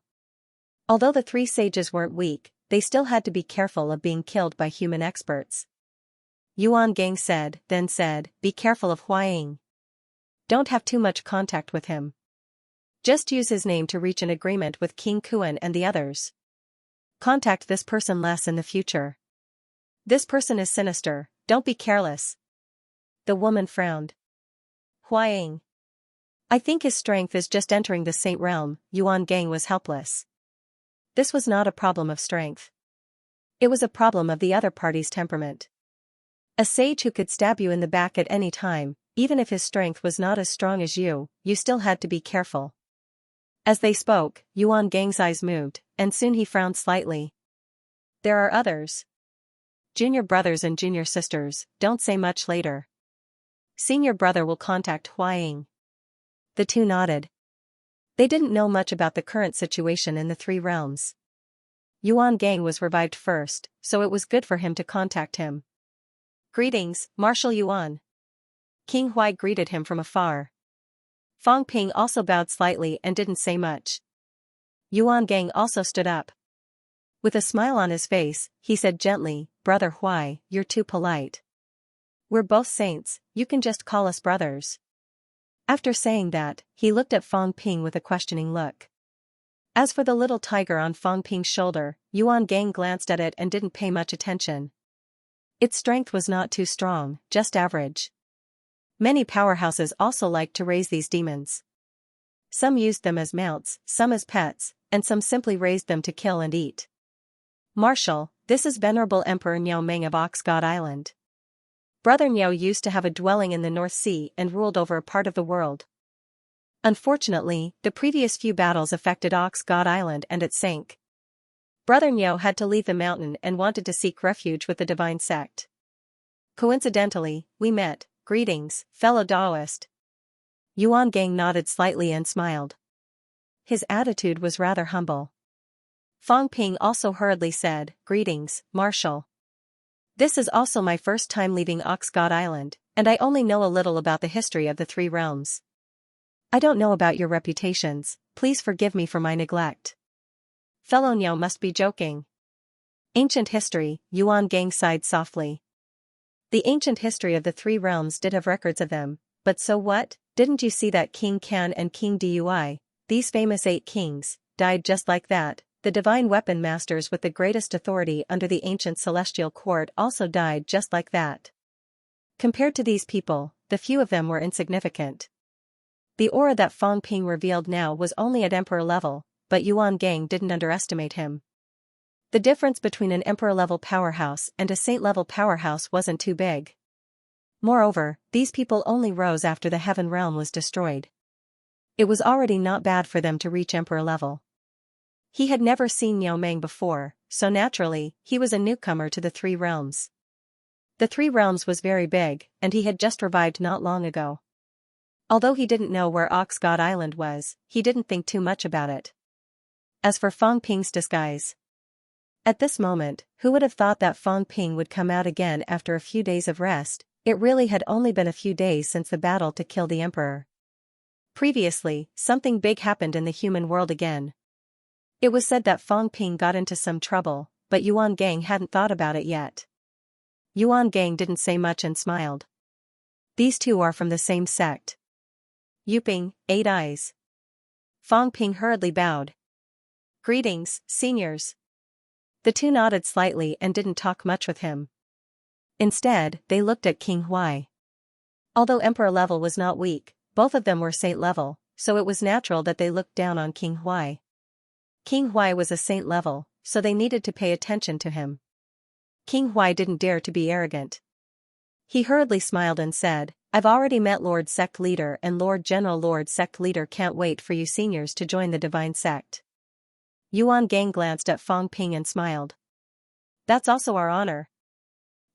Although the 3 sages weren't weak, they still had to be careful of being killed by human experts. Yuan Gang then said, "Be careful of Huaying. Don't have too much contact with him. Just use his name to reach an agreement with King Kuan and the others. Contact this person less in the future. This person is sinister, don't be careless." The woman frowned. "Huaying. I think his strength is just entering the Saint realm." Yuan Gang was helpless. This was not a problem of strength. It was a problem of the other party's temperament. A sage who could stab you in the back at any time, even if his strength was not as strong as you still had to be careful. As they spoke, Yuan Gang's eyes moved, and soon he frowned slightly. "There are others. Junior brothers and junior sisters, don't say much later. Senior brother will contact Huaying." The 2 nodded. They didn't know much about the current situation in the 3 realms. Yuan Gang was revived first, so it was good for him to contact him. "Greetings, Marshal Yuan." King Huai greeted him from afar. Fong Ping also bowed slightly and didn't say much. Yuan Gang also stood up. With a smile on his face, he said gently, "Brother Huai, you're too polite. We're both saints, you can just call us brothers." After saying that, he looked at Fong Ping with a questioning look. As for the little tiger on Fong Ping's shoulder, Yuan Gang glanced at it and didn't pay much attention. Its strength was not too strong, just average. Many powerhouses also liked to raise these demons. Some used them as mounts, some as pets, and some simply raised them to kill and eat. Marshal, this is Venerable Emperor Niao Meng of Ox God Island. Brother Niao used to have a dwelling in the North Sea and ruled over a part of the world. Unfortunately, the previous few battles affected Ox God Island and it sank. Brother Niao had to leave the mountain and wanted to seek refuge with the divine sect. Coincidentally, we met. Greetings, fellow Taoist. Yuan Gang nodded slightly and smiled. His attitude was rather humble. Fang Ping also hurriedly said, Greetings, Marshal. This is also my first time leaving Ox God Island, and I only know a little about the history of the three realms. I don't know about your reputations, please forgive me for my neglect. Fellow Niao must be joking. Ancient history, Yuan Gang sighed softly. The ancient history of the three realms did have records of them, but so what? Didn't you see that King Can and King Dui, these famous 8 kings, died just like that? The divine weapon masters with the greatest authority under the ancient celestial court also died just like that. Compared to these people, the few of them were insignificant. The aura that Fang Ping revealed now was only at emperor level, but Yuan Gang didn't underestimate him. The difference between an emperor-level powerhouse and a saint-level powerhouse wasn't too big. Moreover, these people only rose after the heaven realm was destroyed. It was already not bad for them to reach emperor level. He had never seen Niao Meng before, so naturally, he was a newcomer to the three realms. The three realms was very big, and he had just revived not long ago. Although he didn't know where Ox God Island was, he didn't think too much about it. As for Fang Ping's disguise, at this moment, who would have thought that Fang Ping would come out again after a few days of rest? It really had only been a few days since the battle to kill the emperor. Previously, something big happened in the human world again. It was said that Fang Ping got into some trouble, but Yuan Gang hadn't thought about it yet. Yuan Gang didn't say much and smiled. These two are from the same sect. Yuping, 8 Eyes. Fang Ping hurriedly bowed. Greetings, seniors. The two nodded slightly and didn't talk much with him. Instead, they looked at King Huai. Although emperor level was not weak, both of them were saint level, so it was natural that they looked down on King Huai. King Huai was a saint level, so they needed to pay attention to him. King Huai didn't dare to be arrogant. He hurriedly smiled and said, I've already met Lord Sect Leader and Lord General. Lord Sect Leader can't wait for you seniors to join the divine sect. Yuan Gang glanced at Fang Ping and smiled. That's also our honor.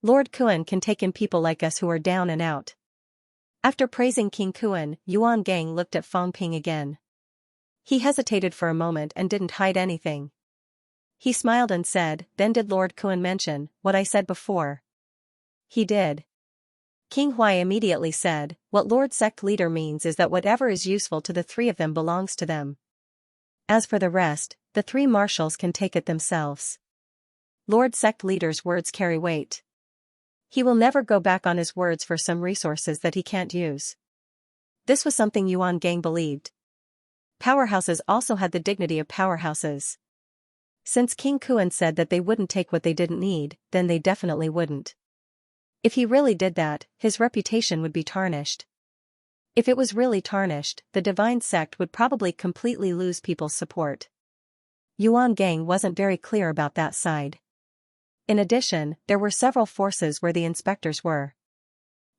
Lord Kuan can take in people like us who are down and out. After praising King Kuan, Yuan Gang looked at Fang Ping again. He hesitated for a moment and didn't hide anything. He smiled and said, Then did Lord Kuan mention what I said before? He did. King Huai immediately said, What Lord Sect Leader means is that whatever is useful to the three of them belongs to them. As for the rest, the three marshals can take it themselves. Lord Sect Leader's words carry weight. He will never go back on his words for some resources that he can't use. This was something Yuan Gang believed. Powerhouses also had the dignity of powerhouses. Since King Kuan said that they wouldn't take what they didn't need, then they definitely wouldn't. If he really did that, his reputation would be tarnished. If it was really tarnished, the divine sect would probably completely lose people's support. Yuan Gang wasn't very clear about that side. In addition, there were several forces where the inspectors were.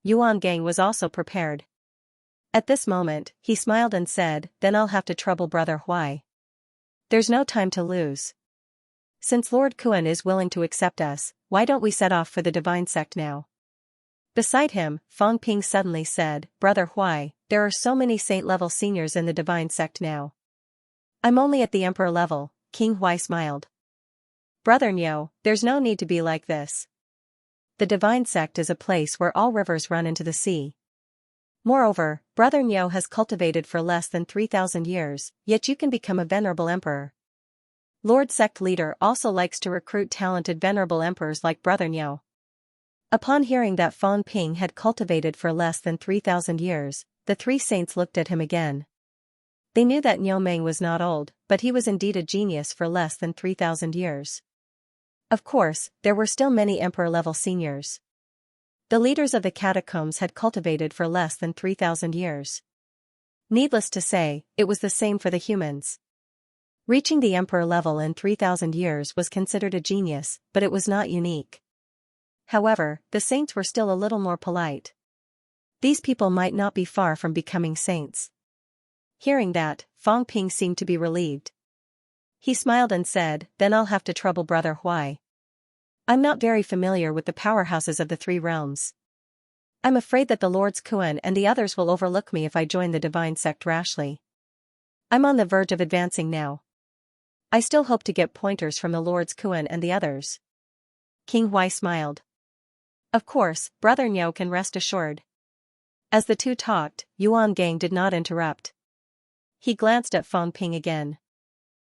Yuan Gang was also prepared. At this moment, he smiled and said, Then I'll have to trouble Brother Huai. There's no time to lose. Since Lord Kuan is willing to accept us, why don't we set off for the divine sect now? Beside him, Fang Ping suddenly said, Brother Huai, there are so many saint-level seniors in the divine sect now. I'm only at the emperor level, King Huai smiled. Brother Niao, there's no need to be like this. The divine sect is a place where all rivers run into the sea. Moreover, Brother Niao has cultivated for less than 3,000 years, yet you can become a venerable emperor. Lord Sect Leader also likes to recruit talented venerable emperors like Brother Niao. Upon hearing that Fang Ping had cultivated for less than 3,000 years, the three saints looked at him again. They knew that Niao Meng was not old, but he was indeed a genius for less than 3,000 years. Of course, there were still many emperor-level seniors. The leaders of the catacombs had cultivated for less than 3,000 years. Needless to say, it was the same for the humans. Reaching the emperor level in 3,000 years was considered a genius, but it was not unique. However, the saints were still a little more polite. These people might not be far from becoming saints. Hearing that, Fang Ping seemed to be relieved. He smiled and said, "Then I'll have to trouble Brother Huai. I'm not very familiar with the powerhouses of the three realms. I'm afraid that the Lords Kuan and the others will overlook me if I join the divine sect rashly. I'm on the verge of advancing now. I still hope to get pointers from the Lords Kuan and the others." King Huai smiled. "Of course, Brother Niao can rest assured." As the two talked, Yuan Gang did not interrupt. He glanced at Fang Ping again.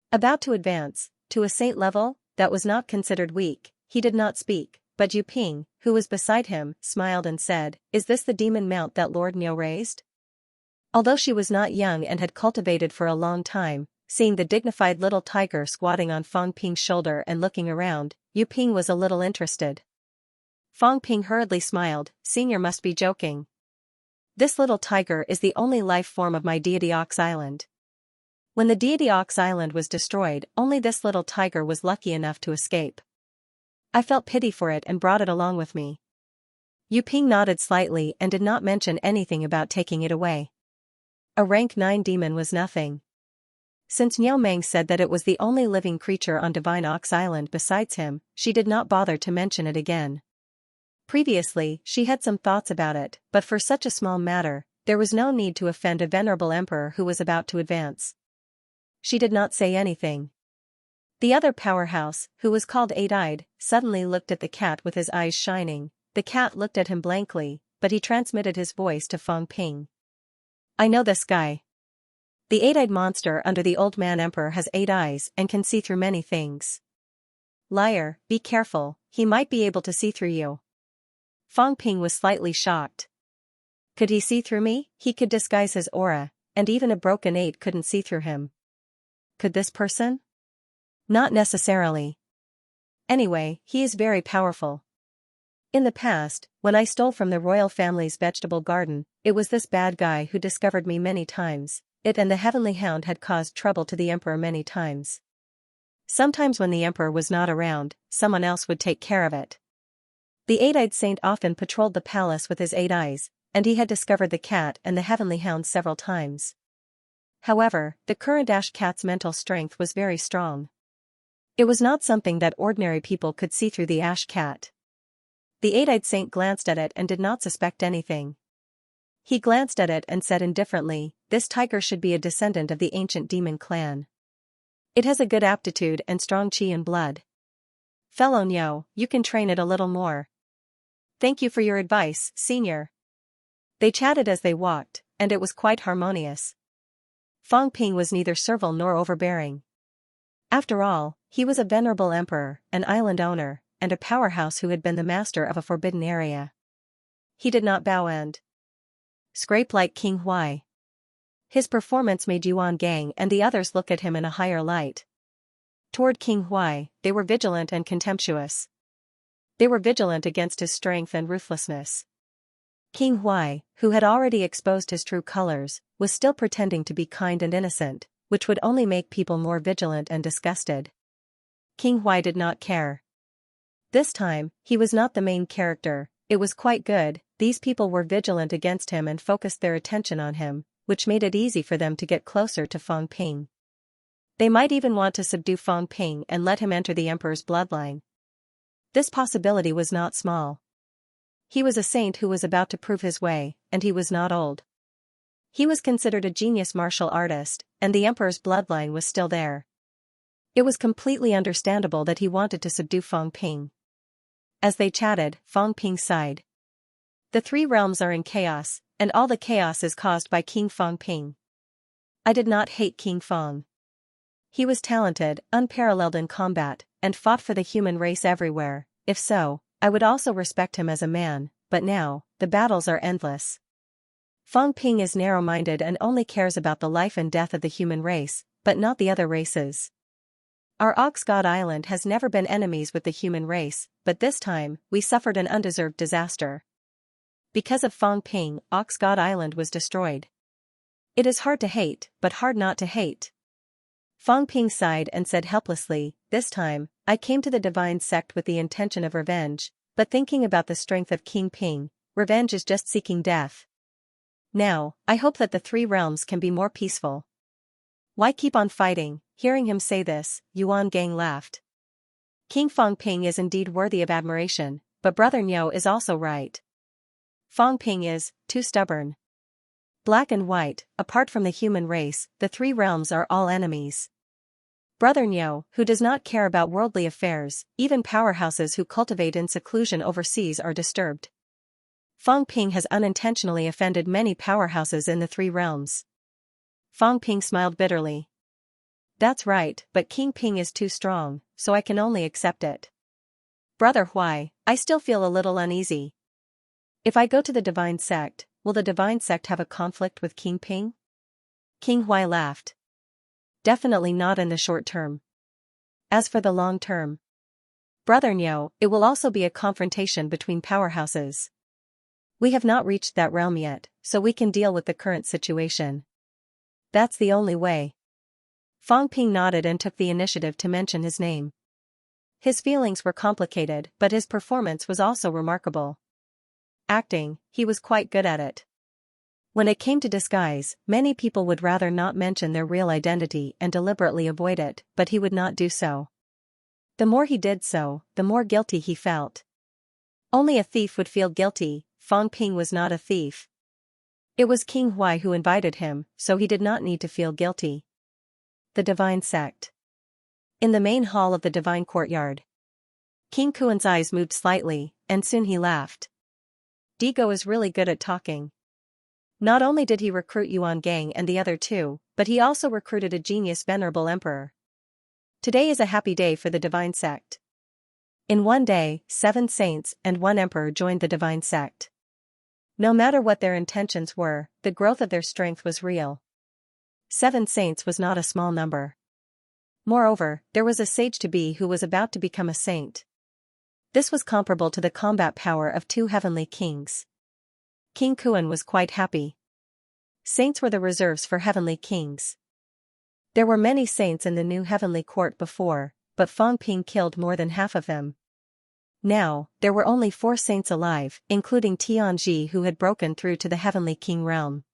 About to advance, to a saint level, that was not considered weak. He did not speak, but Yu Ping, who was beside him, smiled and said, "Is this the demon mount that Lord Niao raised?" Although she was not young and had cultivated for a long time, seeing the dignified little tiger squatting on Fang Ping's shoulder and looking around, Yu Ping was a little interested. Fang Ping hurriedly smiled, "Senior must be joking. This little tiger is the only life form of my deity Ox Island. When the deity Ox Island was destroyed, only this little tiger was lucky enough to escape. I felt pity for it and brought it along with me." Yu Ping nodded slightly and did not mention anything about taking it away. A rank 9 demon was nothing. Since Niao Meng said that it was the only living creature on Divine Ox Island besides him, she did not bother to mention it again. Previously, she had some thoughts about it, but for such a small matter, there was no need to offend a venerable emperor who was about to advance. She did not say anything. The other powerhouse, who was called Eight-Eyed, suddenly looked at the cat with his eyes shining. The cat looked at him blankly, but he transmitted his voice to Fang Ping. "I know this guy. The eight-eyed monster under the old man emperor has 8 eyes and can see through many things. Liar, be careful, he might be able to see through you." Fang Ping was slightly shocked. Could he see through me? He could disguise his aura, and even a broken 8 couldn't see through him. Could this person? Not necessarily. Anyway, he is very powerful. In the past, when I stole from the royal family's vegetable garden, it was this bad guy who discovered me many times. It and the heavenly hound had caused trouble to the emperor many times. Sometimes when the emperor was not around, someone else would take care of it. The eight-eyed saint often patrolled the palace with his 8 eyes, and he had discovered the cat and the heavenly hound several times. However, the current ash cat's mental strength was very strong. It was not something that ordinary people could see through the ash cat. The eight-eyed saint glanced at it and did not suspect anything. He glanced at it and said indifferently, "This tiger should be a descendant of the ancient demon clan. It has a good aptitude and strong qi and blood. Fellow Niao, you can train it a little more." "Thank you for your advice, senior." They chatted as they walked, and it was quite harmonious. Fang Ping was neither servile nor overbearing. After all, he was a venerable emperor, an island owner, and a powerhouse who had been the master of a forbidden area. He did not bow and scrape like King Huai. His performance made Yuan Gang and the others look at him in a higher light. Toward King Huai, they were vigilant and contemptuous. They were vigilant against his strength and ruthlessness. King Huai, who had already exposed his true colors, was still pretending to be kind and innocent, which would only make people more vigilant and disgusted. King Huai did not care. This time, he was not the main character. It was quite good. These people were vigilant against him and focused their attention on him, which made it easy for them to get closer to Fang Ping. They might even want to subdue Fang Ping and let him enter the emperor's bloodline. This possibility was not small. He was a saint who was about to prove his way, and he was not old. He was considered a genius martial artist, and the emperor's bloodline was still there. It was completely understandable that he wanted to subdue Fang Ping. As they chatted, Fang Ping sighed. "The 3 realms are in chaos, and all the chaos is caused by King Fang Ping. I did not hate King Fang. He was talented, unparalleled in combat, and fought for the human race everywhere. If so, I would also respect him as a man, but now, the battles are endless. Fang Ping is narrow-minded and only cares about the life and death of the human race, but not the other races. Our Ox God Island has never been enemies with the human race, but this time, we suffered an undeserved disaster. Because of Fang Ping, Ox God Island was destroyed. It is hard to hate, but hard not to hate. Fang Ping sighed and said helplessly, this time, I came to the divine sect with the intention of revenge, but thinking about the strength of King Ping, revenge is just seeking death. Now, I hope that the three realms can be more peaceful. Why keep on fighting? Hearing him say this, Yuan Gang laughed. King Fang Ping is indeed worthy of admiration, but Brother Niu is also right. Fang Ping is too stubborn. Black and white, apart from the human race, the three realms are all enemies. Brother Niu, who does not care about worldly affairs, even powerhouses who cultivate in seclusion overseas are disturbed. Fang Ping has unintentionally offended many powerhouses in the three realms. Fang Ping smiled bitterly. That's right, but King Ping is too strong, so I can only accept it. Brother Huai, I still feel a little uneasy. If I go to the divine sect, will the divine sect have a conflict with King Ping? King Huai laughed. Definitely not in the short term. As for the long term, Brother Niu, it will also be a confrontation between powerhouses. We have not reached that realm yet, so we can deal with the current situation. That's the only way. Fang Ping nodded and took the initiative to mention his name. His feelings were complicated, but his performance was also remarkable. Acting, he was quite good at it. When it came to disguise, many people would rather not mention their real identity and deliberately avoid it, but he would not do so. The more he did so, the more guilty he felt. Only a thief would feel guilty. Fang Ping was not a thief. It was King Huai who invited him, so he did not need to feel guilty. The Divine Sect. In the main hall of the Divine Courtyard. King Kuan's eyes moved slightly, and soon he laughed. Digo is really good at talking. Not only did he recruit Yuan Gang and the other two, but he also recruited a genius venerable emperor. Today is a happy day for the Divine Sect. In one day, 7 saints and 1 emperor joined the Divine Sect. No matter what their intentions were, the growth of their strength was real. 7 saints was not a small number. Moreover, there was a sage-to-be who was about to become a saint. This was comparable to the combat power of 2 heavenly kings. King Kuan was quite happy. Saints were the reserves for heavenly kings. There were many saints in the new heavenly court before, but Fang Ping killed more than half of them. Now, there were only 4 saints alive, including Tianji who had broken through to the heavenly king realm.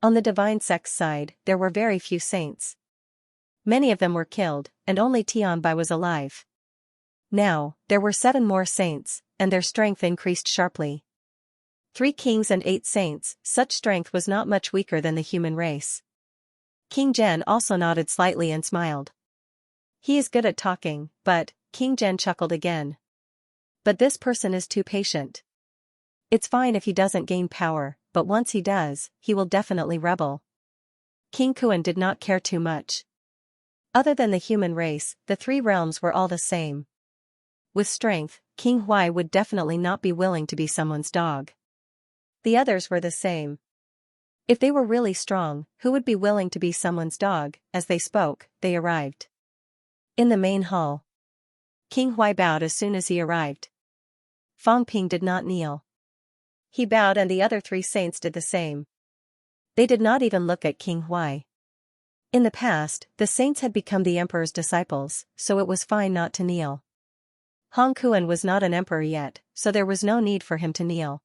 On the divine sect's side, there were very few saints. Many of them were killed, and only Tianbai was alive. Now, there were 7 more saints, and their strength increased sharply. 3 kings and 8 saints, such strength was not much weaker than the human race. King Zhen also nodded slightly and smiled. He is good at talking, but, King Zhen chuckled again. But this person is too patient. It's fine if he doesn't gain power, but once he does, he will definitely rebel. King Kuan did not care too much. Other than the human race, the 3 realms were all the same. With strength, King Huai would definitely not be willing to be someone's dog. The others were the same. If they were really strong, who would be willing to be someone's dog? As they spoke, they arrived. In the main hall. King Huai bowed as soon as he arrived. Fang Ping did not kneel. He bowed and the other 3 saints did the same. They did not even look at King Huai. In the past, the saints had become the emperor's disciples, so it was fine not to kneel. Hong Kuan was not an emperor yet, so there was no need for him to kneel.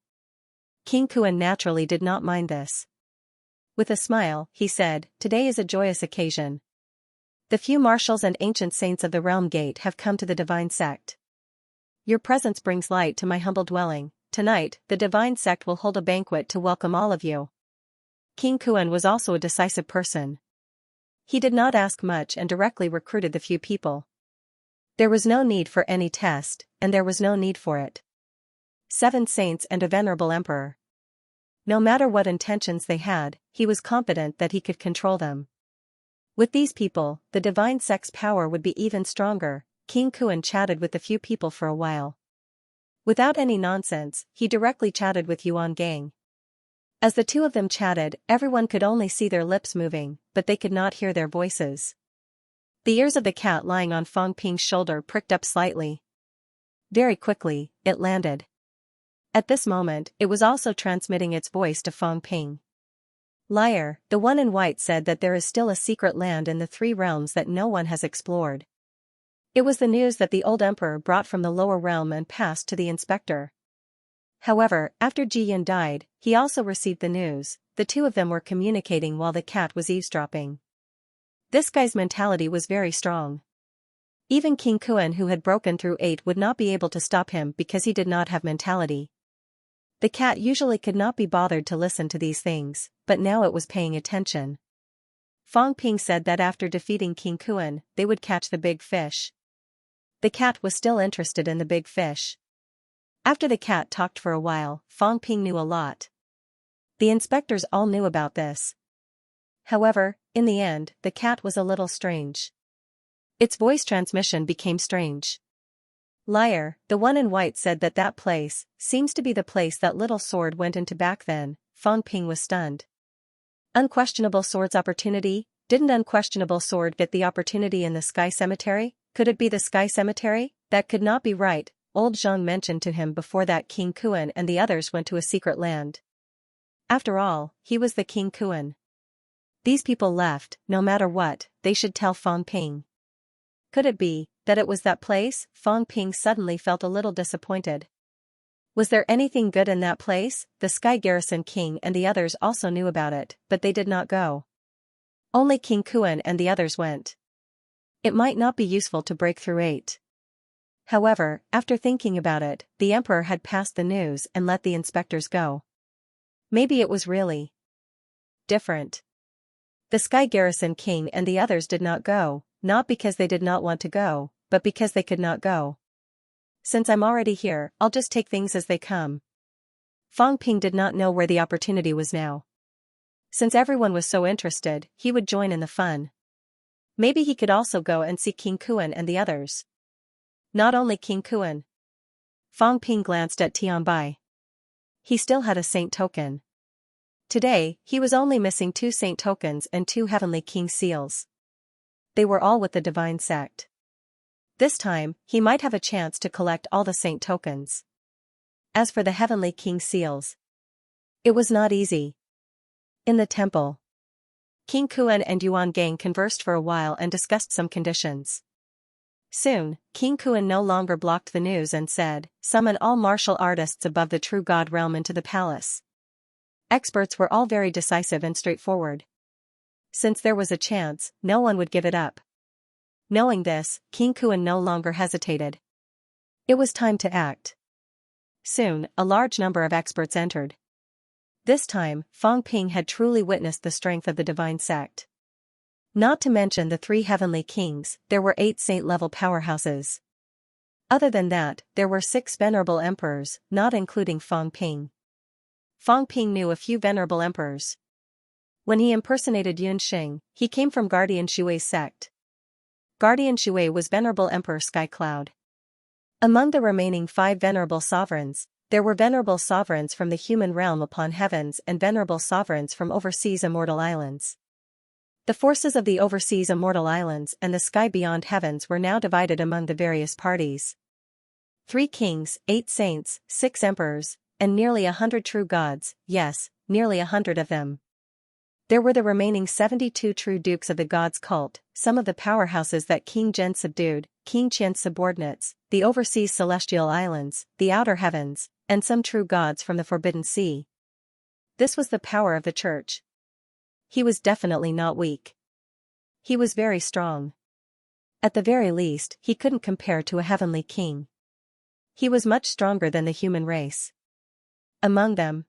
King Kuan naturally did not mind this. With a smile, he said, "Today is a joyous occasion. The few marshals and ancient saints of the Realm Gate have come to the Divine Sect. Your presence brings light to my humble dwelling. Tonight, the Divine Sect will hold a banquet to welcome all of you." King Kuan was also a decisive person. He did not ask much and directly recruited the few people. There was no need for any test, and there was no need for it. 7 saints and a venerable emperor. No matter what intentions they had, he was confident that he could control them. With these people, the Divine Sect's power would be even stronger. King Kuan chatted with the few people for a while. Without any nonsense, he directly chatted with Yuan Gang. As the 2 of them chatted, everyone could only see their lips moving, but they could not hear their voices. The ears of the cat lying on Fang Ping's shoulder pricked up slightly. Very quickly, it landed. At this moment, it was also transmitting its voice to Fang Ping. Liar, the one in white said that there is still a secret land in the three realms that no one has explored. It was the news that the old emperor brought from the lower realm and passed to the inspector. However, after Ji Yin died, he also received the news. The two of them were communicating while the cat was eavesdropping. This guy's mentality was very strong. Even King Kuan, who had broken through 8, would not be able to stop him because he did not have mentality. The cat usually could not be bothered to listen to these things, but now it was paying attention. Fang Ping said that after defeating King Kuan, they would catch the big fish. The cat was still interested in the big fish. After the cat talked for a while, Fang Ping knew a lot. The inspectors all knew about this. However, in the end, the cat was a little strange. Its voice transmission became strange. Liar, the one in white said that that place seems to be the place that little sword went into back then. Fang Ping was stunned. Unquestionable sword's opportunity? Didn't unquestionable sword get the opportunity in the sky cemetery? Could it be the sky cemetery? That could not be right. Old Zhang mentioned to him before that King Kuan and the others went to a secret land. After all, he was the King Kuan. These people left, no matter what, they should tell Fang Ping. Could it be that it was that place? Fang Ping suddenly felt a little disappointed. Was there anything good in that place? The Sky Garrison King and the others also knew about it, but they did not go. Only King Kuan and the others went. It might not be useful to break through 8. However, after thinking about it, the emperor had passed the news and let the inspectors go. Maybe it was really different. The Sky Garrison King and the others did not go, not because they did not want to go, but because they could not go. Since I'm already here, I'll just take things as they come. Fang Ping did not know where the opportunity was now. Since everyone was so interested, he would join in the fun. Maybe he could also go and see King Kuan and the others. Not only King Kuan. Fang Ping glanced at Tian Bai. He still had a saint token. Today, he was only missing 2 saint tokens and 2 heavenly king seals. They were all with the divine sect. This time, he might have a chance to collect all the saint tokens. As for the heavenly king seals, it was not easy. In the temple, King Kuan and Yuan Gang conversed for a while and discussed some conditions. Soon, King Kuan no longer blocked the news and said, "Summon all martial artists above the true god realm into the palace." Experts were all very decisive and straightforward. Since there was a chance, no one would give it up. Knowing this, King Kuan no longer hesitated. It was time to act. Soon, a large number of experts entered. This time, Fang Ping had truly witnessed the strength of the divine sect. Not to mention the 3 heavenly kings, there were 8 saint-level powerhouses. Other than that, there were 6 venerable emperors, not including Fang Ping. Fang Ping knew a few venerable emperors. When he impersonated Yun Xing, he came from Guardian Shui's sect. Guardian Shui was Venerable Emperor Sky Cloud. Among the remaining 5 venerable sovereigns, there were venerable sovereigns from the human realm upon heavens and venerable sovereigns from overseas immortal islands. The forces of the overseas immortal islands and the sky beyond heavens were now divided among the various parties. 3 kings, 8 saints, 6 emperors, and nearly 100 true gods, yes, nearly 100 of them. There were the remaining 72 true dukes of the gods' cult, some of the powerhouses that King Zhen subdued, King Qian's subordinates, the overseas celestial islands, the outer heavens, and some true gods from the Forbidden Sea. This was the power of the church. He was definitely not weak. He was very strong. At the very least, he couldn't compare to a heavenly king. He was much stronger than the human race. Among them,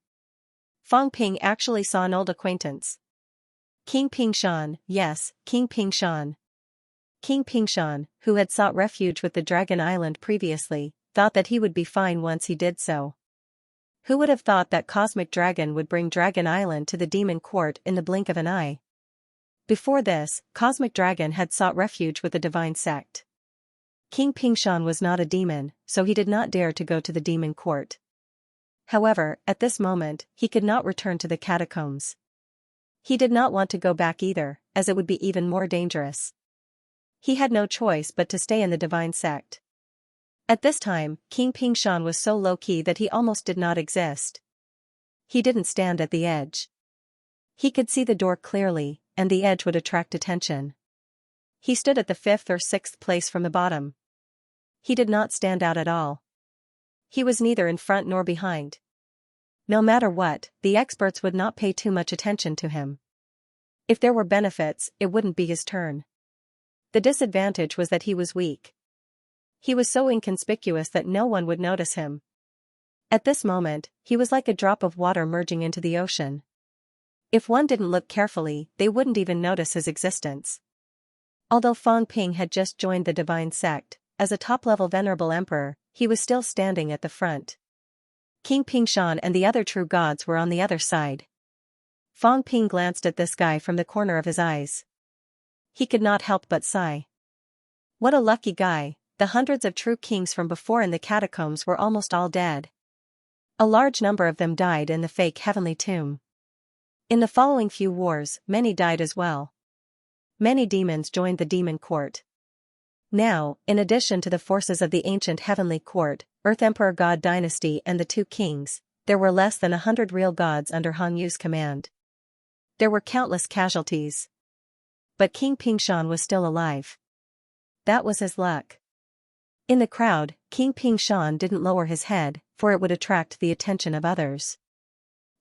Fang Ping actually saw an old acquaintance. King Pingshan, yes, King Pingshan. King Pingshan, who had sought refuge with the Dragon Island previously, thought that he would be fine once he did so. Who would have thought that Cosmic Dragon would bring Dragon Island to the Demon Court in the blink of an eye? Before this, Cosmic Dragon had sought refuge with the Divine Sect. King Pingshan was not a demon, so he did not dare to go to the Demon Court. However, at this moment, he could not return to the catacombs. He did not want to go back either, as it would be even more dangerous. He had no choice but to stay in the divine sect. At this time, King Pingshan was so low-key that he almost did not exist. He didn't stand at the edge. He could see the door clearly, and the edge would attract attention. He stood at the 5th or 6th place from the bottom. He did not stand out at all. He was neither in front nor behind. No matter what, the experts would not pay too much attention to him. If there were benefits, it wouldn't be his turn. The disadvantage was that he was weak. He was so inconspicuous that no one would notice him. At this moment, he was like a drop of water merging into the ocean. If one didn't look carefully, they wouldn't even notice his existence. Although Fang Ping had just joined the divine sect, as a top-level venerable emperor, he was still standing at the front. King Pingshan and the other true gods were on the other side. Fang Ping glanced at this guy from the corner of his eyes. He could not help but sigh. What a lucky guy, the hundreds of true kings from before in the catacombs were almost all dead. A large number of them died in the fake heavenly tomb. In the following few wars, many died as well. Many demons joined the demon court. Now, in addition to the forces of the ancient heavenly court, Earth Emperor God dynasty and the two kings, there were less than 100 real gods under Han Yu's command. There were countless casualties. But King Pingshan was still alive. That was his luck. In the crowd, King Pingshan didn't lower his head, for it would attract the attention of others.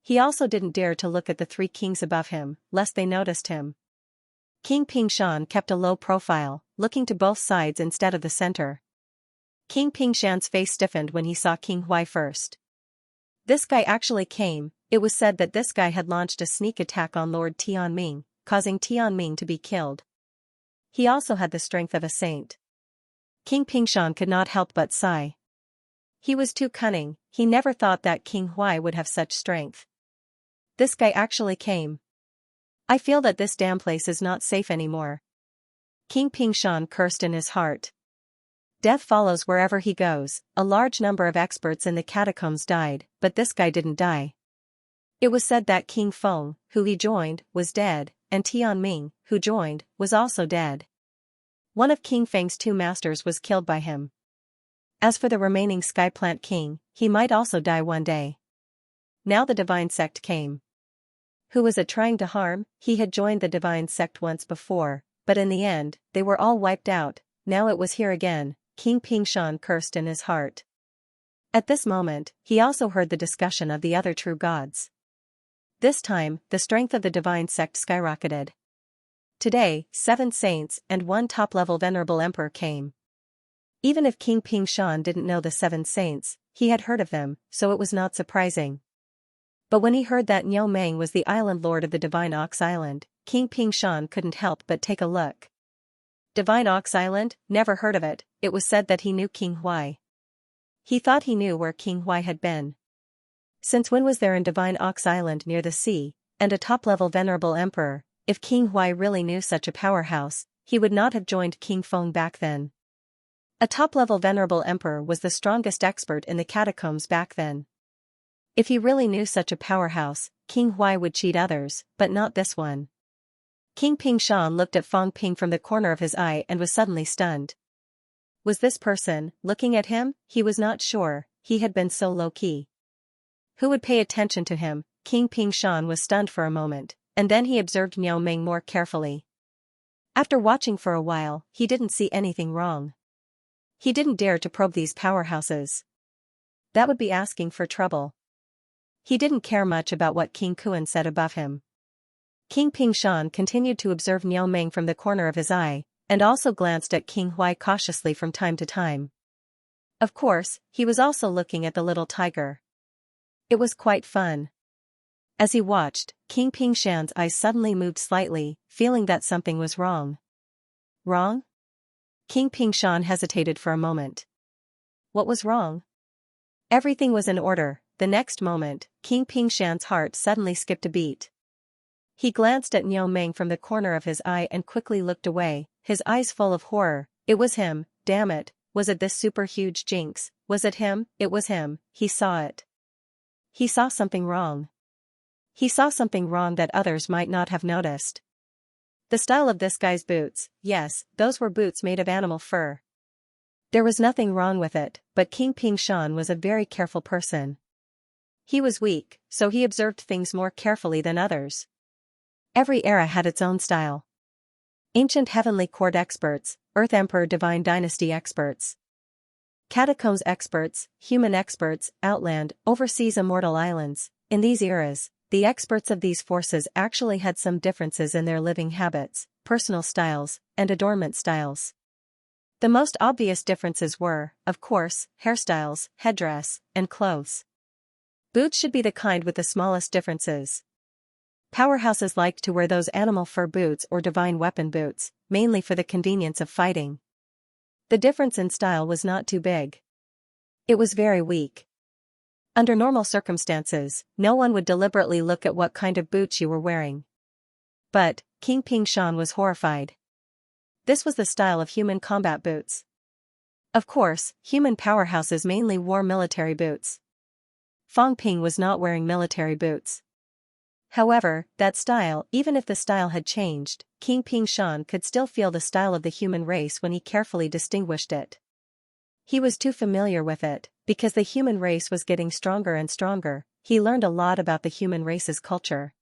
He also didn't dare to look at the three kings above him, lest they noticed him. King Pingshan kept a low profile, looking to both sides instead of the center. King Pingshan's face stiffened when he saw King Huai first. This guy actually came. It was said that this guy had launched a sneak attack on Lord Tianming, causing Tianming to be killed. He also had the strength of a saint. King Pingshan could not help but sigh. He was too cunning. He never thought that King Huai would have such strength. This guy actually came. I feel that this damn place is not safe anymore. King Pingshan cursed in his heart. Death follows wherever he goes. A large number of experts in the catacombs died, but this guy didn't die. It was said that King Feng, who he joined, was dead, and Tianming, who joined, was also dead. One of King Feng's two masters was killed by him. As for the remaining Skyplant King, he might also die one day. Now the divine sect came. Who was it trying to harm? He had joined the divine sect once before, but in the end, they were all wiped out. Now it was here again. King Pingshan cursed in his heart. At this moment, he also heard the discussion of the other true gods. This time, the strength of the divine sect skyrocketed. Today, 7 saints and 1 top-level venerable emperor came. Even if King Pingshan didn't know the 7 saints, he had heard of them, so it was not surprising. But when he heard that Niu Meng was the island lord of the Divine Ox Island, King Pingshan couldn't help but take a look. Divine Ox Island? Never heard of it. It was said that he knew King Huai. He thought he knew where King Huai had been. Since when was there in Divine Ox Island near the sea, and a top-level venerable emperor? If King Huai really knew such a powerhouse, he would not have joined King Feng back then. A top-level venerable emperor was the strongest expert in the catacombs back then. If he really knew such a powerhouse, King Huai would cheat others, but not this one. King Pingshan looked at Fang Ping from the corner of his eye and was suddenly stunned. Was this person looking at him? He was not sure, he had been so low-key. Who would pay attention to him? King Pingshan was stunned for a moment, and then he observed Niu Meng more carefully. After watching for a while, he didn't see anything wrong. He didn't dare to probe these powerhouses. That would be asking for trouble. He didn't care much about what King Kuan said above him. King Pingshan continued to observe Niu Meng from the corner of his eye, and also glanced at King Huai cautiously from time to time. Of course, he was also looking at the little tiger. It was quite fun. As he watched, King Pingshan's eyes suddenly moved slightly, feeling that something was wrong. Wrong? King Pingshan hesitated for a moment. What was wrong? Everything was in order. The next moment, King Pingshan's heart suddenly skipped a beat. He glanced at Niu Meng from the corner of his eye and quickly looked away, his eyes full of horror. It was him, damn it, was it this super huge jinx? Was it him? It was him, he saw it. He saw something wrong. He saw something wrong that others might not have noticed. The style of this guy's boots, yes, those were boots made of animal fur. There was nothing wrong with it, but King Pingshan was a very careful person. He was weak, so he observed things more carefully than others. Every era had its own style. Ancient heavenly court experts, Earth Emperor divine dynasty experts, catacombs experts, human experts, outland, overseas immortal islands. In these eras, the experts of these forces actually had some differences in their living habits, personal styles, and adornment styles. The most obvious differences were, of course, hairstyles, headdress, and clothes. Boots should be the kind with the smallest differences. Powerhouses liked to wear those animal fur boots or divine weapon boots, mainly for the convenience of fighting. The difference in style was not too big. It was very weak. Under normal circumstances, no one would deliberately look at what kind of boots you were wearing. But, King Pingshan was horrified. This was the style of human combat boots. Of course, human powerhouses mainly wore military boots. Fang Ping was not wearing military boots. However, that style, even if the style had changed, King Pingshan could still feel the style of the human race when he carefully distinguished it. He was too familiar with it, because the human race was getting stronger and stronger. He learned a lot about the human race's culture.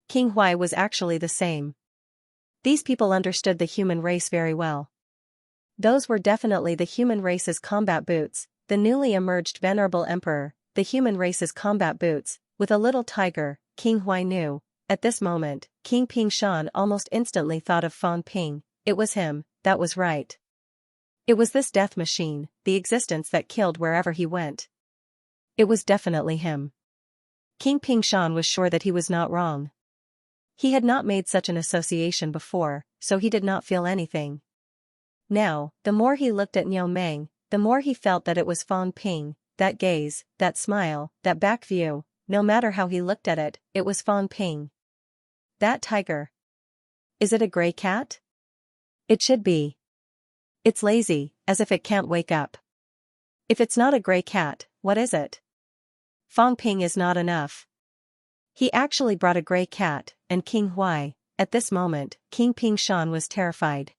King Huai was actually the same. These people understood the human race very well. Those were definitely the human race's combat boots, the newly emerged venerable emperor, the human race's combat boots, with a little tiger. King Huai knew. At this moment, King Pingshan almost instantly thought of Fang Ping. It was him, that was right. It was this death machine, the existence that killed wherever he went. It was definitely him. King Pingshan was sure that he was not wrong. He had not made such an association before, so he did not feel anything. Now, the more he looked at Niu Meng, the more he felt that it was Fang Ping, that gaze, that smile, that back view. No matter how he looked at it, it was Fang Ping. That tiger. Is it a gray cat? It should be. It's lazy, as if it can't wake up. If it's not a gray cat, what is it? Fang Ping is not enough. He actually brought a gray cat, and King Huai. At this moment, King Pingshan was terrified.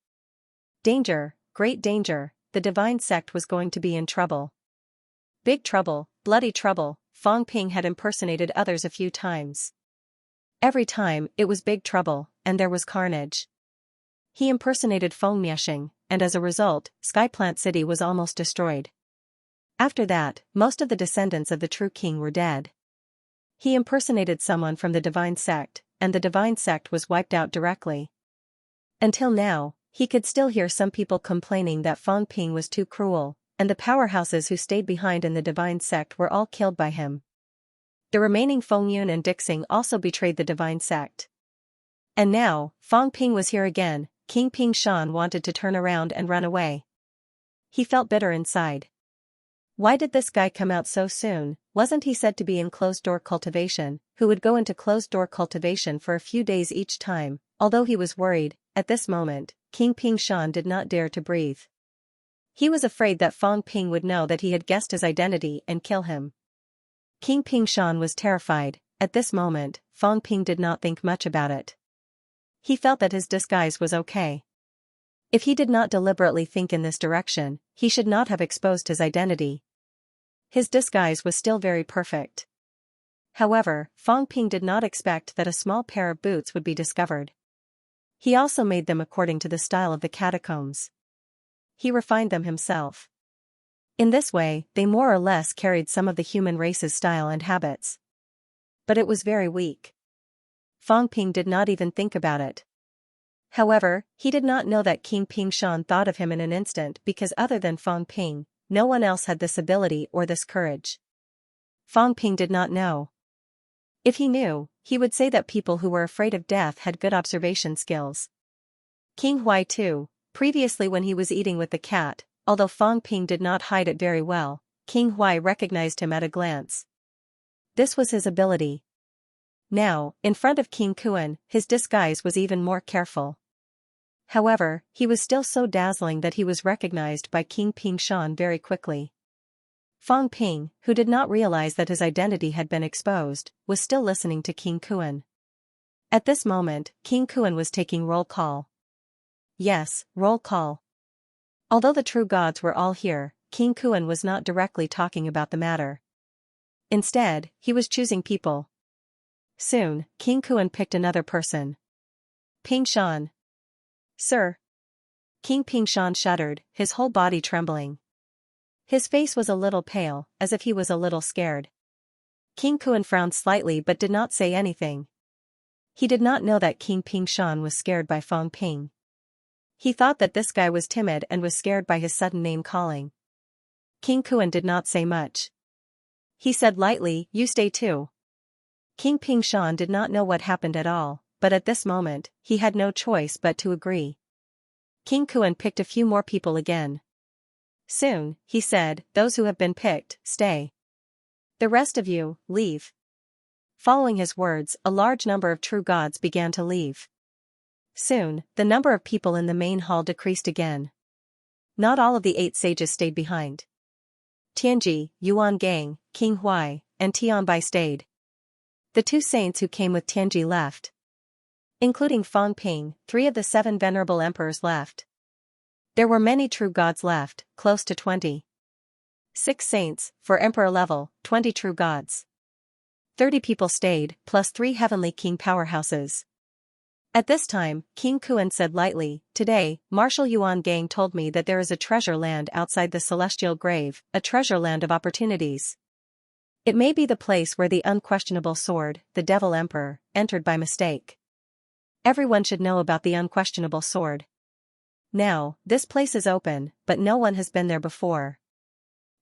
Danger, great danger, the divine sect was going to be in trouble. Big trouble, bloody trouble. Fang Ping had impersonated others a few times. Every time, it was big trouble, and there was carnage. He impersonated Feng Miesheng, and as a result, Skyplant City was almost destroyed. After that, most of the descendants of the true king were dead. He impersonated someone from the divine sect, and the divine sect was wiped out directly. Until now, he could still hear some people complaining that Fang Ping was too cruel, and the powerhouses who stayed behind in the divine sect were all killed by him. The remaining Feng Yun and Dixing also betrayed the divine sect. And now, Fang Ping was here again. King Pingshan wanted to turn around and run away. He felt bitter inside. Why did this guy come out so soon? Wasn't he said to be in closed-door cultivation, who would go into closed-door cultivation for a few days each time? Although he was worried, at this moment, King Pingshan did not dare to breathe. He was afraid that Fang Ping would know that he had guessed his identity and kill him. King Pingshan was terrified. At this moment, Fang Ping did not think much about it. He felt that his disguise was okay. If he did not deliberately think in this direction, he should not have exposed his identity. His disguise was still very perfect. However, Fang Ping did not expect that a small pair of boots would be discovered. He also made them according to the style of the catacombs. He refined them himself. In this way, they more or less carried some of the human race's style and habits. But it was very weak. Fang Ping did not even think about it. However, he did not know that King Pingshan thought of him in an instant because other than Fang Ping, no one else had this ability or this courage. Fang Ping did not know. If he knew, he would say that people who were afraid of death had good observation skills. King Huai too, previously when he was eating with the cat, although Fang Ping did not hide it very well, King Huai recognized him at a glance. This was his ability. Now, in front of King Kuan, his disguise was even more careful. However, he was still so dazzling that he was recognized by King Pingshan very quickly. Fang Ping, who did not realize that his identity had been exposed, was still listening to King Kuan. At this moment, King Kuan was taking roll call. Yes, roll call. Although the true gods were all here, King Kuan was not directly talking about the matter. Instead, he was choosing people. Soon, King Kuan picked another person. Ping Shan. Sir. King Ping Shan shuddered, his whole body trembling. His face was a little pale, as if he was a little scared. King Kuan frowned slightly but did not say anything. He did not know that King Ping Shan was scared by Feng Ping. He thought that this guy was timid and was scared by his sudden name-calling. King Kuan did not say much. He said lightly, "You stay too." King Ping Shan did not know what happened at all, but at this moment, he had no choice but to agree. King Kuan picked a few more people again. Soon, he said, "Those who have been picked, stay. The rest of you, leave." Following his words, a large number of true gods began to leave. Soon, the number of people in the main hall decreased again. Not all of the 8 sages stayed behind. Tianji, Yuan Gang, King Huai, and Tianbai stayed. The 2 saints who came with Tianji left. Including Feng Ping, 3 of the 7 venerable emperors left. There were many true gods left, close to 20. 6 saints, for emperor level, 20 true gods. 30 people stayed, plus 3 heavenly king powerhouses. At this time, King Kuan said lightly, "Today, Marshal Yuan Gang told me that there is a treasure land outside the celestial grave, a treasure land of opportunities. It may be the place where the unquestionable sword, the Devil Emperor, entered by mistake. Everyone should know about the unquestionable sword. Now, this place is open, but no one has been there before.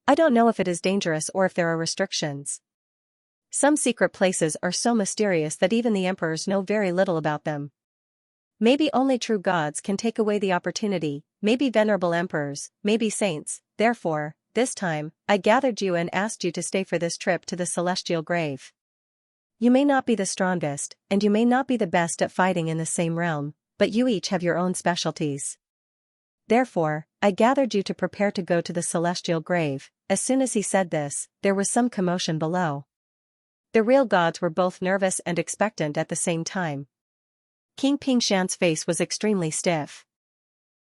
I don't know if it is dangerous or if there are restrictions. Some secret places are so mysterious that even the emperors know very little about them. Maybe only true gods can take away the opportunity, maybe venerable emperors, maybe saints. Therefore, this time, I gathered you and asked you to stay for this trip to the celestial grave. You may not be the strongest, and you may not be the best at fighting in the same realm, but you each have your own specialties. Therefore, I gathered you to prepare to go to the celestial grave." As soon as he said this, there was some commotion below. The real gods were both nervous and expectant at the same time. King Ping Shan's face was extremely stiff.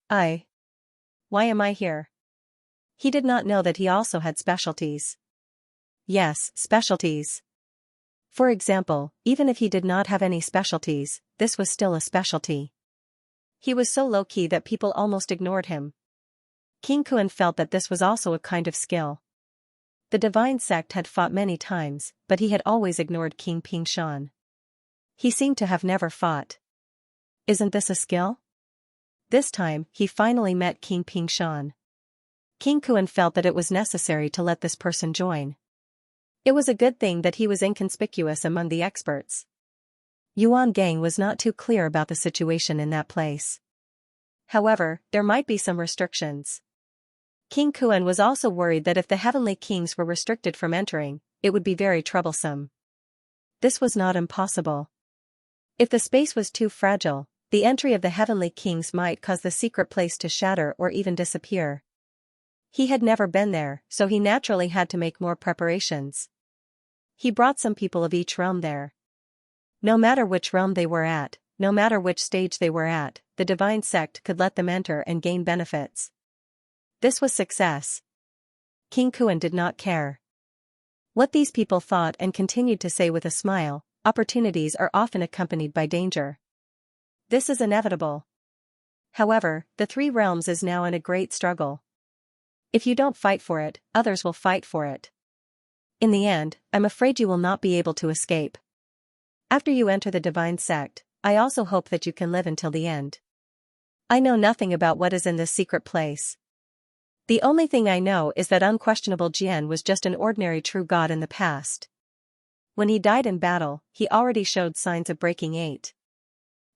Why am I here? He did not know that he also had specialties. Yes, specialties. For example, even if he did not have any specialties, this was still a specialty. He was so low-key that people almost ignored him. King Kuan felt that this was also a kind of skill. The divine sect had fought many times, but he had always ignored King Ping Shan. He seemed to have never fought. Isn't this a skill? This time, he finally met King Ping Shan. King Kuan felt that it was necessary to let this person join. It was a good thing that he was inconspicuous among the experts. Yuan Gang was not too clear about the situation in that place. However, there might be some restrictions. King Kuan was also worried that if the heavenly kings were restricted from entering, it would be very troublesome. This was not impossible. If the space was too fragile, the entry of the heavenly kings might cause the secret place to shatter or even disappear. He had never been there, so he naturally had to make more preparations. He brought some people of each realm there. No matter which realm they were at, no matter which stage they were at, the divine sect could let them enter and gain benefits. This was success. King Kuan did not care what these people thought and continued to say with a smile, "Opportunities are often accompanied by danger. This is inevitable. However, the 3 realms is now in a great struggle. If you don't fight for it, others will fight for it. In the end, I'm afraid you will not be able to escape. After you enter the divine sect, I also hope that you can live until the end. I know nothing about what is in this secret place. The only thing I know is that unquestionable Jian was just an ordinary true god in the past. When he died in battle, he already showed signs of breaking 8.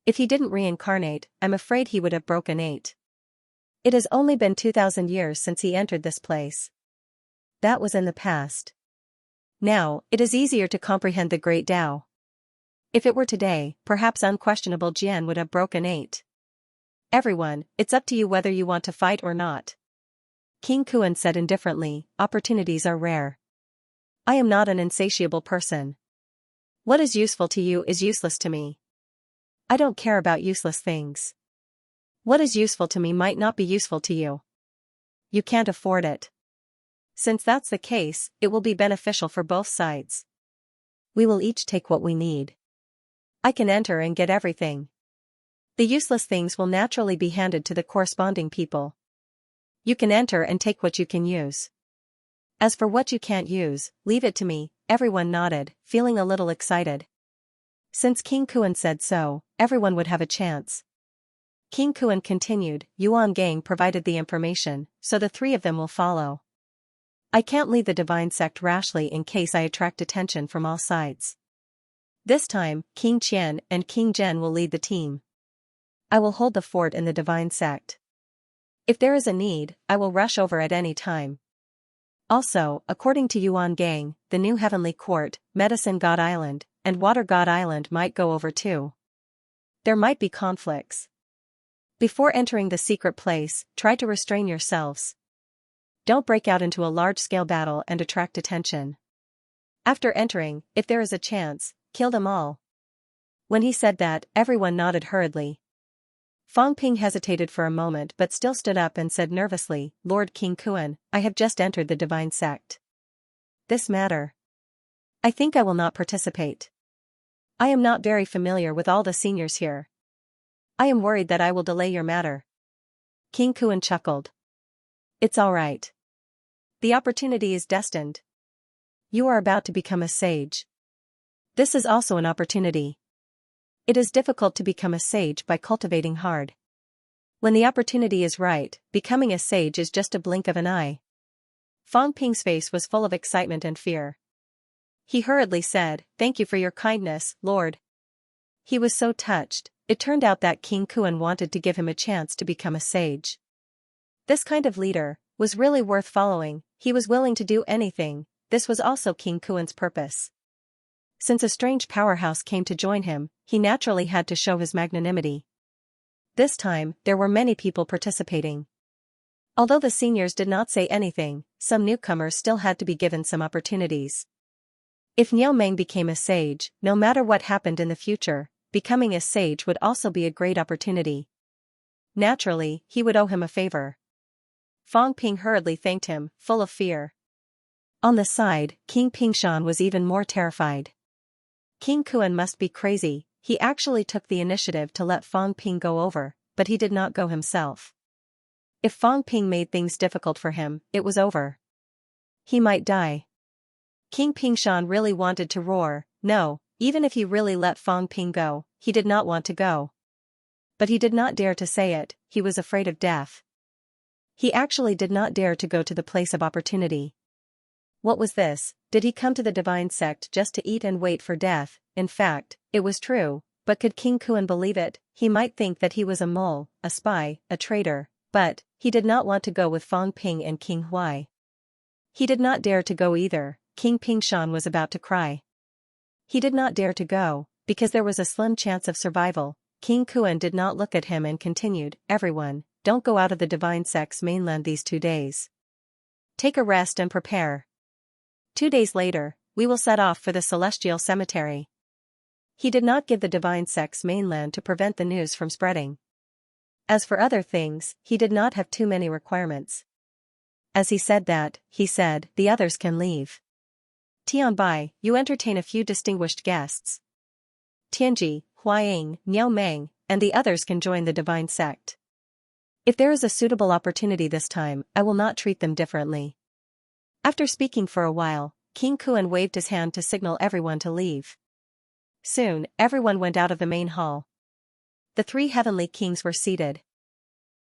If he didn't reincarnate, I'm afraid he would have broken 8. It has only been 2,000 years since he entered this place. That was in the past. Now, it is easier to comprehend the great Tao. If it were today, perhaps unquestionable Jian would have broken 8. Everyone, it's up to you whether you want to fight or not." King Kuan said indifferently, "Opportunities are rare. I am not an insatiable person. What is useful to you is useless to me. I don't care about useless things. What is useful to me might not be useful to you. You can't afford it. Since that's the case, it will be beneficial for both sides. We will each take what we need. I can enter and get everything. The useless things will naturally be handed to the corresponding people. You can enter and take what you can use. As for what you can't use, leave it to me. Everyone nodded, feeling a little excited. Since King Kuan said so, everyone would have a chance. King Kuan continued, Yuan Gang provided the information, so the three of them will follow. I can't lead the divine sect rashly in case I attract attention from all sides. This time, King Qian and King Zhen will lead the team. I will hold the fort in the divine sect. If there is a need, I will rush over at any time. Also, according to Yuan Gang, the new heavenly court, Medicine God Island, and Water God Island might go over too. There might be conflicts. Before entering the secret place, try to restrain yourselves. Don't break out into a large-scale battle and attract attention. After entering, if there is a chance, kill them all. When he said that, everyone nodded hurriedly. Fang Ping hesitated for a moment but still stood up and said nervously, Lord King Kuan, I have just entered the divine sect. This matter. I think I will not participate. I am not very familiar with all the seniors here. I am worried that I will delay your matter. King Kuan chuckled. It's all right. The opportunity is destined. You are about to become a sage. This is also an opportunity. It is difficult to become a sage by cultivating hard. When the opportunity is right, becoming a sage is just a blink of an eye. Fang Ping's face was full of excitement and fear. He hurriedly said, Thank you for your kindness, Lord. He was so touched. It turned out that King Kuan wanted to give him a chance to become a sage. This kind of leader was really worth following. He was willing to do anything. This was also King Kuan's purpose. Since a strange powerhouse came to join him, he naturally had to show his magnanimity. This time, there were many people participating. Although the seniors did not say anything, some newcomers still had to be given some opportunities. If Niao Meng became a sage, no matter what happened in the future, becoming a sage would also be a great opportunity. Naturally, he would owe him a favor. Fang Ping hurriedly thanked him, full of fear. On the side, King Pingshan was even more terrified. King Kuan must be crazy. He actually took the initiative to let Fang Ping go over, but he did not go himself. If Fang Ping made things difficult for him, it was over. He might die. King Pingshan really wanted to roar, no, even if he really let Fang Ping go, he did not want to go. But he did not dare to say it, he was afraid of death. He actually did not dare to go to the place of opportunity. What was this? Did he come to the divine sect just to eat and wait for death? In fact, it was true, but could King Kuan believe it? He might think that he was a mole, a spy, a traitor, but he did not want to go with Fang Ping and King Huai. He did not dare to go either. King Pingshan was about to cry. He did not dare to go, because there was a slim chance of survival. King Kuan did not look at him and continued, Everyone, don't go out of the divine sect's mainland these 2 days. Take a rest and prepare. 2 days later, we will set off for the celestial cemetery. He did not give the divine sect's mainland to prevent the news from spreading. As for other things, he did not have too many requirements. As he said that, he said, the others can leave. Tianbai, you entertain a few distinguished guests. Tianji, Huaying, Niao Meng, and the others can join the divine sect. If there is a suitable opportunity this time, I will not treat them differently. After speaking for a while, King Kuan waved his hand to signal everyone to leave. Soon, everyone went out of the main hall. The 3 heavenly kings were seated.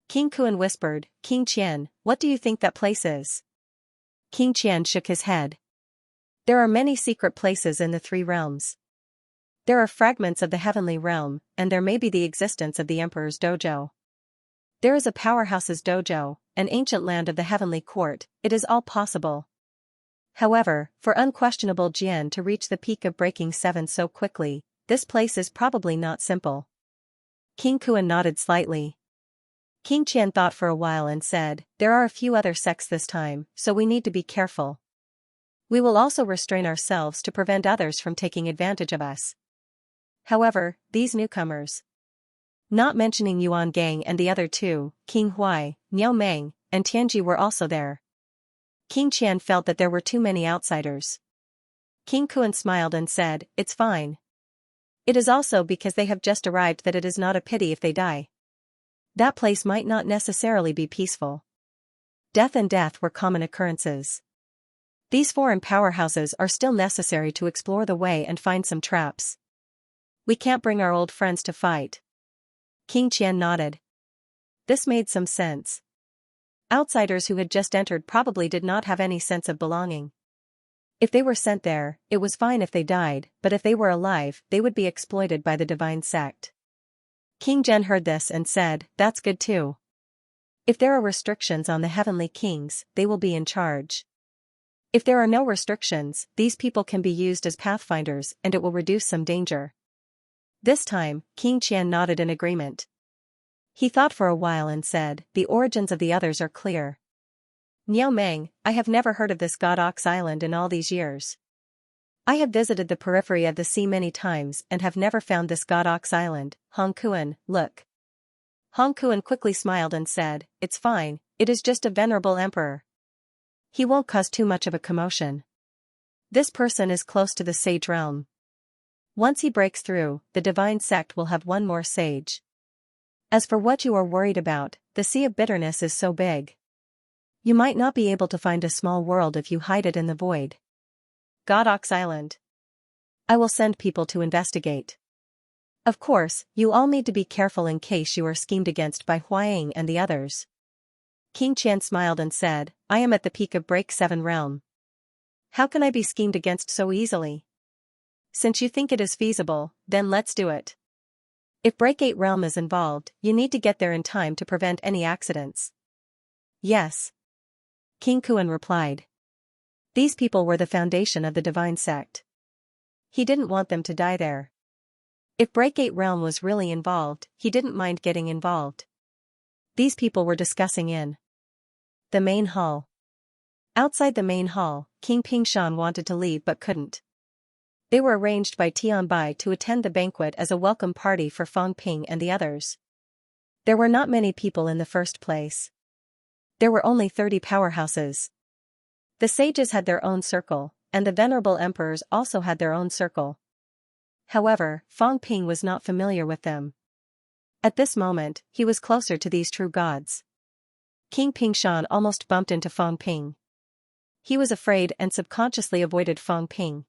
King Kuan whispered, King Qian, what do you think that place is? King Qian shook his head. There are many secret places in the 3 realms. There are fragments of the heavenly realm, and there may be the existence of the Emperor's dojo. There is a powerhouse's dojo, an ancient land of the heavenly court, it is all possible. However, for unquestionable Jian to reach the peak of breaking 7 so quickly, this place is probably not simple. King Kuan nodded slightly. King Qian thought for a while and said, there are a few other sects this time, so we need to be careful. We will also restrain ourselves to prevent others from taking advantage of us. However, these newcomers, Not mentioning Yuan Gang and the other two, King Huai, Niao Meng, and Tianji were also there. King Qian felt that there were too many outsiders. King Kuan smiled and said, "It's fine. It is also because they have just arrived that it is not a pity if they die. That place might not necessarily be peaceful. Death were common occurrences. These foreign powerhouses are still necessary to explore the way and find some traps. We can't bring our old friends to fight." King Qian nodded. This made some sense. Outsiders who had just entered probably did not have any sense of belonging. If they were sent there, it was fine if they died, but if they were alive, they would be exploited by the divine sect. King Zhen heard this and said, "That's good too. If there are restrictions on the heavenly kings, they will be in charge. If there are no restrictions, these people can be used as pathfinders and it will reduce some danger." This time, King Qian nodded in agreement. He thought for a while and said, "The origins of the others are clear. Niao Meng, I have never heard of this God Ox Island in all these years. I have visited the periphery of the sea many times and have never found this God Ox Island. Hong Kuan, look." Hong Kuan quickly smiled and said, "It's fine, it is just a venerable emperor. He won't cause too much of a commotion. This person is close to the sage realm. Once he breaks through, the divine sect will have one more sage. As for what you are worried about, the sea of bitterness is so big. You might not be able to find a small world if you hide it in the void. God Ox Island. I will send people to investigate. Of course, you all need to be careful in case you are schemed against by Huaying and the others." King Qian smiled and said, "I am at the peak of Break 7 realm. How can I be schemed against so easily? Since you think it is feasible, then let's do it. If Break 8 realm is involved, you need to get there in time to prevent any accidents." "Yes." King Kuan replied. These people were the foundation of the divine sect. He didn't want them to die there. If Break 8 realm was really involved, he didn't mind getting involved. These people were discussing in the main hall. Outside the main hall, King Pingshan wanted to leave but couldn't. They were arranged by Tianbai to attend the banquet as a welcome party for Fang Ping and the others. There were not many people in the first place. There were only 30 powerhouses. The sages had their own circle, and the venerable emperors also had their own circle. However, Fang Ping was not familiar with them. At this moment, he was closer to these true gods. King Pingshan almost bumped into Fang Ping. He was afraid and subconsciously avoided Fang Ping.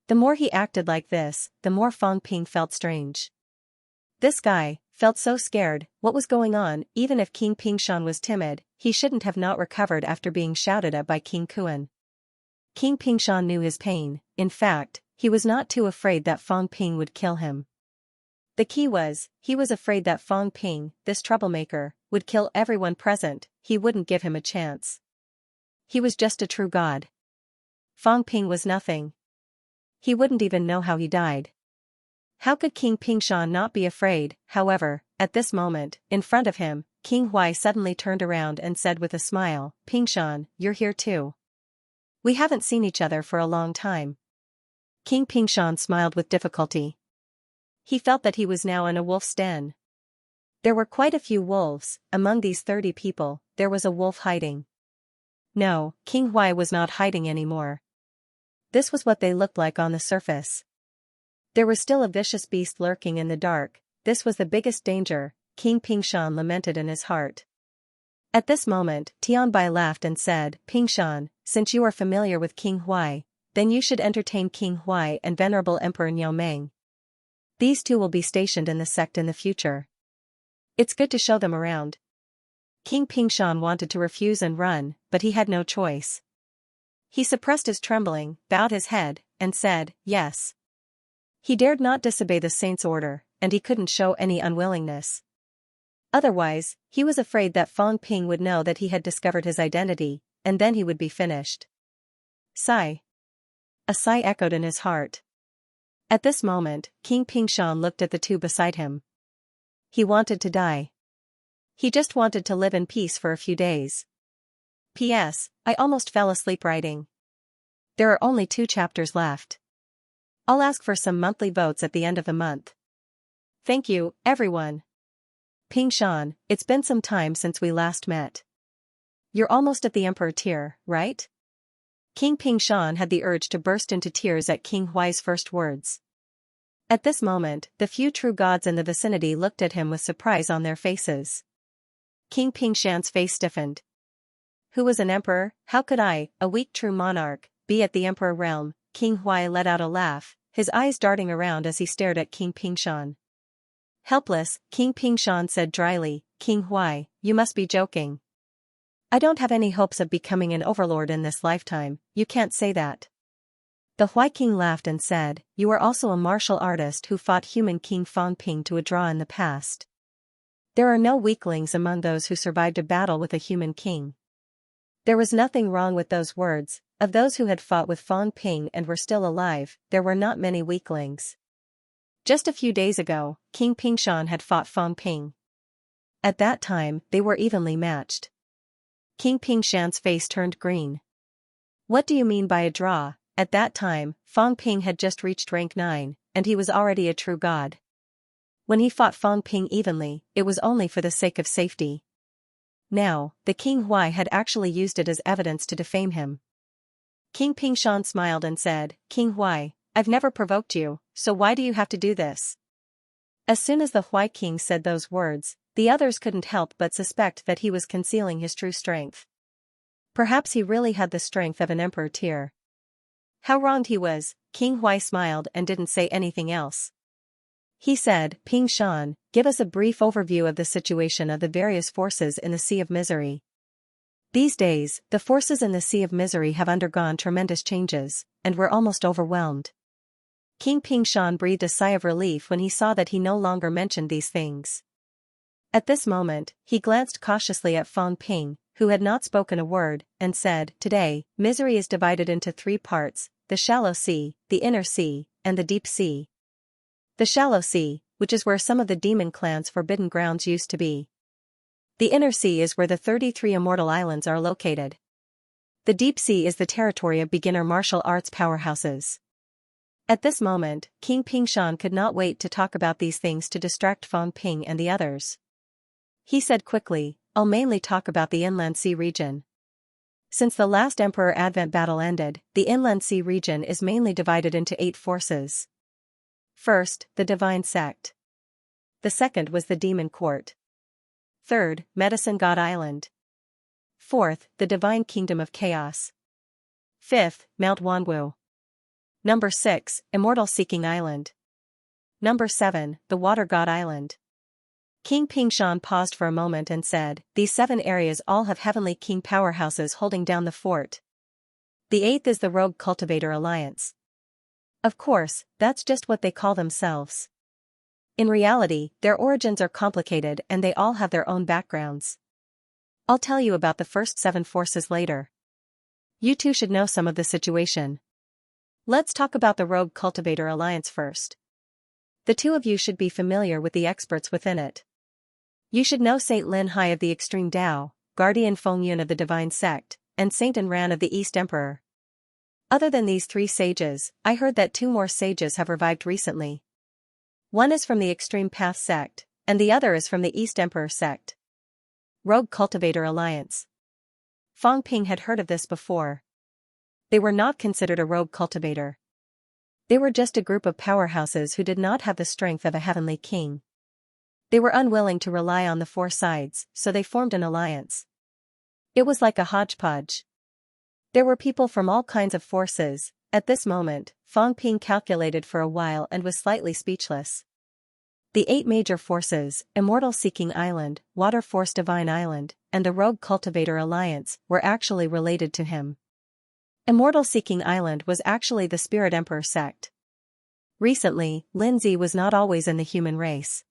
The more he acted like this, the more Fang Ping felt strange. This guy felt so scared. What was going on? Even if King Pingshan was timid, he shouldn't have not recovered after being shouted at by King Kuan. King Pingshan knew his pain. In fact, he was not too afraid that Fang Ping would kill him. The key was, he was afraid that Fang Ping, this troublemaker, would kill everyone present. He wouldn't give him a chance. He was just a true god. Fang Ping was nothing. He wouldn't even know how he died. How could King Pingshan not be afraid? However, at this moment, in front of him, King Huai suddenly turned around and said with a smile, "Pingshan, you're here too. We haven't seen each other for a long time." King Pingshan smiled with difficulty. He felt that he was now in a wolf's den. There were quite a few wolves. Among these 30 people, there was a wolf hiding. No, King Huai was not hiding anymore. This was what they looked like on the surface. There was still a vicious beast lurking in the dark. This was the biggest danger, King Pingshan lamented in his heart. At this moment, Tianbai laughed and said, "Pingshan, since you are familiar with King Huai, then you should entertain King Huai and Venerable Emperor Niao Meng. These two will be stationed in the sect in the future. It's good to show them around." King Pingshan wanted to refuse and run, but he had no choice. He suppressed his trembling, bowed his head, and said, "Yes." He dared not disobey the saint's order, and he couldn't show any unwillingness. Otherwise, he was afraid that Fang Ping would know that he had discovered his identity, and then he would be finished. Sigh. A sigh echoed in his heart. At this moment, King Pingshan looked at the two beside him. He wanted to die. He just wanted to live in peace for a few days. P.S. I almost fell asleep writing. There are only 2 chapters left. I'll ask for some monthly votes at the end of the month. Thank you, everyone. Ping Shan, it's been some time since we last met. You're almost at the emperor tier, right? King Ping Shan had the urge to burst into tears at King Huai's first words. At this moment, the few true gods in the vicinity looked at him with surprise on their faces. King Ping Shan's face stiffened. Who was an emperor? How could I, a weak true monarch, be at the emperor realm? King Huai let out a laugh, his eyes darting around as he stared at King Ping Shan. Helpless, King Ping Shan said dryly, King Huai, you must be joking. I don't have any hopes of becoming an overlord in this lifetime. You can't say that. The Huai King laughed and said, you are also a martial artist who fought human King Fang Ping to a draw in the past. There are no weaklings among those who survived a battle with a human king. There was nothing wrong with those words. Of those who had fought with Fang Ping and were still alive, there were not many weaklings. Just a few days ago, King Ping Shan had fought Fang Ping. At that time, they were evenly matched. King Ping Shan's face turned green. What do you mean by a draw? At that time, Fang Ping had just reached rank 9, and he was already a true god. When he fought Fang Ping evenly, it was only for the sake of safety. Now, the King Huai had actually used it as evidence to defame him. King Ping Shan smiled and said, King Huai, I've never provoked you, so why do you have to do this? As soon as the Huai King said those words, the others couldn't help but suspect that he was concealing his true strength. Perhaps he really had the strength of an emperor tier. How wronged he was. King Huai smiled and didn't say anything else. He said, Ping Shan, give us a brief overview of the situation of the various forces in the Sea of Misery. These days, the forces in the Sea of Misery have undergone tremendous changes, and we're almost overwhelmed. King Ping Shan breathed a sigh of relief when he saw that he no longer mentioned these things. At this moment, he glanced cautiously at Fang Ping, who had not spoken a word, and said, Today, Misery is divided into 3 parts, the shallow sea, the inner sea, and the deep sea. The shallow sea, which is where some of the demon clans' forbidden grounds used to be. The inner sea is where the 33 immortal islands are located. The deep sea is the territory of beginner martial arts powerhouses. At this moment, King Ping Shan could not wait to talk about these things to distract Fang Ping and the others. He said quickly, I'll mainly talk about the Inland Sea region. Since the last Emperor Advent battle ended, the Inland Sea region is mainly divided into 8 forces. First, the Divine Sect. The second was the Demon Court. Third, Medicine God Island. Fourth, the Divine Kingdom of Chaos. Fifth, Mount Wanwu. Number 6, Immortal Seeking Island. Number 7, the Water God Island. King Ping Shan paused for a moment and said, These 7 areas all have heavenly king powerhouses holding down the fort. The 8th is the Rogue Cultivator Alliance. Of course, that's just what they call themselves. In reality, their origins are complicated and they all have their own backgrounds. I'll tell you about the first 7 forces later. You two should know some of the situation. Let's talk about the Rogue Cultivator Alliance first. The two of you should be familiar with the experts within it. You should know Saint Lin Hai of the Extreme Tao, Guardian Feng Yun of the Divine Sect, and Saint Enran of the East Emperor. Other than these 3 sages, I heard that 2 more sages have revived recently. One is from the Extreme Path sect, and the other is from the East Emperor sect. Rogue Cultivator Alliance. Fang Ping had heard of this before. They were not considered a rogue cultivator. They were just a group of powerhouses who did not have the strength of a heavenly king. They were unwilling to rely on the 4 sides, so they formed an alliance. It was like a hodgepodge. There were people from all kinds of forces. At this moment, Fang Ping calculated for a while and was slightly speechless. The 8 major forces, Immortal Seeking Island, Water Force Divine Island, and the Rogue Cultivator Alliance, were actually related to him. Immortal Seeking Island was actually the Spirit Emperor sect. Recently, Lindsay was not always in the human race.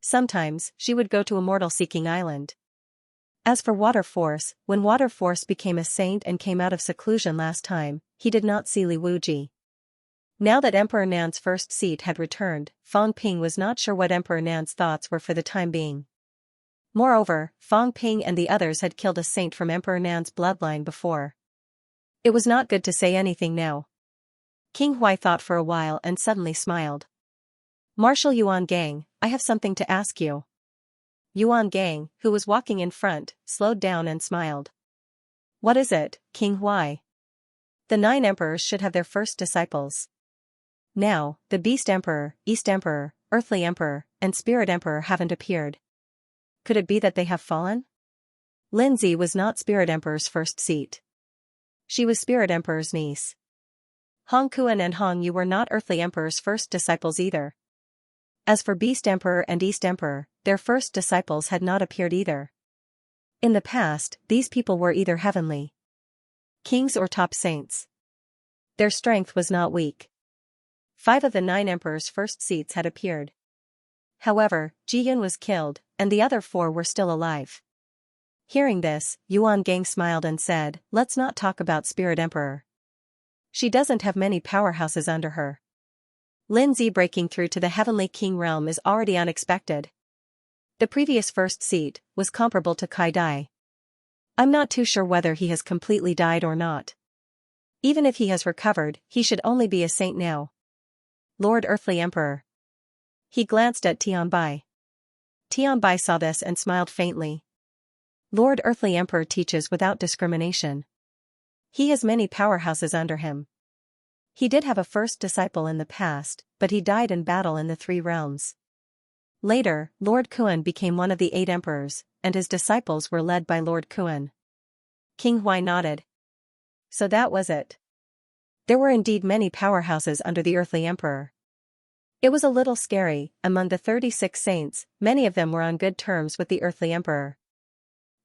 Sometimes, she would go to Immortal Seeking Island. As for Water Force, when Water Force became a saint and came out of seclusion last time, he did not see Li Wuji. Now that Emperor Nan's first seat had returned, Fang Ping was not sure what Emperor Nan's thoughts were for the time being. Moreover, Fang Ping and the others had killed a saint from Emperor Nan's bloodline before. It was not good to say anything now. King Huai thought for a while and suddenly smiled. Marshal Yuan Gang, I have something to ask you. Yuan Gang, who was walking in front, slowed down and smiled. What is it, King Huai? The 9 emperors should have their first disciples. Now, the Beast Emperor, East Emperor, Earthly Emperor, and Spirit Emperor haven't appeared. Could it be that they have fallen? Lindsay was not Spirit Emperor's first seat. She was Spirit Emperor's niece. Hong Kuan and Hong Yu were not Earthly Emperor's first disciples either. As for Beast Emperor and East Emperor, their first disciples had not appeared either. In the past, these people were either heavenly kings or top saints. Their strength was not weak. 5 of the 9 emperors' first seats had appeared. However, Jiyun was killed, and the other 4 were still alive. Hearing this, Yuan Gang smiled and said, let's not talk about Spirit Emperor. She doesn't have many powerhouses under her. Lindsay breaking through to the Heavenly King realm is already unexpected. The previous first seat was comparable to Kai Dai. I'm not too sure whether he has completely died or not. Even if he has recovered, he should only be a saint now. Lord Earthly Emperor. He glanced at Tianbai. Tianbai saw this and smiled faintly. Lord Earthly Emperor teaches without discrimination. He has many powerhouses under him. He did have a first disciple in the past, but he died in battle in the 3 realms. Later, Lord Kuan became one of the 8 emperors, and his disciples were led by Lord Kuan. King Huai nodded. So that was it. There were indeed many powerhouses under the Earthly Emperor. It was a little scary. Among the 36 saints, many of them were on good terms with the Earthly Emperor.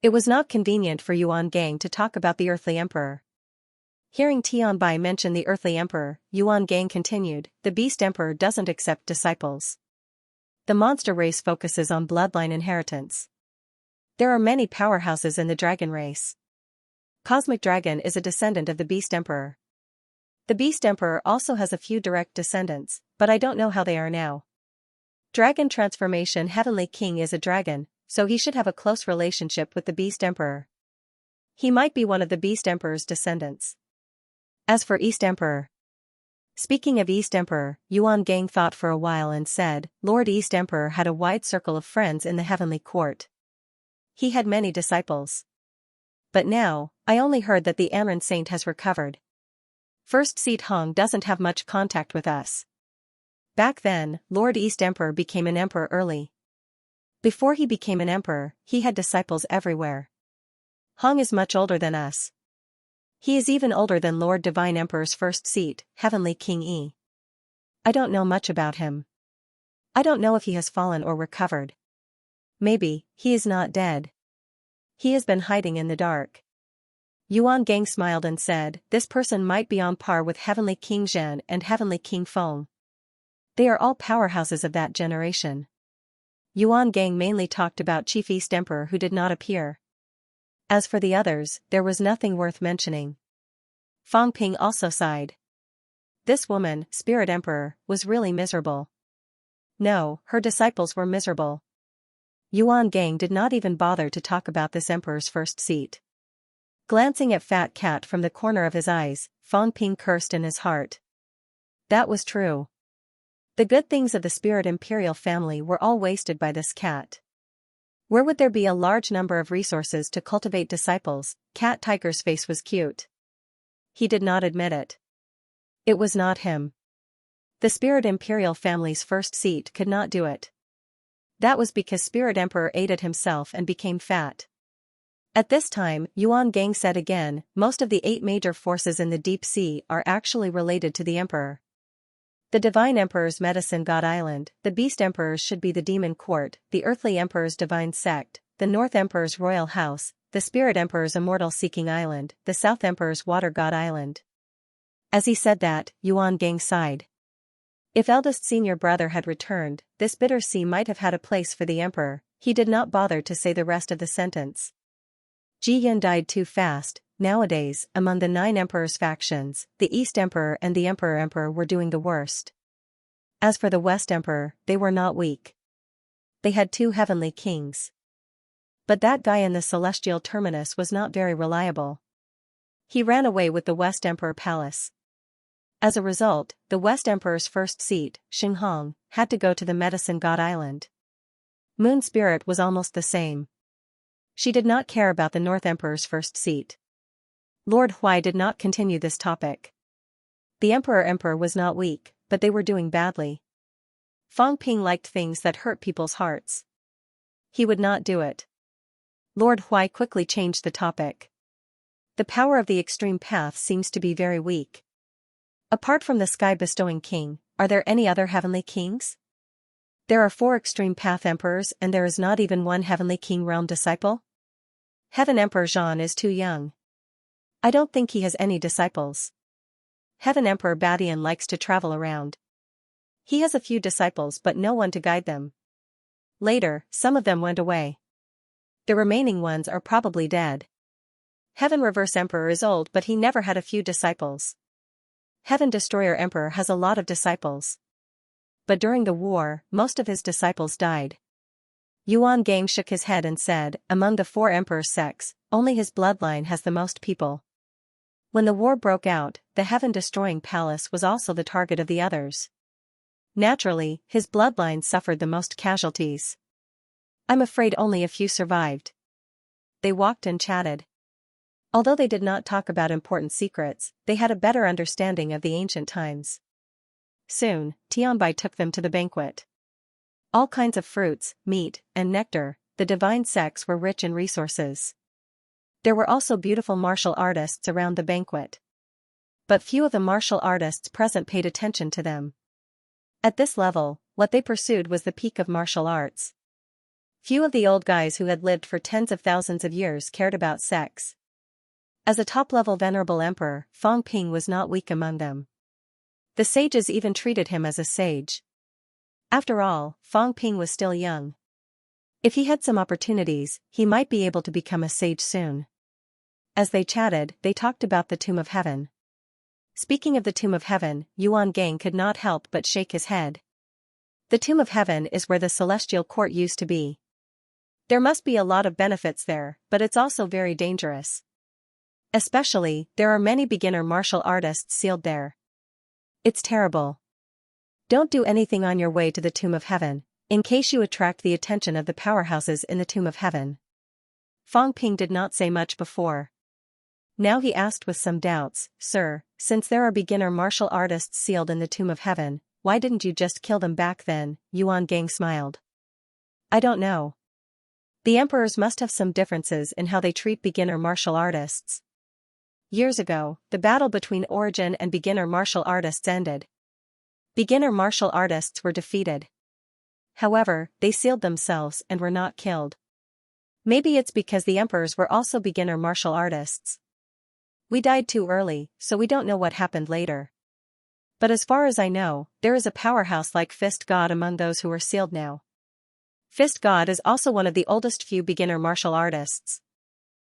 It was not convenient for Yuan Gang to talk about the Earthly Emperor. Hearing Tianbai mention the Earthly Emperor, Yuan Gang continued, the Beast Emperor doesn't accept disciples. The monster race focuses on bloodline inheritance. There are many powerhouses in the dragon race. Cosmic Dragon is a descendant of the Beast Emperor. The Beast Emperor also has a few direct descendants, but I don't know how they are now. Dragon Transformation Heavenly King is a dragon, so he should have a close relationship with the Beast Emperor. He might be one of the Beast Emperor's descendants. As for East Emperor. Speaking of East Emperor, Yuan Gang thought for a while and said, Lord East Emperor had a wide circle of friends in the heavenly court. He had many disciples. But now, I only heard that the Anran Saint has recovered. First seat Hong doesn't have much contact with us. Back then, Lord East Emperor became an emperor early. Before he became an emperor, he had disciples everywhere. Hong is much older than us. He is even older than Lord Divine Emperor's first seat, Heavenly King Yi. I don't know much about him. I don't know if he has fallen or recovered. Maybe, he is not dead. He has been hiding in the dark. Yuan Gang smiled and said, this person might be on par with Heavenly King Zhen and Heavenly King Feng. They are all powerhouses of that generation. Yuan Gang mainly talked about Chief East Emperor who did not appear. As for the others, there was nothing worth mentioning. Fang Ping also sighed. This woman, Spirit Emperor, was really miserable. No, her disciples were miserable. Yuan Gang did not even bother to talk about this emperor's first seat. Glancing at Fat Cat from the corner of his eyes, Fang Ping cursed in his heart. That was true. The good things of the Spirit Imperial family were all wasted by this cat. Where would there be a large number of resources to cultivate disciples? Cat Tiger's face was cute. He did not admit it. It was not him. The Spirit Imperial family's first seat could not do it. That was because Spirit Emperor ate it himself and became fat. At this time, Yuan Gang said again, most of the 8 major forces in the deep sea are actually related to the Emperor. The Divine Emperor's Medicine God Island, the Beast Emperor's should be the Demon Court, the Earthly Emperor's Divine Sect, the North Emperor's Royal House, the Spirit Emperor's Immortal Seeking Island, the South Emperor's Water God Island. As he said that, Yuan Gang sighed. If eldest senior brother had returned, this bitter sea might have had a place for the Emperor. He did not bother to say the rest of the sentence. Ji Yun died too fast. Nowadays, among the 9 emperors' factions, the East Emperor and the Emperor were doing the worst. As for the West Emperor, they were not weak. They had 2 heavenly kings. But that guy in the celestial terminus was not very reliable. He ran away with the West Emperor Palace. As a result, the West Emperor's first seat, Xinghong, had to go to the Medicine God Island. Moon Spirit was almost the same. She did not care about the North Emperor's first seat. Lord Huai did not continue this topic. The Emperor was not weak, but they were doing badly. Fang Ping liked things that hurt people's hearts. He would not do it. Lord Huai quickly changed the topic. The power of the extreme path seems to be very weak. Apart from the sky-bestowing king, are there any other heavenly kings? There are 4 extreme path emperors and there is not even one heavenly king realm disciple? Heaven Emperor Zhan is too young. I don't think he has any disciples. Heaven Emperor Badian likes to travel around. He has a few disciples but no one to guide them. Later, some of them went away. The remaining ones are probably dead. Heaven Reverse Emperor is old but he never had a few disciples. Heaven Destroyer Emperor has a lot of disciples. But during the war, most of his disciples died. Yuan Gang shook his head and said, among the 4 emperors' sects, only his bloodline has the most people. When the war broke out, the heaven-destroying palace was also the target of the others. Naturally, his bloodline suffered the most casualties. I'm afraid only a few survived. They walked and chatted. Although they did not talk about important secrets, they had a better understanding of the ancient times. Soon, Tianbai took them to the banquet. All kinds of fruits, meat, and nectar, the divine sects were rich in resources. There were also beautiful martial artists around the banquet. But few of the martial artists present paid attention to them. At this level, what they pursued was the peak of martial arts. Few of the old guys who had lived for tens of thousands of years cared about sex. As a top-level venerable emperor, Fang Ping was not weak among them. The sages even treated him as a sage. After all, Fang Ping was still young. If he had some opportunities, he might be able to become a sage soon. As they chatted, they talked about the Tomb of Heaven. Speaking of the Tomb of Heaven, Yuan Gang could not help but shake his head. The Tomb of Heaven is where the celestial court used to be. There must be a lot of benefits there, but it's also very dangerous. Especially, there are many beginner martial artists sealed there. It's terrible. Don't do anything on your way to the Tomb of Heaven, in case you attract the attention of the powerhouses in the Tomb of Heaven. Fang Ping did not say much before. Now he asked with some doubts, Sir, since there are beginner martial artists sealed in the Tomb of Heaven, why didn't you just kill them back then? Yuan Gang smiled. I don't know. The emperors must have some differences in how they treat beginner martial artists. Years ago, the battle between Origin and beginner martial artists ended. Beginner martial artists were defeated. However, they sealed themselves and were not killed. Maybe it's because the emperors were also beginner martial artists. We died too early, so we don't know what happened later. But as far as I know, there is a powerhouse like Fist God among those who are sealed now. Fist God is also one of the oldest few beginner martial artists.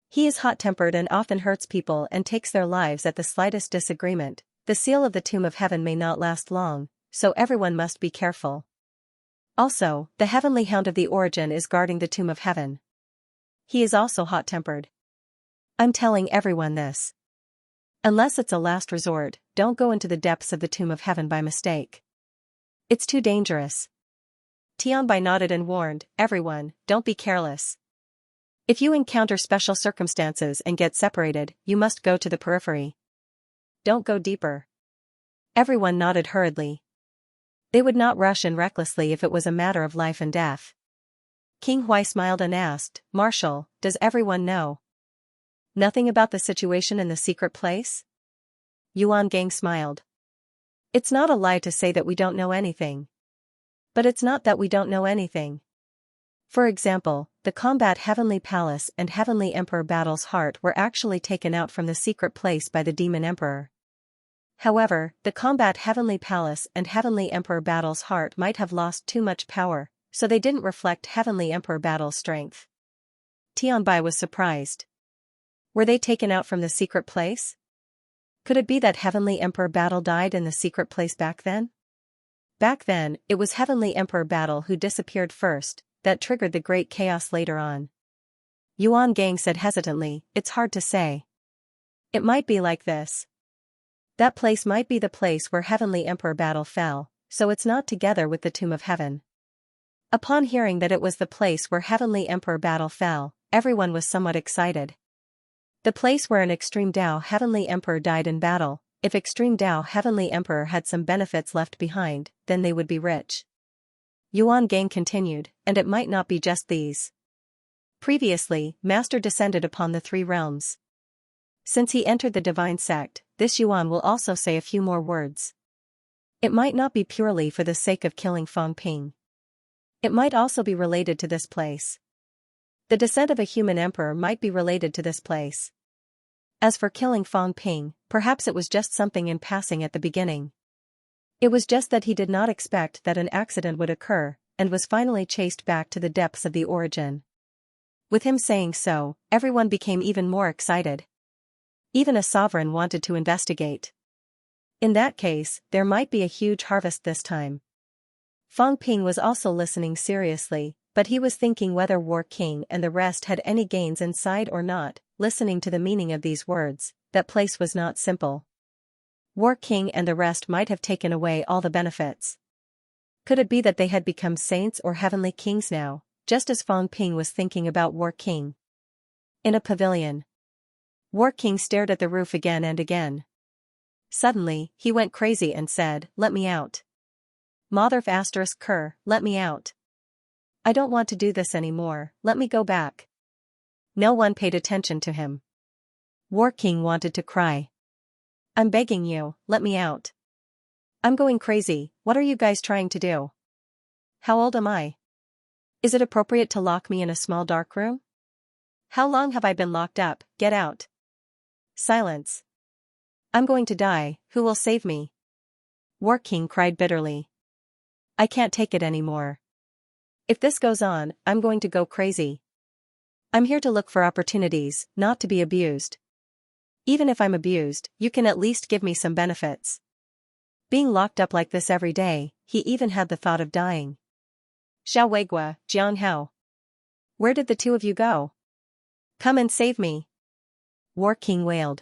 He is hot-tempered and often hurts people and takes their lives at the slightest disagreement. The seal of the Tomb of Heaven may not last long, so everyone must be careful. Also, the Heavenly Hound of the Origin is guarding the Tomb of Heaven. He is also hot-tempered. I'm telling everyone this. Unless it's a last resort, don't go into the depths of the Tomb of Heaven by mistake. It's too dangerous. Tianbai nodded and warned, everyone, don't be careless. If you encounter special circumstances and get separated, you must go to the periphery. Don't go deeper. Everyone nodded hurriedly. They would not rush in recklessly if it was a matter of life and death. King Huai smiled and asked, Marshal, does everyone know nothing about the situation in the secret place? Yuan Gang smiled. It's not a lie to say that we don't know anything. But it's not that we don't know anything. For example, the combat Heavenly Palace and Heavenly Emperor Battle's heart were actually taken out from the secret place by the Demon Emperor. However, the combat Heavenly Palace and Heavenly Emperor Battle's heart might have lost too much power, so they didn't reflect Heavenly Emperor Battle's strength. Tianbai was surprised. Were they taken out from the secret place? Could it be that Heavenly Emperor Battle died in the secret place back then? Back then, it was Heavenly Emperor Battle who disappeared first, that triggered the great chaos later on. Yuan Gang said hesitantly, it's hard to say. It might be like this. That place might be the place where Heavenly Emperor Battle fell, so it's not together with the Tomb of Heaven. Upon hearing that it was the place where Heavenly Emperor battle fell, everyone was somewhat excited. The place where an Extreme Tao Heavenly Emperor died in battle. If Extreme Tao Heavenly Emperor had some benefits left behind, then they would be rich. Yuan Gang continued, and it might not be just these. Previously, Master descended upon the three realms. Since he entered the divine sect, this Yuan will also say a few more words. It might not be purely for the sake of killing Fang Ping. It might also be related to this place. The descent of a human emperor might be related to this place. As for killing Fang Ping, perhaps it was just something in passing at the beginning. It was just that he did not expect that an accident would occur, and was finally chased back to the depths of the origin. With him saying so, everyone became even more excited. Even a sovereign wanted to investigate. In that case, there might be a huge harvest this time. Fang Ping was also listening seriously, but he was thinking whether War King and the rest had any gains inside or not. Listening to the meaning of these words, that place was not simple. War King and the rest might have taken away all the benefits. Could it be that they had become saints or heavenly kings now, just as Fang Ping was thinking about War King? In a pavilion, War King stared at the roof again and again. Suddenly, he went crazy and said, "Let me out. Mother of Kerr, let me out. I don't want to do this anymore, let me go back." No one paid attention to him. War King wanted to cry. "I'm begging you, let me out. I'm going crazy, what are you guys trying to do? How old am I? Is it appropriate to lock me in a small dark room? How long have I been locked up? Get out." Silence. "I'm going to die, who will save me?" War King cried bitterly. "I can't take it anymore. If this goes on, I'm going to go crazy. I'm here to look for opportunities, not to be abused. Even if I'm abused, you can at least give me some benefits. Being locked up like this every day, he even had the thought of dying." "Xiao Weigua, Jiang Hao. Where did the two of you go? Come and save me." War King wailed.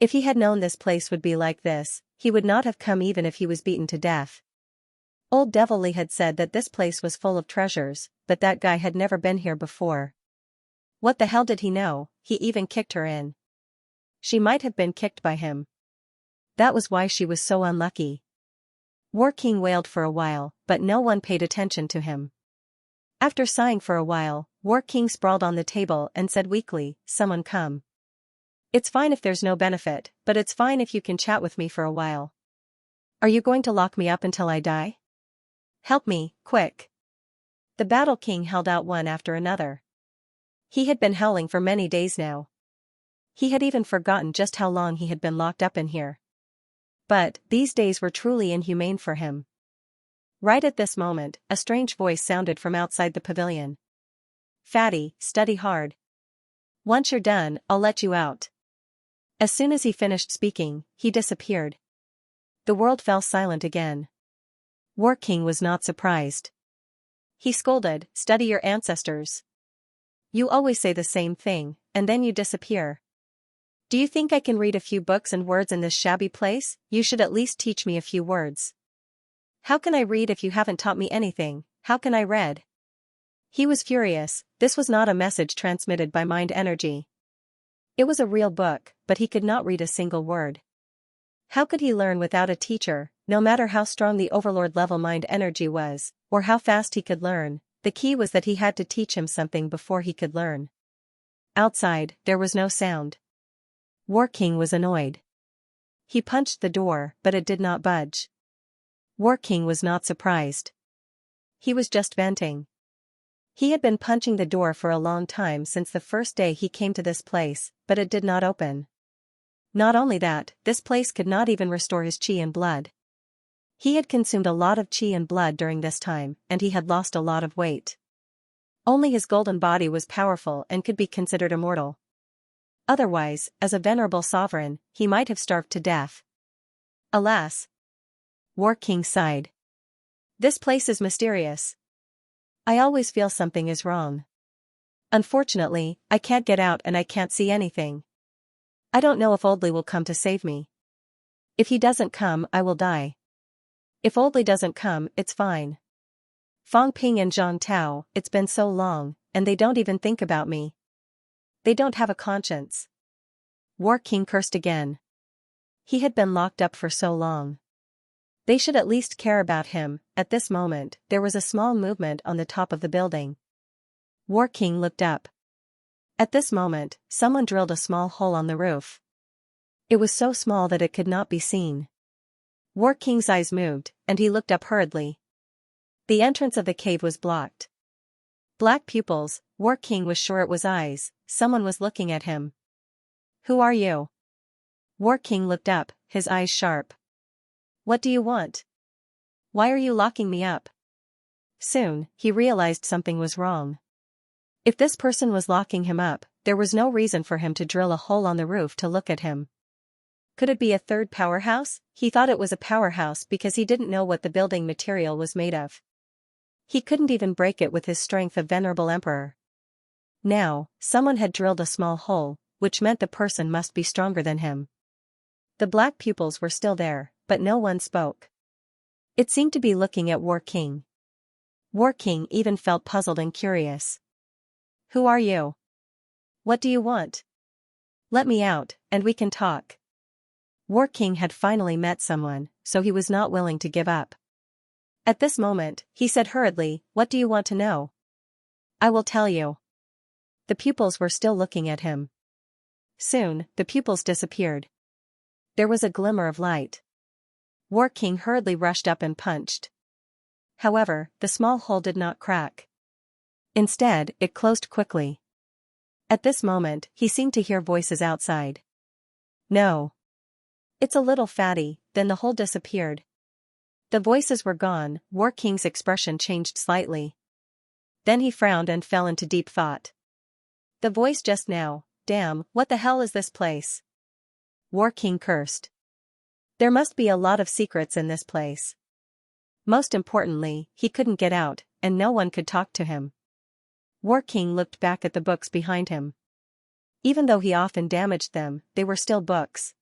If he had known this place would be like this, he would not have come even if he was beaten to death. Old Devil Lee had said that this place was full of treasures, but that guy had never been here before. What the hell did he know? He even kicked her in. She might have been kicked by him. That was why she was so unlucky. War King wailed for a while, but no one paid attention to him. After sighing for a while, War King sprawled on the table and said weakly, "Someone come. It's fine if there's no benefit, but it's fine if you can chat with me for a while. Are you going to lock me up until I die? Help me, quick." The Battle King held out one after another. He had been howling for many days now. He had even forgotten just how long he had been locked up in here. But these days were truly inhumane for him. Right at this moment, a strange voice sounded from outside the pavilion. "Fatty, study hard. Once you're done, I'll let you out." As soon as he finished speaking, he disappeared. The world fell silent again. War King was not surprised. He scolded, "Study your ancestors. You always say the same thing, and then you disappear. Do you think I can read a few books and words in this shabby place? You should at least teach me a few words." "How can I read if you haven't taught me anything? How can I read?" He was furious. This was not a message transmitted by mind energy. It was a real book, but he could not read a single word. How could he learn without a teacher, no matter how strong the overlord level mind energy was, or how fast he could learn? The key was that he had to teach him something before he could learn. Outside, there was no sound. War King was annoyed. He punched the door, but it did not budge. War King was not surprised. He was just venting. He had been punching the door for a long time since the first day he came to this place, but it did not open. Not only that, this place could not even restore his chi and blood. He had consumed a lot of chi and blood during this time, and he had lost a lot of weight. Only his golden body was powerful and could be considered immortal. Otherwise, as a venerable sovereign, he might have starved to death. Alas! War King sighed. This place is mysterious. I always feel something is wrong. Unfortunately, I can't get out and I can't see anything. I don't know if Oldley will come to save me. If he doesn't come, I will die. If Oldley doesn't come, it's fine. Fang Ping and Zhang Tao, it's been so long, and they don't even think about me. They don't have a conscience. War King cursed again. He had been locked up for so long. They should at least care about him. At this moment, there was a small movement on the top of the building. War King looked up. At this moment, someone drilled a small hole on the roof. It was so small that it could not be seen. War King's eyes moved, and he looked up hurriedly. The entrance of the cave was blocked. Black pupils, War King was sure it was eyes, someone was looking at him. Who are you? War King looked up, his eyes sharp. What do you want? Why are you locking me up? Soon, he realized something was wrong. If this person was locking him up, there was no reason for him to drill a hole on the roof to look at him. Could it be a third powerhouse? He thought it was a powerhouse because he didn't know what the building material was made of. He couldn't even break it with his strength of venerable emperor. Now, someone had drilled a small hole, which meant the person must be stronger than him. The black pupils were still there, but no one spoke. It seemed to be looking at War King. War King even felt puzzled and curious. Who are you? What do you want? Let me out, and we can talk. War King had finally met someone, so he was not willing to give up. At this moment, he said hurriedly, what do you want to know? I will tell you. The pupils were still looking at him. Soon, the pupils disappeared. There was a glimmer of light. War King hurriedly rushed up and punched. However, the small hole did not crack. Instead, it closed quickly. At this moment, he seemed to hear voices outside. No. It's a little fatty, then the hole disappeared. The voices were gone. War King's expression changed slightly. Then he frowned and fell into deep thought. The voice just now, damn, what the hell is this place? War King cursed. There must be a lot of secrets in this place. Most importantly, he couldn't get out, and no one could talk to him. War King looked back at the books behind him. Even though he often damaged them, they were still books.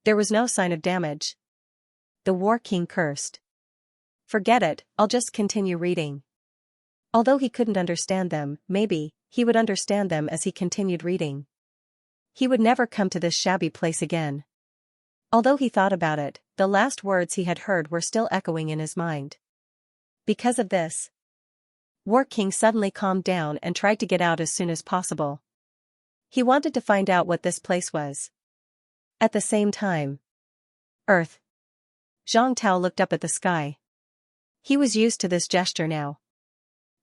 There was no sign of damage. The War King cursed. Forget it, I'll just continue reading. Although he couldn't understand them, maybe, he would understand them as he continued reading. He would never come to this shabby place again. Although he thought about it, the last words he had heard were still echoing in his mind. Because of this, War King suddenly calmed down and tried to get out as soon as possible. He wanted to find out what this place was. At the same time, Earth. Zhang Tao looked up at the sky. He was used to this gesture now.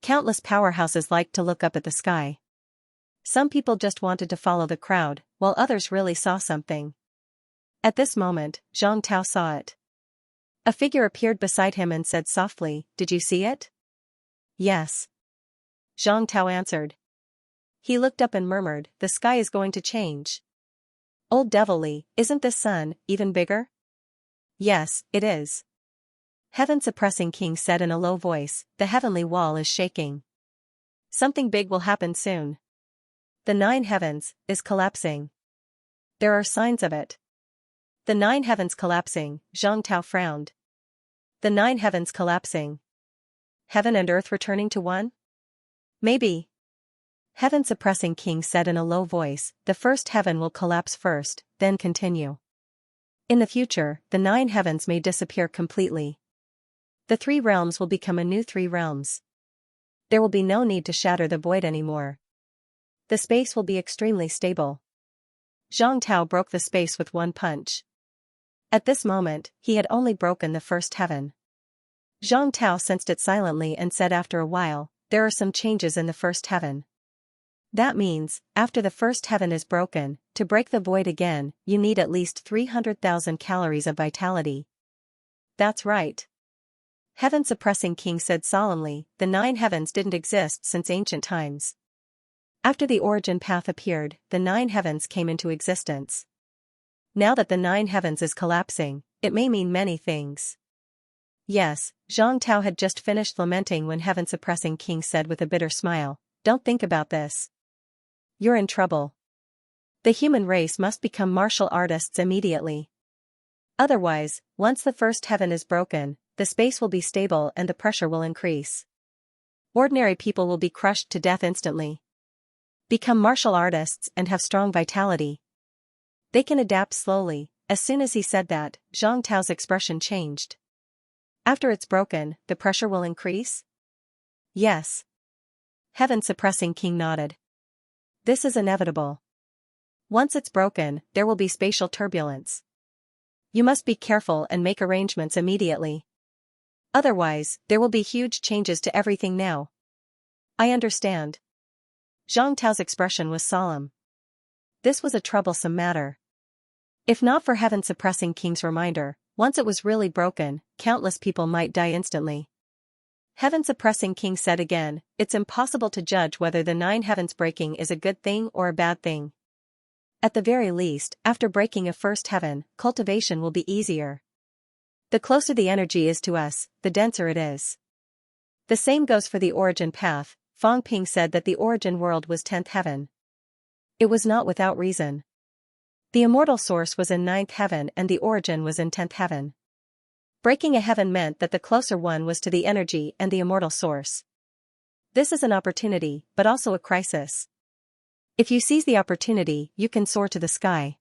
Countless powerhouses liked to look up at the sky. Some people just wanted to follow the crowd, while others really saw something. At this moment, Zhang Tao saw it. A figure appeared beside him and said softly, "Did you see it?" "Yes." Zhang Tao answered. He looked up and murmured, "The sky is going to change." "Old Devilly, isn't this sun even bigger?" "Yes, it is." Heaven-suppressing king said in a low voice, "The heavenly wall is shaking. Something big will happen soon. The 9 heavens is collapsing. There are signs of it." The 9 heavens collapsing, Zhang Tao frowned. The 9 heavens collapsing. Heaven and earth returning to one? Maybe. Heaven-suppressing king said in a low voice, "The first heaven will collapse first, then continue. In the future, the 9 heavens may disappear completely. The 3 realms will become a new 3 realms. There will be no need to shatter the void anymore. The space will be extremely stable." Zhang Tao broke the space with one punch. At this moment, he had only broken the first heaven. Zhang Tao sensed it silently and said after a while, "There are some changes in the first heaven. That means, after the first heaven is broken, to break the void again, you need at least 300,000 calories of vitality." "That's right." Heaven-suppressing king said solemnly, "The 9 heavens didn't exist since ancient times. After the origin path appeared, the 9 heavens came into existence. Now that the 9 heavens is collapsing, it may mean many things." Yes, Zhang Tao had just finished lamenting when heaven-suppressing king said with a bitter smile, "Don't think about this. You're in trouble. The human race must become martial artists immediately. Otherwise, once the first heaven is broken, the space will be stable and the pressure will increase. Ordinary people will be crushed to death instantly. Become martial artists and have strong vitality. They can adapt slowly. As soon as he said that, Zhang Tao's expression changed. After it's broken, the pressure will increase? Yes. Heaven-suppressing king nodded. This is inevitable. Once it's broken, there will be spatial turbulence. You must be careful and make arrangements immediately. Otherwise, there will be huge changes to everything now. I understand. Zhang Tao's expression was solemn. This was a troublesome matter. If not for heaven-suppressing king's reminder, once it was really broken, countless people might die instantly. Heaven-suppressing king said again, it's impossible to judge whether the 9 heavens breaking is a good thing or a bad thing. At the very least, after breaking a first heaven, cultivation will be easier. The closer the energy is to us, the denser it is. The same goes for the origin path. Fang Ping said that the origin world was 10th heaven. It was not without reason. The immortal source was in 9th heaven and the origin was in 10th heaven. Breaking a heaven meant that the closer one was to the energy and the immortal source. This is an opportunity, but also a crisis. If you seize the opportunity, you can soar to the sky.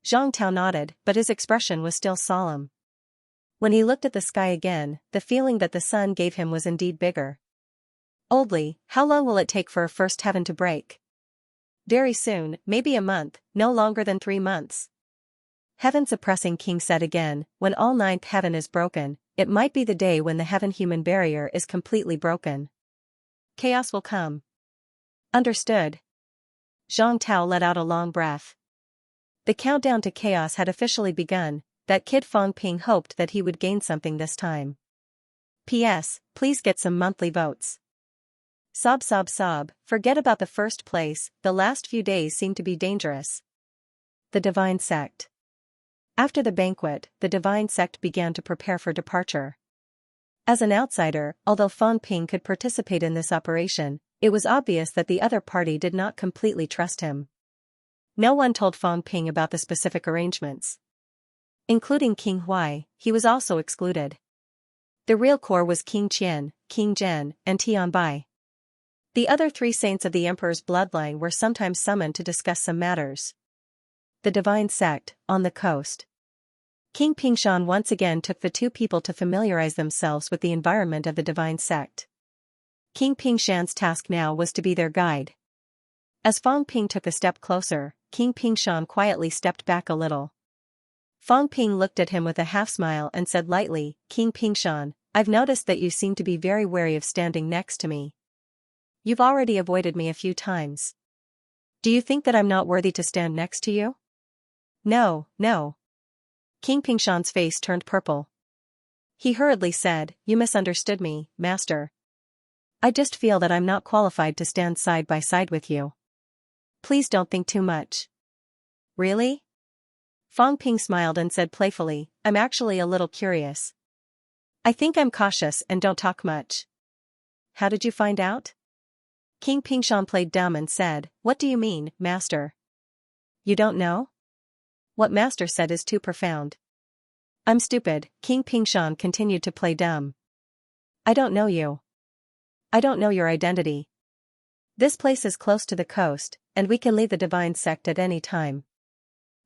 Zhang Tao nodded, but his expression was still solemn. When he looked at the sky again, the feeling that the sun gave him was indeed bigger. Oldly, how long will it take for a first heaven to break? Very soon, maybe a month, no longer than 3 months. Heaven-suppressing king said again, when all 9th heaven is broken, it might be the day when the heaven-human barrier is completely broken. Chaos will come. Understood. Zhang Tao let out a long breath. The countdown to chaos had officially begun. That kid Fang Ping hoped that he would gain something this time. P.S. Please get some monthly votes. Sob sob sob, forget about the first place, the last few days seem to be dangerous. The Divine Sect. After the banquet, the Divine Sect began to prepare for departure. As an outsider, although Fang Ping could participate in this operation, it was obvious that the other party did not completely trust him. No one told Fang Ping about the specific arrangements. Including King Huai, he was also excluded. The real core was King Qian, King Zhen, and Tian Bai. The other 3 saints of the emperor's bloodline were sometimes summoned to discuss some matters. The Divine Sect, on the coast. King Pingshan once again took the 2 people to familiarize themselves with the environment of the Divine Sect. King Pingshan's task now was to be their guide. As Fang Ping took a step closer, King Pingshan quietly stepped back a little. Fang Ping looked at him with a half-smile and said lightly, King Pingshan, I've noticed that you seem to be very wary of standing next to me. You've already avoided me a few times. Do you think that I'm not worthy to stand next to you? No, no. King Pingshan's face turned purple. He hurriedly said, you misunderstood me, master. I just feel that I'm not qualified to stand side by side with you. Please don't think too much. Really? Fang Ping smiled and said playfully, I'm actually a little curious. I think I'm cautious and don't talk much. How did you find out? King Pingshan played dumb and said, what do you mean, master? You don't know? What master said is too profound. I'm stupid, King Pingshan continued to play dumb. I don't know you. I don't know your identity. This place is close to the coast, and we can leave the Divine Sect at any time.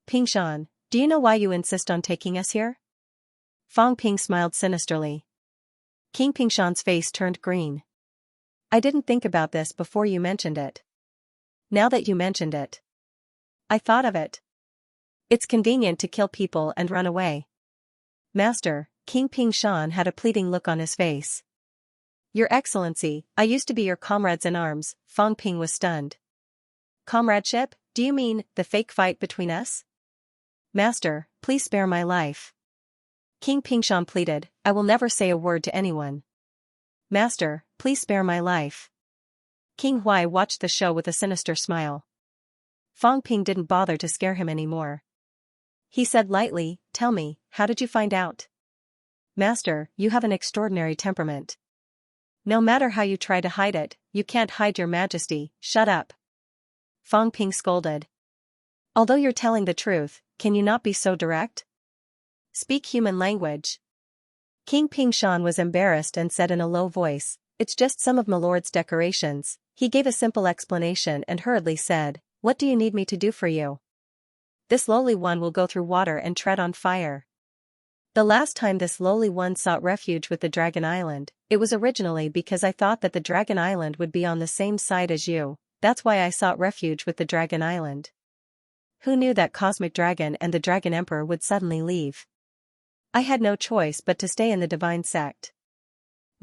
Pingshan, do you know why you insist on taking us here? Fang Ping smiled sinisterly. King Pingshan's face turned green. I didn't think about this before you mentioned it. Now that you mentioned it, I thought of it. It's convenient to kill people and run away. Master, King Pingshan had a pleading look on his face. Your Excellency, I used to be your comrades in arms. Fang Ping was stunned. Comradeship? Do you mean the fake fight between us? Master, please spare my life. King Pingshan pleaded, I will never say a word to anyone. Master, please spare my life. King Huai watched the show with a sinister smile. Fang Ping didn't bother to scare him anymore. He said lightly, tell me, how did you find out? Master, you have an extraordinary temperament. No matter how you try to hide it, you can't hide your majesty, shut up. Fang Ping scolded. Although you're telling the truth, can you not be so direct? Speak human language. King Pingshan was embarrassed and said in a low voice, it's just some of my lord's decorations." He gave a simple explanation and hurriedly said, "What do you need me to do for you?" "This lowly one will go through water and tread on fire." The last time this lowly one sought refuge with the Dragon Island, it was originally because I thought that the Dragon Island would be on the same side as you. That's why I sought refuge with the Dragon Island. Who knew that Cosmic Dragon and the Dragon Emperor would suddenly leave? I had no choice but to stay in the divine sect.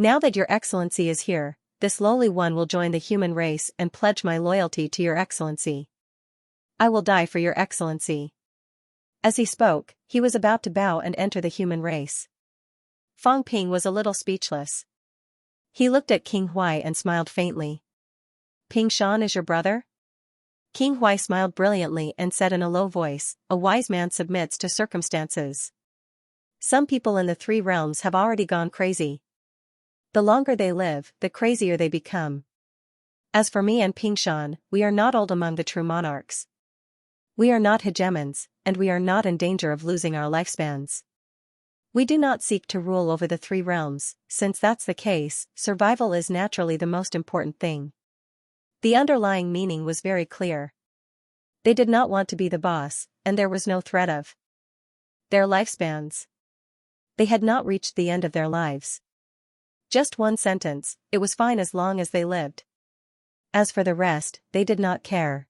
Now that your excellency is here, this lowly one will join the human race and pledge my loyalty to your excellency. I will die for your excellency. As he spoke, he was about to bow and enter the human race. Fang Ping was a little speechless. He looked at King Huai and smiled faintly. "Ping Shan is your brother?" King Huai smiled brilliantly and said in a low voice, "A wise man submits to circumstances. Some people in the three realms have already gone crazy. The longer they live, the crazier they become. As for me and Ping Shan, we are not old among the true monarchs. We are not hegemons, and we are not in danger of losing our lifespans. We do not seek to rule over the three realms, since that's the case, survival is naturally the most important thing." The underlying meaning was very clear. They did not want to be the boss, and there was no threat of their lifespans. They had not reached the end of their lives. Just one sentence, it was fine as long as they lived. As for the rest, they did not care.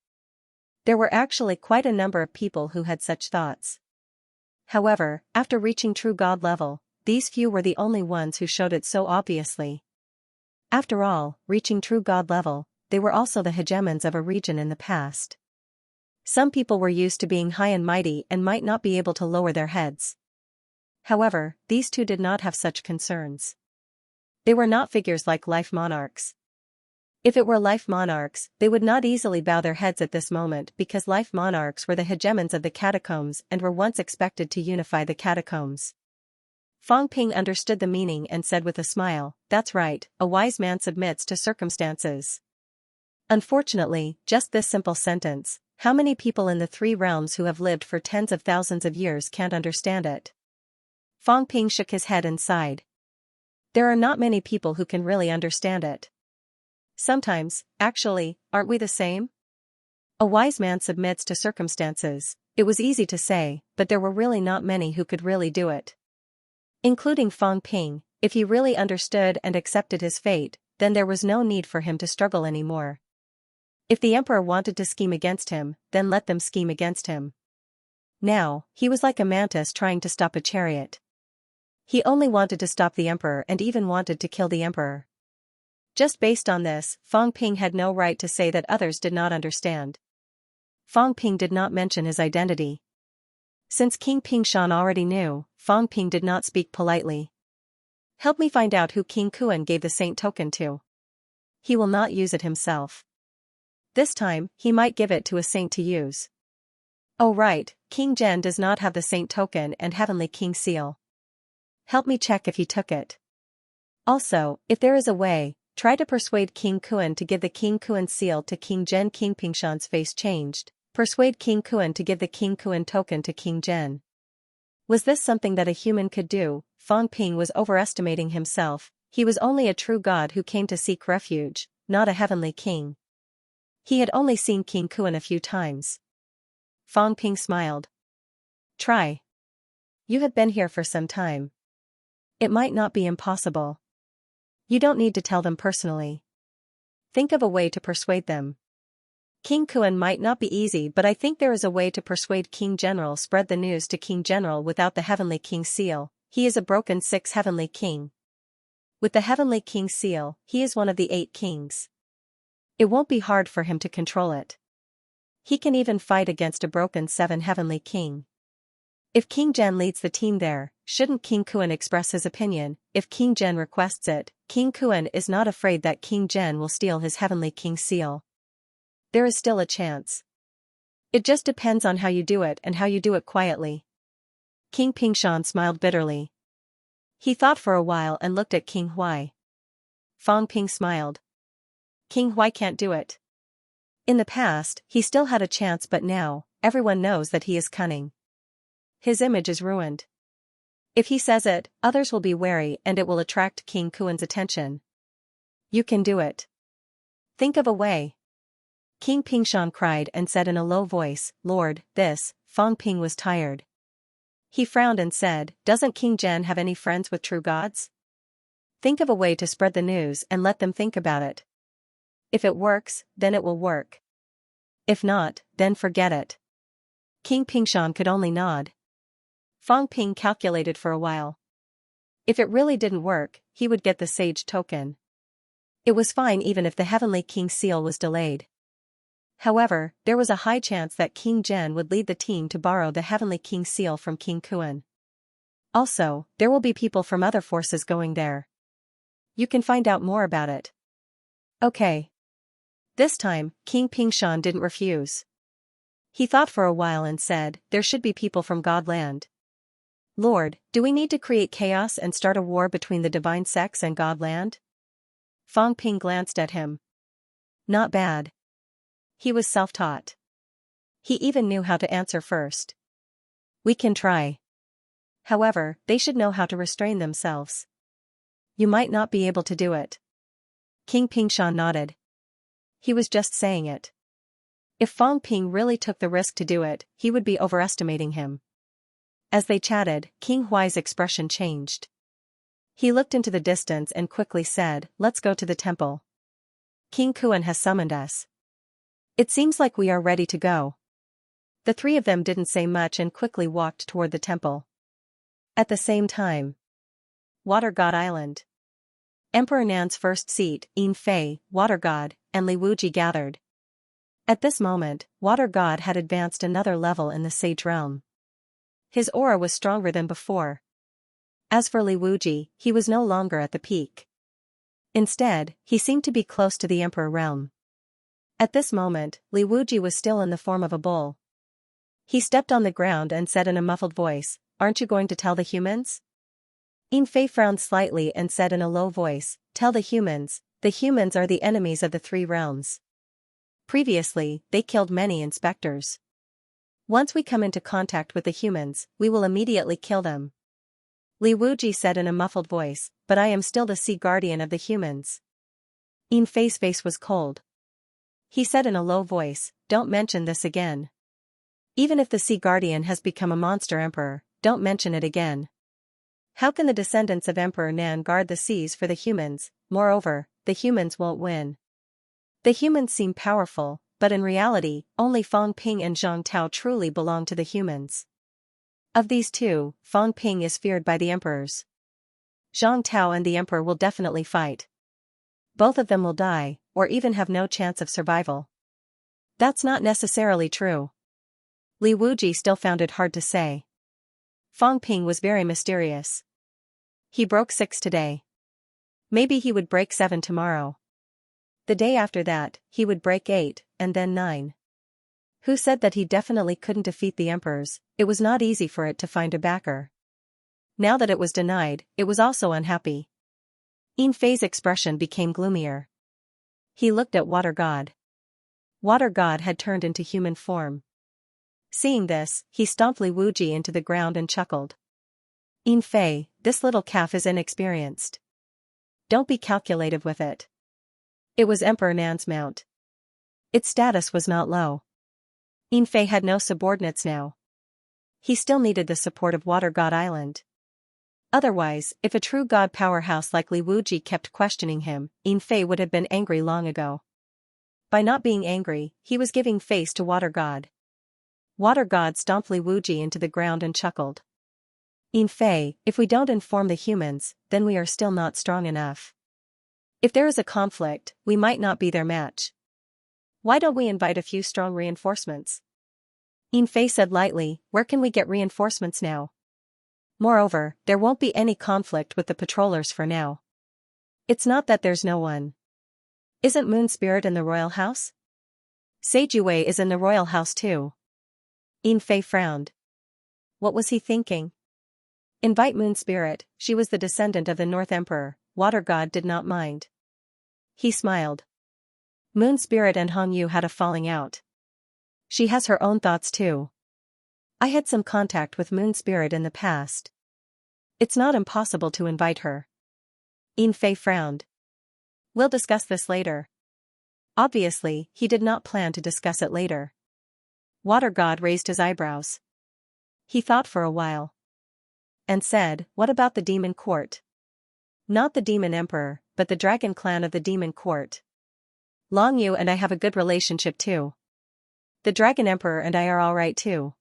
There were actually quite a number of people who had such thoughts. However, after reaching true God level, these few were the only ones who showed it so obviously. After all, reaching true God level, they were also the hegemons of a region in the past. Some people were used to being high and mighty and might not be able to lower their heads. However, these two did not have such concerns. They were not figures like life monarchs. If it were life monarchs, they would not easily bow their heads at this moment because life monarchs were the hegemons of the catacombs and were once expected to unify the catacombs. Fang Ping understood the meaning and said with a smile, "That's right, a wise man submits to circumstances." Unfortunately, just this simple sentence, how many people in the three realms who have lived for tens of thousands of years can't understand it? Fang Ping shook his head and sighed. There are not many people who can really understand it. Sometimes, actually, aren't we the same? A wise man submits to circumstances. It was easy to say, but there were really not many who could really do it. Including Fang Ping, if he really understood and accepted his fate, then there was no need for him to struggle anymore. If the emperor wanted to scheme against him, then let them scheme against him. Now, he was like a mantis trying to stop a chariot. He only wanted to stop the emperor and even wanted to kill the emperor. Just based on this, Fang Ping had no right to say that others did not understand. Fang Ping did not mention his identity. Since King Ping Shan already knew, Fang Ping did not speak politely. "Help me find out who King Kuan gave the saint token to. He will not use it himself. This time, he might give it to a saint to use." "Oh right, King Zhen does not have the saint token and Heavenly King seal. Help me check if he took it. Also, if there is a way, try to persuade King Kuan to give the King Kuan seal to King Zhen." King Pingshan's face changed. Persuade King Kuan to give the King Kuan token to King Zhen. Was this something that a human could do? Fang Ping was overestimating himself. He was only a true god who came to seek refuge, not a heavenly king. He had only seen King Kuan a few times. Fang Ping smiled. "Try. You have been here for some time. It might not be impossible. You don't need to tell them personally. Think of a way to persuade them. King Kuan might not be easy, but I think there is a way to persuade King General. Spread the news to King General without the Heavenly King seal. He is a broken 6 Heavenly King. With the Heavenly King seal, he is one of the 8 kings. It won't be hard for him to control it. He can even fight against a broken 7 Heavenly King. If King Zhen leads the team there, shouldn't King Kuan express his opinion? If King Zhen requests it, King Kuan is not afraid that King Zhen will steal his Heavenly King seal. There is still a chance. It just depends on how you do it and how you do it quietly." King Pingshan smiled bitterly. He thought for a while and looked at King Huai. Fang Ping smiled. "King Huai can't do it. In the past, he still had a chance, but now, everyone knows that he is cunning. His image is ruined. If he says it, others will be wary and it will attract King Kuan's attention. You can do it. Think of a way. King Pingshan cried and said in a low voice, Lord, this, Fang Ping was tired. He frowned and said, doesn't King Zhen have any friends with true gods? Think of a way to spread the news and let them think about it. If it works, then it will work. If not, then forget it. King Pingshan could only nod. Fang Ping calculated for a while. If it really didn't work, he would get the sage token. It was fine even if the Heavenly King seal was delayed. However, there was a high chance that King Zhen would lead the team to borrow the Heavenly King seal from King Kuan. Also, there will be people from other forces going there. You can find out more about it. Okay. This time, King Pingshan didn't refuse. He thought for a while and said, there should be people from Godland. Lord, do we need to create chaos and start a war between the divine sects and Godland? Fang Ping glanced at him. Not bad. He was self-taught. He even knew how to answer first. We can try. However, they should know how to restrain themselves. You might not be able to do it. King Pingshan nodded. He was just saying it. If Fang Ping really took the risk to do it, he would be overestimating him. As they chatted, King Huai's expression changed. He looked into the distance and quickly said, let's go to the temple. King Kuan has summoned us. It seems like we are ready to go. The three of them didn't say much and quickly walked toward the temple. At the same time. Water God Island. Emperor Nan's first seat, Yin Fei, Water God, and Li Wuji gathered. At this moment, Water God had advanced another level in the sage realm. His aura was stronger than before. As for Li Wuji, he was no longer at the peak. Instead, he seemed to be close to the Emperor realm. At this moment, Li Wuji was still in the form of a bull. He stepped on the ground and said in a muffled voice, aren't you going to tell the humans? Yin Fei frowned slightly and said in a low voice, tell the humans are the enemies of the three realms. Previously, they killed many inspectors. Once we come into contact with the humans, we will immediately kill them. Li Wuji said in a muffled voice, but I am still the sea guardian of the humans. Yin Fei's face was cold. He said in a low voice, don't mention this again. Even if the sea guardian has become a monster emperor, don't mention it again. How can the descendants of Emperor Nan guard the seas for the humans? Moreover, the humans won't win. The humans seem powerful, but in reality, only Fang Ping and Zhang Tao truly belong to the humans. Of these two, Fang Ping is feared by the emperors. Zhang Tao and the emperor will definitely fight. Both of them will die, or even have no chance of survival. That's not necessarily true. Li Wuji still found it hard to say. Fang Ping was very mysterious. He broke 6 today. Maybe he would break 7 tomorrow. The day after that, he would break 8, and then 9. Who said that he definitely couldn't defeat the emperors? It was not easy for it to find a backer. Now that it was denied, it was also unhappy. Yin Fei's expression became gloomier. He looked at Water God. Water God had turned into human form. Seeing this, he stomped Li Wuji into the ground and chuckled. Yin Fei, this little calf is inexperienced. Don't be calculative with it. It was Emperor Nan's mount. Its status was not low. Yin Fei had no subordinates now. He still needed the support of Water God Island. Otherwise, if a true god powerhouse like Li Wuji kept questioning him, Yin Fei would have been angry long ago. By not being angry, he was giving face to Water God. Water God stomped Li Wuji into the ground and chuckled. Yin Fei, if we don't inform the humans, then we are still not strong enough. If there is a conflict, we might not be their match. Why don't we invite a few strong reinforcements? Yin Fei said lightly, where can we get reinforcements now? Moreover, there won't be any conflict with the patrollers for now. It's not that there's no one. Isn't Moon Spirit in the royal house? Sage Yue is in the royal house too. Yin Fei frowned. What was he thinking? Invite Moon Spirit, she was the descendant of the North Emperor. Water God did not mind. He smiled. Moon Spirit and Hong Yu had a falling out. She has her own thoughts too. I had some contact with Moon Spirit in the past. It's not impossible to invite her. Yin Fei frowned. We'll discuss this later. Obviously, he did not plan to discuss it later. Water God raised his eyebrows. He thought for a while. And said, what about the demon court? Not the demon emperor, but the dragon clan of the demon court. Long Yu and I have a good relationship too. The dragon emperor and I are alright too.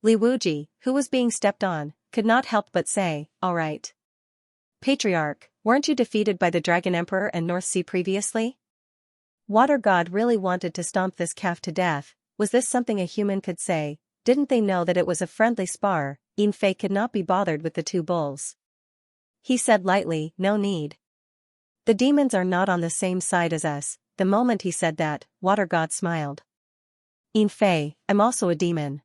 Li Wuji, who was being stepped on, could not help but say, alright. Patriarch, weren't you defeated by the dragon emperor and North Sea previously? Water God really wanted to stomp this calf to death. Was this something a human could say? Didn't they know that it was a friendly spar? Yin Fei could not be bothered with the two bulls. He said lightly, no need. The demons are not on the same side as us. The moment he said that, Water God smiled. Yin Fei, I'm also a demon.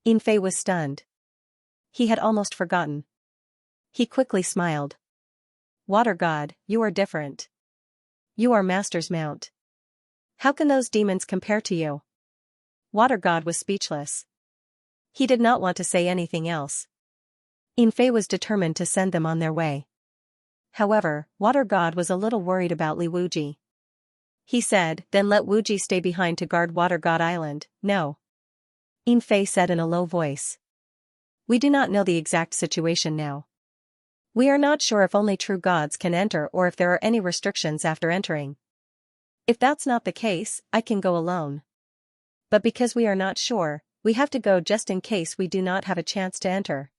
Yin Fei was stunned. He had almost forgotten. He quickly smiled. Water God, you are different. You are Master's mount. How can those demons compare to you? Water God was speechless. He did not want to say anything else. Yin Fei was determined to send them on their way. However, Water God was a little worried about Li Wuji. He said, then let Wuji stay behind to guard Water God Island. No. Yin Fei said in a low voice. We do not know the exact situation now. We are not sure if only true gods can enter or if there are any restrictions after entering. If that's not the case, I can go alone. But because we are not sure, we have to go just in case we do not have a chance to enter.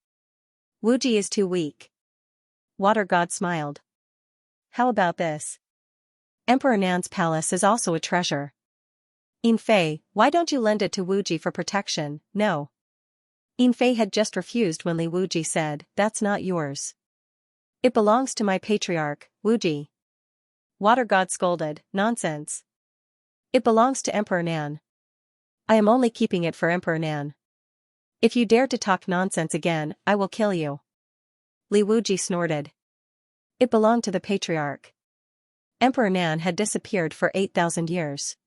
Wuji is too weak. Water God smiled. How about this? Emperor Nan's palace is also a treasure. Yin Fei, why don't you lend it to Wuji for protection? No. Yin Fei had just refused when Li Wuji said, that's not yours. It belongs to my patriarch, Wuji. Water God scolded, nonsense. It belongs to Emperor Nan. I am only keeping it for Emperor Nan. If you dare to talk nonsense again, I will kill you. Li Wuji snorted. It belonged to the patriarch. Emperor Nan had disappeared for 8,000 years.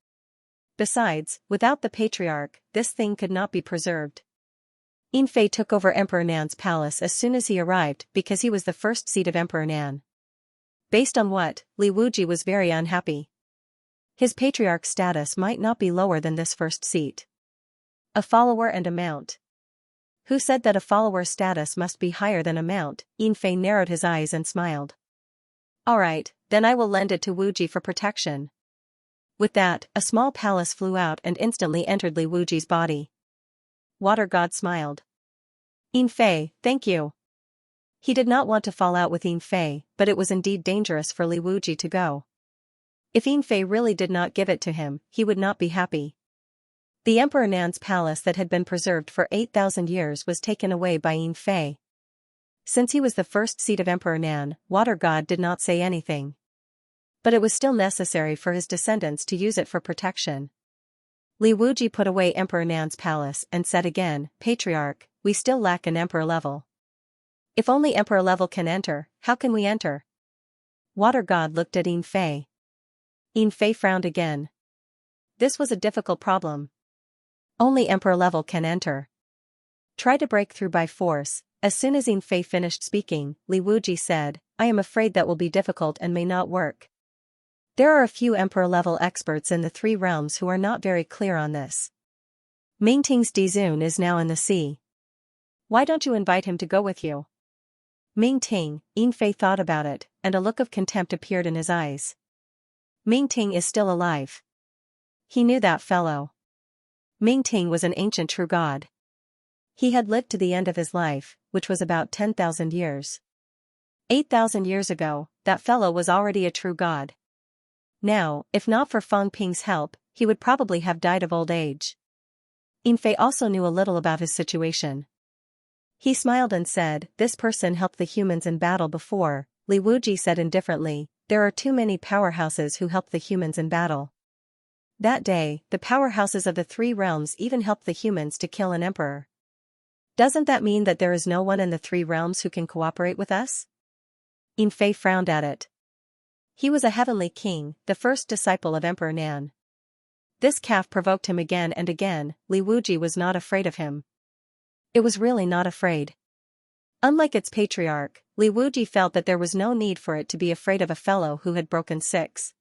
Besides, without the patriarch, this thing could not be preserved. Yin Fei took over Emperor Nan's palace as soon as he arrived because he was the first seat of Emperor Nan. Based on what, Li Wuji was very unhappy. His patriarch status might not be lower than this first seat. A follower and a mount. Who said that a follower's status must be higher than a mount? Yin Fei narrowed his eyes and smiled. Alright, then I will lend it to Wuji for protection. With that, a small palace flew out and instantly entered Li Wuji's body. Water God smiled. Yin Fei, thank you. He did not want to fall out with Yin Fei, but it was indeed dangerous for Li Wuji to go. If Yin Fei really did not give it to him, he would not be happy. The Emperor Nan's palace that had been preserved for 8,000 years was taken away by Yin Fei. Since he was the first seat of Emperor Nan, Water God did not say anything. But it was still necessary for his descendants to use it for protection. Li Wuji put away Emperor Nan's palace and said again, Patriarch, we still lack an emperor level. If only emperor level can enter, how can we enter? Water God looked at Yin Fei. Yin Fei frowned again. This was a difficult problem. Only emperor level can enter. Try to break through by force. As soon as Yin Fei finished speaking, Li Wuji said, I am afraid that will be difficult and may not work. There are a few emperor-level experts in the three realms who are not very clear on this. Mingting's Dizun is now in the sea. Why don't you invite him to go with you? Mingting, Yin Fei thought about it, and a look of contempt appeared in his eyes. Mingting is still alive. He knew that fellow. Mingting was an ancient true god. He had lived to the end of his life, which was about 10,000 years. 8,000 years ago, that fellow was already a true god. Now, if not for Feng Ping's help, he would probably have died of old age. Yin Fei also knew a little about his situation. He smiled and said, this person helped the humans in battle before. Li Wuji said indifferently, there are too many powerhouses who helped the humans in battle. That day, the powerhouses of the three realms even helped the humans to kill an emperor. Doesn't that mean that there is no one in the three realms who can cooperate with us? Yin Fei frowned at it. He was a heavenly king, the first disciple of Emperor Nan. This calf provoked him again and again. Li Wuji was not afraid of him. It was really not afraid. Unlike its patriarch, Li Wuji felt that there was no need for it to be afraid of a fellow who had broken six.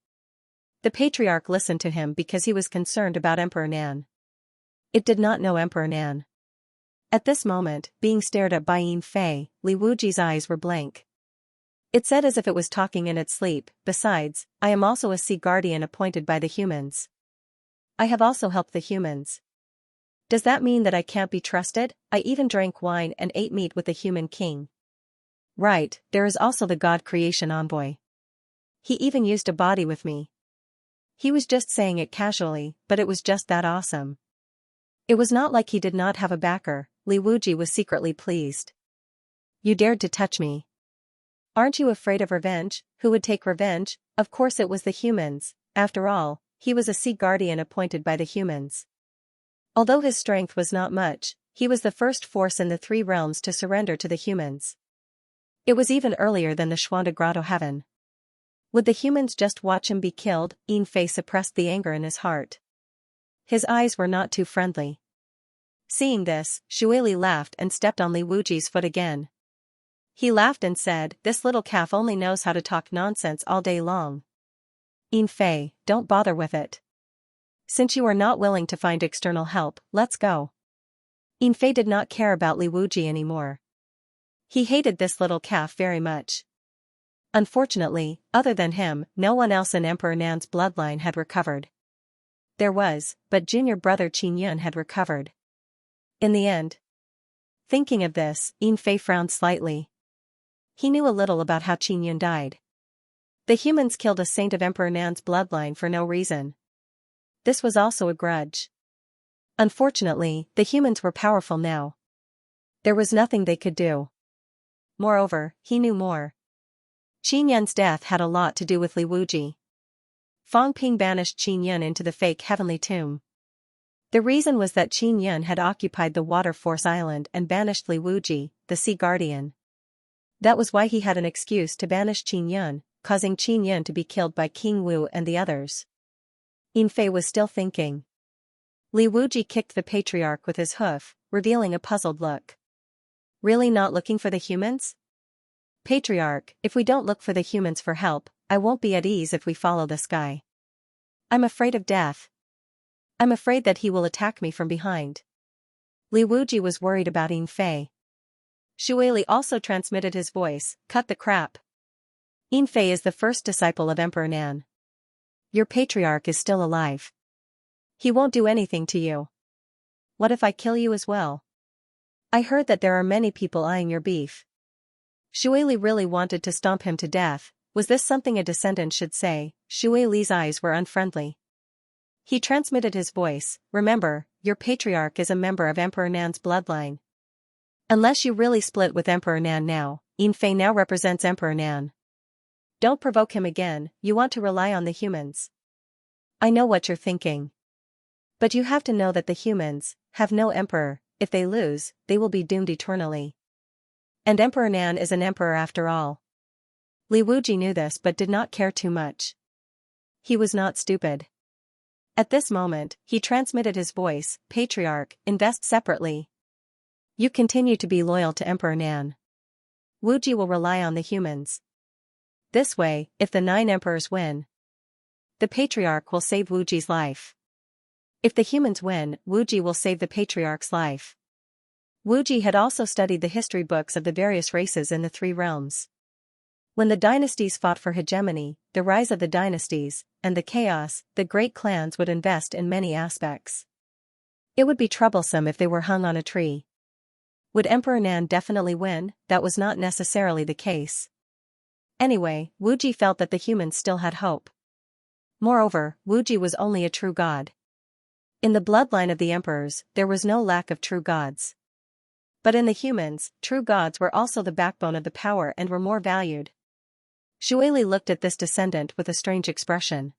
The patriarch listened to him because he was concerned about Emperor Nan. It did not know Emperor Nan. At this moment, being stared at by Yin Fei, Li Wuji's eyes were blank. It said as if it was talking in its sleep, "Besides, I am also a sea guardian appointed by the humans. I have also helped the humans. Does that mean that I can't be trusted? I even drank wine and ate meat with the human king. Right, there is also the god creation envoy. He even used a body with me." He was just saying it casually, but it was just that awesome. It was not like he did not have a backer. Li Wuji was secretly pleased. "You dared to touch me. Aren't you afraid of revenge? Who would take revenge?" Of course it was the humans. After all, he was a sea guardian appointed by the humans. Although his strength was not much, he was the first force in the three realms to surrender to the humans. It was even earlier than the Xuanda Grotto heaven. Would the humans just watch him be killed? Yin Fei suppressed the anger in his heart. His eyes were not too friendly. Seeing this, Xueli laughed and stepped on Li Wuji's foot again. He laughed and said, "This little calf only knows how to talk nonsense all day long. Yin Fei, don't bother with it. Since you are not willing to find external help, let's go." Yin Fei did not care about Li Wuji anymore. He hated this little calf very much. Unfortunately, other than him, no one else in Emperor Nan's bloodline had recovered. There was, but junior brother Qin Yun had recovered. In the end. Thinking of this, Yin Fei frowned slightly. He knew a little about how Qin Yun died. The humans killed a saint of Emperor Nan's bloodline for no reason. This was also a grudge. Unfortunately, the humans were powerful now. There was nothing they could do. Moreover, he knew more. Qin Yun's death had a lot to do with Li Wuji. Fang Ping banished Qin Yun into the fake heavenly tomb. The reason was that Qin Yun had occupied the Water Force Island and banished Li Wuji, the Sea Guardian. That was why he had an excuse to banish Qin Yun, causing Qin Yun to be killed by King Wu and the others. Yin Fei was still thinking. Li Wuji kicked the patriarch with his hoof, revealing a puzzled look. "Really not looking for the humans? Patriarch, if we don't look for the humans for help, I won't be at ease if we follow this guy. I'm afraid of death. I'm afraid that he will attack me from behind." Li Wuji was worried about Yin Fei. Xueli also transmitted his voice, "Cut the crap. Yin Fei is the first disciple of Emperor Nan. Your patriarch is still alive. He won't do anything to you. What if I kill you as well? I heard that there are many people eyeing your beef." Xueli really wanted to stomp him to death. Was this something a descendant should say? Xueli's eyes were unfriendly. He transmitted his voice, "Remember, your patriarch is a member of Emperor Nan's bloodline. Unless you really split with Emperor Nan now, Yin Fei now represents Emperor Nan. Don't provoke him again, you want to rely on the humans. I know what you're thinking. But you have to know that the humans have no emperor. If they lose, they will be doomed eternally. And Emperor Nan is an emperor after all." Li Wuji knew this but did not care too much. He was not stupid. At this moment, he transmitted his voice, "Patriarch, invest separately. You continue to be loyal to Emperor Nan. Wuji will rely on the humans. This way, if the 9 emperors win, the patriarch will save Wuji's life. If the humans win, Wuji will save the patriarch's life." Wuji had also studied the history books of the various races in the 3 realms. When the dynasties fought for hegemony, the rise of the dynasties, and the chaos, the great clans would invest in many aspects. It would be troublesome if they were hung on a tree. Would Emperor Nan definitely win? That was not necessarily the case. Anyway, Wuji felt that the humans still had hope. Moreover, Wuji was only a true god. In the bloodline of the emperors, there was no lack of true gods. But in the humans, true gods were also the backbone of the power and were more valued. Xueli looked at this descendant with a strange expression.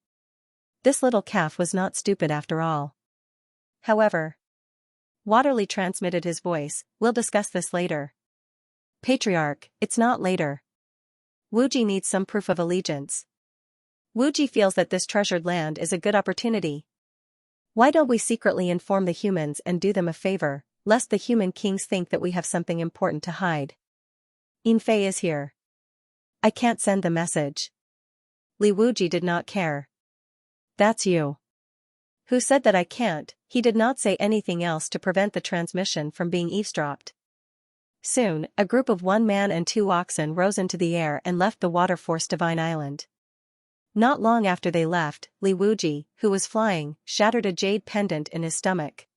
This little calf was not stupid after all. However, Waterly transmitted his voice, "We'll discuss this later." "Patriarch, it's not later. Wuji needs some proof of allegiance. Wuji feels that this treasured land is a good opportunity. Why don't we secretly inform the humans and do them a favor, lest the human kings think that we have something important to hide?" Fei is here. I can't send the message. Li Wuji did not care. That's you. Who said that I can't? He did not say anything else to prevent the transmission from being eavesdropped. Soon, a group of 1 man and 2 oxen rose into the air and left the water-force divine island. Not long after they left, Li Wuji, who was flying, shattered a jade pendant in his stomach.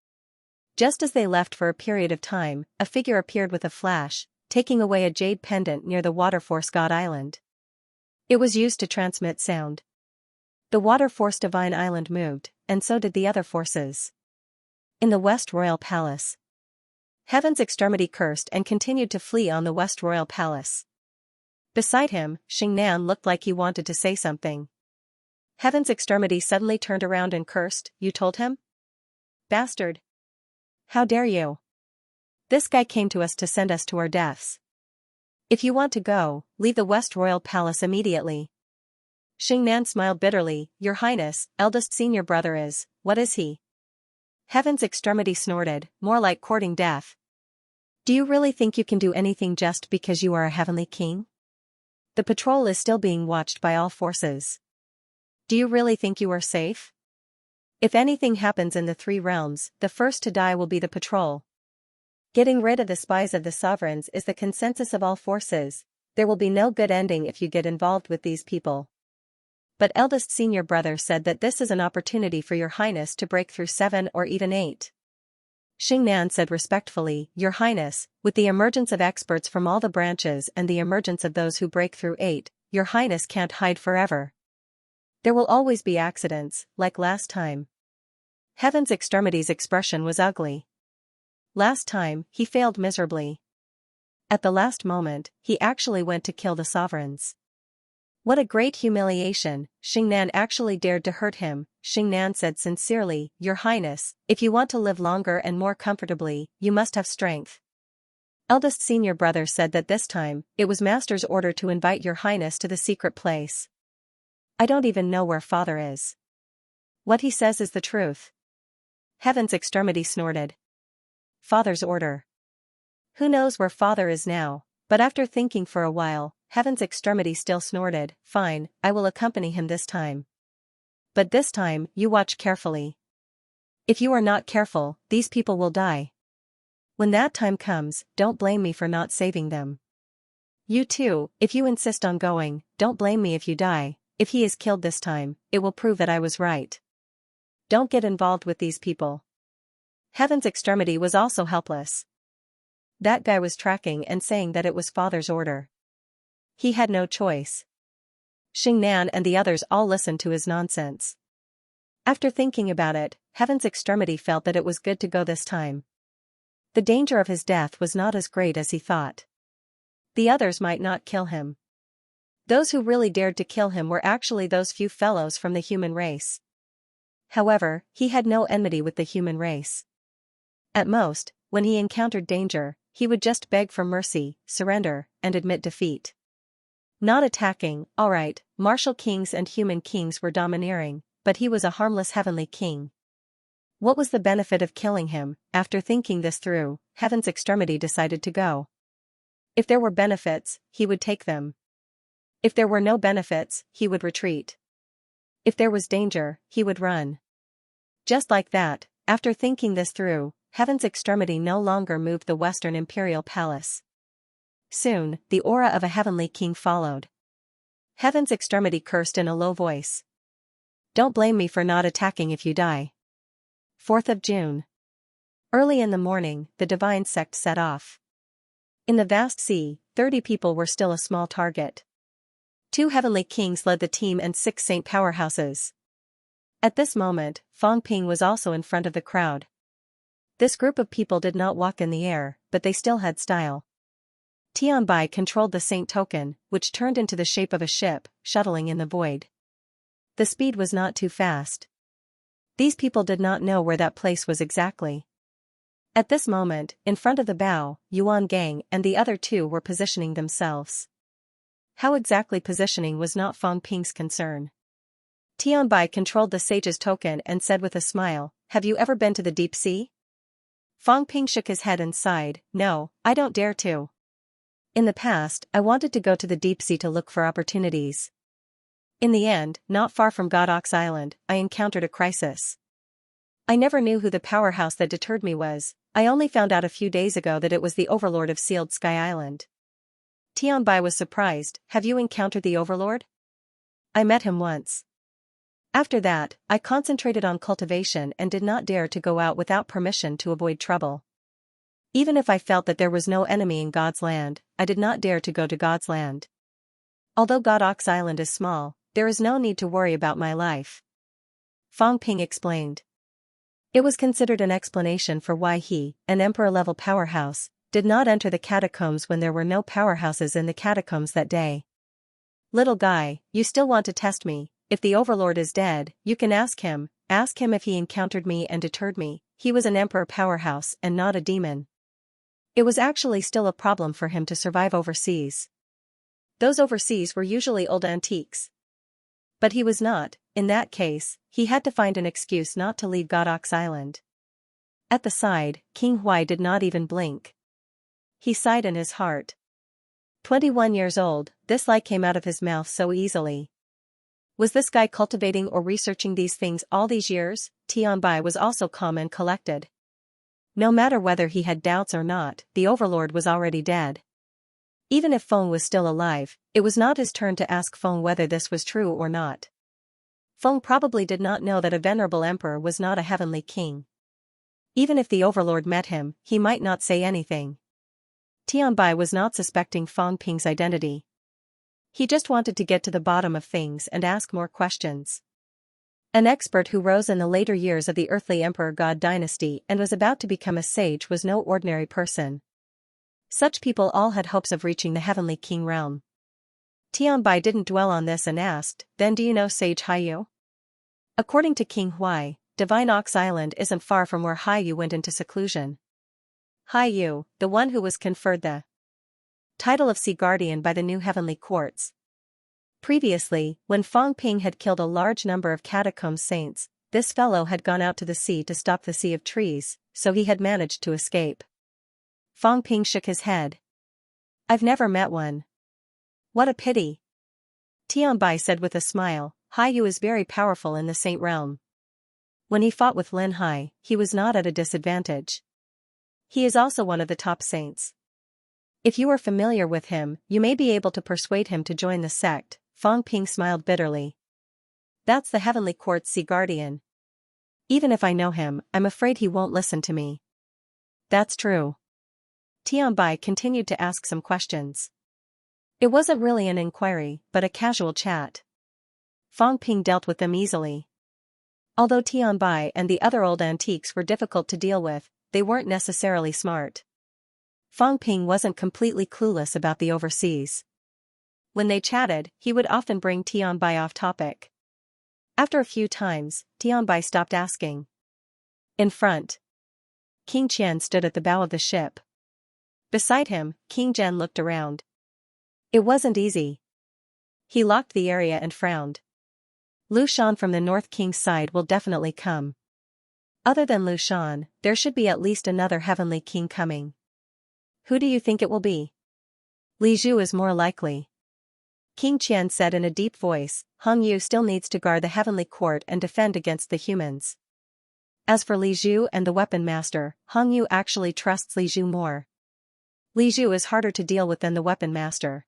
Just as they left for a period of time, a figure appeared with a flash, taking away a jade pendant near the water-force god island. It was used to transmit sound. The water-force divine island moved, and so did the other forces. In the West Royal Palace. Heaven's extremity cursed and continued to flee on the West Royal Palace. Beside him, Xingnan looked like he wanted to say something. Heaven's extremity suddenly turned around and cursed. You told him? Bastard. How dare you? This guy came to us to send us to our deaths. If you want to go, leave the West Royal Palace immediately. Xingnan smiled bitterly. Your Highness, eldest senior brother is, what is he? Heaven's extremity snorted, more like courting death. Do you really think you can do anything just because you are a heavenly king? The patrol is still being watched by all forces. Do you really think you are safe? If anything happens in the 3 realms, the first to die will be the patrol. Getting rid of the spies of the sovereigns is the consensus of all forces. There will be no good ending if you get involved with these people. But eldest senior brother said that this is an opportunity for your Highness to break through 7 or even 8. Xingnan said respectfully, Your Highness, with the emergence of experts from all the branches and the emergence of those who break through 8, your Highness can't hide forever. There will always be accidents, like last time. Heaven's extremity's expression was ugly. Last time, he failed miserably. At the last moment, he actually went to kill the sovereigns. What a great humiliation, Xingnan actually dared to hurt him. Xingnan said sincerely, Your Highness, if you want to live longer and more comfortably, you must have strength. Eldest senior brother said that this time, it was Master's order to invite your Highness to the secret place. I don't even know where Father is. What he says is the truth. Heaven's extremity snorted. Father's order. Who knows where Father is now, but after thinking for a while, Heaven's extremity still snorted. Fine, I will accompany him this time. But this time, you watch carefully. If you are not careful, these people will die. When that time comes, don't blame me for not saving them. You too, if you insist on going, don't blame me if you die. If he is killed this time, it will prove that I was right. Don't get involved with these people. Heaven's extremity was also helpless. That guy was tracking and saying that it was Father's order. He had no choice. Xingnan and the others all listened to his nonsense. After thinking about it, Heaven's extremity felt that it was good to go this time. The danger of his death was not as great as he thought. The others might not kill him. Those who really dared to kill him were actually those few fellows from the human race. However, he had no enmity with the human race. At most, when he encountered danger, he would just beg for mercy, surrender, and admit defeat. Not attacking, alright, martial kings and human kings were domineering, but he was a harmless heavenly king. What was the benefit of killing him? After thinking this through, Heaven's extremity decided to go. If there were benefits, he would take them. If there were no benefits, he would retreat. If there was danger, he would run. Just like that, after thinking this through, Heaven's extremity no longer moved the Western Imperial Palace. Soon, the aura of a heavenly king followed. Heaven's extremity cursed in a low voice. Don't blame me for not attacking if you die. 4th of June. Early in the morning, the divine sect set off. In the vast sea, 30 people were still a small target. 2 heavenly kings led the team and 6 saint powerhouses. At this moment, Fang Ping was also in front of the crowd. This group of people did not walk in the air, but they still had style. Tianbai controlled the saint token, which turned into the shape of a ship, shuttling in the void. The speed was not too fast. These people did not know where that place was exactly. At this moment, in front of the bow, Yuan Gang and the other 2 were positioning themselves. How exactly positioning was not Fang Ping's concern. Tianbai controlled the sage's token and said with a smile, Have you ever been to the deep sea? Fang Ping shook his head and sighed, No, I don't dare to. In the past, I wanted to go to the deep sea to look for opportunities. In the end, not far from Godox Island, I encountered a crisis. I never knew who the powerhouse that deterred me was. I only found out a few days ago that it was the overlord of Sealed Sky Island. Tianbai was surprised. Have you encountered the overlord? I met him once. After that, I concentrated on cultivation and did not dare to go out without permission to avoid trouble. Even if I felt that there was no enemy in God's land, I did not dare to go to God's land. Although Godox Island is small, there is no need to worry about my life. Fang Ping explained. It was considered an explanation for why he, an emperor-level powerhouse, did not enter the catacombs when there were no powerhouses in the catacombs that day. Little guy, you still want to test me. If the overlord is dead, you can ask him if he encountered me and deterred me. He was an emperor powerhouse and not a demon. It was actually still a problem for him to survive overseas. Those overseas were usually old antiques. But he was not. In that case, he had to find an excuse not to leave Godox Island. At the side, King Huai did not even blink. He sighed in his heart. 21 years old, this lie came out of his mouth so easily. Was this guy cultivating or researching these things all these years? Tianbai was also calm and collected. No matter whether he had doubts or not, the overlord was already dead. Even if Feng was still alive, it was not his turn to ask Feng whether this was true or not. Feng probably did not know that a venerable emperor was not a heavenly king. Even if the overlord met him, he might not say anything. Tianbai was not suspecting Fang Ping's identity. He just wanted to get to the bottom of things and ask more questions. An expert who rose in the later years of the earthly emperor god dynasty and was about to become a sage was no ordinary person. Such people all had hopes of reaching the heavenly king realm. Tianbai didn't dwell on this and asked, then do you know Sage Haiyu? According to King Huai, Divine Ox Island isn't far from where Haiyu went into seclusion. Haiyu, the one who was conferred the title of Sea Guardian by the new heavenly courts. Previously, when Fang Ping had killed a large number of catacomb saints, this fellow had gone out to the sea to stop the sea of trees, so he had managed to escape. Fang Ping shook his head. I've never met one. What a pity. Tianbai said with a smile, Haiyu is very powerful in the saint realm. When he fought with Lin Hai, he was not at a disadvantage. He is also one of the top saints. If you are familiar with him, you may be able to persuade him to join the sect. Fang Ping smiled bitterly. That's the heavenly court's sea guardian. Even if I know him, I'm afraid he won't listen to me. That's true. Tianbai continued to ask some questions. It wasn't really an inquiry, but a casual chat. Fang Ping dealt with them easily. Although Tianbai and the other old antiques were difficult to deal with, they weren't necessarily smart. Fang Ping wasn't completely clueless about the overseas. When they chatted, he would often bring Tianbai off topic. After a few times, Tianbai stopped asking. In front, King Qian stood at the bow of the ship. Beside him, King Zhen looked around. It wasn't easy. He locked the area and frowned. Lu Shan from the North King's side will definitely come. Other than Lu Shan, there should be at least another heavenly king coming. Who do you think it will be? Li Zhu is more likely. King Qian said in a deep voice, Hong Yu still needs to guard the heavenly court and defend against the humans. As for Li Zhu and the weapon master, Hong Yu actually trusts Li Zhu more. Li Zhu is harder to deal with than the weapon master.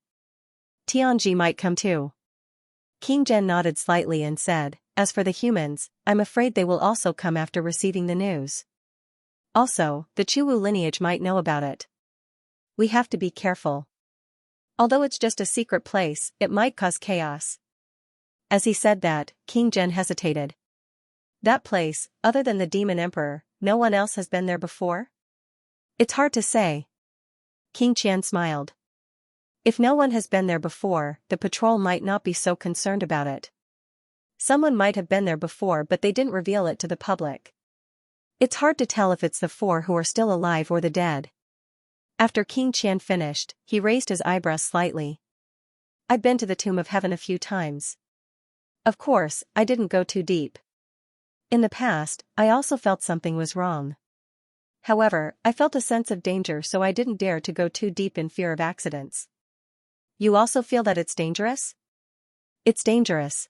Tianji might come too. King Zhen nodded slightly and said, as for the humans, I'm afraid they will also come after receiving the news. Also, the Chuwu lineage might know about it. We have to be careful. Although it's just a secret place, it might cause chaos. As he said that, King Zhen hesitated. That place, other than the Demon Emperor, no one else has been there before? It's hard to say. King Qian smiled. If no one has been there before, the patrol might not be so concerned about it. Someone might have been there before but they didn't reveal it to the public. It's hard to tell if it's the four who are still alive or the dead. After King Qian finished, he raised his eyebrows slightly. I've been to the Tomb of Heaven a few times. Of course, I didn't go too deep. In the past, I also felt something was wrong. However, I felt a sense of danger, so I didn't dare to go too deep in fear of accidents. You also feel that it's dangerous? It's dangerous.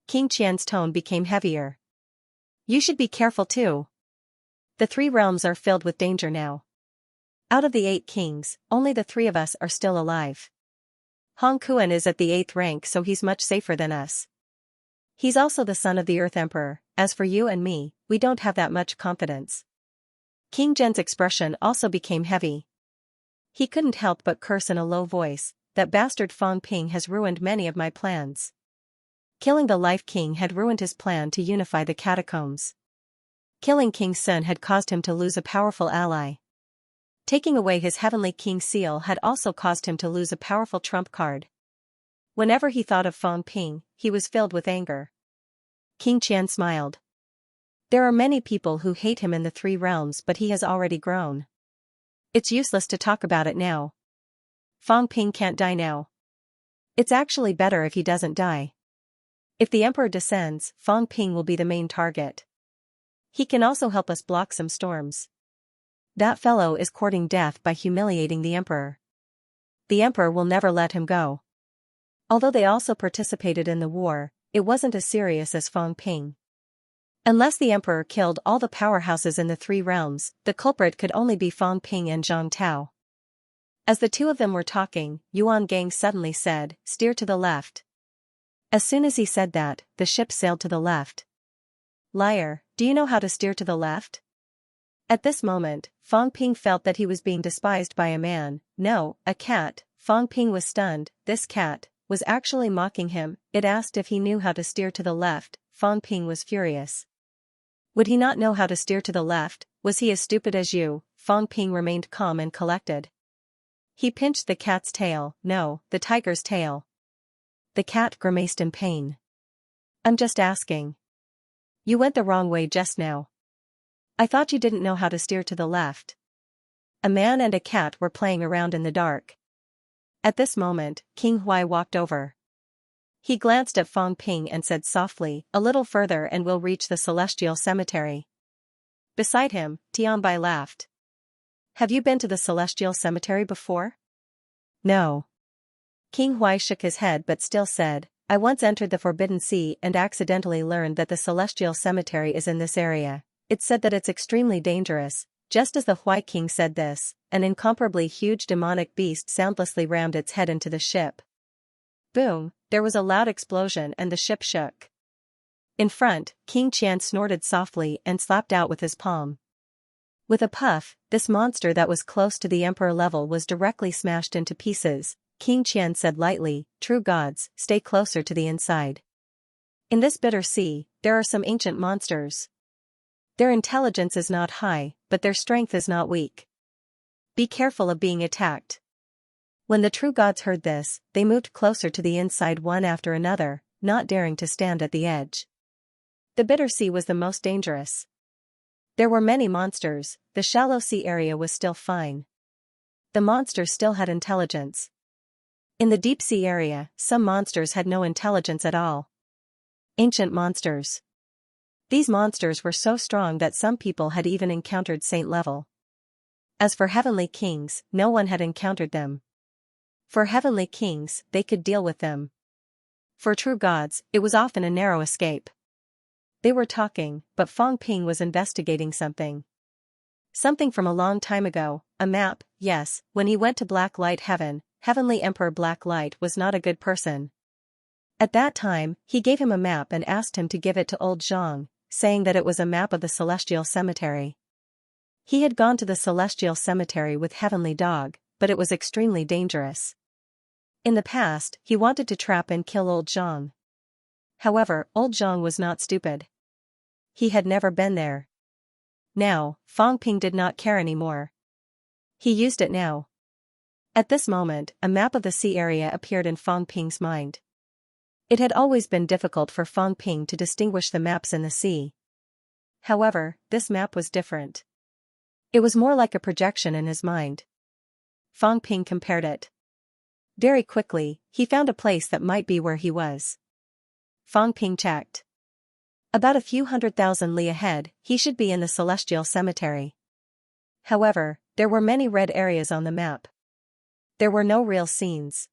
King Qian's tone became heavier. You should be careful too. The 3 realms are filled with danger now. Out of the 8 kings, only the 3 of us are still alive. Hong Kuan is at the 8th rank, so he's much safer than us. He's also the son of the Earth Emperor. As for you and me, we don't have that much confidence. King Zhen's expression also became heavy. He couldn't help but curse in a low voice. That bastard Fang Ping has ruined many of my plans. Killing the Life King had ruined his plan to unify the catacombs. Killing King Sun had caused him to lose a powerful ally. Taking away his Heavenly King seal had also caused him to lose a powerful trump card. Whenever he thought of Fang Ping, he was filled with anger. King Qian smiled. There are many people who hate him in the 3 realms, but he has already grown. It's useless to talk about it now. Fang Ping can't die now. It's actually better if he doesn't die. If the Emperor descends, Fang Ping will be the main target. He can also help us block some storms. That fellow is courting death by humiliating the Emperor. The Emperor will never let him go. Although they also participated in the war, it wasn't as serious as Fang Ping. Unless the Emperor killed all the powerhouses in the 3 realms, the culprit could only be Fang Ping and Zhang Tao. As the 2 of them were talking, Yuan Gang suddenly said, "Steer to the left." As soon as he said that, the ship sailed to the left. Liar, do you know how to steer to the left? At this moment, Fang Ping felt that he was being despised by a man, no, a cat. Fang Ping was stunned. This cat was actually mocking him. It asked if he knew how to steer to the left. Fang Ping was furious. Would he not know how to steer to the left? Was he as stupid as you? Fang Ping remained calm and collected. He pinched the cat's tail, no, the tiger's tail. The cat grimaced in pain. I'm just asking. You went the wrong way just now. I thought you didn't know how to steer to the left. A man and a cat were playing around in the dark. At this moment, King Huai walked over. He glanced at Fang Ping and said softly, "A little further and we'll reach the Celestial Cemetery." Beside him, Tianbai laughed. Have you been to the Celestial Cemetery before? No. King Huai shook his head but still said, I once entered the Forbidden Sea and accidentally learned that the Celestial Cemetery is in this area. It said that it's extremely dangerous. Just as the Huai King said this, an incomparably huge demonic beast soundlessly rammed its head into the ship. Boom, there was a loud explosion and the ship shook. In front, King Qian snorted softly and slapped out with his palm. With a puff, this monster that was close to the emperor level was directly smashed into pieces. King Qian said lightly, "True gods, stay closer to the inside. In this bitter sea, there are some ancient monsters. Their intelligence is not high, but their strength is not weak. Be careful of being attacked." When the true gods heard this, they moved closer to the inside one after another, not daring to stand at the edge. The bitter sea was the most dangerous. There were many monsters. The shallow sea area was still fine. The monsters still had intelligence. In the deep sea area, some monsters had no intelligence at all. Ancient monsters. These monsters were so strong that some people had even encountered saint level. As for heavenly kings, no one had encountered them. For heavenly kings, they could deal with them. For true gods, it was often a narrow escape. They were talking, but Fang Ping was investigating something. Something from a long time ago, a map. Yes, when he went to Black Light Heaven, Heavenly Emperor Black Light was not a good person. At that time, he gave him a map and asked him to give it to old Zhang, saying that it was a map of the Celestial Cemetery. He had gone to the Celestial Cemetery with Heavenly Dog, but it was extremely dangerous. In the past, he wanted to trap and kill old Zhang. However, old Zhang was not stupid. He had never been there. Now, Fang Ping did not care anymore. He used it now. At this moment, a map of the sea area appeared in Fang Ping's mind. It had always been difficult for Fang Ping to distinguish the maps in the sea. However, this map was different. It was more like a projection in his mind. Fang Ping compared it. Very quickly, he found a place that might be where he was. Fang Ping checked. About a few 100,000 li ahead, he should be in the Celestial Cemetery. However, there were many red areas on the map. There were no real scenes.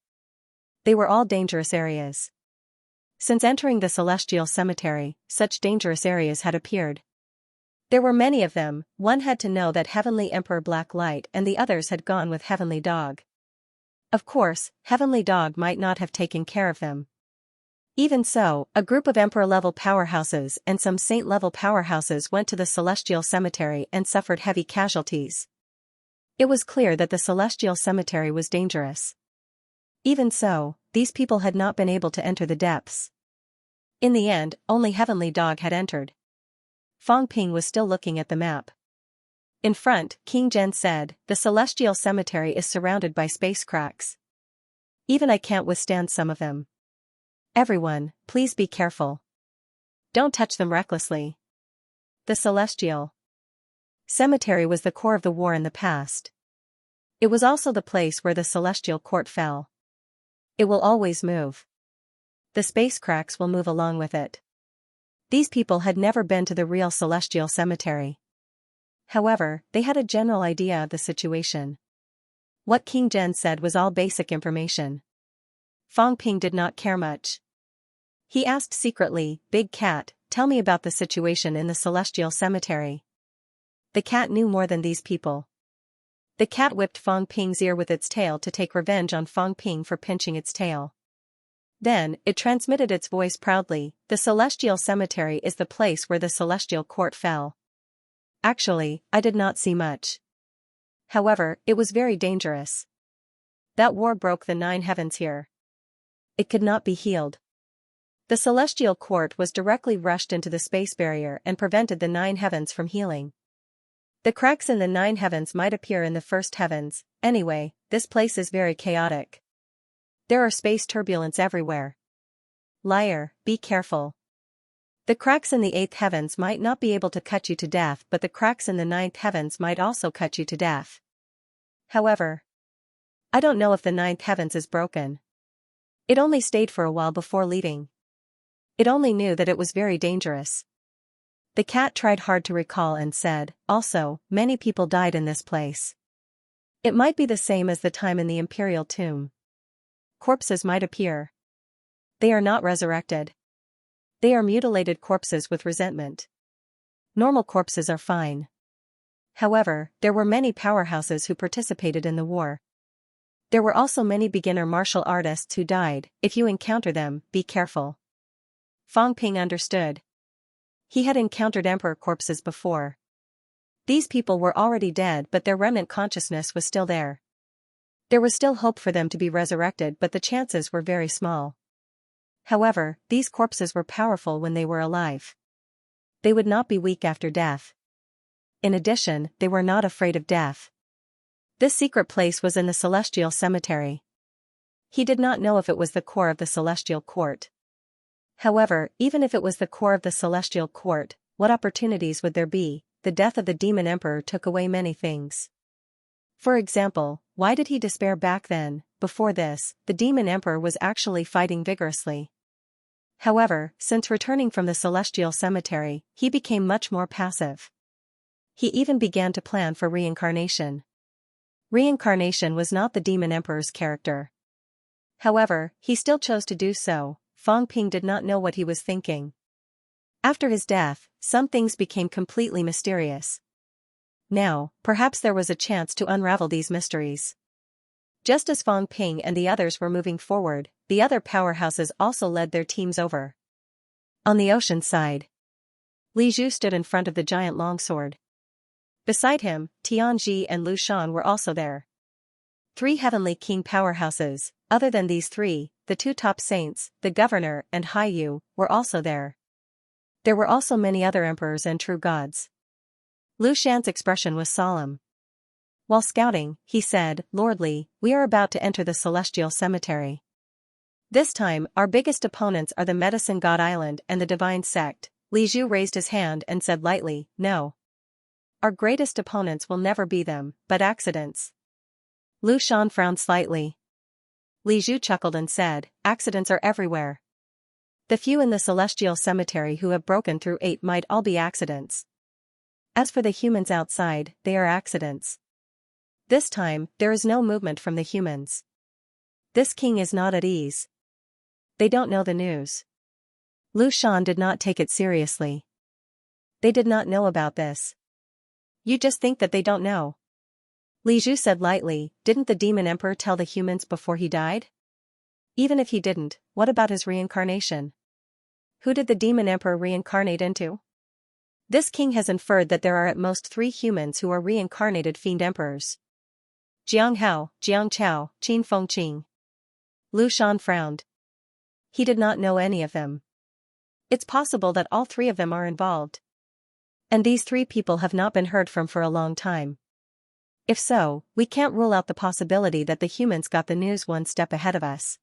They were all dangerous areas. Since entering the celestial cemetery, such dangerous areas had appeared. There were many of them. One had to know that Heavenly Emperor Black Light and the others had gone with Heavenly Dog. Of course, Heavenly Dog might not have taken care of them. Even so, a group of Emperor-level powerhouses and some Saint-level powerhouses went to the celestial cemetery and suffered heavy casualties. It was clear that the celestial cemetery was dangerous. Even so, these people had not been able to enter the depths. In the end, only Heavenly Dog had entered. Fang Ping was still looking at the map. In front, King Zhen said, "The celestial cemetery is surrounded by space cracks. Even I can't withstand some of them. Everyone, please be careful. Don't touch them recklessly." The celestial cemetery was the core of the war in the past. It was also the place where the celestial court fell. It will always move. The space cracks will move along with it. These people had never been to the real celestial cemetery. However, they had a general idea of the situation. What King Zhen said was all basic information. Fang Ping did not care much. He asked secretly, "Big Cat, tell me about the situation in the celestial cemetery." The cat knew more than these people. The cat whipped Fang Ping's ear with its tail to take revenge on Fang Ping for pinching its tail. Then, it transmitted its voice proudly, "The celestial cemetery is the place where the celestial court fell. Actually, I did not see much. However, it was very dangerous. That war broke the 9 heavens here. It could not be healed. The celestial court was directly rushed into the space barrier and prevented the 9 heavens from healing. The cracks in the 9 heavens might appear in the first heavens. Anyway, this place is very chaotic. There are space turbulence everywhere. Liar, be careful. The cracks in the 8th heavens might not be able to cut you to death, but the cracks in the 9th heavens might also cut you to death. However, I don't know if the 9th heavens is broken. It only stayed for a while before leaving. It only knew that it was very dangerous." The cat tried hard to recall and said, "Also, many people died in this place. It might be the same as the time in the imperial tomb. Corpses might appear. They are not resurrected. They are mutilated corpses with resentment. Normal corpses are fine. However, there were many powerhouses who participated in the war. There were also many beginner martial artists who died. If you encounter them, be careful." Fang Ping understood. He had encountered emperor corpses before. These people were already dead, but their remnant consciousness was still there. There was still hope for them to be resurrected, but the chances were very small. However, these corpses were powerful when they were alive. They would not be weak after death. In addition, they were not afraid of death. This secret place was in the celestial cemetery. He did not know if it was the core of the celestial court. However, even if it was the core of the celestial court, what opportunities would there be? The death of the demon emperor took away many things. For example, why did he despair back then? Before this, the demon emperor was actually fighting vigorously. However, since returning from the celestial cemetery, he became much more passive. He even began to plan for reincarnation. Reincarnation was not the demon emperor's character. However, he still chose to do so. Fang Ping did not know what he was thinking. After his death, some things became completely mysterious. Now, perhaps there was a chance to unravel these mysteries. Just as Fang Ping and the others were moving forward, the other powerhouses also led their teams over. On the ocean side, Li Zhu stood in front of the giant longsword. Beside him, Tianji and Lu Shan were also there. 3 heavenly king powerhouses. Other than these 3, the 2 top saints, the governor and Hai Yu, were also there. There were also many other emperors and true gods. Lu Shan's expression was solemn. While scouting, he said, "Lord Li, we are about to enter the celestial cemetery. This time, our biggest opponents are the Medicine God Island and the Divine Sect." Li Zhu raised his hand and said lightly, "No. Our greatest opponents will never be them, but accidents." Lu Shan frowned slightly. Li Zhu chuckled and said, "Accidents are everywhere. The few in the celestial cemetery who have broken through 8 might all be accidents. As for the humans outside, they are accidents. This time, there is no movement from the humans. This king is not at ease. They don't know the news. Lu Shan did not take it seriously. They did not know about this. You just think that they don't know. Li Zhu said lightly, didn't the demon emperor tell the humans before he died? Even if he didn't, what about his reincarnation? Who did the demon emperor reincarnate into? This king has inferred that there are at most 3 humans who are reincarnated fiend emperors. Jiang Hao, Jiang Chao, Qin Feng Qing. Lu Shan frowned. He did not know any of them. It's possible that all 3 of them are involved. And these 3 people have not been heard from for a long time. If so, we can't rule out the possibility that the humans got the news one step ahead of us.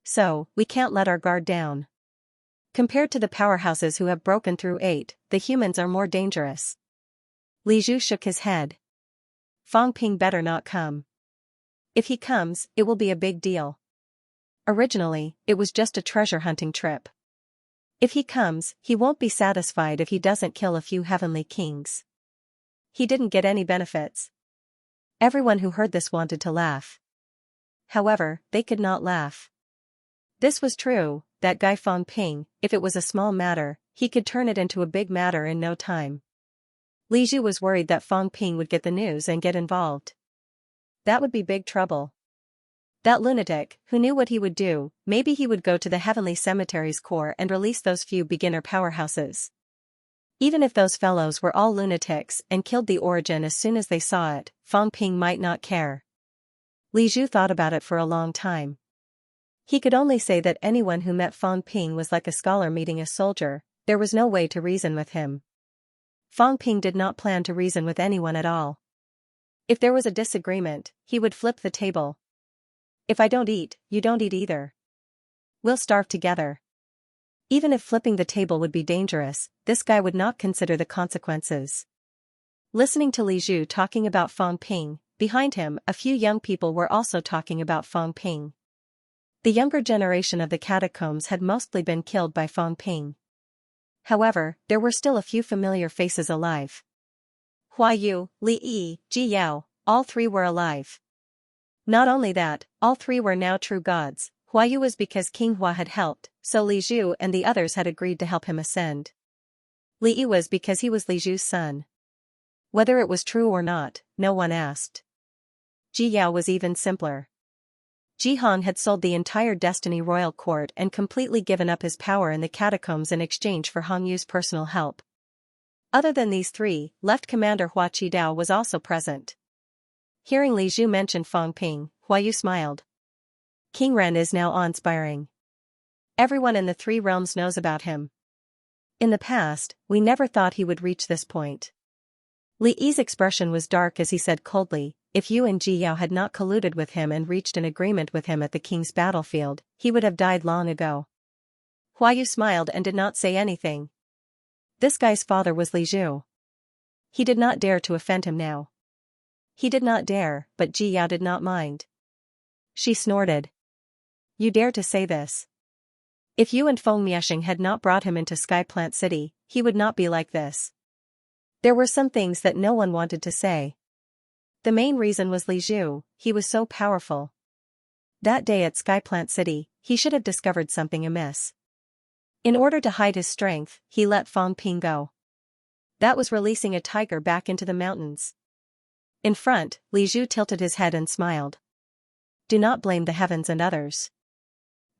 So, we can't let our guard down. Compared to the powerhouses who have broken through 8, the humans are more dangerous. Li Zhu shook his head. Fang Ping better not come. If he comes, it will be a big deal. Originally, it was just a treasure hunting trip. If he comes, he won't be satisfied if he doesn't kill a few heavenly kings. He didn't get any benefits. Everyone who heard this wanted to laugh. However, they could not laugh. This was true, that guy Fang Ping, if it was a small matter, he could turn it into a big matter in no time. Li Zhu was worried that Fang Ping would get the news and get involved. That would be big trouble. That lunatic, who knew what he would do, maybe he would go to the Heavenly Cemetery's core and release those few beginner powerhouses. Even if those fellows were all lunatics and killed the Origin as soon as they saw it, Fang Ping might not care. Li Zhu thought about it for a long time. He could only say that anyone who met Fang Ping was like a scholar meeting a soldier, there was no way to reason with him. Fang Ping did not plan to reason with anyone at all. If there was a disagreement, he would flip the table. If I don't eat, you don't eat either. We'll starve together. Even if flipping the table would be dangerous, this guy would not consider the consequences. Listening to Li Zhu talking about Fang Ping, behind him a few young people were also talking about Fang Ping. The younger generation of the catacombs had mostly been killed by Fang Ping. However, there were still a few familiar faces alive. Hua Yu, Li Yi, Ji Yao, all 3 were alive. Not only that, all 3 were now true gods. Hua Yu was because King Hua had helped, so Li Zhu and the others had agreed to help him ascend. Li Yi was because he was Li Zhu's son. Whether it was true or not, no one asked. Ji Yao was even simpler. Ji Hong had sold the entire Destiny Royal Court and completely given up his power in the catacombs in exchange for Hong Yu's personal help. Other than these 3, Left Commander Hua Qidao was also present. Hearing Li Zhu mention Fang Ping, Hua Yu smiled. King Ren is now awe-inspiring. Everyone in the 3 realms knows about him. In the past, we never thought he would reach this point. Li Yi's expression was dark as he said coldly, if you and Ji Yao had not colluded with him and reached an agreement with him at the king's battlefield, he would have died long ago. Hua Yu smiled and did not say anything. This guy's father was Li Zhu. He did not dare to offend him now. He did not dare, but Ji Yao did not mind. She snorted. You dare to say this? If you and Feng Miexing had not brought him into Sky Plant City, he would not be like this. There were some things that no one wanted to say. The main reason was Li Zhu, he was so powerful. That day at Sky Plant City, he should have discovered something amiss. In order to hide his strength, he let Fang Ping go. That was releasing a tiger back into the mountains. In front, Li Zhu tilted his head and smiled. Do not blame the heavens and others.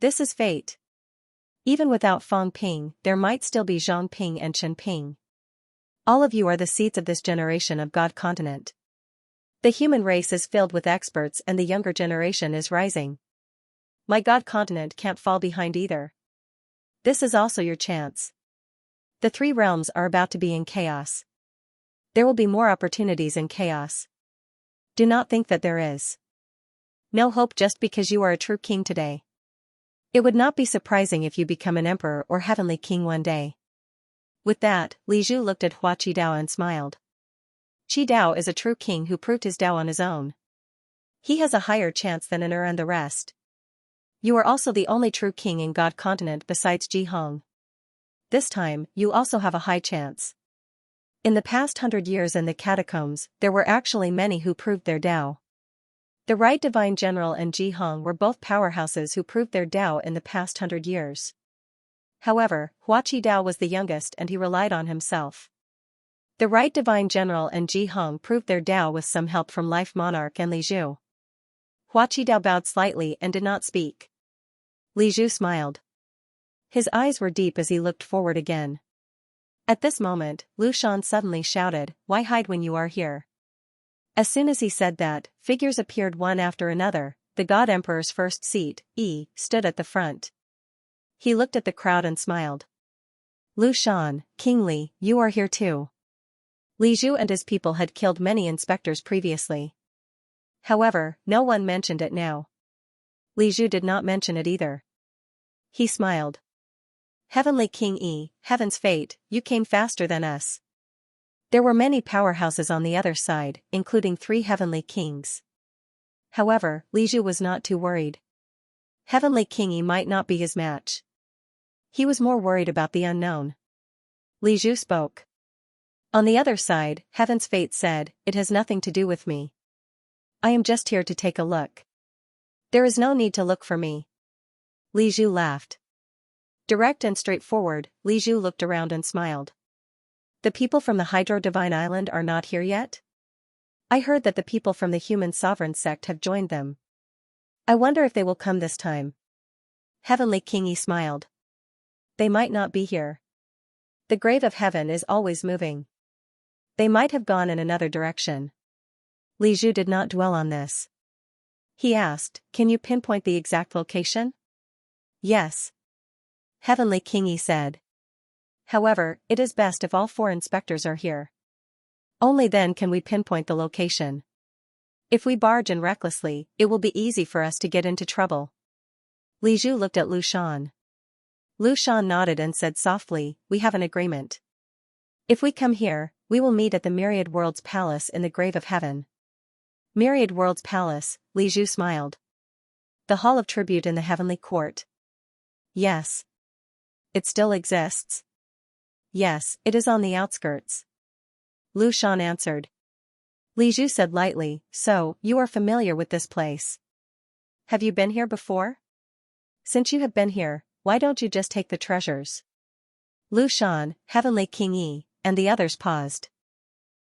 This is fate. Even without Fang Ping, there might still be Zhang Ping and Chen Ping. All of you are the seeds of this generation of God continent. The human race is filled with experts and the younger generation is rising. My God continent can't fall behind either. This is also your chance. The 3 realms are about to be in chaos. There will be more opportunities in chaos. Do not think that there is no hope just because you are a true king today. It would not be surprising if you become an emperor or heavenly king one day. With that, Li Zhu looked at Hua Qidao and smiled. Qidao is a true king who proved his Dao on his own. He has a higher chance than Ner and the rest. You are also the only true king in God continent besides Ji Hong. This time, you also have a high chance. In the past 100 years in the catacombs, there were actually many who proved their Tao. The Right Divine General and Ji Hong were both powerhouses who proved their Tao in the past 100 years. However, Hua Qi Dao was the youngest and he relied on himself. The Right Divine General and Ji Hong proved their Tao with some help from Life Monarch and Li Zhu. Hua Qi Dao bowed slightly and did not speak. Li Zhu smiled. His eyes were deep as he looked forward again. At this moment, Lu Shan suddenly shouted, "Why hide when you are here?" As soon as he said that, figures appeared one after another. The God Emperor's first seat, Yi, stood at the front. He looked at the crowd and smiled. "Lu Shan, King Li, you are here too." Li Zhu and his people had killed many inspectors previously. However, no one mentioned it now. Li Zhu did not mention it either. He smiled. "Heavenly King Yi, Heaven's fate, you came faster than us." There were many powerhouses on the other side, including 3 heavenly kings. However, Li Zhu was not too worried. Heavenly King Yi might not be his match. He was more worried about the unknown. Li Zhu spoke. On the other side, Heaven's fate said, "It has nothing to do with me. I am just here to take a look. There is no need to look for me." Li Zhu laughed. Direct and straightforward, Li Zhu looked around and smiled. "The people from the Hydro Divine Island are not here yet? I heard that the people from the Human Sovereign sect have joined them. I wonder if they will come this time." Heavenly King Yi smiled. "They might not be here. The grave of heaven is always moving. They might have gone in another direction." Li Zhu did not dwell on this. He asked, "Can you pinpoint the exact location?" "Yes." Heavenly King Yi said. "However, it is best if all 4 inspectors are here. Only then can we pinpoint the location. If we barge in recklessly, it will be easy for us to get into trouble." Li Zhu looked at Lu Shan. Lu Shan nodded and said softly, "We have an agreement. If we come here, we will meet at the Myriad Worlds Palace in the Grave of Heaven." Myriad Worlds Palace, Li Zhu smiled. "The Hall of Tribute in the Heavenly Court." "Yes. It still exists?" "Yes, it is on the outskirts." Lu Shan answered. Li Zhu said lightly, "So, you are familiar with this place. Have you been here before? Since you have been here, why don't you just take the treasures?" Lu Shan, Heavenly King Yi, and the others paused.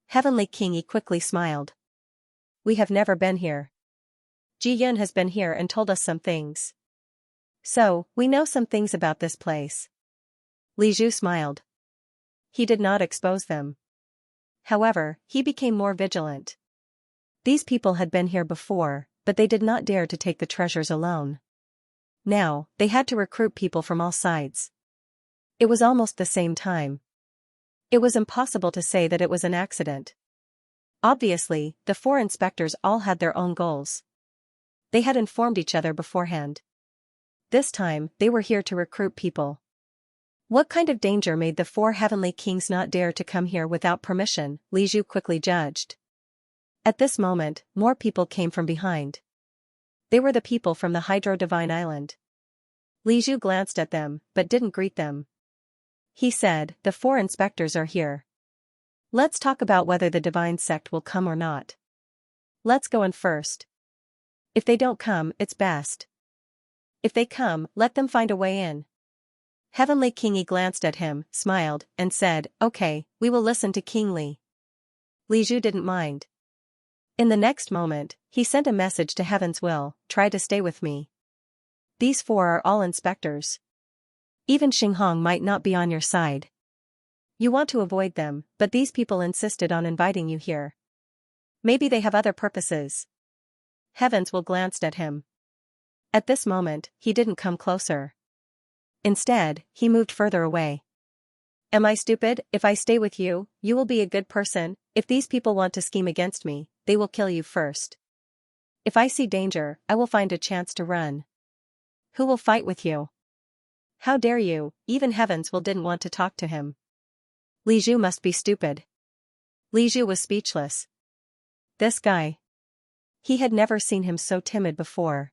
Heavenly King Yi quickly smiled. "We have never been here. Ji Yun has been here and told us some things. So, we know some things about this place." Li Zhu smiled. He did not expose them. However, he became more vigilant. These people had been here before, but they did not dare to take the treasures alone. Now, they had to recruit people from all sides. It was almost the same time. It was impossible to say that it was an accident. Obviously, the 4 inspectors all had their own goals. They had informed each other beforehand. This time, they were here to recruit people. What kind of danger made the 4 heavenly kings not dare to come here without permission? Li Zhu quickly judged. At this moment, more people came from behind. They were the people from the Hydro Divine Island. Li Zhu glanced at them, but didn't greet them. He said, "The 4 inspectors are here. Let's talk about whether the divine sect will come or not. Let's go in first. If they don't come, it's best. If they come, let them find a way in." Heavenly King Yi glanced at him, smiled, and said, "Okay, we will listen to King Li." Li Zhu didn't mind. In the next moment, he sent a message to Heaven's Will, "Try to stay with me. These 4 are all inspectors. Even Xinghong might not be on your side. You want to avoid them, but these people insisted on inviting you here. Maybe they have other purposes." Heaven's Will glanced at him. At this moment, he didn't come closer. Instead, he moved further away. "Am I stupid? If I stay with you, you will be a good person. If these people want to scheme against me, they will kill you first. If I see danger, I will find a chance to run. Who will fight with you? How dare you?" Even Heaven's Will didn't want to talk to him. Li Zhu must be stupid. Li Zhu was speechless. This guy. He had never seen him so timid before.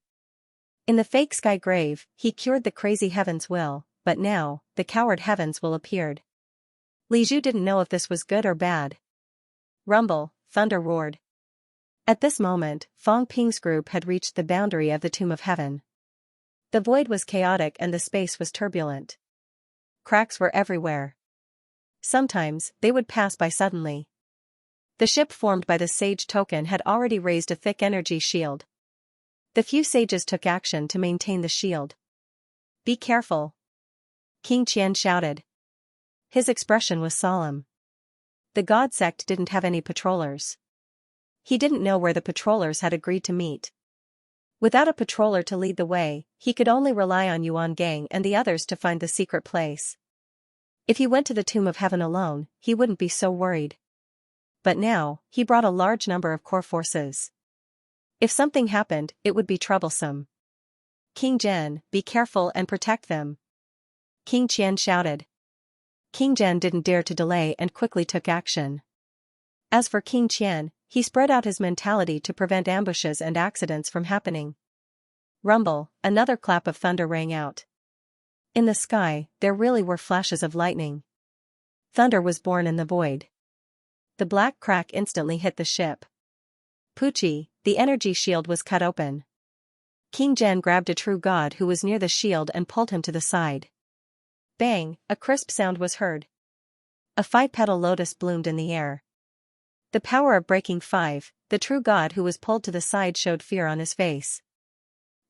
In the fake sky grave, he cured the crazy Heaven's Will, but now, the coward Heaven's Will appeared. Li Zhu didn't know if this was good or bad. Rumble, thunder roared. At this moment, Fang Ping's group had reached the boundary of the Tomb of Heaven. The void was chaotic and the space was turbulent. Cracks were everywhere. Sometimes, they would pass by suddenly. The ship formed by the sage token had already raised a thick energy shield. The few sages took action to maintain the shield. Be careful. King Qian shouted. His expression was solemn. The god sect didn't have any patrollers. He didn't know where the patrollers had agreed to meet. Without a patroller to lead the way, he could only rely on Yuan Gang and the others to find the secret place. If he went to the Tomb of Heaven alone, he wouldn't be so worried. But now, he brought a large number of core forces. If something happened, it would be troublesome. King Zhen, be careful and protect them. King Qian shouted. King Zhen didn't dare to delay and quickly took action. As for King Qian, he spread out his mentality to prevent ambushes and accidents from happening. Rumble, another clap of thunder rang out. In the sky, there really were flashes of lightning. Thunder was born in the void. The black crack instantly hit the ship. Pucci, the energy shield was cut open. King Zhen grabbed a true god who was near the shield and pulled him to the side. Bang, a crisp sound was heard. A 5-petal lotus bloomed in the air. The power of Breaking 5, the true god who was pulled to the side showed fear on his face.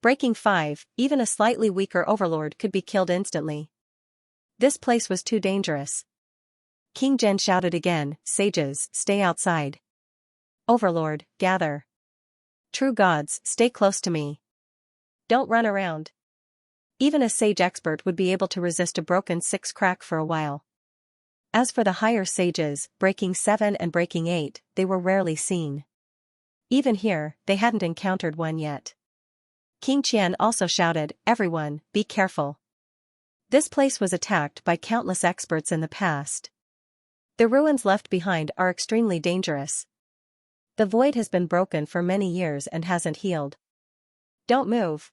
Breaking 5, even a slightly weaker overlord could be killed instantly. This place was too dangerous. King Zhen shouted again, sages, stay outside. Overlord, gather. True gods, stay close to me. Don't run around. Even a sage expert would be able to resist a broken 6 crack for a while. As for the higher sages, Breaking 7 and Breaking 8, they were rarely seen. Even here, they hadn't encountered one yet. King Qian also shouted, everyone, be careful. This place was attacked by countless experts in the past. The ruins left behind are extremely dangerous. The void has been broken for many years and hasn't healed. Don't move.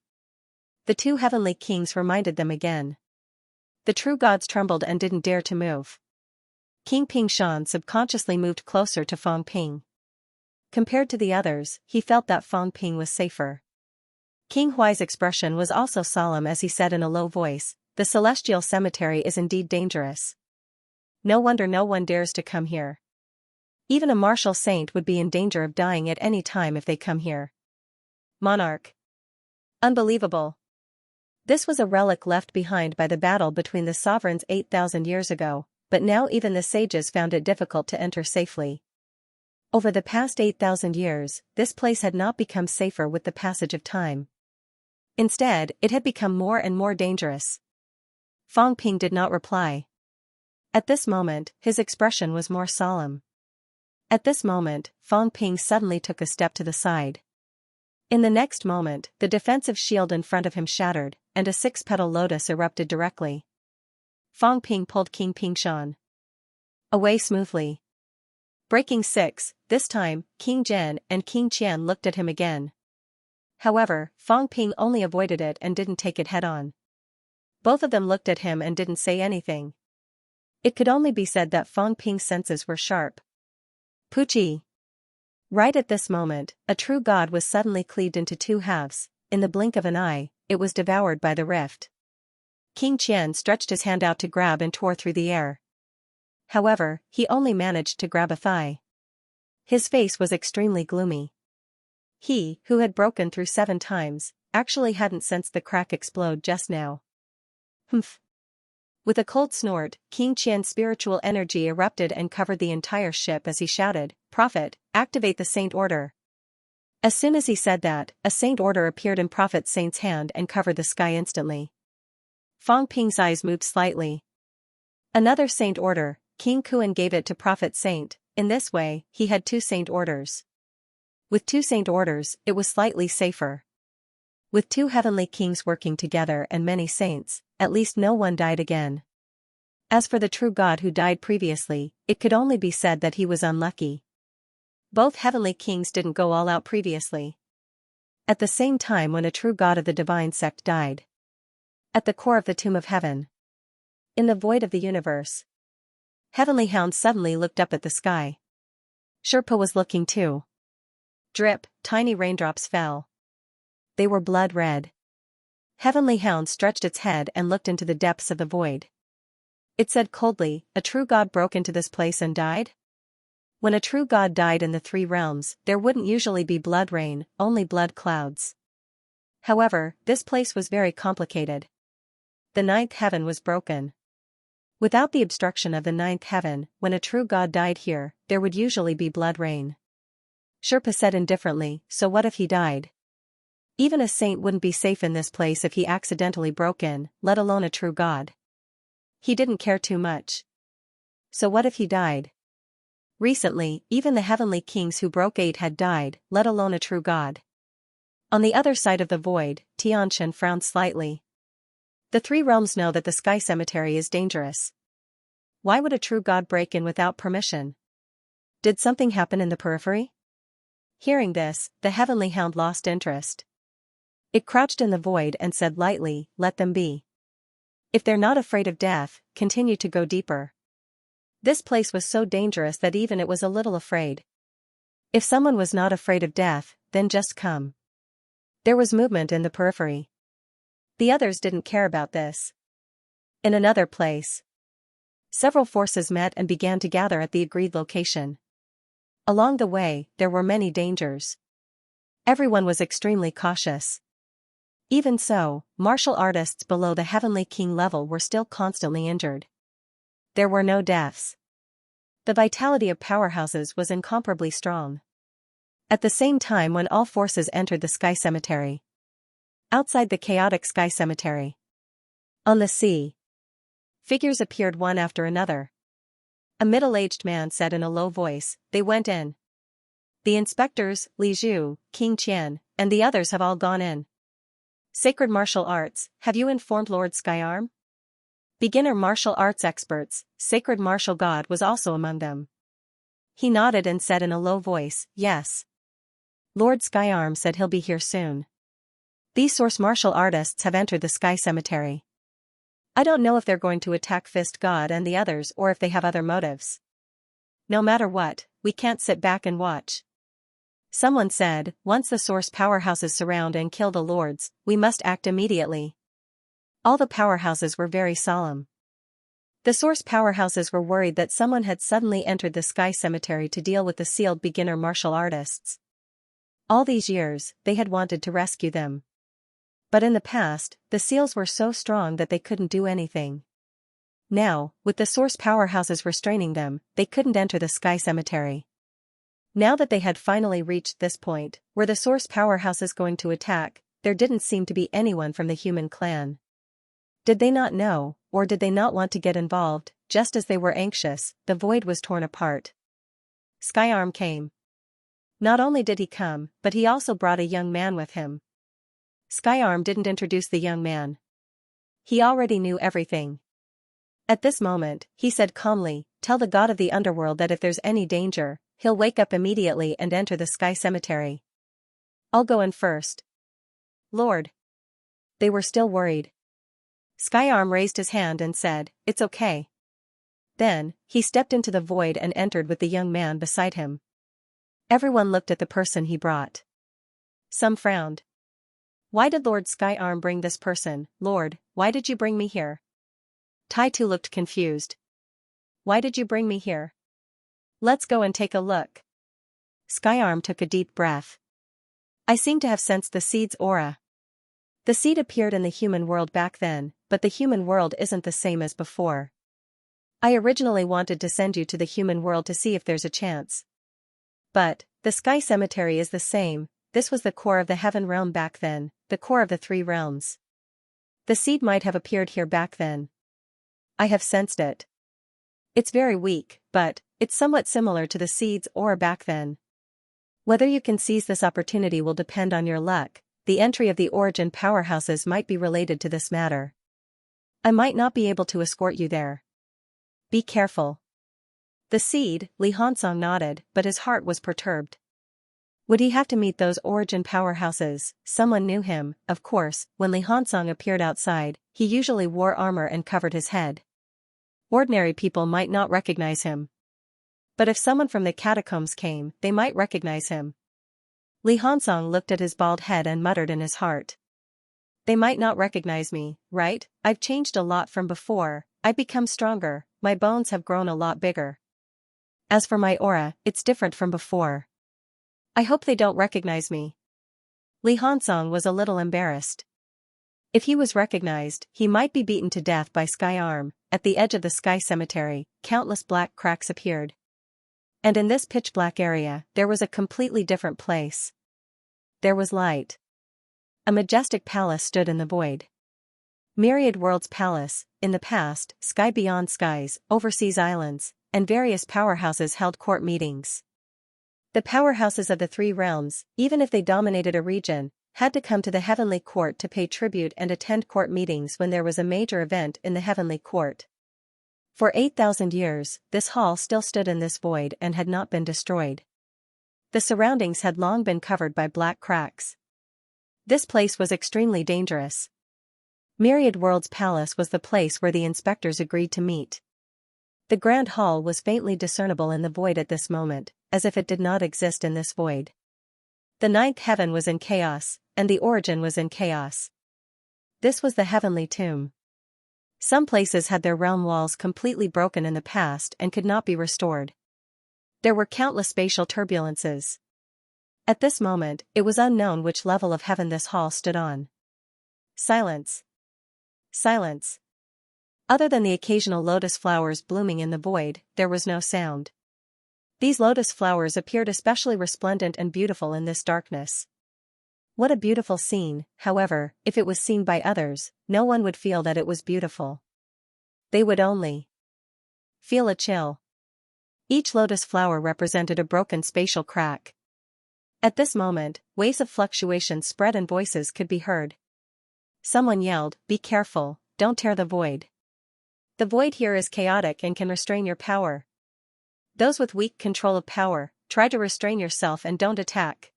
The 2 heavenly kings reminded them again. The true gods trembled and didn't dare to move. King Ping Shan subconsciously moved closer to Fang Ping. Compared to the others, he felt that Fang Ping was safer. King Huai's expression was also solemn as he said in a low voice, the celestial cemetery is indeed dangerous. No wonder no one dares to come here. Even a martial saint would be in danger of dying at any time if they come here. Monarch. Unbelievable. This was a relic left behind by the battle between the sovereigns 8,000 years ago, but now even the sages found it difficult to enter safely. Over the past 8,000 years, this place had not become safer with the passage of time. Instead, it had become more and more dangerous. Fang Ping did not reply. At this moment, his expression was more solemn. At this moment, Fang Ping suddenly took a step to the side. In the next moment, the defensive shield in front of him shattered, and a 6-petal lotus erupted directly. Fang Ping pulled King Ping Shan away smoothly. Breaking 6, this time, King Zhen and King Qian looked at him again. However, Fang Ping only avoided it and didn't take it head-on. Both of them looked at him and didn't say anything. It could only be said that Fang Ping's senses were sharp. Pucci. Right at this moment, a true god was suddenly cleaved into 2 halves. In the blink of an eye, it was devoured by the rift. King Qian stretched his hand out to grab and tore through the air. However, he only managed to grab a thigh. His face was extremely gloomy. He, who had broken through 7 times, actually hadn't sensed the crack explode just now. Humph. With a cold snort, King Qian's spiritual energy erupted and covered the entire ship as he shouted, Prophet, activate the Saint Order. As soon as he said that, a Saint Order appeared in Prophet Saint's hand and covered the sky instantly. Fang Ping's eyes moved slightly. Another Saint Order, King Kuan gave it to Prophet Saint. In this way, he had 2 Saint Orders. With 2 Saint Orders, it was slightly safer. With 2 heavenly kings working together and many saints, at least no one died again. As for the true god who died previously, it could only be said that he was unlucky. Both heavenly kings didn't go all out previously. At the same time when a true god of the divine sect died. At the core of the Tomb of Heaven. In the void of the universe. Heavenly Hound suddenly looked up at the sky. Sherpa was looking too. Drip, tiny raindrops fell. They were blood red. Heavenly Hound stretched its head and looked into the depths of the void. It said coldly, "A true god broke into this place and died?" When a true god died in the three realms, there wouldn't usually be blood rain, only blood clouds. However, this place was very complicated. The ninth heaven was broken. Without the obstruction of the ninth heaven, when a true god died here, there would usually be blood rain. Sherpa said indifferently, "So what if he died? Even a saint wouldn't be safe in this place if he accidentally broke in, let alone a true god." He didn't care too much. So what if he died? Recently, even the heavenly kings who broke 8 had died, let alone a true god. On the other side of the void, Xianxia frowned slightly. The three realms know that the sky cemetery is dangerous. Why would a true god break in without permission? Did something happen in the periphery? Hearing this, the heavenly hound lost interest. It crouched in the void and said lightly, "Let them be. If they're not afraid of death, continue to go deeper." This place was so dangerous that even it was a little afraid. If someone was not afraid of death, then just come. There was movement in the periphery. The others didn't care about this. In another place, several forces met and began to gather at the agreed location. Along the way, there were many dangers. Everyone was extremely cautious. Even so, martial artists below the Heavenly King level were still constantly injured. There were no deaths. The vitality of powerhouses was incomparably strong. At the same time when all forces entered the sky cemetery. Outside the chaotic sky cemetery. On the sea. Figures appeared one after another. A middle-aged man said in a low voice, "They went in. The inspectors, Li Zhu, King Qian, and the others have all gone in. Sacred martial arts, have you informed Lord Skyarm? Beginner martial arts experts, Sacred Martial God was also among them." He nodded and said in a low voice, "Yes. Lord Skyarm said he'll be here soon. These source martial artists have entered the sky cemetery. I don't know if they're going to attack Fist God and the others or if they have other motives. No matter what, we can't sit back and watch." Someone said, "Once the source powerhouses surround and kill the lords, we must act immediately." All the powerhouses were very solemn. The source powerhouses were worried that someone had suddenly entered the sky cemetery to deal with the sealed beginner martial artists. All these years, they had wanted to rescue them. But in the past, the seals were so strong that they couldn't do anything. Now, with the source powerhouses restraining them, they couldn't enter the sky cemetery. Now that they had finally reached this point, were the source powerhouses going to attack? There didn't seem to be anyone from the human clan. Did they not know, or did they not want to get involved? Just as they were anxious, the void was torn apart. Skyarm came. Not only did he come, but he also brought a young man with him. Skyarm didn't introduce the young man. He already knew everything. At this moment, he said calmly, "Tell the god of the underworld that if there's any danger, he'll wake up immediately and enter the sky cemetery. I'll go in first." "Lord." They were still worried. Skyarm raised his hand and said, "It's okay." Then, he stepped into the void and entered with the young man beside him. Everyone looked at the person he brought. Some frowned. "Why did Lord Skyarm bring this person? Lord, why did you bring me here?" Taitu looked confused. "Why did you bring me here? Let's go and take a look." Skyarm took a deep breath. "I seem to have sensed the seed's aura. The seed appeared in the human world back then, but the human world isn't the same as before. I originally wanted to send you to the human world to see if there's a chance. But, the sky cemetery is the same. This was the core of the heaven realm back then, the core of the three realms. The seed might have appeared here back then. I have sensed it. It's very weak, but, it's somewhat similar to the seed's aura back then. Whether you can seize this opportunity will depend on your luck. The entry of the origin powerhouses might be related to this matter. I might not be able to escort you there. Be careful." The seed, Li Hansong nodded, but his heart was perturbed. Would he have to meet those origin powerhouses? Someone knew him, of course. When Li Hansong appeared outside, he usually wore armor and covered his head. Ordinary people might not recognize him. But if someone from the catacombs came, they might recognize him. Li Hansong looked at his bald head and muttered in his heart. They might not recognize me, right? I've changed a lot from before, I've become stronger, my bones have grown a lot bigger. As for my aura, it's different from before. I hope they don't recognize me. Li Hansong was a little embarrassed. If he was recognized, he might be beaten to death by Sky Arm. At the edge of the Sky Cemetery, countless black cracks appeared. And in this pitch-black area, there was a completely different place. There was light. A majestic palace stood in the void. Myriad Worlds Palace, in the past, Sky Beyond Skies, overseas islands, and various powerhouses held court meetings. The powerhouses of the three realms, even if they dominated a region, had to come to the Heavenly Court to pay tribute and attend court meetings when there was a major event in the Heavenly Court. For 8,000 years, this hall still stood in this void and had not been destroyed. The surroundings had long been covered by black cracks. This place was extremely dangerous. Myriad Worlds Palace was the place where the inspectors agreed to meet. The Grand Hall was faintly discernible in the void at this moment, as if it did not exist in this void. The ninth heaven was in chaos, and the origin was in chaos. This was the heavenly tomb. Some places had their realm walls completely broken in the past and could not be restored. There were countless spatial turbulences. At this moment, it was unknown which level of heaven this hall stood on. Silence. Silence. Other than the occasional lotus flowers blooming in the void, there was no sound. These lotus flowers appeared especially resplendent and beautiful in this darkness. What a beautiful scene, however, if it was seen by others, no one would feel that it was beautiful. They would only feel a chill. Each lotus flower represented a broken spatial crack. At this moment, waves of fluctuation spread and voices could be heard. Someone yelled, "Be careful, don't tear the void. The void here is chaotic and can restrain your power. Those with weak control of power, try to restrain yourself and don't attack."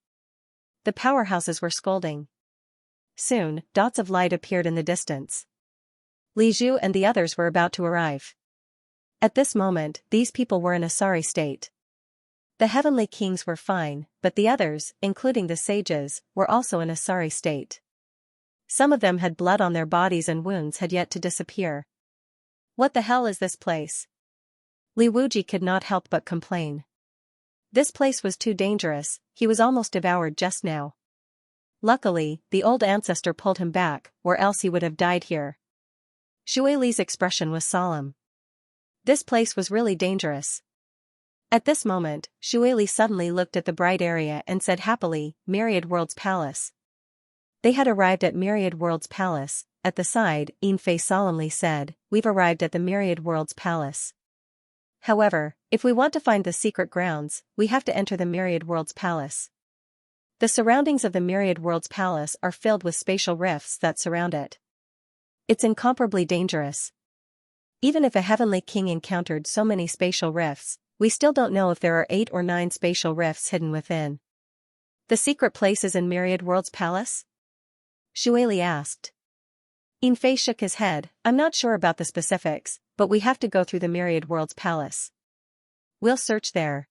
The powerhouses were scolding. Soon, dots of light appeared in the distance. Li Zhu and the others were about to arrive. At this moment, these people were in a sorry state. The heavenly kings were fine, but the others, including the sages, were also in a sorry state. Some of them had blood on their bodies and wounds had yet to disappear. What the hell is this place? Li Wuji could not help but complain. This place was too dangerous, he was almost devoured just now. Luckily, the old ancestor pulled him back, or else he would have died here. Xue Li's expression was solemn. This place was really dangerous. At this moment, Xue Li suddenly looked at the bright area and said happily, "Myriad Worlds Palace." They had arrived at Myriad Worlds Palace. At the side, Yin Fei solemnly said, "We've arrived at the Myriad Worlds Palace. However, if we want to find the secret grounds, we have to enter the Myriad Worlds Palace. The surroundings of the Myriad Worlds Palace are filled with spatial rifts that surround it. It's incomparably dangerous. Even if a heavenly king encountered so many spatial rifts, we still don't know if there are 8 or 9 spatial rifts hidden within." "The secret place is in Myriad Worlds Palace?" Xue Li asked. Yin Fei shook his head, "I'm not sure about the specifics, but we have to go through the Myriad Worlds Palace. We'll search there."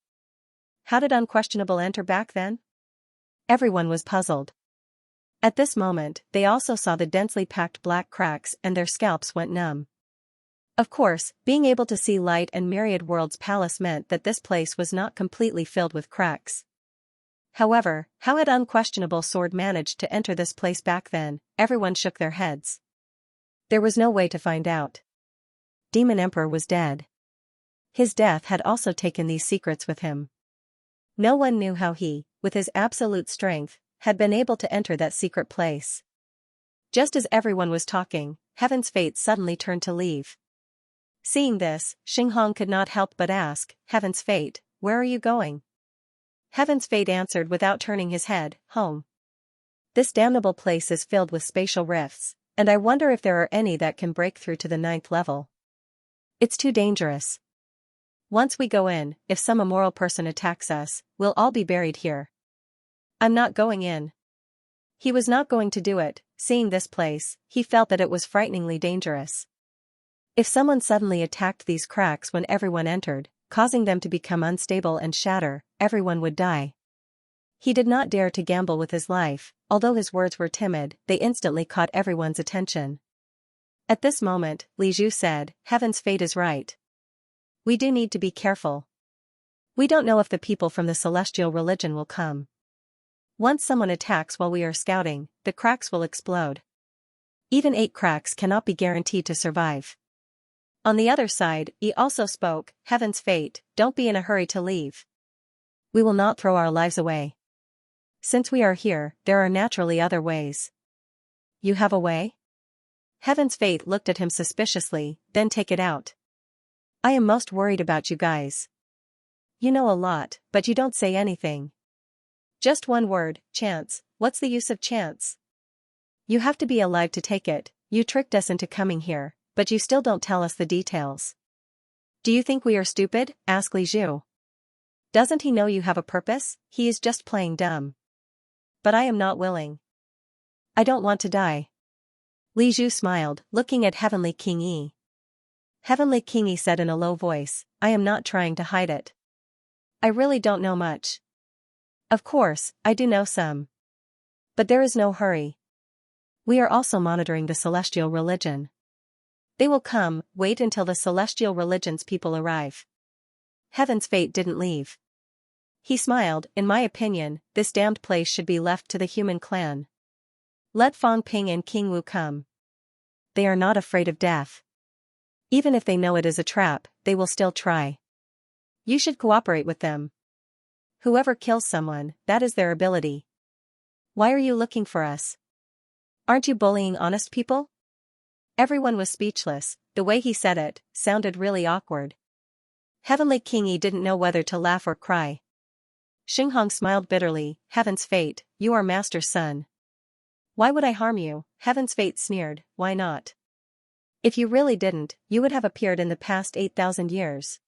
How did Unquestionable enter back then? Everyone was puzzled. At this moment, they also saw the densely packed black cracks and their scalps went numb. Of course, being able to see light and Myriad Worlds Palace meant that this place was not completely filled with cracks. However, how had Unquestionable Sword managed to enter this place back then? Everyone shook their heads. There was no way to find out. Demon Emperor was dead. His death had also taken these secrets with him. No one knew how he, with his absolute strength, had been able to enter that secret place. Just as everyone was talking, Heaven's Fate suddenly turned to leave. Seeing this, Xinghong could not help but ask, "Heaven's Fate, where are you going?" Heaven's Fate answered without turning his head, "Home. This damnable place is filled with spatial rifts, and I wonder if there are any that can break through to the 9th level. It's too dangerous. Once we go in, if some immoral person attacks us, we'll all be buried here. I'm not going in." He was not going to do it. Seeing this place, he felt that it was frighteningly dangerous. If someone suddenly attacked these cracks when everyone entered, causing them to become unstable and shatter, everyone would die. He did not dare to gamble with his life, although his words were timid, they instantly caught everyone's attention. At this moment, Li Zhu said, "Heaven's fate is right. We do need to be careful. We don't know if the people from the celestial religion will come. Once someone attacks while we are scouting, the cracks will explode. Even 8 cracks cannot be guaranteed to survive." On the other side, Yi also spoke, "Heaven's fate, don't be in a hurry to leave. We will not throw our lives away. Since we are here, there are naturally other ways." "You have a way?" Heaven's fate looked at him suspiciously, "Then take it out. I am most worried about you guys. You know a lot, but you don't say anything. Just one word, chance. What's the use of chance? You have to be alive to take it. You tricked us into coming here, but you still don't tell us the details." "Do you think we are stupid?" asked Li Zhu. "Doesn't he know you have a purpose? He is just playing dumb." "But I am not willing. I don't want to die." Li Zhu smiled, looking at Heavenly King Yi. Heavenly King Yi said in a low voice, "I am not trying to hide it. I really don't know much. Of course, I do know some. But there is no hurry. We are also monitoring the celestial religion. They will come, wait until the celestial religion's people arrive." Heaven's fate didn't leave. He smiled, "In my opinion, this damned place should be left to the human clan. Let Fang Ping and King Wu come. They are not afraid of death. Even if they know it is a trap, they will still try. You should cooperate with them. Whoever kills someone, that is their ability. Why are you looking for us? Aren't you bullying honest people?" Everyone was speechless, the way he said it sounded really awkward. Heavenly King Yi didn't know whether to laugh or cry. Xinghong smiled bitterly, "Heaven's fate, you are master's son. Why would I harm you?" Heaven's fate sneered, "Why not? If you really didn't, you would have appeared in the past 8,000 years.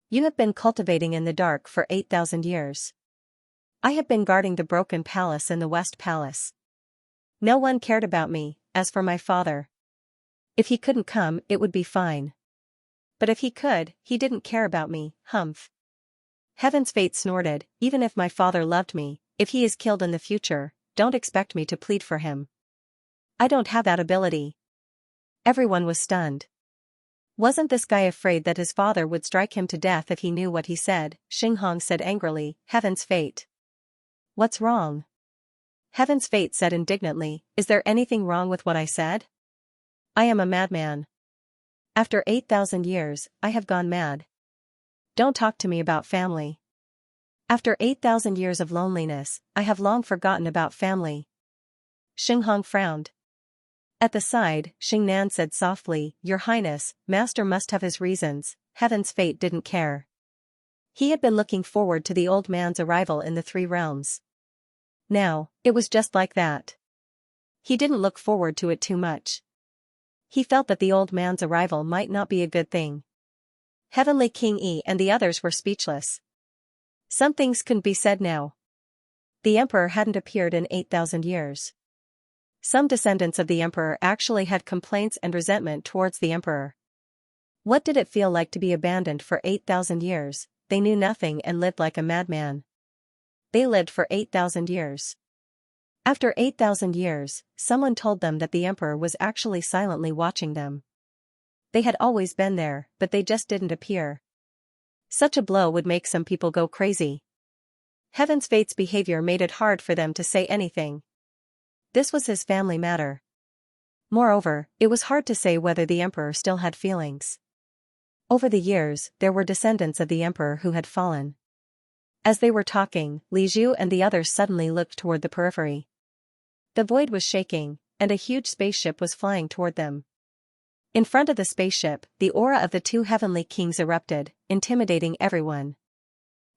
You have been cultivating in the dark for 8,000 years. I have been guarding the broken palace in the West Palace. No one cared about me. As for my father, if he couldn't come, it would be fine. But if he could, he didn't care about me, humph." Heaven's fate snorted, "Even if my father loved me, if he is killed in the future, don't expect me to plead for him. I don't have that ability." Everyone was stunned. Wasn't this guy afraid that his father would strike him to death if he knew what he said? Xinghong said angrily, "Heaven's fate. What's wrong?" Heaven's fate said indignantly, "Is there anything wrong with what I said? I am a madman. After 8,000 years, I have gone mad. Don't talk to me about family. After 8,000 years of loneliness, I have long forgotten about family." Xinghong frowned. At the side, Xingnan said softly, "Your Highness, Master must have his reasons." Heaven's fate didn't care. He had been looking forward to the old man's arrival in the 3 realms. Now, it was just like that. He didn't look forward to it too much. He felt that the old man's arrival might not be a good thing. Heavenly King Yi and the others were speechless. Some things couldn't be said now. The emperor hadn't appeared in 8,000 years. Some descendants of the emperor actually had complaints and resentment towards the emperor. What did it feel like to be abandoned for 8,000 years? They knew nothing and lived like a madman. They lived for 8,000 years. After 8,000 years, someone told them that the emperor was actually silently watching them. They had always been there, but they just didn't appear. Such a blow would make some people go crazy. Heaven's fate's behavior made it hard for them to say anything. This was his family matter. Moreover, it was hard to say whether the emperor still had feelings. Over the years, there were descendants of the emperor who had fallen. As they were talking, Li Zhu and the others suddenly looked toward the periphery. The void was shaking, and a huge spaceship was flying toward them. In front of the spaceship, the aura of the 2 heavenly kings erupted, intimidating everyone.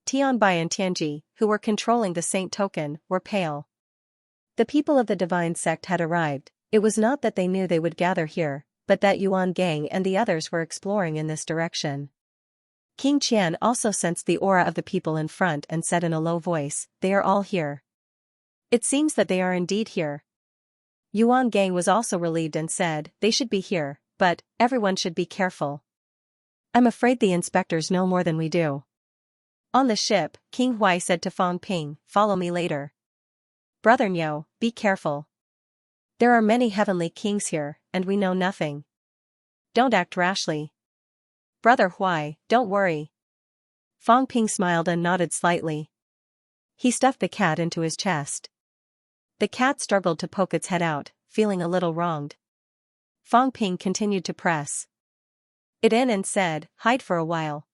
Tianbai and Tianji, who were controlling the saint token, were pale. The people of the divine sect had arrived. It was not that they knew they would gather here, but that Yuan Gang and the others were exploring in this direction. King Qian also sensed the aura of the people in front and said in a low voice, "They are all here. It seems that they are indeed here." Yuan Gang was also relieved and said, "They should be here, but everyone should be careful. I'm afraid the inspectors know more than we do. On the ship, King Huai said to Fang Ping, follow me later. Brother Niu, be careful. There are many heavenly kings here, and we know nothing. Don't act rashly. Brother Huai, don't worry. Fang Ping smiled and nodded slightly. He stuffed the cat into his chest. The cat struggled to poke its head out, feeling a little wronged. Fang Ping continued to press it in and said, hide for a while.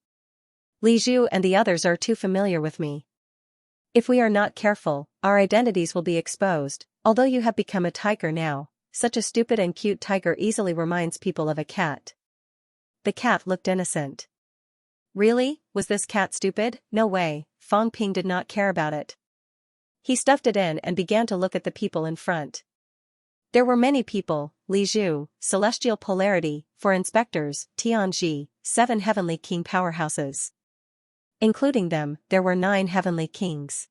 Li Zhu and the others are too familiar with me. If we are not careful, our identities will be exposed. Although you have become a tiger now, such a stupid and cute tiger easily reminds people of a cat. The cat looked innocent. Really? Was this cat stupid? No way. Fang Ping did not care about it. He stuffed it in and began to look at the people in front. There were many people: Li Zhu, Celestial Polarity, 4 inspectors, Tianji, 7 heavenly king powerhouses. Including them, there were 9 heavenly kings.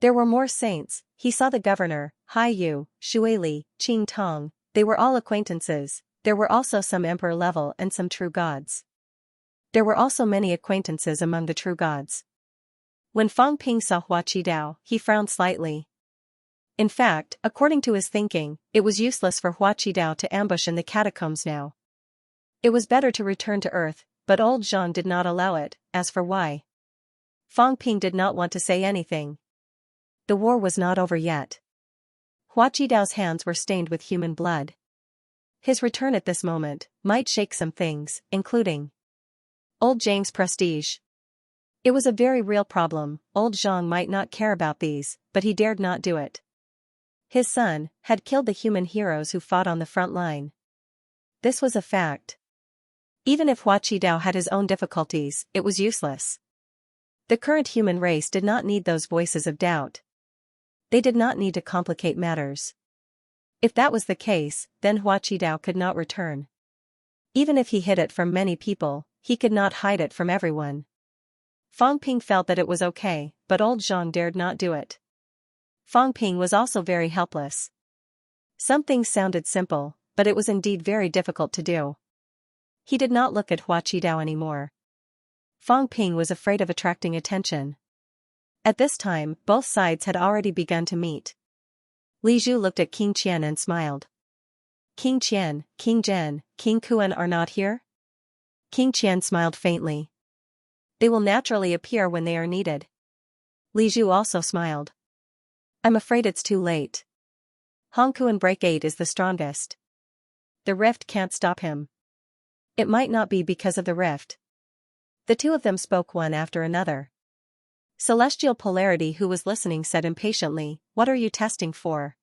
There were more saints. He saw the governor, Hai Yu, Xueli, Qing Tong. They were all acquaintances. There were also some emperor level and some true gods. There were also many acquaintances among the true gods. When Fang Ping saw Hua Qidao, he frowned slightly. In fact, according to his thinking, it was useless for Hua Qidao to ambush in the catacombs now. It was better to return to Earth, but old Zhang did not allow it. As for why, Fang Ping did not want to say anything. The war was not over yet. Hua Qidao's hands were stained with human blood. His return at this moment might shake some things, including old Zhang's prestige. It was a very real problem. Old Zhang might not care about these, but he dared not do it. His son had killed the human heroes who fought on the front line. This was a fact. Even if Hua Qidao had his own difficulties, it was useless. The current human race did not need those voices of doubt. They did not need to complicate matters. If that was the case, then Hua Qidao could not return. Even if he hid it from many people, he could not hide it from everyone. Fang Ping felt that it was okay, but old Zhang dared not do it. Fang Ping was also very helpless. Some things sounded simple, but it was indeed very difficult to do. He did not look at Hua Qidao anymore. Fang Ping was afraid of attracting attention. At this time, both sides had already begun to meet. Li Zhu looked at King Qian and smiled. King Qian, King Zhen, King Kuan are not here? King Qian smiled faintly. They will naturally appear when they are needed. Li Zhu also smiled. I'm afraid it's too late. Hong Kuan Break 8 is the strongest. The rift can't stop him. It might not be because of the rift. The two of them spoke one after another. Celestial Polarity, who was listening, said impatiently, what are you testing for?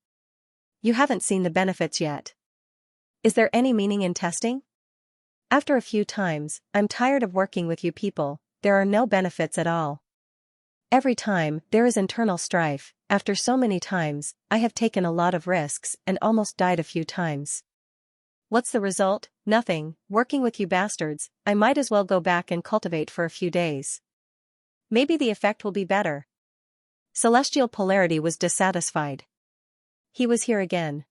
You haven't seen the benefits yet. Is there any meaning in testing? After a few times, I'm tired of working with you people. There are no benefits at all. Every time, there is internal strife. After so many times, I have taken a lot of risks and almost died a few times. What's the result? Nothing. Working with you bastards, I might as well go back and cultivate for a few days. Maybe the effect will be better. Celestial Polarity was dissatisfied. He was here again.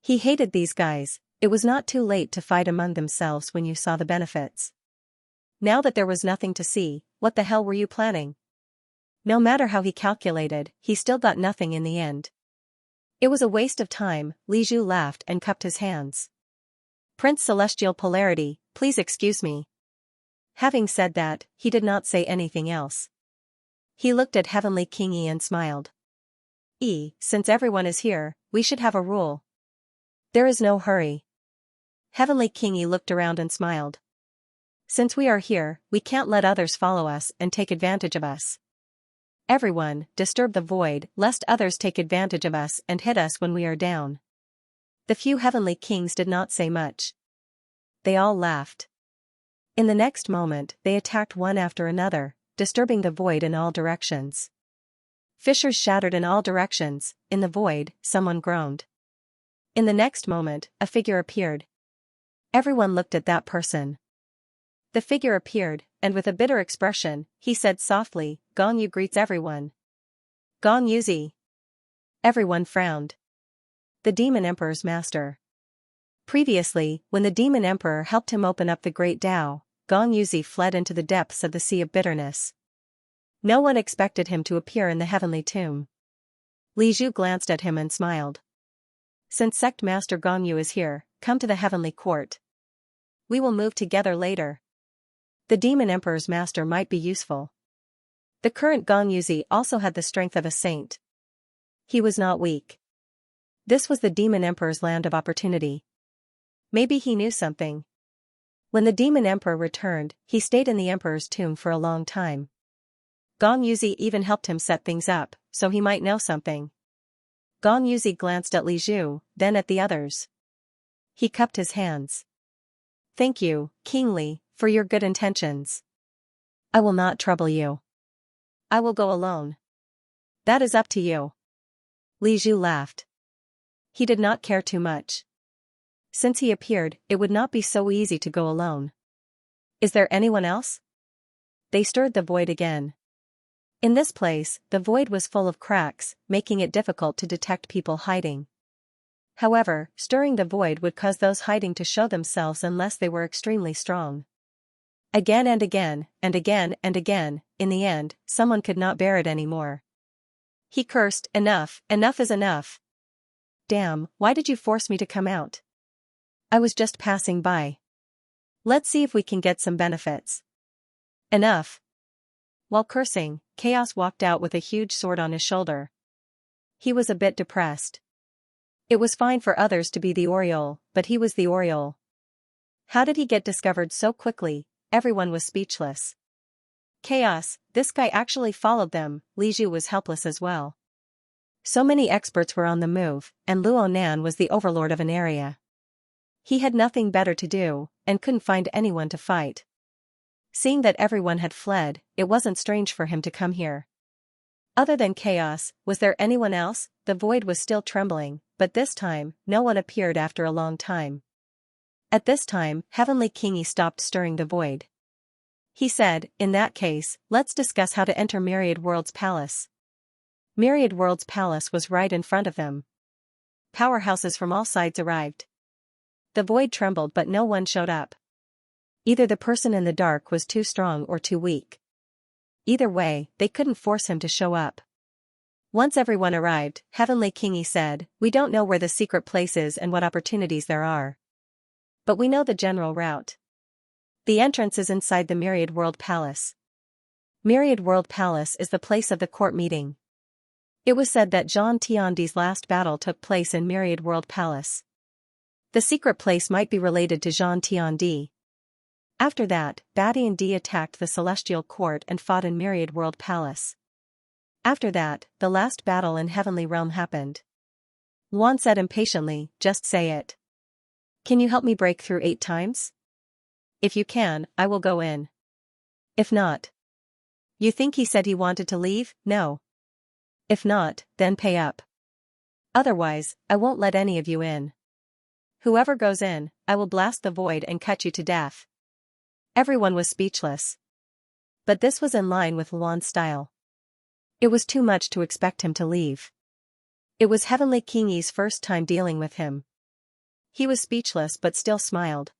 He hated these guys. It was not too late to fight among themselves when you saw the benefits. Now that there was nothing to see, what the hell were you planning? No matter how he calculated, he still got nothing in the end. It was a waste of time. Li Zhu laughed and cupped his hands. Prince Celestial Polarity, please excuse me. Having said that, he did not say anything else. He looked at Heavenly King Yi and smiled. Since everyone is here, we should have a rule. There is no hurry. Heavenly King Yi looked around and smiled. Since we are here, we can't let others follow us and take advantage of us. Everyone, disturb the void, lest others take advantage of us and hit us when we are down. The few heavenly kings did not say much. They all laughed. In the next moment, they attacked one after another, disturbing the void in all directions. Fissures shattered in all directions. In the void, someone groaned. In the next moment, a figure appeared. Everyone looked at that person. The figure appeared, and with a bitter expression, he said softly, Gong Yu greets everyone. Gong Yuzi. Everyone frowned. The Demon Emperor's master. Previously, when the demon emperor helped him open up the great Tao, Gong Yuzi fled into the depths of the sea of bitterness. No one expected him to appear in the heavenly tomb. Li Zhu glanced at him and smiled. Since sect master Gong Yu is here, come to the heavenly court. We will move together later. The demon emperor's master might be useful. The current Gong Yuzi also had the strength of a saint. He was not weak. This was the demon emperor's land of opportunity. Maybe he knew something. When the demon emperor returned, he stayed in the emperor's tomb for a long time. Gong Yuzi even helped him set things up, so he might know something. Gong Yuzi glanced at Li Zhu, then at the others. He cupped his hands. Thank you, King Li, for your good intentions. I will not trouble you. I will go alone. That is up to you. Li Zhu laughed. He did not care too much. Since he appeared, it would not be so easy to go alone. Is there anyone else? They stirred the void again. In this place, the void was full of cracks, making it difficult to detect people hiding. However, stirring the void would cause those hiding to show themselves unless they were extremely strong. Again and again, and again and again, in the end, someone could not bear it anymore. He cursed, enough is enough. Damn, why did you force me to come out? I was just passing by. Let's see if we can get some benefits. Enough. While cursing, Chaos walked out with a huge sword on his shoulder. He was a bit depressed. It was fine for others to be the Oriole, but he was the Oriole. How did he get discovered so quickly? Everyone was speechless. Chaos, this guy actually followed them. Li Zhu was helpless as well. So many experts were on the move, and Luo Nan was the overlord of an area. He had nothing better to do, and couldn't find anyone to fight. Seeing that everyone had fled, it wasn't strange for him to come here. Other than Chaos, was there anyone else? The void was still trembling, but this time, no one appeared after a long time. At this time, Heavenly Kingi stopped stirring the void. He said, in that case, let's discuss how to enter Myriad World's palace. Myriad World's palace was right in front of them. Powerhouses from all sides arrived. The void trembled but no one showed up. Either the person in the dark was too strong or too weak. Either way, they couldn't force him to show up. Once everyone arrived, Heavenly Kingi said, we don't know where the secret place is and what opportunities there are. But we know the general route. The entrance is inside the Myriad World Palace. Myriad World Palace is the place of the court meeting. It was said that Zhang Tiandi's last battle took place in Myriad World Palace. The secret place might be related to Zhang Tiandi. After that, Badian Di attacked the Celestial Court and fought in Myriad World Palace. After that, the last battle in Heavenly Realm happened. Luan said impatiently, just say it. Can you help me break through 8 times? If you can, I will go in. If not. You think he said he wanted to leave? No. If not, then pay up. Otherwise, I won't let any of you in. Whoever goes in, I will blast the void and cut you to death. Everyone was speechless. But this was in line with Luan's style. It was too much to expect him to leave. It was Heavenly Kingi's first time dealing with him. He was speechless but still smiled.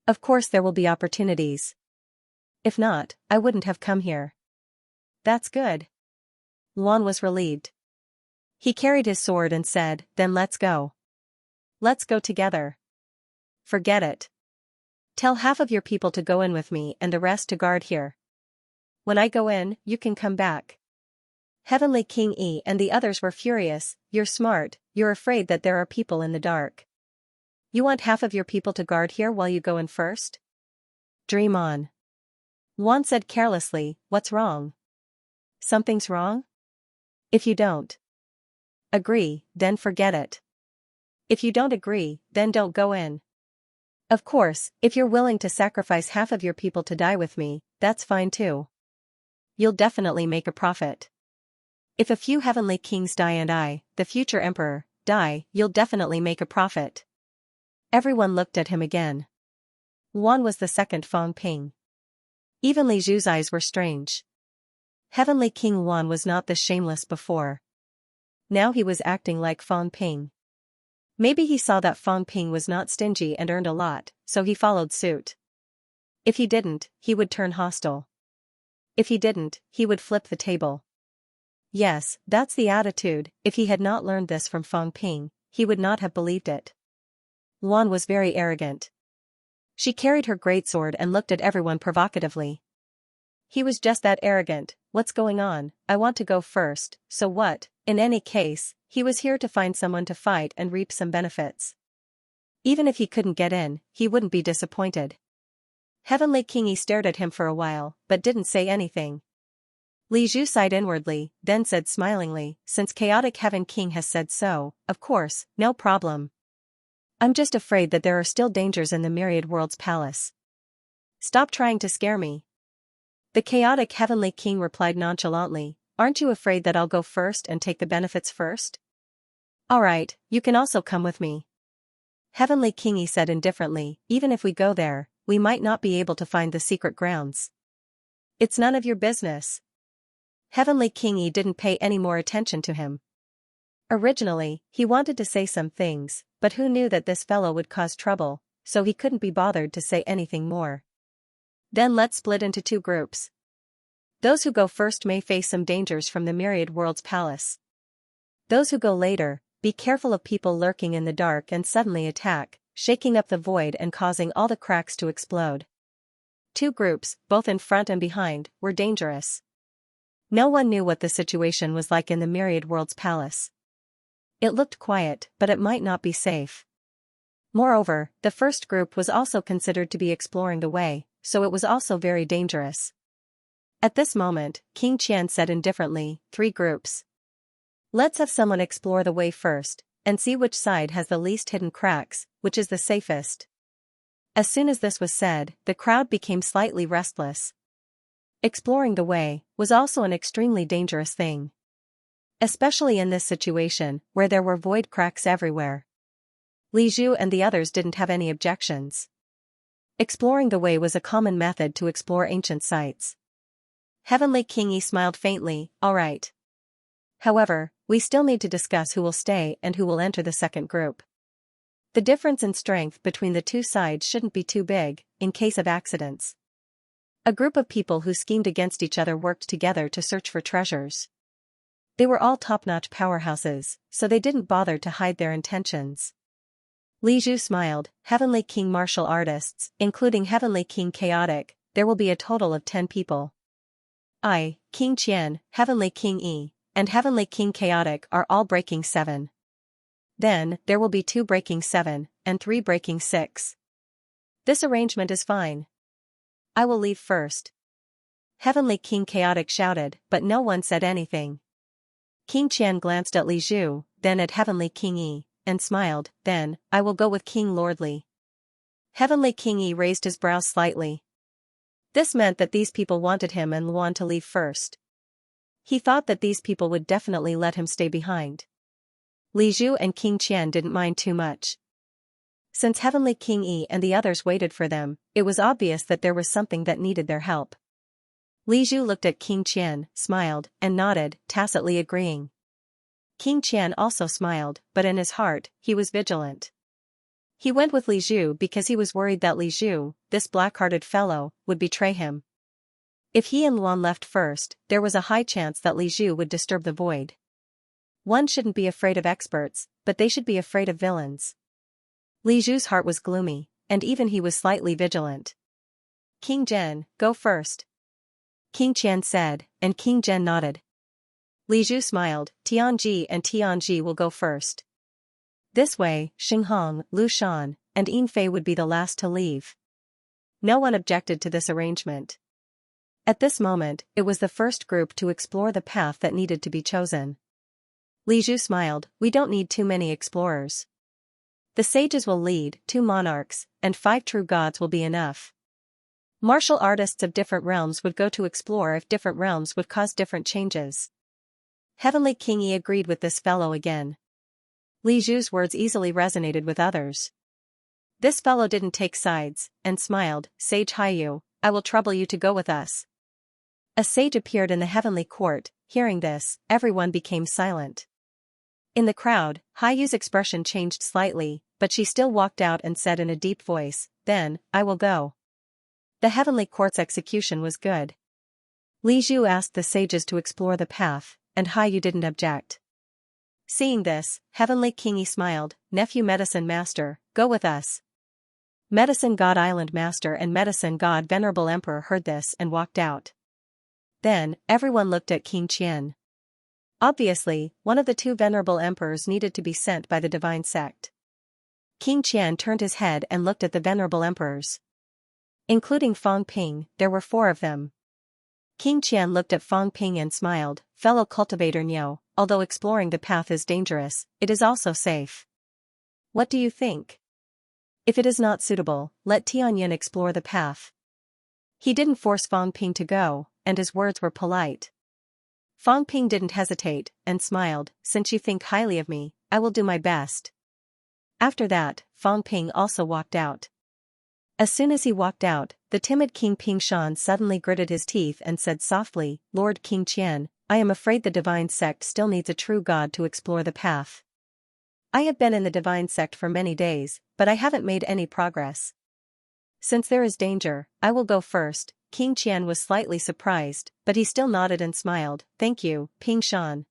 Of course there will be opportunities. If not, I wouldn't have come here. That's good. Luan was relieved. He carried his sword and said, then let's go. Let's go together. Forget it. Tell half of your people to go in with me and the rest to guard here. When I go in, you can come back. Heavenly King E and the others were furious. You're smart, you're afraid that there are people in the dark. You want half of your people to guard here while you go in first? Dream on. Luan said carelessly, what's wrong? Something's wrong? If you don't agree, then forget it. If you don't agree, then don't go in. Of course, if you're willing to sacrifice half of your people to die with me, that's fine too. You'll definitely make a profit. If a few heavenly kings die and I, the future emperor, die, you'll definitely make a profit. Everyone looked at him again. Luan was the second Fong Ping. Even Li Zhu's eyes were strange. Heavenly King Luan was not this shameless before. Now he was acting like Fong Ping. Maybe he saw that Fang Ping was not stingy and earned a lot, so he followed suit. If he didn't, he would turn hostile. If he didn't, he would flip the table. Yes, that's the attitude. If he had not learned this from Fang Ping, he would not have believed it. Luan was very arrogant. She carried her greatsword and looked at everyone provocatively. He was just that arrogant. What's going on? I want to go first, so what? In any case, he was here to find someone to fight and reap some benefits. Even if he couldn't get in, he wouldn't be disappointed. Heavenly Kingy stared at him for a while, but didn't say anything. Li Zhu sighed inwardly, then said smilingly, since Chaotic Heaven King has said so, of course, no problem. I'm just afraid that there are still dangers in the Myriad Worlds Palace. Stop trying to scare me. The Chaotic Heavenly King replied nonchalantly, aren't you afraid that I'll go first and take the benefits first? Alright, you can also come with me. Heavenly Kingy said indifferently, even if we go there, we might not be able to find the secret grounds. It's none of your business. Heavenly Kingy didn't pay any more attention to him. Originally, he wanted to say some things, but who knew that this fellow would cause trouble, so he couldn't be bothered to say anything more. Then let's split into two groups. Those who go first may face some dangers from the Myriad Worlds Palace. Those who go later, be careful of people lurking in the dark and suddenly attack, shaking up the void and causing all the cracks to explode. Two groups, both in front and behind, were dangerous. No one knew what the situation was like in the Myriad Worlds Palace. It looked quiet, but it might not be safe. Moreover, the first group was also considered to be exploring the way, so it was also very dangerous. At this moment, King Qian said indifferently, 3 groups. Let's have someone explore the way first, and see which side has the least hidden cracks, which is the safest. As soon as this was said, the crowd became slightly restless. Exploring the way was also an extremely dangerous thing. Especially in this situation, where there were void cracks everywhere. Li Zhu and the others didn't have any objections. Exploring the way was a common method to explore ancient sites. Heavenly Kingy smiled faintly, alright. However, we still need to discuss who will stay and who will enter the second group. The difference in strength between the two sides shouldn't be too big, in case of accidents. A group of people who schemed against each other worked together to search for treasures. They were all top-notch powerhouses, so they didn't bother to hide their intentions. Li Zhu smiled, Heavenly King martial artists, including Heavenly King Chaotic, there will be a total of 10 people. I, King Qian, Heavenly King Yi, and Heavenly King Chaotic are all breaking 7. Then, there will be 2 breaking 7, and 3 breaking 6. This arrangement is fine. I will leave first. Heavenly King Chaotic shouted, but no one said anything. King Qian glanced at Li Zhu, then at Heavenly King Yi, and smiled, then, I will go with King Lordly. Heavenly King Yi raised his brows slightly. This meant that these people wanted him and Luan to leave first. He thought that these people would definitely let him stay behind. Li Zhu and King Qian didn't mind too much. Since Heavenly King Yi and the others waited for them, it was obvious that there was something that needed their help. Li Zhu looked at King Qian, smiled, and nodded, tacitly agreeing. King Qian also smiled, but in his heart, he was vigilant. He went with Li Zhu because he was worried that Li Zhu, this black-hearted fellow, would betray him. If he and Luan left first, there was a high chance that Li Zhu would disturb the void. One shouldn't be afraid of experts, but they should be afraid of villains. Li Zhu's heart was gloomy, and even he was slightly vigilant. King Zhen, go first. King Qian said, and King Zhen nodded. Li Zhu smiled, Tianji and Tianji will go first. This way, Xinghong, Lu Shan, and Yin Fei would be the last to leave. No one objected to this arrangement. At this moment, it was the first group to explore the path that needed to be chosen. Li Zhu smiled, we don't need too many explorers. The sages will lead, 2 monarchs, and 5 true gods will be enough. Martial artists of different realms would go to explore if different realms would cause different changes. Heavenly King Yi agreed with this fellow again. Li Zhu's words easily resonated with others. This fellow didn't take sides, and smiled, Sage Haiyu, I will trouble you to go with us. A sage appeared in the heavenly court. Hearing this, everyone became silent. In the crowd, Haiyu's expression changed slightly, but she still walked out and said in a deep voice, "Then, I will go." The heavenly court's execution was good. Li Zhu asked the sages to explore the path, and Haiyu didn't object. Seeing this, Heavenly Kingi smiled, "Nephew Medicine Master, go with us." Medicine God Island Master and Medicine God Venerable Emperor heard this and walked out. Then, everyone looked at King Qian. Obviously, one of the two venerable emperors needed to be sent by the divine sect. King Qian turned his head and looked at the venerable emperors. Including Fang Ping, there were 4 of them. King Qian looked at Fang Ping and smiled, "Fellow cultivator Niu, although exploring the path is dangerous, it is also safe. What do you think? If it is not suitable, let Tianyin explore the path." He didn't force Fang Ping to go, and his words were polite. Fang Ping didn't hesitate, and smiled, "Since you think highly of me, I will do my best." After that, Fang Ping also walked out. As soon as he walked out, the timid King Ping Shan suddenly gritted his teeth and said softly, "Lord King Qian, I am afraid the divine sect still needs a true god to explore the path. I have been in the divine sect for many days, but I haven't made any progress. Since there is danger, I will go first." King Qian was slightly surprised, but he still nodded and smiled, "Thank you, Ping Shan."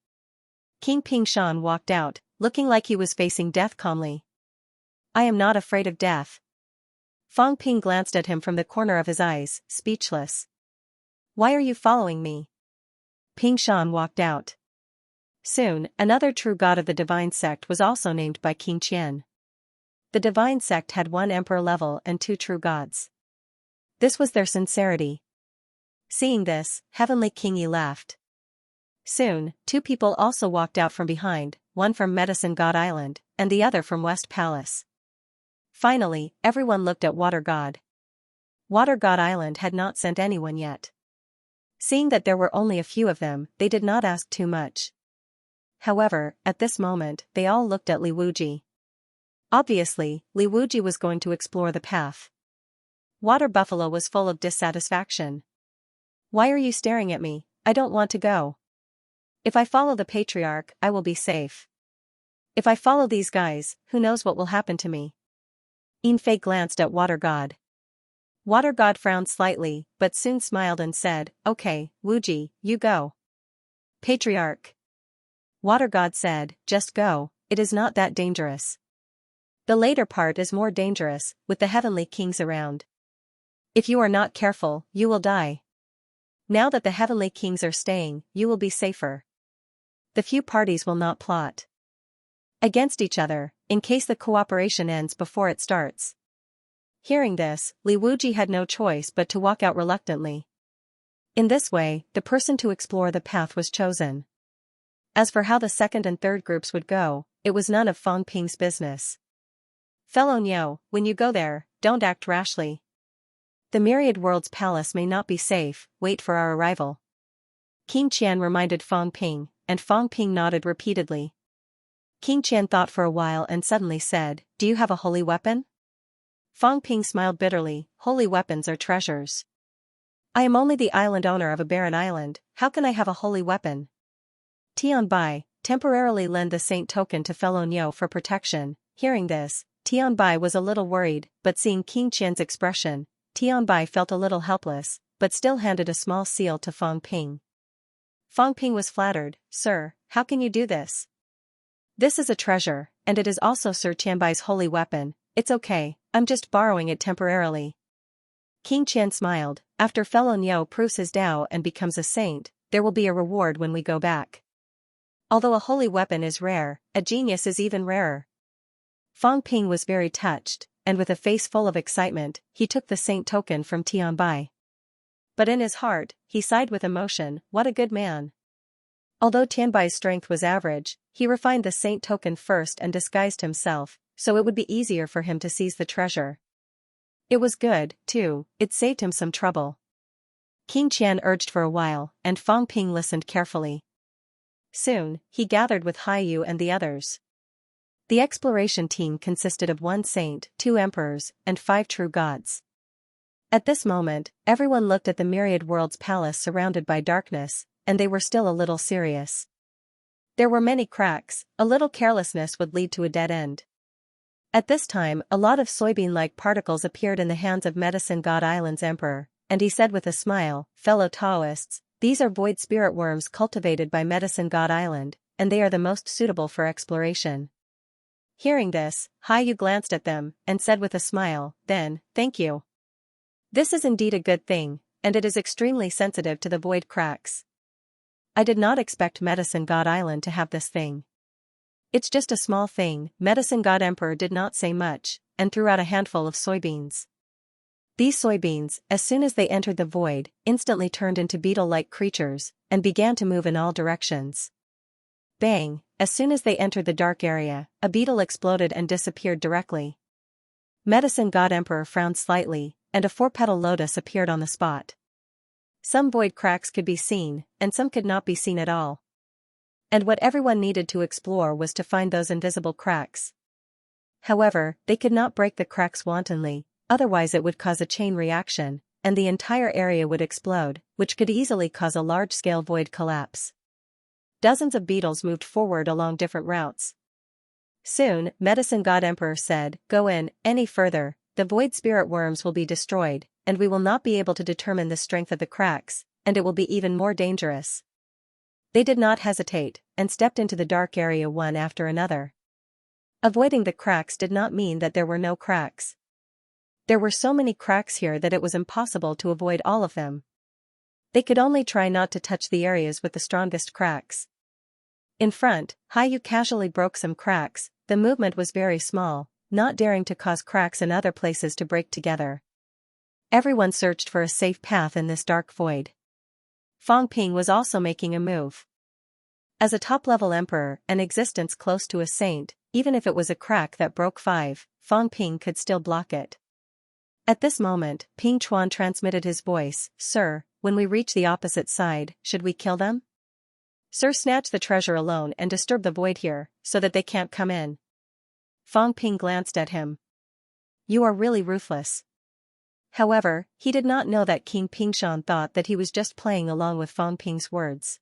King Ping Shan walked out, looking like he was facing death calmly. "I am not afraid of death." Fang Ping glanced at him from the corner of his eyes, speechless. "Why are you following me?" Ping Shan walked out. Soon, another true god of the divine sect was also named by King Qian. The divine sect had 1 emperor level and 2 true gods. This was their sincerity. Seeing this, Heavenly Kingi laughed. Soon, 2 people also walked out from behind, one from Medicine God Island, and the other from West Palace. Finally, everyone looked at Water God. Water God Island had not sent anyone yet. Seeing that there were only a few of them, they did not ask too much. However, at this moment, they all looked at Li Wuji. Obviously, Li Wuji was going to explore the path. Water Buffalo was full of dissatisfaction. "Why are you staring at me? I don't want to go. If I follow the patriarch, I will be safe. If I follow these guys, who knows what will happen to me?" Yinfei glanced at Water God. Water God frowned slightly, but soon smiled and said, "Okay, Wuji, you go." "Patriarch." Water God said, "Just go, it is not that dangerous. The later part is more dangerous, with the heavenly kings around. If you are not careful, you will die. Now that the heavenly kings are staying, you will be safer. The few parties will not plot against each other, in case the cooperation ends before it starts." Hearing this, Li Wuji had no choice but to walk out reluctantly. In this way, the person to explore the path was chosen. As for how the second and third groups would go, it was none of Fang Ping's business. "Fellow Niu, when you go there, don't act rashly. The Myriad World's palace may not be safe, wait for our arrival." King Qian reminded Fang Ping, and Fang Ping nodded repeatedly. King Qian thought for a while and suddenly said, "Do you have a holy weapon?" Fang Ping smiled bitterly, "Holy weapons are treasures. I am only the island owner of a barren island, how can I have a holy weapon?" Tian Bai, temporarily lend the saint token to fellow Niu for protection. Hearing this, Tian Bai was a little worried, but seeing King Qian's expression, Tian Bai felt a little helpless, but still handed a small seal to Fang Ping. Fang Ping was flattered, "Sir, how can you do this? This is a treasure, and it is also Sir Tianbai's holy weapon. It's okay, I'm just borrowing it temporarily." King Qian smiled, "After fellow Niu proves his Tao and becomes a saint, there will be a reward when we go back. Although a holy weapon is rare, a genius is even rarer." Fang Ping was very touched, and with a face full of excitement, he took the saint token from Tian Bai. But in his heart, he sighed with emotion, "What a good man." Although Tianbai's strength was average, he refined the saint token first and disguised himself, so it would be easier for him to seize the treasure. It was good, too, it saved him some trouble. King Qian urged for a while, and Fang Ping listened carefully. Soon, he gathered with Haiyu and the others. The exploration team consisted of 1 saint, 2 emperors, and 5 true gods. At this moment, everyone looked at the Myriad World's palace surrounded by darkness, and they were still a little serious. There were many cracks, a little carelessness would lead to a dead end. At this time, a lot of soybean-like particles appeared in the hands of Medicine God Island's emperor, and he said with a smile, "Fellow Taoists, these are void spirit worms cultivated by Medicine God Island, and they are the most suitable for exploration." Hearing this, Yu glanced at them, and said with a smile, "Then, thank you. This is indeed a good thing, and it is extremely sensitive to the void cracks. I did not expect Medicine God Island to have this thing. It's just a small thing." Medicine God Emperor did not say much, and threw out a handful of soybeans. These soybeans, as soon as they entered the void, instantly turned into beetle-like creatures, and began to move in all directions. Bang! As soon as they entered the dark area, a beetle exploded and disappeared directly. Medicine God Emperor frowned slightly, and a 4-petal lotus appeared on the spot. Some void cracks could be seen, and some could not be seen at all. And what everyone needed to explore was to find those invisible cracks. However, they could not break the cracks wantonly, otherwise it would cause a chain reaction, and the entire area would explode, which could easily cause a large-scale void collapse. Dozens of beetles moved forward along different routes. Soon, Medicine God Emperor said, "Go in any further, the void spirit worms will be destroyed, and we will not be able to determine the strength of the cracks, and it will be even more dangerous." They did not hesitate, and stepped into the dark area one after another. Avoiding the cracks did not mean that there were no cracks. There were so many cracks here that it was impossible to avoid all of them. They could only try not to touch the areas with the strongest cracks. In front, Yu casually broke some cracks. The movement was very small, not daring to cause cracks in other places to break together. Everyone searched for a safe path in this dark void. Fang Ping was also making a move. As a top-level emperor, an existence close to a saint, even if it was a crack that broke 5, Fang Ping could still block it. At this moment, Ping Chuan transmitted his voice, "Sir, when we reach the opposite side, should we kill them? Sir, snatch the treasure alone and disturb the void here, so that they can't come in." Fang Ping glanced at him. "You are really ruthless." However, he did not know that King Pingshan thought that he was just playing along with Fang Ping's words.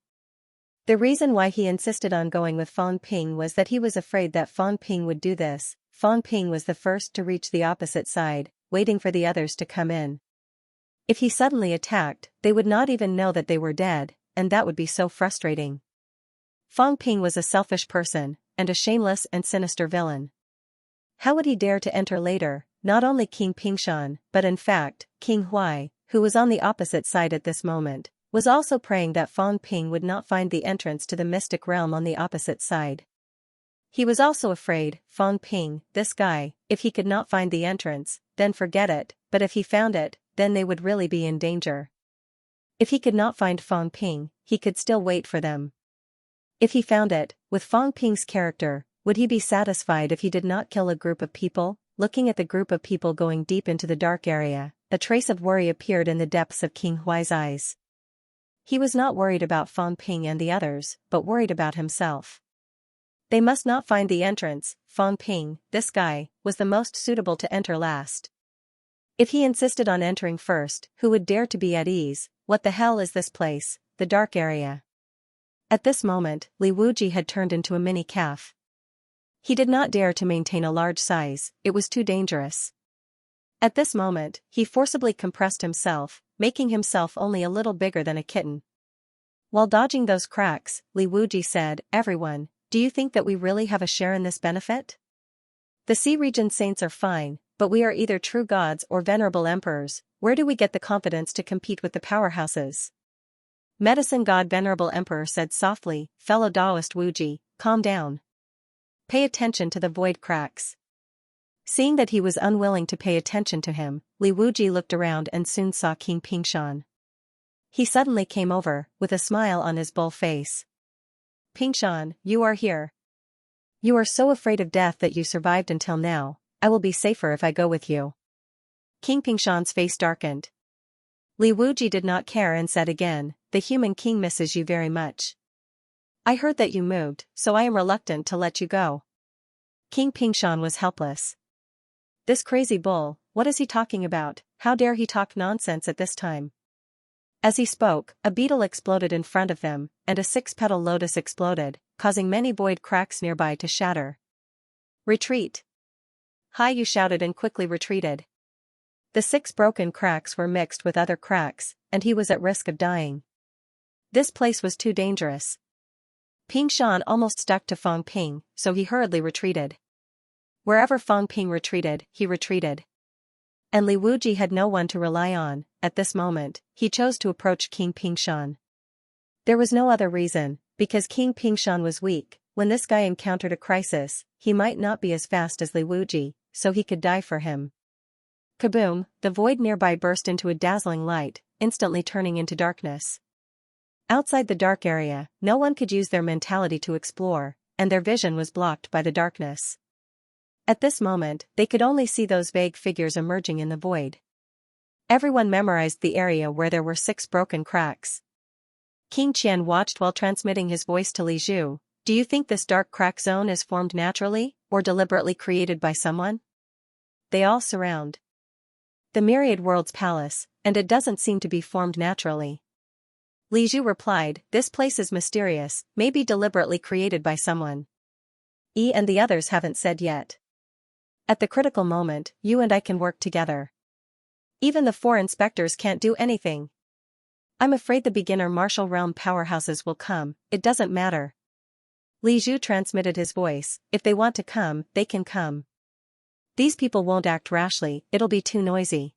The reason why he insisted on going with Fang Ping was that he was afraid that Fang Ping would do this. Fang Ping was the first to reach the opposite side, waiting for the others to come in. If he suddenly attacked, they would not even know that they were dead, and that would be so frustrating. Fang Ping was a selfish person, and a shameless and sinister villain. How would he dare to enter later? Not only King Pingshan, but in fact, King Huai, who was on the opposite side at this moment, was also praying that Fang Ping would not find the entrance to the mystic realm on the opposite side. He was also afraid, Fang Ping, this guy, if he could not find the entrance, then forget it, but if he found it, then they would really be in danger. If he could not find Fang Ping, he could still wait for them. If he found it, with Fang Ping's character, would he be satisfied if he did not kill a group of people? Looking at the group of people going deep into the dark area, a trace of worry appeared in the depths of King Huai's eyes. He was not worried about Fang Ping and the others, but worried about himself. They must not find the entrance. Fang Ping, this guy, was the most suitable to enter last. If he insisted on entering first, who would dare to be at ease? What the hell is this place? The dark area. At this moment, Li Wuji had turned into a mini calf. He did not dare to maintain a large size, it was too dangerous. At this moment, he forcibly compressed himself, making himself only a little bigger than a kitten. While dodging those cracks, Li Wuji said, "Everyone, do you think that we really have a share in this benefit? The Sea Region saints are fine, but we are either true gods or venerable emperors. Where do we get the confidence to compete with the powerhouses?" Medicine God Venerable Emperor said softly, "Fellow Taoist Wuji, calm down. Pay attention to the void cracks." Seeing that he was unwilling to pay attention to him, Li Wuji looked around and soon saw King Pingshan. He suddenly came over, with a smile on his bull face. "Pingshan, you are here. You are so afraid of death that you survived until now. I will be safer if I go with you." King Pingshan's face darkened. Li Wuji did not care and said again, "The human king misses you very much. I heard that you moved, so I am reluctant to let you go." King Pingshan was helpless. This crazy bull, what is he talking about? How dare he talk nonsense at this time? As he spoke, a beetle exploded in front of them, and a 6-petal lotus exploded, causing many void cracks nearby to shatter. Retreat! Yu shouted and quickly retreated. The 6 broken cracks were mixed with other cracks, and he was at risk of dying. This place was too dangerous. Ping Shan almost stuck to Fang Ping, so he hurriedly retreated. Wherever Fang Ping retreated, he retreated. And Li Wuji had no one to rely on. At this moment, he chose to approach King Ping Shan. There was no other reason, because King Ping Shan was weak. When this guy encountered a crisis, he might not be as fast as Li Wuji, so he could die for him. Kaboom! The void nearby burst into a dazzling light, instantly turning into darkness. Outside the dark area, no one could use their mentality to explore, and their vision was blocked by the darkness. At this moment, they could only see those vague figures emerging in the void. Everyone memorized the area where there were 6 broken cracks. King Qian watched while transmitting his voice to Li Zhu. Do you think this dark crack zone is formed naturally, or deliberately created by someone? They all surround the Myriad Worlds Palace, and it doesn't seem to be formed naturally. Li Zhu replied, this place is mysterious, maybe deliberately created by someone. And the others haven't said yet. At the critical moment, you and I can work together. Even the 4 inspectors can't do anything. I'm afraid the beginner martial realm powerhouses will come, it doesn't matter. Li Zhu transmitted his voice, if they want to come, they can come. These people won't act rashly, it'll be too noisy.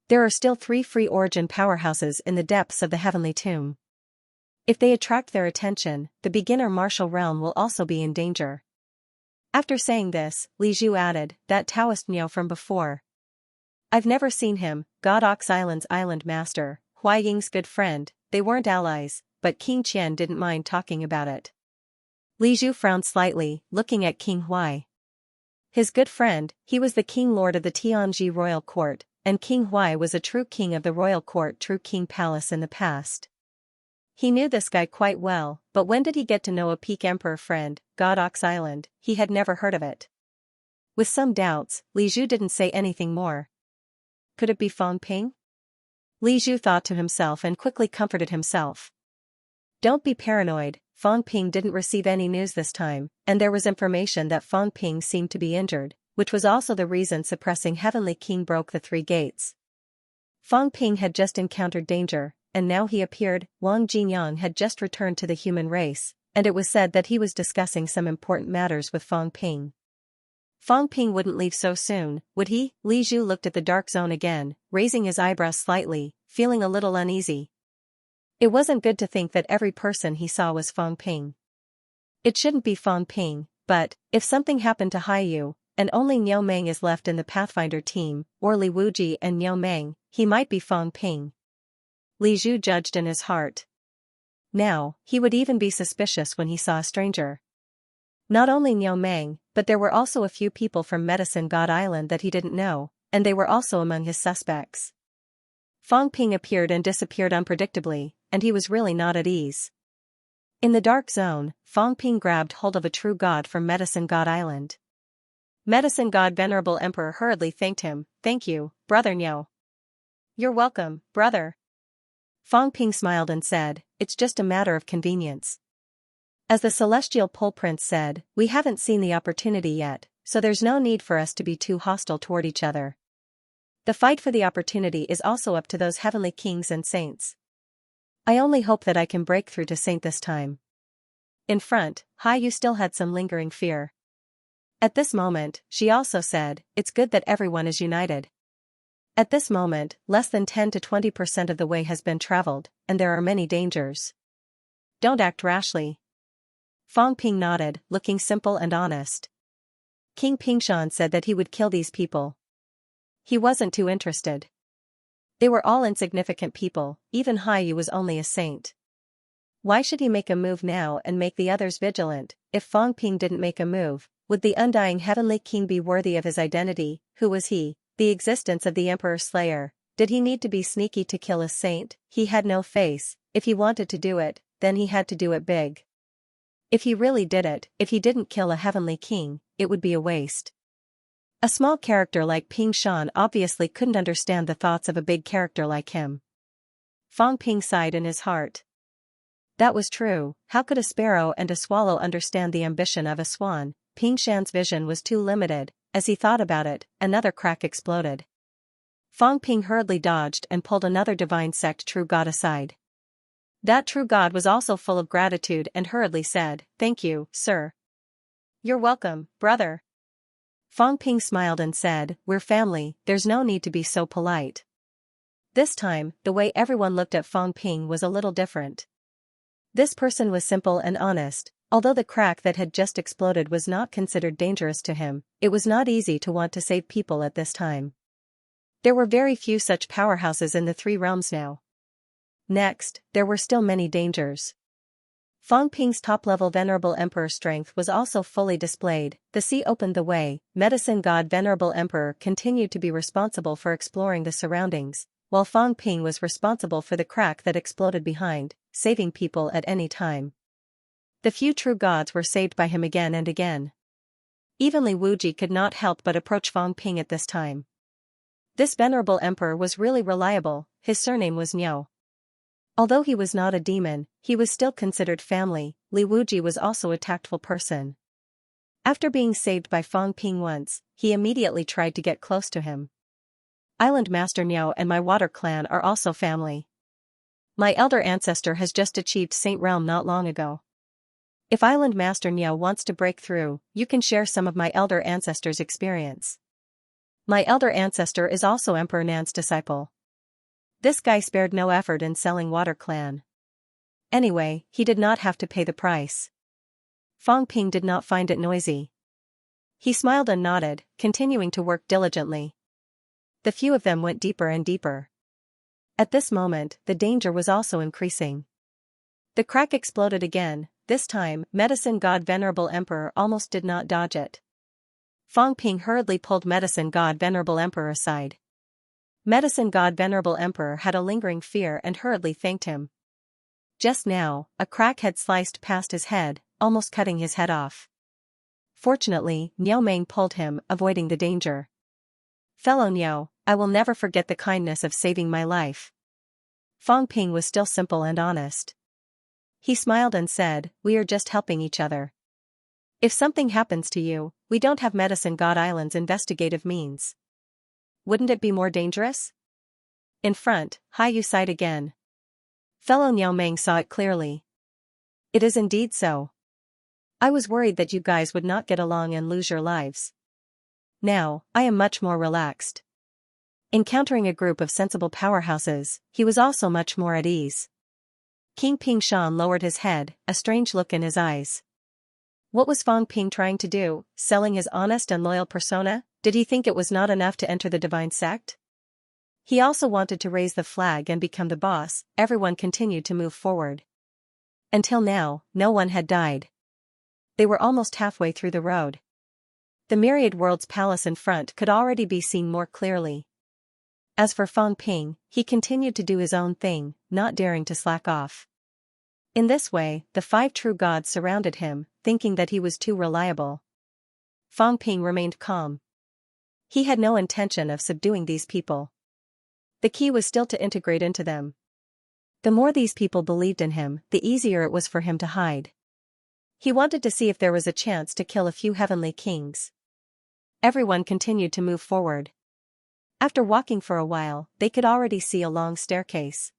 There are still 3 free origin powerhouses in the depths of the heavenly tomb. If they attract their attention, the beginner martial realm will also be in danger. After saying this, Li Zhu added, that Taoist Miao from before. I've never seen him, God Ox Island's island master, Hua Ying's good friend. They weren't allies, but King Qian didn't mind talking about it. Li Zhu frowned slightly, looking at King Huai. His good friend, he was the king lord of the Tianji royal court, and King Huai was a true king of the royal court True King Palace in the past. He knew this guy quite well, but when did he get to know a peak emperor friend, God Ox Island? He had never heard of it. With some doubts, Li Zhu didn't say anything more. Could it be Fang Ping? Li Zhu thought to himself and quickly comforted himself. Don't be paranoid, Fang Ping didn't receive any news this time, and there was information that Fang Ping seemed to be injured, which was also the reason suppressing Heavenly King broke the 3 gates. Fang Ping had just encountered danger, and now he appeared. Wang Jinyang had just returned to the human race, and it was said that he was discussing some important matters with Fang Ping. Fang Ping wouldn't leave so soon, would he? Li Zhu looked at the dark zone again, raising his eyebrows slightly, feeling a little uneasy. It wasn't good to think that every person he saw was Fang Ping. It shouldn't be Fang Ping, but, if something happened to Haiyu, and only Niao Meng is left in the Pathfinder team, or Li Wuji and Niao Meng, he might be Fang Ping. Li Zhu judged in his heart. Now, he would even be suspicious when he saw a stranger. Not only Niao Meng, but there were also a few people from Medicine God Island that he didn't know, and they were also among his suspects. Fang Ping appeared and disappeared unpredictably, and he was really not at ease. In the dark zone, Fang Ping grabbed hold of a true god from Medicine God Island. Medicine God Venerable Emperor hurriedly thanked him. Thank you, Brother Niao. You're welcome, brother. Fang Ping smiled and said, it's just a matter of convenience. As the Celestial Pole Prince said, we haven't seen the opportunity yet, so there's no need for us to be too hostile toward each other. The fight for the opportunity is also up to those heavenly kings and saints. I only hope that I can break through to Saint this time. In front, Haiyu still had some lingering fear. At this moment, she also said, it's good that everyone is united. At this moment, less than 10 to 20% of the way has been traveled, and there are many dangers. Don't act rashly. Fang Ping nodded, looking simple and honest. King Pingshan said that he would kill these people. He wasn't too interested. They were all insignificant people, even Haiyu was only a saint. Why should he make a move now and make the others vigilant? If Fang Ping didn't make a move, would the undying heavenly king be worthy of his identity? Who was he? The existence of the Emperor Slayer. Did he need to be sneaky to kill a saint? He had no face. If he wanted to do it, then he had to do it big. If he really did it, if he didn't kill a heavenly king, it would be a waste. A small character like Ping Shan obviously couldn't understand the thoughts of a big character like him. Fang Ping sighed in his heart. That was true. How could a sparrow and a swallow understand the ambition of a swan? Ping Shan's vision was too limited. As he thought about it, another crack exploded. Fang Ping hurriedly dodged and pulled another divine sect true god aside. That true god was also full of gratitude and hurriedly said, "Thank you, sir." "You're welcome, brother." Fang Ping smiled and said, "We're family, there's no need to be so polite." This time, the way everyone looked at Fang Ping was a little different. This person was simple and honest. Although the crack that had just exploded was not considered dangerous to him, it was not easy to want to save people at this time. There were very few such powerhouses in the three realms now. Next, there were still many dangers. Fang Ping's top-level Venerable Emperor strength was also fully displayed. The sea opened the way. Medicine God Venerable Emperor continued to be responsible for exploring the surroundings, while Fang Ping was responsible for the crack that exploded behind, saving people at any time. The few true gods were saved by him again and again. Even Li Wuji could not help but approach Fang Ping at this time. This venerable emperor was really reliable. His surname was Niao. Although he was not a demon, he was still considered family. Li Wuji was also a tactful person. After being saved by Fang Ping once, he immediately tried to get close to him. "Island Master Niao and my water clan are also family. My elder ancestor has just achieved Saint Realm not long ago. If Island Master Niao wants to break through, you can share some of my elder ancestor's experience. My elder ancestor is also Emperor Nan's disciple." This guy spared no effort in selling Water Clan. Anyway, he did not have to pay the price. Fang Ping did not find it noisy. He smiled and nodded, continuing to work diligently. The few of them went deeper and deeper. At this moment, the danger was also increasing. The crack exploded again. This time, Medicine God Venerable Emperor almost did not dodge it. Fang Ping hurriedly pulled Medicine God Venerable Emperor aside. Medicine God Venerable Emperor had a lingering fear and hurriedly thanked him. Just now, a crack had sliced past his head, almost cutting his head off. Fortunately, Niao Meng pulled him, avoiding the danger. "Fellow Niao, I will never forget the kindness of saving my life." Fang Ping was still simple and honest. He smiled and said, "We are just helping each other. If something happens to you, we don't have Medicine God Island's investigative means. Wouldn't it be more dangerous?" In front, Yu sighed again. Fellow Niao Meng saw it clearly. "It is indeed so. I was worried that you guys would not get along and lose your lives. Now, I am much more relaxed." Encountering a group of sensible powerhouses, he was also much more at ease. King Ping Shan lowered his head, a strange look in his eyes. What was Fang Ping trying to do, selling his honest and loyal persona? Did he think it was not enough to enter the divine sect? He also wanted to raise the flag and become the boss. Everyone continued to move forward. Until now, no one had died. They were almost halfway through the road. The Myriad World's palace in front could already be seen more clearly. As for Fang Ping, he continued to do his own thing, not daring to slack off. In this way, the five true gods surrounded him, thinking that he was too reliable. Fang Ping remained calm. He had no intention of subduing these people. The key was still to integrate into them. The more these people believed in him, the easier it was for him to hide. He wanted to see if there was a chance to kill a few heavenly kings. Everyone continued to move forward. After walking for a while, they could already see a long staircase.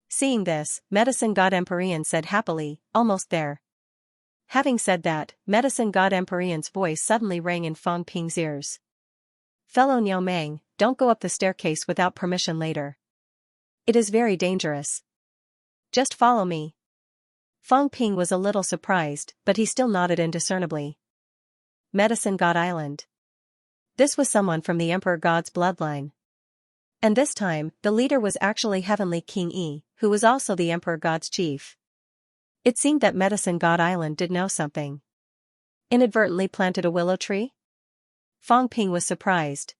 Seeing this, Medicine God Empyrean said happily, "Almost there." Having said that, Medicine God Empyrean's voice suddenly rang in Fang Ping's ears. "Fellow Niao Meng, don't go up the staircase without permission later. It is very dangerous. Just follow me." Fang Ping was a little surprised, but he still nodded indiscernibly. Medicine God Island. This was someone from the Emperor God's bloodline. And this time, the leader was actually Heavenly King Yi, who was also the Emperor God's chief. It seemed that Medicine God Island did know something. Inadvertently planted a willow tree? Fang Ping was surprised.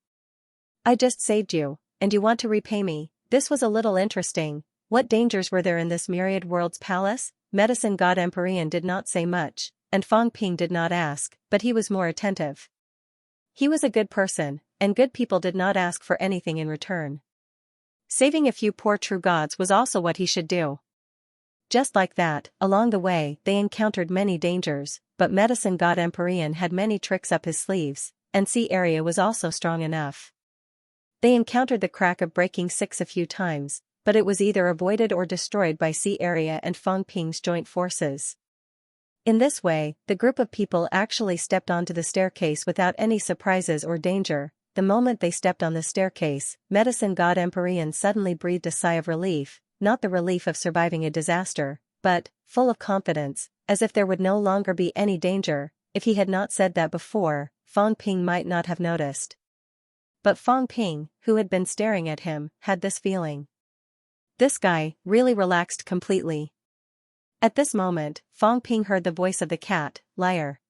"I just saved you, and you want to repay me." This was a little interesting. What dangers were there in this Myriad World's palace? Medicine God Empyrean did not say much, and Fang Ping did not ask, but he was more attentive. He was a good person, and good people did not ask for anything in return. Saving a few poor true gods was also what he should do. Just like that, along the way, they encountered many dangers, but medicine god Empyrean had many tricks up his sleeves, and Xianxia was also strong enough. They encountered the crack of breaking six a few times, but it was either avoided or destroyed by Xianxia and Fang Ping's joint forces. In this way, the group of people actually stepped onto the staircase without any surprises or danger. The moment they stepped on the staircase, medicine god Empyrean suddenly breathed a sigh of relief, not the relief of surviving a disaster, but, full of confidence, as if there would no longer be any danger. If he had not said that before, Fang Ping might not have noticed. But Fang Ping, who had been staring at him, had this feeling. This guy really relaxed completely. At this moment, Fang Ping heard the voice of the cat, liar.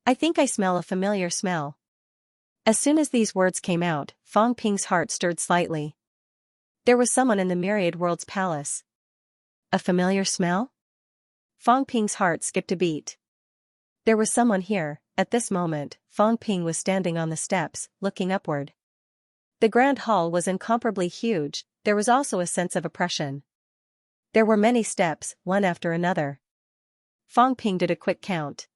I think I smell a familiar smell. As soon as these words came out, Fang Ping's heart stirred slightly. There was someone in the Myriad World's palace. A familiar smell? Fang Ping's heart skipped a beat. There was someone here. At this moment, Fang Ping was standing on the steps, looking upward. The grand hall was incomparably huge. There was also a sense of oppression. There were many steps, one after another. Fang Ping did a quick count.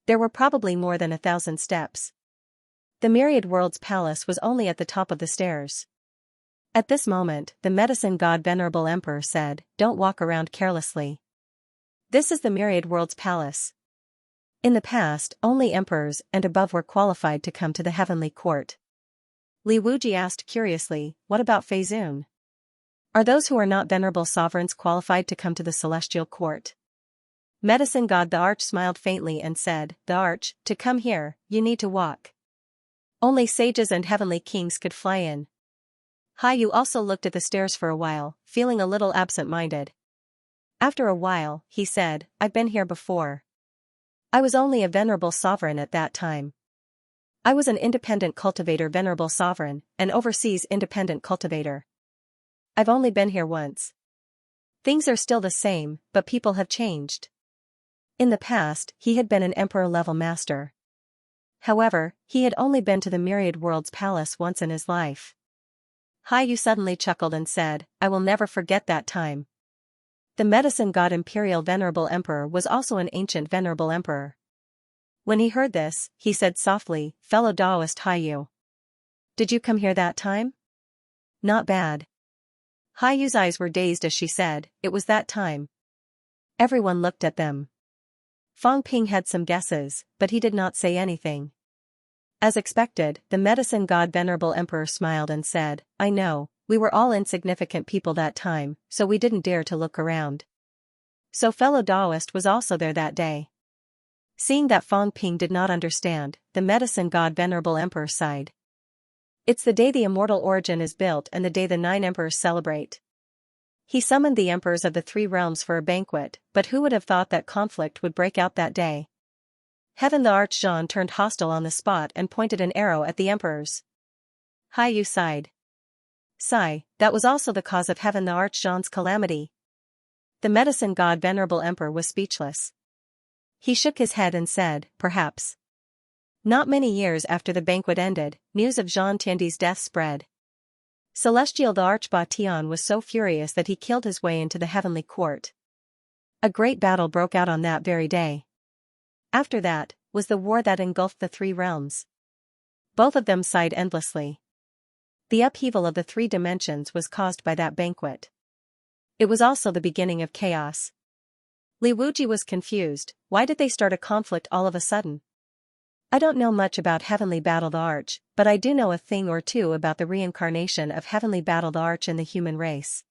There were probably more than 1,000 steps. The Myriad World's palace was only at the top of the stairs. At this moment, the medicine god Venerable Emperor said, "Don't walk around carelessly. This is the Myriad World's palace." In the past, only emperors and above were qualified to come to the heavenly court. Li Wuji asked curiously, "What about Feizun? Are those who are not venerable sovereigns qualified to come to the celestial court?" Medicine god the Arch smiled faintly and said, "The Arch, to come here, you need to walk. Only sages and heavenly kings could fly in." Yu also looked at the stairs for a while, feeling a little absent-minded. After a while, he said, "I've been here before. I was only a venerable sovereign at that time. I was an independent cultivator, venerable sovereign, an overseas independent cultivator. I've only been here once. Things are still the same, but people have changed." In the past, he had been an emperor-level master. However, he had only been to the Myriad World's palace once in his life. Yu suddenly chuckled and said, "I will never forget that time." The medicine god Imperial Venerable Emperor was also an ancient Venerable Emperor. When he heard this, he said softly, "Fellow Taoist Yu. Did you come here that time?" "Not bad." Yu's eyes were dazed as she said, "It was that time." Everyone looked at them. Fang Ping had some guesses, but he did not say anything. As expected, the medicine god Venerable Emperor smiled and said, "I know, we were all insignificant people that time, so we didn't dare to look around. So fellow Taoist was also there that day." Seeing that Fang Ping did not understand, the medicine god Venerable Emperor sighed. "It's the day the immortal origin is built and the day the 9 emperors celebrate." He summoned the emperors of the 3 realms for a banquet, but who would have thought that conflict would break out that day? Heaven the Archon turned hostile on the spot and pointed an arrow at the emperors. Yu sighed. Sigh, that was also the cause of Heaven the Archon's calamity. The medicine god Venerable Emperor was speechless. He shook his head and said, "Perhaps." Not many years after the banquet ended, news of Zhang Tiandi's death spread. Celestial the Archba Tian was so furious that he killed his way into the heavenly court. A great battle broke out on that very day. After that, was the war that engulfed the 3 realms. Both of them sighed endlessly. The upheaval of the 3 dimensions was caused by that banquet. It was also the beginning of chaos. Li Wuji was confused. Why did they start a conflict all of a sudden? "I don't know much about Heavenly Battle the Arch, but I do know a thing or two about the reincarnation of Heavenly Battle the Arch in the human race.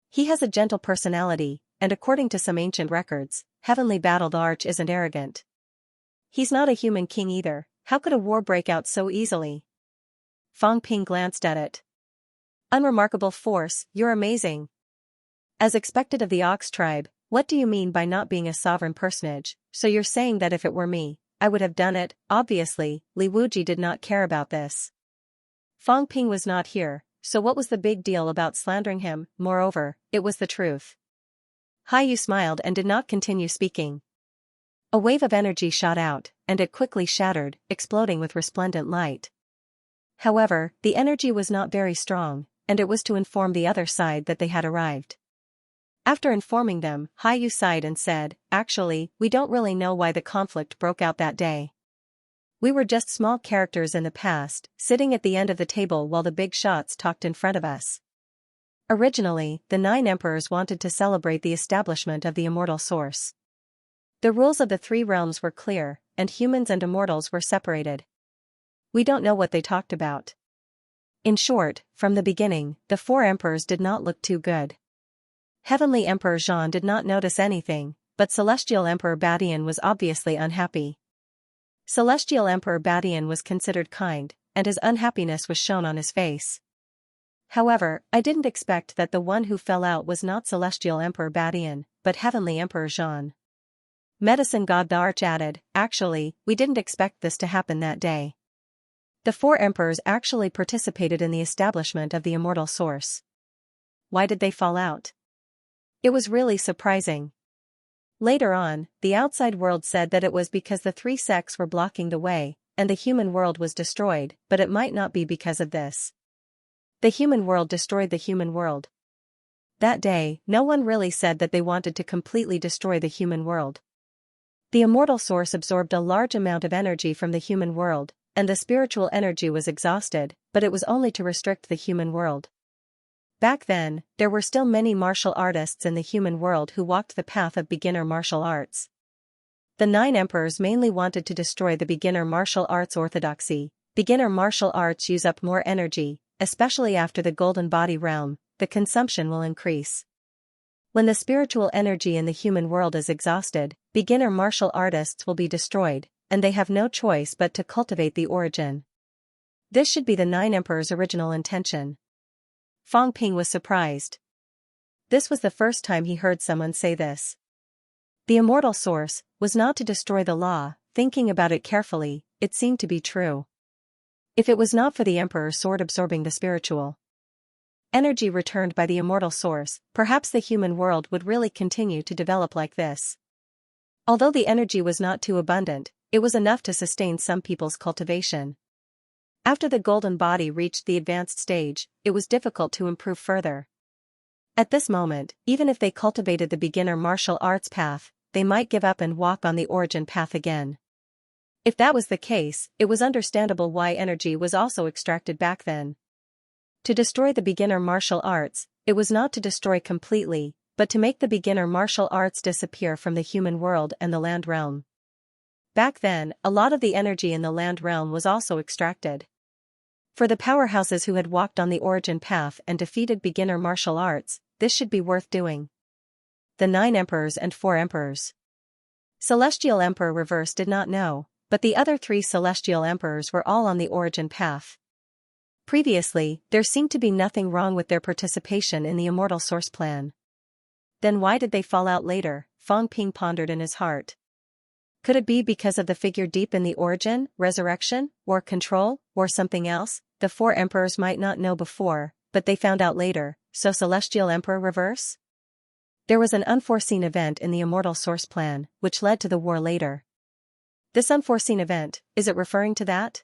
He has a gentle personality, and according to some ancient records, Heavenly Battle the Arch isn't arrogant. He's not a human king either. How could a war break out so easily?" Fang Ping glanced at it. "Unremarkable force, you're amazing." As expected of the Ox tribe, "What do you mean by not being a sovereign personage? So you're saying that if it were me, I would have done it?" Obviously, Li Wuji did not care about this. Fang Ping was not here, so what was the big deal about slandering him? Moreover, it was the truth. Yu smiled and did not continue speaking. A wave of energy shot out, and it quickly shattered, exploding with resplendent light. However, the energy was not very strong, and it was to inform the other side that they had arrived. After informing them, Yu sighed and said, "Actually, we don't really know why the conflict broke out that day. We were just small characters in the past, sitting at the end of the table while the big shots talked in front of us. Originally, the 9 emperors wanted to celebrate the establishment of the immortal source. The rules of the 3 realms were clear, and humans and immortals were separated. We don't know what they talked about. In short, from the beginning, the 4 emperors did not look too good. Heavenly Emperor Xian did not notice anything, but Celestial Emperor Badian was obviously unhappy. Celestial Emperor Badian was considered kind, and his unhappiness was shown on his face. However, I didn't expect that the one who fell out was not Celestial Emperor Badian, but Heavenly Emperor Xian. Medicine God the Arch added, "Actually, we didn't expect this to happen that day. The 4 emperors actually participated in the establishment of the immortal source. Why did they fall out? It was really surprising." Later on, the outside world said that it was because the 3 sects were blocking the way, and the human world was destroyed, but it might not be because of this. The human world destroyed the human world. That day, no one really said that they wanted to completely destroy the human world. The immortal source absorbed a large amount of energy from the human world, and the spiritual energy was exhausted, but it was only to restrict the human world. Back then, there were still many martial artists in the human world who walked the path of beginner martial arts. The 9 emperors mainly wanted to destroy the beginner martial arts orthodoxy. Beginner martial arts use up more energy, especially after the golden body realm, the consumption will increase. When the spiritual energy in the human world is exhausted, beginner martial artists will be destroyed, and they have no choice but to cultivate the origin. This should be the 9 emperors' original intention. Fang Ping was surprised. This was the first time he heard someone say this. The immortal source was not to destroy the law. Thinking about it carefully, it seemed to be true. If it was not for the emperor's sword absorbing the spiritual energy returned by the immortal source, perhaps the human world would really continue to develop like this. Although the energy was not too abundant, it was enough to sustain some people's cultivation. After the golden body reached the advanced stage, it was difficult to improve further. At this moment, even if they cultivated the beginner martial arts path, they might give up and walk on the origin path again. If that was the case, it was understandable why energy was also extracted back then. To destroy the beginner martial arts, it was not to destroy completely, but to make the beginner martial arts disappear from the human world and the land realm. Back then, a lot of the energy in the land realm was also extracted. For the powerhouses who had walked on the origin path and defeated beginner martial arts, this should be worth doing. The 9 emperors and 4 emperors. Celestial Emperor Reverse did not know, but the other 3 celestial emperors were all on the origin path. Previously, there seemed to be nothing wrong with their participation in the immortal source plan. Then why did they fall out later? Fang Ping pondered in his heart. Could it be because of the figure deep in the origin, resurrection, or control, or something else? The 4 emperors might not know before, but they found out later. So Celestial Emperor Reverse? There was an unforeseen event in the immortal source plan, which led to the war later. This unforeseen event, is it referring to that?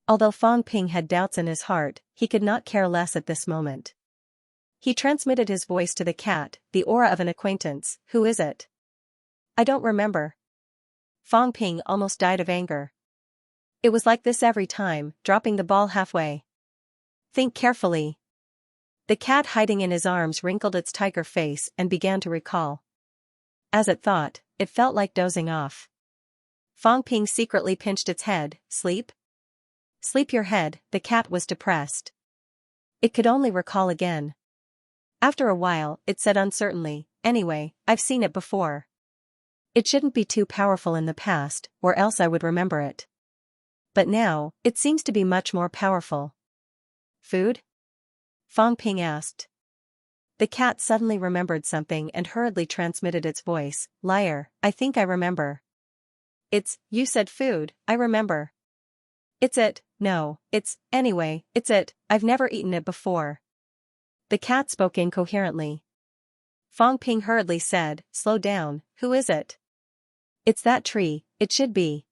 Although Fang Ping had doubts in his heart, he could not care less at this moment. He transmitted his voice to the cat, the aura of an acquaintance. Who is it? I don't remember. Fang Ping almost died of anger. It was like this every time, dropping the ball halfway. Think carefully. The cat hiding in his arms wrinkled its tiger face and began to recall. As it thought, it felt like dozing off. Fang Ping secretly pinched its head. Sleep? Sleep your head. The cat was depressed. It could only recall again. After a while, it said uncertainly, "Anyway, I've seen it before. It shouldn't be too powerful in the past, or else I would remember it. But now, it seems to be much more powerful." Food? Fang Ping asked. The cat suddenly remembered something and hurriedly transmitted its voice. Liar, I think I remember. You said food, I remember. No, anyway, I've never eaten it before. The cat spoke incoherently. Fang Ping hurriedly said, Slow down, who is it? It's that tree, it should be.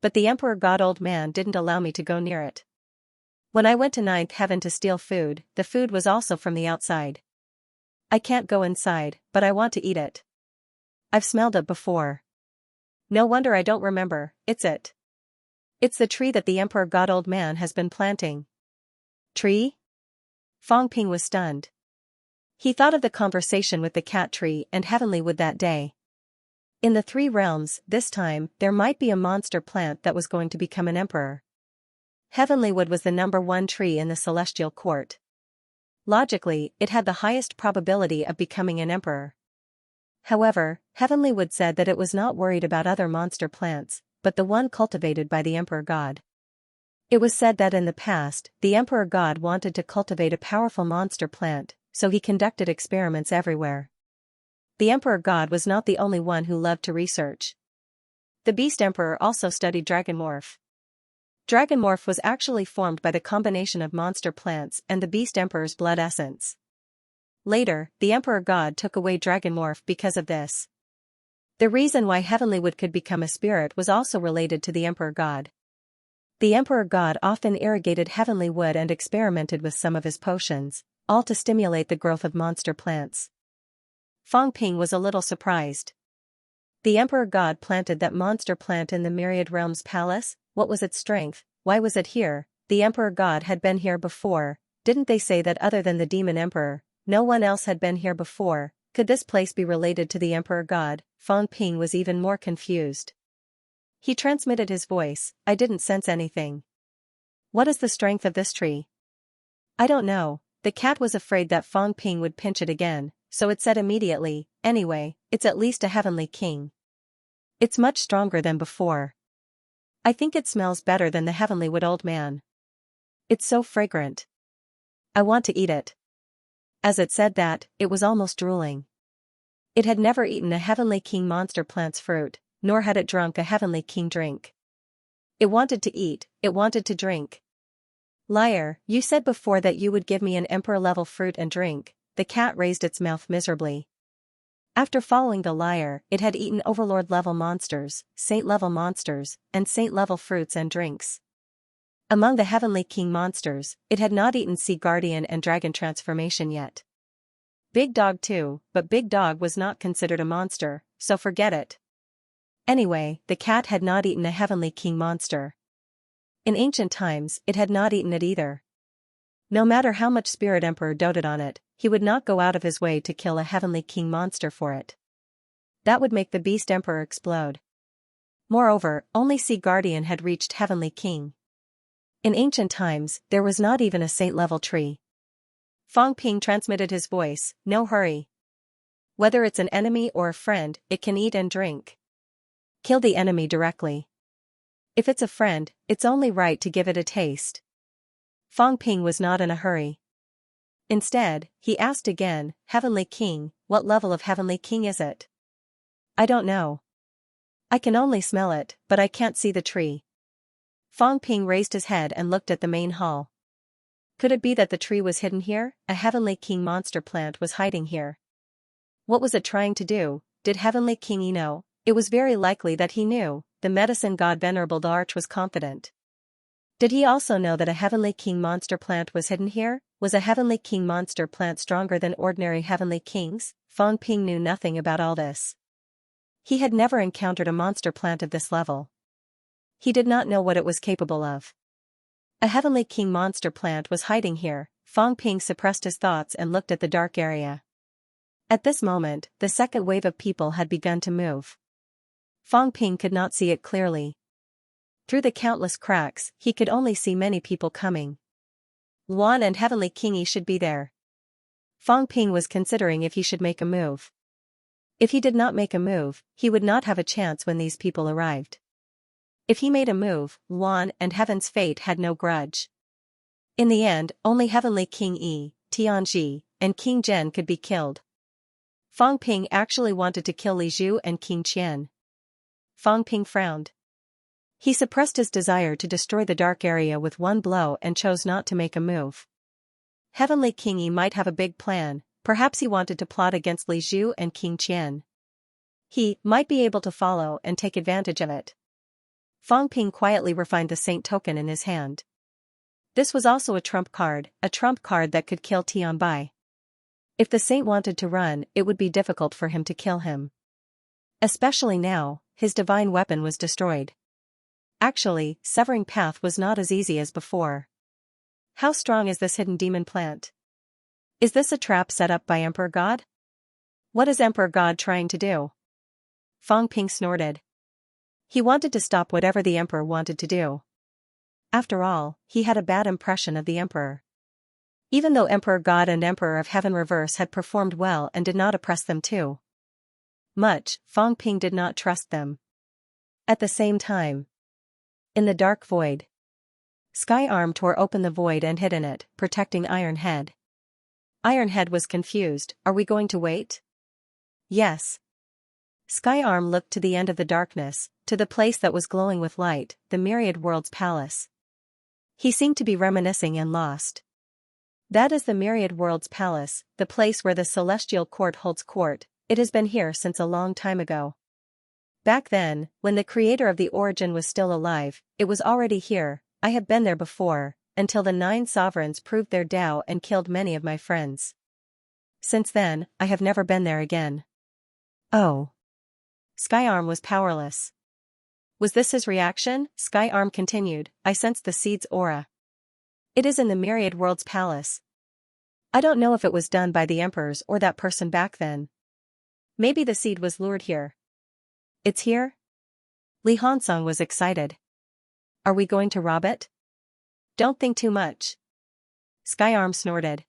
But the Emperor God Old Man didn't allow me to go near it. When I went to 9th heaven to steal food, the food was also from the outside. I can't go inside, but I want to eat it. I've smelled it before. No wonder I don't remember, it's it. It's the tree that the Emperor God old man has been planting. Tree? Fong Ping was stunned. He thought of the conversation with the cat tree and heavenly wood that day. In the three realms, this time, there might be a monster plant that was going to become an emperor. Heavenly wood was the #1 tree in the celestial court. Logically, it had the highest probability of becoming an emperor. However, Heavenly Wood said that it was not worried about other monster plants, but the one cultivated by the Emperor God. It was said that in the past, the Emperor God wanted to cultivate a powerful monster plant, so he conducted experiments everywhere. The Emperor God was not the only one who loved to research. The Beast Emperor also studied Dragon Morph. Dragon Morph was actually formed by the combination of monster plants and the Beast Emperor's blood essence. Later, the Emperor God took away Dragon Morph because of this. The reason why Heavenly Wood could become a spirit was also related to the Emperor God. The Emperor God often irrigated Heavenly Wood and experimented with some of his potions, all to stimulate the growth of monster plants. Fong Ping was a little surprised. The Emperor God planted that monster plant in the Myriad Realms Palace. What was its strength? Why was it here? The Emperor God had been here before. Didn't they say that other than the Demon Emperor, no one else had been here before? Could this place be related to the Emperor God? Fong Ping was even more confused. He transmitted his voice. I didn't sense anything. What is the strength of this tree? I don't know. The cat was afraid that Fong Ping would pinch it again, so it said immediately, anyway, it's at least a heavenly king. It's much stronger than before. I think it smells better than the Heavenly Wood old man. It's so fragrant. I want to eat it. As it said that, it was almost drooling. It had never eaten a Heavenly King monster plant's fruit, nor had it drunk a Heavenly King drink. It wanted to eat, it wanted to drink. Liar, you said before that you would give me an emperor-level fruit and drink. The cat raised its mouth miserably. After following the liar, it had eaten overlord-level monsters, saint-level monsters, and saint-level fruits and drinks. Among the Heavenly King monsters, it had not eaten Sea Guardian and Dragon Transformation yet. Big Dog too, but Big Dog was not considered a monster, so forget it. Anyway, the cat had not eaten a Heavenly King monster. In ancient times, it had not eaten it either. No matter how much Spirit Emperor doted on it, he would not go out of his way to kill a Heavenly King monster for it. That would make the Beast Emperor explode. Moreover, only Sea Guardian had reached Heavenly King. In ancient times, there was not even a saint-level tree. Fong Ping transmitted his voice, no hurry. Whether it's an enemy or a friend, it can eat and drink. Kill the enemy directly. If it's a friend, it's only right to give it a taste. Fong Ping was not in a hurry. Instead, he asked again, Heavenly King, what level of Heavenly King is it? I don't know. I can only smell it, but I can't see the tree. Fong Ping raised his head and looked at the main hall. Could it be that the tree was hidden here? A Heavenly King monster plant was hiding here. What was it trying to do? Did Heavenly King know? It was very likely that he knew. The medicine god Venerable Darch was confident. Did he also know that a Heavenly King monster plant was hidden here? Was a Heavenly King monster plant stronger than ordinary Heavenly Kings? Fong Ping knew nothing about all this. He had never encountered a monster plant of this level. He did not know what it was capable of. A Heavenly King monster plant was hiding here. Fong Ping suppressed his thoughts and looked at the dark area. At this moment, the second wave of people had begun to move. Fong Ping could not see it clearly. Through the countless cracks, he could only see many people coming. Luan and Heavenly Kingy should be there. Fong Ping was considering if he should make a move. If he did not make a move, he would not have a chance when these people arrived. If he made a move, Luan and Heaven's Fate had no grudge. In the end, only Heavenly King Yi, Tianji, and King Zhen could be killed. Fong Ping actually wanted to kill Li Zhu and King Qian. Fong Ping frowned. He suppressed his desire to destroy the dark area with one blow and chose not to make a move. Heavenly King Yi might have a big plan, perhaps he wanted to plot against Li Zhu and King Qian. He might be able to follow and take advantage of it. Fong Ping quietly refined the saint token in his hand. This was also a trump card that could kill Tian Bai. If the saint wanted to run, it would be difficult for him to kill him. Especially now, his divine weapon was destroyed. Actually, severing path was not as easy as before. How strong is this hidden demon plant? Is this a trap set up by Emperor God? What is Emperor God trying to do? Fang Ping snorted. He wanted to stop whatever the emperor wanted to do. After all, he had a bad impression of the emperor. Even though Emperor God and Emperor of Heaven Reverse had performed well and did not oppress them too much, Fang Ping did not trust them. At the same time, in the dark void, Sky Arm tore open the void and hid in it, protecting Iron Head. Iron Head was confused. Are we going to wait? Yes. Sky Arm looked to the end of the darkness, to the place that was glowing with light, the Myriad Worlds Palace. He seemed to be reminiscing and lost. That is the Myriad Worlds Palace, the place where the Celestial Court holds court. It has been here since a long time ago. Back then, when the creator of the origin was still alive, it was already here. I have been there before, until the 9 sovereigns proved their Tao and killed many of my friends. Since then, I have never been there again. Oh. Sky Arm was powerless. Was this his reaction? Sky Arm continued, I sensed the seed's aura. It is in the Myriad Worlds Palace. I don't know if it was done by the emperors or that person back then. Maybe the seed was lured here. It's here? Li Hansong was excited. Are we going to rob it? Don't think too much. Sky Arm snorted.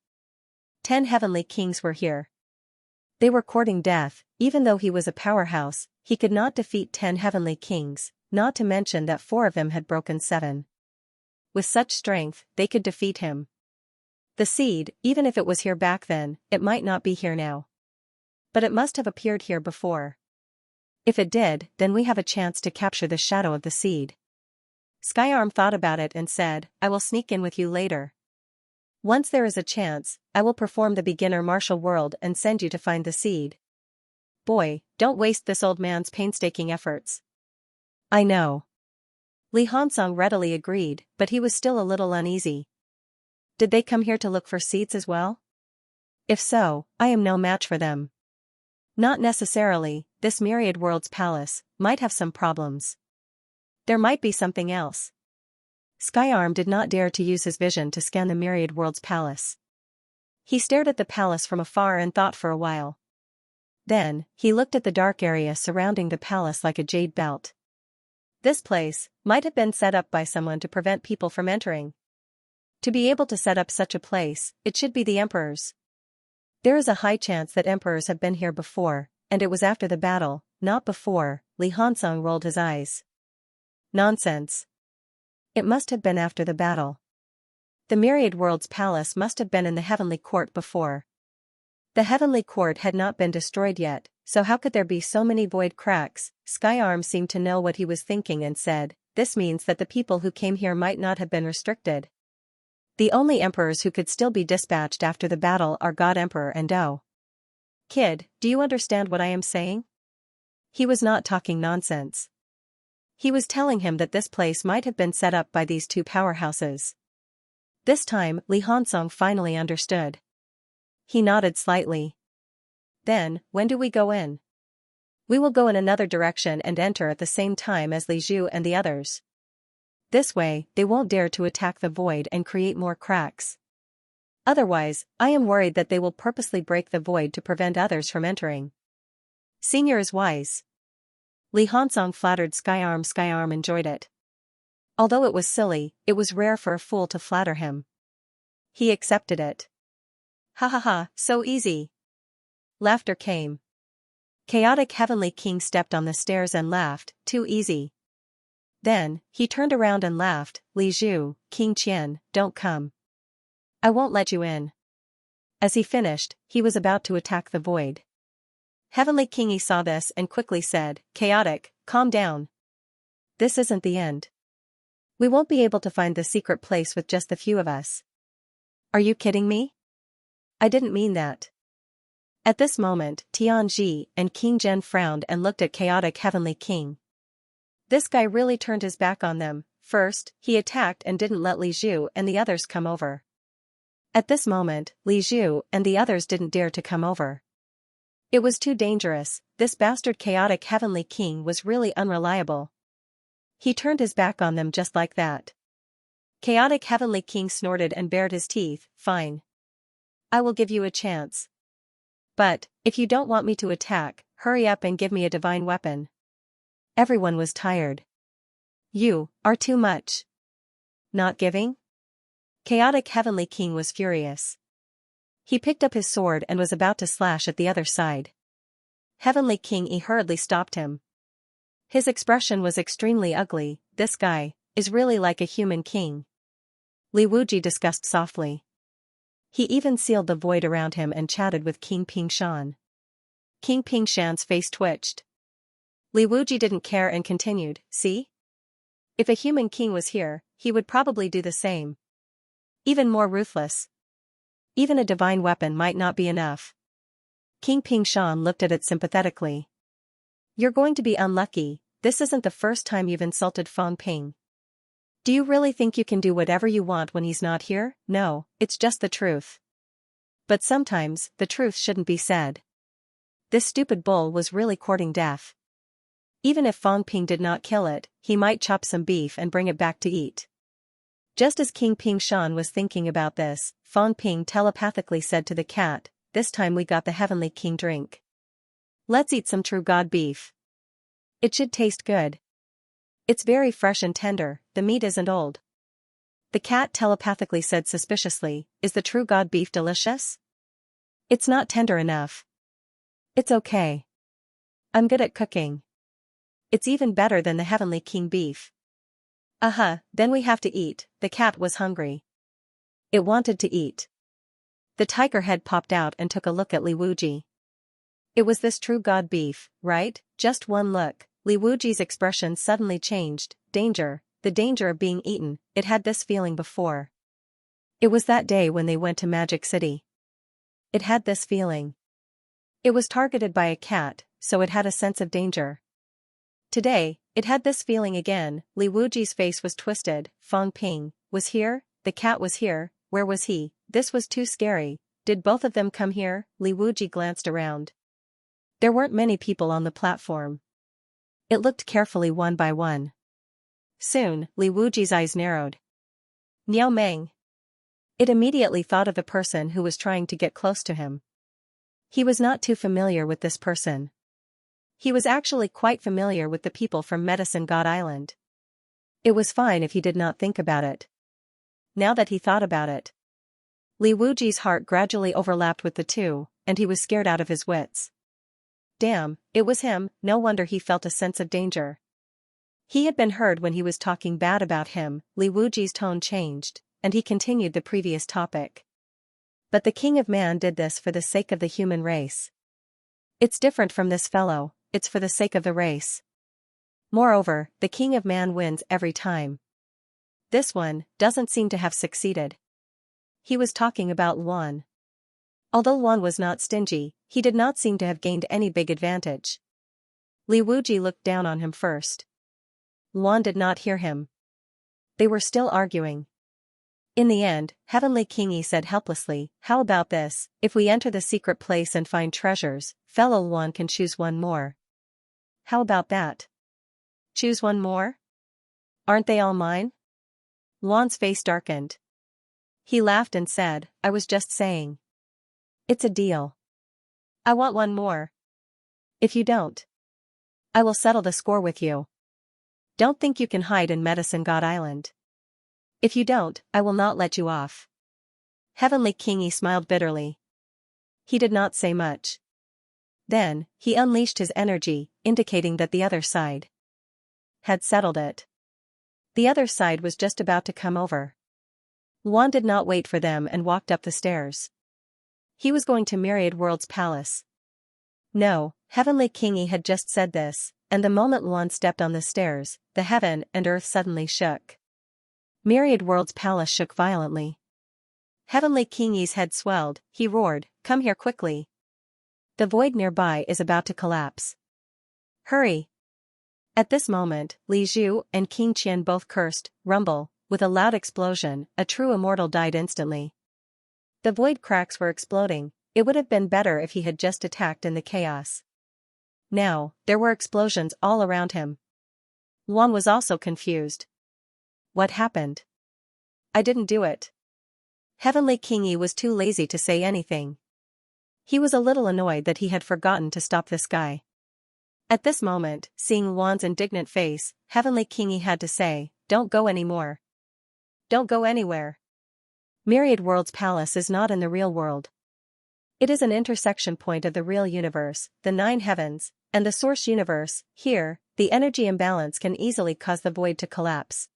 10 heavenly kings were here. They were courting death. Even though he was a powerhouse, he could not defeat 10 heavenly kings, not to mention that 4 of them had broken 7. With such strength, they could defeat him. The seed, even if it was here back then, it might not be here now. But it must have appeared here before. If it did, then we have a chance to capture the shadow of the seed. Sky Arm thought about it and said, I will sneak in with you later. Once there is a chance, I will perform the beginner martial world and send you to find the seed. Boy, don't waste this old man's painstaking efforts. I know. Li Hansong readily agreed, but he was still a little uneasy. Did they come here to look for seeds as well? If so, I am no match for them. Not necessarily. This Myriad Worlds Palace might have some problems. There might be something else. Sky Arm did not dare to use his vision to scan the Myriad Worlds Palace. He stared at the palace from afar and thought for a while. Then, he looked at the dark area surrounding the palace like a jade belt. This place might have been set up by someone to prevent people from entering. To be able to set up such a place, it should be the emperors. There is a high chance that emperors have been here before, and it was after the battle, not before. Li Hansong rolled his eyes. Nonsense. It must have been after the battle. The Myriad Worlds Palace must have been in the Heavenly Court before. The Heavenly Court had not been destroyed yet, so how could there be so many void cracks? Sky Arm seemed to know what he was thinking and said, this means that the people who came here might not have been restricted. The only emperors who could still be dispatched after the battle are God Emperor and Do. Kid, do you understand what I am saying? He was not talking nonsense. He was telling him that this place might have been set up by these 2 powerhouses. This time, Li Hansong finally understood. He nodded slightly. Then, when do we go in? We will go in another direction and enter at the same time as Li Zhu and the others. This way, they won't dare to attack the void and create more cracks. Otherwise, I am worried that they will purposely break the void to prevent others from entering. Senior is wise. Li Hansong flattered Sky Arm. Sky Arm enjoyed it. Although it was silly, it was rare for a fool to flatter him. He accepted it. Ha ha ha, so easy. Laughter came. Chaotic Heavenly King stepped on the stairs and laughed, too easy. Then, he turned around and laughed, Li Zhu, King Qian, don't come. I won't let you in. As he finished, he was about to attack the void. Heavenly Kingy saw this and quickly said, Chaotic, calm down. This isn't the end. We won't be able to find the secret place with just the few of us. Are you kidding me? I didn't mean that. At this moment, Tianji and King Zhen frowned and looked at Chaotic Heavenly King. This guy really turned his back on them. First, he attacked and didn't let Li Zhu and the others come over. At this moment, Li Zhu and the others didn't dare to come over. It was too dangerous, this bastard chaotic heavenly king was really unreliable. He turned his back on them just like that. Chaotic heavenly king snorted and bared his teeth. Fine. I will give you a chance. But, if you don't want me to attack, hurry up and give me a divine weapon. Everyone was tired. You are too much. Not giving? Chaotic heavenly king was furious. He picked up his sword and was about to slash at the other side. Heavenly king hurriedly stopped him. His expression was extremely ugly. This guy is really like a human king. Li Wuji discussed softly. He even sealed the void around him and chatted with King Pingshan. King Pingshan's face twitched. Li Wuji didn't care and continued, see? If a human king was here, he would probably do the same. Even more ruthless. Even a divine weapon might not be enough. King Pingshan looked at it sympathetically. You're going to be unlucky, this isn't the first time you've insulted Fang Ping. Do you really think you can do whatever you want when he's not here? No, it's just the truth. But sometimes, the truth shouldn't be said. This stupid bull was really courting death. Even if Fang Ping did not kill it, he might chop some beef and bring it back to eat. Just as King Pingshan was thinking about this, Fang Ping telepathically said to the cat, this time we got the heavenly king drink. Let's eat some true god beef. It should taste good. It's very fresh and tender, the meat isn't old. The cat telepathically said suspiciously, is the true god beef delicious? It's not tender enough. It's okay. I'm good at cooking. It's even better than the heavenly king beef. Then we have to eat. The cat was hungry. It wanted to eat. The tiger head popped out and took a look at Li Wuji. It was this true god beef, right? Just one look. Li Wuji's expression suddenly changed. Danger, the danger of being eaten, it had this feeling before. It was that day when they went to Magic City. It had this feeling. It was targeted by a cat, so it had a sense of danger. Today, it had this feeling again. Li Wuji's face was twisted. Fang Ping was here, the cat was here, where was he? This was too scary. Did both of them come here? Li Wuji glanced around. There weren't many people on the platform. It looked carefully one by one. Soon, Li Wuji's eyes narrowed. Niao Meng. It immediately thought of the person who was trying to get close to him. He was not too familiar with this person. He was actually quite familiar with the people from Medicine God Island. It was fine if he did not think about it. Now that he thought about it, Li Wuji's heart gradually overlapped with the two, and he was scared out of his wits. Damn, it was him, no wonder he felt a sense of danger. He had been heard when he was talking bad about him. Li Wuji's tone changed, and he continued the previous topic. But the King of Man did this for the sake of the human race. It's different from this fellow, it's for the sake of the race. Moreover, the King of Man wins every time. This one doesn't seem to have succeeded. He was talking about Luan. Although Luan was not stingy, he did not seem to have gained any big advantage. Li Wuji looked down on him first. Luan did not hear him. They were still arguing. In the end, Heavenly Kingi said helplessly, how about this, if we enter the secret place and find treasures, fellow Luan can choose one more. How about that? Choose one more? Aren't they all mine? Luan's face darkened. He laughed and said, I was just saying. It's a deal. I want one more. If you don't, I will settle the score with you. Don't think you can hide in Medicine God Island. If you don't, I will not let you off. Heavenly Kingi smiled bitterly. He did not say much. Then, he unleashed his energy, indicating that the other side had settled it. The other side was just about to come over. Luan did not wait for them and walked up the stairs. He was going to Myriad World's palace. No, Heavenly Kingi had just said this, and the moment Luan stepped on the stairs, the heaven and earth suddenly shook. Myriad World's palace shook violently. Heavenly Kingi's head swelled, he roared, come here quickly. The void nearby is about to collapse. Hurry! At this moment, Li Zhu and King Qian both cursed, rumble, with a loud explosion, a true immortal died instantly. The void cracks were exploding. It would have been better if he had just attacked in the chaos. Now, there were explosions all around him. Luan was also confused. What happened? I didn't do it. Heavenly King Yi was too lazy to say anything. He was a little annoyed that he had forgotten to stop this guy. At this moment, seeing Luan's indignant face, Heavenly King Yi had to say, "Don't go anymore. Don't go anywhere. Myriad Worlds Palace is not in the real world. It is an intersection point of the real universe, the 9 heavens, and the source universe. Here, the energy imbalance can easily cause the void to collapse.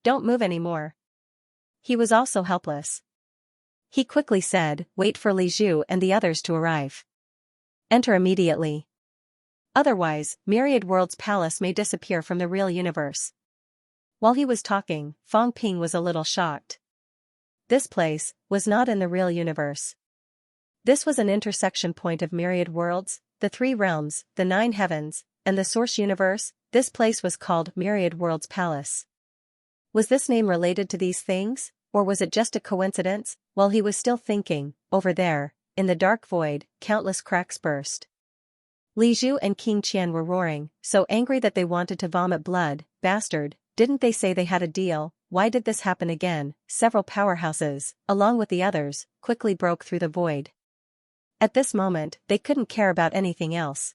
Don't move anymore." He was also helpless. He quickly said, "Wait for Li Zhu and the others to arrive. Enter immediately. Otherwise, Myriad Worlds Palace may disappear from the real universe." While he was talking, Fang Ping was a little shocked. This place was not in the real universe. This was an intersection point of myriad worlds, the 3 realms, the 9 heavens, and the source universe. This place was called Myriad Worlds Palace. Was this name related to these things, or was it just a coincidence? While he was still thinking, over there, in the dark void, countless cracks burst. Li Zhu and King Qian were roaring, so angry that they wanted to vomit blood. Bastard, didn't they say they had a deal? Why did this happen again? Several powerhouses, along with the others, quickly broke through the void. At this moment, they couldn't care about anything else.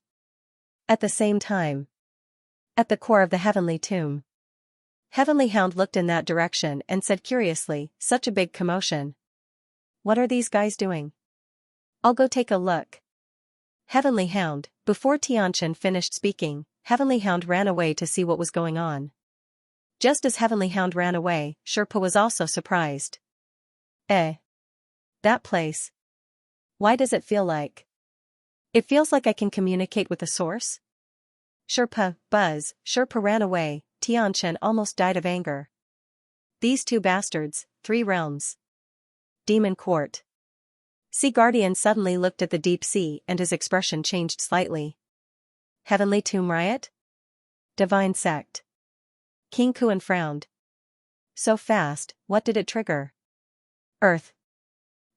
At the same time, at the core of the heavenly tomb, Heavenly Hound looked in that direction and said curiously, "Such a big commotion. What are these guys doing? I'll go take a look." Heavenly Hound, before Xianxia finished speaking, Heavenly Hound ran away to see what was going on. Just as Heavenly Hound ran away, Sherpa was also surprised. That place. Why does it feel like? It feels like I can communicate with the source? Sherpa, Buzz, Sherpa ran away. Tianqian almost died of anger. These 2 bastards, 3 realms. Demon Court. Sea Guardian suddenly looked at the deep sea and his expression changed slightly. Heavenly Tomb Riot? Divine Sect. King Kuan frowned. So fast, what did it trigger? Earth.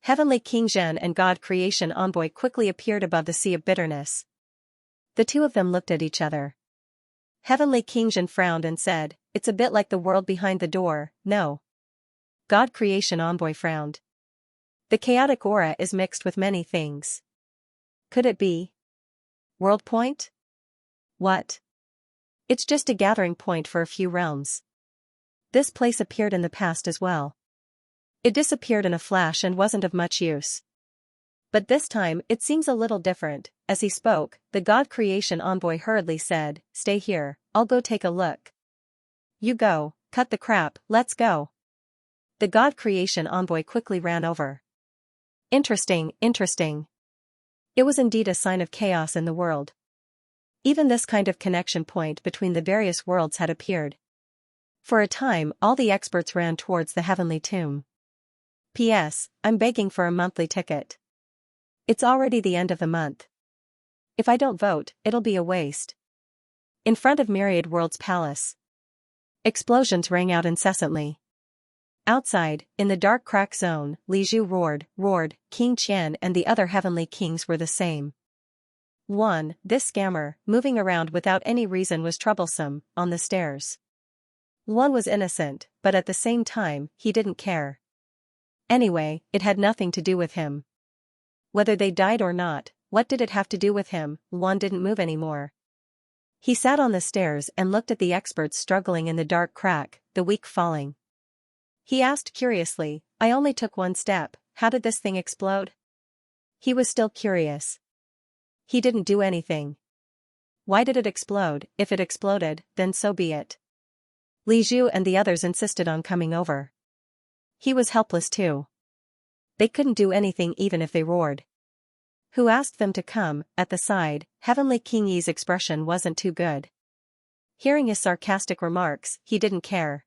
Heavenly King Zhen and God Creation Envoy quickly appeared above the sea of bitterness. The 2 of them looked at each other. Heavenly King Zhen frowned and said, "It's a bit like the world behind the door, no?" God Creation Envoy frowned. "The chaotic aura is mixed with many things. Could it be World Point? What? It's just a gathering point for a few realms. This place appeared in the past as well. It disappeared in a flash and wasn't of much use. But this time it seems a little different." As he spoke, the God Creation Envoy hurriedly said, "Stay here, I'll go take a look." "You go, cut the crap, let's go." The God Creation Envoy quickly ran over. Interesting. It was indeed a sign of chaos in the world. Even this kind of connection point between the various worlds had appeared. For a time, all the experts ran towards the heavenly tomb. P.S. I'm begging for a monthly ticket. It's already the end of the month. If I don't vote, it'll be a waste. In front of Myriad Worlds Palace, explosions rang out incessantly. Outside, in the dark crack zone, Li Zhu roared. King Qian and the other heavenly kings were the same. One, this scammer, moving around without any reason was troublesome, on the stairs. One was innocent, but at the same time, he didn't care. Anyway, it had nothing to do with him. Whether they died or not, what did it have to do with him? One didn't move anymore. He sat on the stairs and looked at the experts struggling in the dark crack, the weak falling. He asked curiously, "I only took 1 step, how did this thing explode?" He was still curious. He didn't do anything. Why did it explode? If it exploded, then so be it. Li Zhu and the others insisted on coming over. He was helpless too. They couldn't do anything even if they roared. Who asked them to come? At the side, Heavenly King Yi's expression wasn't too good. Hearing his sarcastic remarks, he didn't care.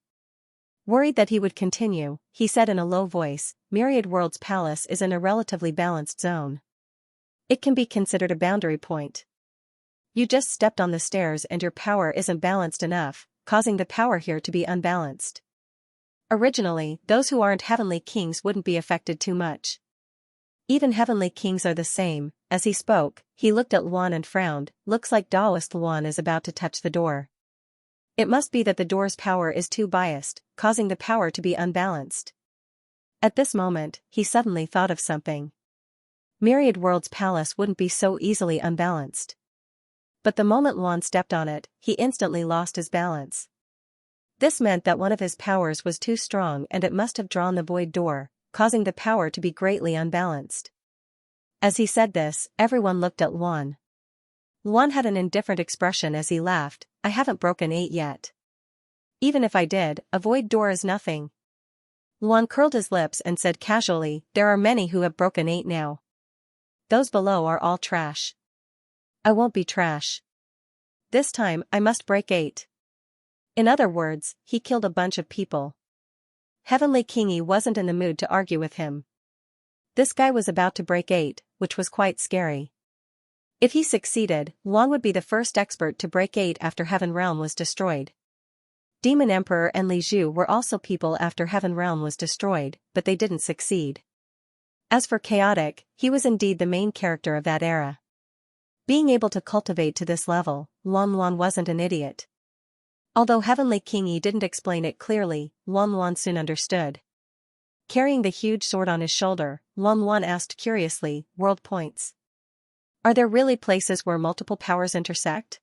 Worried that he would continue, he said in a low voice, "Myriad Worlds Palace is in a relatively balanced zone. It can be considered a boundary point. You just stepped on the stairs and your power isn't balanced enough, causing the power here to be unbalanced. Originally, those who aren't heavenly kings wouldn't be affected too much. Even heavenly kings are the same. As he spoke, he looked at Luan and frowned. Looks like Taoist Luan is about to touch the door. It must be that the door's power is too biased, causing the power to be unbalanced. At this moment, he suddenly thought of something. Myriad World's palace wouldn't be so easily unbalanced. But the moment Luan stepped on it, he instantly lost his balance. This meant that one of his powers was too strong and it must have drawn the void door, causing the power to be greatly unbalanced. As he said this, everyone looked at Luan. Luan had an indifferent expression as he laughed. I haven't broken 8 yet. Even if I did, a void door is nothing. Luan curled his lips and said casually, there are many who have broken 8 now. Those below are all trash. I won't be trash. This time, I must break 8. In other words, he killed a bunch of people. Heavenly Kingy wasn't in the mood to argue with him. This guy was about to break 8, which was quite scary. If he succeeded, Luan would be the first expert to break 8 after Heaven Realm was destroyed. Demon Emperor and Li Zhu were also people after Heaven Realm was destroyed, but they didn't succeed. As for Chaotic, he was indeed the main character of that era. Being able to cultivate to this level, Luan wasn't an idiot. Although Heavenly Kingy didn't explain it clearly, Luan soon understood. Carrying the huge sword on his shoulder, Luan asked curiously, world points. Are there really places where multiple powers intersect?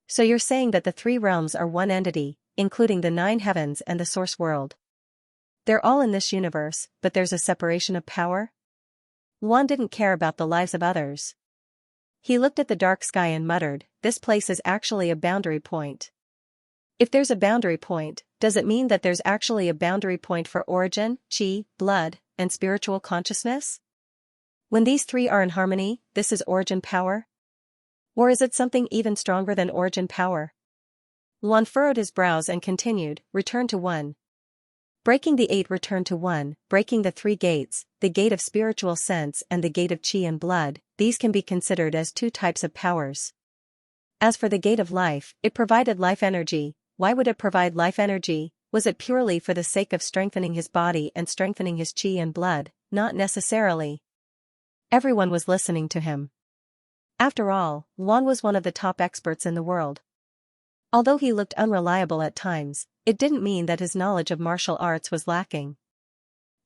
So you're saying that the 3 realms are one entity, including the 9 heavens and the source world. They're all in this universe, but there's a separation of power? Luan didn't care about the lives of others. He looked at the dark sky and muttered, this place is actually a boundary point. If there's a boundary point, does it mean that there's actually a boundary point for origin, chi, blood, and spiritual consciousness? When these 3 are in harmony, this is origin power? Or is it something even stronger than origin power? Luan furrowed his brows and continued, return to 1. Breaking the 8 return to 1, breaking the 3 gates, the gate of spiritual sense and the gate of chi and blood, these can be considered as 2 types of powers. As for the gate of life, it provided life energy. Why would it provide life energy? Was it purely for the sake of strengthening his body and strengthening his chi and blood? Not necessarily. Everyone was listening to him. After all, Luan was one of the top experts in the world. Although he looked unreliable at times, it didn't mean that his knowledge of martial arts was lacking.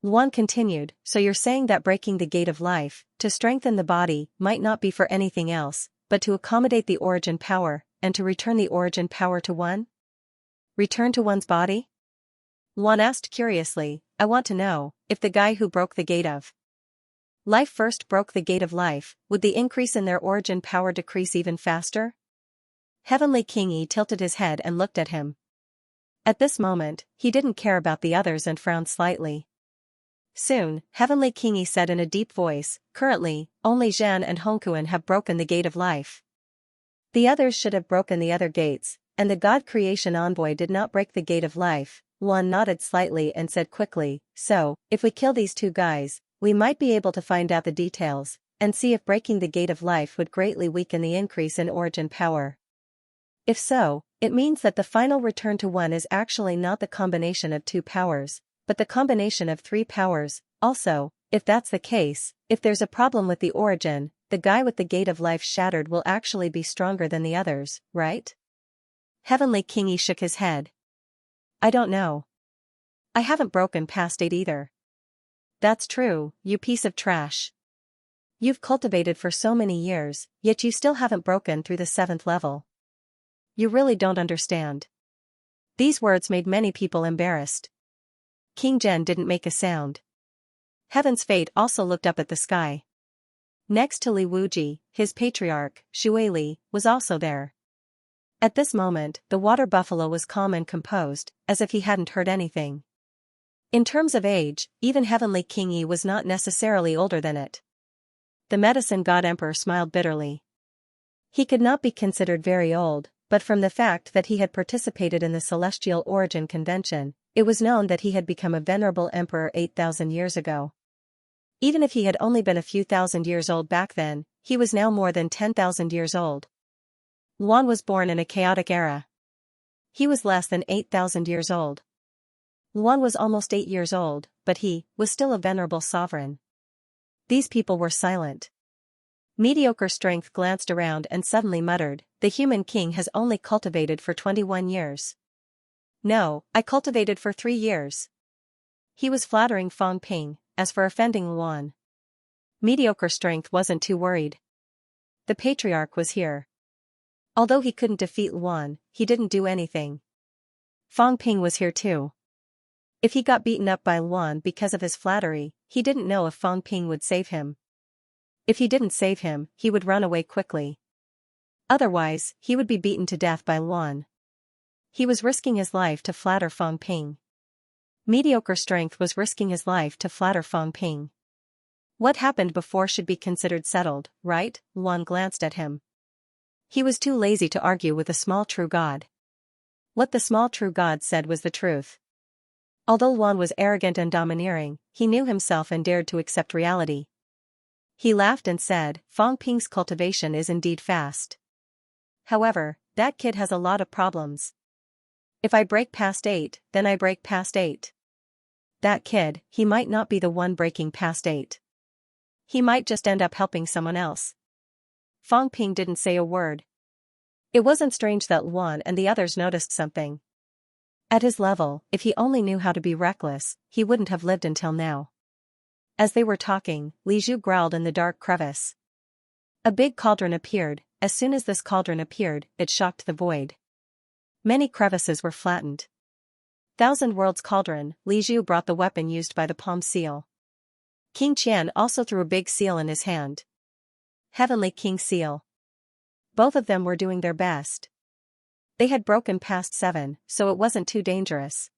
Luan continued, so you're saying that breaking the gate of life, to strengthen the body, might not be for anything else, but to accommodate the origin power, and to return the origin power to 1? Return to one's body? Luan asked curiously, I want to know, if the guy who broke the gate of life first broke the gate of life, would the increase in their origin power decrease even faster? Heavenly Kingy tilted his head and looked at him. At this moment, he didn't care about the others and frowned slightly. Soon, Heavenly Kingy said in a deep voice, currently, only Zhan and Hongkuan have broken the gate of life. The others should have broken the other gates, and the God Creation Envoy did not break the gate of life. Luan nodded slightly and said quickly, so, if we kill these 2 guys, we might be able to find out the details, and see if breaking the gate of life would greatly weaken the increase in origin power. If so, it means that the final return to 1 is actually not the combination of 2 powers, but the combination of 3 powers. Also, if that's the case, if there's a problem with the origin, the guy with the gate of life shattered will actually be stronger than the others, right? Heavenly Kingy shook his head. I don't know. I haven't broken past 8 either. That's true, you piece of trash. You've cultivated for so many years, yet you still haven't broken through the 7th level. You really don't understand. These words made many people embarrassed. King Zhen didn't make a sound. Heaven's Fate also looked up at the sky. Next to Li Wuji, his patriarch, Xueli, was also there. At this moment, the water buffalo was calm and composed, as if he hadn't heard anything. In terms of age, even Heavenly Kingy was not necessarily older than it. The medicine god emperor smiled bitterly. He could not be considered very old, but from the fact that he had participated in the Celestial Origin Convention, it was known that he had become a venerable emperor 8,000 years ago. Even if he had only been a few thousand years old back then, he was now more than 10,000 years old. Luan was born in a chaotic era. He was less than 8,000 years old. Luan was almost 8 years old, but he was still a venerable sovereign. These people were silent. Mediocre Strength glanced around and suddenly muttered, "The human king has only cultivated for 21 years. No, I cultivated for 3 years." He was flattering Fang Ping, as for offending Luan. Mediocre Strength wasn't too worried. The patriarch was here. Although he couldn't defeat Luan, he didn't do anything. Fang Ping was here too. If he got beaten up by Luan because of his flattery, he didn't know if Fang Ping would save him. If he didn't save him, he would run away quickly. Otherwise, he would be beaten to death by Luan. He was risking his life to flatter Fang Ping. Mediocre Strength was risking his life to flatter Fang Ping. What happened before should be considered settled, right? Luan glanced at him. He was too lazy to argue with the small true god. What the small true god said was the truth. Although Luan was arrogant and domineering, he knew himself and dared to accept reality. He laughed and said, "Fang Ping's cultivation is indeed fast. However, that kid has a lot of problems. If I break past 8, then I break past 8. That kid, he might not be the one breaking past 8. He might just end up helping someone else." Fang Ping didn't say a word. It wasn't strange that Luan and the others noticed something. At his level, if he only knew how to be reckless, he wouldn't have lived until now. As they were talking, Li Zhu growled in the dark crevice. A big cauldron appeared. As soon as this cauldron appeared, it shocked the void. Many crevices were flattened. Thousand Worlds Cauldron. Li Zhu brought the weapon used by the palm seal. King Qian also threw a big seal in his hand. Heavenly King Seal. Both of them were doing their best. They had broken past 7, so it wasn't too dangerous.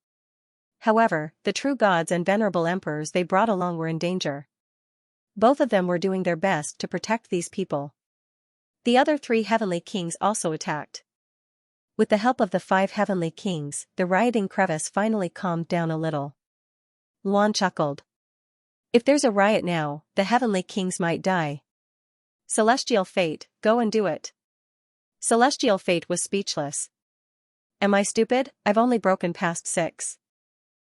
However, the true gods and venerable emperors they brought along were in danger. Both of them were doing their best to protect these people. The other 3 heavenly kings also attacked. With the help of the 5 heavenly kings, the rioting crevice finally calmed down a little. Luan chuckled. If there's a riot now, the heavenly kings might die. Celestial Fate, go and do it. Celestial Fate was speechless. Am I stupid? I've only broken past 6.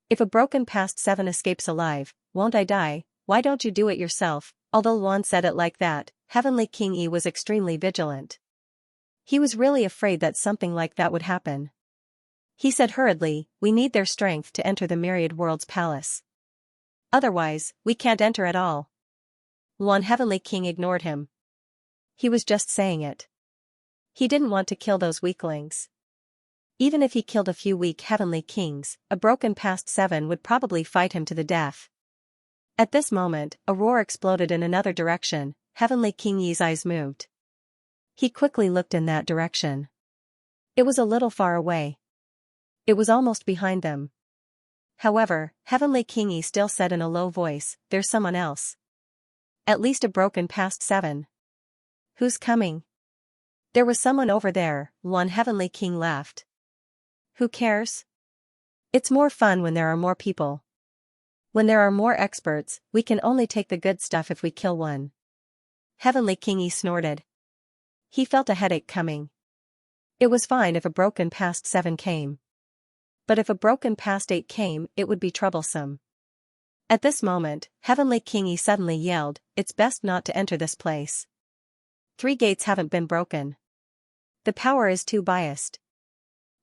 If a broken past 7 escapes alive, won't I die? Why don't you do it yourself? Although Luan said it like that, Heavenly King Yi was extremely vigilant. He was really afraid that something like that would happen. He said hurriedly, "We need their strength to enter the Myriad Worlds Palace. Otherwise, we can't enter at all." Luan Heavenly King ignored him. He was just saying it. He didn't want to kill those weaklings. Even if he killed a few weak heavenly kings, a broken past 7 would probably fight him to the death. At this moment, a roar exploded in another direction. Heavenly King Yi's eyes moved. He quickly looked in that direction. It was a little far away. It was almost behind them. However, Heavenly King Yi still said in a low voice, "There's someone else. At least a broken past 7. Who's coming?" "There was someone over there," Luan Heavenly King laughed. "Who cares? It's more fun when there are more people. When there are more experts, we can only take the good stuff if we kill one." Heavenly King Yi snorted. He felt a headache coming. It was fine if a broken past 7 came. But if a broken past 8 came, it would be troublesome. At this moment, Heavenly King Yi suddenly yelled, "It's best not to enter this place. 3 gates haven't been broken. The power is too biased.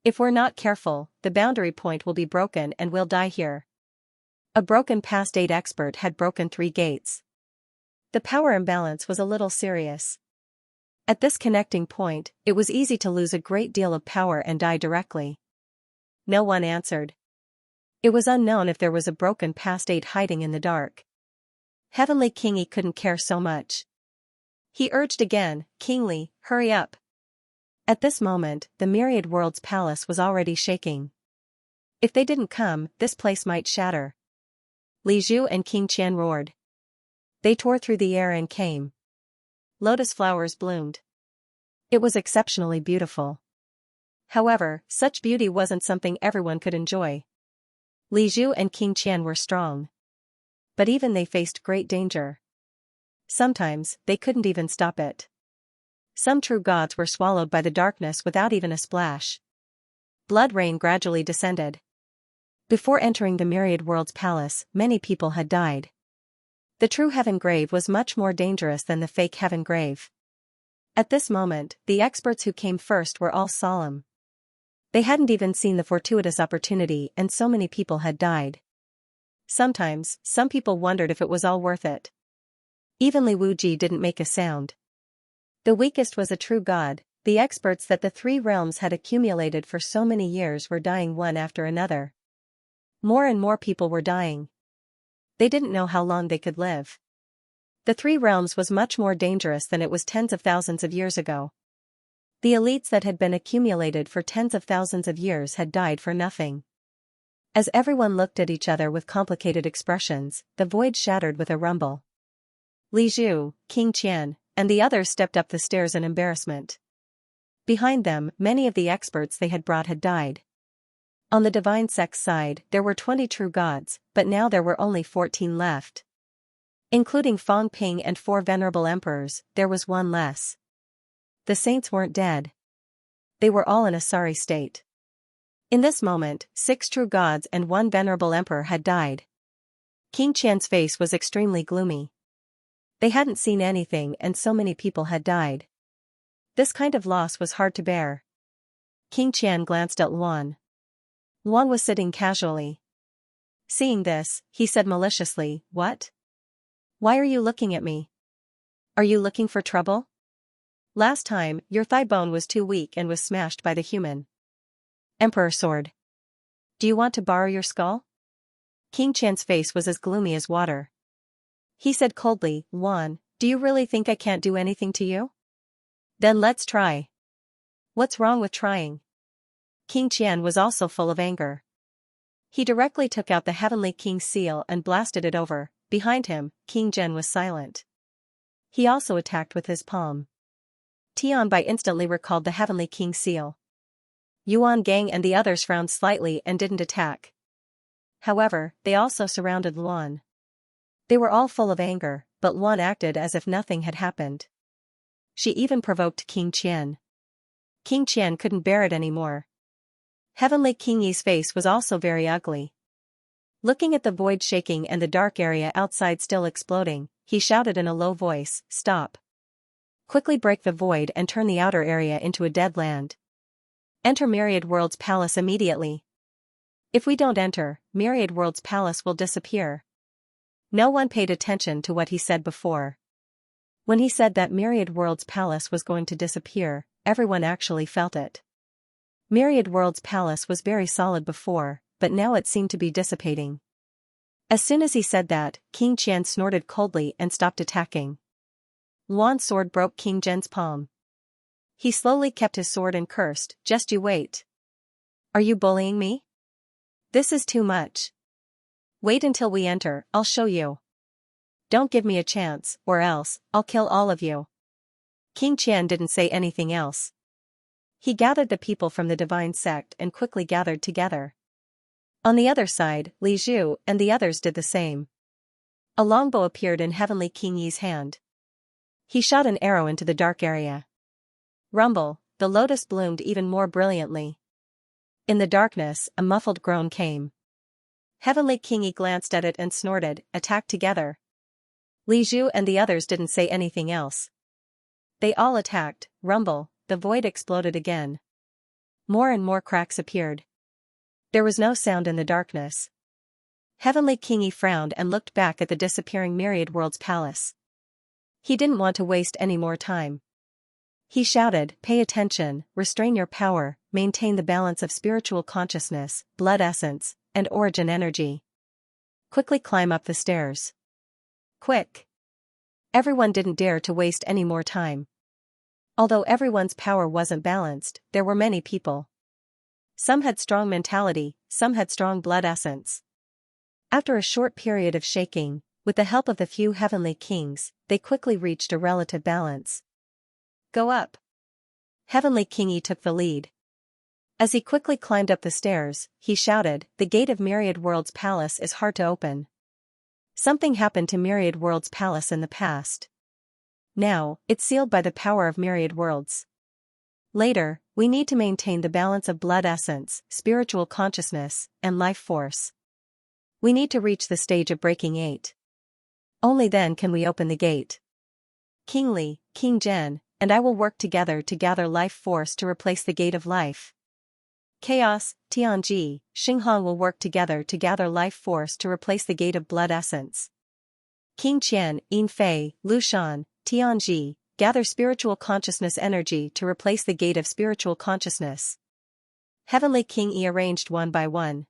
If we're not careful, the boundary point will be broken and we'll die here." A broken past 8 expert had broken 3 gates. The power imbalance was a little serious. At this connecting point, it was easy to lose a great deal of power and die directly. No one answered. It was unknown if there was a broken past 8 hiding in the dark. Heavenly King Yi couldn't care so much. He urged again, "Kingly, hurry up." At this moment, the Myriad Worlds Palace was already shaking. If they didn't come, this place might shatter. Li Zhu and King Qian roared. They tore through the air and came. Lotus flowers bloomed. It was exceptionally beautiful. However, such beauty wasn't something everyone could enjoy. Li Zhu and King Qian were strong. But even they faced great danger. Sometimes, they couldn't even stop it. Some true gods were swallowed by the darkness without even a splash. Blood rain gradually descended. Before entering the Myriad World's palace, many people had died. The true heaven grave was much more dangerous than the fake heaven grave. At this moment, the experts who came first were all solemn. They hadn't even seen the fortuitous opportunity and so many people had died. Sometimes, some people wondered if it was all worth it. Even Li Wuji didn't make a sound. The weakest was a true god. The experts that the three realms had accumulated for so many years were dying one after another. More and more people were dying. They didn't know how long they could live. The three realms was much more dangerous than it was tens of thousands of years ago. The elites that had been accumulated for tens of thousands of years had died for nothing. As everyone looked at each other with complicated expressions, the void shattered with a rumble. Li Zhu, King Qian, and the others stepped up the stairs in embarrassment. Behind them, many of the experts they had brought had died. On the divine sect's side, there were 20 true gods, but now there were only 14 left. Including Fang Ping and 4 venerable emperors, there was one less. The saints weren't dead. They were all in a sorry state. In this moment, 6 true gods and 1 venerable emperor had died. King Qian's face was extremely gloomy. They hadn't seen anything and so many people had died. This kind of loss was hard to bear. King Qian glanced at Luan. Luan was sitting casually. Seeing this, he said maliciously, "What? Why are you looking at me? Are you looking for trouble? Last time, your thigh bone was too weak and was smashed by the human Emperor sword. Do you want to borrow your skull?" King Qian's face was as gloomy as water. He said coldly, "Luan, do you really think I can't do anything to you? Then let's try." "What's wrong with trying?" King Qian was also full of anger. He directly took out the Heavenly King's seal and blasted it over. Behind him, King Zhen was silent. He also attacked with his palm. Tianbai instantly recalled the Heavenly King's seal. Yuan Gang and the others frowned slightly and didn't attack. However, they also surrounded Luan. They were all full of anger, but Luan acted as if nothing had happened. She even provoked King Qian. King Qian couldn't bear it anymore. Heavenly King Yi's face was also very ugly. Looking at the void shaking and the dark area outside still exploding, he shouted in a low voice, "Stop. Quickly break the void and turn the outer area into a dead land. Enter Myriad World's palace immediately. If we don't enter, Myriad World's palace will disappear." No one paid attention to what he said before. When he said that Myriad World's palace was going to disappear, everyone actually felt it. Myriad World's palace was very solid before, but now it seemed to be dissipating. As soon as he said that, King Qian snorted coldly and stopped attacking. Luan's sword broke King Zhen's palm. He slowly kept his sword and cursed, "Just you wait. Are you bullying me? This is too much. Wait until we enter, I'll show you. Don't give me a chance, or else, I'll kill all of you." King Qian didn't say anything else. He gathered the people from the divine sect and quickly gathered together. On the other side, Li Zhu and the others did the same. A longbow appeared in Heavenly King Yi's hand. He shot an arrow into the dark area. Rumble, the lotus bloomed even more brilliantly. In the darkness, a muffled groan came. Heavenly King Yi glanced at it and snorted, "Attack together." Li Zhu and the others didn't say anything else. They all attacked. Rumble, the void exploded again. More and more cracks appeared. There was no sound in the darkness. Heavenly King Yi frowned and looked back at the disappearing Myriad World's palace. He didn't want to waste any more time. He shouted, "Pay attention, restrain your power, maintain the balance of spiritual consciousness, blood essence, and origin energy. Quickly climb up the stairs. Quick!" Everyone didn't dare to waste any more time. Although everyone's power wasn't balanced, there were many people. Some had strong mentality, some had strong blood essence. After a short period of shaking, with the help of the few heavenly kings, they quickly reached a relative balance. "Go up." Heavenly King Yi took the lead. As he quickly climbed up the stairs, he shouted, "The gate of Myriad World's palace is hard to open." Something happened to Myriad World's palace in the past. Now, it's sealed by the power of Myriad Worlds. Later, we need to maintain the balance of blood essence, spiritual consciousness, and life force. We need to reach the stage of breaking 8. Only then can we open the gate. King Li, King Zhen, and I will work together to gather life force to replace the gate of life. Chaos, Tianji, Xinghang will work together to gather life force to replace the gate of blood essence. King Qian, Yin Fei, Lu Shan, Tianji, gather spiritual consciousness energy to replace the gate of spiritual consciousness. Heavenly King Yi arranged one by one.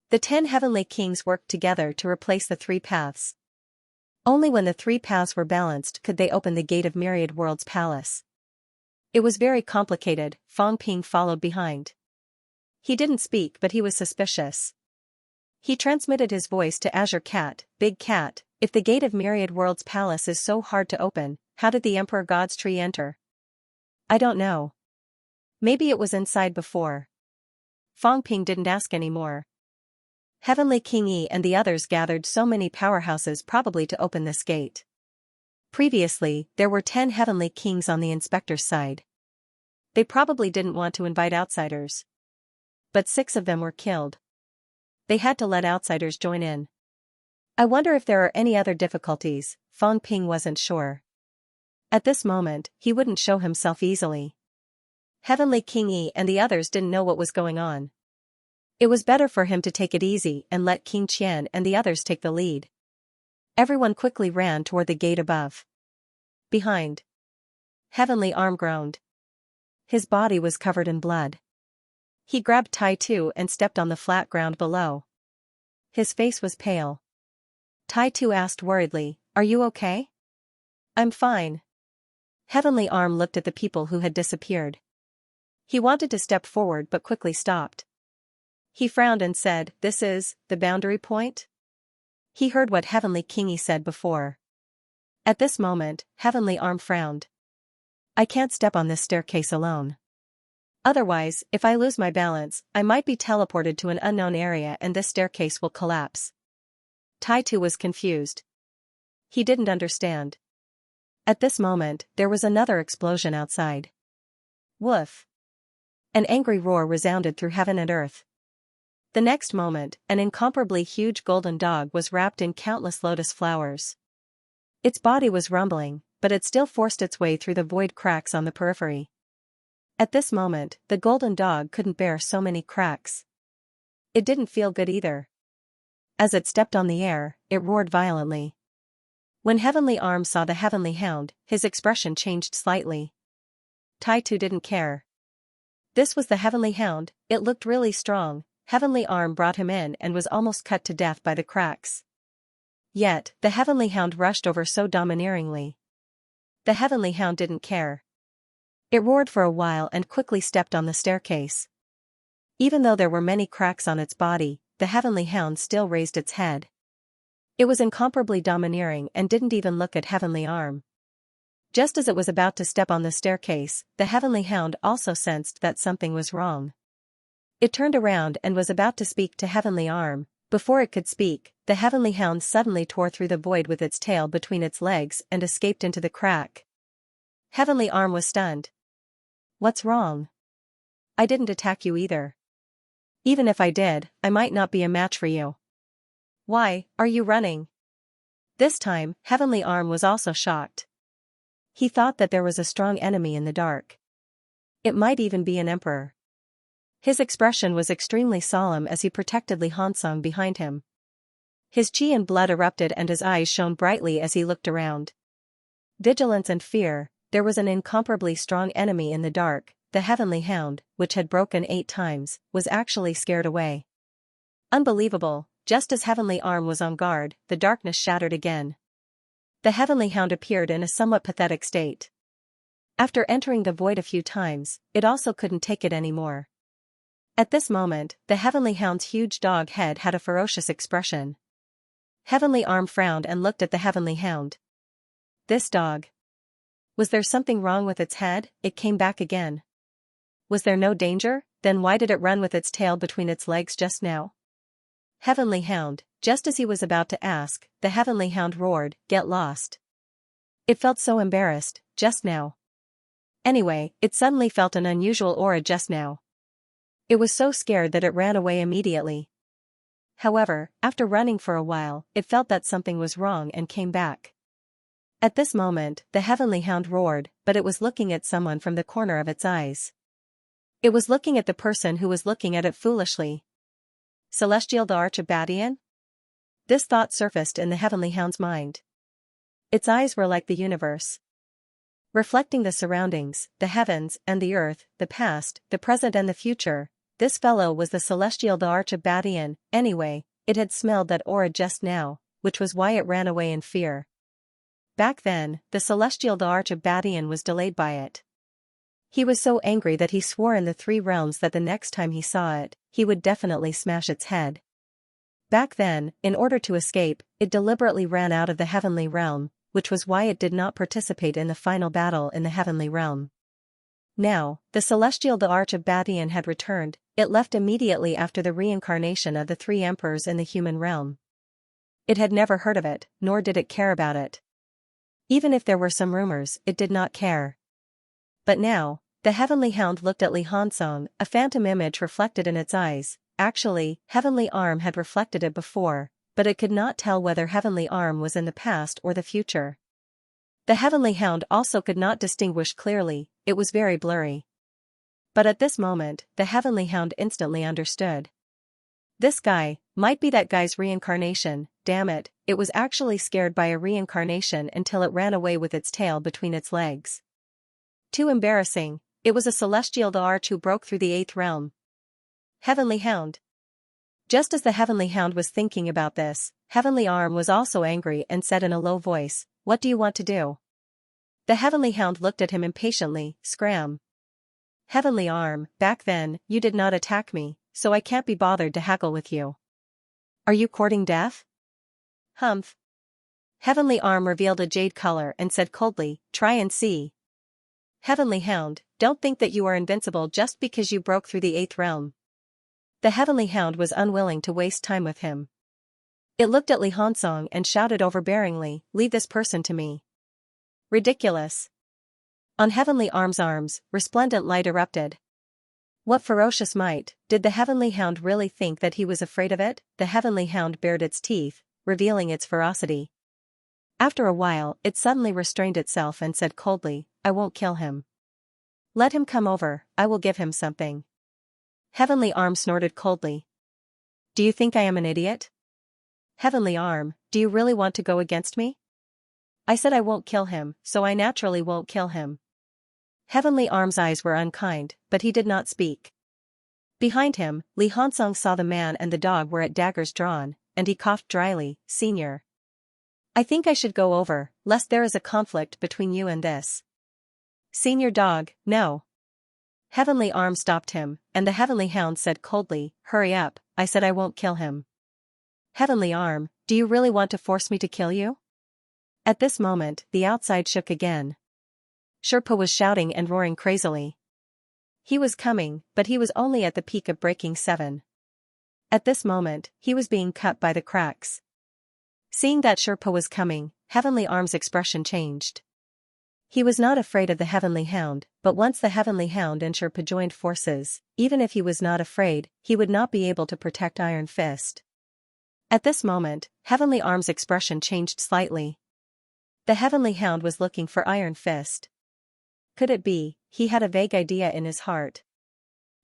The 10 heavenly kings worked together to replace the 3 paths. Only when the 3 paths were balanced could they open the gate of Myriad Worlds Palace. It was very complicated. Fang Ping followed behind. He didn't speak, but he was suspicious. He transmitted his voice to Azure Cat, Big Cat. If the gate of Myriad Worlds Palace is so hard to open, how did the Emperor God's Tree enter? I don't know. Maybe it was inside before. Fang Ping didn't ask any more. Heavenly King Yi and the others gathered so many powerhouses probably to open this gate. Previously, there were 10 heavenly kings on the inspector's side. They probably didn't want to invite outsiders. But 6 of them were killed. They had to let outsiders join in. I wonder if there are any other difficulties. Fang Ping wasn't sure. At this moment, he wouldn't show himself easily. Heavenly King Yi and the others didn't know what was going on. It was better for him to take it easy and let King Qian and the others take the lead. Everyone quickly ran toward the gate above. Behind. Heavenly Arm groaned. His body was covered in blood. He grabbed Tai Tu and stepped on the flat ground below. His face was pale. Tai Tu asked worriedly, "Are you okay?" "I'm fine." Heavenly Arm looked at the people who had disappeared. He wanted to step forward but quickly stopped. He frowned and said, "This is the boundary point?" He heard what Heavenly King Yi said before. At this moment, Heavenly Arm frowned. "I can't step on this staircase alone. Otherwise, if I lose my balance, I might be teleported to an unknown area and this staircase will collapse." Tai Tu was confused. He didn't understand. At this moment, there was another explosion outside. Woof! An angry roar resounded through heaven and earth. The next moment, an incomparably huge golden dog was wrapped in countless lotus flowers. Its body was rumbling, but it still forced its way through the void cracks on the periphery. At this moment, the golden dog couldn't bear so many cracks. It didn't feel good either. As it stepped on the air, it roared violently. When Heavenly Arm saw the Heavenly Hound, his expression changed slightly. Tai Tu didn't care. This was the Heavenly Hound. It looked really strong. Heavenly Arm brought him in and was almost cut to death by the cracks. Yet, the Heavenly Hound rushed over so domineeringly. The Heavenly Hound didn't care. It roared for a while and quickly stepped on the staircase. Even though there were many cracks on its body, the Heavenly Hound still raised its head. It was incomparably domineering and didn't even look at Heavenly Arm. Just as it was about to step on the staircase, the Heavenly Hound also sensed that something was wrong. It turned around and was about to speak to Heavenly Arm. Before it could speak, the Heavenly Hound suddenly tore through the void with its tail between its legs and escaped into the crack. Heavenly Arm was stunned. "What's wrong? I didn't attack you either. Even if I did, I might not be a match for you. Why are you running?" This time, Heavenly Arm was also shocked. He thought that there was a strong enemy in the dark. It might even be an emperor. His expression was extremely solemn as he protected Li Hansong behind him. His chi and blood erupted and his eyes shone brightly as he looked around. Vigilance and fear. There was an incomparably strong enemy in the dark. The Heavenly Hound, which had broken 8 times, was actually scared away. Unbelievable. Just as Heavenly Arm was on guard, the darkness shattered again. The Heavenly Hound appeared in a somewhat pathetic state. After entering the void a few times, it also couldn't take it anymore. At this moment, the Heavenly Hound's huge dog head had a ferocious expression. Heavenly Arm frowned and looked at the Heavenly Hound. This dog. Was there something wrong with its head? It came back again. Was there no danger? Then why did it run with its tail between its legs just now? Heavenly Hound. Just as he was about to ask, the Heavenly Hound roared, "Get lost." It felt so embarrassed, just now. Anyway, it suddenly felt an unusual aura just now. It was so scared that it ran away immediately. However, after running for a while, it felt that something was wrong and came back. At this moment, the heavenly hound roared, but it was looking at someone from the corner of its eyes. It was looking at the person who was looking at it foolishly. Celestial the Archibald? This thought surfaced in the heavenly hound's mind. Its eyes were like the universe, reflecting the surroundings, the heavens and the earth, the past, the present and the future. This fellow was the Celestial the Archibald. Anyway, it had smelled that aura just now, which was why it ran away in fear. Back then, the Celestial the Archibald was delayed by it. He was so angry that he swore in the 3 realms that the next time he saw it, he would definitely smash its head. Back then, in order to escape, it deliberately ran out of the heavenly realm, which was why it did not participate in the final battle in the heavenly realm. Now, the Celestial the Archibald had returned. It left immediately after the reincarnation of the 3 emperors in the human realm. It had never heard of it, nor did it care about it. Even if there were some rumors, it did not care. But now, the heavenly hound looked at Li Hansong, a phantom image reflected in its eyes. Actually, Heavenly Arm had reflected it before, but it could not tell whether Heavenly Arm was in the past or the future. The heavenly hound also could not distinguish clearly, it was very blurry. But at this moment, the heavenly hound instantly understood. This guy might be that guy's reincarnation. Damn it, it was actually scared by a reincarnation until it ran away with its tail between its legs. Too embarrassing, it was a Celestial the Arch who broke through the 8th realm. Heavenly Hound. Just as the heavenly hound was thinking about this, Heavenly Arm was also angry and said in a low voice, "What do you want to do?" The heavenly hound looked at him impatiently. Scram. Heavenly Arm, back then, you did not attack me, so I can't be bothered to haggle with you. Are you courting death? Humph. Heavenly Arm revealed a jade color and said coldly, "Try and see." Heavenly Hound, don't think that you are invincible just because you broke through the 8th realm. The heavenly hound was unwilling to waste time with him. It looked at Li Hansong and shouted overbearingly, "Leave this person to me." Ridiculous. On Heavenly Arm's arms, resplendent light erupted. What ferocious might! Did the heavenly hound really think that he was afraid of it? The heavenly hound bared its teeth, revealing its ferocity. After a while, it suddenly restrained itself and said coldly, "I won't kill him. Let him come over, I will give him something." Heavenly Arm snorted coldly. "Do you think I am an idiot? Heavenly Arm, do you really want to go against me? I said I won't kill him, so I naturally won't kill him." Heavenly Arm's eyes were unkind, but he did not speak. Behind him, Li Hansong saw the man and the dog were at daggers drawn, and he coughed dryly, "Senior. I think I should go over, lest there is a conflict between you and this senior dog." "No." Heavenly Arm stopped him, and the heavenly hound said coldly, "Hurry up, I said I won't kill him." Heavenly Arm, do you really want to force me to kill you? At this moment, the outside shook again. Sherpa was shouting and roaring crazily. He was coming, but he was only at the peak of breaking 7. At this moment, he was being cut by the cracks. Seeing that Sherpa was coming, Heavenly Arm's expression changed. He was not afraid of the heavenly hound, but once the heavenly hound and Sherpa joined forces, even if he was not afraid, he would not be able to protect Iron Fist. At this moment, Heavenly Arm's expression changed slightly. The heavenly hound was looking for Iron Fist. Could it be? He had a vague idea in his heart.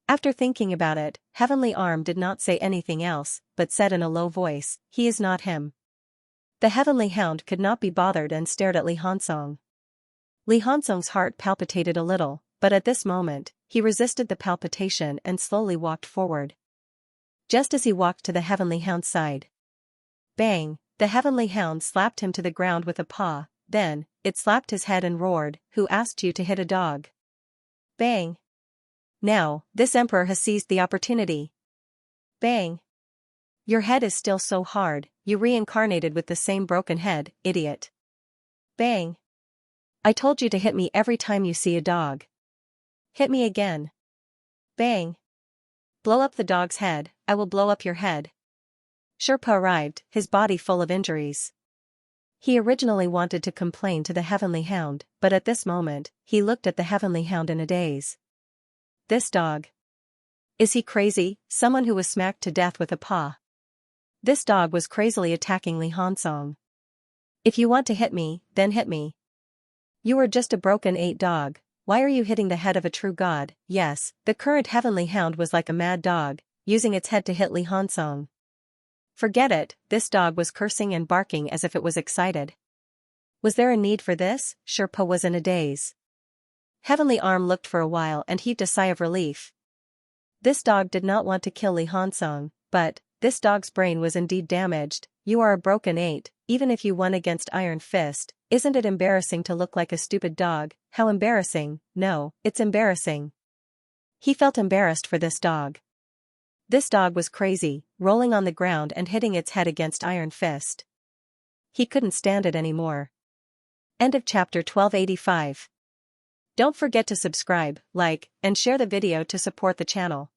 After thinking about it, Heavenly Arm did not say anything else, but said in a low voice, "He is not him." The heavenly hound could not be bothered and stared at Li Hansong. Li Hansong's heart palpitated a little, but at this moment, he resisted the palpitation and slowly walked forward. Just as he walked to the heavenly hound's side, bang, the heavenly hound slapped him to the ground with a paw, then, it slapped his head and roared, "Who asked you to hit a dog?" Bang. Now, this emperor has seized the opportunity. Bang. Your head is still so hard, you reincarnated with the same broken head, idiot. Bang. I told you to hit me every time you see a dog. Hit me again. Bang. Blow up the dog's head, I will blow up your head. Sherpa arrived, his body full of injuries. He originally wanted to complain to the Heavenly Hound, but at this moment, he looked at the Heavenly Hound in a daze. This dog. Is he crazy? Someone who was smacked to death with a paw. This dog was crazily attacking Li Hansong. If you want to hit me, then hit me. You are just a broken 8 dog. Why are you hitting the head of a true god? Yes, the current Heavenly Hound was like a mad dog, using its head to hit Li Hansong. Forget it, this dog was cursing and barking as if it was excited. Was there a need for this? Sherpa was in a daze. Heavenly Arm looked for a while and heaved a sigh of relief. This dog did not want to kill Li Hansong, but, this dog's brain was indeed damaged. You are a broken 8, even if you won against Iron Fist. Isn't it embarrassing to look like a stupid dog? How embarrassing? No, it's embarrassing. He felt embarrassed for this dog. This dog was crazy, rolling on the ground and hitting its head against Iron Fist. He couldn't stand it anymore. End of chapter 1285. Don't forget to subscribe, like, and share the video to support the channel.